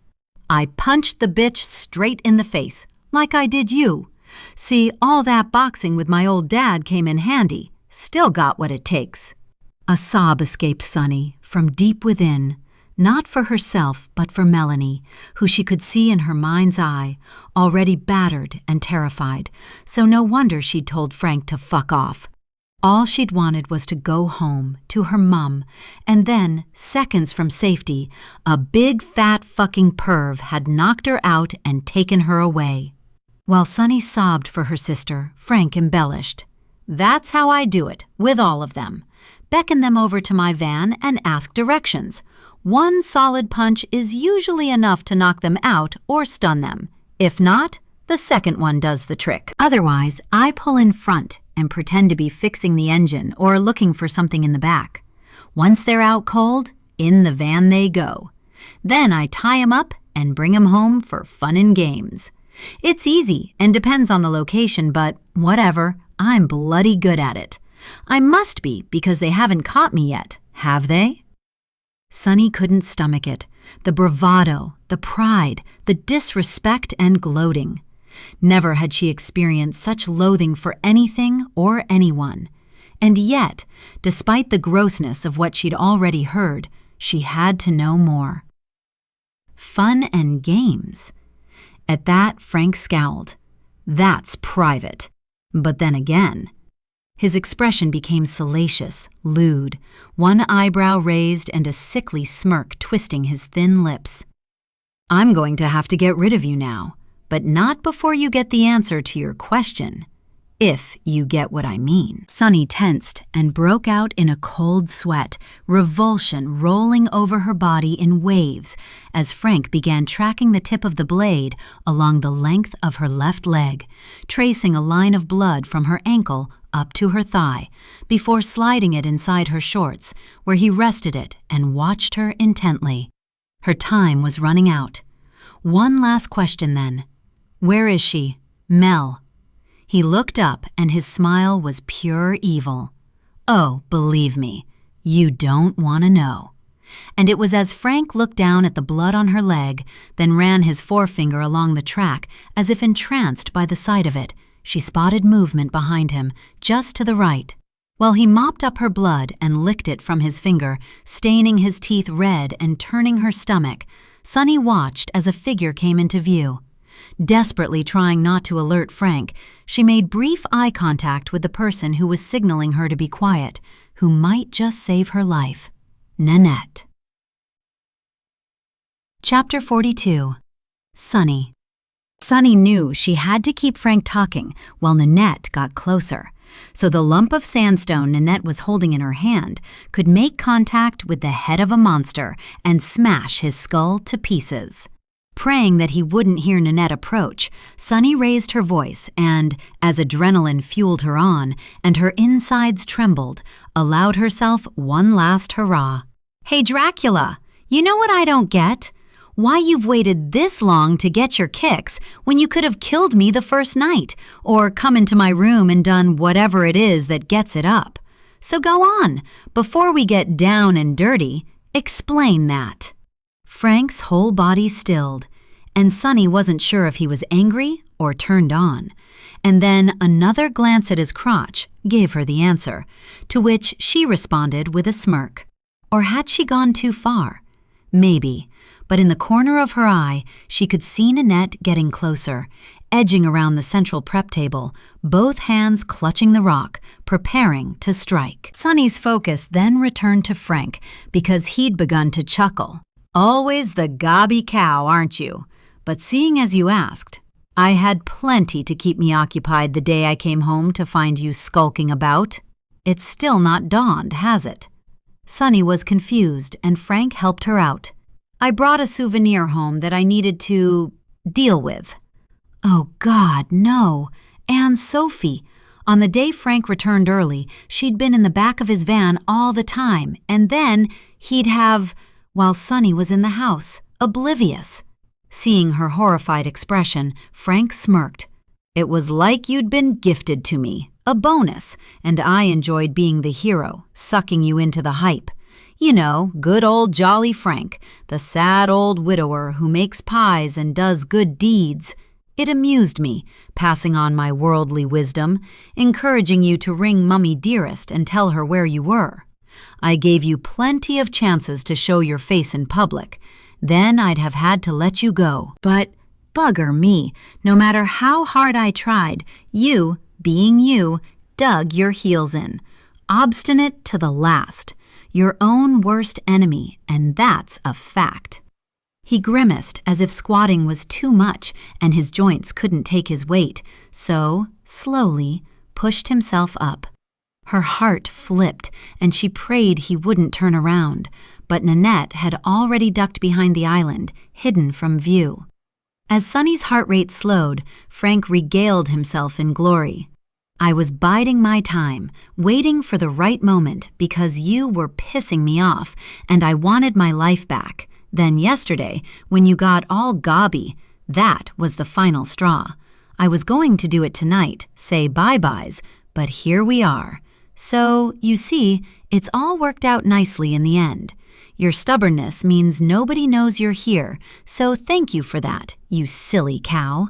Speaker 1: I punched the bitch straight in the face, like I did you. See, all that boxing with my old dad came in handy. Still got what it takes. A sob escaped Sonny from deep within, not for herself but for Melanie, who she could see in her mind's eye, already battered and terrified, so no wonder she'd told Frank to fuck off. All she'd wanted was to go home, to her mum, and then, seconds from safety, a big fat fucking perv had knocked her out and taken her away. While Sonny sobbed for her sister, Frank embellished. That's how I do it, with all of them. Beckon them over to my van and ask directions. One solid punch is usually enough to knock them out or stun them. If not, the second one does the trick. Otherwise, I pull in front and pretend to be fixing the engine or looking for something in the back. Once they're out cold, in the van they go. Then I tie 'em up and bring 'em home for fun and games. It's easy and depends on the location, but whatever, I'm bloody good at it. I must be because they haven't caught me yet, have they? Sunny couldn't stomach it. The bravado, the pride, the disrespect and gloating. Never had she experienced such loathing for anything or anyone. And yet, despite the grossness of what she'd already heard, she had to know more. Fun and games. At that, Frank scowled. That's private. But then again, his expression became salacious, lewd, one eyebrow raised and a sickly smirk twisting his thin lips. I'm going to have to get rid of you now, but not before you get the answer to your question. If you get what I mean. Sunny tensed and broke out in a cold sweat, revulsion rolling over her body in waves as Frank began tracking the tip of the blade along the length of her left leg, tracing a line of blood from her ankle up to her thigh, before sliding it inside her shorts, where he rested it and watched her intently. Her time was running out. One last question then. Where is she? Mel. He looked up and his smile was pure evil. Oh, believe me, you don't want to know. And it was as Frank looked down at the blood on her leg, then ran his forefinger along the track as if entranced by the sight of it, she spotted movement behind him, just to the right. While he mopped up her blood and licked it from his finger, staining his teeth red and turning her stomach, Sunny watched as a figure came into view. Desperately trying not to alert Frank, she made brief eye contact with the person who was signaling her to be quiet, who might just save her life. Nanette. Chapter 42. Sunny. Sunny knew she had to keep Frank talking while Nanette got closer, so the lump of sandstone Nanette was holding in her hand could make contact with the head of a monster and smash his skull to pieces. Praying that he wouldn't hear Nanette approach, Sunny raised her voice and, as adrenaline fueled her on and her insides trembled, allowed herself one last hurrah. Hey Dracula, you know what I don't get? Why you've waited this long to get your kicks when you could have killed me the first night or come into my room and done whatever it is that gets it up. So go on, before we get down and dirty, explain that. Frank's whole body stilled, and Sunny wasn't sure if he was angry or turned on. And then another glance at his crotch gave her the answer, to which she responded with a smirk. Or had she gone too far? Maybe, but in the corner of her eye, she could see Nanette getting closer, edging around the central prep table, both hands clutching the rock, preparing to strike. Sunny's focus then returned to Frank because he'd begun to chuckle. Always the gobby cow, aren't you? But seeing as you asked, I had plenty to keep me occupied the day I came home to find you skulking about. It's still not dawned, has it? Sunny was confused, and Frank helped her out. I brought a souvenir home that I needed to deal with. Oh, God, no. And Sophie. On the day Frank returned early, she'd been in the back of his van all the time, and then he'd have, while Sunny was in the house, oblivious. Seeing her horrified expression, Frank smirked. It was like you'd been gifted to me, a bonus, and I enjoyed being the hero, sucking you into the hype. You know, good old jolly Frank, the sad old widower who makes pies and does good deeds. It amused me, passing on my worldly wisdom, encouraging you to ring Mummy Dearest and tell her where you were. I gave you plenty of chances to show your face in public. Then I'd have had to let you go. But bugger me, no matter how hard I tried, you, being you, dug your heels in. Obstinate to the last. Your own worst enemy, and that's a fact. He grimaced as if squatting was too much and his joints couldn't take his weight, so, slowly, pushed himself up. Her heart flipped, and she prayed he wouldn't turn around, but Nanette had already ducked behind the island, hidden from view. As Sunny's heart rate slowed, Frank regaled himself in glory. I was biding my time, waiting for the right moment because you were pissing me off, and I wanted my life back. Then yesterday, when you got all gobby, that was the final straw. I was going to do it tonight, say bye-byes, but here we are. So, you see, it's all worked out nicely in the end. Your stubbornness means nobody knows you're here, so thank you for that, you silly cow."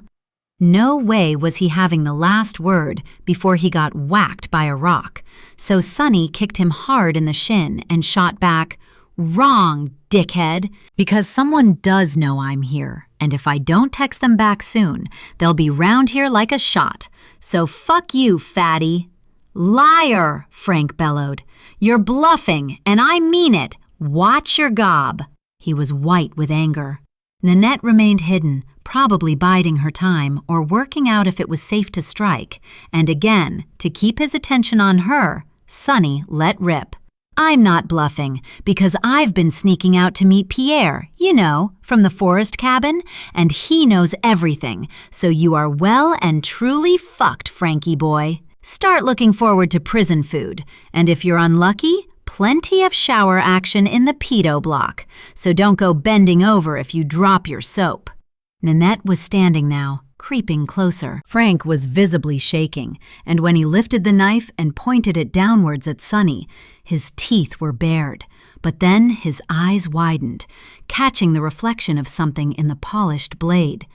Speaker 1: No way was he having the last word before he got whacked by a rock, so Sunny kicked him hard in the shin and shot back, "Wrong, dickhead, because someone does know I'm here, and if I don't text them back soon, they'll be round here like a shot. So fuck you, fatty." "Liar," Frank bellowed. "You're bluffing, and I mean it. Watch your gob." He was white with anger. Nanette remained hidden, probably biding her time or working out if it was safe to strike, and again, to keep his attention on her, Sunny let rip. "I'm not bluffing, because I've been sneaking out to meet Pierre, you know, from the forest cabin, and he knows everything, so you are well and truly fucked, Frankie boy. Start looking forward to prison food, and if you're unlucky, plenty of shower action in the pedo block, so don't go bending over if you drop your soap." Nanette was standing now, creeping closer. Frank was visibly shaking, and when he lifted the knife and pointed it downwards at Sunny, his teeth were bared. But then his eyes widened, catching the reflection of something in the polished blade.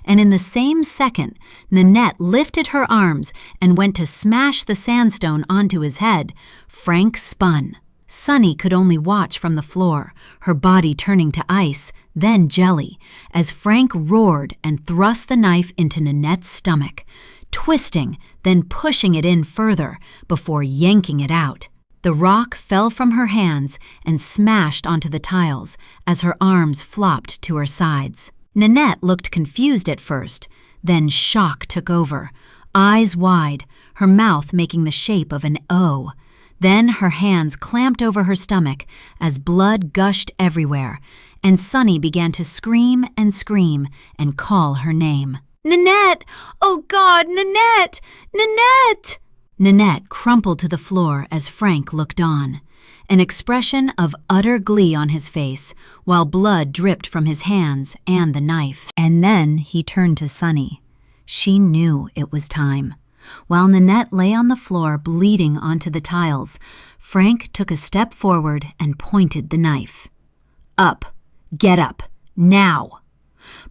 Speaker 1: And in the same second, Nanette lifted her arms and went to smash the sandstone onto his head. Frank spun. Sunny could only watch from the floor, her body turning to ice, then jelly, as Frank roared and thrust the knife into Nanette's stomach, twisting, then pushing it in further before yanking it out. The rock fell from her hands and smashed onto the tiles as her arms flopped to her sides. Nanette looked confused at first, then shock took over, eyes wide, her mouth making the shape of an O. Then her hands clamped over her stomach as blood gushed everywhere, and Sunny began to scream and call her name. "Nanette! Oh God, Nanette! Nanette!" Nanette crumpled to the floor as Frank looked on, an expression of utter glee on his face, while blood dripped from his hands and the knife. And then he turned to Sunny. She knew it was time. While Nanette lay on the floor bleeding onto the tiles, Frank took a step forward and pointed the knife. "Up! Get up! Now!"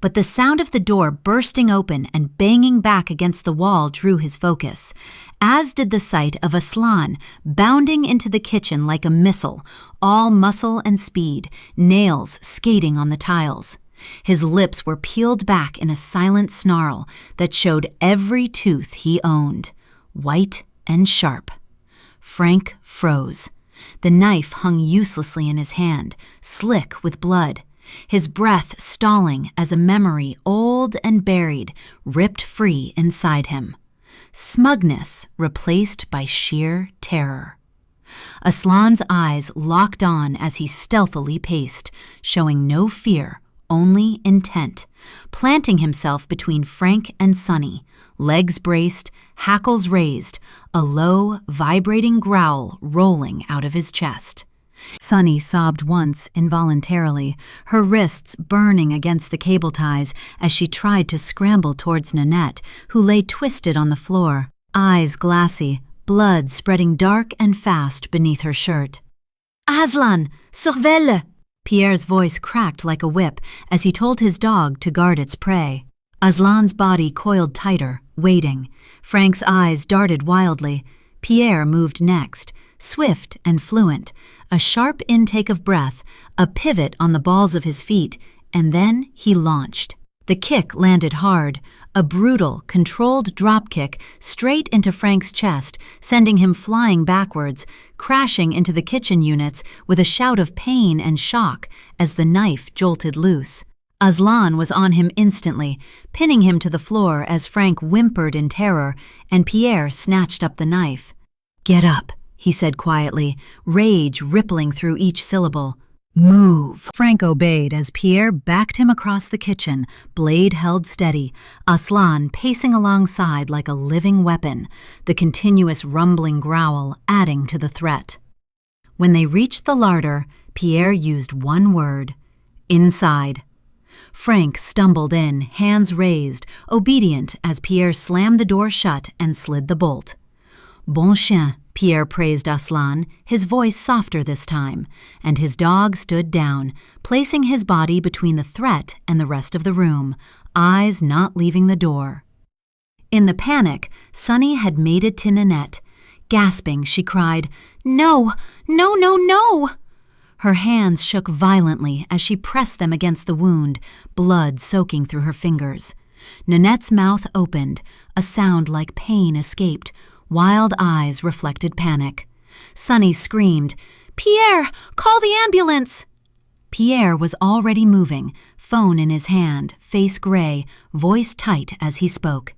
Speaker 1: But the sound of the door bursting open and banging back against the wall drew his focus, as did the sight of Aslan bounding into the kitchen like a missile, all muscle and speed, nails skating on the tiles. His lips were peeled back in a silent snarl that showed every tooth he owned, white and sharp. Frank froze. The knife hung uselessly in his hand, slick with blood, his breath stalling as a memory old and buried ripped free inside him. Smugness replaced by sheer terror. Aslan's eyes locked on as he stealthily paced, showing no fear, only intent, planting himself between Frank and Sunny, legs braced, hackles raised, a low, vibrating growl rolling out of his chest. Sunny sobbed once involuntarily, her wrists burning against the cable ties as she tried to scramble towards Nanette, who lay twisted on the floor, eyes glassy, blood spreading dark and fast beneath her shirt. "Aslan, surveille!" Pierre's voice cracked like a whip as he told his dog to guard its prey. Aslan's body coiled tighter, waiting. Frank's eyes darted wildly. Pierre moved next, swift and fluent, a sharp intake of breath, a pivot on the balls of his feet, and then he launched. The kick landed hard, a brutal, controlled drop kick straight into Frank's chest, sending him flying backwards, crashing into the kitchen units with a shout of pain and shock as the knife jolted loose. Aslan was on him instantly, pinning him to the floor as Frank whimpered in terror, and Pierre snatched up the knife. "Get up," he said quietly, rage rippling through each syllable. "Move!" Frank obeyed as Pierre backed him across the kitchen, blade held steady, Aslan pacing alongside like a living weapon, the continuous rumbling growl adding to the threat. When they reached the larder, Pierre used one word: inside. Frank stumbled in, hands raised, obedient as Pierre slammed the door shut and slid the bolt. Bon chien, Pierre praised Aslan, his voice softer this time, and his dog stood down, placing his body between the threat and the rest of the room, eyes not leaving the door. In the panic, Sunny had made it to Nanette. Gasping, she cried, "No, no, no, no!" Her hands shook violently as she pressed them against the wound, blood soaking through her fingers. Nanette's mouth opened, a sound like pain escaped, wild eyes reflected panic. Sunny screamed, "Pierre, call the ambulance!" Pierre was already moving, phone in his hand, face gray, voice tight as he spoke.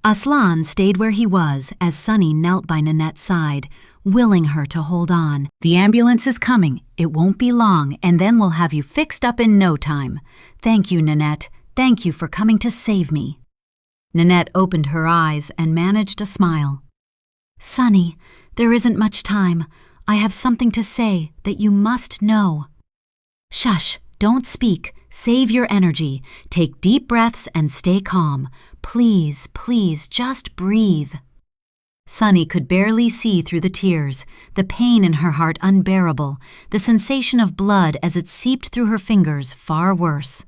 Speaker 1: Aslan stayed where he was as Sunny knelt by Nanette's side, willing her to hold on. "The ambulance is coming. It won't be long, and then we'll have you fixed up in no time. Thank you, Nanette. Thank you for coming to save me." Nanette opened her eyes and managed a smile. "Sunny, there isn't much time. I have something to say that you must know." "Shush, don't speak. Save your energy. Take deep breaths and stay calm. Please, please, just breathe." Sunny could barely see through the tears, the pain in her heart unbearable, the sensation of blood as it seeped through her fingers far worse.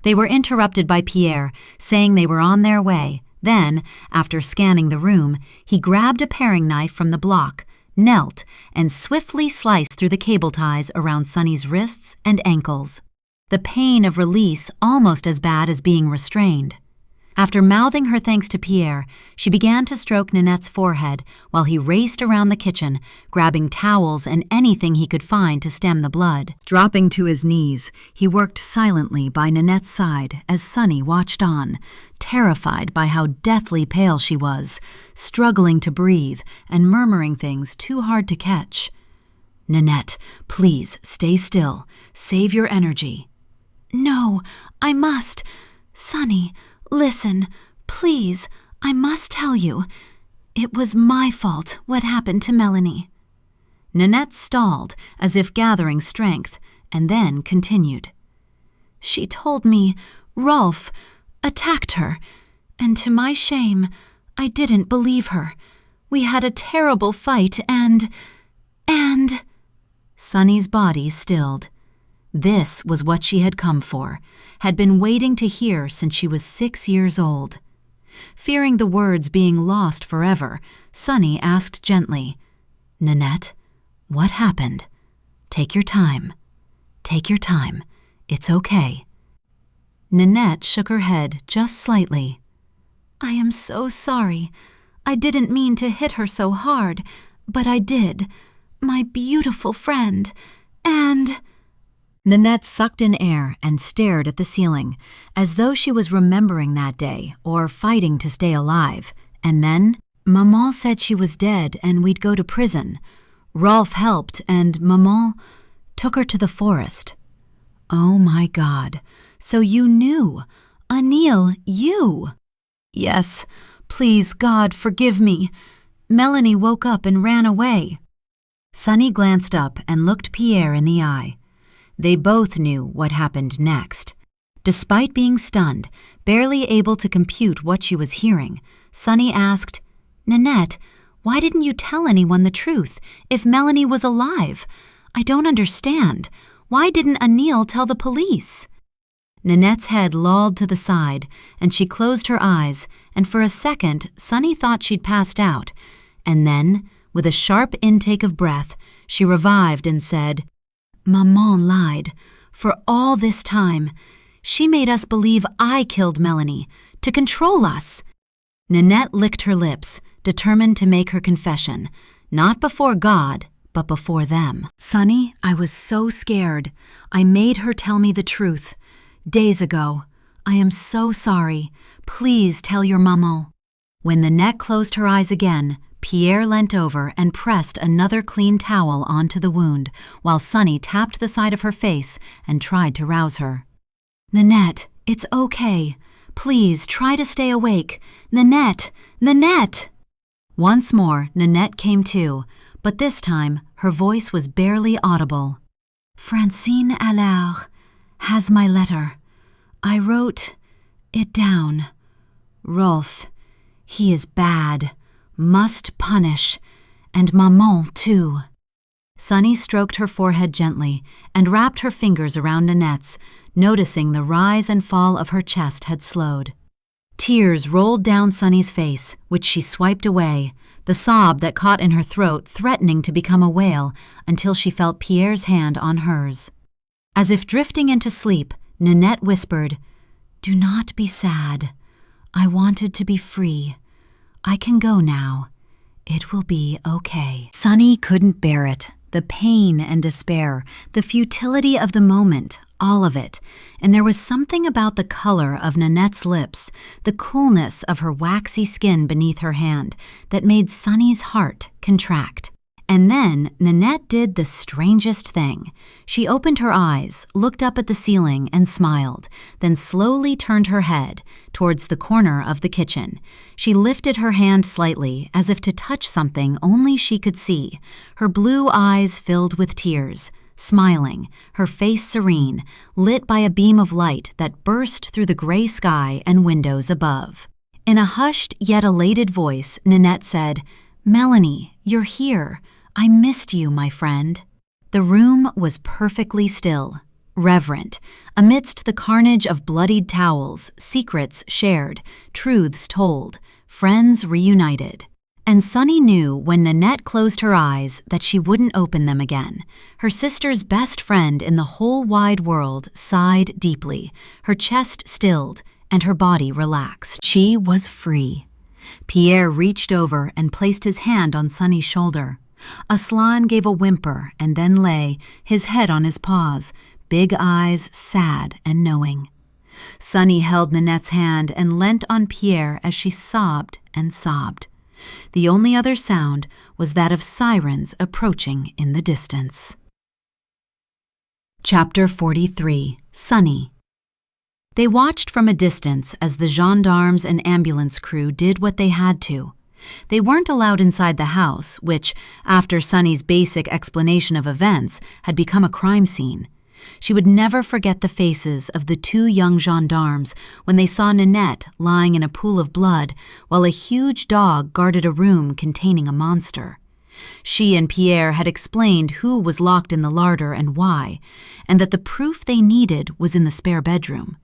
Speaker 1: They were interrupted by Pierre, saying they were on their way. Then, after scanning the room, he grabbed a paring knife from the block, knelt, and swiftly sliced through the cable ties around Sunny's wrists and ankles. The pain of release almost as bad as being restrained. After mouthing her thanks to Pierre, she began to stroke Nanette's forehead while he raced around the kitchen, grabbing towels and anything he could find to stem the blood. Dropping to his knees, he worked silently by Nanette's side as Sunny watched on, terrified by how deathly pale she was, struggling to breathe and murmuring things too hard to catch. "Nanette, please, stay still. Save your energy." "No, I must. Sunny, listen, please, I must tell you. It was my fault what happened to Melanie." Nanette stalled, as if gathering strength, and then continued. "She told me Rolf attacked her, and to my shame, I didn't believe her. We had a terrible fight and... Sunny's body stilled. This was what she had come for, had been waiting to hear since she was 6 years old. Fearing the words being lost forever, Sunny asked gently, "Nanette, what happened? Take your time. Take your time. It's okay." Nanette shook her head just slightly. "I am so sorry. I didn't mean to hit her so hard, but I did. My beautiful friend, and..." Nanette sucked in air and stared at the ceiling, as though she was remembering that day or fighting to stay alive. And then, "Maman said she was dead and we'd go to prison. Rolf helped and Maman took her to the forest." "Oh my God, so you knew. Anil, you." "Yes, please God, forgive me. Melanie woke up and ran away." Sunny glanced up and looked Pierre in the eye. They both knew what happened next. Despite being stunned, barely able to compute what she was hearing, Sunny asked, "Nanette, why didn't you tell anyone the truth if Melanie was alive? I don't understand. Why didn't Anil tell the police?" Nanette's head lolled to the side, and she closed her eyes, and for a second Sunny thought she'd passed out. And then, with a sharp intake of breath, she revived and said, "Maman lied. For all this time, she made us believe I killed Melanie, to control us." Nanette licked her lips, determined to make her confession, not before God, but before them. "Sunny, I was so scared. I made her tell me the truth. Days ago. I am so sorry. Please tell your maman." When Nanette closed her eyes again, Pierre leant over and pressed another clean towel onto the wound, while Sunny tapped the side of her face and tried to rouse her. "Nanette, it's okay. Please try to stay awake. Nanette! Nanette!" Once more, Nanette came to, but this time her voice was barely audible. "Francine Allard has my letter. I wrote it down. Rolf, he is bad. Must punish. And maman, too. Sunny stroked her forehead gently and wrapped her fingers around Nanette's, noticing the rise and fall of her chest had slowed. Tears rolled down Sunny's face, which she swiped away, the sob that caught in her throat threatening to become a wail until she felt Pierre's hand on hers. As if drifting into sleep, Nanette whispered, "Do not be sad. I wanted to be free. I can go now. It will be okay." Sunny couldn't bear it. The pain and despair, the futility of the moment, all of it. And there was something about the color of Nanette's lips, the coolness of her waxy skin beneath her hand, that made Sunny's heart contract. And then Nanette did the strangest thing. She opened her eyes, looked up at the ceiling, and smiled, then slowly turned her head towards the corner of the kitchen. She lifted her hand slightly, as if to touch something only she could see, her blue eyes filled with tears, smiling, her face serene, lit by a beam of light that burst through the gray sky and windows above. In a hushed yet elated voice, Nanette said, "Melanie, you're here. I missed you, my friend." The room was perfectly still, reverent, amidst the carnage of bloodied towels, secrets shared, truths told, friends reunited. And Sunny knew when Nanette closed her eyes that she wouldn't open them again. Her sister's best friend in the whole wide world sighed deeply, her chest stilled, and her body relaxed. She was free. Pierre reached over and placed his hand on Sunny's shoulder. Aslan gave a whimper and then lay, his head on his paws, big eyes sad and knowing. Sunny held Nanette's hand and leant on Pierre as she sobbed and sobbed. The only other sound was that of sirens approaching in the distance. Chapter 43. Sunny. They watched from a distance as the gendarmes and ambulance crew did what they had to. They weren't allowed inside the house, which, after Sunny's basic explanation of events, had become a crime scene. She would never forget the faces of the two young gendarmes when they saw Nanette lying in a pool of blood while a huge dog guarded a room containing a monster. She and Pierre had explained who was locked in the larder and why, and that the proof they needed was in the spare bedroom.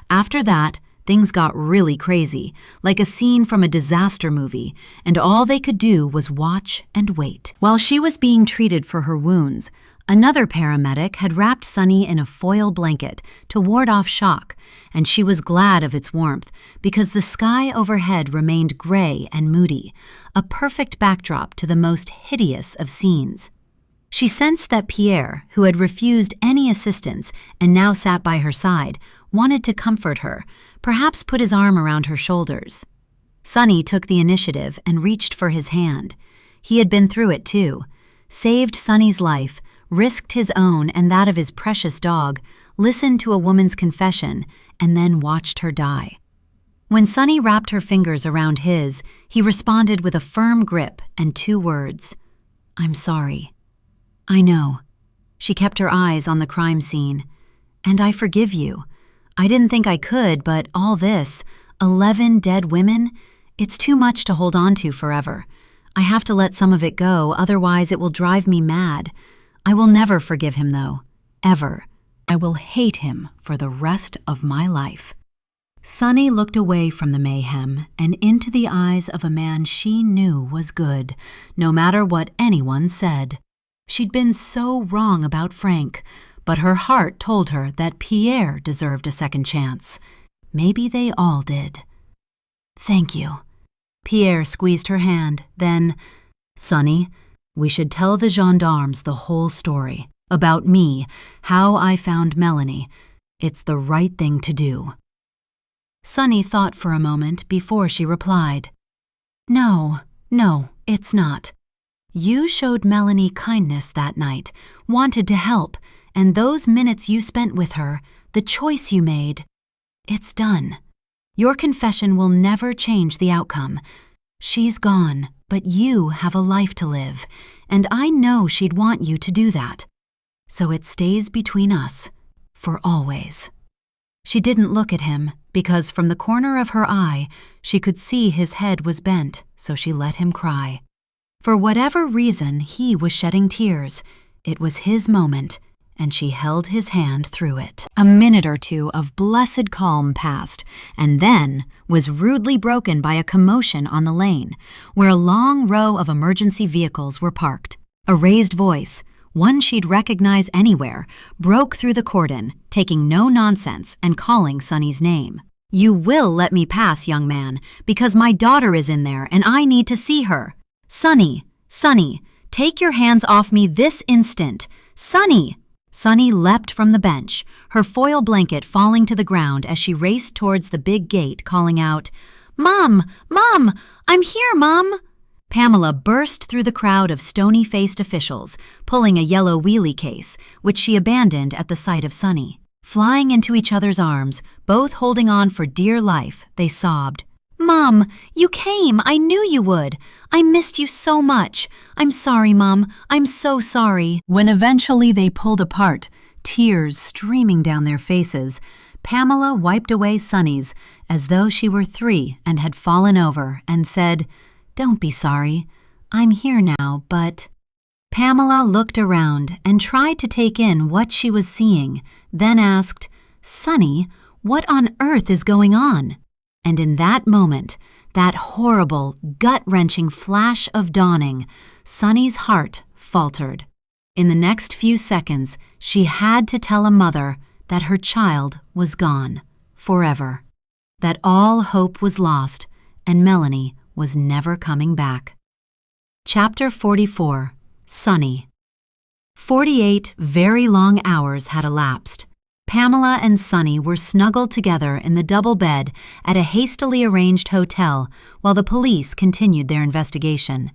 Speaker 1: After that, things got really crazy, like a scene from a disaster movie, and all they could do was watch and wait. While she was being treated for her wounds, another paramedic had wrapped Sunny in a foil blanket to ward off shock, and she was glad of its warmth because the sky overhead remained gray and moody, a perfect backdrop to the most hideous of scenes. She sensed that Pierre, who had refused any assistance and now sat by her side, wanted to comfort her, perhaps put his arm around her shoulders. Sunny took the initiative and reached for his hand. He had been through it too, saved Sunny's life, risked his own and that of his precious dog, listened to a woman's confession, and then watched her die. When Sunny wrapped her fingers around his, he responded with a firm grip and 2 words, "I'm sorry." "I know." She kept her eyes on the crime scene. "And I forgive you. I didn't think I could, but all this, 11 dead women, it's too much to hold on to forever. I have to let some of it go, otherwise it will drive me mad. I will never forgive him, though. Ever. I will hate him for the rest of my life." Sunny looked away from the mayhem and into the eyes of a man she knew was good, no matter what anyone said. She'd been so wrong about Frank, but her heart told her that Pierre deserved a second chance. Maybe they all did. "Thank you." Pierre squeezed her hand, then, "Sunny, we should tell the gendarmes the whole story. About me, how I found Melanie. It's the right thing to do." Sunny thought for a moment before she replied. No, it's not. You showed Melanie kindness that night, wanted to help, and those minutes you spent with her, the choice you made, it's done. Your confession will never change the outcome. She's gone, but you have a life to live, and I know she'd want you to do that. So it stays between us, for always. She didn't look at him because from the corner of her eye, she could see his head was bent, so she let him cry. For whatever reason, he was shedding tears. It was his moment, and she held his hand through it. A minute or two of blessed calm passed, and then was rudely broken by a commotion on the lane, where a long row of emergency vehicles were parked. A raised voice, one she'd recognize anywhere, broke through the cordon, taking no nonsense and calling Sonny's name. "You will let me pass, young man, because my daughter is in there and I need to see her. Sonny, Sonny, take your hands off me this instant. Sonny!" Sonny leapt from the bench, her foil blanket falling to the ground as she raced towards the big gate, calling out, "Mom! Mom! I'm here, Mom!" Pamela burst through the crowd of stony-faced officials, pulling a yellow wheelie case, which she abandoned at the sight of Sonny. Flying into each other's arms, both holding on for dear life, they sobbed, "Mom, you came! I knew you would! I missed you so much! I'm sorry, Mom, I'm so sorry!" When eventually they pulled apart, tears streaming down their faces, Pamela wiped away Sonny's as though she were 3 and had fallen over and said, "Don't be sorry. I'm here now, but—" Pamela looked around and tried to take in what she was seeing, then asked, "Sonny, what on earth is going on?" And in that moment, that horrible, gut-wrenching flash of dawning, Sonny's heart faltered. In the next few seconds, she had to tell a mother that her child was gone, forever, that all hope was lost, and Melanie was never coming back. Chapter 44. Sonny. 48 very long hours had elapsed. Pamela and Sonny were snuggled together in the double bed at a hastily arranged hotel while the police continued their investigation.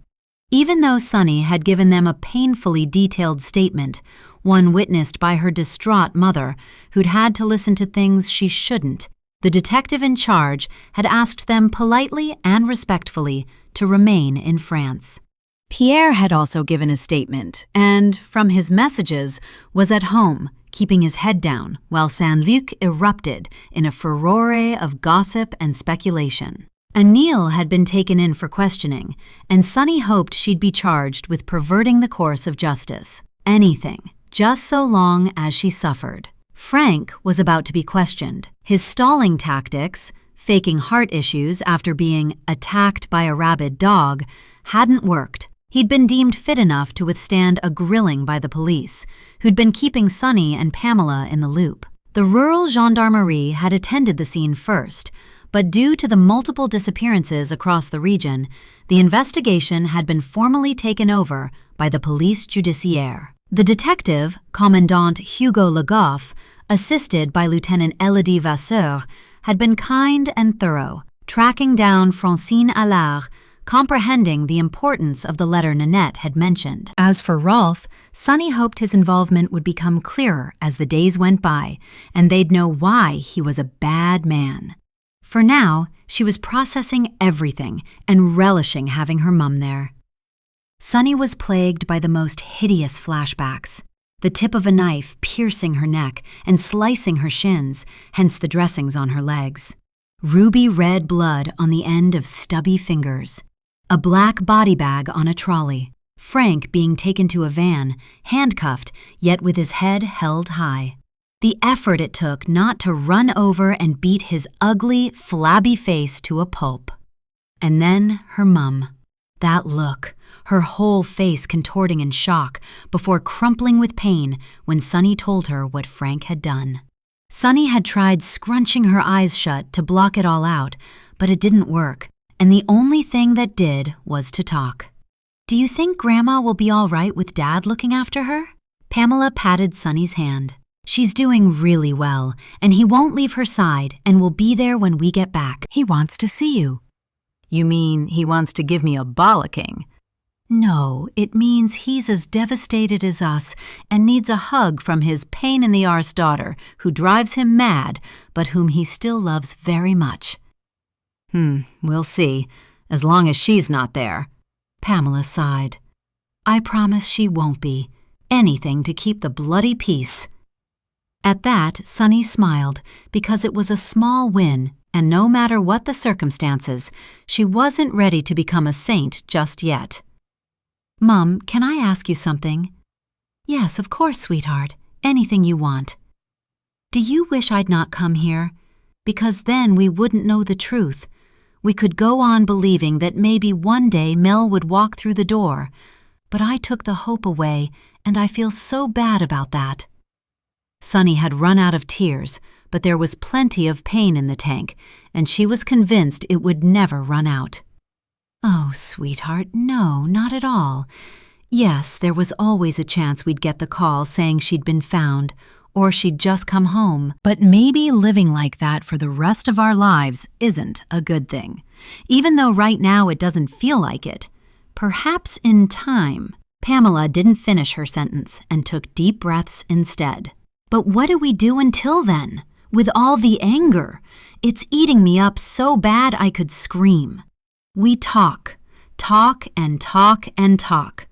Speaker 1: Even though Sonny had given them a painfully detailed statement, one witnessed by her distraught mother, who'd had to listen to things she shouldn't, the detective in charge had asked them politely and respectfully to remain in France. Pierre had also given a statement and, from his messages, was at home, keeping his head down, while Saint-Luc erupted in a furore of gossip and speculation. Anil had been taken in for questioning, and Sonny hoped she'd be charged with perverting the course of justice. Anything, just so long as she suffered. Frank was about to be questioned. His stalling tactics, faking heart issues after being attacked by a rabid dog, hadn't worked. He'd been deemed fit enough to withstand a grilling by the police, who'd been keeping Sonny and Pamela in the loop. The rural gendarmerie had attended the scene first, but due to the multiple disappearances across the region, the investigation had been formally taken over by the police judiciaire. The detective, Commandant Hugo Legoff, assisted by Lieutenant Elodie Vasseur, had been kind and thorough, tracking down Francine Allard, comprehending the importance of the letter Nanette had mentioned. As for Rolf, Sonny hoped his involvement would become clearer as the days went by, and they'd know why he was a bad man. For now, she was processing everything and relishing having her mum there. Sonny was plagued by the most hideous flashbacks, the tip of a knife piercing her neck and slicing her shins, hence the dressings on her legs. Ruby red blood on the end of stubby fingers. A black body bag on a trolley. Frank being taken to a van, handcuffed, yet with his head held high. The effort it took not to run over and beat his ugly, flabby face to a pulp. And then her mum. That look, her whole face contorting in shock before crumpling with pain when Sonny told her what Frank had done. Sonny had tried scrunching her eyes shut to block it all out, but it didn't work, and the only thing that did was to talk. "Do you think Grandma will be all right with Dad looking after her?" Pamela patted Sonny's hand. "She's doing really well, and he won't leave her side and will be there when we get back." "He wants to see you." "You mean he wants to give me a bollocking?" "No, it means he's as devastated as us and needs a hug from his pain-in-the-arse daughter who drives him mad, but whom he still loves very much." We'll see, as long as she's not there." Pamela sighed. "I promise she won't be. Anything to keep the bloody peace." At that, Sunny smiled because it was a small win, and no matter what the circumstances, she wasn't ready to become a saint just yet. "Mom, can I ask you something?" "Yes, of course, sweetheart. Anything you want." "Do you wish I'd not come here? Because then we wouldn't know the truth. We could go on believing that maybe one day Mel would walk through the door. But I took the hope away, and I feel so bad about that." Sunny had run out of tears, but there was plenty of pain in the tank, and she was convinced it would never run out. "Oh, sweetheart, no, not at all. Yes, there was always a chance we'd get the call saying she'd been found, or she'd just come home. But maybe living like that for the rest of our lives isn't a good thing, even though right now it doesn't feel like it. Perhaps in time." Pamela didn't finish her sentence and took deep breaths instead. "But what do we do until then? With all the anger? It's eating me up so bad I could scream." "We talk. Talk and talk and talk.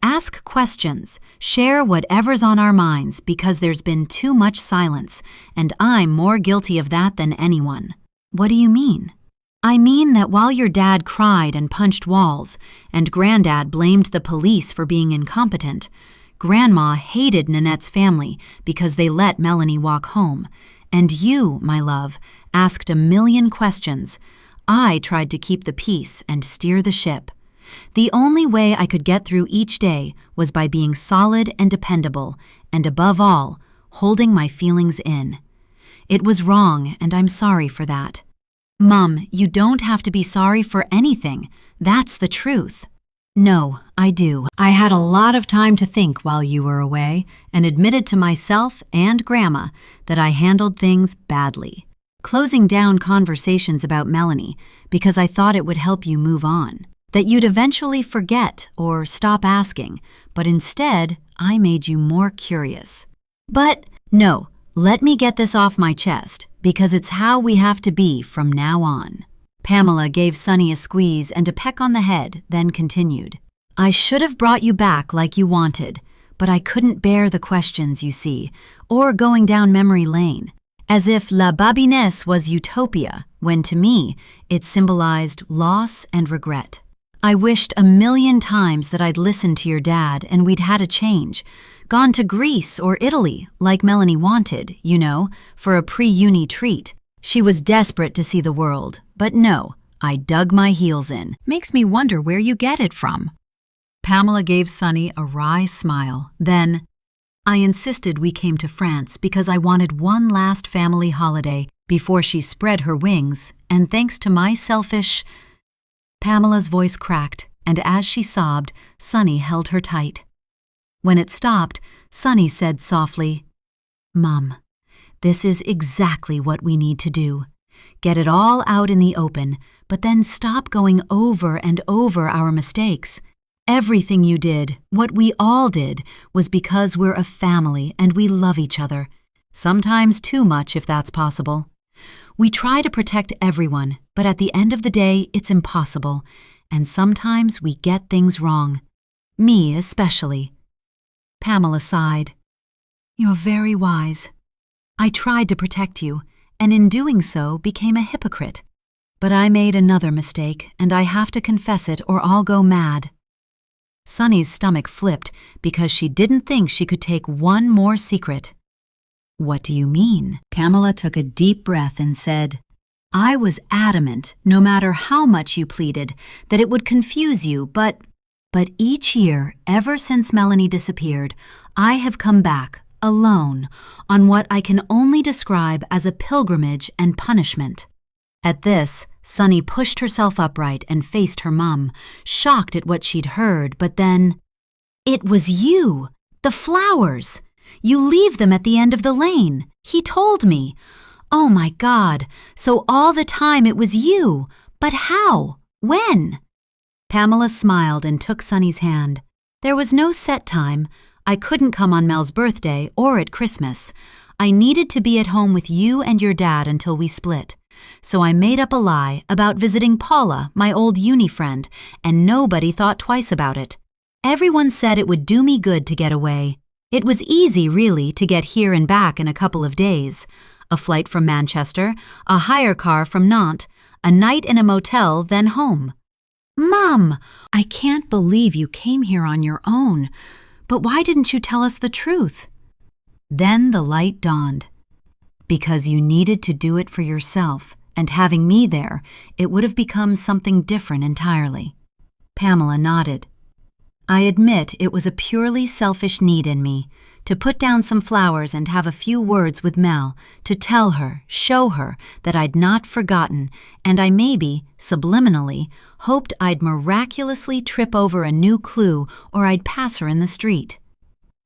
Speaker 1: Ask questions, share whatever's on our minds because there's been too much silence, and I'm more guilty of that than anyone." "What do you mean?" "I mean that while your dad cried and punched walls, and Granddad blamed the police for being incompetent, Grandma hated Nanette's family because they let Melanie walk home, and you, my love, asked a million questions. I tried to keep the peace and steer the ship. The only way I could get through each day was by being solid and dependable, and above all, holding my feelings in. It was wrong, and I'm sorry for that." "Mom, you don't have to be sorry for anything. That's the truth." "No, I do. I had a lot of time to think while you were away, and admitted to myself and Grandma that I handled things badly, closing down conversations about Melanie because I thought it would help you move on, that you'd eventually forget or stop asking, but instead, I made you more curious. But no, let me get this off my chest, because it's how we have to be from now on." Pamela gave Sunny a squeeze and a peck on the head, then continued. "I should have brought you back like you wanted, but I couldn't bear the questions, you see, or going down memory lane, as if La Babinesse was utopia, when to me, it symbolized loss and regret. I wished a million times that I'd listened to your dad and we'd had a change, gone to Greece or Italy, like Melanie wanted, you know, for a pre-uni treat. She was desperate to see the world, but no, I dug my heels in. Makes me wonder where you get it from." Pamela gave Sunny a wry smile. Then, "I insisted we came to France because I wanted one last family holiday before she spread her wings, and thanks to my selfish—" Pamela's voice cracked, and as she sobbed, Sunny held her tight. When it stopped, Sunny said softly, "Mom, this is exactly what we need to do. Get it all out in the open, but then stop going over and over our mistakes. Everything you did, what we all did, was because we're a family and we love each other. Sometimes too much, if that's possible. We try to protect everyone, but at the end of the day, it's impossible. And sometimes we get things wrong. Me especially." Pamela sighed. "You're very wise. I tried to protect you, and in doing so became a hypocrite. But I made another mistake, and I have to confess it or I'll go mad." Sunny's stomach flipped because she didn't think she could take one more secret. "What do you mean?" Pamela took a deep breath and said, "I was adamant, no matter how much you pleaded, that it would confuse you, but each year, ever since Melanie disappeared, I have come back, alone, on what I can only describe as a pilgrimage and punishment." At this, Sunny pushed herself upright and faced her mum, shocked at what she'd heard, but then, "It was you! The flowers! You leave them at the end of the lane. He told me. Oh my God, so all the time it was you. But how? When?" Pamela smiled and took Sunny's hand. "There was no set time. I couldn't come on Mel's birthday or at Christmas. I needed to be at home with you and your dad until we split. So I made up a lie about visiting Paula, my old uni friend, and nobody thought twice about it. Everyone said it would do me good to get away. It was easy, really, to get here and back in a couple of days. A flight from Manchester, a hire car from Nantes, a night in a motel, then home. Mom, I can't believe you came here on your own. But why didn't you tell us the truth? Then the light dawned. Because you needed to do it for yourself, and having me there, it would have become something different entirely. Pamela nodded. I admit it was a purely selfish need in me, to put down some flowers and have a few words with Mel, to tell her, show her that I'd not forgotten, and I maybe, subliminally, hoped I'd miraculously trip over a new clue or I'd pass her in the street.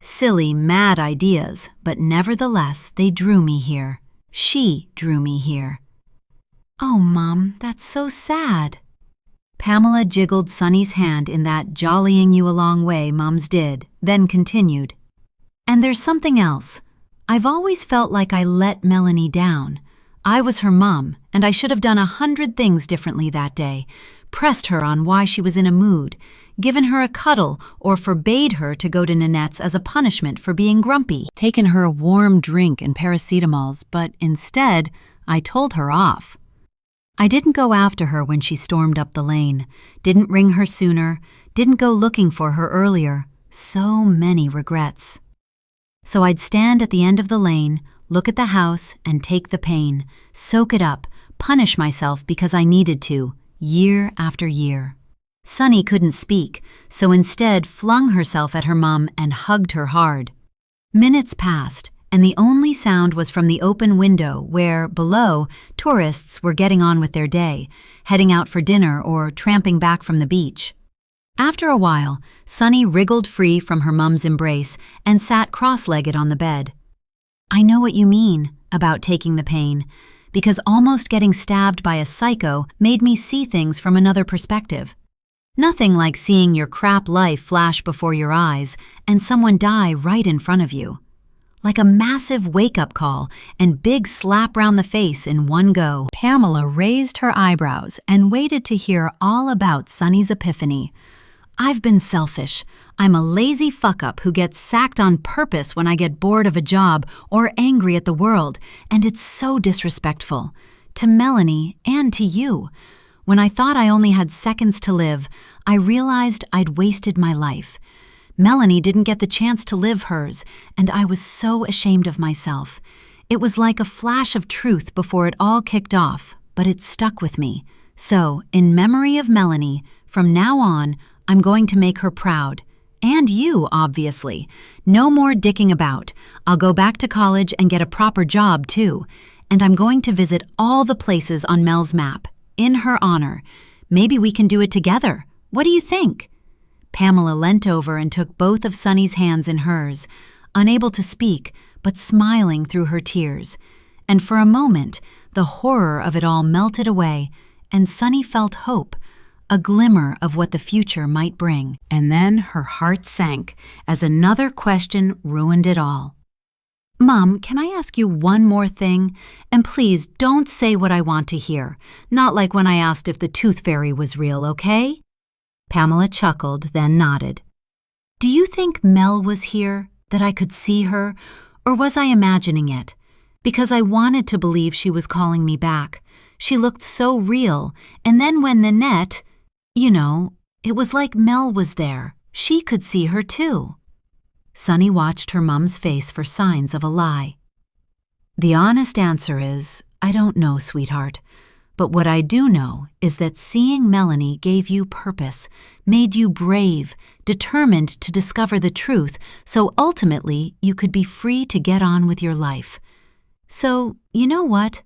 Speaker 1: Silly, mad ideas, but nevertheless they drew me here. She drew me here. Oh, Mom, that's so sad. Pamela jiggled Sonny's hand in that jollying you along way moms did, then continued. And there's something else. I've always felt like I let Melanie down. I was her mom, and I should have done 100 things differently that day. Pressed her on why she was in a mood, given her a cuddle, or forbade her to go to Nanette's as a punishment for being grumpy. Taken her a warm drink and paracetamols, but instead, I told her off. I didn't go after her when she stormed up the lane, didn't ring her sooner, didn't go looking for her earlier. So many regrets. So I'd stand at the end of the lane, look at the house, and take the pain, soak it up, punish myself because I needed to, year after year. Sonny couldn't speak, so instead flung herself at her mom and hugged her hard. Minutes passed, and the only sound was from the open window where, below, tourists were getting on with their day, heading out for dinner or tramping back from the beach. After a while, Sonny wriggled free from her mom's embrace and sat cross-legged on the bed. I know what you mean about taking the pain, because almost getting stabbed by a psycho made me see things from another perspective. Nothing like seeing your crap life flash before your eyes and someone die right in front of you. Like a massive wake-up call and big slap round the face in one go. Pamela raised her eyebrows and waited to hear all about Sonny's epiphany. I've been selfish. I'm a lazy fuck-up who gets sacked on purpose when I get bored of a job or angry at the world, and it's so disrespectful. To Melanie and to you. When I thought I only had seconds to live, I realized I'd wasted my life. Melanie didn't get the chance to live hers, and I was so ashamed of myself. It was like a flash of truth before it all kicked off, but it stuck with me. So, in memory of Melanie, from now on, I'm going to make her proud. And you, obviously. No more dicking about. I'll go back to college and get a proper job, too. And I'm going to visit all the places on Mel's map, in her honor. Maybe we can do it together. What do you think? Pamela leant over and took both of Sonny's hands in hers, unable to speak, but smiling through her tears. And for a moment, the horror of it all melted away, and Sonny felt hope, a glimmer of what the future might bring. And then her heart sank as another question ruined it all. Mom, can I ask you one more thing? And please don't say what I want to hear. Not like when I asked if the tooth fairy was real, okay? Pamela chuckled, then nodded. Do you think Mel was here, that I could see her, or was I imagining it? Because I wanted to believe she was calling me back. She looked so real, and then when Nanette, it was like Mel was there. She could see her too. Sonny watched her mom's face for signs of a lie. The honest answer is, I don't know, sweetheart. But what I do know is that seeing Melanie gave you purpose, made you brave, determined to discover the truth, so ultimately you could be free to get on with your life. So, you know what?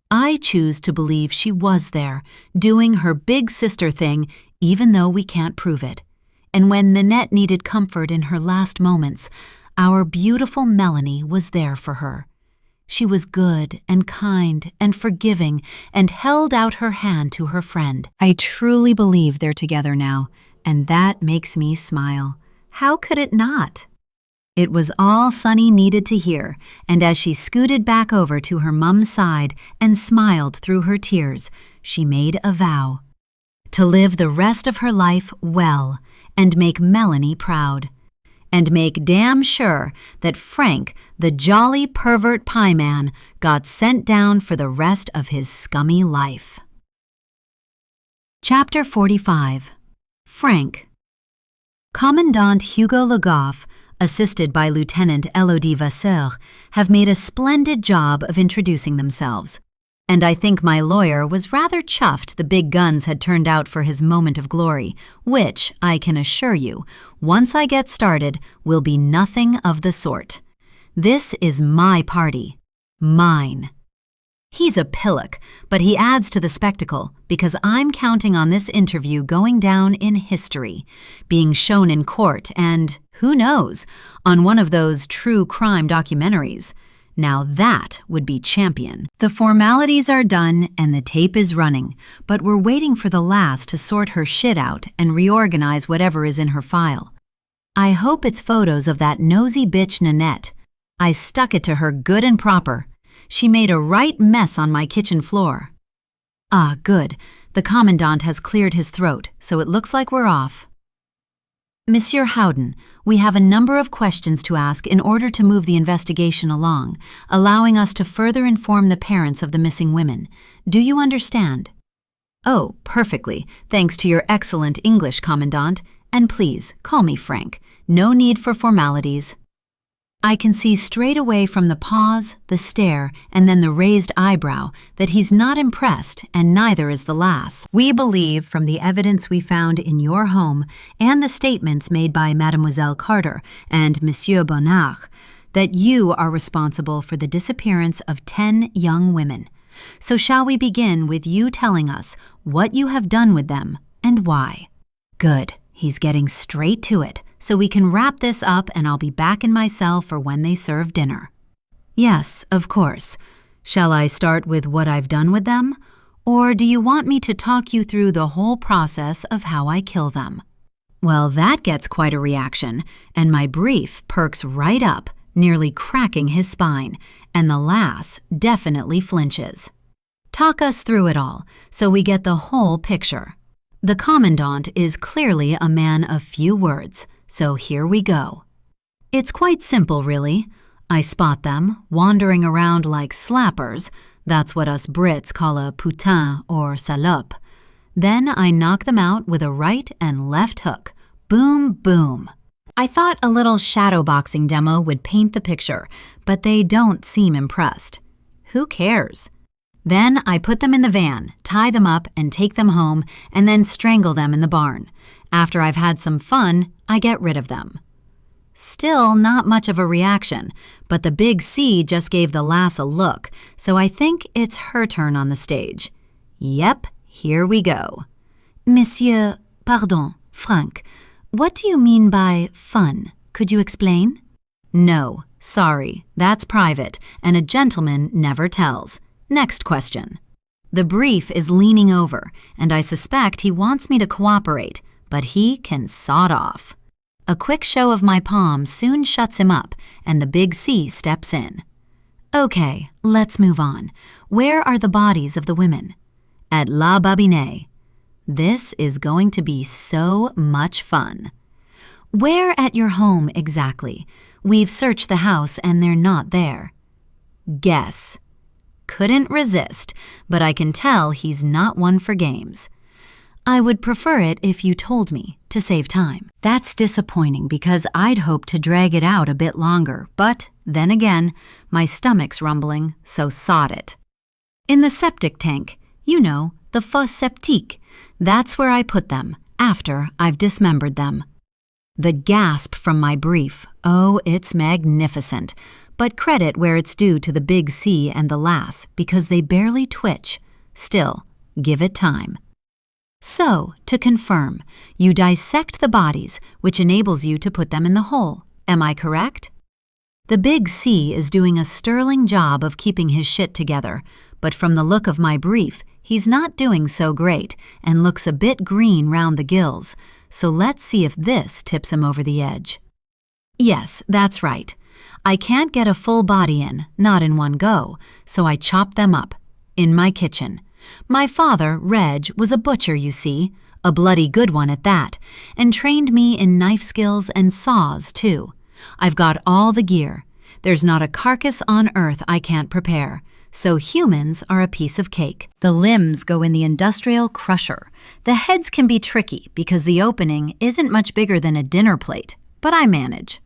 Speaker 1: I choose to believe she was there, doing her big sister thing, even though we can't prove it. And when Nanette needed comfort in her last moments, our beautiful Melanie was there for her. She was good and kind and forgiving and held out her hand to her friend. I truly believe they're together now, and that makes me smile. How could it not? It was all Sonny needed to hear, and as she scooted back over to her mom's side and smiled through her tears, she made a vow. To live the rest of her life well and make Melanie proud. and make damn sure that Frank, the jolly pervert pie man, got sent down for the rest of his scummy life. Chapter 45. Frank. Commandant Hugo Le Goff, assisted by Lieutenant Elodie Vasseur, have made a splendid job of introducing themselves. And I think my lawyer was rather chuffed the big guns had turned out for his moment of glory, which, I can assure you, once I get started, will be nothing of the sort. This is my party. Mine. He's a pillock, but he adds to the spectacle because I'm counting on this interview going down in history, being shown in court and, who knows, on one of those true crime documentaries. Now that would be champion. The formalities are done and the tape is running, but we're waiting for the lass to sort her shit out and reorganize whatever is in her file. I hope it's photos of that nosy bitch Nanette. I stuck it to her good and proper. She made a right mess on my kitchen floor. Ah, good. The commandant has cleared his throat, so it looks like we're off. Monsieur Howden, we have a number of questions to ask in order to move the investigation along, allowing us to further inform the parents of the missing women. Do you understand? Oh, perfectly, thanks to your excellent English, Commandant. And please, call me Frank. No need for formalities. I can see straight away from the pause, the stare, and then the raised eyebrow that he's not impressed, and neither is the lass. We believe from the evidence we found in your home and the statements made by Mademoiselle Carter and Monsieur Bonnard that you are responsible for the disappearance of 10 young women. So shall we begin with you telling us what you have done with them and why? Good. He's getting straight to it, so we can wrap this up and I'll be back in my cell for when they serve dinner. Yes, of course. Shall I start with what I've done with them? Or do you want me to talk you through the whole process of how I kill them? Well, that gets quite a reaction, and my brief perks right up, nearly cracking his spine, and the lass definitely flinches. Talk us through it all, so we get the whole picture. The commandant is clearly a man of few words, so here we go. It's quite simple, really. I spot them, wandering around like slappers. That's what us Brits call a putain or salope. Then I knock them out with a right and left hook. Boom, boom. I thought a little shadowboxing demo would paint the picture, but they don't seem impressed. Who cares? Then I put them in the van, tie them up, and take them home, and then strangle them in the barn. After I've had some fun, I get rid of them. Still not much of a reaction, but the big C just gave the lass a look, so I think it's her turn on the stage. Yep, here we go. Monsieur, pardon, Frank, what do you mean by fun? Could you explain? No, sorry, that's private, and a gentleman never tells. Next question. The brief is leaning over, and I suspect he wants me to cooperate, but he can sod off. A quick show of my palm soon shuts him up, and the big C steps in. Okay, let's move on. Where are the bodies of the women? At La Babinée. This is going to be so much fun. Where at your home exactly? We've searched the house and they're not there. Guess. Couldn't resist, but I can tell he's not one for games. I would prefer it if you told me, to save time. That's disappointing because I'd hoped to drag it out a bit longer, but then again, my stomach's rumbling, so sod it. In the septic tank, you know, the fosse septique, that's where I put them, after I've dismembered them. The gasp from my brief, oh, it's magnificent. But credit where it's due to the big C and the lass because they barely twitch. Still, give it time. So, to confirm, you dissect the bodies, which enables you to put them in the hole. Am I correct? The big C is doing a sterling job of keeping his shit together, but from the look of my brief, he's not doing so great and looks a bit green round the gills, so let's see if this tips him over the edge. Yes, that's right. I can't get a full body in, not in one go, so I chop them up. In my kitchen. My father, Reg, was a butcher, you see. a bloody good one at that, and trained me in knife skills and saws, too. I've got all the gear. There's not a carcass on earth I can't prepare, so humans are a piece of cake. The limbs go in the industrial crusher. The heads can be tricky because the opening isn't much bigger than a dinner plate, but I manage.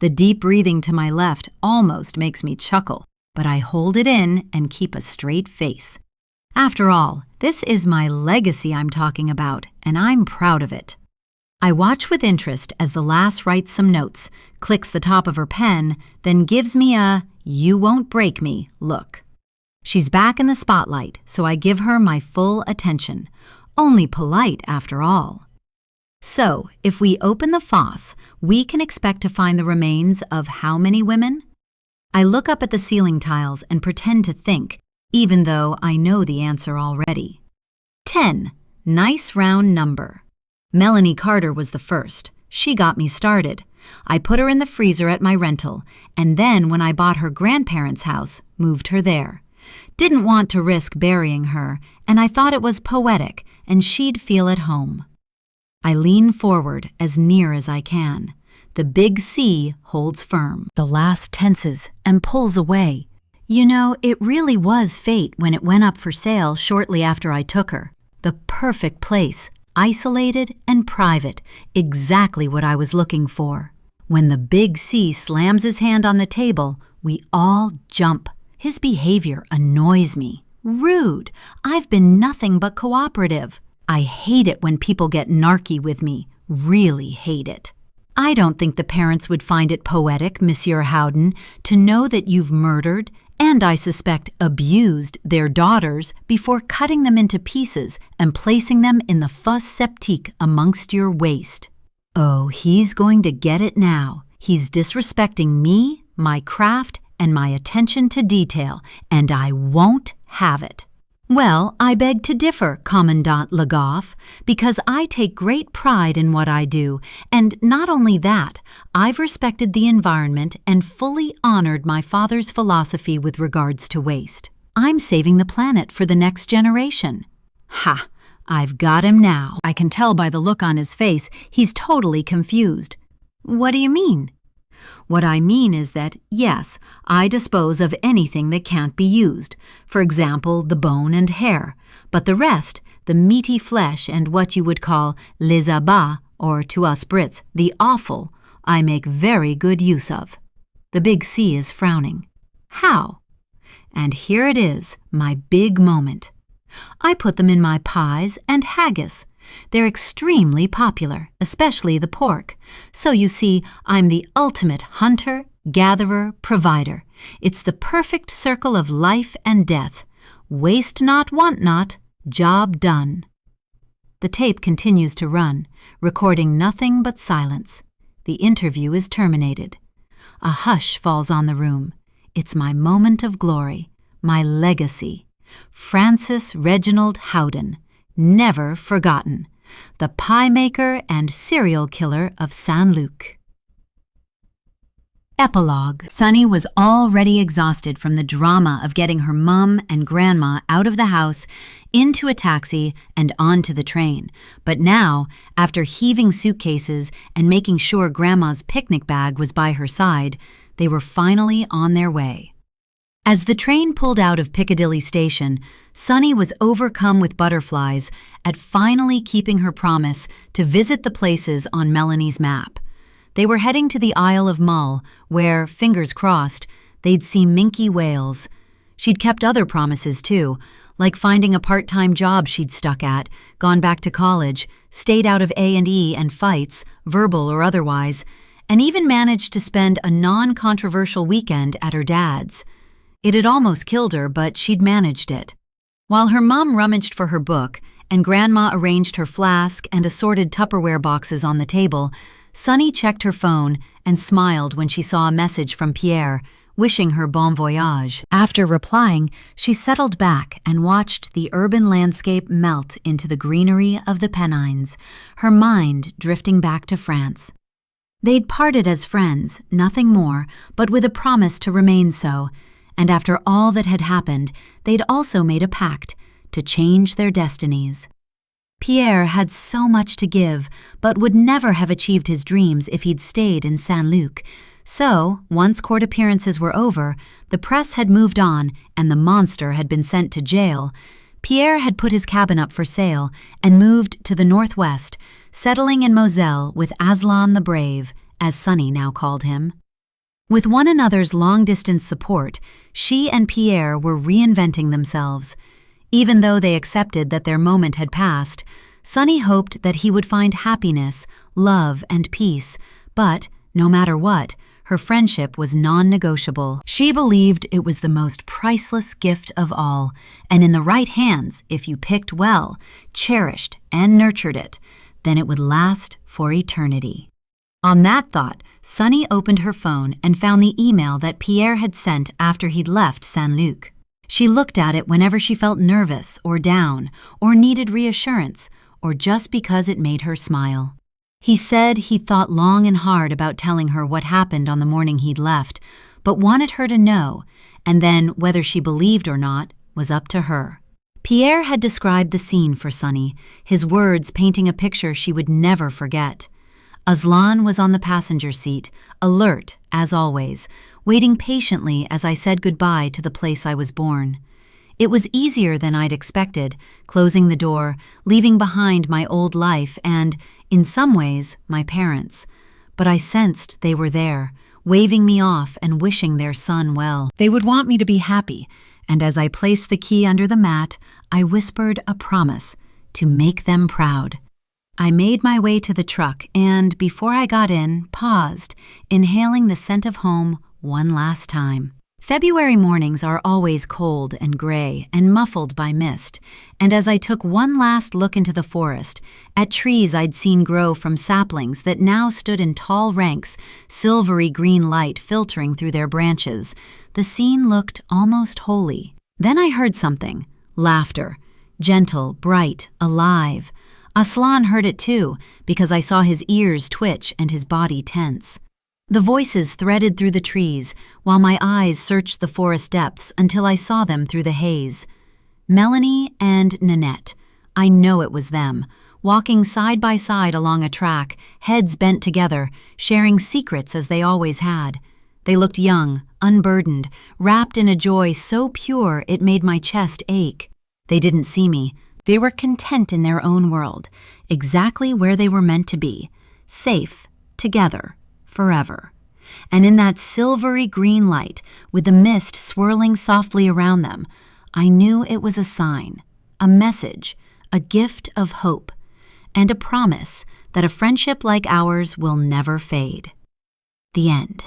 Speaker 1: The deep breathing to my left almost makes me chuckle, but I hold it in and keep a straight face. After all, this is my legacy I'm talking about, and I'm proud of it. I watch with interest as the lass writes some notes, clicks the top of her pen, then gives me a "you won't break me" look. She's back in the spotlight, so I give her my full attention. Only polite, after all. So, if we open the fosse, we can expect to find the remains of how many women? I look up at the ceiling tiles and pretend to think, even though I know the answer already. 10. Nice round number. Melanie Carter was the first. She got me started. I put her in the freezer at my rental, and then when I bought her grandparents' house, moved her there. Didn't want to risk burying her, and I thought it was poetic, and she'd feel at home. I lean forward as near as I can. The big C holds firm. The lass tenses and pulls away. You know, it really was fate when it went up for sale shortly after I took her. The perfect place, isolated and private, exactly what I was looking for. When the big C slams his hand on the table, we all jump. His behavior annoys me. Rude. I've been nothing but cooperative. I hate it when people get narky with me. Really hate it. I don't think the parents would find it poetic, Monsieur Howden, to know that you've murdered, and I suspect abused, their daughters before cutting them into pieces and placing them in the fosse septique amongst your waste. Oh, he's going to get it now. He's disrespecting me, my craft, and my attention to detail, and I won't have it. Well, I beg to differ, Commandant Legoff, because I take great pride in what I do, and not only that, I've respected the environment and fully honored my father's philosophy with regards to waste. I'm saving the planet for the next generation. Ha! I've got him now. I can tell by the look on his face he's totally confused. What do you mean? What I mean is that, yes, I dispose of anything that can't be used, for example, the bone and hair, but the rest, the meaty flesh and what you would call les abats, or to us Brits, the offal, I make very good use of. The big C is frowning. How? And here it is, my big moment. I put them in my pies and haggis. They're extremely popular, especially the pork. So you see, I'm the ultimate hunter, gatherer, provider. It's the perfect circle of life and death. Waste not, want not, job done. The tape continues to run, recording nothing but silence. The interview is terminated. A hush falls on the room. It's my moment of glory, my legacy. Francis Reginald Howden, never forgotten, the pie maker and serial killer of Saint-Luc. Epilogue. Sunny was already exhausted from the drama of getting her mom and grandma out of the house, into a taxi, and onto the train. But now, after heaving suitcases and making sure grandma's picnic bag was by her side, they were finally on their way. As the train pulled out of Piccadilly Station, Sunny was overcome with butterflies at finally keeping her promise to visit the places on Melanie's map. They were heading to the Isle of Mull, where, fingers crossed, they'd see minke whales. She'd kept other promises, too, like finding a part-time job she'd stuck at, gone back to college, stayed out of A&E and fights, verbal or otherwise, and even managed to spend a non-controversial weekend at her dad's. It had almost killed her, but she'd managed it. While her mom rummaged for her book and Grandma arranged her flask and assorted Tupperware boxes on the table, Sunny checked her phone and smiled when she saw a message from Pierre, wishing her bon voyage. After replying, she settled back and watched the urban landscape melt into the greenery of the Pennines, her mind drifting back to France. They'd parted as friends, nothing more, but with a promise to remain so. And after all that had happened, they'd also made a pact to change their destinies. Pierre had so much to give, but would never have achieved his dreams if he'd stayed in Saint-Luc. So, once court appearances were over, the press had moved on, and the monster had been sent to jail. Pierre had put his cabin up for sale and moved to the northwest, settling in Moselle with Aslan the Brave, as Sonny now called him. With one another's long-distance support, she and Pierre were reinventing themselves. Even though they accepted that their moment had passed, Sonny hoped that he would find happiness, love, and peace, but, no matter what, her friendship was non-negotiable. She believed it was the most priceless gift of all, and in the right hands, if you picked well, cherished, and nurtured it, then it would last for eternity. On that thought, Sonny opened her phone and found the email that Pierre had sent after he'd left Saint-Luc. She looked at it whenever she felt nervous or down, or needed reassurance, or just because it made her smile. He said he'd thought long and hard about telling her what happened on the morning he'd left, but wanted her to know, and then whether she believed or not was up to her. Pierre had described the scene for Sonny, his words painting a picture she would never forget. Aslan was on the passenger seat, alert, as always, waiting patiently as I said goodbye to the place I was born. It was easier than I'd expected, closing the door, leaving behind my old life and, in some ways, my parents. But I sensed they were there, waving me off and wishing their son well. They would want me to be happy, and as I placed the key under the mat, I whispered a promise to make them proud. I made my way to the truck and, before I got in, paused, inhaling the scent of home one last time. February mornings are always cold and gray and muffled by mist, and as I took one last look into the forest, at trees I'd seen grow from saplings that now stood in tall ranks, silvery green light filtering through their branches, the scene looked almost holy. Then I heard something, laughter, gentle, bright, alive. Aslan heard it too, because I saw his ears twitch and his body tense. The voices threaded through the trees, while my eyes searched the forest depths until I saw them through the haze. Melanie and Nanette, I know it was them, walking side by side along a track, heads bent together, sharing secrets as they always had. They looked young, unburdened, wrapped in a joy so pure it made my chest ache. They didn't see me. They were content in their own world, exactly where they were meant to be, safe, together, forever. And in that silvery green light, with the mist swirling softly around them, I knew it was a sign, a message, a gift of hope, and a promise that a friendship like ours will never fade. The end.